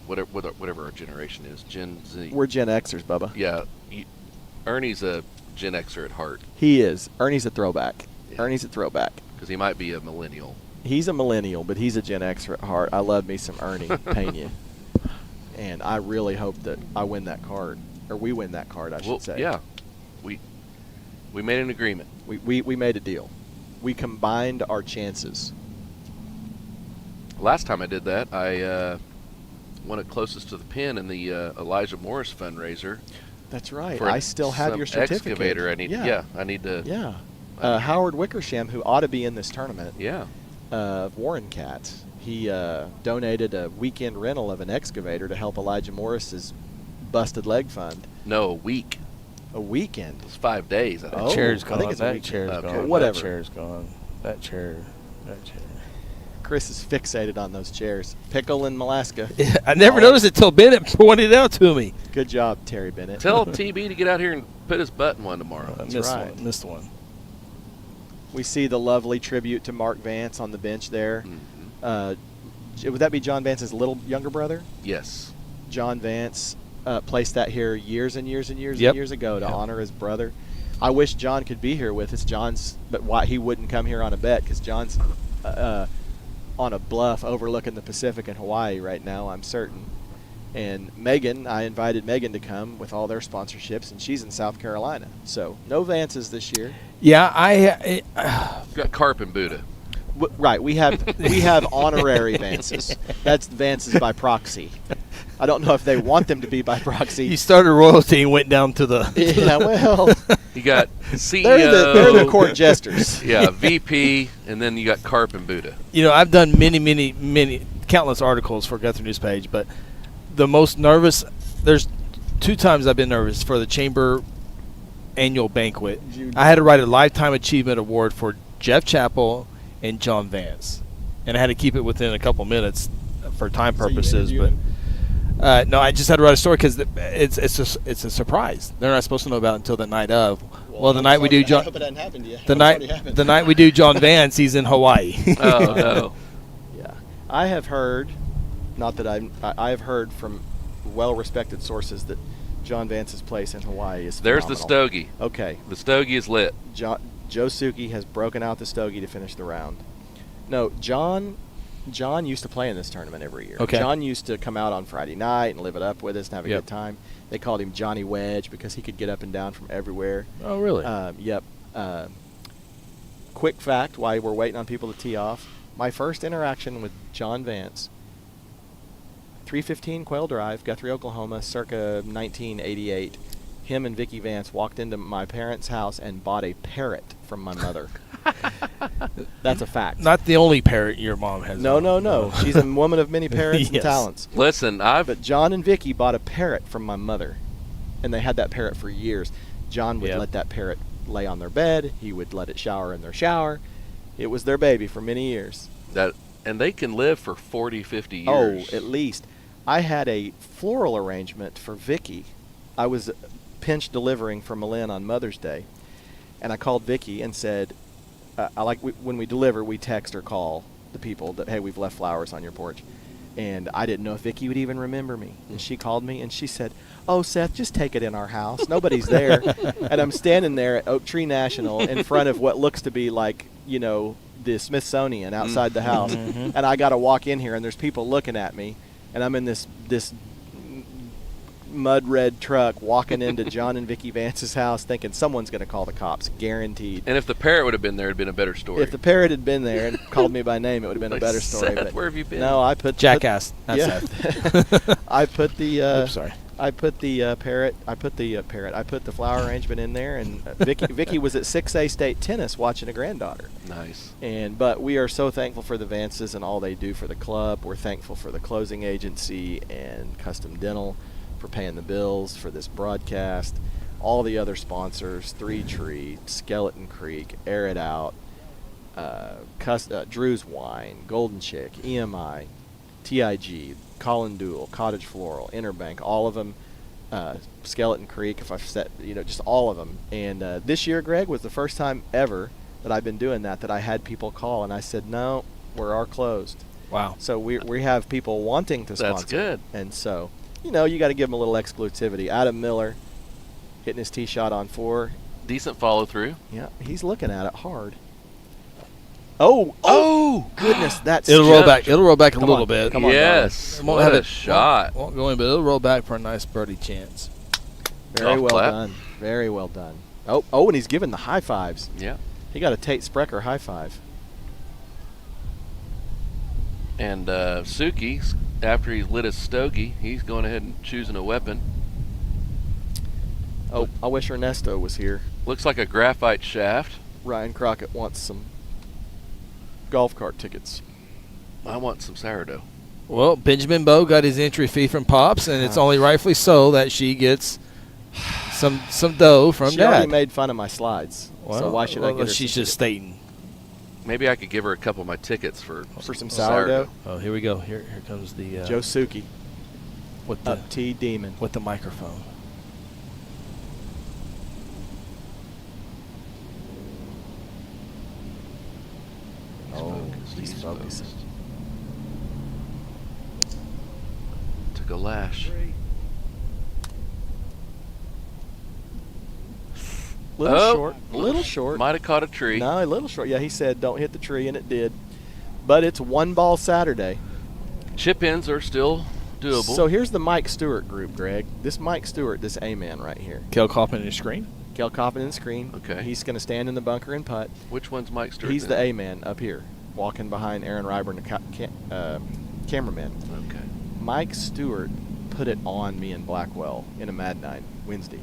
whatever our generation is, Gen Z. we're Gen Xers, Bubba. Yeah, Ernie's a Gen Xer at heart He is. Ernie's a throwback. Yeah. Ernie's a throwback. because he might be a millennial. He's a millennial, but he's a Gen Xer at heart. I love me some Ernie Pena. And I really hope that I win that card. Or we win that card, I should say. Yeah, we made an agreement. We made a deal. We combined our chances. Last time I did that, I won it closest to the pin in the Elijah Morris fundraiser. That's right. For I still have some your certificate. excavator. I need. Yeah. I need to. Yeah. Howard Wickersham, who ought to be in this tournament, Yeah. Warren Cat, he donated a weekend rental of an excavator to help Elijah Morris's busted leg fund. No, a week. A weekend. It was 5 days. I think. Oh, Chair's I gone. think it's a That weekend. chair's Okay. gone. Whatever. That chair's gone. That chair. Chris is fixated on those chairs. Pickle in Alaska. I never noticed it till Bennett pointed it out to me. Good job, Terry Bennett. Tell TB to get out here and put his butt in one tomorrow. I That's missed right. one. Missed one. We see the lovely tribute to Mark Vance on the bench there. Mhm. Would that be John Vance's little younger brother? Yes. John Vance placed that here years and years and years Yep. and years ago to Yep. honor his brother. I wish John could be here with us. But why he wouldn't come here on a bet because John's on a bluff overlooking the Pacific in Hawaii right now, I'm certain. And Megan, I invited Megan to come with all their sponsorships, and she's in South Carolina. So no Vances this year. Yeah, Got Carp and Buddha. Right, we have honorary Vances. That's Vances by proxy. I don't know if they want them to be by proxy. you started royalty and went down to the. Yeah, well, You got CEO. they're the court jesters. Yeah, VP, and then you got Carp and Buddha. You know, I've done many countless articles for Guthrie News Page, but the most nervous. There's 2 times I've been nervous for the chamber annual banquet. I had to write a lifetime achievement award for Jeff Chappell and John Vance, and I had to keep it within a couple minutes for time purposes. But no, I just had to write a story because it's a surprise. They're not supposed to know about it until the night of. Well, the night we do John. I hope it hasn't happened to you. The night we do John Vance, he's in Hawaii. Oh no. Yeah. I have heard, not that I have heard from well-respected sources that John Vance's place in Hawaii is phenomenal. There's the stogie. Okay. The stogie is lit. Joe Suki has broken out the stogie to finish the round. No, John used to play in this tournament every year. Okay. John used to come out on Friday night and live it up with us and have a Yep. good time. They called him Johnny Wedge because he could get up and down from everywhere. Oh, really? Yep. Quick fact, while we're waiting on people to tee off, my first interaction with John Vance, 315 Quail Drive, Guthrie, Oklahoma, circa 1988. Him and Vicki Vance walked into my parents' house and bought a parrot from my mother. That's a fact. Not the only parrot your mom has. No. She's a woman of many parrots Yes. and talents. Listen, But John and Vicki bought a parrot from my mother, and they had that parrot for years. John would Yep. let that parrot lay on their bed. He would let it shower in their shower. It was their baby for many years. And they can live for 40, 50 years. Oh, at least. I had a floral arrangement for Vicki. I was pinch delivering for Malin on Mother's Day, and I called Vicki and said, when we deliver, we text or call the people that, hey, we've left flowers on your porch. And I didn't know if Vicki would even remember me. And she called me and she said, oh, Seth, just take it in our house. Nobody's there. And I'm standing there at Oak Tree National in front of what looks to be like, the Smithsonian outside the house. Mm-hmm. And I got to walk in here and there's people looking at me. And I'm in this mud red truck walking into John and Vicki Vance's house thinking someone's going to call the cops, guaranteed. And if the parrot would have been there, it'd been a better story. If the parrot had been there and called me by name, it would have been a better story. Seth, but where have you been? No, I put Jackass. That's Seth. I put the Oops, sorry. I put the parrot. I put the flower arrangement in there, and Vicki was at 6A State Tennis watching a granddaughter. Nice. But we are so thankful for the Vances and all they do for the club. We're thankful for the closing agency and Custom Dental for paying the bills for this broadcast. All the other sponsors: Three Tree, Skeleton Creek, Air It Out, Drew's Wine, Golden Chick, EMI, TIG, Colin Duel, Cottage Floral, Interbank, all of them. Skeleton Creek, if I've said, just all of them. And this year, Greg, was the first time ever that I've been doing that I had people call and I said, no, we're closed. Wow. So we have people wanting to sponsor. That's good. And so, you got to give them a little exclusivity. Adam Miller hitting his tee shot on 4. Decent follow through. Yeah, he's looking at it hard. Oh! Goodness, that's It'll roll back. It'll roll back a Come little on. bit. Come on, yes. Won't What have a it shot. Won't go in, but it'll roll back for a nice birdie chance. Very Golf well clap. done. Very well done. Oh, and he's giving the high fives. Yeah. He got a Tate Sprecher high five. And Suki, after he's lit his stogie, he's going ahead and choosing a weapon. Oh, I wish Ernesto was here. Looks like a graphite shaft. Ryan Crockett wants some golf cart tickets. I want some sourdough. Well, Benjamin Bowe got his entry fee from Pops, and it's only rightfully so that she gets some dough from She Dad. already made fun of my slides, so why should I get her She's some just stating. Maybe I could give her a couple of my tickets for some sourdough? Oh, here we go. Here comes the Joe Suki with the up T Demon with the microphone. He's focusing. Took a lash. Little short. Might have caught a tree. No, a little short. Yeah, he said don't hit the tree, and it did. But it's one ball Saturday. Chip ins are still doable. So here's the Mike Stewart group, Greg. This Mike Stewart, this A-man right here. Kel Kaufman in the screen. Kel Kaufman in the screen. Okay. He's going to stand in the bunker and putt. Which one's Mike Stewart? He's then? the A-man up here, walking behind Aaron Ryburn, the cameraman. Okay. Mike Stewart put it on me in Blackwell in a Mad 9 Wednesday.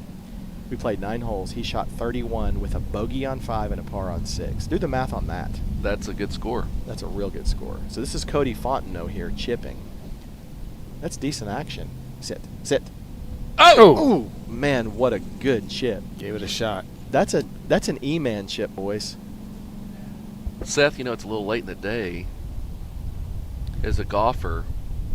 We played 9 holes. He shot 31 with a bogey on 5 and a par on 6. Do the math on that. That's a good score. That's a real good score. So this is Cody Fontenot here chipping. That's decent action. Sit. Oh! Ooh, man, what a good chip. Gave it a shot. That's an E-man chip, boys. Seth, it's a little late in the day. As a golfer,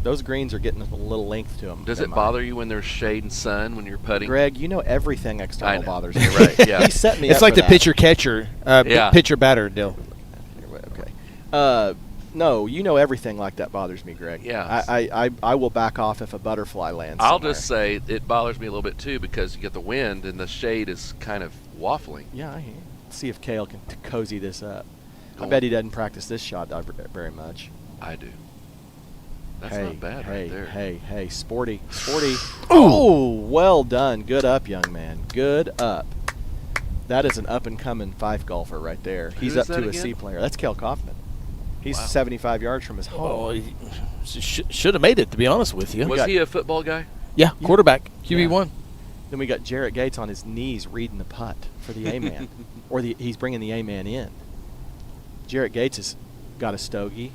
those greens are getting a little length to them. Does it bother you when there's shade and sun when you're putting? Greg, everything external bothers me. You're right. Yeah. He set me it's up like for the pitcher catcher, pitcher batter deal. Okay. No, you know everything like that bothers me, Greg. Yeah. I will back off if a butterfly lands I'll somewhere. just say it bothers me a little bit too because you get the wind and the shade is kind of waffling. Yeah, I hear you. See if Kale can cozy this up. I Cool. bet he doesn't practice this shot very much. I do. That's hey, not bad hey, right there. Hey, sporty. Oh, well done. Good up, young man. Good up. That is an up-and-coming Fife golfer right there. He's Who up is that to a again? C player. That's Kale Kaufman. He's Wow. 75 yards from his home. Oh, he should have made it, to be honest with you. Was he a football guy? Yeah, quarterback, QB1. Then we got Jarrett Gates on his knees reading the putt for the A-man. Or he's bringing the A-man in. Jarrett Gates has got a stogie.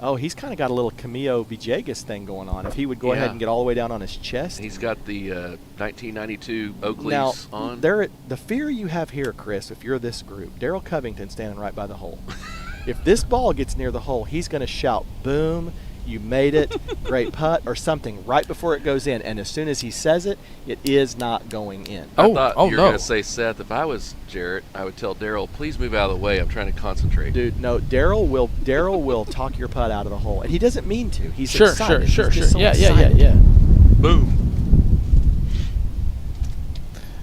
Oh, he's kind of got a little Camillo Villegas thing going on. If he would go ahead and get all the way down on his chest. He's got the 1992 Oakleys Now, on. the fear you have here, Chris, if you're this group, Daryl Covington standing right by the hole. If this ball gets near the hole, he's going to shout, boom, you made it, great putt, or something right before it goes in. And as soon as he says it, it is not going in. I thought you were going to say, Seth, if I was Jarrett, I would tell Daryl, please move out of the way. I'm trying to concentrate. Dude, no, Daryl will talk your putt out of the hole. And he doesn't mean to. He's Sure. excited. He's just so Yeah. excited. Boom.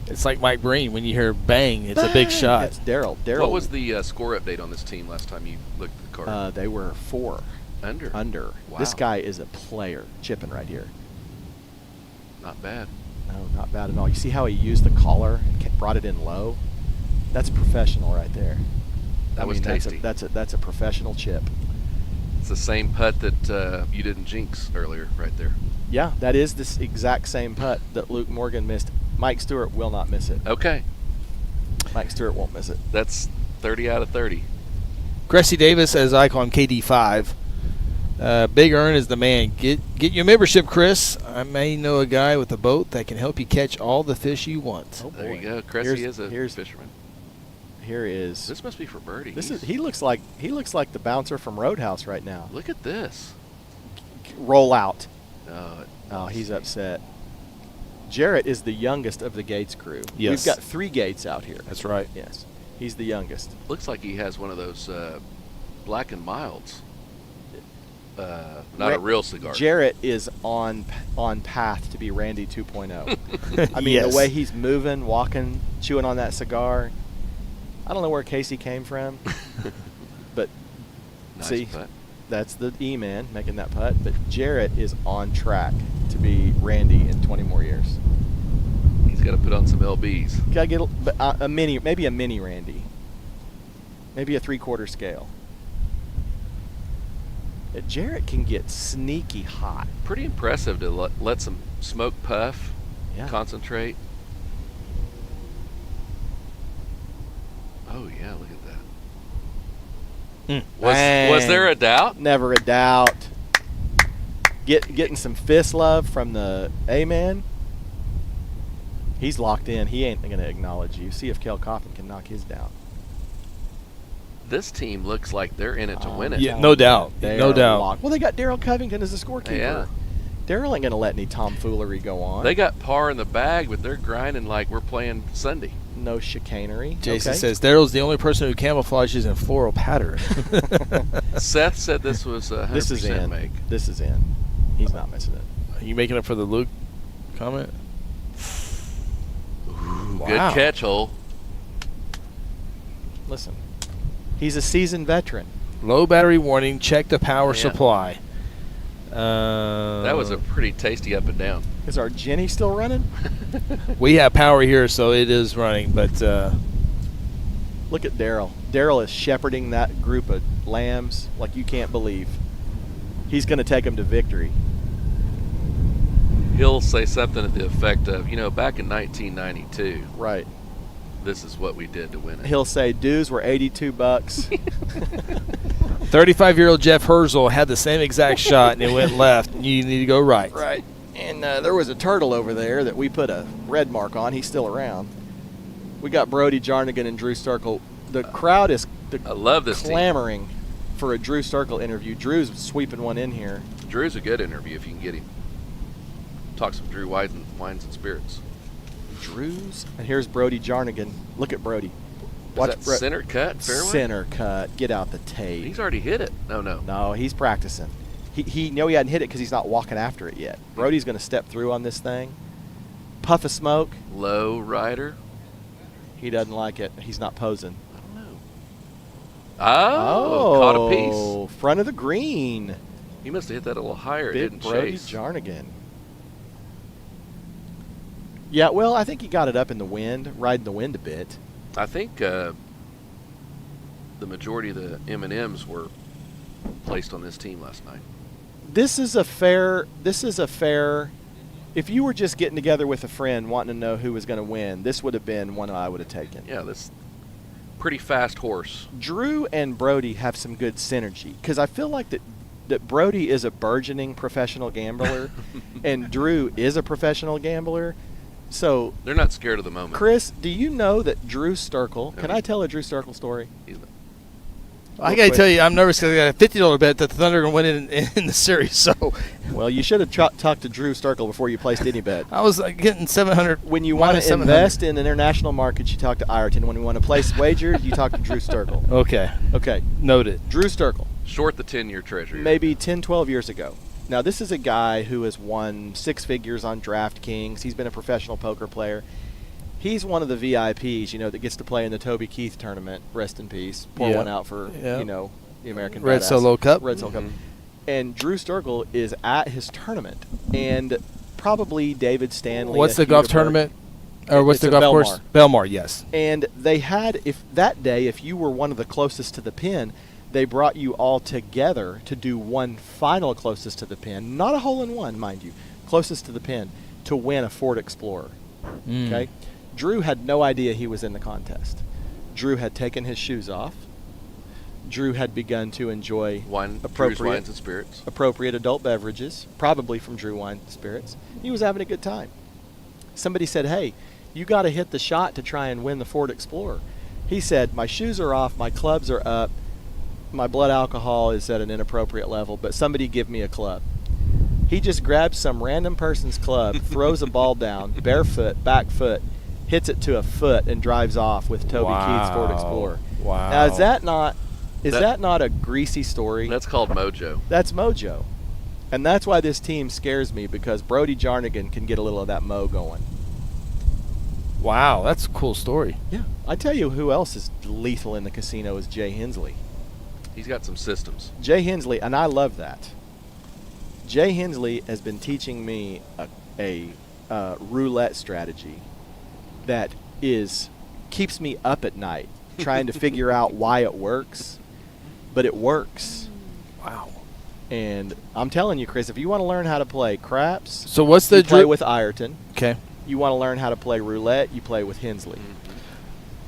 It's like Mike Breen. When you hear bang, it's a big shot. That's Daryl. What was the score update on this team last time you looked at the card? They were 4. Under. Wow. This guy is a player, chipping right here. Not bad. No, not bad at all. You see how he used the collar and brought it in low? That's professional right there. That was tasty. That's a professional chip. It's the same putt that you didn't jinx earlier right there. Yeah, that is this exact same putt that Luke Morgan missed. Mike Stewart will not miss it. Okay. Mike Stewart won't miss it. That's 30 out of 30. Cressy Davis, as I call him, KD5. Big Earn is the man. Get your membership, Chris. I may know a guy with a boat that can help you catch all the fish you want. Oh, boy. There you go. Cressy is a fisherman. Here is. This must be for birdie. He looks like the bouncer from Roadhouse right now. Look at this. Roll out. Oh, he's upset. Jarrett is the youngest of the Gates crew. Yes. We've got 3 Gates out here. That's right. Yes. He's the youngest. Looks like he has one of those Black and Milds. Not a real cigar. Jarrett is on path to be Randy 2.0. I mean, Yes. the way he's moving, walking, chewing on that cigar. I don't know where Casey came from, but Nice see, putt. that's the E-man making that putt. But Jarrett is on track to be Randy in 20 more years. He's got to put on some LBs. Gotta get a mini, maybe a mini Randy, maybe a 3/4 scale. Jarrett can get sneaky hot. Pretty impressive to let some smoke puff, Yeah. concentrate. Oh, yeah, look at that. Was there a doubt? Never a doubt. Getting some fist love from the A-man. He's locked in. He ain't going to acknowledge you. See if Kel Coffin can knock his down. This team looks like they're in it to win it. Yeah, no doubt. They No are doubt. locked. Well, they got Daryl Covington as the scorekeeper. Yeah. Daryl ain't going to let any tomfoolery go on. They got par in the bag, but they're grinding like we're playing Sunday. No chicanery. Jason Okay. says Daryl's the only person who camouflages in floral pattern. Seth said this was 100% This is in. make. This is in. He's not missing it. Are you making up for the Luke comment? Good catch, Hole. Listen, he's a seasoned veteran. Low battery warning. Check the power Yeah. supply. That was a pretty tasty up and down. Is our Jenny still running? We have power here, so it is running. But Look at Daryl. Daryl is shepherding that group of lambs like you can't believe. He's going to take them to victory. He'll say something to the effect of, back in 1992, Right. this is what we did to win it. He'll say dues were $82. 35-year-old Jeff Herzl had the same exact shot, and it went left. And you need to go right. Right. And there was a turtle over there that we put a red mark on. He's still around. We got Brody Jarnigan and Drew Starkle. The crowd is I love this team. clamoring for a Drew Starkle interview. Drew's sweeping one in here. Drew's a good interview if you can get him. Talk some Drew wines and spirits. Drew's. And here's Brody Jarnigan. Look at Brody. Watch Is that center cut fairway? Center cut. Get out the tape. He's already hit it. No, he's practicing. He know he hadn't hit it because he's not walking after it yet. Brody's going to step through on this thing. Puff of smoke. Low rider. He doesn't like it. He's not posing. I don't know. Oh, caught a piece. Front of the green. He must have hit that a little higher. Big It didn't Brody chase. Jarnigan. Yeah, well, I think he got it up in the wind, riding the wind a bit. I think the majority of the M&Ms were placed on this team last night. This is a fair. If you were just getting together with a friend wanting to know who was going to win, this would have been one I would have taken. Yeah, this pretty fast horse. Drew and Brody have some good synergy because I feel like that Brody is a burgeoning professional gambler and Drew is a professional gambler. So they're not scared of the moment. Chris, do you know that Drew Sturkle? Can I tell a Drew Sturkle story? I got to tell you, I'm nervous because I got a $50 bet that the Thunder are going to win in the series. So, well, you should have talked to Drew Sturkle before you placed any bet. I was getting 700. When you want to invest in international markets, you talk to Ireton. When you want to place wagers, you talk to Drew Sturkle. Okay. Noted. Drew Sturkle. Short the 10-year treasury. Maybe 10, 12 years ago. Now, this is a guy who has won 6 figures on DraftKings. He's been a professional poker player. He's one of the VIPs, that gets to play in the Toby Keith tournament. Rest in peace. Pour one out for, the American Red Badass. Solo Cup. Red Solo Cup. And Drew Sturkle is at his tournament. And probably David Stanley. What's the golf tournament? Or what's the golf course? Belmar, yes. And they had, if you were one of the closest to the pin, they brought you all together to do one final closest to the pin. Not a hole-in-one, mind you. Closest to the pin to win a Ford Explorer. Okay? Drew had no idea he was in the contest. Drew had taken his shoes off. Drew had begun to enjoy Drew's Wines and Spirits. Appropriate adult beverages, probably from Drew Wine and Spirits. He was having a good time. Somebody said, hey, you got to hit the shot to try and win the Ford Explorer. He said, my shoes are off, my clubs are up, my blood alcohol is at an inappropriate level, but somebody give me a club. He just grabs some random person's club, throws a ball down, barefoot, back foot, hits it to a foot, and drives off with Toby Keith's Ford Explorer. Wow. Now, is that not a greasy story? That's called mojo. That's mojo. And that's why this team scares me, because Brody Jarnigan can get a little of that mo going. Wow, that's a cool story. Yeah. I tell you who else is lethal in the casino is Jay Hensley. He's got some systems. Jay Hensley, and I love that. Jay Hensley has been teaching me a roulette strategy that keeps me up at night trying to figure out why it works, but it works. Wow. And I'm telling you, Chris, if you want to learn how to play craps, so what's the play with Ireton. Okay. You want to learn how to play roulette, you play with Hensley.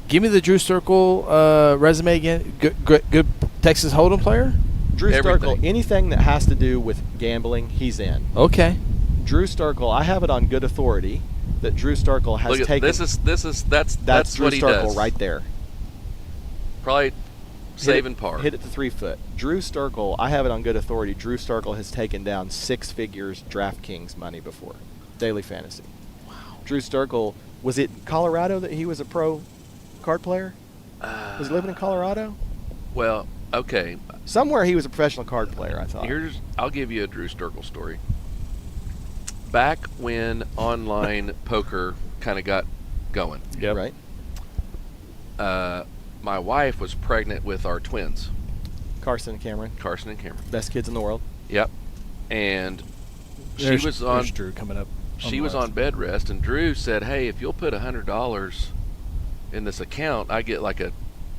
Give me the Drew Sturkle resume again. Good Texas Hold'em player? Drew Sturkle, anything that has to do with gambling, he's in. Okay. Drew Sturkle, I have it on good authority that Drew Sturkle has taken. That's Drew what he Sturkle does right there. Probably saving par. Hit it to 3 foot. Drew Sturkle, I have it on good authority. Drew Sturkle has taken down 6 figures DraftKings money before. Daily fantasy. Wow. Drew Sturkle, was it Colorado that he was a pro card player? Was he living in Colorado? Well, okay. Somewhere he was a professional card player, I thought. I'll give you a Drew Sturkle story. Back when online poker kind of got going. Yep. Right. My wife was pregnant with our twins. Carson and Cameron. Best kids in the world. Yep. And she was on Drew coming up. She was on bed rest, and Drew said, hey, if you'll put $100 in this account, I get like a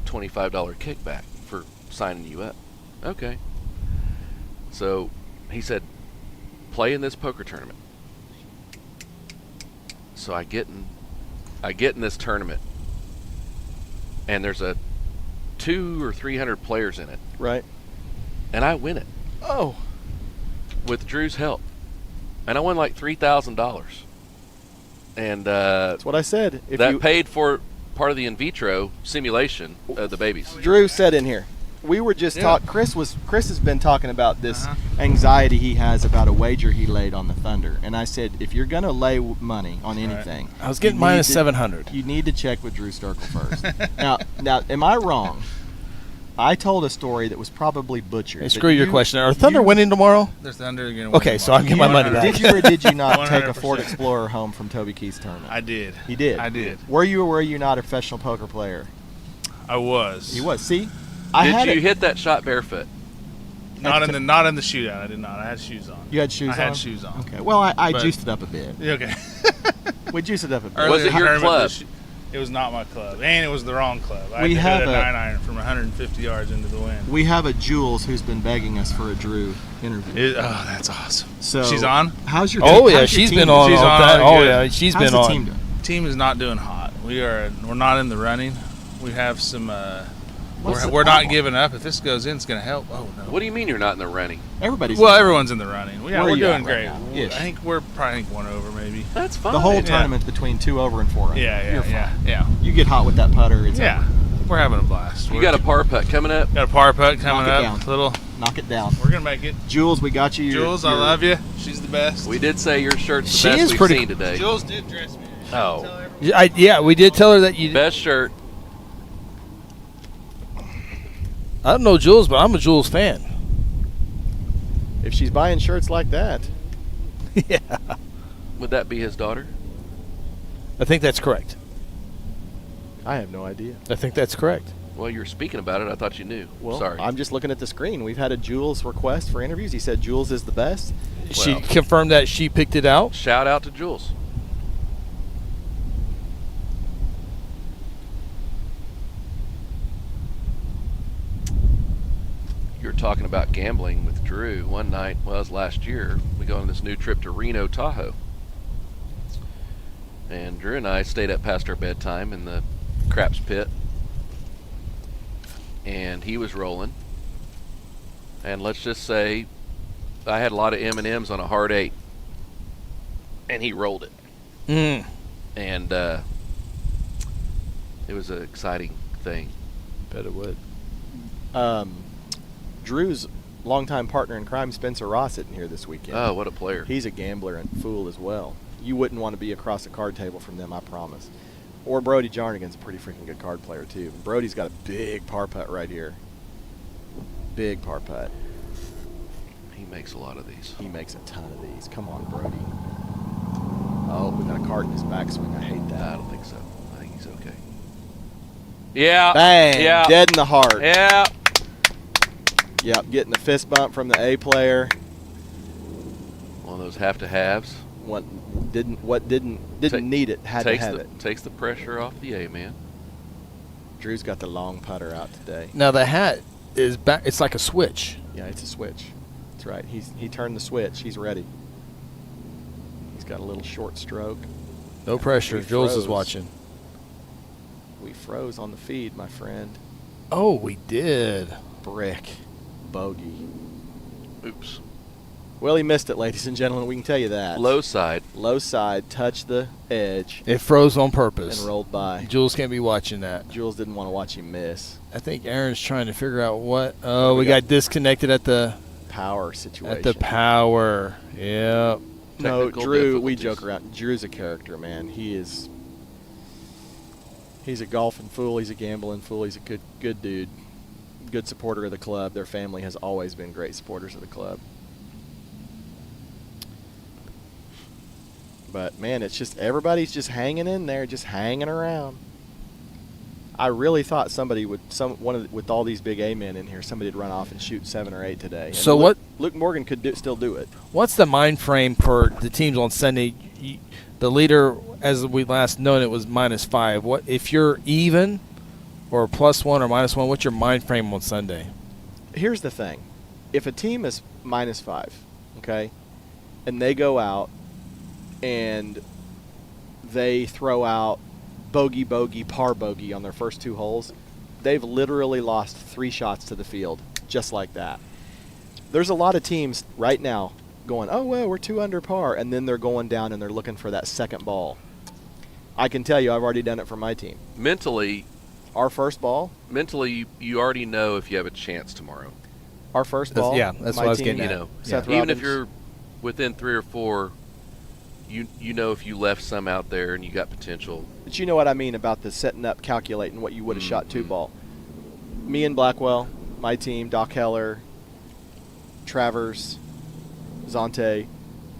$25 kickback for signing you up. Okay. So he said, play in this poker tournament. So I get in this tournament, and there's 200 or 300 players in it. Right. And I win it. Oh. With Drew's help. And I won like $3,000. And that's what I said. That paid for part of the in vitro simulation of the babies. Drew said in here, we were just Chris has been talking about this anxiety he has about a wager he laid on the Thunder, and I said, if you're gonna lay money on anything, I was getting minus 700. You need to check with Drew Sterkel first. now, am I wrong? I told a story that was probably butchered. Hey, screw your question. Are Thunder winning tomorrow? The Thunder are going to win. Okay, so I'll get my money back. Did you or did you not take a Ford Explorer home from Toby Keith's tournament? I did. You did? I did. Were you or were you not a professional poker player? I was. You was. See? Did you hit that shot barefoot? Not in the shootout. I did not. I had shoes on. You had shoes on? I had shoes on. Okay. Well, I juiced it up a bit. Okay. We juiced it up a bit. Was it your club? It was not my club, and it was the wrong club. I We had have a a 9-iron from 150 yards into the wind. We have a Jules who's been begging us for a Drew interview. Oh, that's awesome. So she's on? How's your? Oh how's yeah, your she's team been doing? on. She's all on that. good. Oh yeah, she's How's been the on. team doing? Team is not doing hot. We're not in the running. We have some. We're not giving up. If this goes in, it's going to help. Oh no. What do you mean you're not in the running? Everyone's in the running. We're doing great. Ish. I think we're probably one over maybe. That's fine. The whole tournament's between 2 over and 4 under. You're fine. Yeah. You get hot with that putter. It's over. We're having a blast. You got a par putt coming up? Got a par putt coming Knock it up. down. Knock it down. We're gonna make it. Jules, we got you. Jules, I love you. She's the best. We did say your shirt's the She best is we've pretty- seen today. Jules did dress me. Oh. Yeah, we did tell her that you. Best shirt. I don't know Jules, but I'm a Jules fan. If she's buying shirts like that. Yeah. Would that be his daughter? I think that's correct. I have no idea. I think that's correct. Well, you were speaking about it. I thought you knew. Well, Sorry. I'm just looking at the screen. We've had a Jules request for interviews. He said Jules is the best. She confirmed that she picked it out. Shout out to Jules. You were talking about gambling with Drew one night. Well, it was last year. We go on this new trip to Reno, Tahoe. And Drew and I stayed up past our bedtime in the craps pit. And he was rolling. And let's just say I had a lot of M&Ms on a hard 8. And he rolled it. And it was an exciting thing. Bet it would. Drew's longtime partner in crime, Spencer Ross, isn't here this weekend. Oh, what a player. He's a gambler and fool as well. You wouldn't want to be across a card table from them, I promise. Or Brody Jarnigan's a pretty freaking good card player, too. Brody's got a big par putt right here. Big par putt. He makes a lot of these. He makes a ton of these. Come on, Brody. Oh, we got a card in his backswing. I hate that. I don't think so. I think he's okay. Yeah. Bang. Yeah. Dead in the heart. Yeah. Yep, getting the fist bump from the A player. One of those have-to-haves. What didn't need it, had to have it. Takes the pressure off the A man. Drew's got the long putter out today. Now the hat is back. It's like a switch. Yeah, it's a switch. That's right. He turned the switch. He's ready. He's got a little short stroke. No pressure. Jules is froze. watching. We froze on the feed, my friend. Oh, we did. Brick. Bogey. Oops. Well, he missed it, ladies and gentlemen. We can tell you that. Low side. Low side. Touched the edge. It froze on purpose. And rolled by. Jules can't be watching that. Jules didn't want to watch him miss. I think Aaron's trying to figure out what. Oh, we got disconnected at the power situation. At the power. Yep. No, Drew, we joke around. Drew's a character, man. He's a golfing fool. He's a gambling fool. He's a good dude. Good supporter of the club. Their family has always been great supporters of the club. But, man, it's just everybody's just hanging in there, just hanging around. I really thought somebody would, with all these big A men in here, somebody would run off and shoot 7 or 8 today. And So Luke Morgan could still do it. What's the mind frame for the teams on Sunday? The leader, as we last known, it was -5. What if you're even, or +1 or -1? What's your mind frame on Sunday? Here's the thing: if a team is -5, okay, and they go out and they throw out bogey, par bogey on their first 2 holes, they've literally lost 3 shots to the field just like that. There's a lot of teams right now going, oh, well, we're 2 under par, and then they're going down and they're looking for that second ball. I can tell you I've already done it for my team. Mentally, Our first ball. Mentally, you already know if you have a chance tomorrow. Our first ball. That's what I was getting at. You know, Seth even if Robbins. you're within 3 or 4, you know if you left some out there and you got potential. But you know what I mean about the setting up, calculating what you would have shot 2 ball. Me and Blackwell, my team, Doc Heller, Travers, Zonte.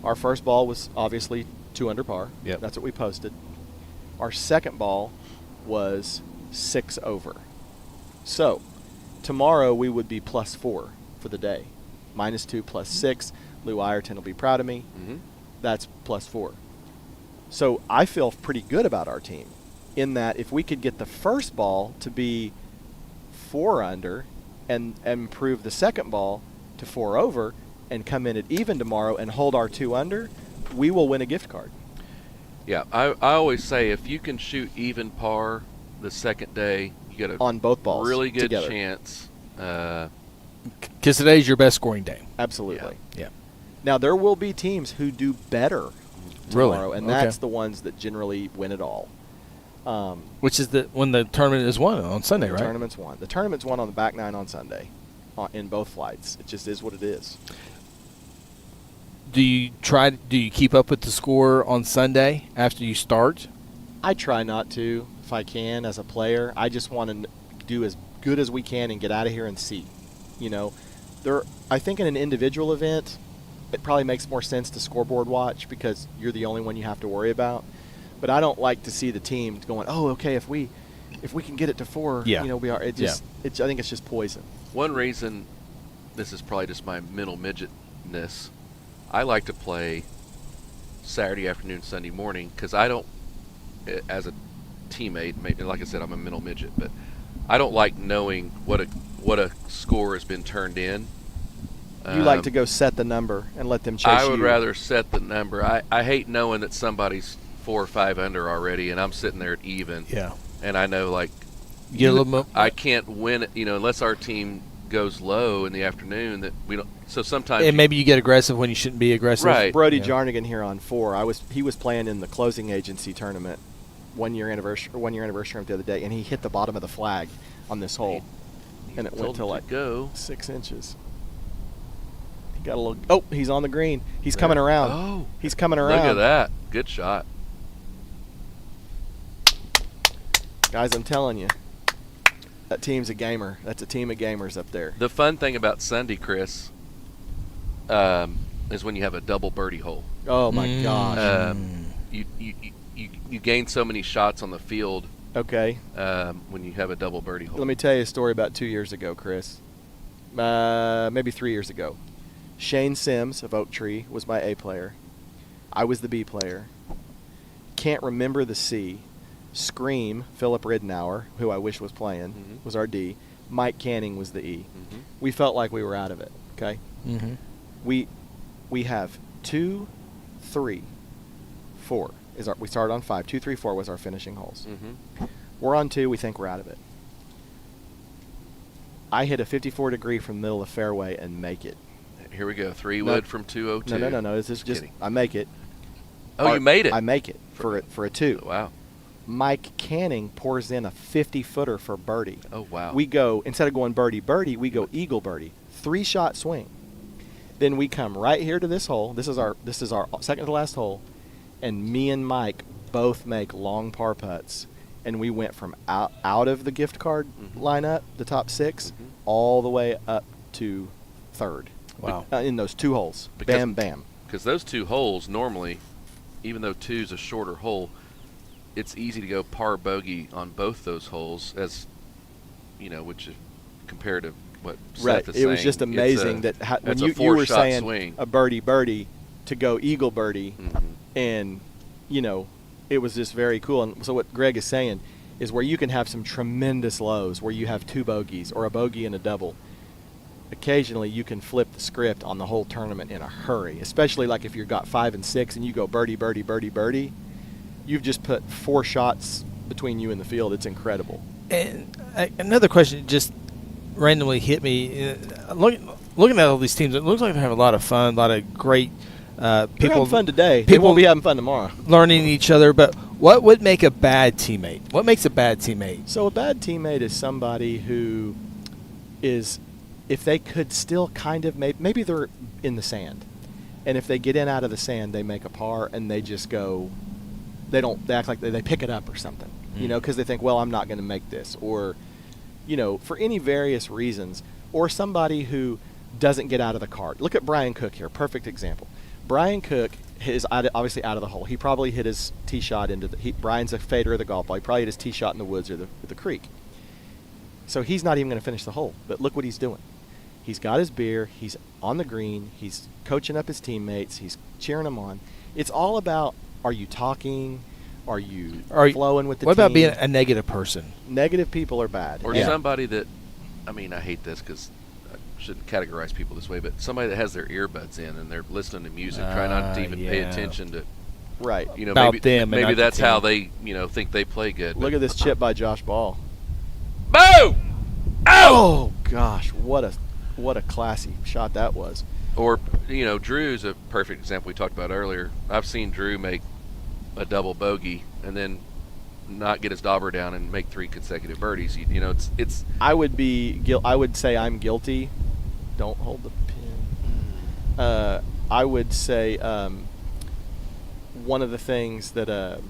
Our first ball was obviously 2 under par. Yep. That's what we posted. Our second ball was 6 over. So tomorrow we would be +4 for the day. -2 +6. Lou Ireton will be proud of me. That's +4. So I feel pretty good about our team in that if we could get the first ball to be 4 under and improve the second ball to 4 over and come in at even tomorrow and hold our 2 under, we will win a gift card. Yeah, I always say if you can shoot even par the second day, you get a on both balls really good together. chance. Because today's your best scoring day. Absolutely. Yeah. Now there will be teams who do better tomorrow, Really? and Okay. that's the ones that generally win it all. Which is when the tournament is won on Sunday, The right? tournament's won. The tournament's won on the back 9 on Sunday, in both flights. It just is what it is. Do you keep up with the score on Sunday after you start? I try not to if I can as a player. I just want to do as good as we can and get out of here and see. You know, I think in an individual event, it probably makes more sense to scoreboard watch because you're the only one you have to worry about. But I don't like to see the team going, oh, okay, if we can get it to 4, Yeah. you know, we are. It just, I think it's just poison. One reason, this is probably just my mental midgetness, I like to play Saturday afternoon, Sunday morning, because I don't, as a teammate, maybe, like I said, I'm a mental midget, but I don't like knowing what a score has been turned in. You like to go set the number and let them chase you. I would rather set the number. I hate knowing that somebody's 4 or 5 under already, and I'm sitting there at even. Yeah. And I know, like, Get a little more. I can't win it, unless our team goes low in the afternoon. That we don't. So sometimes. And maybe you get aggressive when you shouldn't be aggressive. Right. Brody Jarnigan here on 4. He was playing in the closing agency tournament, 1 year anniversary tournament the other day, and he hit the bottom of the flag on this hole, and it went to like 6 inches. He got a little. Oh, he's on the green. He's coming around. Oh, he's coming around. Look at that. Good shot. Guys, I'm telling you, that team's a gamer. That's a team of gamers up there. The fun thing about Sunday, Chris, is when you have a double birdie hole. Oh my gosh! You gain so many shots on the field. Okay. When you have a double birdie hole. Let me tell you a story about 2 years ago, Chris. Maybe 3 years ago. Shane Sims of Oak Tree was my A player. I was the B player. Can't remember the C. Scream, Philip Ridenour, who I wish was playing, was our D. Mike Canning was the E. We felt like we were out of it, okay? We have 2, 3, 4. We started on 5. 2, 3, 4 was our finishing holes. We're on 2. We think we're out of it. I hit a 54 degree from the middle of the fairway and make it. Here we go. 3 wood from 202. No. This is just I make it. Oh, you made it. I make it for a 2. Wow. Mike Canning pours in a 50-footer for birdie. Oh, wow. We go, instead of going birdie, we go eagle birdie. 3-shot swing. Then we come right here to this hole. This is our second to last hole. And me and Mike both make long par putts. And we went from out of the gift card lineup, the top 6, all the way up to 3rd. Wow. In those 2 holes. Bam, bam. Because those 2 holes normally, even though 2 is a shorter hole, it's easy to go par bogey on both those holes, as which is compared to what Seth is saying. It was just amazing that when you were saying swing. A birdie to go eagle birdie, and it was just very cool. And so what Greg is saying is where you can have some tremendous lows, where you have 2 bogeys or a bogey and a double. Occasionally you can flip the script on the whole tournament in a hurry, especially like if you've got 5 and 6 and you go birdie, birdie, birdie, birdie. You've just put 4 shots between you and the field. It's incredible. And another question just randomly hit me. Looking at all these teams, it looks like they have a lot of fun, a lot of great people. They're having fun today. They won't be having fun tomorrow. Learning each other. But What would make a bad teammate? What makes a bad teammate? So a bad teammate is somebody who is, if they could still kind of maybe they're in the sand, and if they get in out of the sand, they make a par, and they just go, they act like they pick it up or something, because they think, well, I'm not going to make this, or, for any various reasons, or somebody who doesn't get out of the cart. Look at Brian Cook here, perfect example. Brian Cook is obviously out of the hole. He probably hit his tee shot into Brian's a fader of the golf ball. He probably hit his tee shot in the woods or the creek. So he's not even going to finish the hole. But look what he's doing. He's got his beer. He's on the green. He's coaching up his teammates. He's cheering them on. It's all about, are you talking? Are you flowing with the team? What about being a negative person? Negative people are bad. Or somebody that, I hate this because shouldn't categorize people this way, but somebody that has their earbuds in and they're listening to music, try not to even pay attention to. Right. About maybe that's how they, think they play good. Look at this chip by Josh Ball. Boom! Oh gosh, what a classy shot that was. Or Drew's a perfect example we talked about earlier. I've seen Drew make a double bogey and then not get his dauber down and make 3 consecutive birdies. It's. I would say I'm guilty. Don't hold the pin. I would say one of the things that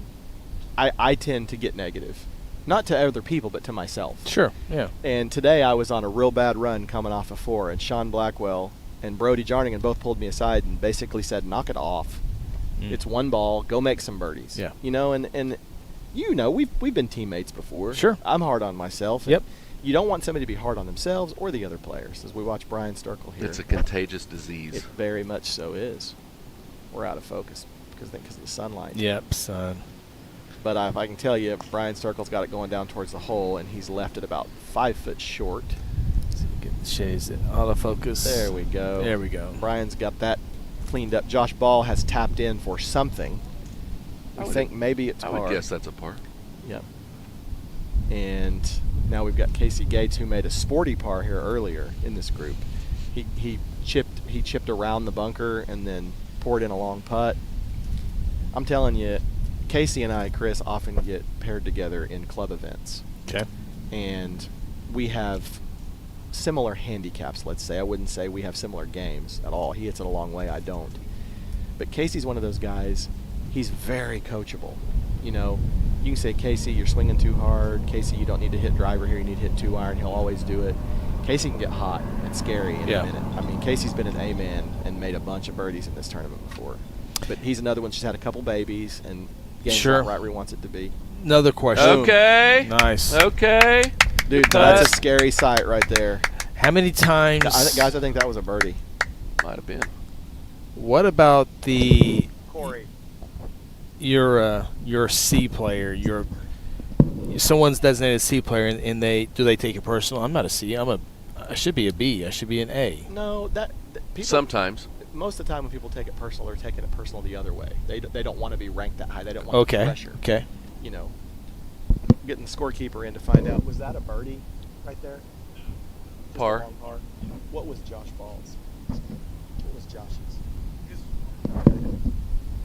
I tend to get negative, not to other people but to myself. Sure. Yeah. And today I was on a real bad run coming off of 4, and Sean Blackwell and Brody Jarningan both pulled me aside and basically said, "Knock it off. It's one ball. Go make some birdies." Yeah. And we've been teammates before. Sure. I'm hard on myself. Yep. You don't want somebody to be hard on themselves or the other players, as we watch Brian Starkle here. It's a contagious disease. It very much so is. We're out of focus because of the sunlight. Yep, son. But if I can tell you, Brian Starkle's got it going down towards the hole, and he's left it about 5 foot short. So you get the shades in autofocus. There we go. There we go. Brian's got that cleaned up. Josh Ball has tapped in for something. I think maybe it's par. I would guess that's a par. Yep. And now we've got Casey Gates, who made a sporty par here earlier in this group. He chipped around the bunker and then poured in a long putt. I'm telling you, Casey and I, Chris, often get paired together in club events. Okay. And we have similar handicaps, let's say. I wouldn't say we have similar games at all. He hits it a long way, I don't. But Casey's one of those guys, he's very coachable. You can say, Casey, you're swinging too hard. Casey, you don't need to hit driver here. You need to hit 2-iron. He'll always do it. Casey can get hot and scary in a minute. Casey's been an A-man and made a bunch of birdies in this tournament before. But he's another one. She's had a couple babies, and game's not right where he wants it to be. Another question. Okay. Nice. Okay. Dude, that's a scary sight right there. How many times? Guys, I think that was a birdie. Might have been. What about Corey? You're a C player. Someone's designated a C player, and they take it personal. I'm not a C. I should be a B. I should be an A. No, people. Sometimes. Most of the time when people take it personal, they're taking it personal the other way. They don't want to be ranked that high. They don't want the pressure. Okay. Getting the scorekeeper in to find out, was that a birdie right there? Par. Par. What was Josh Ball's? What was Josh's?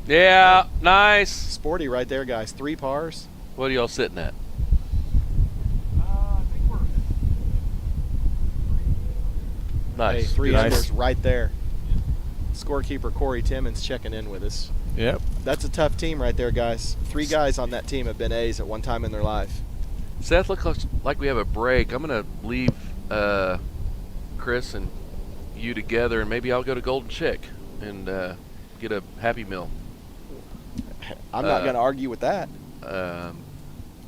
Yeah, nice. Sporty right there, guys. 3 pars. What are y'all sitting at? I think we're Nice. Hey, 3 Nice. numbers right there. Scorekeeper Corey Timmons checking in with us. Yep. That's a tough team right there, guys. 3 guys on that team have been A's at one time in their life. Seth, looks like we have a break. I'm going to leave Chris and you together, and maybe I'll go to Golden Chick and get a Happy Meal. I'm not going to argue with that.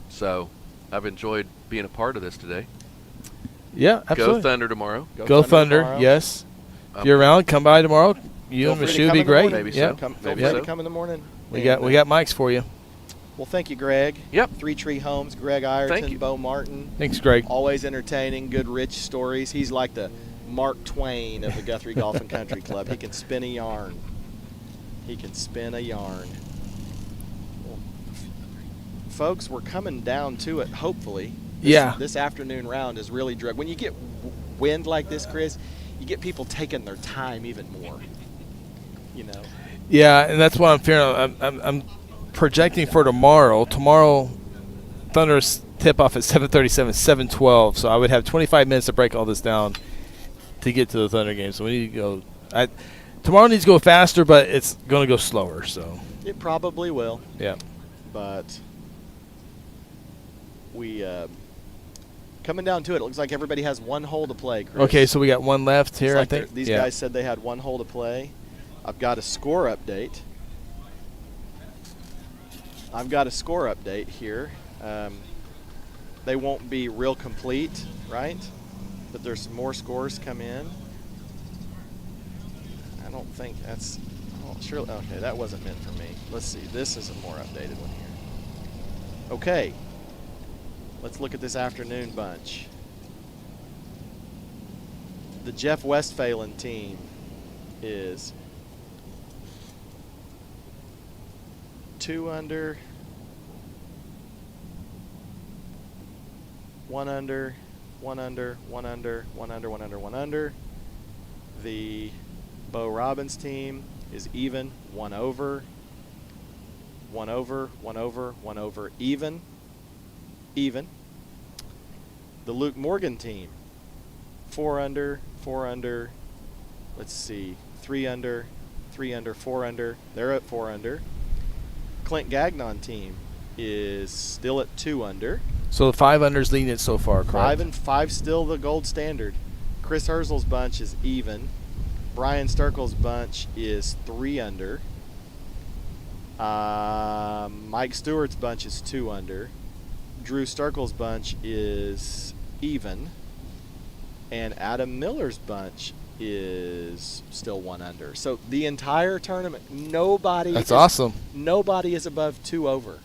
So I've enjoyed being a part of this today. Yeah, absolutely. Go Thunder tomorrow. Go Thunder, tomorrow. yes. If you're around, come by tomorrow. You and Feel free to Michelle come be in the great. morning. Maybe so. Yep. Feel Maybe free so. to come in the morning. We got mics for you. Well, thank you, Greg. Yep. 3 Tree Homes, Greg Thank Ireton, you. Bo Martin. Thanks, Greg. Always entertaining, good, rich stories. He's like the Mark Twain of the Guthrie Golf Country Club. He can spin a yarn. Well, folks, we're coming down to it, hopefully. This afternoon round is really drug. When you get wind like this, Chris, you get people taking their time even more. Yeah, and that's what I'm fearing. I'm projecting for tomorrow. Tomorrow, Thunder's tip-off at 7:37, 7:12. So I would have 25 minutes to break all this down to get to the Thunder game. So we need to go. Tomorrow needs to go faster, but it's going to go slower. So It probably will. yeah. But we coming down to it, it looks like everybody has one hole to play, Chris. Okay, so we got one left here, It's like I think. these guys said they had one hole to play. I've got a score update. Here. They won't be real complete, right? But there's some more scores come in. I don't think that's. Oh, surely. Okay, that wasn't meant for me. Let's see. This is a more updated one here. Okay. Let's look at this afternoon bunch. The Jeff Westphalen team is 2 under, 1 under, 1 under, 1 under, 1 under, 1 under, 1 under. The Bo Robbins team is even, 1 over, 1 over, 1 over, 1 over, even. The Luke Morgan team, 4 under, 4 under, let's see, 3 under, 3 under, 4 under. They're at 4 under. Clint Gagnon team is still at 2 under. So the 5 under's leading it so far, correct? 5 and 5 still the gold standard. Chris Herzl's bunch is even. Brian Sturkle's bunch is 3 under. Mike Stewart's bunch is 2 under. Drew Sturkle's bunch is even. And Adam Miller's bunch is still 1 under. So the entire tournament, nobody awesome. Nobody is above 2 over.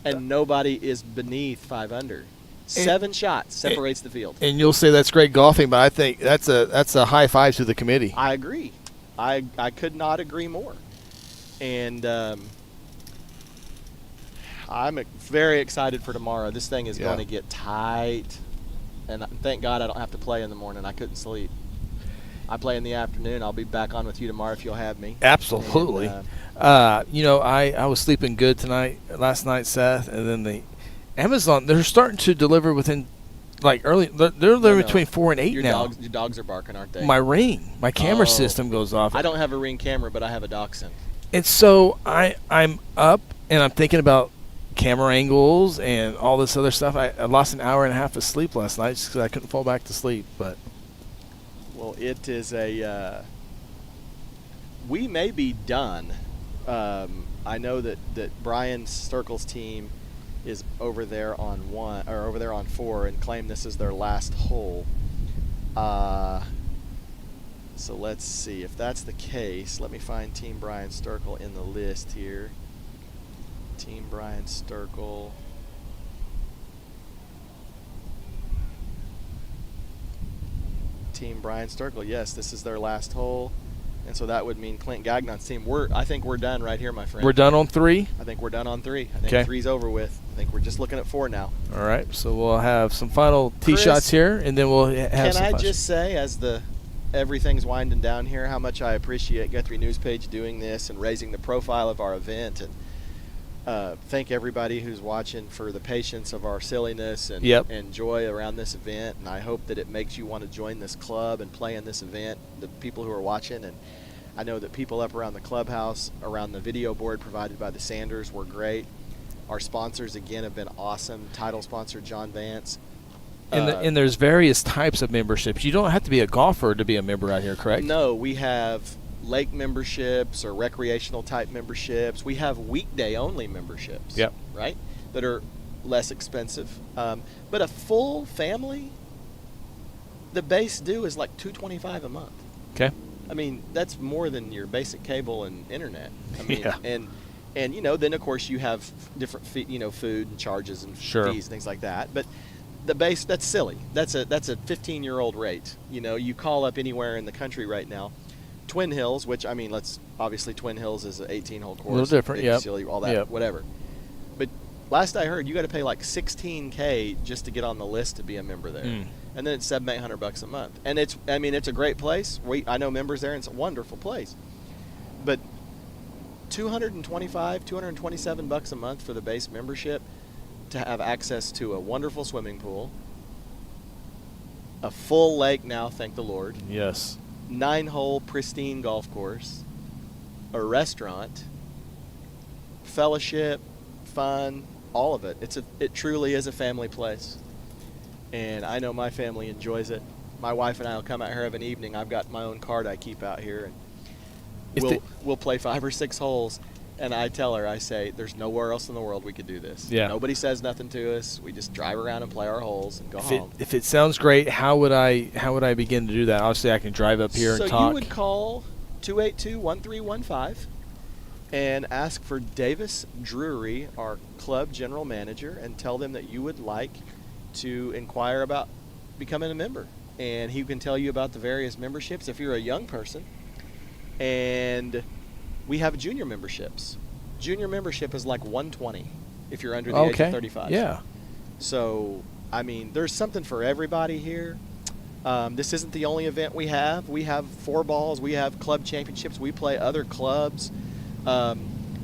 And nobody is beneath 5 under. 7 shots separates the field. And you'll say that's great golfing, but I think that's a high five to the committee. I agree. I could not agree more. And I'm very excited for tomorrow. This thing is going to get tight. And thank God I don't have to play in the morning. I couldn't sleep. I play in the afternoon. I'll be back on with you tomorrow if you'll have me. Absolutely. And, I was sleeping good last night, Seth, and then the Amazon, they're starting to deliver within, early. They're delivering between 4 and 8 now. Your dogs are barking, aren't they? My Ring, my camera system goes off. I don't have a Ring camera, but I have a Dachshund. And so I'm up and I'm thinking about camera angles and all this other stuff. I lost an hour and a half of sleep last night just because I couldn't fall back to sleep. But well, it is we may be done. I know that Brian Sturkle's team is over there on 4 and claim this is their last hole. So let's see if that's the case. Let me find Team Brian Sturkle in the list here. Team Brian Sturkle. Team Brian Sturkle. Yes, this is their last hole. And so that would mean Clint Gagnon's team. I think we're done right here, my friend. We're done on 3? I think we're done on 3. I think 3's over with. I think we're just looking at 4 now. All right, so we'll have some final tee shots here, and then we'll have some Can I just say, as everything's winding down here, how much I appreciate Guthrie News Page doing this and raising the profile of our event, and thank everybody who's watching for the patience of our silliness and joy around this event. And I hope that it makes you want to join this club and play in this event, the people who are watching. And I know that people up around the clubhouse, around the video board provided by the Sanders were great. Our sponsors, again, have been awesome. Title sponsor, John Vance. And there's various types of memberships. You don't have to be a golfer to be a member out here, correct? No, we have lake memberships or recreational type memberships. We have weekday only memberships. Yep. Right? That are less expensive. But a full family, the base due is like $225 a month. Okay. I mean, that's more than your basic cable and internet. I mean, yeah. And then of course you have different food and charges and fees and things like that. But the base, that's silly. That's a 15-year-old rate. You call up anywhere in the country right now. Twin Hills, which obviously Twin Hills is an 18-hole course. A little different, yeah. All that, whatever. But last I heard, you got to pay like $16K just to get on the list to be a member there, and then it's $700-800 a month. And it's a great place. I know members there, and it's a wonderful place. But $227 a month for the base membership to have access to a wonderful swimming pool, a full lake now, thank the Lord. Yes. 9-hole pristine golf course, a restaurant, fellowship, fun, all of it. It truly is a family place. And I know my family enjoys it. My wife and I will come out here of an evening. I've got my own card I keep out here, and we'll play 5 or 6 holes. And I tell her, I say, there's nowhere else in the world we could do this. Yeah. Nobody says nothing to us. We just drive around and play our holes and go home. If it sounds great, how would I begin to do that? Obviously, I can drive up here and talk. So you would call 282-1315 and ask for Davis Drury, our club general manager, and tell them that you would like to inquire about becoming a member. And he can tell you about the various memberships if you're a young person. And we have junior memberships. Junior membership is like $120 if you're under the age of 35. Yeah. So, I mean, there's something for everybody here. This isn't the only event we have. We have 4 balls. We have club championships. We play other clubs.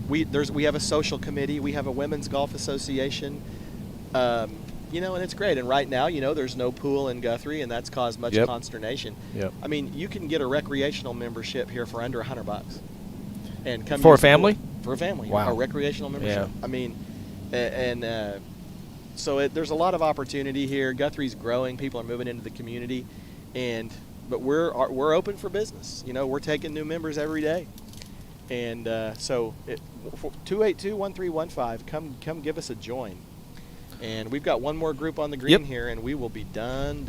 We have a social committee. We have a women's golf association. And it's great. And right now, there's no pool in Guthrie, and that's caused much consternation. Yep. I mean, you can get a recreational membership here for under $100. And come for a use the family? pool. For a family. Wow. A recreational membership. Yeah. I mean, so there's a lot of opportunity here. Guthrie's growing. People are moving into the community, but we're open for business. We're taking new members every day, and so 282-1315. Come give us a join. And we've got one more group on the green here, and we will be done.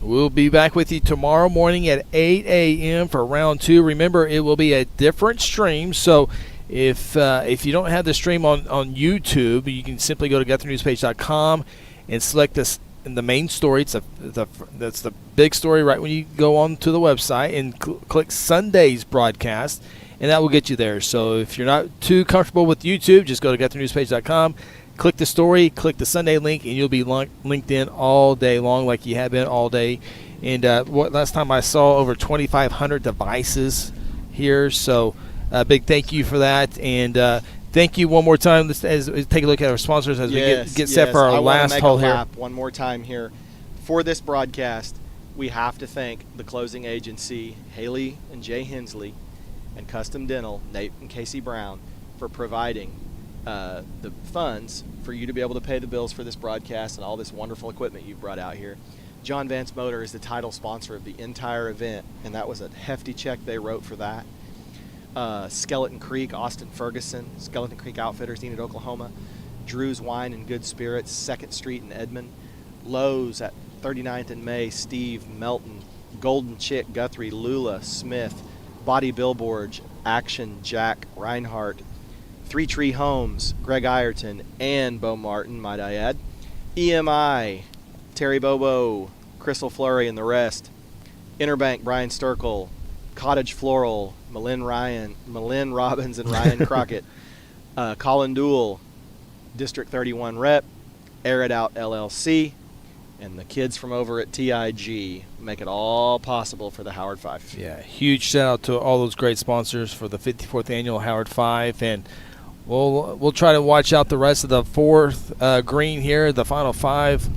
We'll be back with you tomorrow morning at 8 a.m. for round 2. Remember, it will be a different stream, so if you don't have the stream on YouTube, you can simply go to GuthrieNewsPage.com and select this in the main story. That's the big story right when you go on to the website and click Sunday's broadcast, and that will get you there. So if you're not too comfortable with YouTube, just go to GuthrieNewsPage.com. Click the story, click the Sunday link, and you'll be linked in all day long like you have been all day. And last time I saw over 2,500 devices here, so a big thank you for that. And thank you one more time as we take a look at our sponsors as we get set for our last hole here. One more time here. For this broadcast, we have to thank the closing agency, Haley and Jay Hensley, and Custom Dental, Nate and Casey Brown, for providing the funds for you to be able to pay the bills for this broadcast and all this wonderful equipment you've brought out here. John Vance Motor is the title sponsor of the entire event, and that was a hefty check they wrote for that. Skeleton Creek, Austin Ferguson, Skeleton Creek Outfitters, Enid, Oklahoma. Drew's Wine and Good Spirits, 2nd Street in Edmond. Lowe's at 39th and May, Steve Melton. Golden Chick, Guthrie, Lula, Smith. Body Billboards, Action, Jack Reinhardt. Three Tree Homes, Greg Ireton and Bo Martin, might I add. EMI, Terry Bobo, Crystal Flurry and the rest. Interbank, Brian Sturkle. Cottage Floral, Malin Robbins and Ryan Crockett. Colin Dool, District 31 Rep. Air It Out LLC. And the kids from over at TIG make it all possible for the Howard Fife. Yeah, huge shout out to all those great sponsors for the 54th Annual Howard Fife. And we'll try to watch out the rest of the 4th green here, the final 5.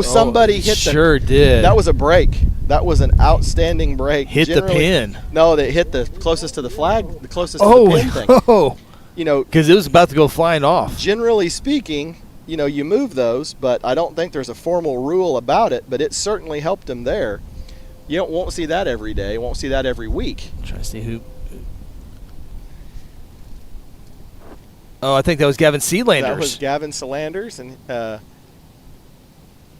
Somebody hit sure did. That was a break. That was an outstanding break. Hit the pin. No, they hit the closest to the flag, the closest to the pin thing. Because it was about to go flying off. Generally speaking, you move those, but I don't think there's a formal rule about it, but it certainly helped him there. You won't see that every day. You won't see that every week. I'm trying to see who. Oh, I think that was Gavin Sealanders. That was Gavin Sealanders, and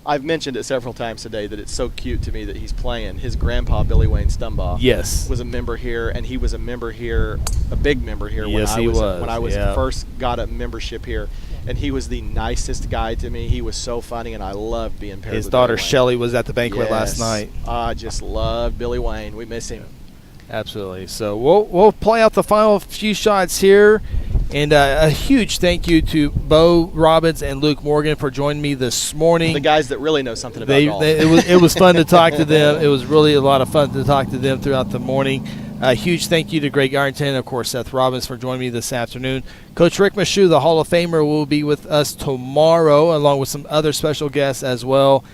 I've mentioned it several times today that it's so cute to me that he's playing. His grandpa, Billy Wayne Stumbaugh, was a member here, and he was a member here, a big member here when I was first got a membership here. And he was the nicest guy to me. He was so funny, and I loved being paired with his daughter Billy Wayne. Shelley was at the banquet last night. I just loved Billy Wayne. We miss him. Absolutely. So we'll play out the final few shots here. And a huge thank you to Bo Robbins and Luke Morgan for joining me this morning. The guys that really know something about golf. It was fun to talk to them. It was really a lot of fun to talk to them throughout the morning. A huge thank you to Greg Arrington, of course, Seth Robbins for joining me this afternoon. Coach Rick Michoud, the Hall of Famer, will be with us tomorrow, along with some other special guests as well.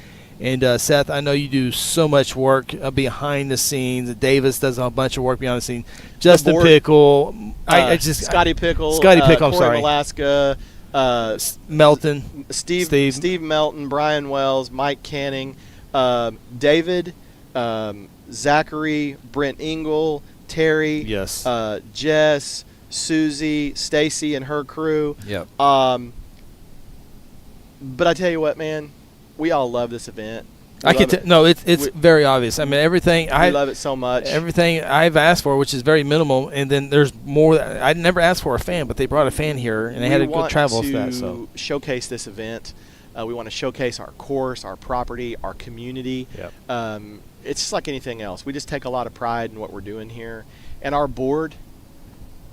And, Seth, I know you do so much work behind the scenes. Davis does a bunch of work behind the scenes. Justin Pickle. Scotty Pickle. I'm sorry. Alaska. Melton. Steve Melton, Brian Wells, Mike Canning, David, Zachary, Brent Engel, Terry, yes, Jess, Susie, Stacy, and her crew. Yep. But I tell you what, man, we all love this event. It's very obvious. I mean, everything. I love it so much. Everything I've asked for, which is very minimal, and then there's more. I never asked for a fan, but they brought a fan here, and they had a good travel with that. So showcase this event. We want to showcase our course, our property, our community. Yep. It's just like anything else. We just take a lot of pride in what we're doing here, and our board.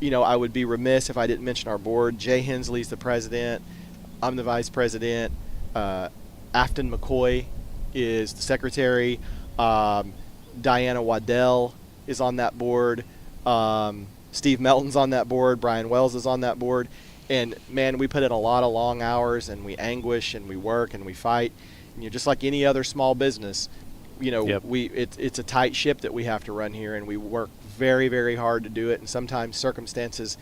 I would be remiss if I didn't mention our board. Jay Hensley's the president. I'm the vice president. Afton McCoy is the secretary. Diana Waddell is on that board. Steve Melton's on that board. Brian Wells is on that board. And, man, we put in a lot of long hours, and we anguish, and we work, and we fight. And just like any other small business, Yep. it's a tight ship that we have to run here, and we work very, very hard to do it. And sometimes circumstances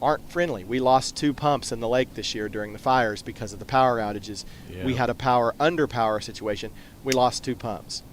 aren't friendly. We lost 2 pumps in the lake this year during the fires because of the power outages. Yeah. We had a under power situation. We lost 2 pumps.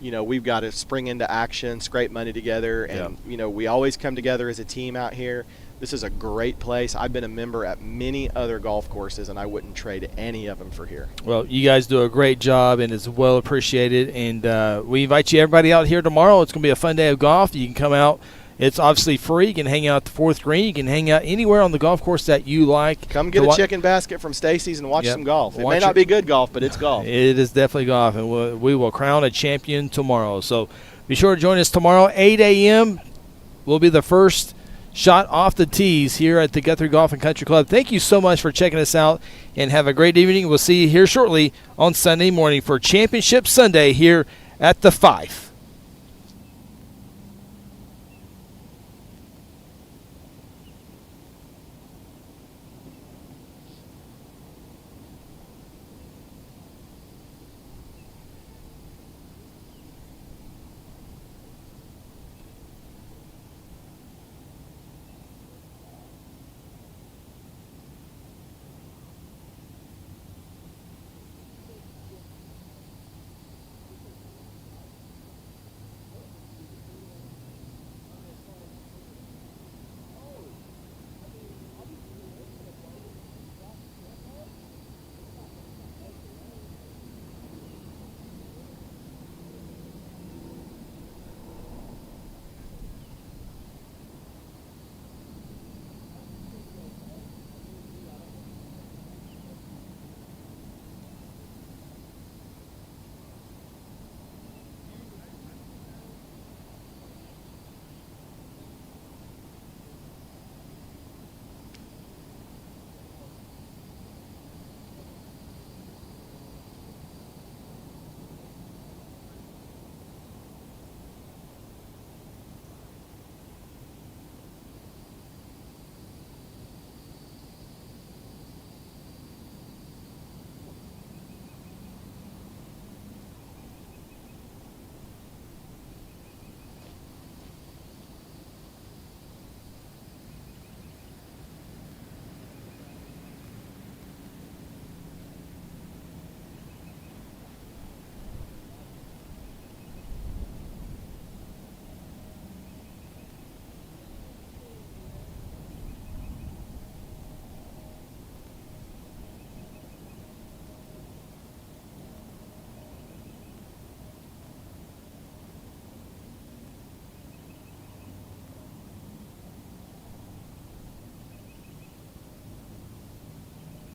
We've got to spring into action, scrape money together, and we always come together as a team out here. This is a great place. I've been a member at many other golf courses, and I wouldn't trade any of them for here. Well, you guys do a great job, and it's well appreciated. And we invite everybody out here tomorrow. It's going to be a fun day of golf. You can come out. It's obviously free. You can hang out at the 4th green. You can hang out anywhere on the golf course that you like. Come get a chicken basket from Stacy's and watch some golf. It may not be good golf, but it's golf. It is definitely golf, and we will crown a champion tomorrow. So be sure to join us tomorrow, 8 a.m. will be the first shot off the tees here at the Guthrie Golf Country Club. Thank you so much for checking us out, and have a great evening. We'll see you here shortly on Sunday morning for Championship Sunday here at the Fife.